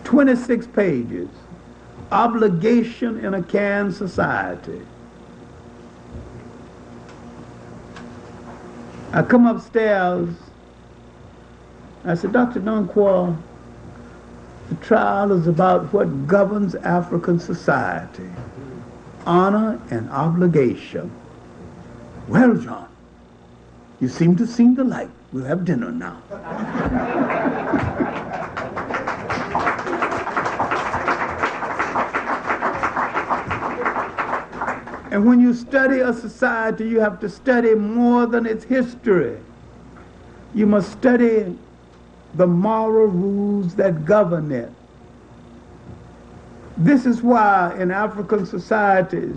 26 pages. Obligation in a canned society. I come upstairs. I said, Dr. Donkwa, the trial is about what governs African society. honor and obligation. Well, John, you seem to see the light. We'll have dinner now. And when you study a society, you have to study more than its history. You must study the moral rules that govern it. This is why in African societies,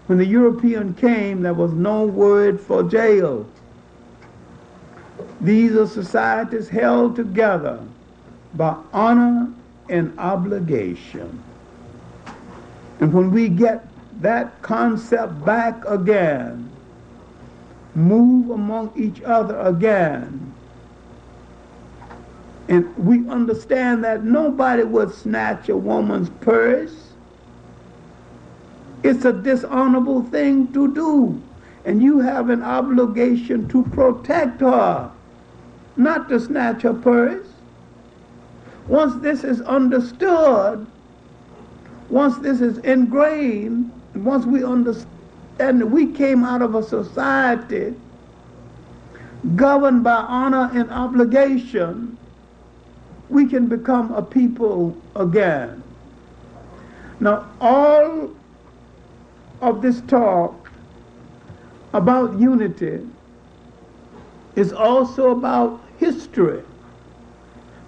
when the European came, there was no word for jail. These are societies held together by honor and obligation. And when we get that concept back again, move among each other again, and we understand that nobody would snatch a woman's purse. It's a dishonorable thing to do, and you have an obligation to protect her, not to snatch her purse. Once this is understood, once this is ingrained, once we understand that we came out of a society governed by honor and obligation, we can become a people again. Now, all of this talk about unity is also about history.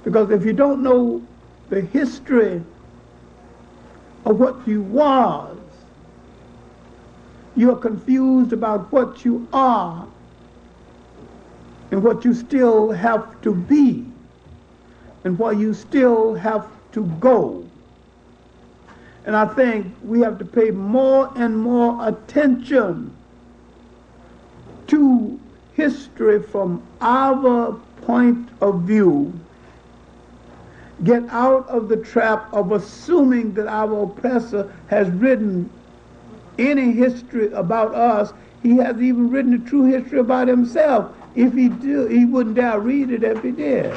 Because if you don't know the history of what you was, you are confused about what you are and what you still have to be and where you still have to go. And I think we have to pay more and more attention to history from our point of view. Get out of the trap of assuming that our oppressor has written any history about us. He hasn't even written a true history about himself. If he did, he wouldn't dare read it if he did.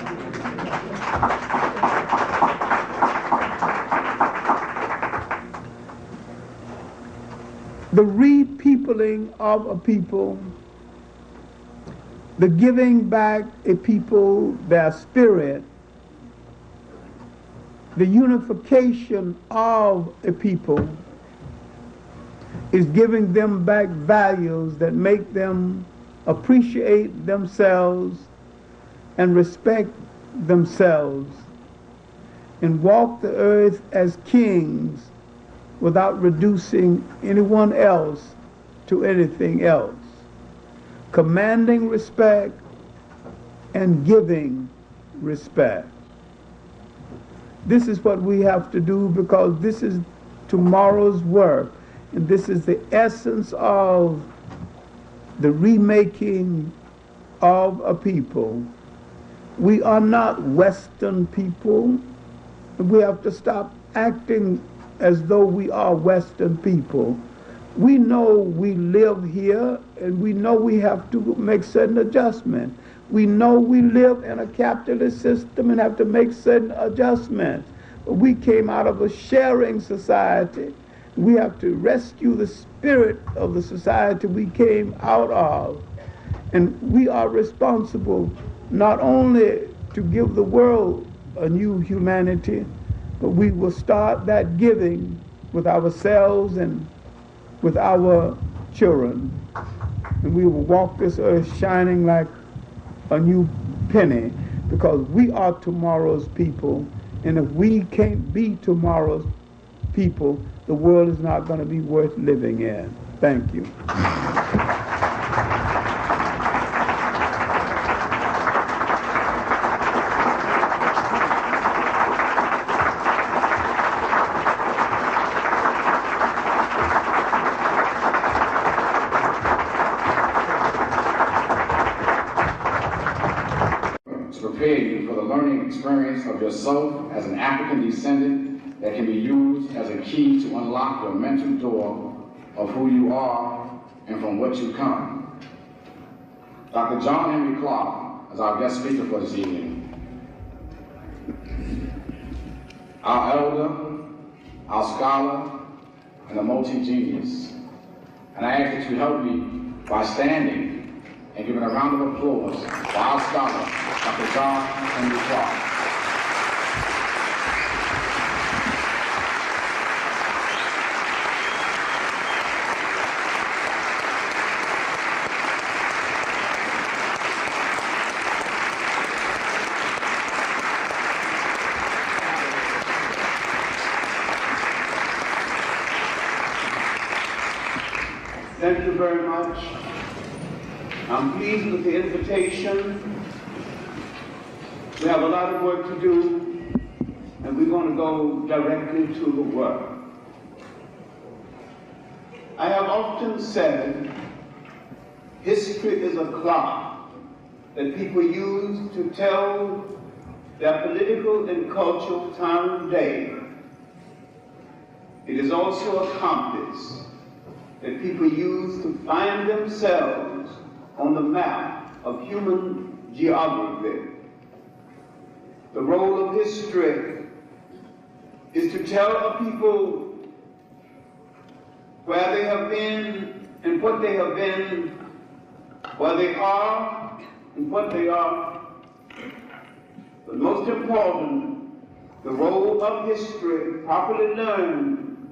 The repeopling of a people, the giving back a people their spirit, the unification of a people is giving them back values that make them appreciate themselves and respect themselves and walk the earth as kings without reducing anyone else to anything else, commanding respect and giving respect. This is what we have to do, because this is tomorrow's work, and this is the essence of the remaking of a people. We are not Western people. We have to stop acting as though we are Western people. We know we live here, and we know we have to make certain adjustments. We know we live in a capitalist system and have to make certain adjustments. But we came out of a sharing society. We have to rescue the spirit of the society we came out of. And we are responsible not only to give the world a new humanity, but we will start that giving with ourselves and with our children. And we will walk this earth shining like a new penny, because we are tomorrow's people. And if we can't be tomorrow's people, the world is not going to be worth living in. Thank you. Prepare you for the learning experience of yourself as an African descendant that can be used as a key to unlock your mental door of who you are and from what you come. Dr. John Henrik Clarke is our guest speaker for this evening. Our elder, our scholar, and a multi-genius. And I ask that you help me by standing and giving a round of applause for our scholar, Dr. John Henrik Clarke. Thank you very much. I'm pleased with the invitation. We have a lot of work to do, and we're going to go directly to the work. I have often said, history is a clock that people use to tell their political and cultural time of day. It is also a compass that people use to find themselves on the map of human geography. The role of history is to tell a people where they have been and what they have been, where they are and what they are. But most important, the role of history, properly learned,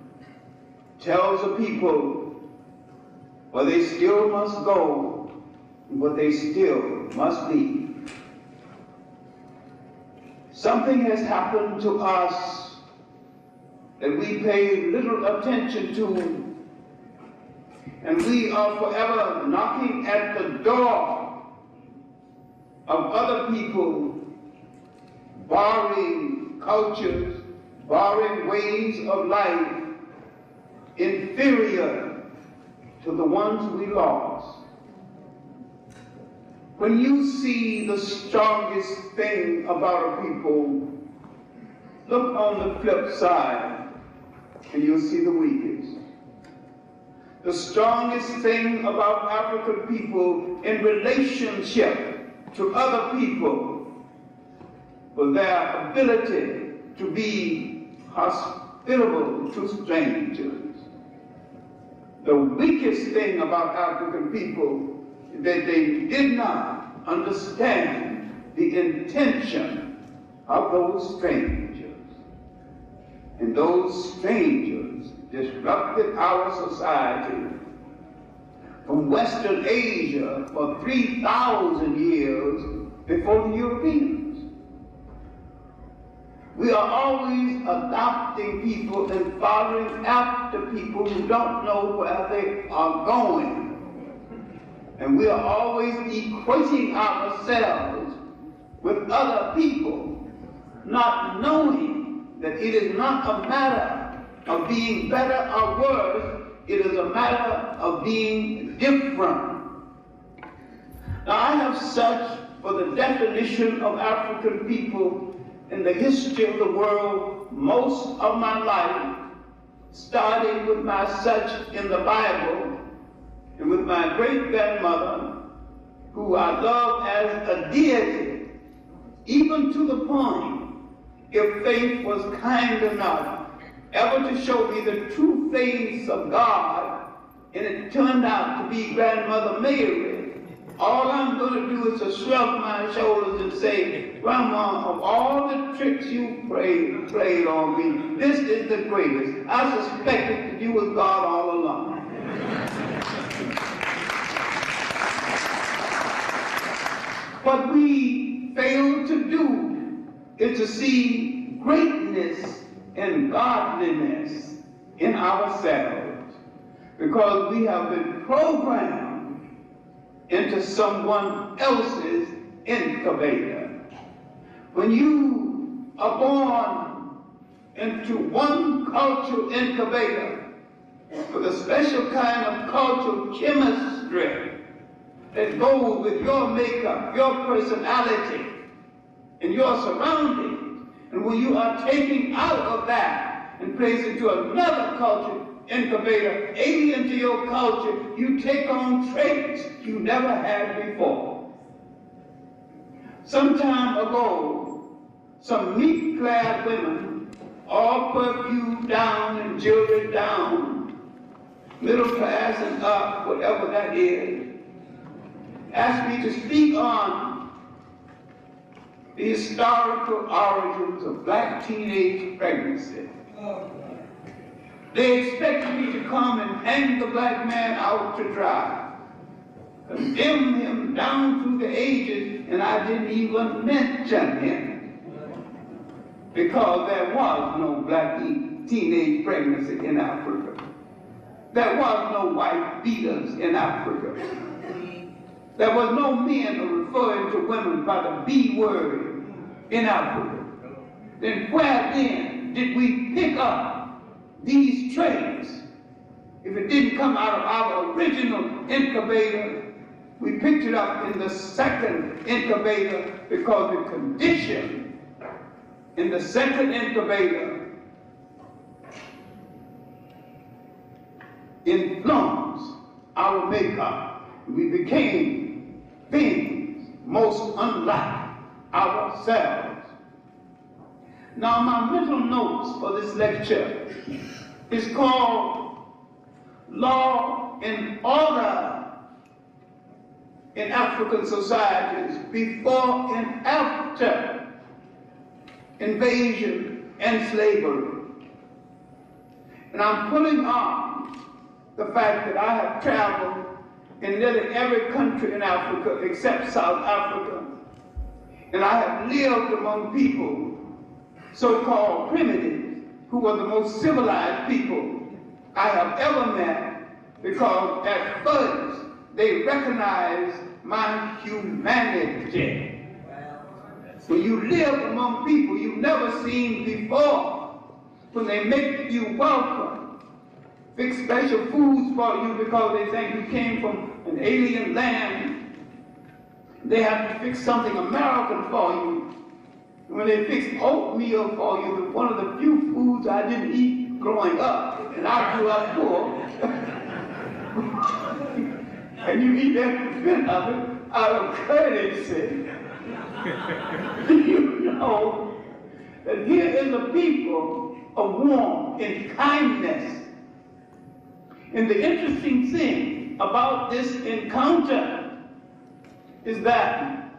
tells a people where they still must go and what they still must be. Something has happened to us that we pay little attention to, and we are forever knocking at the door of other people, borrowing cultures, borrowing ways of life inferior to the ones we lost. When you see the strongest thing about a people, look on the flip side and you'll see the weakest. The strongest thing about African people in relationship to other people was their ability to be hospitable to strangers. The weakest thing about African people is that they did not understand the intention of those strangers. And those strangers disrupted our society from Western Asia for 3,000 years before the Europeans. We are always adopting people and following after people who don't know where they are going. And we are always equating ourselves with other people, not knowing that it is not a matter of being better or worse, it is a matter of being different. Now, I have searched for the definition of African people in the history of the world most of my life, starting with my search in the Bible and with my great-grandmother, who I love as a deity, even to the point, if faith was kind enough ever to show me the true face of God, and it turned out to be Grandmother Mary, all I'm going to do is to shrug my shoulders and say, Grandma, of all the tricks you played on me, this is the greatest. I suspected that you was God all along. What we fail to do is to see greatness and godliness in ourselves, because we have been programmed into someone else's incubator. When you are born into one cultural incubator with a special kind of cultural chemistry that goes with your makeup, your personality, and your surroundings, and when you are taken out of that and placed into another culture incubator, alien to your culture, you take on traits you never had before. Some time ago, some meat-clad women, all perfumed down and jewelry down, middle class and up, whatever that is, asked me to speak on the historical origins of black teenage pregnancy. They expected me to come and hang the black man out to dry, condemn him down through the ages, and I didn't even mention him, because there was no black teenage pregnancy in Africa. There was no white fetus in Africa. There was no men referring to women by the B word in Africa. Then where then did we pick up these traits? If it didn't come out of our original incubator, we picked it up in the second incubator, because the condition in the second incubator influenced our makeup. We became beings most unlike ourselves. Now, my mental notes for this lecture is called Law and Order in African Societies Before and After Invasion and Slavery. And I'm pulling on the fact that I have traveled in nearly every country in Africa except South Africa. And I have lived among people, so-called primitives, who were the most civilized people I have ever met, because at first they recognized my humanity. When you live among people you've never seen before, when they make you welcome, fix special foods for you because they think you came from an alien land, they have to fix something American for you. When they fix oatmeal for you, one of the few foods I didn't eat growing up, and I grew up poor, and you eat every bit of it out of courtesy. You know that here is a people of warmth and kindness. And the interesting thing about this encounter is that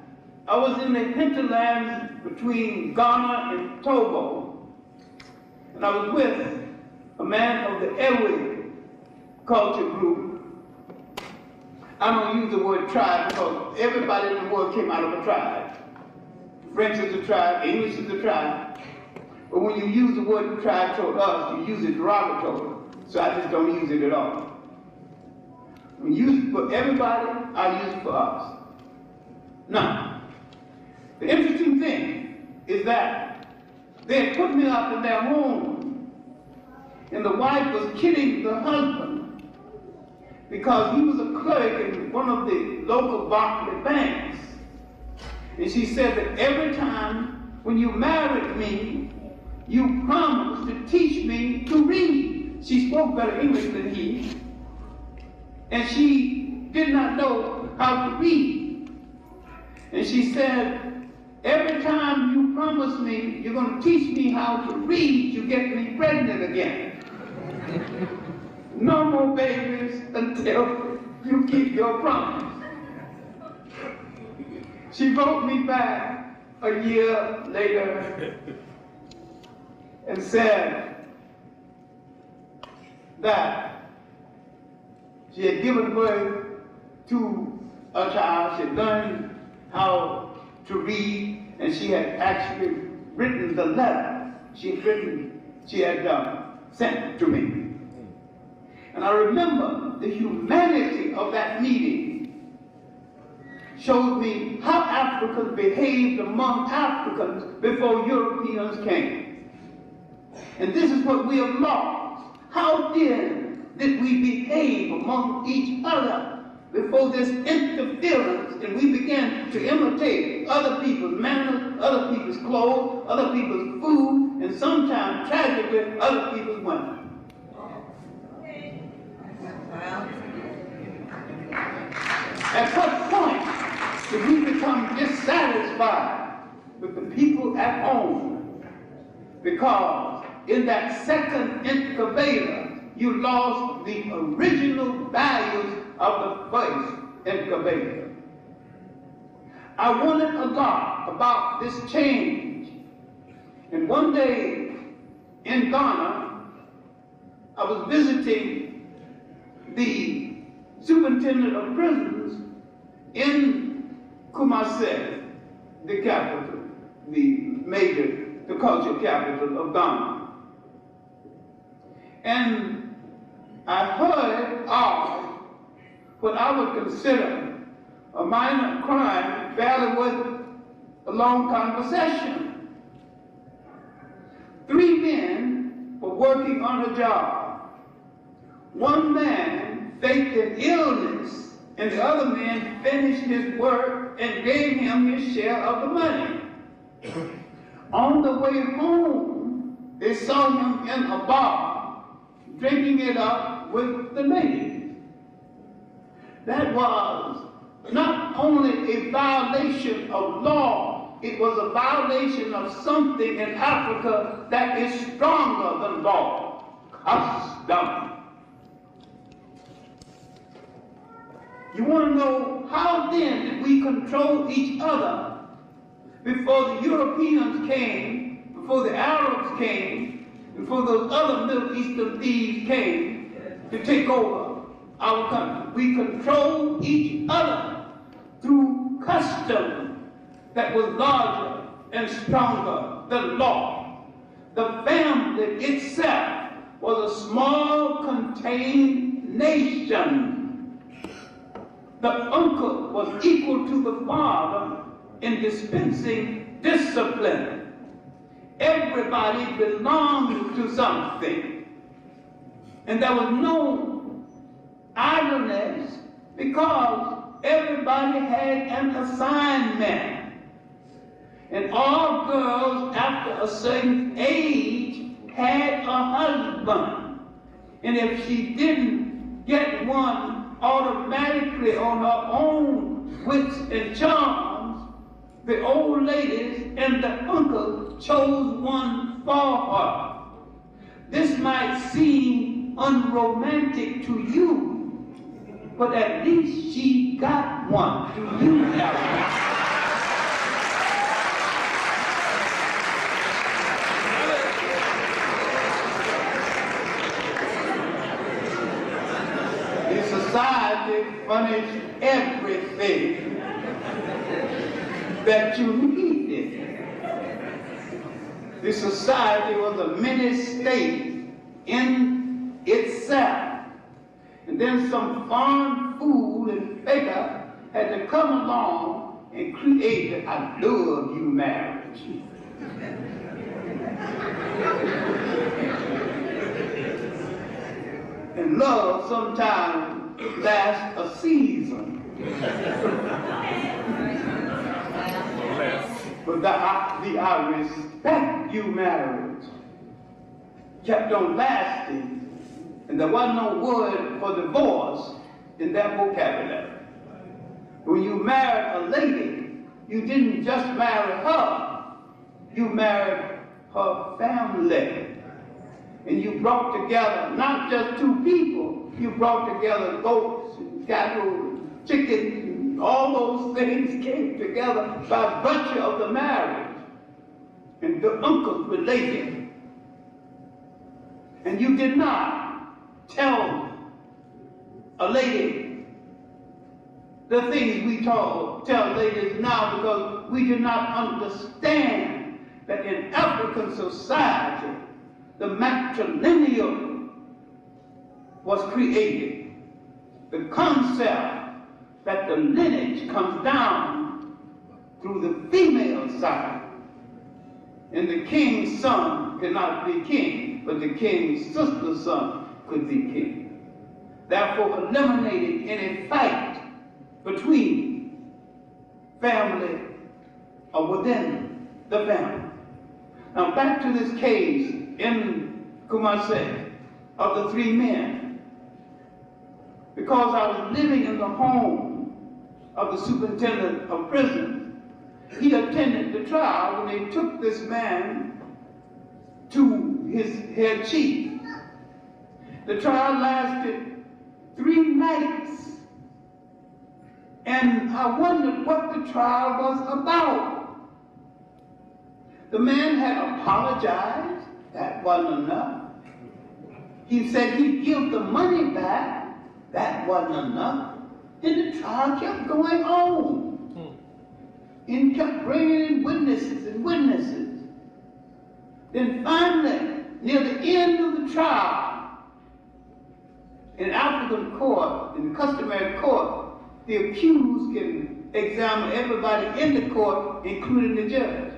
I was in the hinterlands between Ghana and Togo, and I was with a man of the Ewe culture group. I don't use the word tribe because everybody in the world came out of a tribe. French is a tribe, English is a tribe. But when you use the word tribe toward us, you use it derogatory. So I just don't use it at all. When you use it for everybody, I use it for us. Now, the interesting thing is that they had put me up in their home, and the wife was kidding the husband because he was a clerk in one of the local Barclay banks. And she said that every time when you married me, you promised to teach me to read. She spoke better English than he, and she did not know how to read. And she said, every time you promise me you're going to teach me how to read, you get me pregnant again. No more babies until you keep your promise. She wrote me back a year later and said that she had given birth to a child. She had learned how to read, and she had actually written the letter she had sent to me. And I remember the humanity of that meeting showed me how Africans behaved among Africans before Europeans came. And this is what we have lost. How did we behave among each other before this interference, and we began to imitate other people's manners, other people's clothes, other people's food, and sometimes, tragically, other people's women. At what point did we become dissatisfied with the people at home? Because in that second incubator, you lost the original values of the first incubator. I wanted a lot about this change. And one day in Ghana, I was visiting the superintendent of prisons in Kumasi, the capital, the cultural capital of Ghana. And I heard of what I would consider a minor crime, barely worth a long conversation. 3 men were working on a job. One man faked an illness, and the other man finished his work and gave him his share of the money. On the way home, they saw him in a bar, drinking it up with the ladies. That was not only a violation of law, it was a violation of something in Africa that is stronger than law: custom. You want to know how then did we control each other before the Europeans came, before the Arabs came, before those other Middle Eastern thieves came to take over our country? We controlled each other through custom that was larger and stronger than law. The family itself was a small, contained nation. The uncle was equal to the father in dispensing discipline. Everybody belonged to something. And there was no idleness because everybody had an assignment. And all girls after a certain age had a husband. And if she didn't get one automatically on her own wits and charms, the old ladies and the uncle chose one for her. This might seem unromantic to you, but at least she got one. Do you have one? Society furnished everything that you needed. The society was a mini state in itself. And then some foreign fool and faker had to come along and create the I love you marriage. And love sometimes lasts a season. But the I respect you marriage kept on lasting, and there wasn't no word for divorce in that vocabulary. When you married a lady, you didn't just marry her, you married her family. And you brought together not just 2 people, you brought together goats and cattle and chickens, and all those things came together by virtue of the marriage. And the uncles related. And you did not tell a lady the things we tell ladies now, because we do not understand that in African society, the matrilineal was created. The concept that the lineage comes down through the female side. And the king's son could not be king, but the king's sister's son could be king. Therefore, eliminating any fight between family or within the family. Now back to this case in Kumasi of the 3 men. Because I was living in the home of the superintendent of prisons, he attended the trial when they took this man to his head chief. The trial lasted 3 nights. And I wondered what the trial was about. The man had apologized. That wasn't enough. He said he'd give the money back. That wasn't enough. And the trial kept going on. And kept bringing in witnesses and witnesses. Then finally, near the end of the trial, in African court, in the customary court, the accused can examine everybody in the court, including the judge.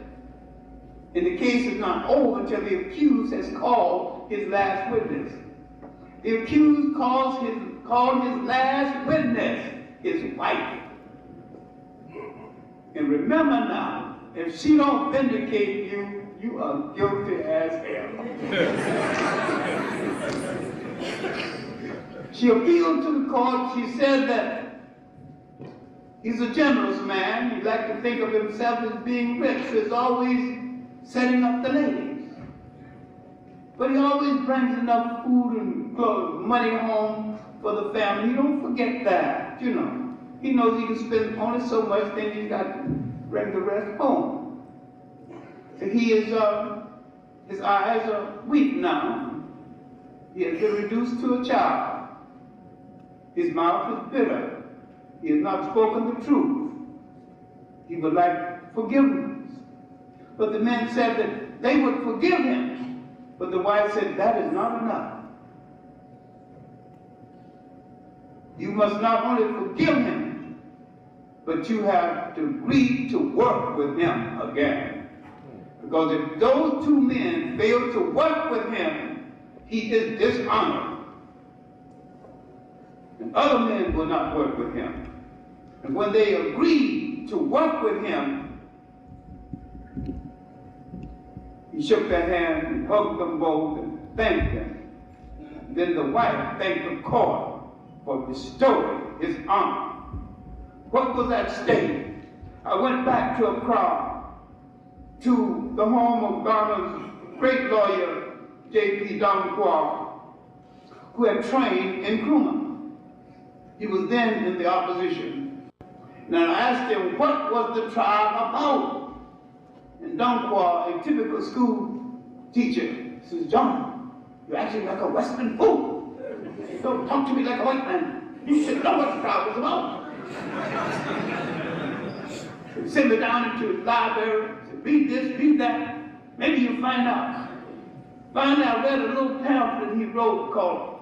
And the case is not over until the accused has called his last witness. The accused called his last witness his wife. And remember now, if she don't vindicate you, you are guilty as hell. She appealed to the court. She said that he's a generous man. He likes to think of himself as being rich. So he's always setting up the ladies. But he always brings enough food and clothes, money home for the family. He don't forget that, you know. He knows he can spend only so much, then he's got to bring the rest home. So he is, his eyes are weak now. He has been reduced to a child. His mouth is bitter. He has not spoken the truth. He would like forgiveness. But the men said that they would forgive him. But the wife said, that is not enough. You must not only forgive him, but you have to agree to work with him again. Because if those 2 men fail to work with him, he is dishonored. And other men will not work with him. And when they agreed to work with him, he shook their hand and hugged them both and thanked them. And then the wife thanked the court for restoring his honor. What was at stake? I went back to Accra, to the home of Ghana's great lawyer, J.P. Dankwa, who had trained in Nkrumah. He was then in the opposition. Now I asked him, what was the trial about? And Dankwa, a typical school teacher, says, John, you're acting like a Western fool. Don't talk to me like a white man. You should know what the trial was about. He sent me down into his library, said, read this, read that. Maybe you'll find out. Finally, I read a little pamphlet he wrote called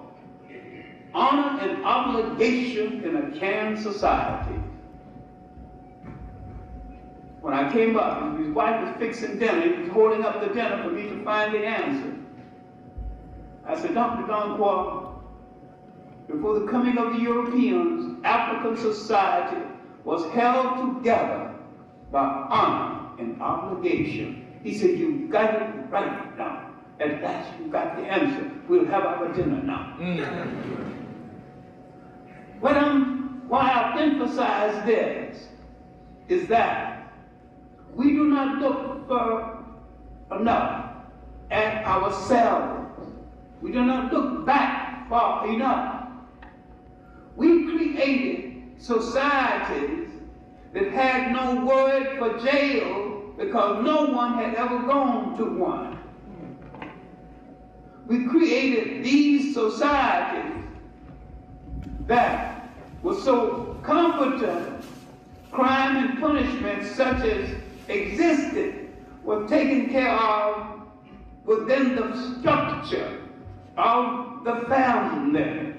Honor and Obligation in a Can Society. When I came up, his wife was fixing dinner. He was holding up the dinner for me to find the answer. I said, Dr. Dankwa, before the coming of the Europeans, African society was held together by honor and obligation. He said, you got it right now. At last you got the answer. We'll have our dinner now. Why I emphasize this is that we do not look for enough at ourselves. We do not look back far enough. We created societies that had no word for jail because no one had ever gone to one. We created these societies that were so competent, crime and punishment such as existed were taken care of within the structure of the family.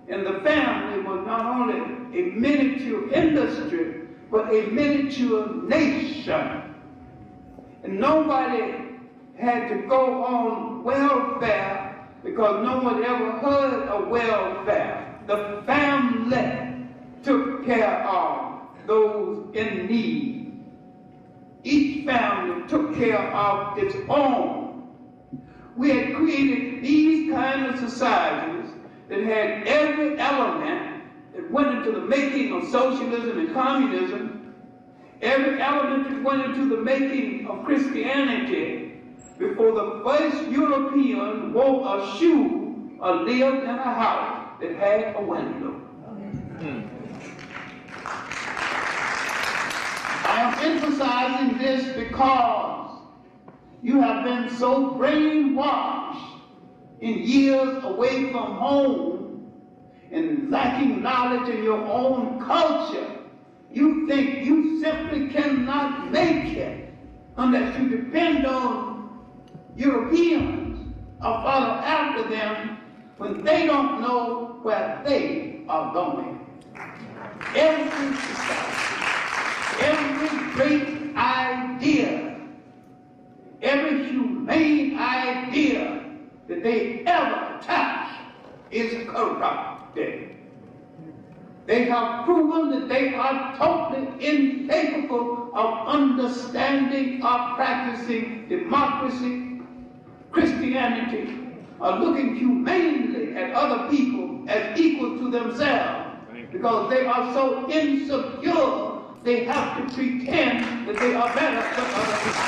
And the family was not only a miniature industry, but a miniature nation. And nobody had to go on welfare because no one ever heard of welfare. The family took care of those in need. Each family took care of its own. We had created these kind of societies that had every element that went into the making of socialism and communism, every element that went into the making of Christianity before the first European wore a shoe or lived in a house that had a window. I am emphasizing this because you have been so brainwashed in years away from home and lacking knowledge in your own culture. You think you simply cannot make it unless you depend on Europeans or follow after them when they don't know where they are going. Every society, every great idea, every humane idea that they ever touch is corrupted. They have proven that they are totally incapable of understanding or practicing democracy, Christianity, or looking humanely at other people as equal to themselves, because they are so insecure they have to pretend that they are better than other people.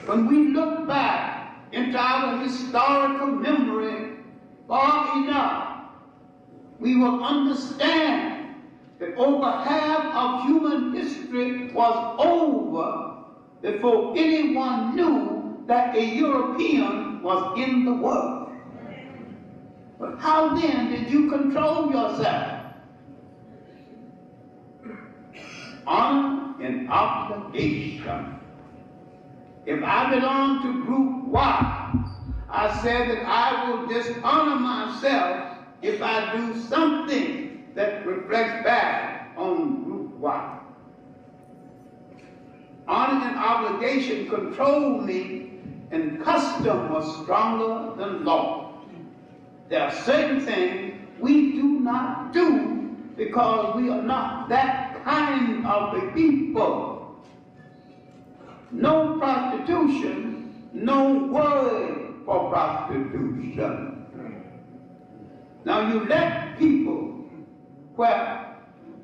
When we look back into our historical memory far enough, we will understand that over half of human history was over before anyone knew that a European was in the world. But how then did you control yourself? Honor and obligation. If I belong to group Y, I said that I will dishonor myself if I do something that reflects back on group Y. Honor and obligation controlled me, and custom was stronger than law. There are certain things we do not do because we are not that kind of a people. No prostitution, no word for prostitution. Now you let people where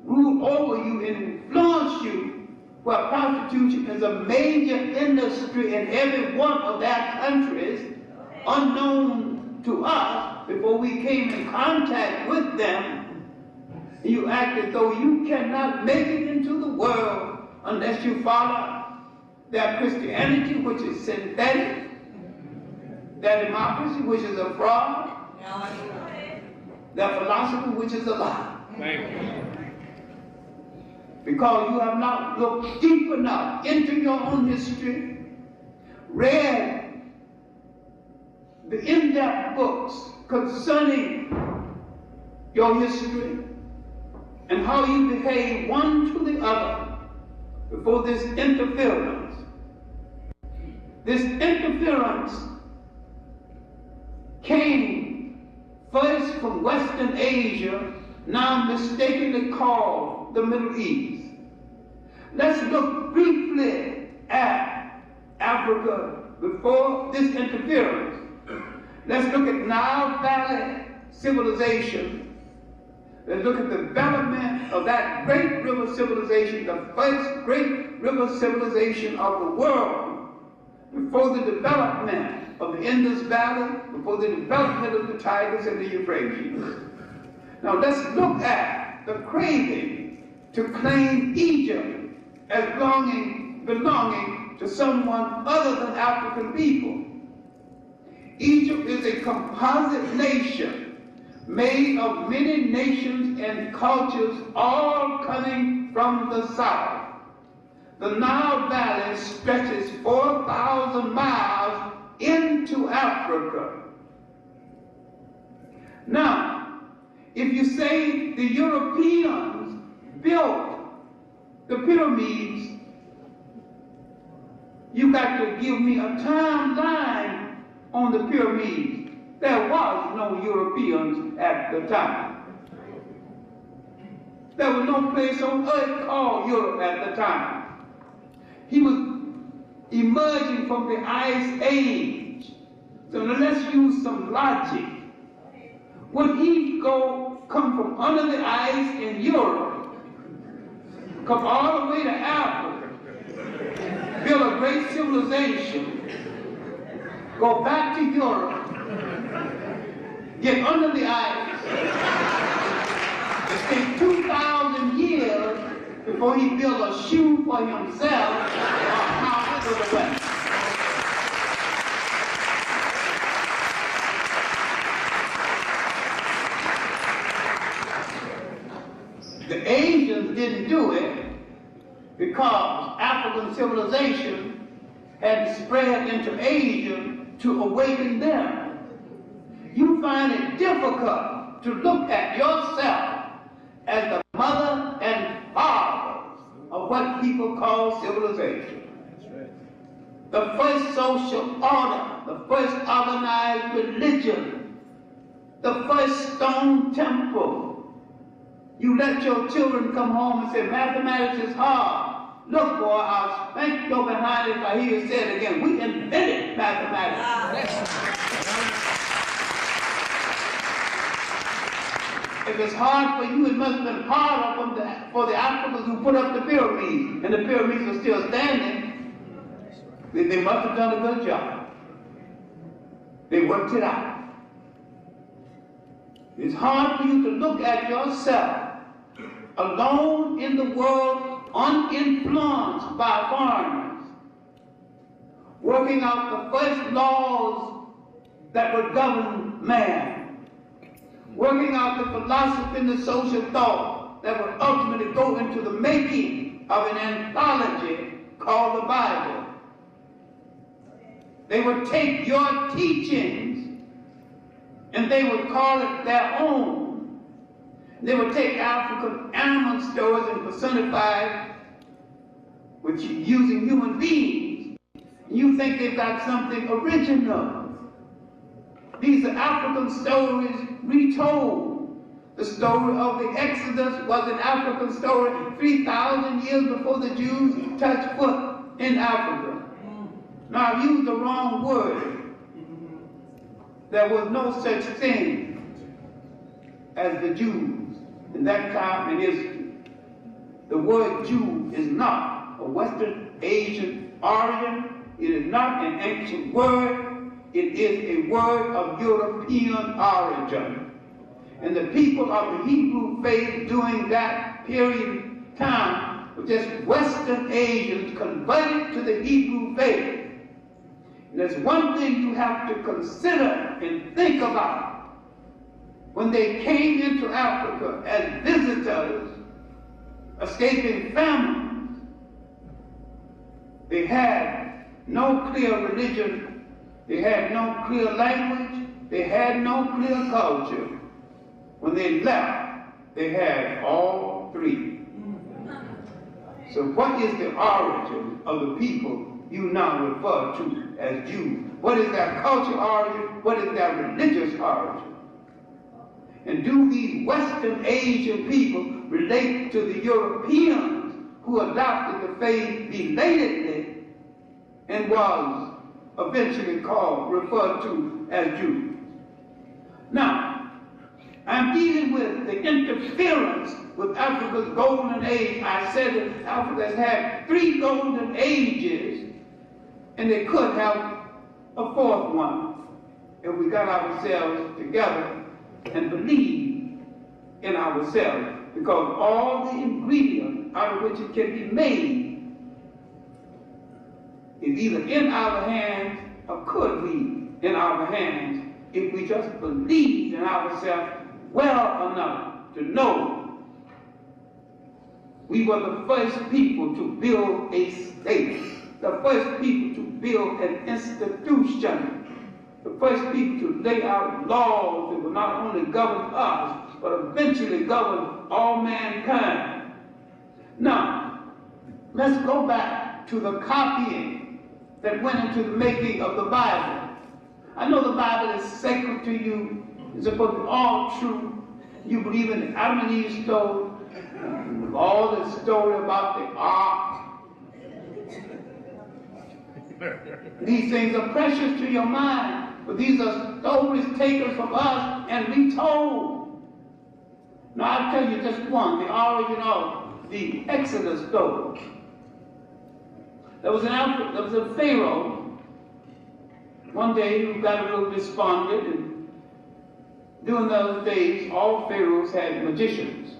rule over you and influence you, where prostitution is a major industry in every one of their countries, unknown to us before we came in contact with them. You act as though you cannot make it into the world unless you follow their Christianity, which is synthetic, their democracy, which is a fraud, their philosophy, which is a lie. Because you have not looked deep enough into your own history, read the in-depth books concerning your history and how you behave one to the other before this interference. This interference came first from Western Asia, now mistakenly called the Middle East. Let's look briefly at Africa before this interference. Let's look at Nile Valley civilization. Let's look at the development of that great river civilization, the first great river civilization of the world, before the development of the Indus Valley, before the development of the Tigris and the Euphrates. Now let's look at the craving to claim Egypt as belonging to someone other than African people. Egypt is a composite nation made of many nations and cultures, all coming from the south. The Nile Valley stretches 4,000 miles into Africa. Now, if you say the Europeans built the pyramids, you got to give me a timeline on the pyramids. There was no Europeans at the time. There was no place on earth called Europe at the time. He was emerging from the Ice Age. So now let's use some logic. Would he come from under the ice in Europe, come all the way to Africa, build a great civilization, go back to Europe, get under the ice, it takes 2,000 years before he built a shoe for himself or a house for the West. The Asians didn't do it because African civilization had spread into Asia to awaken them. You find it difficult to look at yourself as the mother and father of what people call civilization. The first social order, the first organized religion, the first stone temple. You let your children come home and say, mathematics is hard. Look, boy, I'll spank your behind if I hear you say it again. We invented mathematics. If it's hard for you, it must have been harder for the Africans who put up the pyramids, and the pyramids are still standing. They must have done a good job. They worked it out. It's hard for you to look at yourself alone in the world, uninfluenced by foreigners, working out the first laws that would govern man, working out the philosophy and the social thought that would ultimately go into the making of an anthology called the Bible. They would take your teachings and they would call it their own. They would take African animal stories and personify it using human beings. And you think they've got something original. These are African stories retold. The story of the Exodus was an African story 3,000 years before the Jews touched foot in Africa. Now, I've used the wrong word. There was no such thing as the Jews in that time in history. The word Jew is not a Western Asian origin. It is not an ancient word. It is a word of European origin. And the people of the Hebrew faith during that period of time were just Western Asians converted to the Hebrew faith. And there's one thing you have to consider and think about. When they came into Africa as visitors, escaping famines, they had no clear religion, they had no clear language, they had no clear culture. When they left, they had all three. So what is the origin of the people you now refer to as Jews? What is their cultural origin? What is their religious origin? And do these Western Asian people relate to the Europeans who adopted the faith belatedly and was eventually referred to as Jews? Now, I'm dealing with the interference with Africa's golden age. I said that Africa has had 3 golden ages, and they could have a 4th one if we got ourselves together and believe in ourselves, because all the ingredients out of which it can be made is either in our hands or could be in our hands if we just believe in ourselves well enough to know we were the first people to build a state, the first people to build an institution, the first people to lay out laws that will not only govern us, but eventually govern all mankind. Now, let's go back to the copying that went into the making of the Bible. I know the Bible is sacred to you. It's supposed to be all true. You believe in the Adam and Eve story, all the story about the ark. These things are precious to your mind, but these are stories taken from us and retold. Now I'll tell you just one, the origin of the Exodus story. There was a pharaoh. One day he got a little despondent, and during those days, all pharaohs had magicians.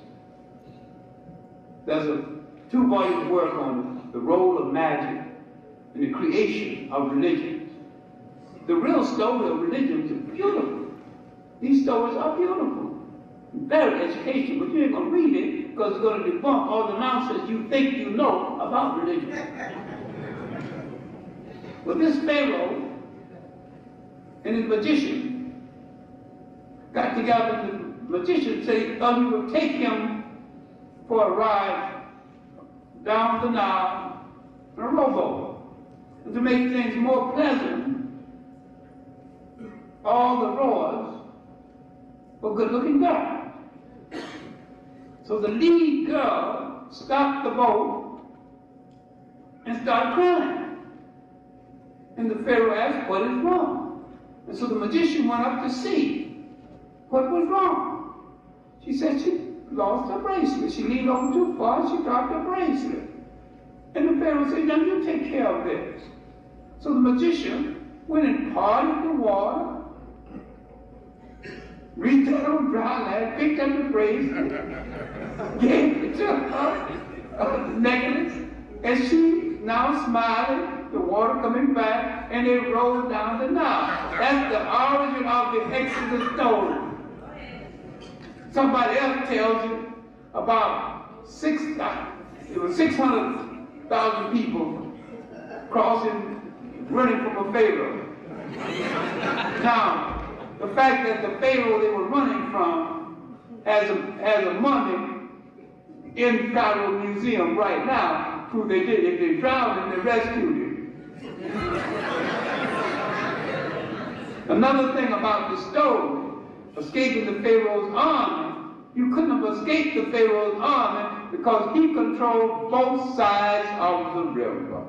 There's a 2-volume work on the role of magic in the creation of religions. The real story of religions is beautiful. These stories are beautiful, very educational, but you ain't going to read it because it's going to debunk all the nonsense you think you know about religion. But this pharaoh and his magician got together, and the magician said, oh, he would take him for a ride down the Nile in a rowboat. And to make things more pleasant, all the rowers were good-looking girls. So the lead girl stopped the boat and started crying. And the pharaoh asked, what is wrong? And so the magician went up to see what was wrong. She said she lost her bracelet. She leaned over too far, she dropped her bracelet. And the pharaoh said, now you take care of this. So the magician went and parted the water, reached out on dry land, picked up the bracelet, gave it to her, the necklace, and she now smiling, the water coming back, and it rolled down the Nile. That's the origin of the Exodus story. Somebody else tells you about 600,000 people crossing, running from a pharaoh. Now, the fact that the pharaoh they were running from has a mummy in Cradle Museum right now, who they did. If they drowned him, they rescued him. Another thing about the story, escaping the Pharaoh's army, you couldn't have escaped the Pharaoh's army because he controlled both sides of the river.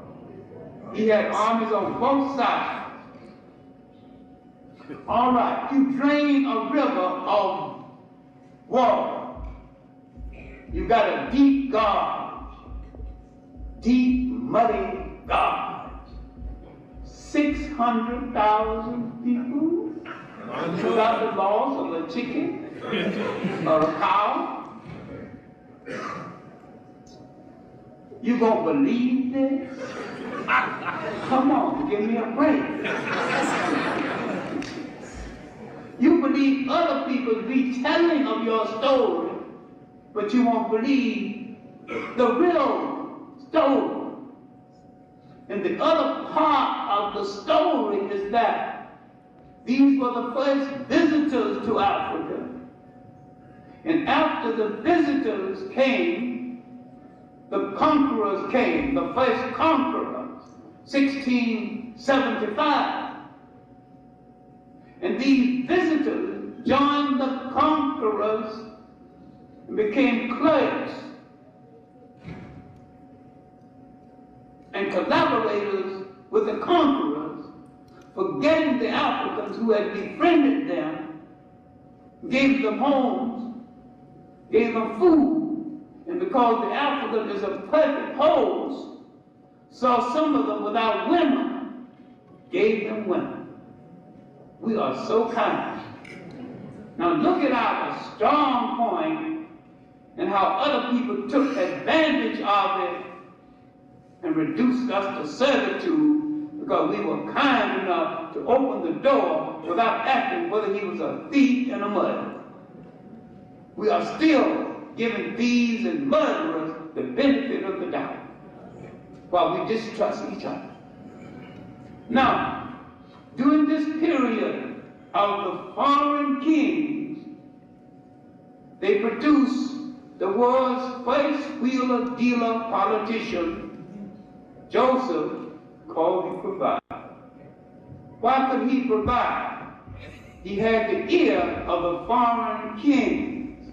He had armies on both sides. All right, you drain a river of water. You got a deep gorge, deep, muddy gorge. 600,000 people without the loss of a chicken or a cow. You gonna believe this? Come on, give me a break. You believe other people's retelling of your story, but you won't believe the real story. And the other part of the story is that these were the first visitors to Africa. And after the visitors came, the conquerors came, the first conquerors, 1675. And these visitors joined the conquerors and became clerks and collaborators with the conquerors, forgetting the Africans who had befriended them, gave them homes, gave them food, and because the African is a perfect host, saw some of them without women, gave them women. We are so kind. Now look at our strong point and how other people took advantage of it and reduced us to servitude because we were kind enough to open the door without asking whether he was a thief and a murderer. We are still giving thieves and murderers the benefit of the doubt while we distrust each other. Now, during this period of the foreign kings, they produced the world's first wheeler-dealer politician, Joseph, called to provide. Why could he provide? He had the ear of the foreign kings.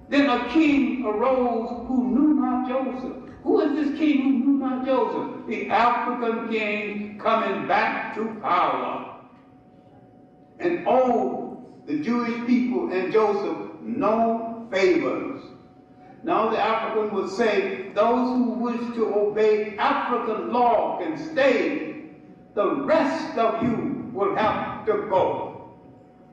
Then a king arose who knew not Joseph. Who is this king who knew not Joseph? The African king coming back to power and owed the Jewish people and Joseph no favors. Now the African would say, those who wish to obey African law can stay. The rest of you will have to go.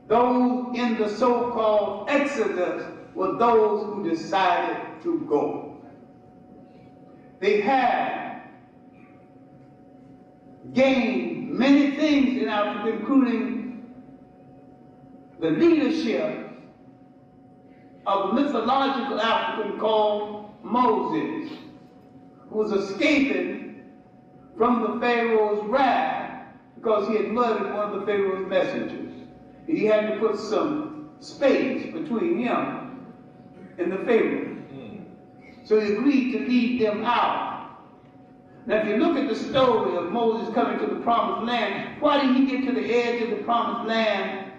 Those in the so-called Exodus were those who decided to go. They had gained many things in Africa, including the leadership of a mythological African called Moses, who was escaping from the Pharaoh's wrath because he had murdered one of the Pharaoh's messengers. He had to put some space between him and the Pharaoh. So he agreed to lead them out. Now if you look at the story of Moses coming to the promised land, why did he get to the edge of the promised land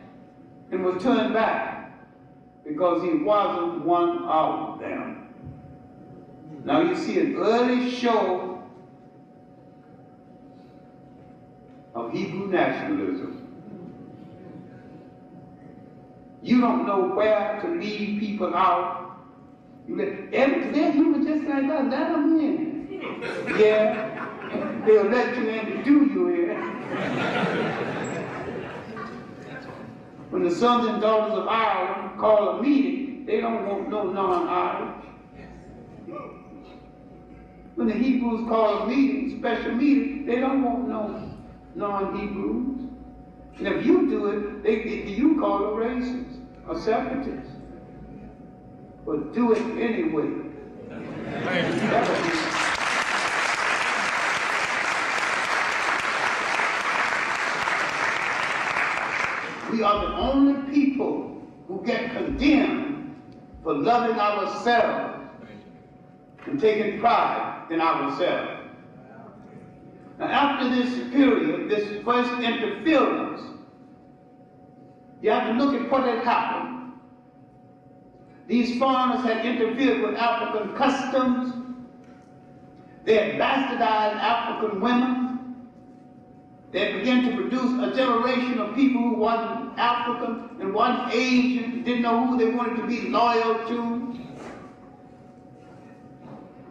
and was turned back? Because he wasn't one of them. Now you see an early show of Hebrew nationalism. You don't know where to leave people out. You let they're human just like us, let them in. Yeah, they'll let you in to do you in. When the sons and daughters of Ireland call a meeting, they don't want no non-Irish. When the Hebrews call a meeting, special meeting, they don't want no non-Hebrews. And if you do it, you call a racist, a separatist. But do it anyway. We are the only people who get condemned for loving ourselves and taking pride in ourselves. Now after this period, this first interference, you have to look at what had happened. These foreigners had interfered with African customs. They had bastardized African women. They began to produce a generation of people who wasn't African and wasn't Asian, didn't know who they wanted to be loyal to.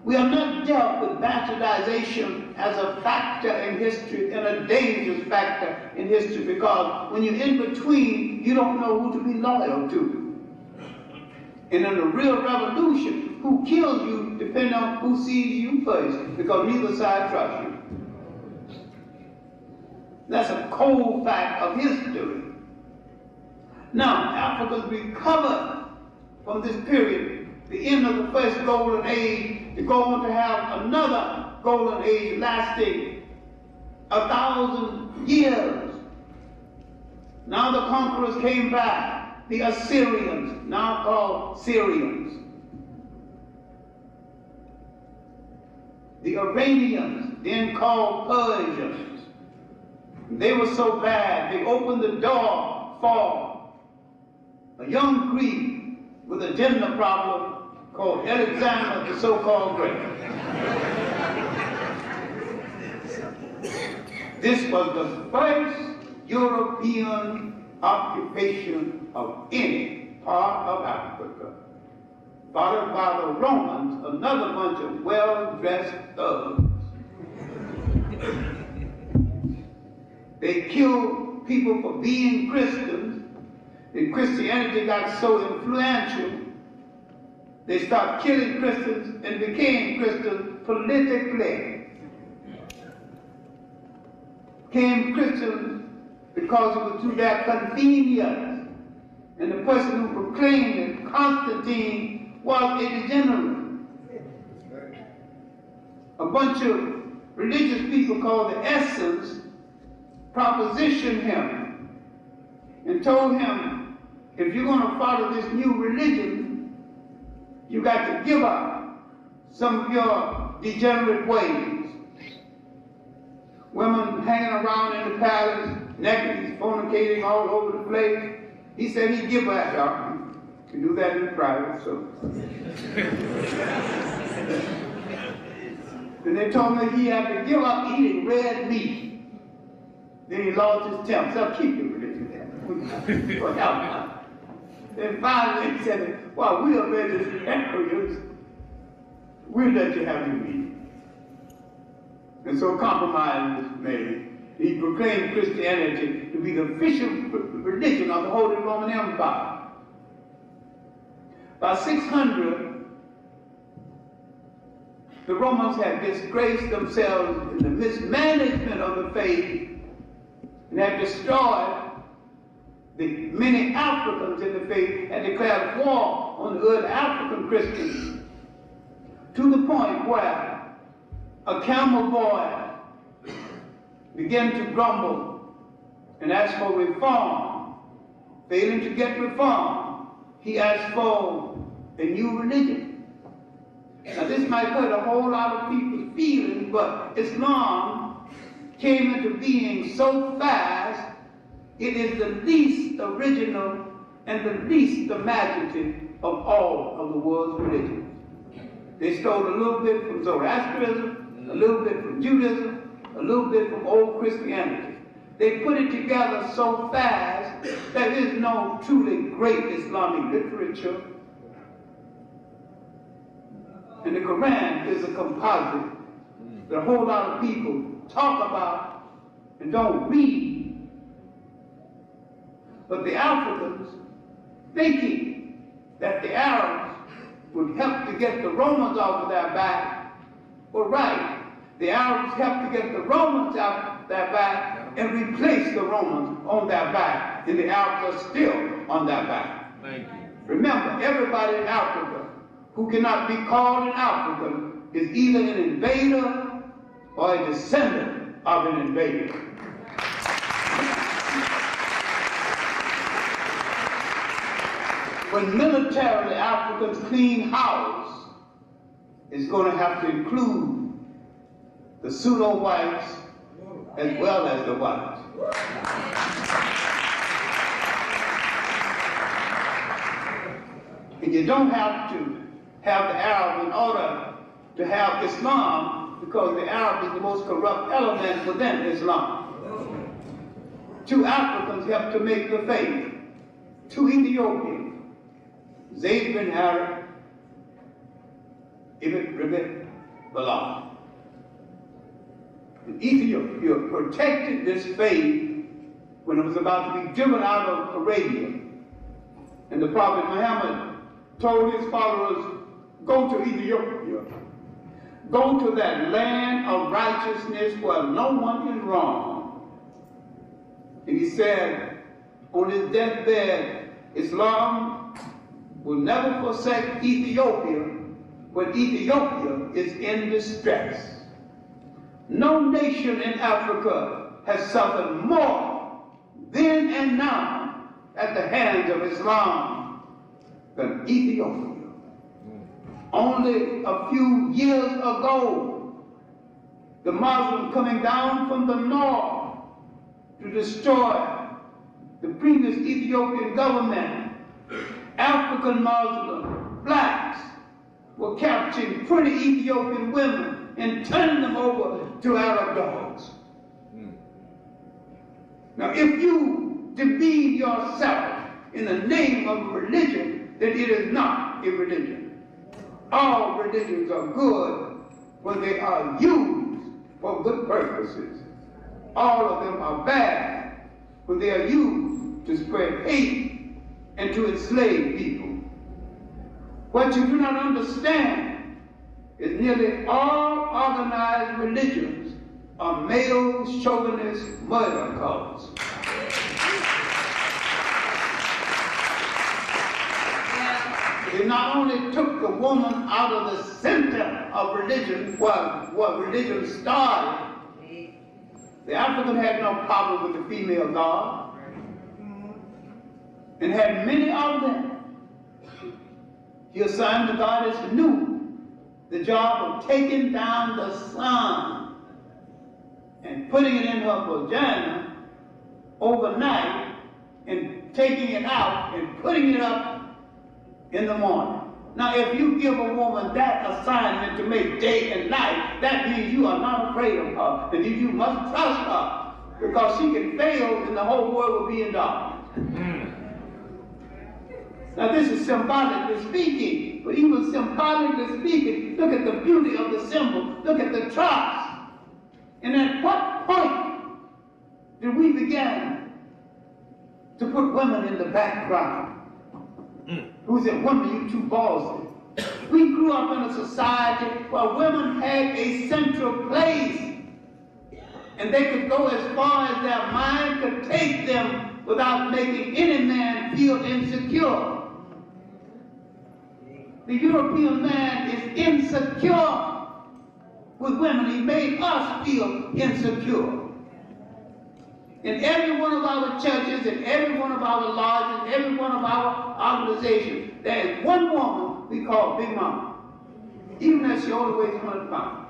We have not dealt with bastardization as a factor in history, and a dangerous factor in history, because when you're in between, you don't know who to be loyal to. And in a real revolution, who kills you depends on who sees you first, because neither side trusts you. That's a cold fact of history. Now, Africa's recovered from this period, the end of the first golden age, to go on to have another golden age lasting 1,000 years. Now the conquerors came back, the Assyrians, now called Syrians. The Iranians, then called Persians. They were so bad, they opened the door for a young Greek with a gender problem called Alexander the so-called Great. This was the first European occupation of any part of Africa, followed by the Romans, another bunch of well-dressed thugs. They killed people for being Christians, and Christianity got so influential, they started killing Christians and became Christians politically. Became Christians because it was to their convenience. And the person who proclaimed it, Constantine, was a degenerate. A bunch of religious people called the Essens propositioned him and told him, if you're going to follow this new religion, you got to give up some of your degenerate ways. Women hanging around in the palace, naked, fornicating all over the place. He said he'd give that up. You can do that in private, so. Then they told me he had to give up eating red meat. Then he lost his temper. So keep your religion there. Then finally he said, well, we are vegetarians. we'll let you have your meeting. And so compromise was made. He proclaimed Christianity to be the official religion of the Holy Roman Empire. By 600, the Romans had disgraced themselves in the mismanagement of the faith and had destroyed the many Africans in the faith and declared war on the early African Christians, to the point where a camel boy began to grumble and ask for reform. Failing to get reform, he asked for a new religion. Now this might hurt a whole lot of people's feelings, but Islam came into being so fast, it is the least original and the least imaginative of all of the world's religions. They stole a little bit from Zoroastrianism, a little bit from Judaism, a little bit from old Christianity. They put it together so fast that there is no truly great Islamic literature. And the Quran is a composite that a whole lot of people talk about and don't read. But the Africans, thinking that the Arabs would help to get the Romans off of their back, were right. The Arabs helped to get the Romans off their back and replace the Romans on their back. And the Arabs are still on their back. Thank you. Remember, everybody in Africa who cannot be called an African is either an invader or a descendant of an invader. When militarily Africans clean house, it's going to have to include the pseudo-whites as well as the whites. And you don't have to have the Arab in order to have Islam, because the Arab is the most corrupt element within Islam. 2 Africans helped to make the faith. 2 Ethiopians, Zayd bin Harith, Ibn Rabbi Bala. Ethiopia protected this faith when it was about to be driven out of Arabia. And the Prophet Muhammad told his followers, go to Ethiopia. Go to that land of righteousness where no one is wrong. And he said, on his deathbed, Islam will never forsake Ethiopia when Ethiopia is in distress. No nation in Africa has suffered more then and now at the hands of Islam than Ethiopia. Only a few years ago, the Muslims coming down from the north to destroy the previous Ethiopian government, African Muslims, blacks, were capturing pretty Ethiopian women and turning them over to Arab dogs. Now, if you demean yourself in the name of a religion, then it is not a religion. All religions are good when they are used for good purposes. All of them are bad when they are used to spread hate and to enslave people. What you do not understand is nearly all organized religions are male chauvinist murder cults. They not only took the woman out of the center of religion, where religion started. The African had no problem with the female God, and had many of them. He assigned the goddess Nu the job of taking down the sun and putting it in her vagina overnight and taking it out and putting it up in the morning. Now, if you give a woman that assignment to make day and night, that means you are not afraid of her, and you must trust her, because she can fail and the whole world will be in darkness. Now this is symbolically speaking, but even symbolically speaking, look at the beauty of the symbol, look at the trust. And at what point did we begin to put women in the background? Who said, women, you too ballsy. We grew up in a society where women had a central place, and they could go as far as their mind could take them without making any man feel insecure. The European man is insecure with women. He made us feel insecure. In every one of our churches, in every one of our lodges, in every one of our organizations, there is one woman we call Big Mama. Even if she only weighs 100 pounds.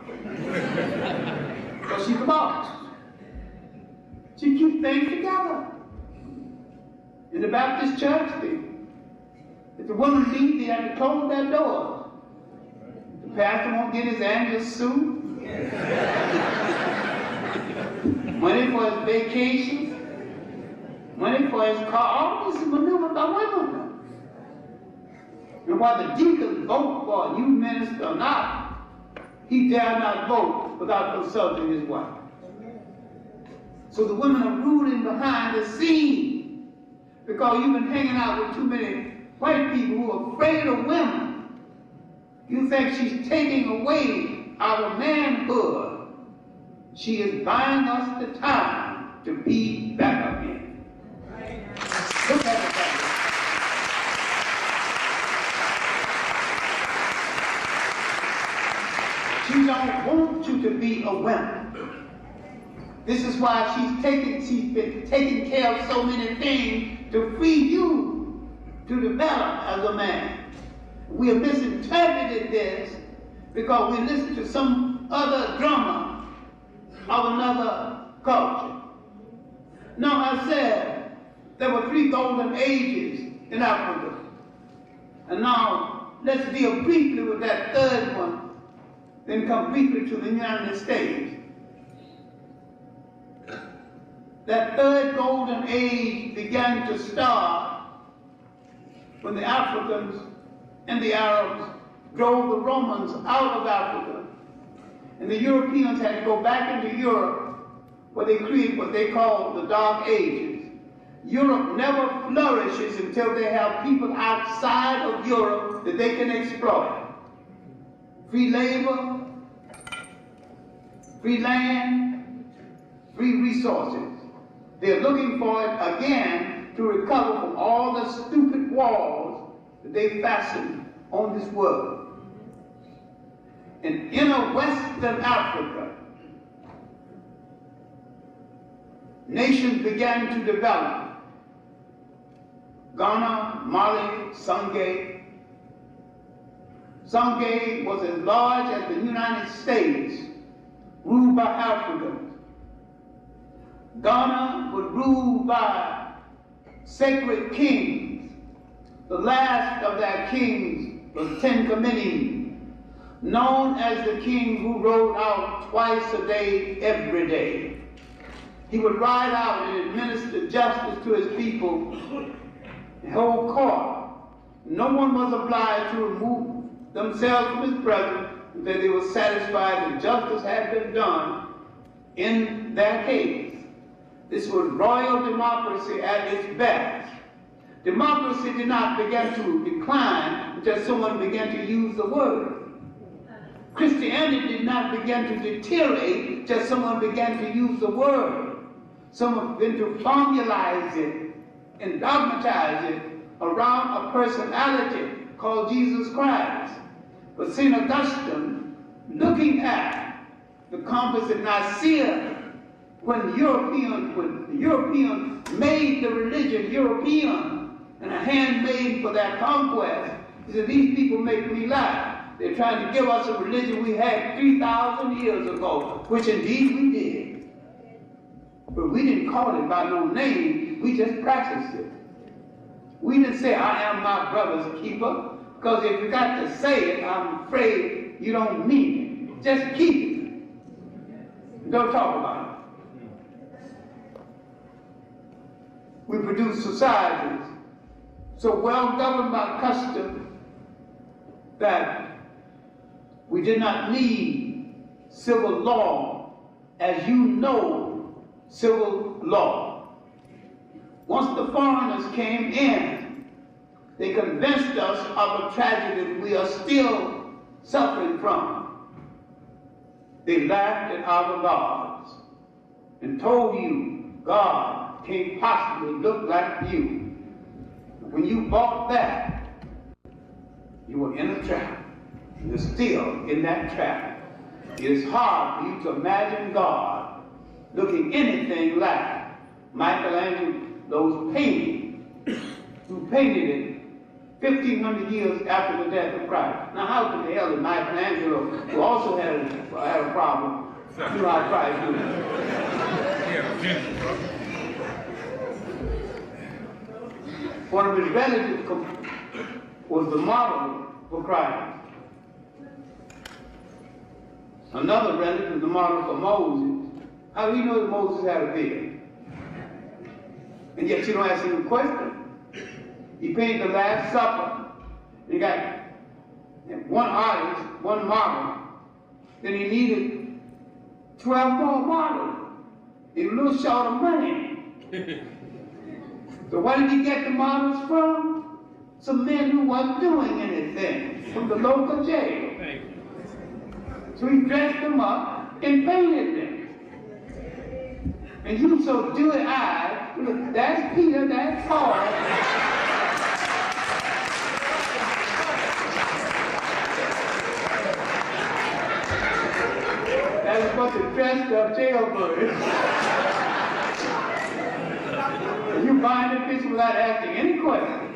Because she's the boss. She keeps things together. In the Baptist church, if the woman leaves, they have to close their doors. The pastor won't get his annual suit. Money for his vacation, money for his car, all this is maneuvered by women. And while the deacons vote for a new minister or not, he dare not vote without consulting his wife. So the women are ruling behind the scenes because you've been hanging out with too many white people who are afraid of women. You think she's taking away our manhood. She is buying us the time to be back again. Look at it. She don't want you to be a woman. This is why she's been taking care of so many things to free you to develop as a man. We have misinterpreted this because we listen to some other drummer of another culture. Now I said there were 3 golden ages in Africa. And now let's deal briefly with that third one, then come briefly to the United States. That third golden age began to start when the Africans and the Arabs drove the Romans out of Africa. And the Europeans had to go back into Europe where they create what they call the Dark Ages. Europe never flourishes until they have people outside of Europe that they can exploit. Free labor, free land, free resources. They're looking for it again to recover from all the stupid walls that they fastened on this world. In inner Western Africa, nations began to develop. Ghana, Mali, Sangay. Sangay was as large as the United States, ruled by Africans. Ghana was ruled by sacred kings. The last of their kings was Ten Committees, known as the king who rode out twice a day, every day. He would ride out and administer justice to his people and hold court. No one was obliged to remove themselves from his presence until they were satisfied that justice had been done in their case. This was royal democracy at its best. Democracy did not begin to decline until someone began to use the word. Christianity did not begin to deteriorate until someone began to use the word. Someone began to formalize it and dogmatize it around a personality called Jesus Christ. But St. Augustine, looking at the compass at Nicaea, when the Europeans made the religion European and a handmaid for their conquest, he said, these people make me laugh. They're trying to give us a religion we had 3,000 years ago, which indeed we did. But we didn't call it by no name, we just practiced it. We didn't say, I am my brother's keeper, because if you got to say it, I'm afraid you don't mean it. Just keep it. Don't talk about it. We produce societies so well governed by custom that we did not need civil law as you know civil law. Once the foreigners came in, they convinced us of a tragedy we are still suffering from. They laughed at our gods and told you God can't possibly look like you. When you bought that, you were in a trap. You're still in that trap. It is hard for you to imagine God looking anything like Michelangelo's painting, who painted it 1,500 years after the death of Christ. Now, how in the hell did Michelangelo, who also had a problem, do how Christ do it? One of his relatives was the model for Christ. Another relative, the model for Moses. How do you know that Moses had a beard? And yet you don't ask him a question. He painted the Last Supper. He got one artist, one model. Then he needed 12 more models. He was a little short of money. So where did he get the models from? Some men who weren't doing anything from the local jail. So he dressed them up and painted them. And you so dewy-eyed, look, that's Peter, that's Paul. That's a bunch of dressed up jailbirds. And you bind the fish without asking any questions.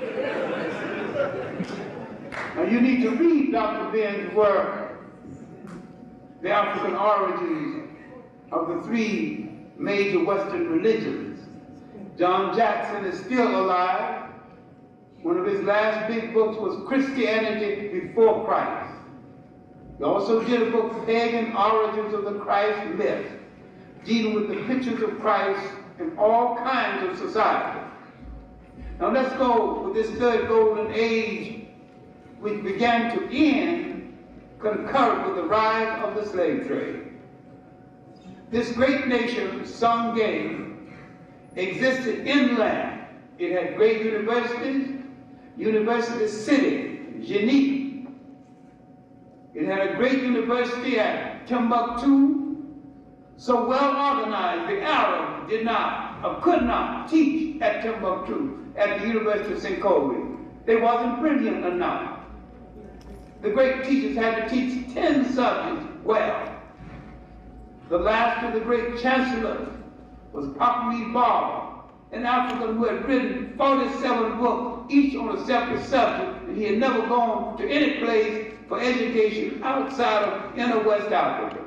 Now you need to read Dr. Ben's work, The African Origins of the Three Major Western Religions. John Jackson is still alive. One of his last big books was Christianity Before Christ. He also did a book, Pagan Origins of the Christ Myth, dealing with the pictures of Christ in all kinds of society. Now let's go with this third golden age, which began to end concurrent with the rise of the slave trade. This great nation, Sangay, existed inland. It had great universities, University City, Geneva. It had a great university at Timbuktu, so well organized the Arabs did not or could not teach at Timbuktu at the University of St. Colby. They wasn't brilliant enough. The great teachers had to teach 10 subjects well. The last of the great chancellors was Papri Baba, an African who had written 47 books, each on a separate subject, and he had never gone to any place for education outside of inner West Africa.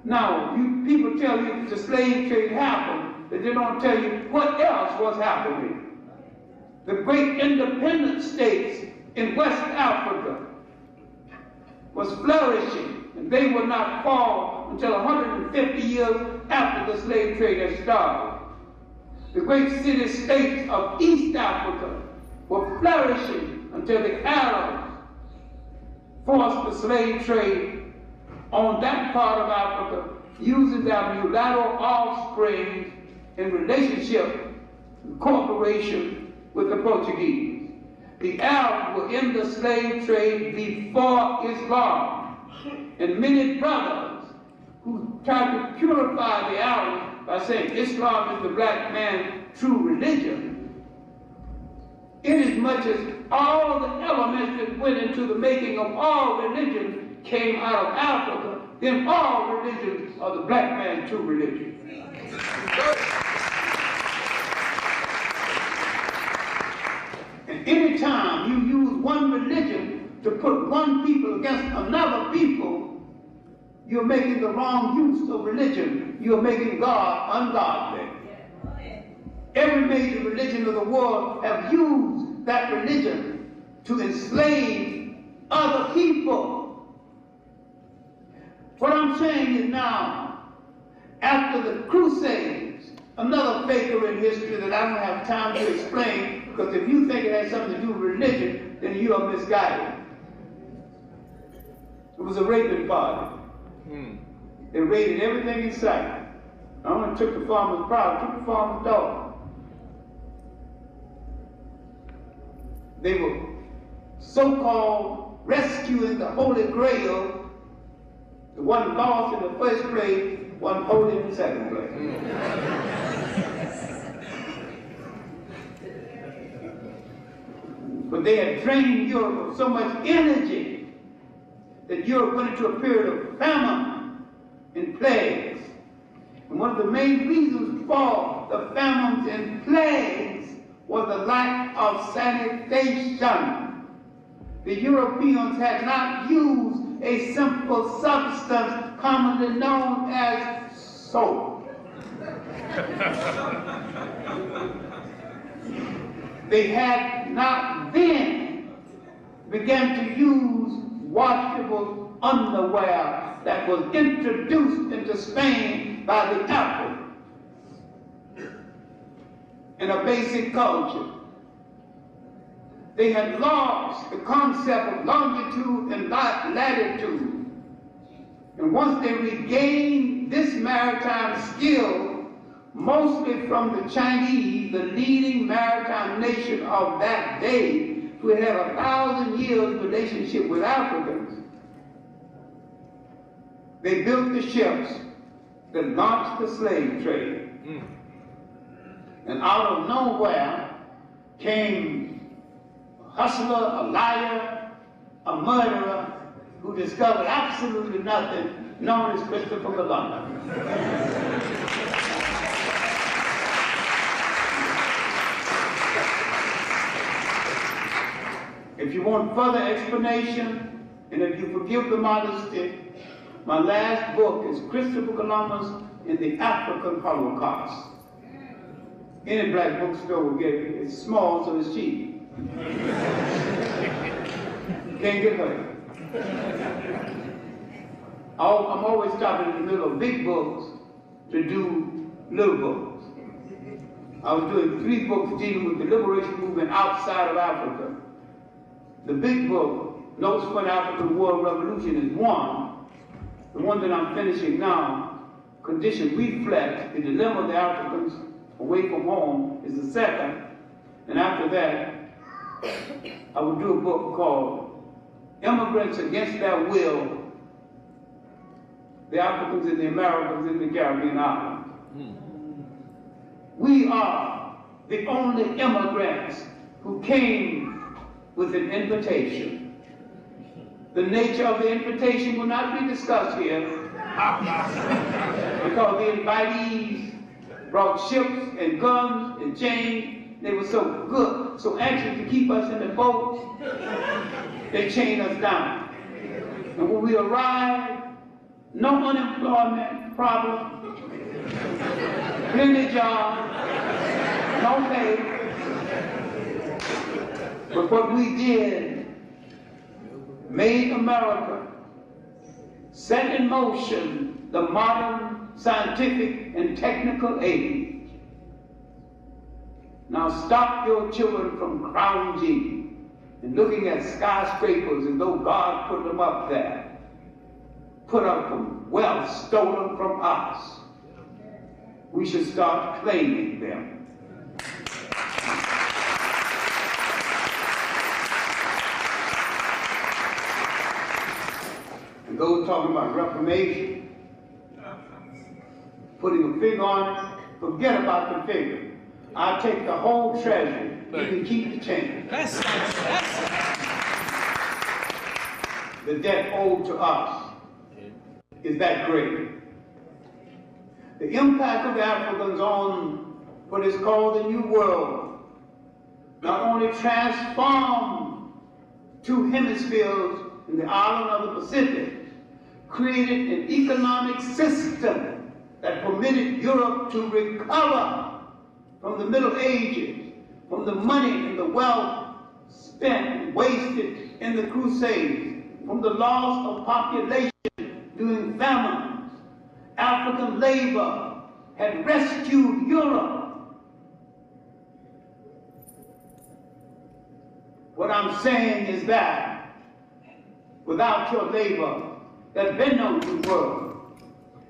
Now, people tell you the slave trade happened, but they don't tell you what else was happening. The great independent states in West Africa was flourishing, and they would not fall until 150 years after the slave trade had started. The great city-states of East Africa were flourishing until the Arabs forced the slave trade on that part of Africa, using their mulatto offspring in relationship, cooperation with the Portuguese. The Arabs were in the slave trade before Islam, and many brothers who tried to purify the Arabs by saying Islam is the black man's true religion, inasmuch as all the elements that went into the making of all religions came out of Africa, then all religions are the black man's true religion. And any time you use one religion to put one people against another people, you're making the wrong use of religion. You're making God ungodly. Every major religion of the world have used that religion to enslave other people. What I'm saying is now, after the Crusades, another faker in history that I don't have time to explain, Because if you think it has something to do with religion, then you are misguided. It was a raping party. They raided everything in sight. I only took the farmer's property, took the farmer's dog. They were so-called rescuing the Holy Grail. The one lost in the first place, one holy in the second place. But they had drained Europe of so much energy that Europe went into a period of famine and plagues. And one of the main reasons for the famines and plagues was the lack of sanitation. The Europeans had not used a simple substance commonly known as soap. They had not then begun to use washable underwear that was introduced into Spain by the Africans in a basic culture. They had lost the concept of longitude and latitude. And once they regained this maritime skill, mostly from the Chinese, the leading maritime nation of that day, who had a 1,000 years relationship with Africans, they built the ships that launched the slave trade. And out of nowhere came a hustler, a liar, a murderer, who discovered absolutely nothing, known as Christopher Columbus. If you want further explanation, and if you forgive the modesty, my last book is Christopher Columbus in the African Holocaust. Any black bookstore will get it. It's small, so it's cheap. Can't get hurt. I'm always stopping in the middle of big books to do little books. I was doing 3 books dealing with the liberation movement outside of Africa. The big book, Notes for an African World Revolution, is one. The one that I'm finishing now, Condition Reflex, the Dilemma of the Africans Away from Home, is the second. And after that, I will do a book called Immigrants Against Their Will, the Africans and the Americans in the Caribbean Islands. We are the only immigrants who came with an invitation. The nature of the invitation will not be discussed here because the invitees brought ships and guns and chains. They were so good, so anxious to keep us in the boat, they chained us down. And when we arrived, no unemployment problem, plenty jobs, no pay. But what we did made America set in motion the modern scientific and technical age. Now stop your children from crouching and looking at skyscrapers as though God put them up there. Put up from wealth stolen from us. We should start claiming them. And those talking about reformation, putting a figure on it, forget about the figure. I'll take the whole treasure. You can keep the change. The debt owed to us is that great. The impact of the Africans on what is called the New World not only transformed 2 hemispheres in the island of the Pacific, created an economic system that permitted Europe to recover from the Middle Ages, from the money and the wealth spent and wasted in the Crusades, from the loss of population during famines. African labor had rescued Europe. What I'm saying is that without your labor, there's been no new world.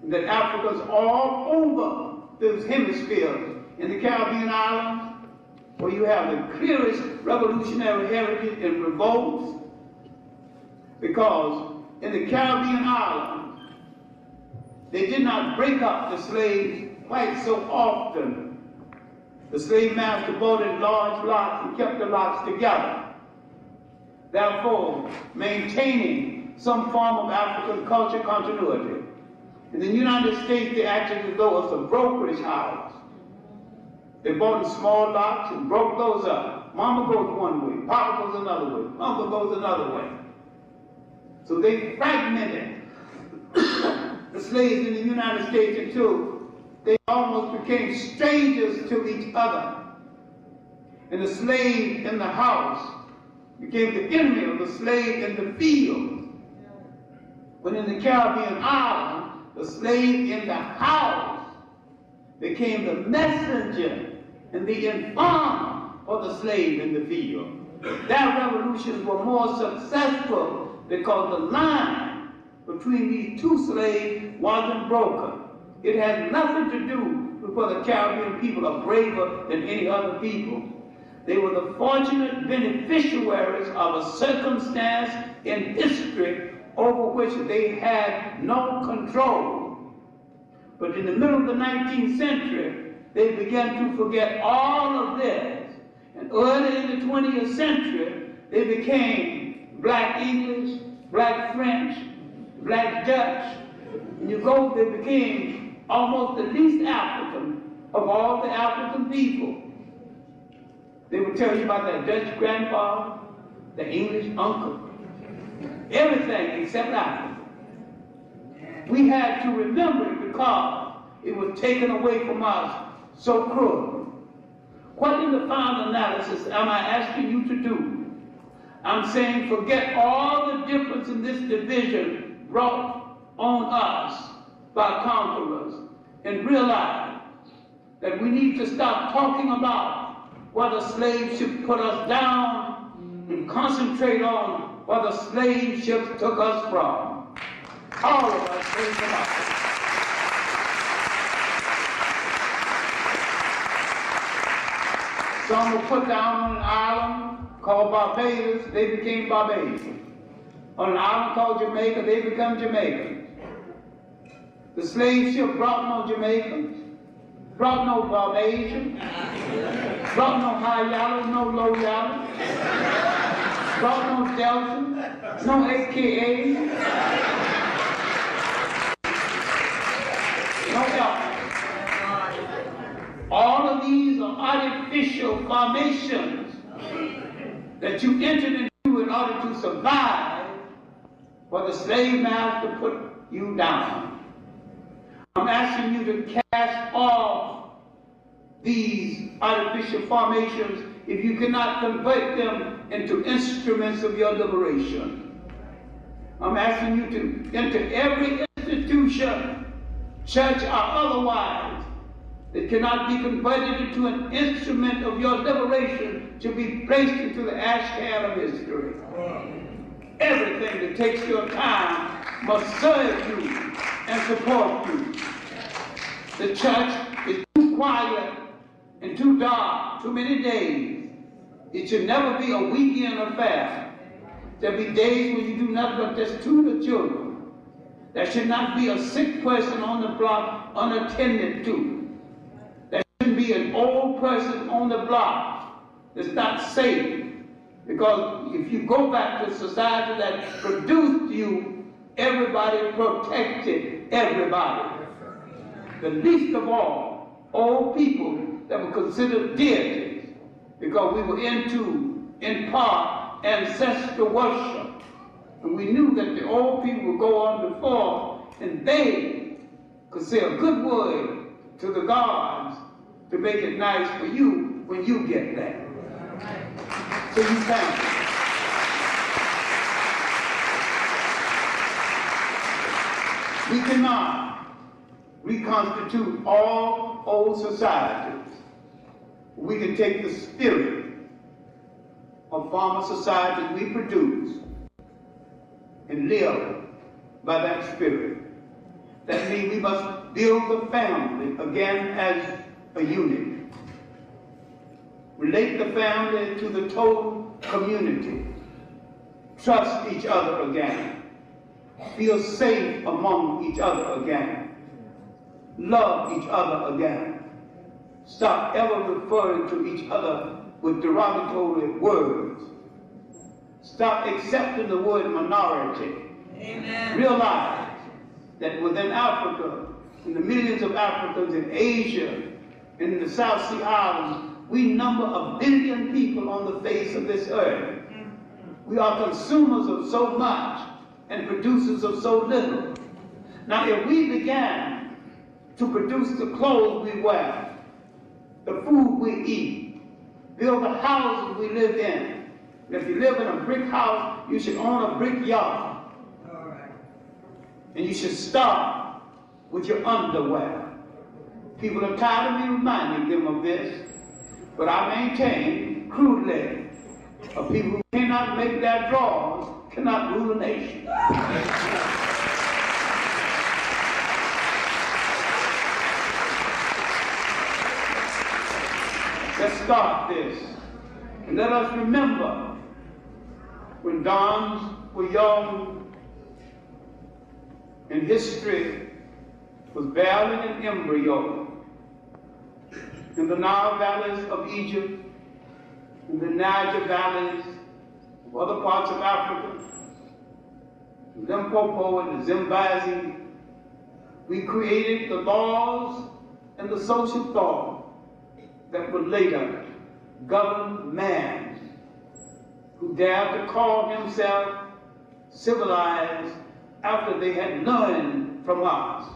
That Africa's all over those hemispheres, in the Caribbean islands, where you have the clearest revolutionary heritage in revolts, because in the Caribbean islands, they did not break up the slaves quite so often. The slave master bought in large lots and kept the lots together, therefore maintaining some form of African culture continuity. In the United States, they acted as though it was a brokerage house. They bought in small lots and broke those up. Mama goes one way, Papa goes another way, Uncle goes another way. So they fragmented the slaves in the United States until they almost became strangers to each other. And the slave in the house became the enemy of the slave in the field. When in the Caribbean island, the slave in the house became the messenger and the informer of the slave in the field. Their revolutions were more successful because the line between these two slaves wasn't broken. It had nothing to do with whether the Caribbean people are braver than any other people. They were the fortunate beneficiaries of a circumstance in history over which they had no control. But in the middle of the 19th century, they began to forget all of this. And early in the 20th century, they became Black English, Black French, Black Dutch. And you go, they became almost the least African of all the African people. They would tell you about their Dutch grandfather, the English uncle, everything except Africa. We had to remember it because it was taken away from us so cruelly. What in the final analysis am I asking you to do? I'm saying forget all the difference in this division brought on us by conquerors and realize that we need to stop talking about whether slaves should put us down and concentrate on where the slave ships took us from. All of us came from Africa. Some were put down on an island called Barbados, they became Barbadians. On an island called Jamaica, they become Jamaicans. The slave ship brought no Jamaicans, brought no Barbadians, brought no high yellows, no low yellows, brought no Deltas, no AKAs, no Deltas. All of these are artificial formations that you entered into in order to survive where the slave master put you down. I'm asking you to cast off these artificial formations if you cannot convert them into instruments of your liberation. I'm asking you to enter every institution, church or otherwise, that cannot be converted into an instrument of your liberation to be placed into the ash can of history. Everything that takes your time must serve you and support you. The church is too quiet and too dark, too many days. It should never be a weekend affair. There'll be days when you do nothing but just tutor the children. There should not be a sick person on the block unattended to. There shouldn't be an old person on the block that's not safe. Because if you go back to a society that produced you, everybody protected everybody. The least of all, old people that were considered deities, because we were into, in part, ancestral worship. And we knew that the old people would go on before, and they could say a good word to the gods to make it nice for you when you get there. So you can. We cannot reconstitute all old societies. We can take the spirit of farmer societies we produce and live by that spirit. That means we must build the family again as a unit. Relate the family to the total community. Trust each other again. Feel safe among each other again. Love each other again. Stop ever referring to each other with derogatory words. Stop accepting the word minority. Amen. Realize that within Africa, in the millions of Africans in Asia, in the South Sea Islands, we number 1 billion people on the face of this earth. We are consumers of so much and producers of so little. Now, if we began to produce the clothes we wear, the food we eat, build the houses we live in, and if you live in a brick house, you should own a brick yard. And you should start with your underwear. People are tired of me reminding them of this, but I maintain crudely, a people who cannot make their drawers cannot rule a nation. Let's start this. And let us remember when dons were young and history was barely an embryo. In the Nile valleys of Egypt, in the Niger valleys of other parts of Africa, in Limpopo and the Zimbabwe, we created the laws and the social thought that would later govern man, who dared to call himself civilized after they had learned from us.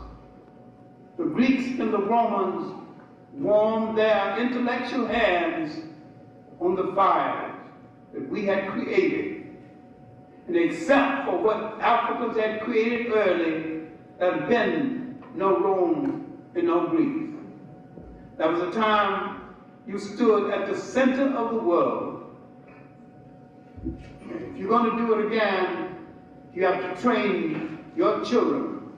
The Greeks and the Romans warmed their intellectual hands on the fires that we had created. And except for what Africans had created early, there had been no Rome and no Greece. There was a time you stood at the center of the world. If you're going to do it again, you have to train your children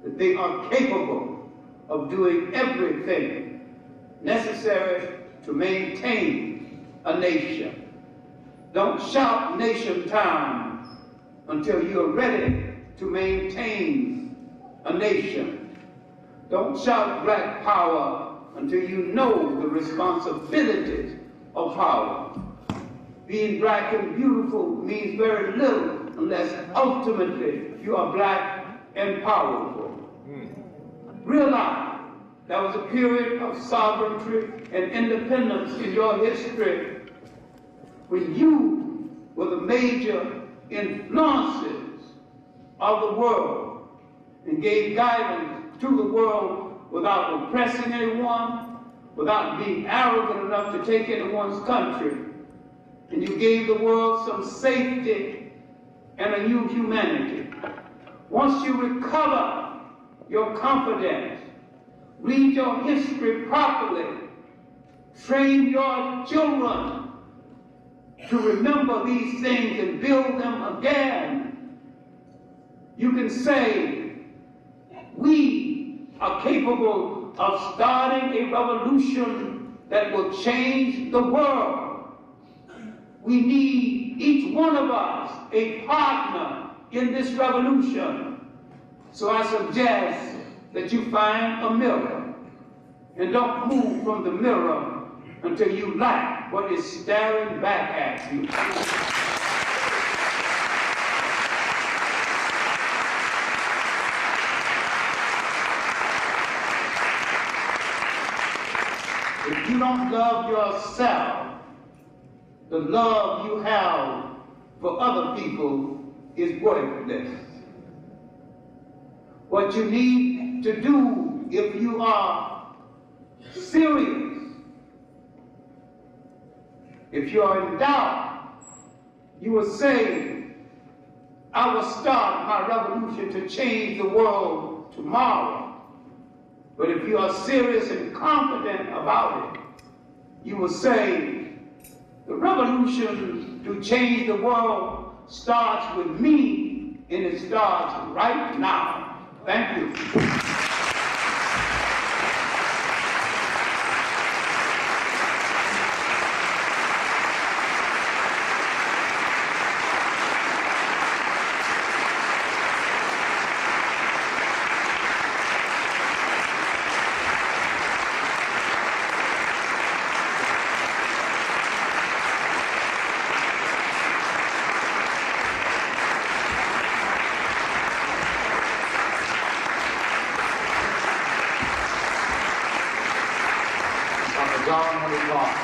that they are capable of doing everything necessary to maintain a nation. Don't shout nation time until you're ready to maintain a nation. Don't shout black power until you know the responsibilities of power. Being black and beautiful means very little unless ultimately you are black and powerful. Realize there was a period of sovereignty and independence in your history when you were the major influences of the world and gave guidance to the world without oppressing anyone, without being arrogant enough to take anyone's country. And you gave the world some safety and a new humanity. Once you recover your confidence, read your history properly, train your children to remember these things and build them again, you can say, we are capable of starting a revolution that will change the world. We need, each one of us, a partner in this revolution. So I suggest that you find a mirror and don't move from the mirror until you like what is staring back at you. If you don't love yourself, the love you have for other people is worthless. What you need to do if you are serious, if you are in doubt, you will say, I will start my revolution to change the world tomorrow. But if you are serious and confident about it, you will say, The revolution to change the world starts with me, and it starts right now. Thank you. Henrik Clarke.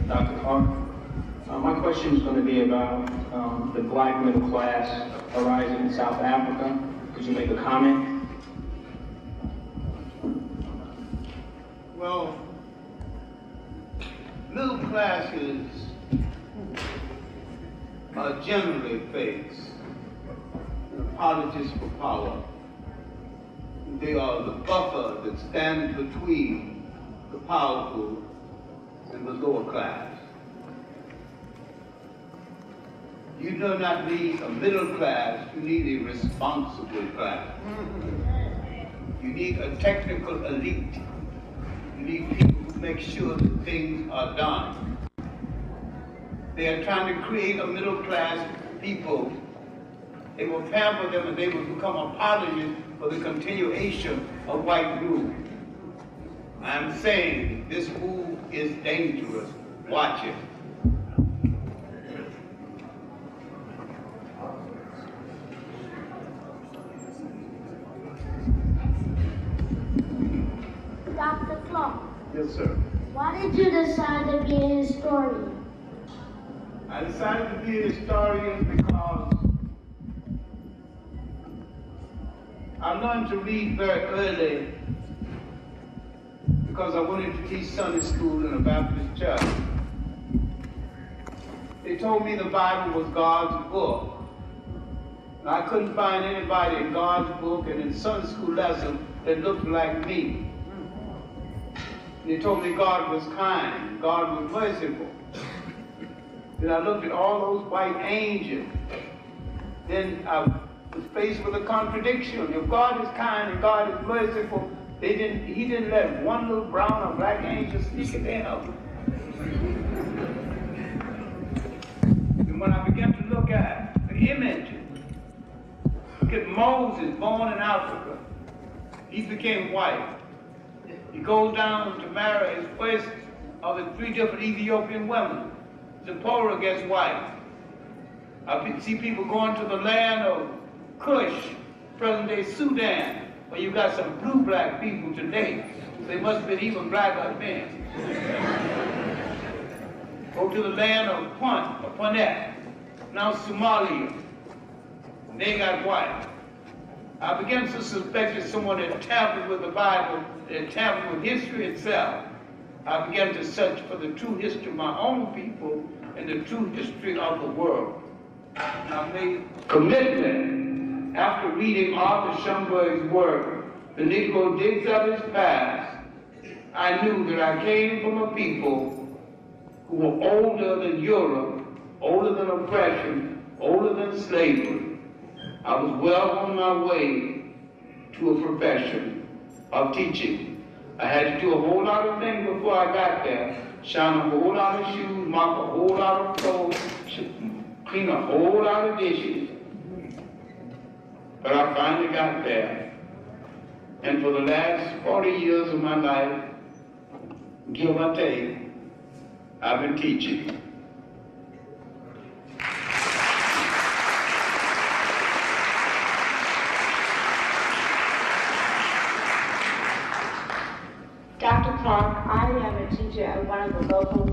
Dr. Clarke, my question is going to be about the black middle class arising in South Africa. Could you make a comment? Well, middle classes are generally fakes in politics for power. They are the buffer that stands between the powerful and the lower class. You do not need a middle class, you need a responsible class. You need a technical elite. You need people who make sure that things are done. They are trying to create a middle class people. They will pamper them and they will become apologists for the continuation of white rule. I'm saying this move is dangerous. Watch it. Dr. Clarke. Yes, sir. Why did you decide to be a historian? I decided to be a historian because I learned to read very early because I wanted to teach Sunday school in a Baptist church. They told me the Bible was God's book. And I couldn't find anybody in God's book and in Sunday school lesson that looked like me. They told me God was kind, God was merciful. Then I looked at all those white angels. Then I was faced with a contradiction. If God is kind and God is merciful, He didn't let one little brown or black angel sneak in there. And when I began to look at the images, look at Moses, born in Africa. He became white. He goes down to marry his first of the 3 different Ethiopian women. Zipporah gets white. I see people going to the land of Kush, present-day Sudan, where you got some blue black people today. They must have been even blacker men. Go to the land of Punt, now Somalia. They got white. I began to suspect that someone had tampered with the Bible, had tampered with history itself. I began to search for the true history of my own people and the true history of the world. And I made a commitment after reading Arthur Schomburg's work, The Negro Digs Up His Past. I knew that I came from a people who were older than Europe, older than oppression, older than slavery. I was well on my way to a profession of teaching. I had to do a whole lot of things before I got there. Shine a whole lot of shoes, mop a whole lot of clothes, clean a whole lot of dishes. But I finally got there. And for the last 40 years of my life, give or take, I've been teaching. Dr. Clarke, I am a teacher at one of the local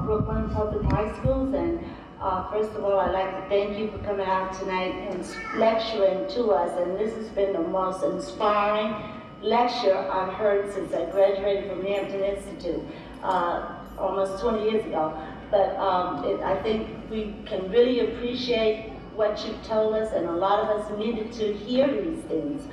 Brooklyn public high schools, and first of all, I'd like to thank you for coming out tonight and lecturing to us, and this has been the most inspiring lecture I've heard since I graduated from the Hampton Institute almost 20 years ago. But I think we can really appreciate what you've told us, and a lot of us needed to hear these things,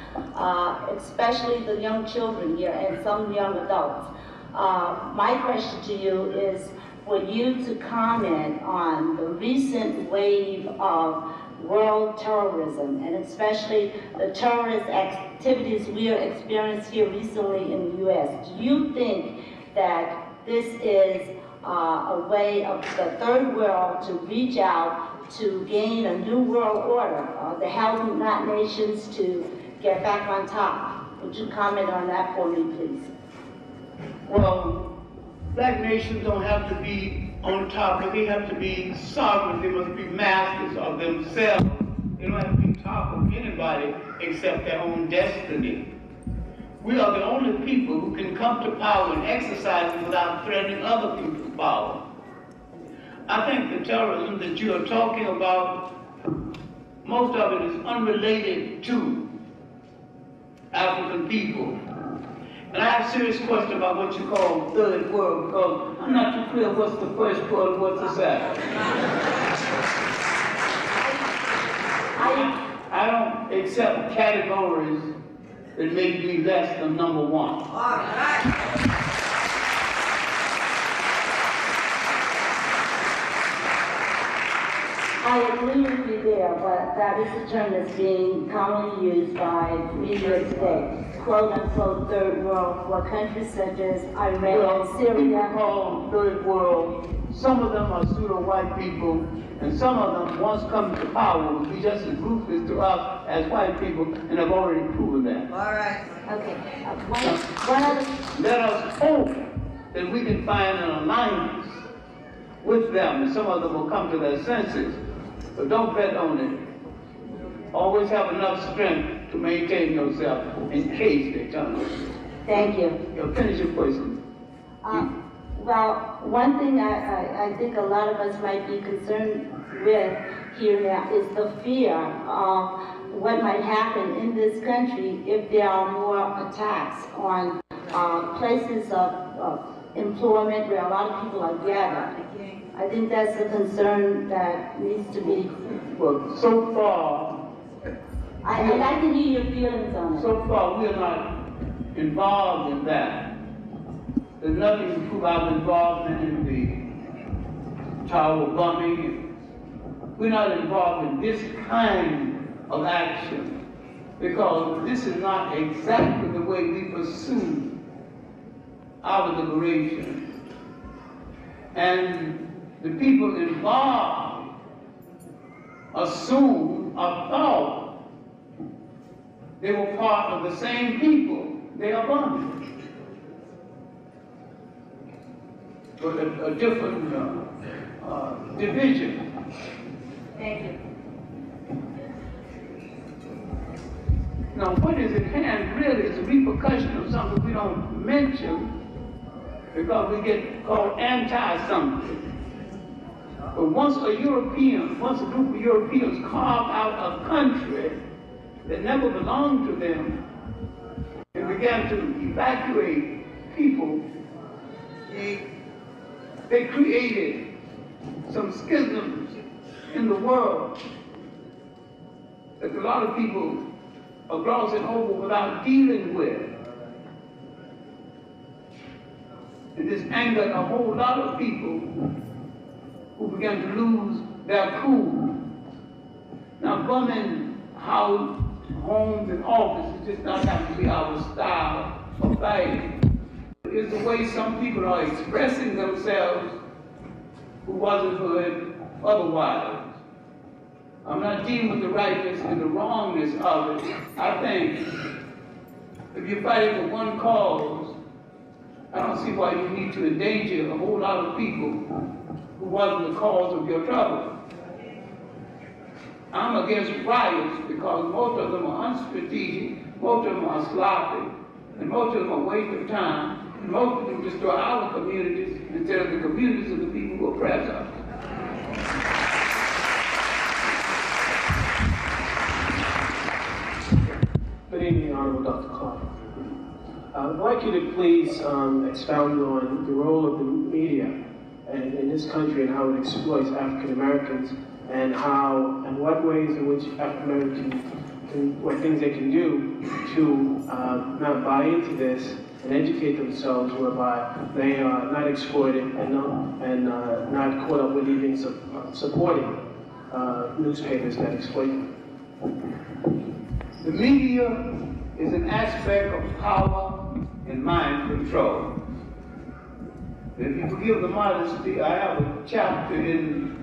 especially the young children here and some young adults. My question to you is for you to comment on the recent wave of world terrorism, and especially the terrorist activities we are experiencing here recently in the U.S. Do you think that this is a way of the third world to reach out to gain a new world order, the helping not nations to get back on top? Would you comment on that for me, please? Well, black nations don't have to be on top, but they have to be sovereign. They must be masters of themselves. They don't have to be top of anybody except their own destiny. We are the only people who can come to power and exercise it without threatening other people's power. I think the terrorism that you are talking about, most of it is unrelated to African people. And I have a serious question about what you call third world, because I'm not too clear what's the first world and what's the second. I don't accept categories that make me less than number one. All right. I agree with you there, but that is a term that's being commonly used by media today. Quote unquote third world for countries such as Iran, Syria. Called third world. Some of them are pseudo-white people, and some of them, once come to power, will be just as ruthless to us as white people, and have already proven that. All right. Okay. One other. Let us hope that we can find an alliance with them, and some of them will come to their senses. But don't bet on it. Always have enough strength to maintain yourself in case they turn on you. Thank you. You'll finish your question. Well, one thing I think a lot of us might be concerned with here now is the fear of what might happen in this country if there are more attacks on places of employment where a lot of people are gathered. I think that's a concern that needs to be. Well, so far, I'd like to hear your feelings on it. So far, we're not involved in that. There's nothing to prove our involvement in the tower bombing. We're not involved in this kind of action because this is not exactly the way we pursue our liberation. And the people involved assume or thought they were part of the same people they are bombing. But a different division. Thank you. Now, what is at hand really is a repercussion of something we don't mention because we get called anti-something. But once a group of Europeans carved out a country that never belonged to them and began to evacuate people, they created some schisms in the world that a lot of people are glossing over without dealing with. And this angered a whole lot of people who began to lose their cool. Now, bombing homes and offices just not have to be our style of fighting. It's the way some people are expressing themselves who wasn't good otherwise. I'm not dealing with the rightness and the wrongness of it. I think if you're fighting for one cause, I don't see why you need to endanger a whole lot of people who wasn't the cause of your trouble. I'm against riots because most of them are unstrategic, most of them are sloppy, and most of them are a waste of time. Most of them destroy our communities instead of the communities of the people who oppress us. Good evening, Honorable Dr. Clarke. I'd like you to please expound on the role of the media in this country and how it exploits African Americans, and what ways in which African Americans what things they can do to not buy into this and educate themselves, whereby they are not exploited and not caught up with even supporting newspapers that exploit them. The media is an aspect of power and mind control. If you forgive the modesty, I have a chapter in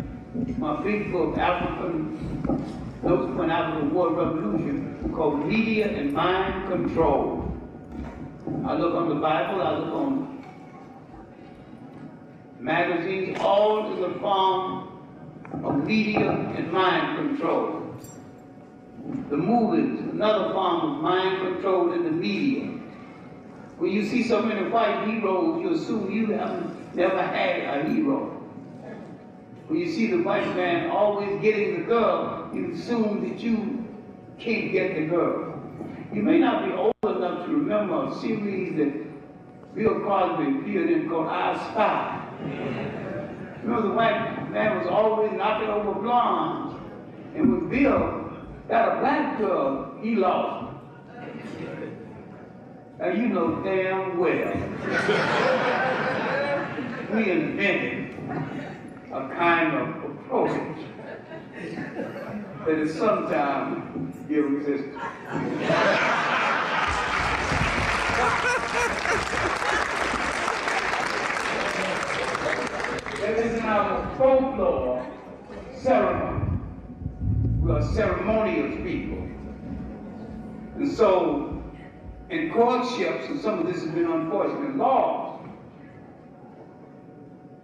my big book, Notes for an African War Revolution, called Media and Mind Control. I look on the Bible, I look on magazines, all is a form of media and mind control. The movies, another form of mind control in the media. When you see so many white heroes, you assume you have never had a hero. When you see the white man always getting the girl, you assume that you can't get the girl. You may not be old enough to remember a series that Bill Cosby appeared in called I Spy. Remember, the white man was always knocking over blondes, and when Bill got a black girl, he lost. Now you know damn well we invented a kind of approach that is sometimes irresistible. That is in our folklore ceremony. We are ceremonious people. And so, in courtships, and some of this has been unfortunate laws,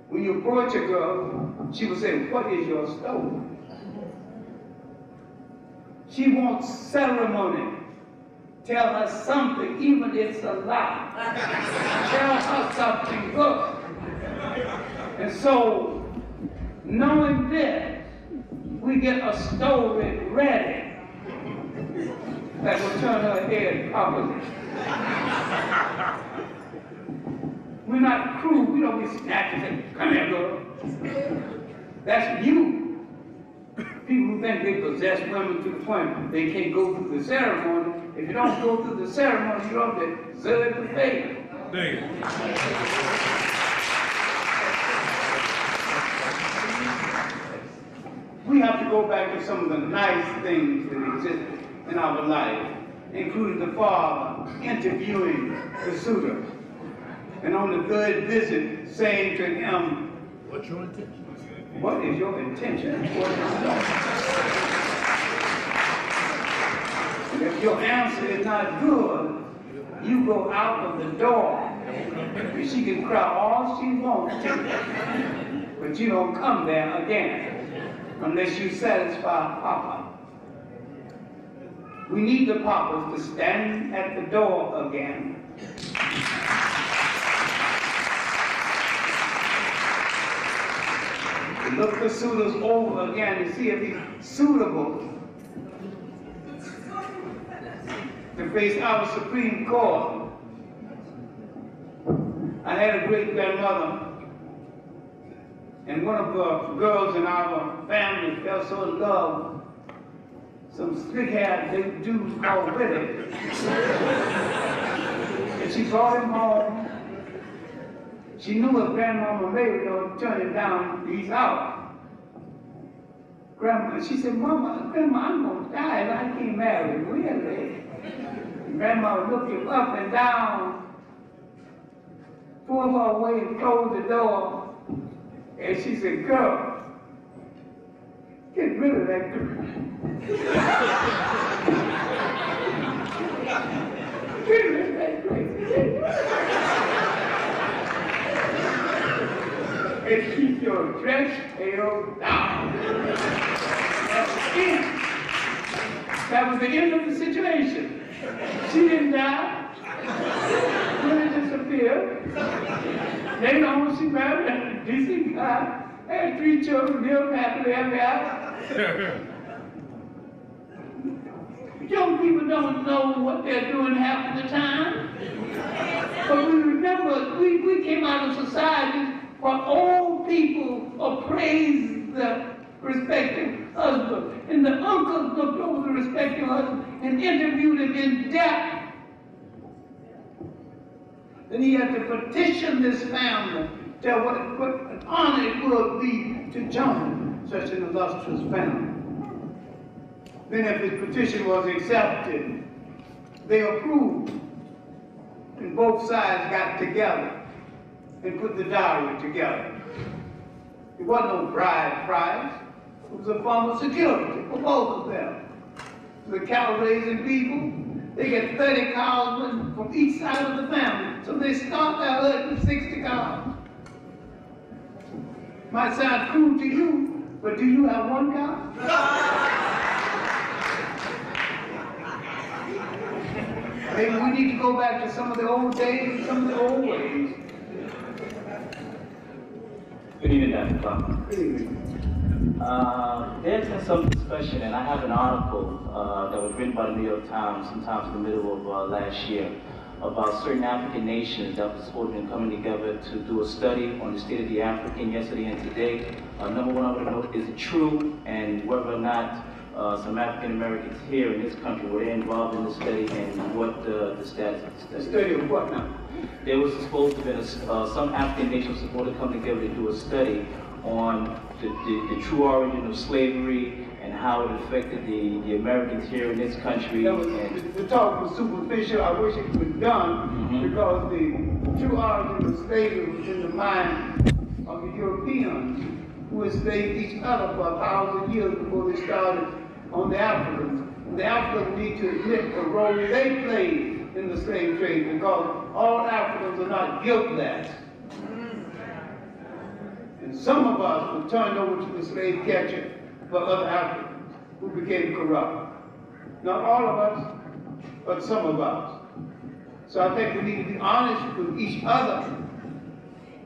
when you approach a girl, she will say, "What is your story?" She wants ceremony. Tell her something, even if it's a lie. Tell her something good. And so, knowing this, we get a story ready that will turn her head properly. We're not cruel. We don't be snatching and say, "Come here, girl." That's you. People who think they possess women to the point they can't go through the ceremony. If you don't go through the ceremony, you don't deserve the favor. We have to go back to some of the nice things that existed in our life, including the father interviewing the suitor, and on the third visit saying to him, "What's your intention? What is your intention?" And if your answer is not good, you go out of the door. She can cry all she wants to, but you don't come there again unless you satisfy Papa. We need the papas to stand at the door again. To look the suitors over again and see if he's suitable to face our Supreme Court. I had a great grandmother, and one of the girls in our family fell so in love. Some slick-haired dude called Willie. And she brought him home. She knew if Grandmama Mary don't turn him down, he's out. She said, Grandma, I'm gonna die if I can't marry Willie. Grandma looked him up and down, pulled her away and closed the door. And she said, "Girl, get rid of that girl." Get rid of that crazy thing. And keep your dress tail down. That's the end. That was the end of the situation. She didn't die. Really disappeared. Later on, she married a decent guy, had 3 children, lived happily ever after. Young people don't know what they're doing half of the time. remember, we came out of society where all people appraised the respective husband, and the uncles looked over the respective husband and interviewed him in depth. Then he had to petition this family, tell what an honor it would be to join such an illustrious family. Then if his petition was accepted, they approved, and both sides got together and put the dowry together. It wasn't no bride price. It was a form of security for both of them. The cow-raising people, they get 30 cows from each side of the family. So they start their herd with 60 cows. Might sound cruel to you, but do you have one cow? Maybe we need to go back to some of the old days and some of the old ways. Good evening, Dr. Clarke. Good evening. There's been some discussion, and I have an article that was written by the New York Times sometime in the middle of last year about certain African nations that were supposed to be coming together to do a study on the state of the African yesterday and today. Number one, I want to know, is it true, and whether or not some African Americans here in this country were they involved in the study, and what the status of the study? The study of what now? There was supposed to be some African nations supposed to come together to do a study on the true origin of slavery and how it affected the Americans here in this country. The talk was superficial. I wish it could be done because the true origin of slavery was in the mind of the Europeans who enslaved each other for 1,000 years before they started on the Africans. And the Africans need to admit the role they played in the slave trade because all Africans are not guiltless. And some of us were turned over to the slave catcher for other Africans who became corrupt. Not all of us, but some of us. So I think we need to be honest with each other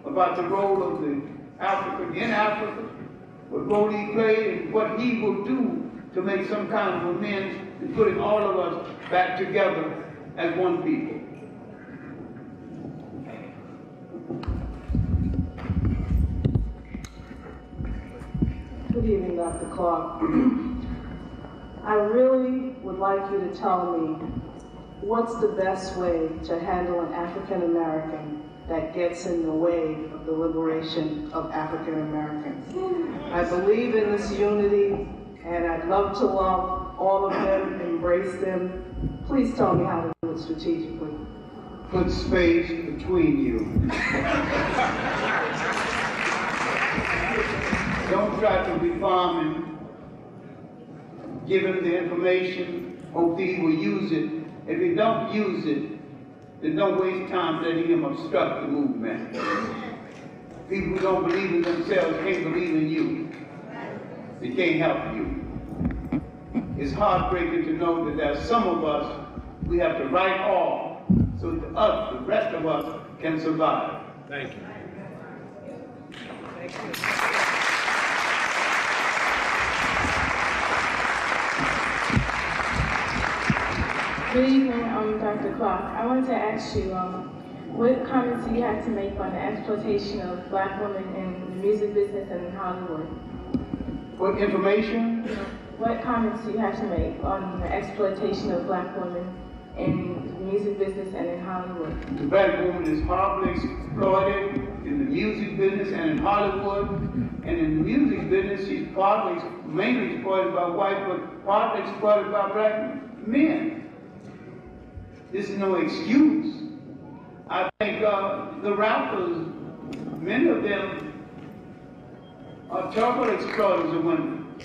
about the role of the African in Africa, what role he played, and what he will do to make some kind of amends in putting all of us back together as one people. Good evening, Dr. Clarke. I really would like you to tell me what's the best way to handle an African American that gets in the way of the liberation of African Americans. I believe in this unity, and I'd love to love all of them, embrace them. Please tell me how to do it strategically. Put space between you. Don't try to be farming. Give him the information, hope that he will use it. If he don't use it, then don't waste time letting him obstruct the movement. People who don't believe in themselves can't believe in you. They can't help you. It's heartbreaking to know that there are some of us we have to write off so that us, the rest of us, can survive. Thank you. Thank you. Good evening, Dr. Clarke. I wanted to ask you, what comments do you have to make on the exploitation of Black women in the music business and in Hollywood? What information? What comments do you have to make on the exploitation of Black women in the music business and in Hollywood? The Black woman is horribly exploited in the music business and in Hollywood. And in the music business, she's mainly exploited by whites, but partly exploited by Black men. This is no excuse. I think the rappers, many of them are terrible exploiters of women.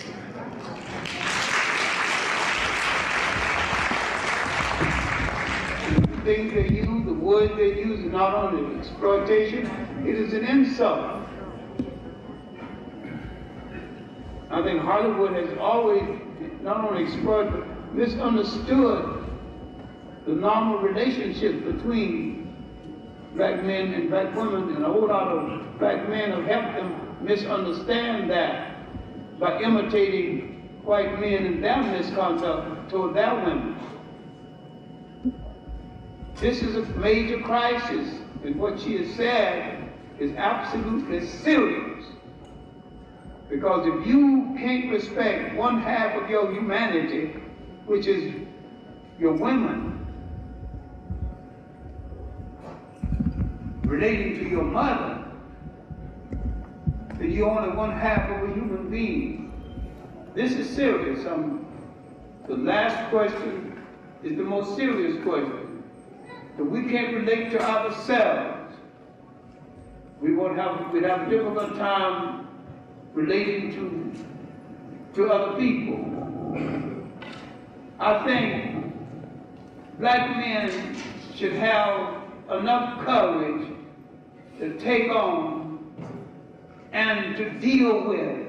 The things they use, the words they use, are not only exploitation, it is an insult. I think Hollywood has always not only exploited, but misunderstood the normal relationship between Black men and Black women, and a whole lot of Black men have helped them misunderstand that by imitating white men and their misconduct toward their women. This is a major crisis and what she has said is absolutely serious. Because if you can't respect one half of your humanity, which is your women, relating to your mother, then you're only one half of a human being. This is serious. The last question is the most serious question. If we can't relate to ourselves, we'd have a difficult time relating to other people. I think black men should have enough courage to take on and to deal with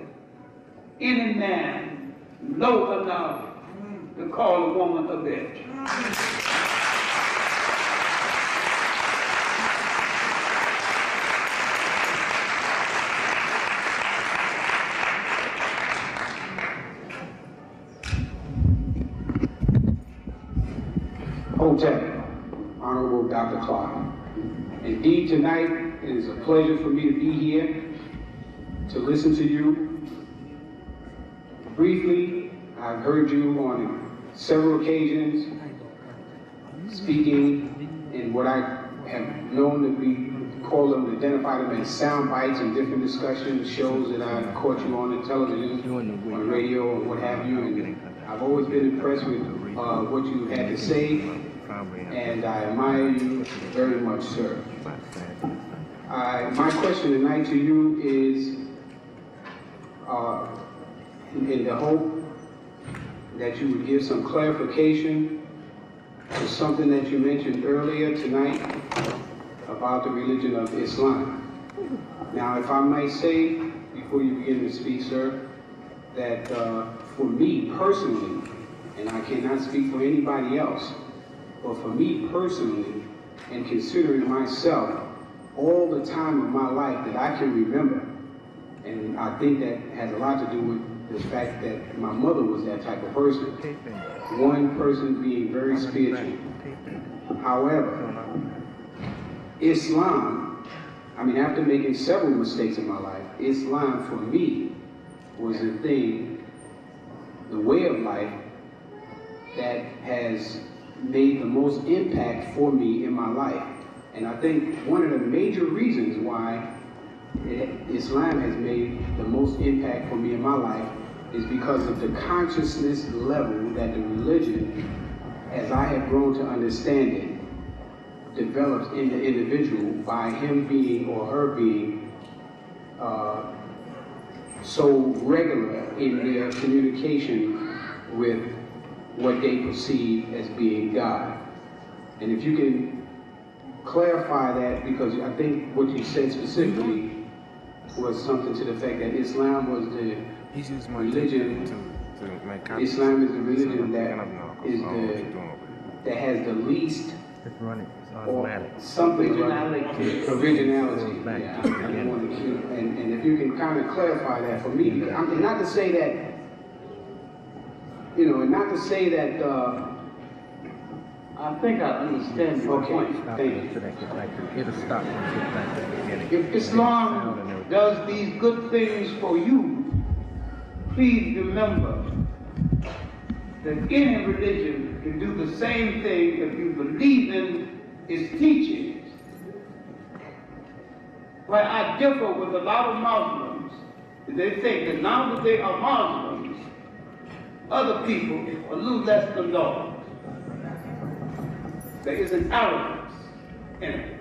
any man low enough to call a woman a bitch. Hotep, Honorable Dr. Clarke. Indeed, tonight it is a pleasure for me to be here to listen to you. Briefly, I've heard you on several occasions speaking in what I have known that we call them, identify them as sound bites in different discussions, shows that I've caught you on the television, on radio, or what have you. And I've always been impressed with what you had to say, and I admire you very much, sir. My question tonight to you is, in the hope that you would give some clarification to something that you mentioned earlier tonight about the religion of Islam. Now, if I might say, before you begin to speak, sir, that for me personally, and I cannot speak for anybody else, but for me personally, and considering myself, all the time of my life that I can remember, and I think that has a lot to do with the fact that my mother was that type of person. One person being very spiritual. However, Islam, after making several mistakes in my life, Islam for me was the thing, the way of life that has made the most impact for me in my life. And I think one of the major reasons why Islam has made the most impact for me in my life is because of the consciousness level that the religion, as I have grown to understand it, develops in the individual by him being or her being so regular in their communication with what they perceive as being God. And if you can clarify that, because I think what you said specifically was something to the fact that Islam was the religion, Islam is the religion that has the least or something originality. Yeah, and if you can kind of clarify that for me, and not to say that, I think I understand your point. Thank you. It'll stop. If Islam does these good things for you, please remember that any religion can do the same thing if you believe in its teachings. Where I differ with a lot of Muslims, they think that now that they are Muslims, other people are little less than dogs. There is an arrogance in it.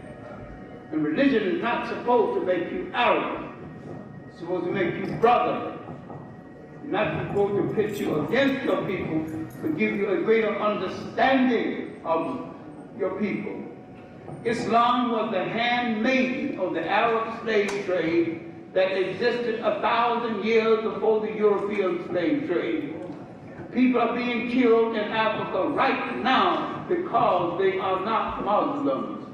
And religion is not supposed to make you arrogant. It's supposed to make you brotherly. Not supposed to pit you against your people, but give you a greater understanding of your people. Islam was the handmaiden of the Arab slave trade that existed 1,000 years before the European slave trade. People are being killed in Africa right now because they are not Muslims.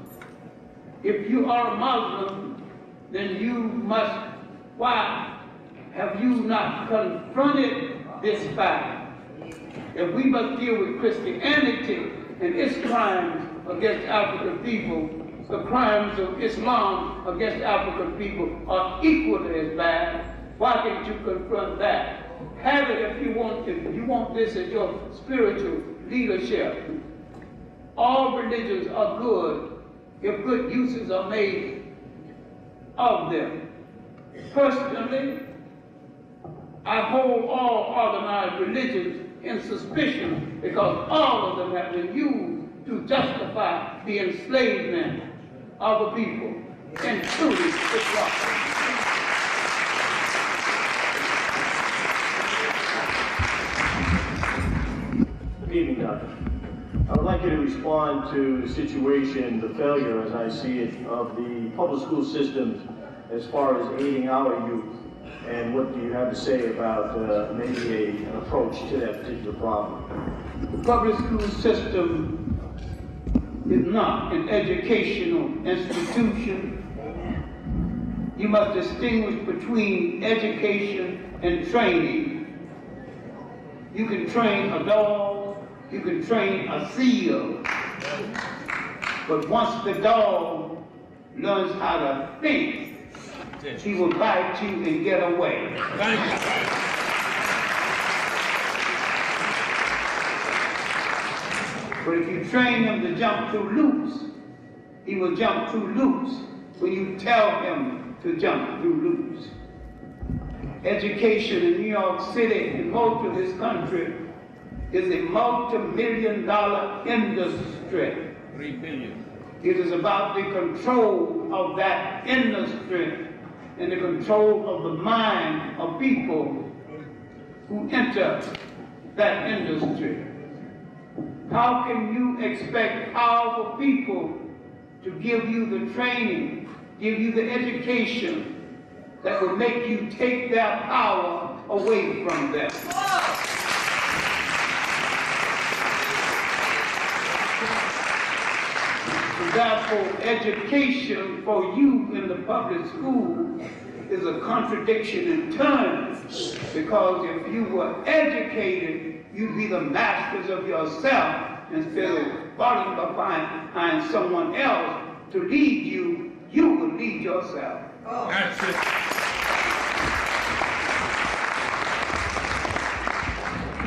If you are a Muslim, then you must, why have you not confronted this fact? If we must deal with Christianity and its crimes against African people, the crimes of Islam against African people are equally as bad. Why can't you confront that? Have it if you want this as your spiritual leadership. All religions are good if good uses are made of them. Personally, I hold all organized religions in suspicion because all of them have been used to justify the enslavement of a people, including Islam. Good evening, Doctor. I would like you to respond to the situation, the failure, as I see it, of the public school systems as far as aiding our youth, and what do you have to say about maybe an approach to that particular problem? The public school system is not an educational institution. You must distinguish between education and training. You can train a dog, you can train a seal, but once the dog learns how to think, he will bite you and get away. Thank you. But if you train him to jump through loops, he will jump through loops when you tell him to jump through loops. Education in New York City and most of this country is a multi-million-dollar industry. 3 billion. It is about the control of that industry and the control of the mind of people who enter that industry. How can you expect powerful people to give you the training, give you the education that will make you take their power away from them? Therefore, education for you in the public school is a contradiction in terms, because if you were educated, you'd be the masters of yourself instead of following behind someone else to lead you. You would lead yourself. That's it.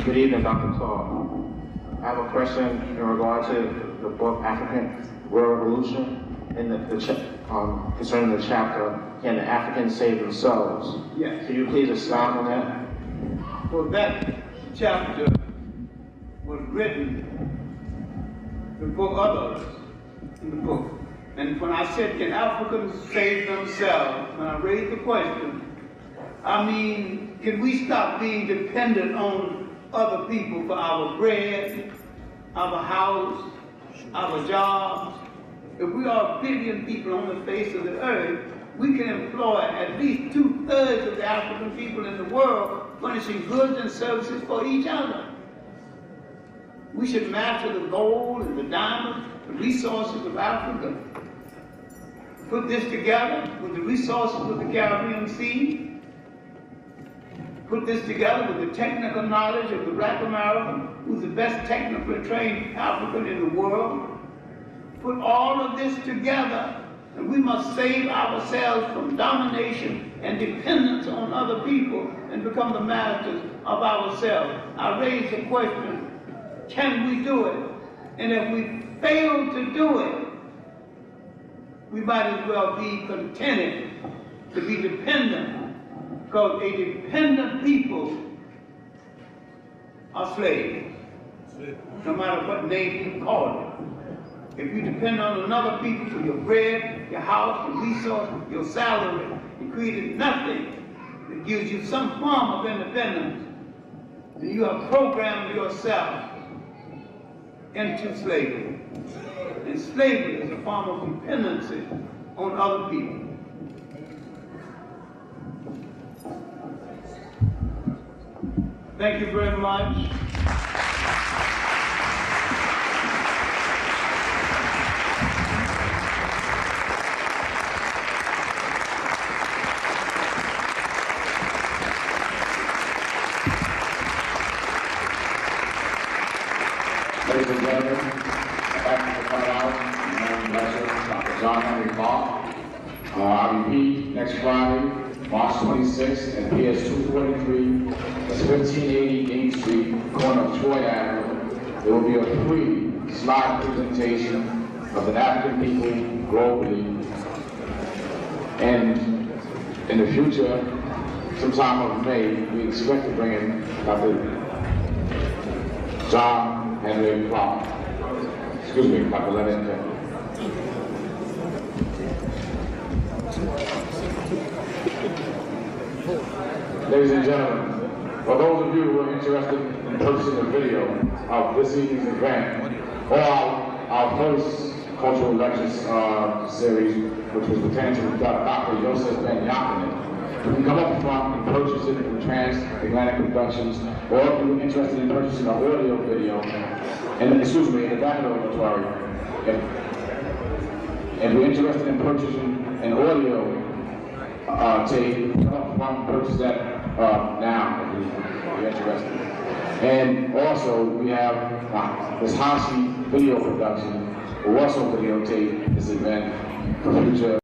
Good evening, Dr. Clarke. I have a question in regard to the book African World Revolution, and concerning the chapter, Can the Africans Save Themselves? Yes. Can you please expound on that? Well, that chapter was written before others in the book. And when I said, can Africans save themselves, when I raised the question, I mean, can we stop being dependent on other people for our bread, our house, our jobs? If we are a billion people on the face of the earth, we can employ at least 2/3 of the African people in the world furnishing goods and services for each other. We should master the gold and the diamonds, the resources of Africa. Put this together with the resources of the Caribbean Sea. Put this together with the technical knowledge of the Black American, who's the best technically trained African in the world. Put all of this together, and we must save ourselves from domination and dependence on other people and become the masters of ourselves. I raise the question, can we do it? And if we fail to do it, we might as well be contented to be dependent, because a dependent people are slaves, no matter what name you call it. If you depend on another people for your bread, your house, your resource, your salary, you created nothing that gives you some form of independence, and you have programmed yourself into slavery. And slavery is a form of dependency on other people. Thank you very much. Ladies and gentlemen, I'd like to come out and lecture John Henrik Clarke. I repeat, next Friday, March 26th at PS 243, that's 1580 8th Street, corner of Troy Avenue. There will be a free slide presentation of the African people globally. And in the future, sometime of May, we expect to bring in Dr. John Henrik Clarke. Excuse me, Dr. Leonard Kennedy. Ladies and gentlemen, for those of you who are interested in purchasing a video of this evening's event, or our first cultural lectures series, which was pertaining to Dr. You can come up front and purchase it from Transatlantic Productions, or if you're interested in purchasing an audio video, and excuse me, in the back of the auditorium, if you're interested in purchasing an audio tape, come up front and purchase that now, if you're interested. And also, we have this House video production, will also videotape this event for future